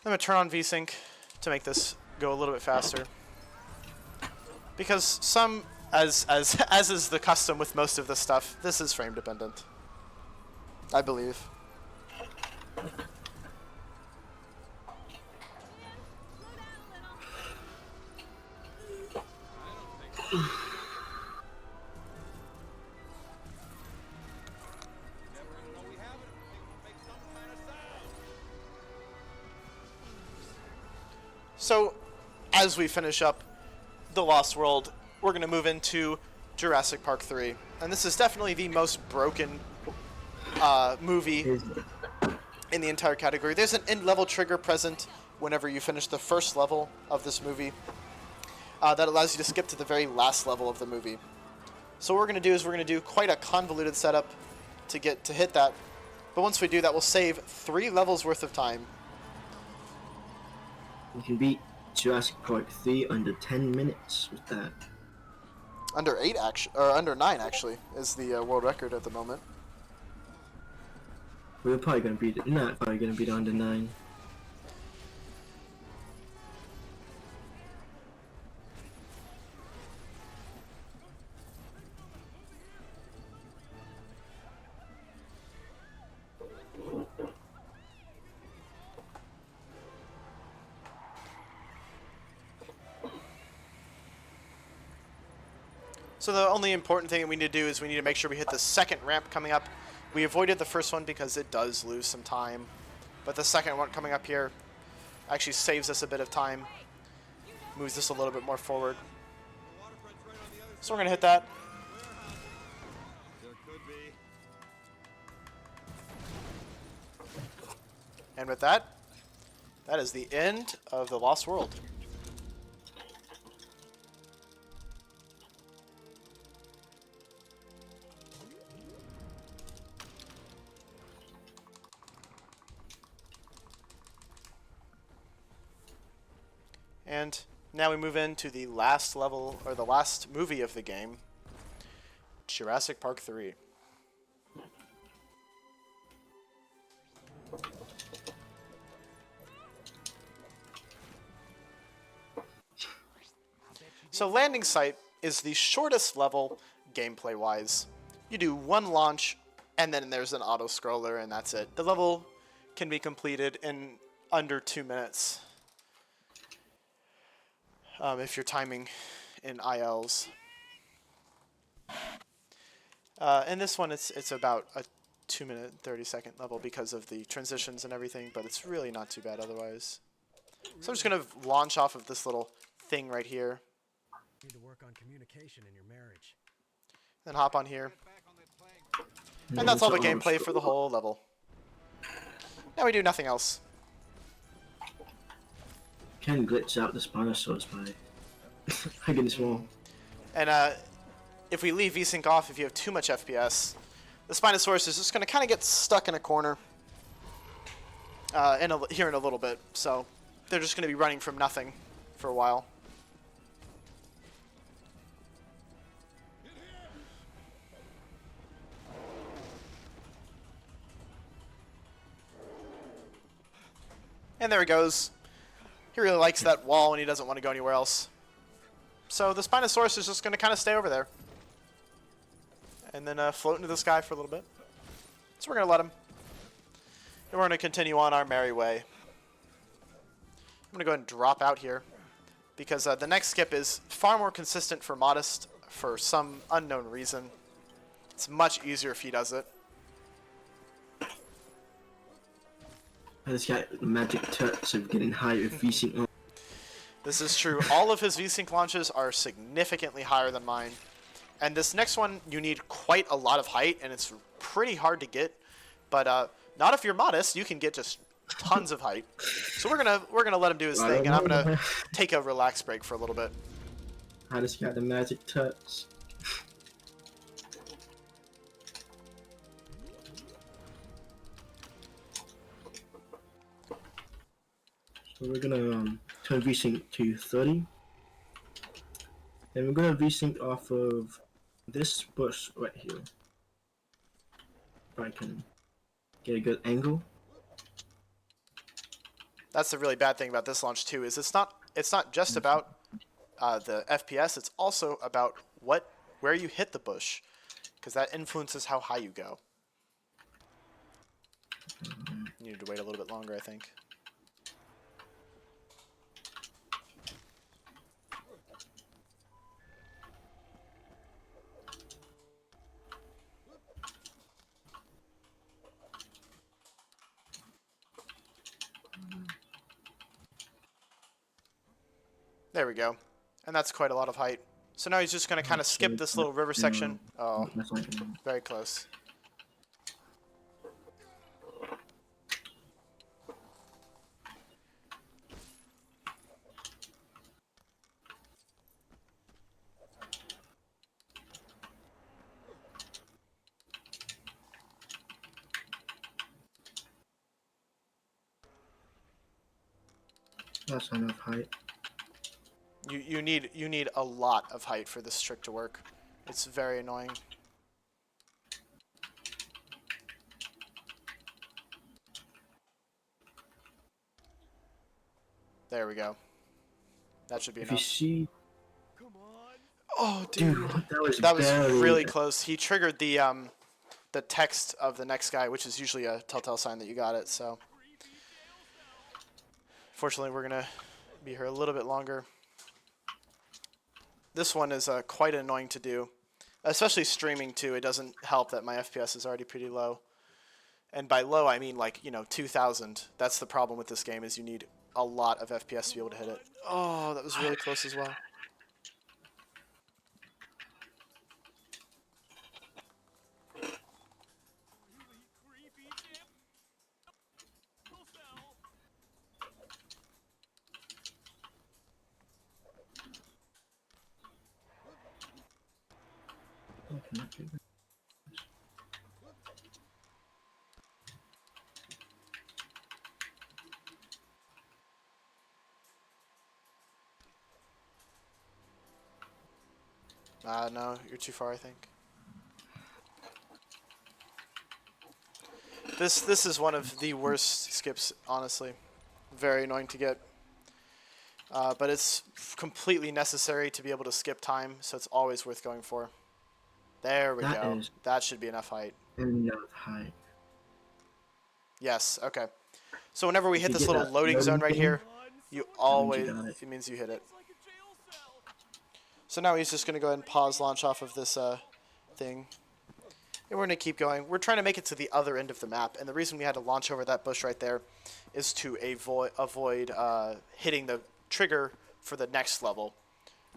I'm going to turn on VSync to make this go a little bit faster. Because as is the custom with most of this stuff, this is frame dependent, I believe. So, as we finish up The Lost World, we're going to move into Jurassic Park 3. And this is definitely the most broken movie in the entire category. There's an end-level trigger present whenever you finish the first level of this movie that allows you to skip to the very last level of the movie. So what we're going to do is we're going to do quite a convoluted setup to hit that. But once we do that, we'll save 3 levels worth of time. You can beat Jurassic Park 3 under 10 minutes with that. Under 8 actually, or under 9 actually, is the world record at the moment. We're probably gonna beat it. Not probably gonna beat it under 9. So the only important thing that we need to do is we need to make sure we hit the second ramp coming up. We avoided the first one because it does lose some time. But the second one coming up here actually saves us a bit of time. Moves us a little bit more forward. So we're going to hit that. And with that, that is the end of The Lost World. And now we move into the last level, or the last movie of the game, Jurassic Park 3. So Landing Site is the shortest level gameplay-wise. You do 1 launch, and then there's an auto-scroller, and that's it. The level can be completed in under 2 minutes. If you're timing in ILs. In this one, it's about a 2-minute, 30-second level because of the transitions and everything, but it's really not too bad otherwise. So I'm just going to launch off of this little thing right here. Need to work on communication in your marriage. Then hop on here. And that's all the gameplay for the whole level. Now we do nothing else. Can glitch out the Spinosaurus by hugging this wall. And if we leave VSync off, if you have too much FPS, the Spinosaurus is just going to kind of get stuck in a corner here in a little bit. So they're just going to be running from nothing for a while. And there he goes. He really likes that wall and he doesn't want to go anywhere else. So the Spinosaurus is just going to kind of stay over there. And then float into the sky for a little bit. So we're going to let him. And we're going to continue on our merry way. I'm going to go ahead and drop out here. Because the next skip is far more consistent for Modest for some unknown reason. It's much easier if he does it. I just got the magic touch of getting higher VSync on. This is true. All of his VSync launches are significantly higher than mine. And this next one, you need quite a lot of height, and it's pretty hard to get. But Not if you're modest. You can get just tons of height. So we're gonna let him do his thing, and I'm gonna take a relax break for a little bit. I just got the magic touch. So we're gonna turn VSync to 30. And we're gonna VSync off of this bush right here. If I can get a good angle. That's the really bad thing about this launch too, is it's not just about the FPS. It's also about where you hit the bush, because that influences how high you go. You need to wait a little bit longer, I think. There we go. And that's quite a lot of height. So now he's just going to kind of skip this little river section. Oh, very close. That's enough height. You need a lot of height for this trick to work. It's very annoying. There we go. That should be enough. If you see... Oh, dude. That was really close. He triggered the text of the next guy, which is usually a telltale sign that you got it, so... Fortunately, we're going to be here a little bit longer. This one is quite annoying to do, especially streaming too. It doesn't help that my FPS is already pretty low. And by low, I mean like, 2,000. That's the problem with this game, is you need a lot of FPS to be able to hit it. Oh, that was really close as well. No, you're too far, I think. This is one of the worst skips, honestly. Very annoying to get. But it's completely necessary to be able to skip time, so it's always worth going for. There we go. That should be enough height. Enough height. Yes, okay. So whenever we hit this little loading zone right here, you always, it means you hit it. So now he's just going to go ahead and pause launch off of this thing. And we're going to keep going. We're trying to make it to the other end of the map, and the reason we had to launch over that bush right there is to avoid hitting the trigger for the next level,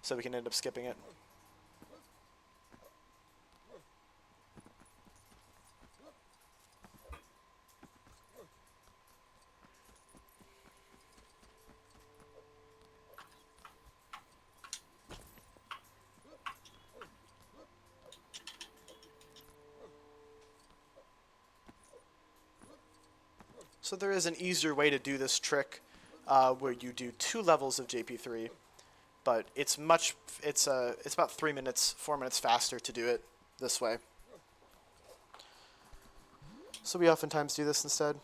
so we can end up skipping it. So there is an easier way to do this trick where you do 2 levels of JP3, but it's about 4 minutes faster to do it this way. So we oftentimes do this instead.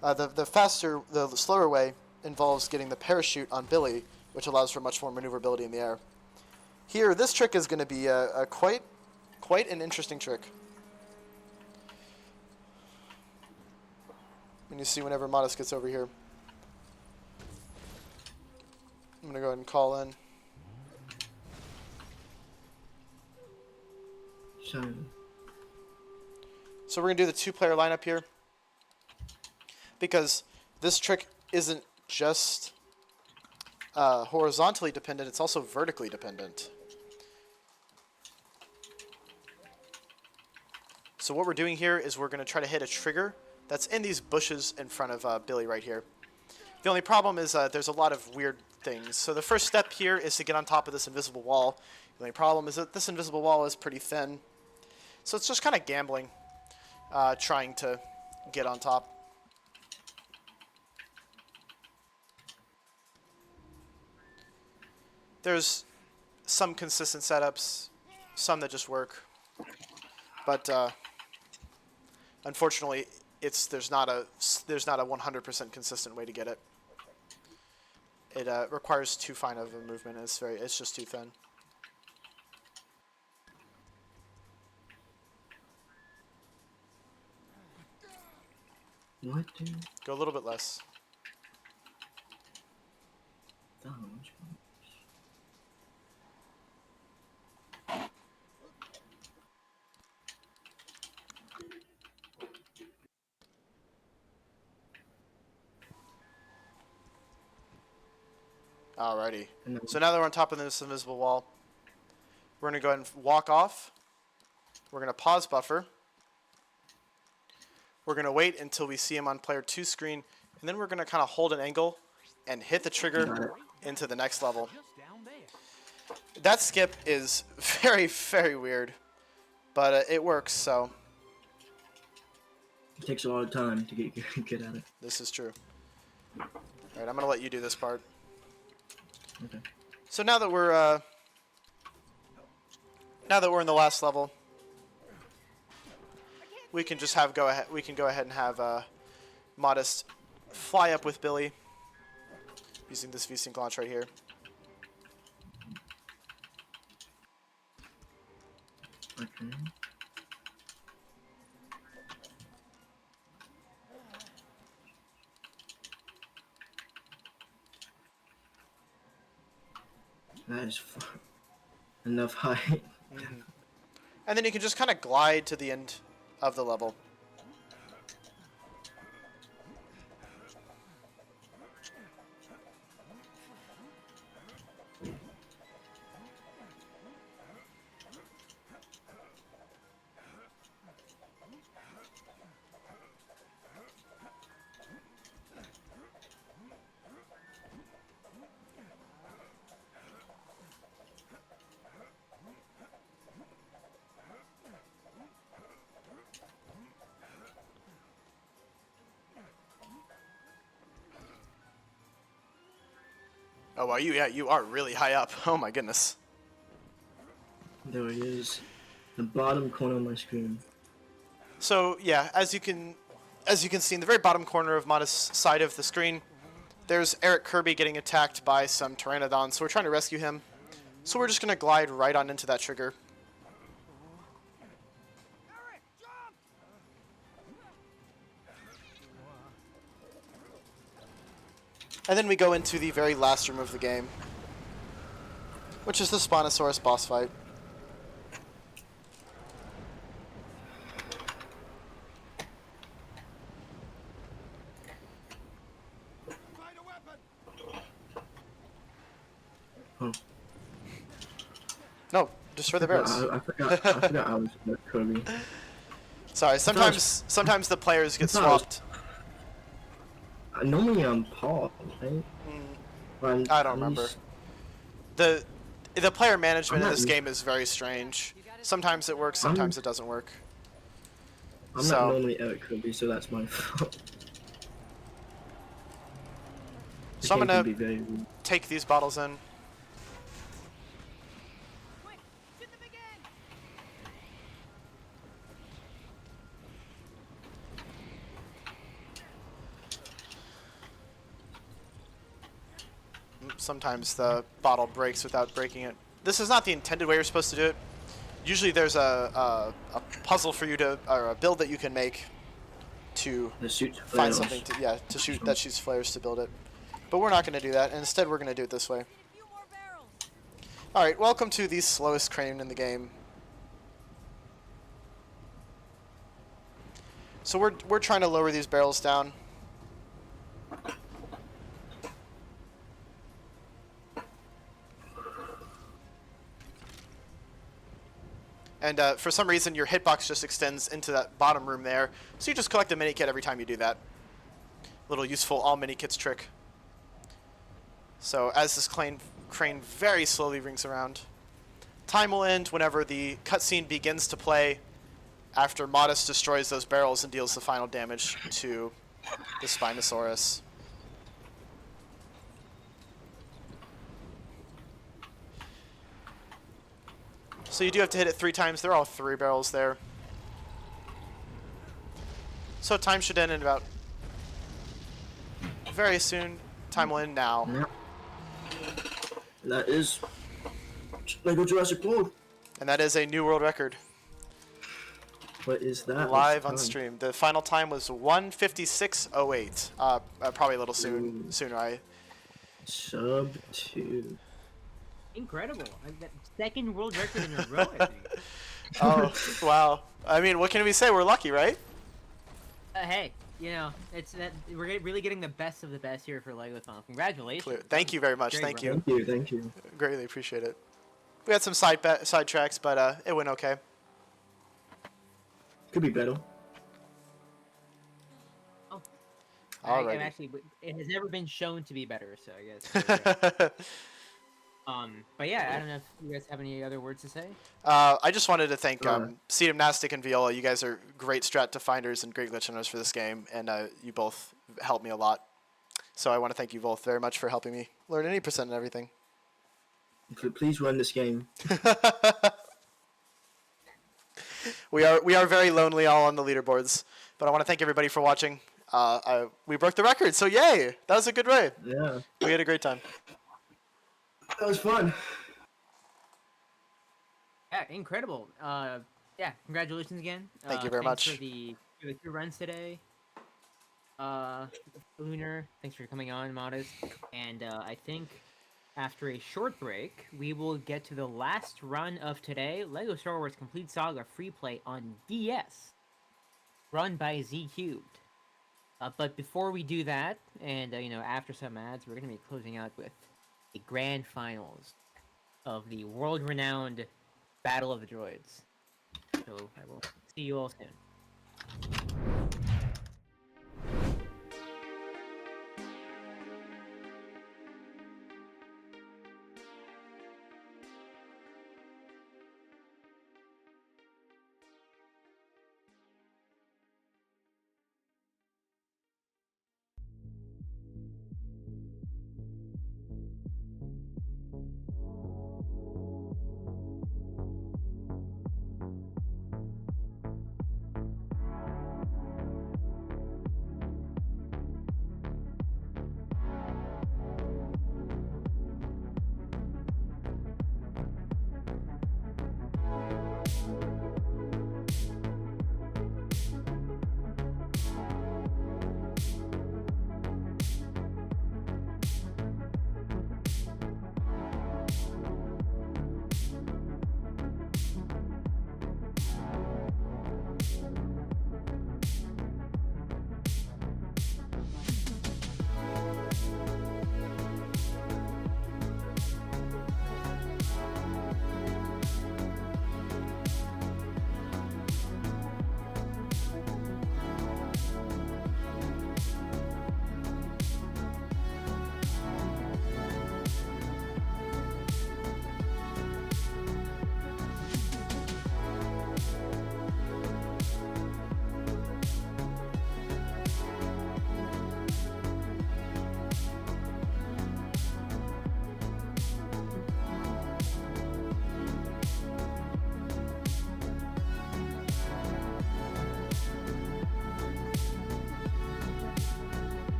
The slower way involves getting the parachute on Billy, which allows for much more maneuverability in the air. Here, this trick is going to be quite an interesting trick. And you see whenever Modest gets over here. I'm going to go ahead and call in. So we're going to do the 2-player lineup here, because this trick isn't just horizontally dependent, it's also vertically dependent. So what we're doing here is we're going to try to hit a trigger that's in these bushes in front of Billy right here. The only problem is there's a lot of weird things. So the first step here is to get on top of this invisible wall. The only problem is that this invisible wall is pretty thin. So it's just kind of gambling, trying to get on top. There's some consistent setups, some that just work. But unfortunately, there's not a 100% consistent way to get it. It requires too fine of a movement. It's just too thin. What, dude? Go a little bit less. Alrighty. So now that we're on top of this invisible wall, we're going to go ahead and walk off. We're going to pause buffer. We're going to wait until we see him on player 2 screen, and then we're going to kind of hold an angle and hit the trigger into the next level. That skip is very, very weird, but it works, so. It takes a lot of time to get at it. This is true. Alright, I'm going to let you do this part. Okay. So now that we're in the last level, we can just go ahead and have Modest fly up with Billy using this V-Sync launch right here. Okay. That is enough height. And then you can just kind of glide to the end of the level. Oh wow, you are really high up. Oh my goodness. There he is, the bottom corner of my screen. So yeah, as you can see in the very bottom corner of Modest's side of the screen, there's Eric Kirby getting attacked by some Pteranodons. So we're trying to rescue him. So we're just gonna glide right on into that trigger. And then we go into the very last room of the game, which is the Spinosaurus boss fight. Oh. No, destroy the barrels. I forgot I was Kirby. Sorry, sometimes the players get swapped. Normally I'm Paul, right? I don't remember. The player management in this game is very strange. Sometimes it works, sometimes it doesn't work. I'm not normally Eric Kirby, so that's my fault. So I'm gonna take these bottles in. Sometimes the bottle breaks without breaking it. This is not the intended way you're supposed to do it. Usually there's a puzzle for you to, or a build that you can make to find something to shoot that shoots flares to build it. But we're not going to do that. Instead, we're going to do it this way. Alright, welcome to the slowest crane in the game. So we're trying to lower these barrels down. And for some reason, your hitbox just extends into that bottom room there. So you just collect a mini kit every time you do that. Little useful all mini kits trick. So as this crane very slowly rings around, time will end whenever the cutscene begins to play after Modest destroys those barrels and deals the final damage to the Spinosaurus. So you do have to hit it 3 times. There are all 3 barrels there. So time should end in about very soon. Time will end now. That is Lego Jurassic World. And that is a new world record. What is that? Live on stream. The final time was 1:56:08. Probably a little sooner. Sub 2. Incredible. That second world record in a row, I think. Oh, wow. I mean, what can we say? We're lucky, right? Hey, you know, it's that we're really getting the best of the best here for LEGOthon. Congratulations. Thank you very much. Great Thank run. you. Thank you. Greatly appreciate it. We had some side tracks, but it went okay. Could be better. Oh. Alrighty. Actually, it has never been shown to be better, so I guess. But yeah, I don't know if you guys have any other words to say. I just wanted to thank Seed Gymnastic and Viola. You guys are great strat definders and great glitch runners for this game, and you both helped me a lot. So I want to thank you both very much for helping me learn any percent and everything. Please run this game. We are very lonely all on the leaderboards, but I want to thank everybody for watching. We broke the record, so yay! That was a good way. Yeah. We had a great time. That was fun. Yeah, incredible. Yeah, congratulations again. Thank you very much. For the 2 runs today. Lunar, thanks for coming on, Modest. And I think after a short break, we will get to the last run of today, LEGO Star Wars Complete Saga Free Play on DS, run by Z Cubed. But before we do that, and you know, after some ads, we're going to be closing out with the grand finals of the world-renowned Battle of the Droids. So I will see you all soon.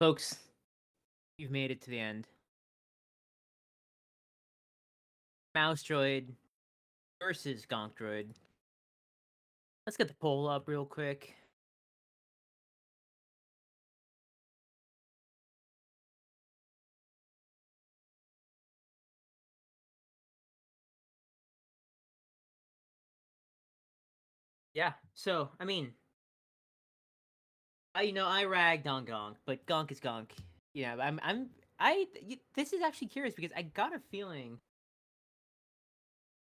Folks, you've made it to the end. Mouse Droid versus Gonk Droid. Let's get the poll up real quick. Yeah, so, I mean, I ragged on Gonk, but Gonk is Gonk. Yeah, this is actually curious because I got a feeling.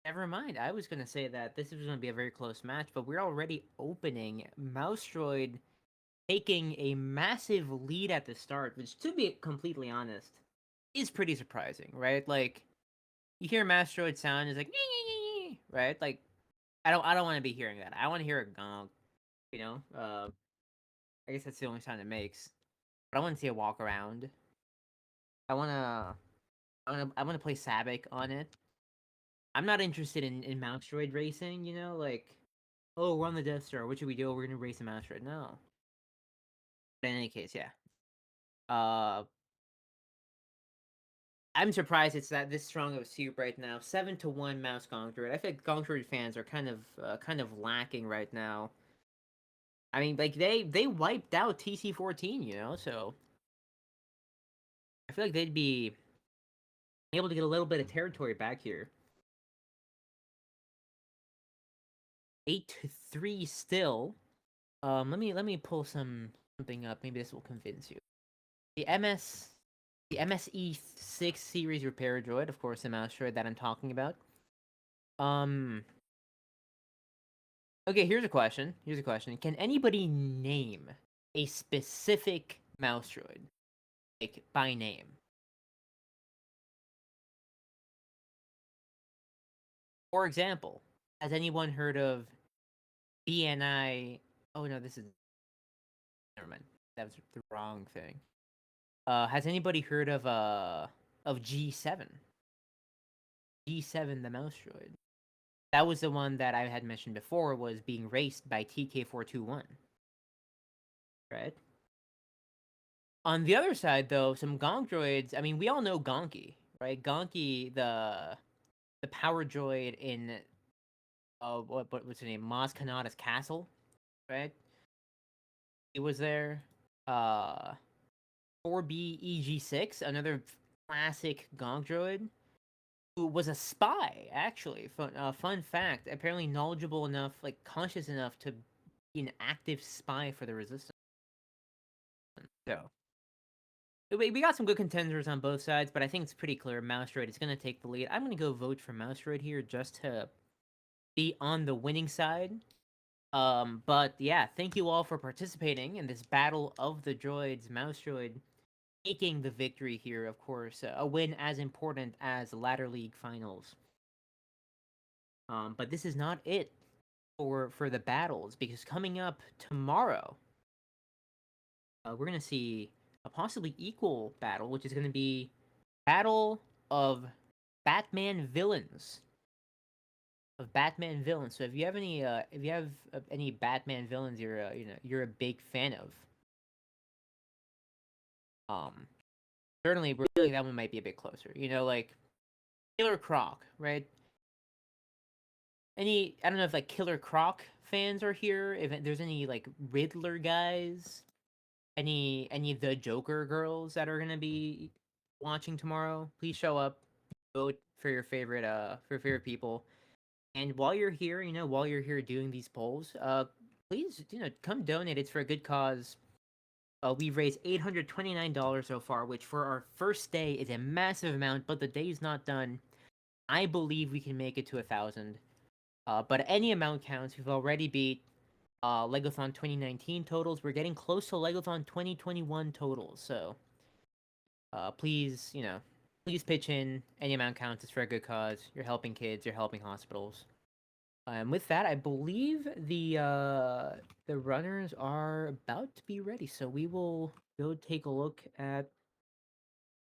Never mind, I was gonna say that this was gonna be a very close match, but we're already opening Mouse Droid taking a massive lead at the start, which, to be completely honest, is pretty surprising, right? Like, you hear Mouse Droid sound, it's like, right? Like, I don't want to be hearing that. I want to hear a Gonk, you know? I guess that's the only sound it makes. But I want to see a walk around. I wanna play Sabak on it. I'm not interested in Mouse Droid racing, like, oh, we're on the Death Star, what should we do? We're gonna race a Mouse Droid. No. But in any case, yeah. I'm surprised it's this strong of a soup right now. 7-1 Mouse Gonk Droid. I feel like Gonk Droid fans are kind of lacking right now. I mean, like, they wiped out TC-14, so I feel like they'd be able to get a little bit of territory back here. 8-3 still. Let me pull something up. Maybe this will convince you. The MSE6 series repair droid, of course, the mouse droid that I'm talking about. Okay, here's a question. Can anybody name a specific mouse droid, like, by name? For example, has anyone heard of BNI? Oh no, this is... Never mind. That was the wrong thing. Has anybody heard of G7? G7, the mouse droid. That was the one that I had mentioned before was being raced by TK421. Right? On the other side, though, some Gonk droids... I mean, we all know Gonky, right? Gonky, the power droid in... what's his name? Maz Kanata's castle, right? He was there. 4B-EG6, another classic Gonk droid, who was a spy, actually. Fun fact, apparently knowledgeable enough, like, conscious enough to be an active spy for the Resistance. So, we got some good contenders on both sides, but I think it's pretty clear Mouse Droid is going to take the lead. I'm going to go vote for Mouse Droid here just to be on the winning side. But yeah, thank you all for participating in this battle of the droids. Mouse Droid taking the victory here, of course. A win as important as Ladder League Finals. But this is not it for the battles, because coming up tomorrow, we're going to see a possibly equal battle, which is going to be Battle of Batman Villains. So if you have any Batman villains you're a big fan of, certainly really that one might be a bit closer. Like Killer Croc, right? I don't know if like Killer Croc fans are here. If there's any like Riddler guys, any of the Joker girls that are gonna be watching tomorrow, please show up, vote for your favorite people. And while you're here, doing these polls, please, come donate. It's for a good cause. We've raised $829 so far, which for our first day is a massive amount, but the day's not done. I believe we can make it to 1,000. But any amount counts. We've already beat LEGOthon 2019 totals. We're getting close to LEGOthon 2021 totals. So, please, please pitch in. Any amount counts. It's for a good cause. You're helping kids. You're helping hospitals. And with that, I believe the runners are about to be ready. So we will go take a look at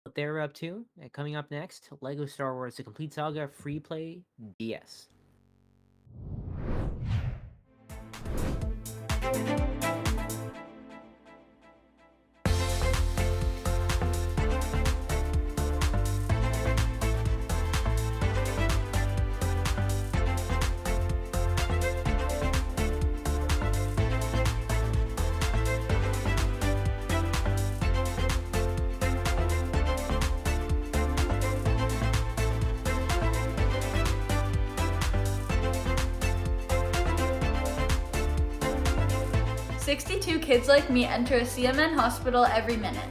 what they're up to. And coming up next, LEGO Star Wars: The Complete Saga Free Play DS. 62 kids like me enter a CMN hospital every minute.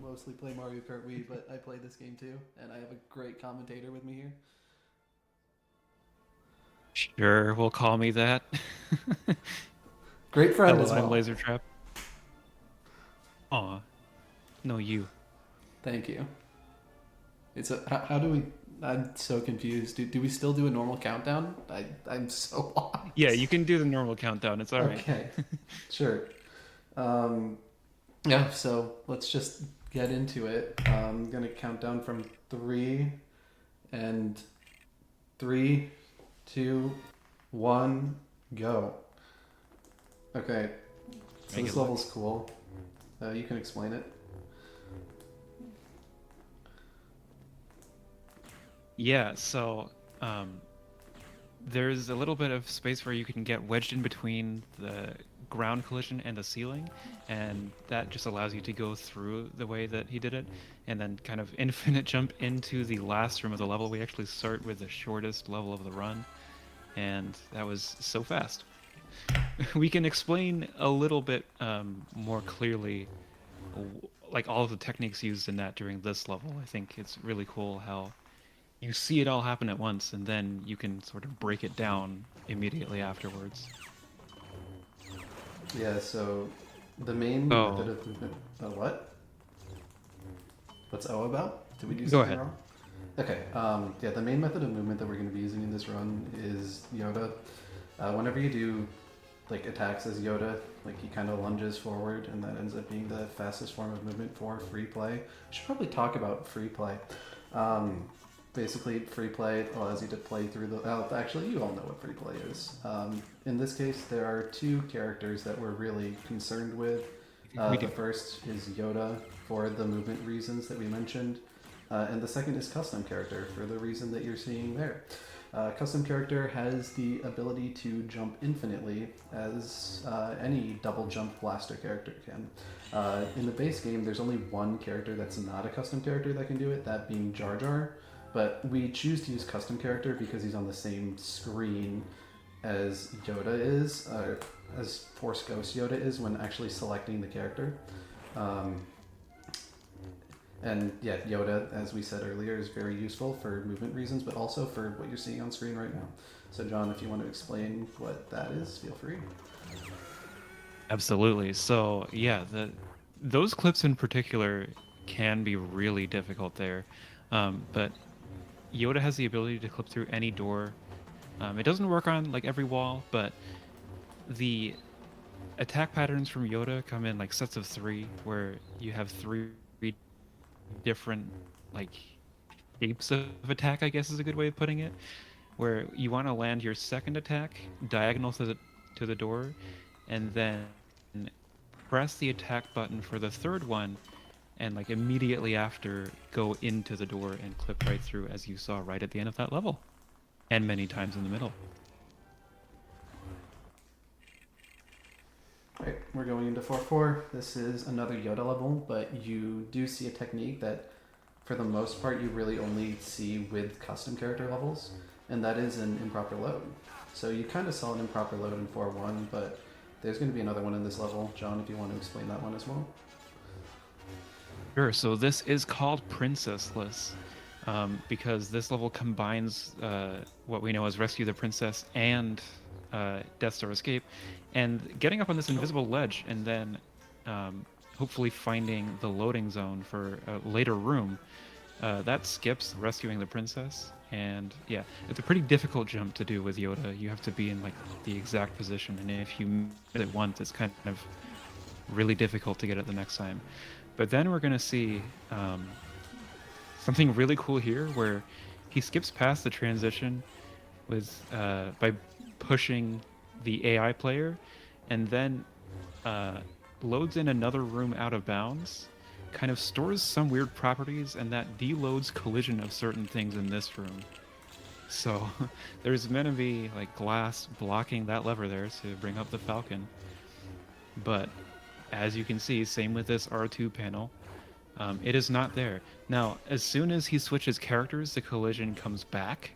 Mostly play Mario Kart Wii, but I play this game too, and I have a great commentator with me here. Sure, we'll call me that. Great friend Hello, as well. I'm Laser Trap. Aw, no you. Thank you. It's how do we? I'm so confused. Do we still do a normal countdown? I'm so lost. Yeah, you can do the normal countdown. It's alright. Okay, sure. Yeah, so let's just get into it. I'm gonna count down from 3, and 3, 2, 1, go. Okay, so Make this it look. level's cool. You can explain it. Yeah, so there's a little bit of space where you can get wedged in between the ground collision and the ceiling, and that just allows you to go through the way that he did it, and then kind of infinite jump into the last room of the level. We actually start with the shortest level of the run, and that was so fast. We can explain a little bit more clearly like all of the techniques used in that during this level. I think it's really cool how you see it all happen at once, and then you can sort of break it down immediately afterwards. Yeah, so the main method of movement. What? What's O about? Did we do Go something ahead. wrong? Okay. Yeah, the main method of movement that we're going to be using in this run is Yoda. Whenever you do like attacks as Yoda, like he kind of lunges forward, and that ends up being the fastest form of movement for free play. We should probably talk about free play. Basically, free play allows you to play through the... actually, you all know what free play is. In this case, there are 2 characters that we're really concerned with. The first is Yoda for the movement reasons that we mentioned, and the second is custom character for the reason that you're seeing there. Custom character has the ability to jump infinitely, as any double jump blaster character can. In the base game, there's only one character that's not a custom character that can do it, that being Jar Jar. But we choose to use custom character because he's on the same screen as Yoda is, as Force Ghost Yoda is when actually selecting the character. And yeah, Yoda, as we said earlier, is very useful for movement reasons, but also for what you're seeing on screen right now. So John, if you want to explain what that is, feel free. Absolutely. So yeah, those clips in particular can be really difficult there. But Yoda has the ability to clip through any door. It doesn't work on like every wall, but the attack patterns from Yoda come in like sets of 3, where you have 3 different like shapes of attack, I guess is a good way of putting it, where you want to land your second attack diagonal to the door, and then press the attack button for the third one, and like immediately after go into the door and clip right through, as you saw right at the end of that level, and many times in the middle. Right, we're going into 4-4. This is another Yoda level, but you do see a technique that, for the most part, you really only see with custom character levels, and that is an improper load. So you kind of saw an improper load in 4-1, but there's going to be another one in this level. John, if you want to explain that one as well. Sure, so this is called Princessless, because this level combines what we know as Rescue the Princess and Death Star Escape, and getting up on this invisible ledge and then hopefully finding the loading zone for a later room, that skips rescuing the princess. And yeah, it's a pretty difficult jump to do with Yoda. You have to be in like the exact position, and if you miss it once, it's kind of really difficult to get it the next time. But then we're gonna see something really cool here, where he skips past the transition with by pushing the AI player, and then loads in another room out of bounds, kind of stores some weird properties, and that deloads collision of certain things in this room. So there's meant to be like glass blocking that lever there to bring up the Falcon. But as you can see, same with this R2 panel, it is not there. Now, as soon as he switches characters, the collision comes back.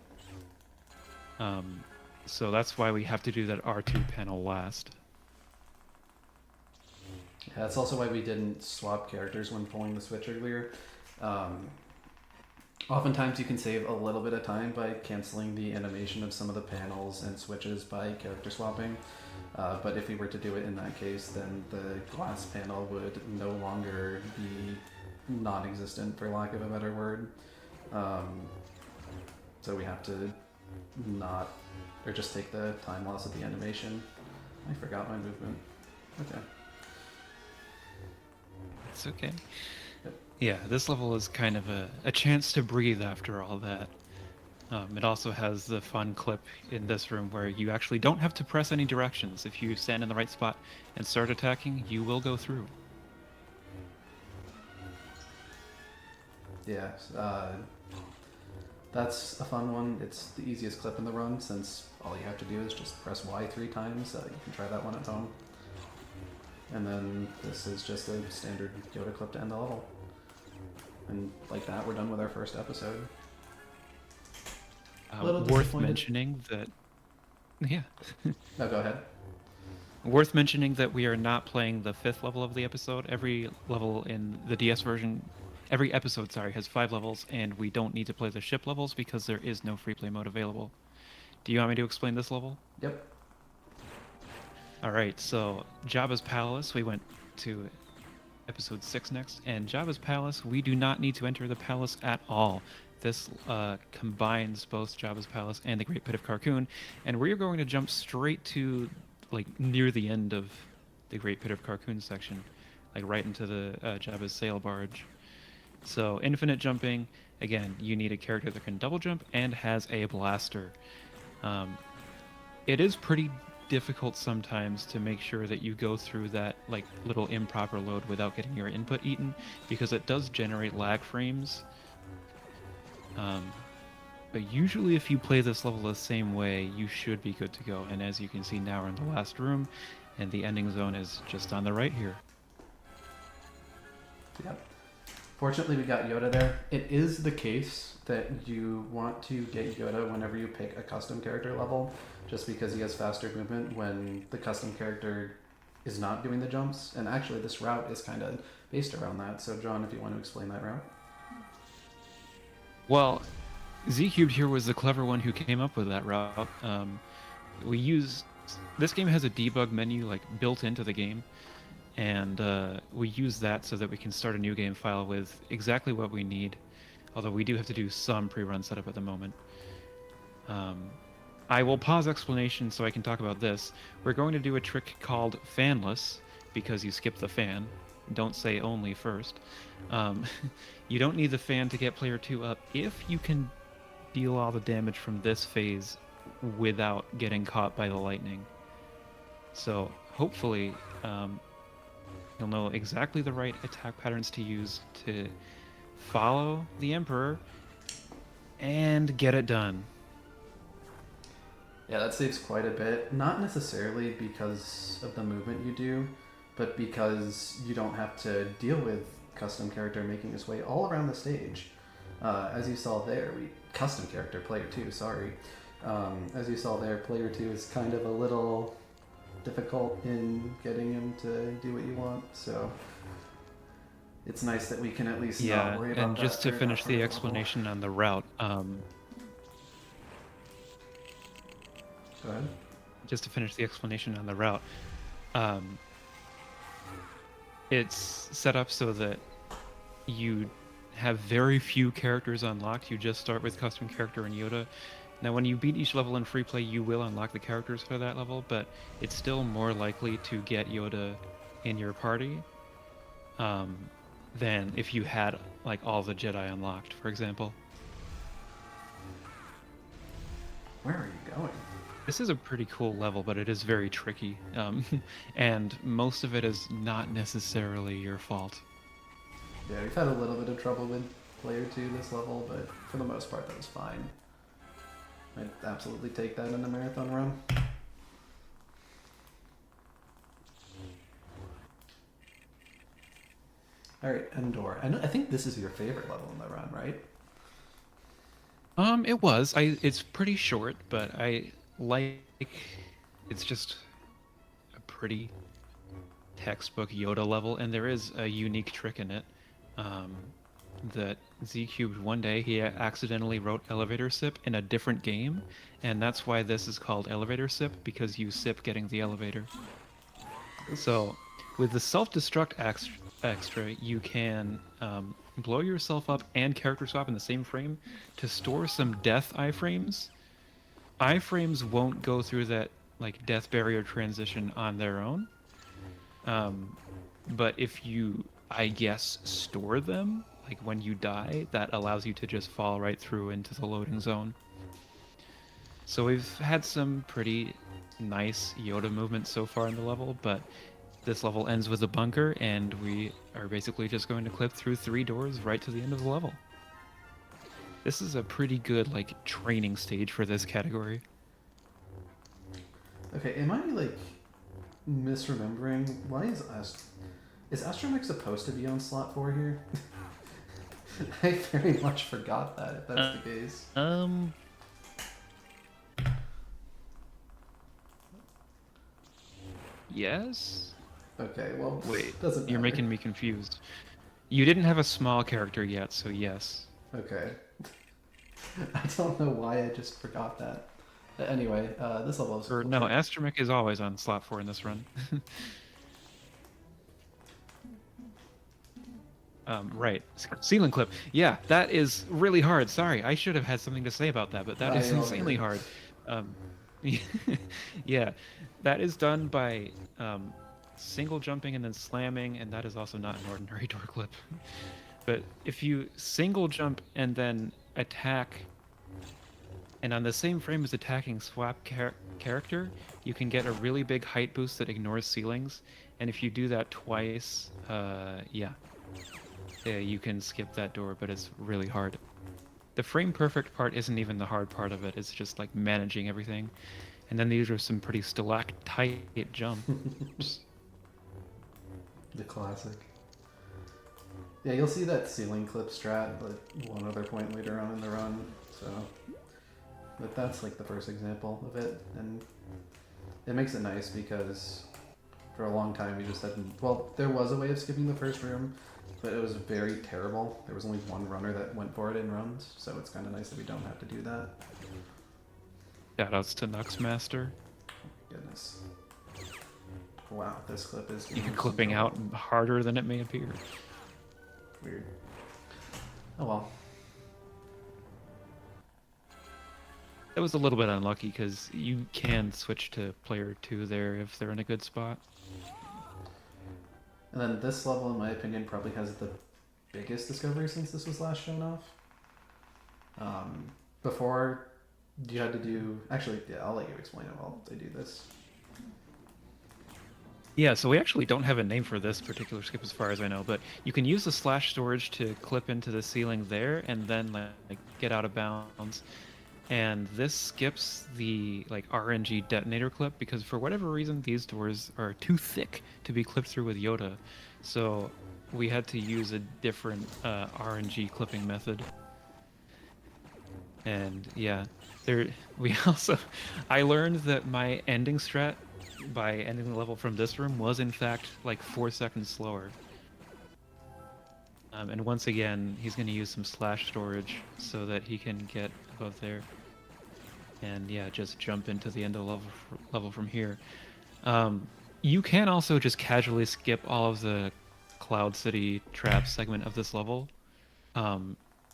So that's why we have to do that R2 panel last. Yeah, that's also why we didn't swap characters when pulling the switch earlier. Oftentimes you can save a little bit of time by canceling the animation of some of the panels and switches by character swapping. But if we were to do it in that case, then the glass panel would no longer be non-existent, for lack of a better word. So we have to not, or just take the time loss of the animation. I forgot my movement. Okay. It's okay. Yeah, this level is kind of a chance to breathe after all that. It also has the fun clip in this room where you actually don't have to press any directions. If you stand in the right spot and start attacking, you will go through. Yeah, that's a fun one. It's the easiest clip in the run, since all you have to do is just press Y 3 times. You can try that one at home. And then this is just a standard Yoda clip to end the level. And like that, we're done with our first episode. Worth mentioning that... Yeah. No, go ahead. Worth mentioning that we are not playing the 5th level of the episode. Every level in the DS version, every episode, sorry, has 5 levels, and we don't need to play the ship levels because there is no free play mode available. Do you want me to explain this level? Yep. Alright, so Jabba's Palace, we went to episode 6 next, and Jabba's Palace, we do not need to enter the palace at all. This combines both Jabba's Palace and the Great Pit of Carkoon, and we're going to jump straight to, like, near the end of the Great Pit of Carkoon section, like right into the Jabba's sail barge. So, infinite jumping, again, you need a character that can double jump and has a blaster. It is pretty difficult sometimes to make sure that you go through that like little improper load without getting your input eaten, because it does generate lag frames. But usually if you play this level the same way, you should be good to go. And as you can see now, we're in the last room, and the ending zone is just on the right here. Yep. Fortunately, we got Yoda there. It is the case that you want to get Yoda whenever you pick a custom character level, just because he has faster movement when the custom character is not doing the jumps. And actually, this route is kind of based around that. So, John, if you want to explain that route. Well, Z-Cubed here was the clever one who came up with that route. We use... This game has a debug menu like built into the game, and we use that so that we can start a new game file with exactly what we need, although we do have to do some pre-run setup at the moment. I will pause explanation so I can talk about this. We're going to do a trick called fanless, because you skip the fan. Don't say only first. You don't need the fan to get player 2 up if you can deal all the damage from this phase without getting caught by the lightning. So hopefully you'll know exactly the right attack patterns to use to follow the Emperor and get it done. Yeah, that saves quite a bit. Not necessarily because of the movement you do, but because you don't have to deal with custom character making his way all around the stage. As you saw there, custom character, player 2, sorry. As you saw there, player 2 is kind of a little difficult in getting him to do what you want, so it's nice that we can at least not worry about that. And just to finish the explanation on the route, Go ahead. Just to finish the explanation on the route, it's set up so that you have very few characters unlocked. You just start with custom character and Yoda. Now, when you beat each level in free play, you will unlock the characters for that level, but it's still more likely to get Yoda in your party than if you had like all the Jedi unlocked, for example. Where are you going? This is a pretty cool level, but it is very tricky, and most of it is not necessarily your fault. Yeah, we've had a little bit of trouble with player 2 this level, but for the most part that was fine. I'd absolutely take that in a marathon run. Alright, Endor. I think this is your favorite level in the run, right? It was. It's pretty short, but I like... It's just a pretty textbook Yoda level, and there is a unique trick in it. That Z-Cubed one day, he accidentally wrote Elevator Sip in a different game, and that's why this is called Elevator Sip, because you sip getting the elevator. So, with the self-destruct extra, you can blow yourself up and character swap in the same frame to store some death iframes. Iframes won't go through that like death barrier transition on their own. But if you, I guess, store them, like when you die, that allows you to just fall right through into the loading zone. So we've had some pretty nice Yoda movements so far in the level, but this level ends with a bunker, and we are basically just going to clip through 3 doors right to the end of the level. This is a pretty good, like, training stage for this category. Okay, am I, like, misremembering? Why is Astromech supposed to be on slot 4 here? I very much forgot that, if that's the case. Yes? Okay, well, wait, doesn't you're matter. making me confused. You didn't have a small character yet, so yes. Okay. I don't know why I just forgot that. Anyway, this level is... No, Astromech is always on slot 4 in this run. Right. Ceiling clip. Yeah, that is really hard. Sorry, I should have had something to say about that, but that is insanely hard. Yeah, that is done by single jumping and then slamming, and that is also not an ordinary door clip. But if you single jump and then attack, and on the same frame as attacking swap character, you can get a really big height boost that ignores ceilings, and if you do that twice, yeah, you can skip that door, but it's really hard. the frame perfect part isn't even the hard part of it. It's just like managing everything. And then these are some pretty stalactite jumps. The classic. Yeah, you'll see that ceiling clip strat at one other point later on in the run, so... But that's like the first example of it, and it makes it nice because for a long time we just hadn't... Well, there was a way of skipping the first room, but it was very terrible. There was only one runner that went for it in runs, so it's kind of nice that we don't have to do that. Shoutouts to Nuxmaster. Goodness. Wow, this clip is... Clipping out harder than it may appear. Weird. Oh well. That was a little bit unlucky because you can switch to player 2 there if they're in a good spot. And then this level, in my opinion, probably has the biggest discovery since this was last shown off. Before, you had to do... Actually, yeah, I'll let you explain it while I do this. Yeah, so we actually don't have a name for this particular skip as far as I know, but you can use the slash storage to clip into the ceiling there and then like get out of bounds. And this skips the like RNG detonator clip because for whatever reason these doors are too thick to be clipped through with Yoda. So we had to use a different RNG clipping method. And yeah, I learned that my ending strat by ending the level from this room was in fact like 4 seconds slower. And once again, he's going to use some slash storage so that he can get above there. And yeah, just jump into the end of the level from here. You can also just casually skip all of the Cloud City trap segment of this level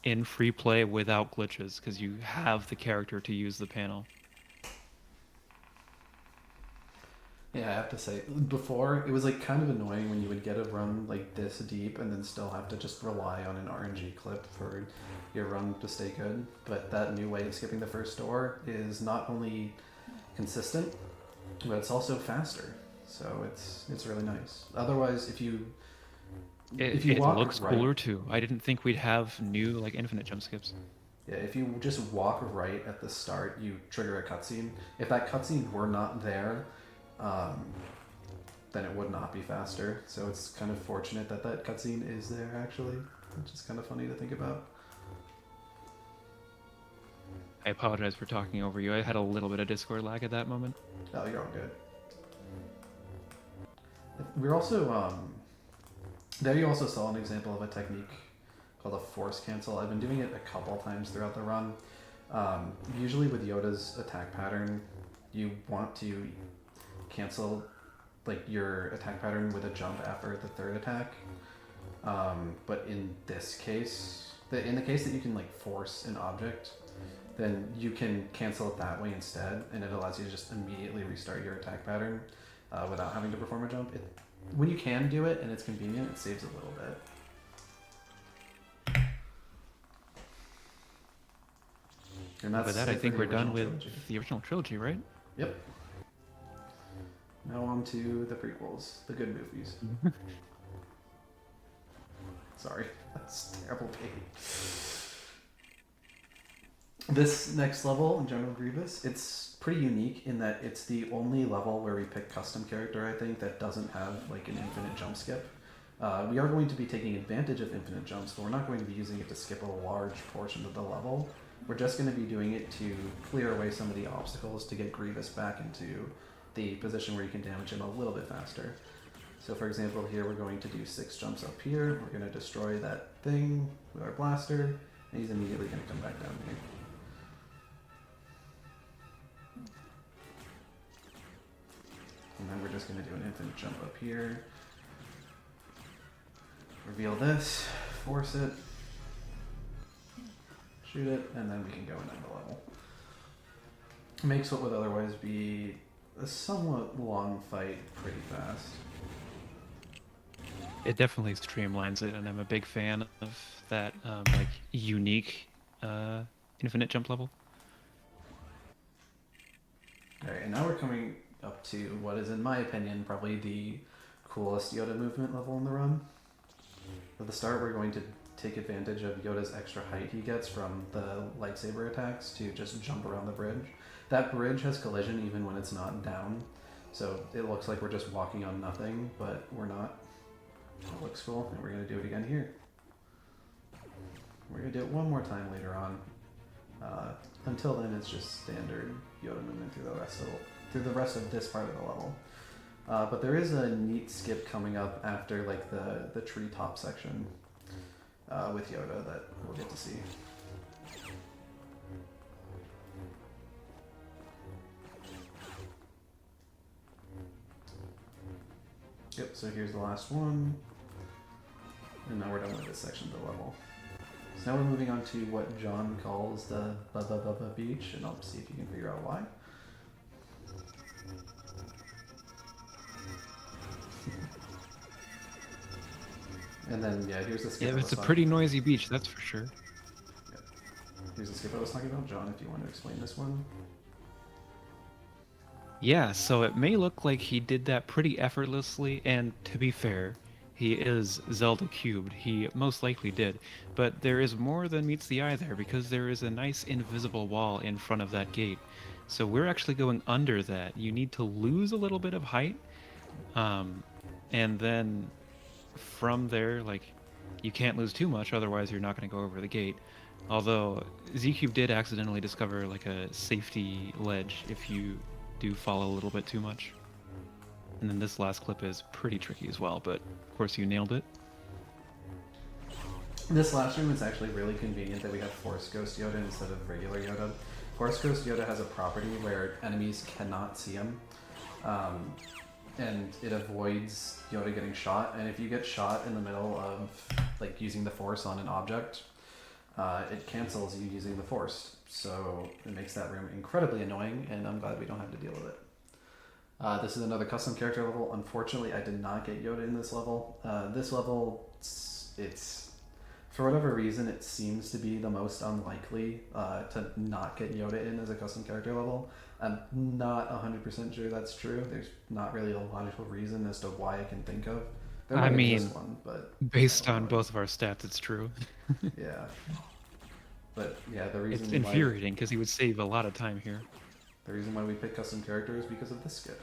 in free play without glitches, because you have the character to use the panel. Yeah, I have to say, before, it was like kind of annoying when you would get a run like this deep and then still have to just rely on an RNG clip for your run to stay good. But that new way of skipping the first door is not only consistent, but it's also faster. So it's really nice. Otherwise, if you walk looks right, cooler too. I didn't think we'd have new like infinite jump skips. Yeah, if you just walk right at the start, you trigger a cutscene. If that cutscene were not there, then it would not be faster. So it's kind of fortunate that that cutscene is there, actually, which is kind of funny to think about. I apologize for talking over you. I had a little bit of Discord lag at that moment. Oh, you're all good. We're also, there you also saw an example of a technique called a force cancel. I've been doing it a couple times throughout the run. Usually with Yoda's attack pattern, you want to cancel like your attack pattern with a jump after the third attack. But in this case, in the case that you can like force an object, then you can cancel it that way instead, and it allows you to just immediately restart your attack pattern without having to perform a jump. When you can do it and it's convenient, it saves a little bit. And that's with that, I think we're done with trilogy. the original trilogy, right? Yep. Now on to the prequels, the good movies. Sorry, that's terrible pain. This next level, General Grievous, it's pretty unique in that it's the only level where we pick custom character, I think, that doesn't have like an infinite jump skip. We are going to be taking advantage of infinite jumps, but we're not going to be using it to skip a large portion of the level. We're just going to be doing it to clear away some of the obstacles to get Grievous back into the position where you can damage him a little bit faster. So for example, here we're going to do 6 jumps up here. We're going to destroy that thing with our blaster, and he's immediately going to come back down here. And then we're just going to do an infinite jump up here. Reveal this, force it, shoot it, and then we can go and end the level. Makes what would otherwise be a somewhat long fight pretty fast. It definitely streamlines it, and I'm a big fan of that like unique infinite jump level. Alright, and now we're coming up to what is, in my opinion, probably the coolest Yoda movement level in the run. At the start, we're going to take advantage of Yoda's extra height he gets from the lightsaber attacks to just jump around the bridge. That bridge has collision even when it's not down, so it looks like we're just walking on nothing, but we're not. It looks cool, and we're going to do it again here. We're going to do it one more time later on. Until then, it's just standard Yoda movement through the rest of this part of the level. But there is a neat skip coming up after like the treetop section with Yoda that we'll get to see. Yep, so here's the last one. And now we're done with this section of the level. So now we're moving on to what John calls the Bubba Beach, and I'll see if you can figure out why. And then, yeah, here's the skip. Yeah, it's a pretty noisy beach, that's for sure. Yep. Here's the skip I was talking about. John, if you want to explain this one. Yeah, so it may look like he did that pretty effortlessly, and to be fair, he is Zelda cubed. He most likely did. But there is more than meets the eye there, because there is a nice invisible wall in front of that gate. So we're actually going under that. You need to lose a little bit of height, and then from there, like, you can't lose too much, otherwise you're not going to go over the gate. Although Z-Cube did accidentally discover like a safety ledge if you do fall a little bit too much. And then this last clip is pretty tricky as well, but of course you nailed it. This last room is actually really convenient that we have Force Ghost Yoda instead of regular Yoda. Force Ghost Yoda has a property where enemies cannot see him, and it avoids Yoda getting shot. And if you get shot in the middle of like using the Force on an object, it cancels you using the Force. So it makes that room incredibly annoying, and I'm glad we don't have to deal with it. This is another custom character level. Unfortunately, I did not get Yoda in this level. This level, it's for whatever reason, it seems to be the most unlikely to not get Yoda in as a custom character level. I'm not 100% sure that's true. There's not really a logical reason as to why I can think of. There I might be mean, this one, but based on both of our stats, it's true. yeah. But yeah, the reason It's infuriating because he would save a lot of time here. The reason why we pick custom characters is because of this skip.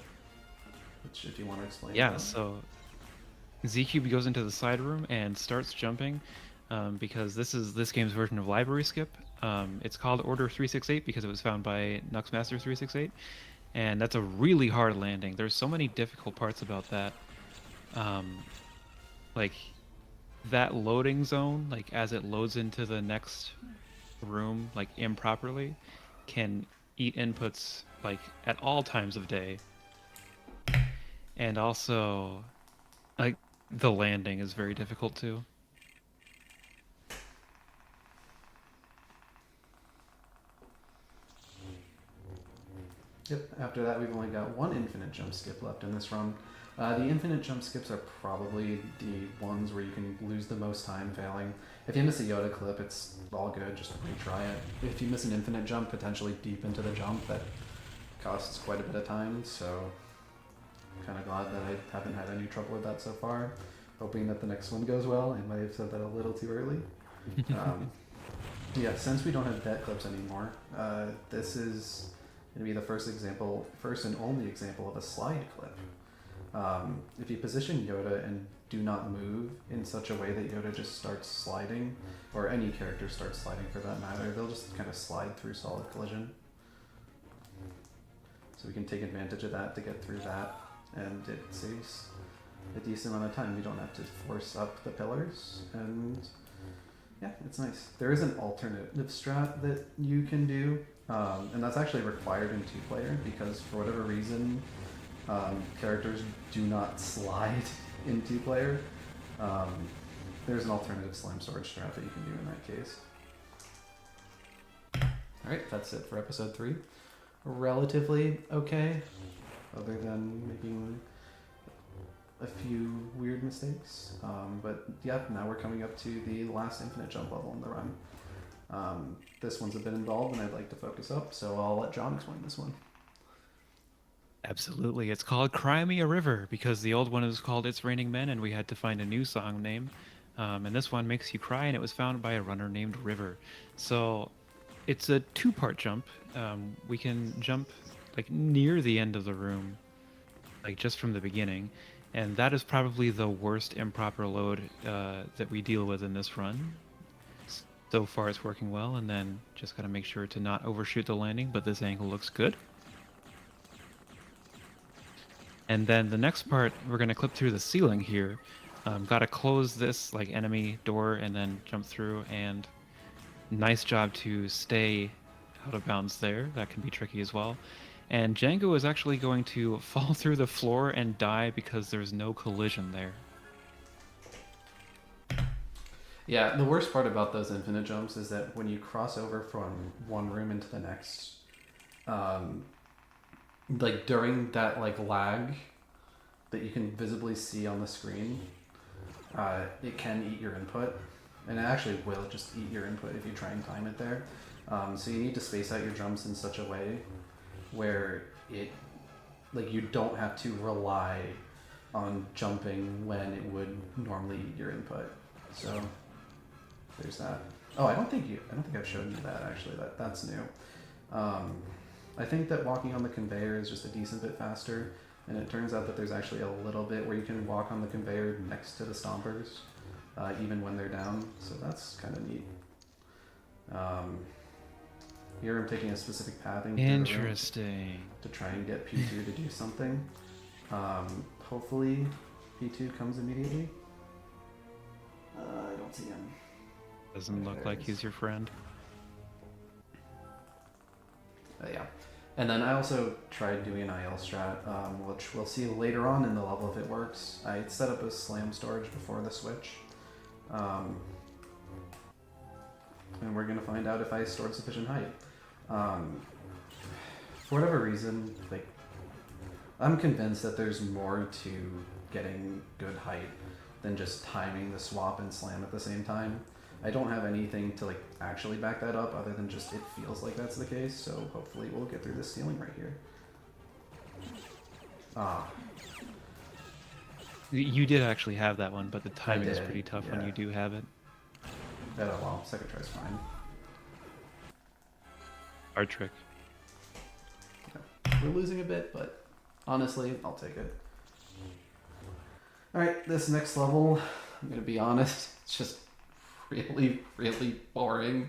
Which, if you want to explain. Yeah, so Z-Cube goes into the side room and starts jumping because this is this game's version of library skip. It's called Order 368 because it was found by Nuxmaster 368, and that's a really hard landing. There's so many difficult parts about that. Like that loading zone, like as it loads into the next room, like improperly, can eat inputs like at all times of day. And also, like, the landing is very difficult too. Yep, after that we've only got one infinite jump skip left in this run. The infinite jump skips are probably the ones where you can lose the most time failing. If you miss a Yoda clip, it's all good, just retry it. If you miss an infinite jump, potentially deep into the jump, that costs quite a bit of time, so kind of glad that I haven't had any trouble with that so far. Hoping that the next one goes well. I might have said that a little too early. Yeah, since we don't have debt clips anymore, this is going to be the first and only example of a slide clip. If you position Yoda and do not move in such a way that Yoda just starts sliding, or any character starts sliding for that matter, they'll just kind of slide through solid collision. So we can take advantage of that to get through that, and it saves a decent amount of time. We don't have to force up the pillars, and yeah, it's nice. There is an alternative strat that you can do, and that's actually required in 2-player, because for whatever reason, characters do not slide in 2-player. There's an alternative slime sword strat that you can do in that case. Alright, that's it for episode 3. Relatively okay, other than making a few weird mistakes. But yeah, now we're coming up to the last infinite jump level in the run. This one's a bit involved and I'd like to focus up, so I'll let John explain this one. Absolutely. It's called Cry Me a River because the old one is called It's Raining Men and we had to find a new song name. and this one makes you cry, and it was found by a runner named River. So it's a two-part jump. We can jump like near the end of the room, like just from the beginning, and that is probably the worst improper load that we deal with in this run. So far it's working well, and then just gotta make sure to not overshoot the landing, but this angle looks good. And then the next part, we're gonna clip through the ceiling here. Gotta close this like enemy door and then jump through, and nice job to stay out of bounds there. That can be tricky as well. And Django is actually going to fall through the floor and die because there's no collision there. Yeah, the worst part about those infinite jumps is that when you cross over from one room into the next, like during that like lag that you can visibly see on the screen, it can eat your input, and it actually will just eat your input if you try and time it there. So you need to space out your jumps in such a way where it, like, you don't have to rely on jumping when it would normally eat your input. So there's that. Oh, I don't think I've shown you that actually. That's new. I think that walking on the conveyor is just a decent bit faster, and it turns out that there's actually a little bit where you can walk on the conveyor next to the stompers, even when they're down. So that's kind of neat. Here I'm taking a specific pathing Interesting. to try and get P2 to do something. Hopefully P2 comes immediately. I don't see him. Doesn't look like he's your friend. Yeah. And then I also tried doing an IL strat, which we'll see later on in the level if it works. I set up a slam storage before the switch. And we're going to find out if I stored sufficient height. For whatever reason, like, I'm convinced that there's more to getting good height than just timing the swap and slam at the same time. I don't have anything to like actually back that up other than just it feels like that's the case, so hopefully we'll get through this ceiling right here. You did actually have that one, but the timing is did, pretty tough when yeah. you do have it. Oh well, second try's fine. Hard trick. We're losing a bit, but honestly, I'll take it. Alright, this next level, I'm gonna be honest, it's just really, really boring.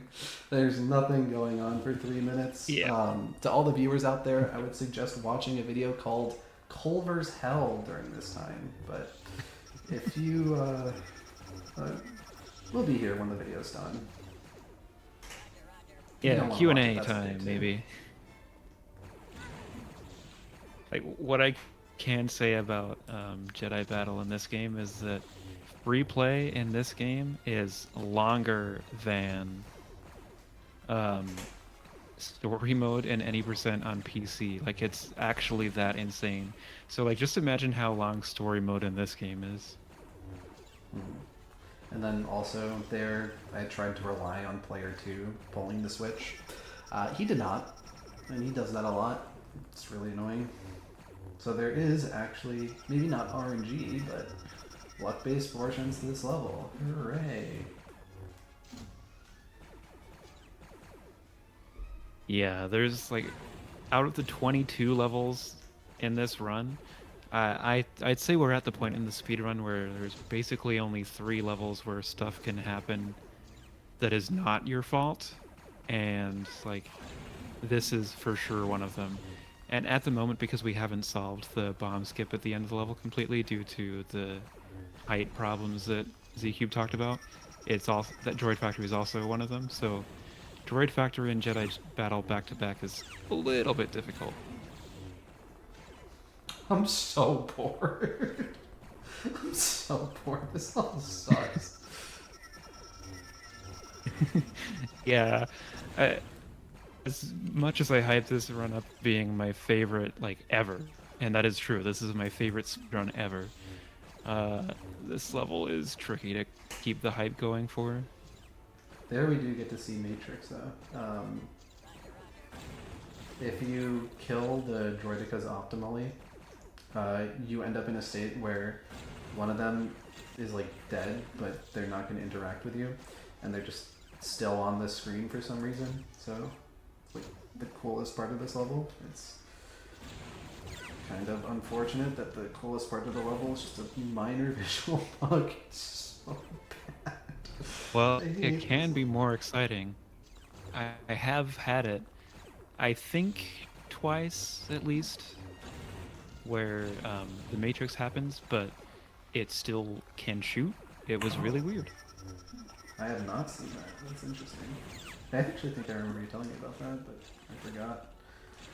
There's nothing going on for 3 minutes. Yeah. To all the viewers out there, I would suggest watching a video called Culver's Hell during this time. But if you, we'll be here when the video's done. Yeah, Q&A time, maybe. Like, what I can say about Jedi Battle in this game is that free play in this game is longer than story mode and any percent on PC. Like, it's actually that insane. So, like, just imagine how long story mode in this game is. And then also there, I tried to rely on player 2 pulling the switch. He did not, and he does that a lot. It's really annoying. So there is actually, maybe not RNG, but luck-based portions to this level. Hooray! Yeah, there's like, out of the 22 levels in this run, I'd say we're at the point in the speedrun where there's basically only 3 levels where stuff can happen that is not your fault, and like, this is for sure one of them. And at the moment, because we haven't solved the bomb skip at the end of the level completely due to the height problems that Z-Cube talked about, it's also that Droid Factory is also one of them. So Droid Factory and Jedi Battle back-to-back is a little bit difficult. I'm so bored. I'm so bored. This all sucks. Yeah. As much as I hype this run up being my favorite, like, ever, and that is true, this is my favorite speedrun ever, this level is tricky to keep the hype going for. There we do get to see Matrix, though. If you kill the droidicas optimally, you end up in a state where one of them is like dead, but they're not going to interact with you, and they're just still on the screen for some reason. So it's like the coolest part of this level. It's kind of unfortunate that the coolest part of the level is just a minor visual bug. It's so bad. Well, I it hate can this. be more exciting. I have had it, I think twice at least, where the Matrix happens, but it still can shoot. It was really weird. I have not seen that. That's interesting. I actually think I remember you telling me about that, but I forgot.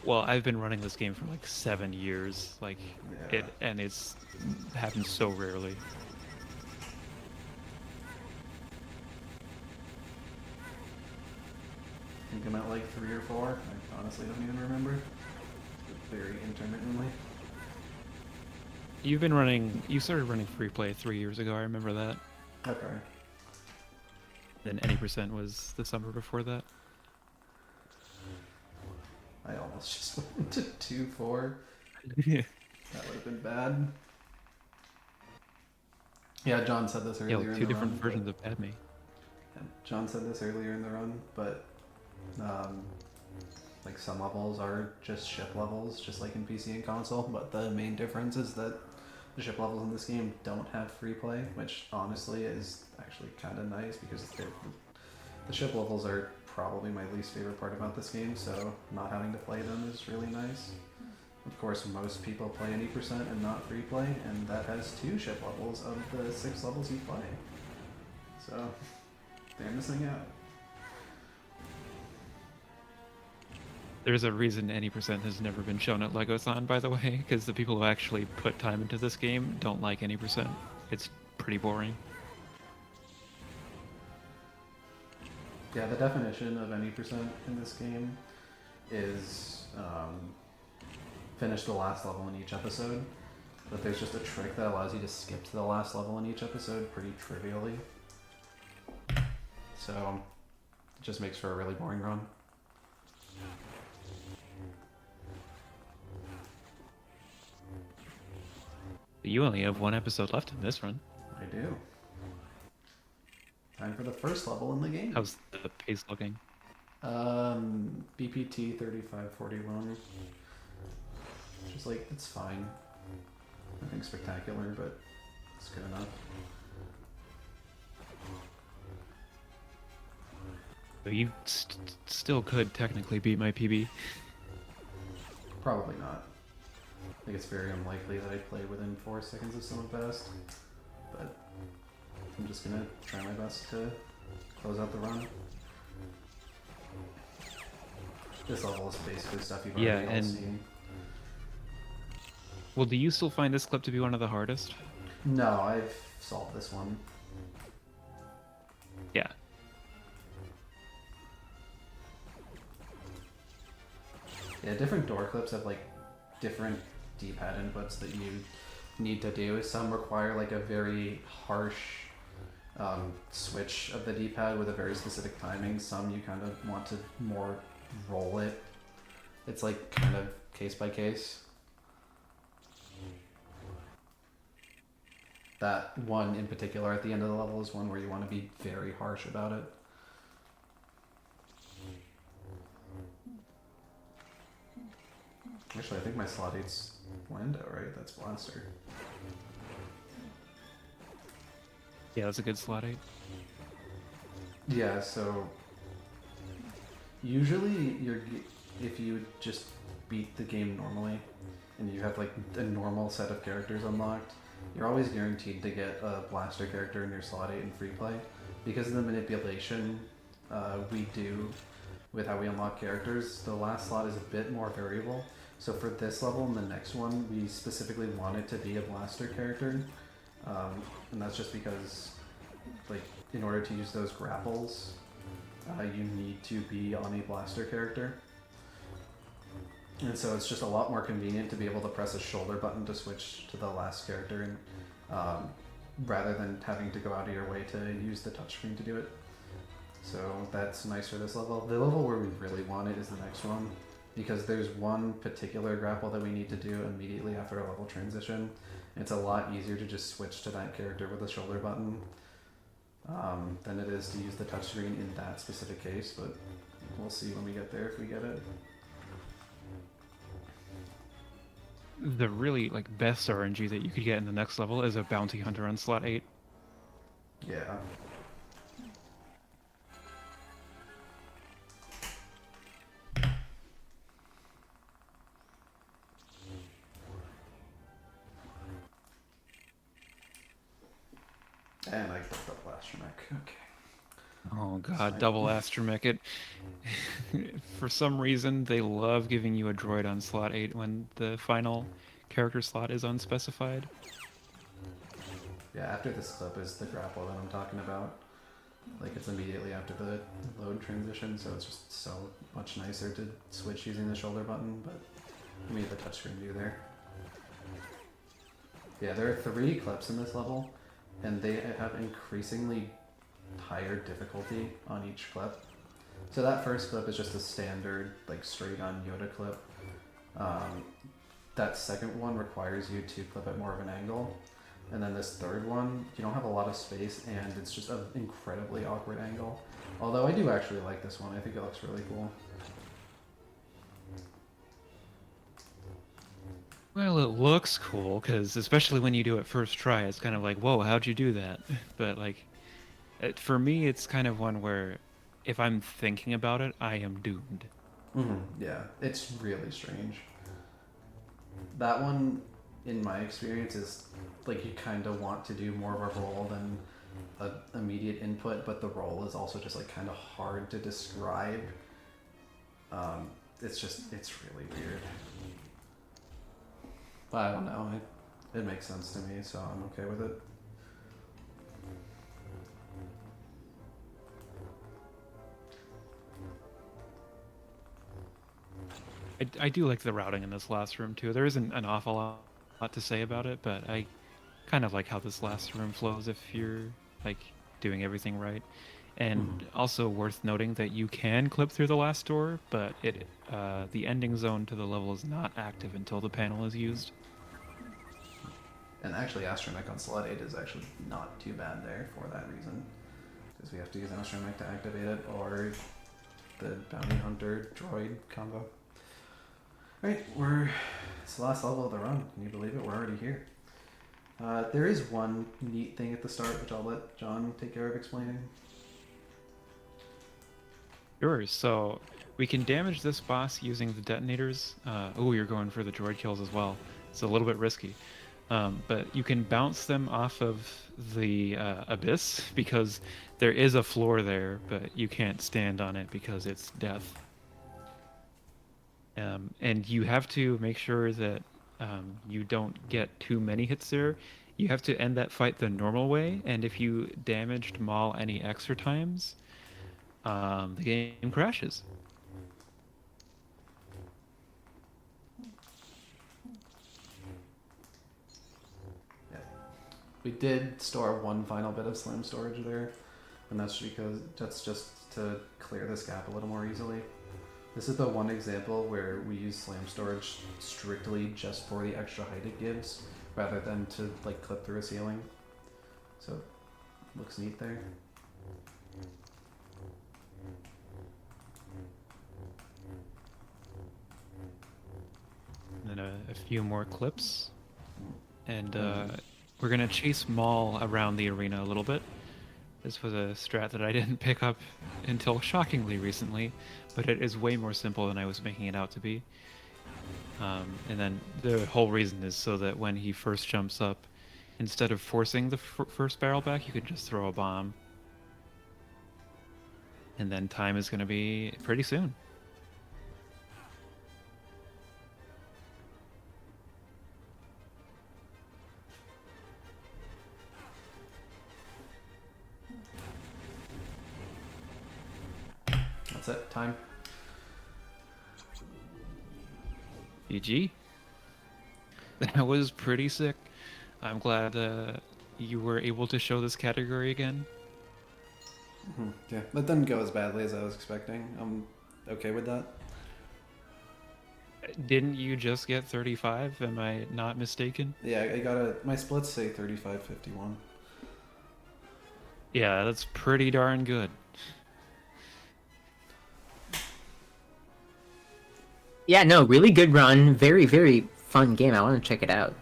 Well, I've been running this game for like 7 years, like Yeah. and it's happened so rarely. I think I'm at like 3 or 4. I honestly don't even remember. Very intermittently. You started running free play 3 years ago, I remember that. Okay. Then any percent was the summer before that. I almost just went to 2-4. Yeah. That would have been bad. Yeah, John said this earlier Yeah, in two the different run. versions of Padme. Yeah, John said this earlier in the run, but like some levels are just ship levels, just like in PC and console, but the main difference is that the ship levels in this game don't have free play, which honestly is actually kind of nice because the ship levels are probably my least favorite part about this game, so not having to play them is really nice. Of course, most people play any percent and not free play, and that has 2 ship levels of the 6 levels you play. So, they're missing out. There's a reason any percent has never been shown at LEGOthon, by the way, because the people who actually put time into this game don't like any percent. It's pretty boring. Yeah, the definition of any percent in this game is finish the last level in each episode, but there's just a trick that allows you to skip to the last level in each episode pretty trivially. So, it just makes for a really boring run. You only have 1 episode left in this run. I do. Time for the first level in the game. How's the pace looking? BPT 3541. Just like, it's fine. Nothing spectacular, but it's good enough. So you still could technically beat my PB. Probably not. I think it's very unlikely that I play within 4 seconds of someone fast, but I'm just gonna try my best to close out the run. This level is basically stuff you've already all seen. Well, do you still find this clip to be one of the hardest? No, I've solved this one. Yeah. Yeah, different door clips have like different D-pad inputs that you need to do. Some require like a very harsh switch of the D-pad with a very specific timing. Some you kind of want to more roll it. It's like kind of case by case. That one in particular at the end of the level is one where you want to be very harsh about it. Actually, I think my slot 8's Lando, right? That's Blaster. Yeah, that's a good slot 8. Yeah, so usually if you just beat the game normally and you have like a normal set of characters unlocked, you're always guaranteed to get a Blaster character in your slot 8 in free play. Because of the manipulation we do with how we unlock characters, the last slot is a bit more variable. So for this level and the next one, we specifically want it to be a Blaster character. And that's just because, like, in order to use those grapples, you need to be on a Blaster character. And so it's just a lot more convenient to be able to press a shoulder button to switch to the last character, and rather than having to go out of your way to use the touchscreen to do it. So that's nice for this level. The level where we really want it is the next one, because there's one particular grapple that we need to do immediately after a level transition, It's a lot easier to just switch to that character with the shoulder button than it is to use the touchscreen in that specific case, but we'll see when we get there if we get it. The really like best RNG that you could get in the next level is a bounty hunter on slot 8. Yeah. And I clicked double astromech. Okay. Oh god, double astromech. It for some reason they love giving you a droid on slot 8 when the final character slot is unspecified. Yeah, after this clip is the grapple that I'm talking about. Like, it's immediately after the load transition, so it's just so much nicer to switch using the shoulder button, but we have the touchscreen view there. Yeah, there are 3 clips in this level, and they have increasingly higher difficulty on each clip. So that first clip is just a standard, like, straight-on Yoda clip. That second one requires you to clip at more of an angle. And then this third one, you don't have a lot of space, and it's just an incredibly awkward angle. Although I do actually like this one. I think it looks really cool. Well, it looks cool, because especially when you do it first try, it's kind of like, whoa, how'd you do that? But, like, for me, it's kind of one where if I'm thinking about it, I am doomed. Yeah, it's really strange. That one, in my experience, is like you kind of want to do more of a roll than an immediate input, but the roll is also just like kind of hard to describe. It's really weird. But I don't know, it makes sense to me, so I'm okay with it. I do like the routing in this last room too. There isn't an awful lot to say about it, but I kind of like how this last room flows if you're like doing everything right. And also worth noting that you can clip through the last door, but the ending zone to the level is not active until the panel is used. And actually astromech on slot 8 is actually not too bad there for that reason. Because we have to use astromech to activate it, or the bounty hunter droid combo. Alright, it's the last level of the run. Can you believe it? We're already here. There is one neat thing at the start, which I'll let John take care of explaining. Sure, so we can damage this boss using the detonators. Oh, you're going for the droid kills as well. It's a little bit risky. But you can bounce them off of the abyss because there is a floor there, but you can't stand on it because it's death. And you have to make sure that you don't get too many hits there. You have to end that fight the normal way, and if you damaged Maul any extra times, the game crashes. Yeah. We did store one final bit of slam storage there, and that's just to clear this gap a little more easily. This is the one example where we use slam storage strictly just for the extra height it gives, rather than to like clip through a ceiling. So, looks neat there. And then a few more clips. And we're going to chase Maul around the arena a little bit. This was a strat that I didn't pick up until shockingly recently, but it is way more simple than I was making it out to be. And then the whole reason is so that when he first jumps up, instead of forcing the first barrel back, you could just throw a bomb. And then time is going to be pretty soon. That's it, time. GG. That was pretty sick. I'm glad you were able to show this category again. Yeah, that didn't go as badly as I was expecting. I'm okay with that. Didn't you just get 35? Am I not mistaken? Yeah, I got my splits say 35-51. Yeah, that's pretty darn good. Yeah, no, really good run. Very, very fun game. I want to check it out.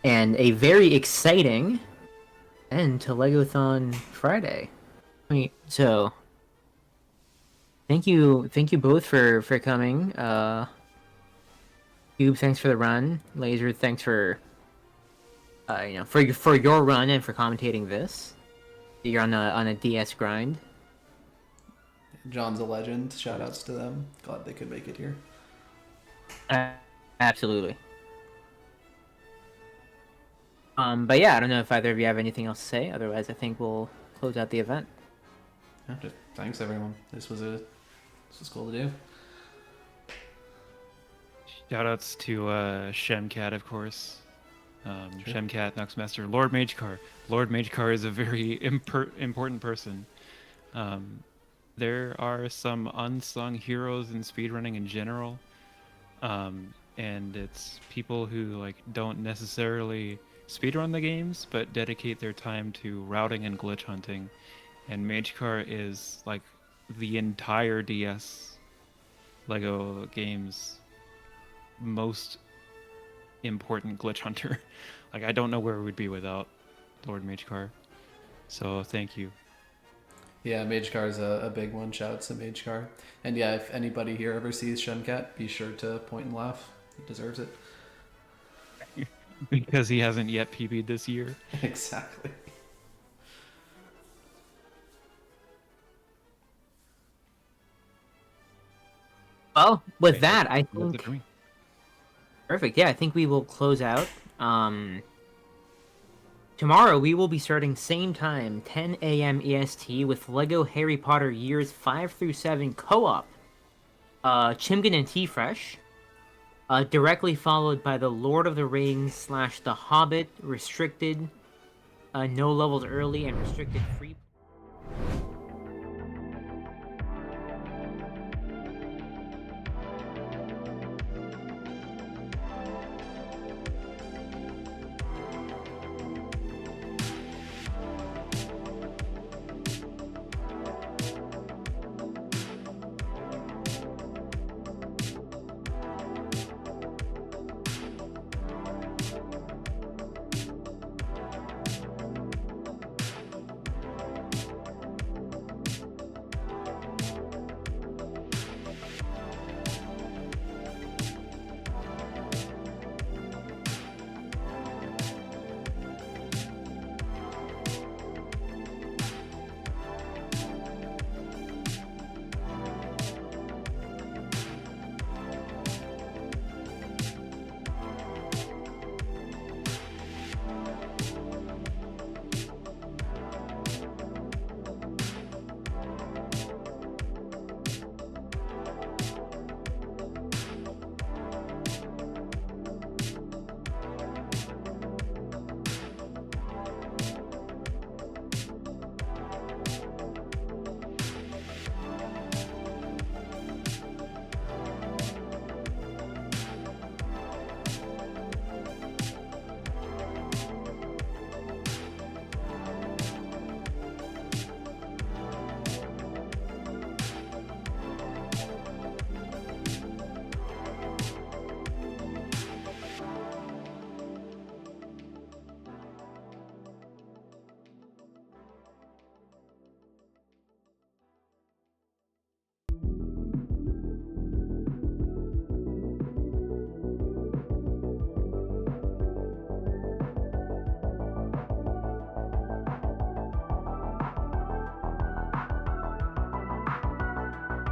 And a very exciting end to LEGOthon Friday. So, thank you both for coming. Cube, thanks for the run. Laser, thanks for for your run and for commentating this. You're on a DS grind. John's a legend. Shoutouts to them. Glad they could make it here. Absolutely. But yeah, I don't know if either of you have anything else to say. Otherwise, I think we'll close out the event. Yeah, just thanks everyone. This was cool to do. Shoutouts to Shemcat, of course. Shemcat, Nuxmaster, Lord Magecar. Lord Magecar is a very important person. There are some unsung heroes in speedrunning in general, and it's people who like don't necessarily speedrun the games, but dedicate their time to routing and glitch hunting. And Magecar is like the entire DS LEGO games most important glitch hunter. Like, I don't know where we'd be without Lord Magecar. So thank you. Yeah, Magecar is a big one. Shouts to Magecar. And yeah, if anybody here ever sees Shemcat, be sure to point and laugh. He deserves it. Because he hasn't yet PB'd this year. Exactly. Well, with that, I think... Perfect, yeah, I think we will close out. Tomorrow, we will be starting same time, 10 a.m. EST, with LEGO Harry Potter Years 5 through 7 co-op. Chimgan and T-Fresh. Directly followed by the Lord of the Rings / The Hobbit Restricted, no levels early and restricted free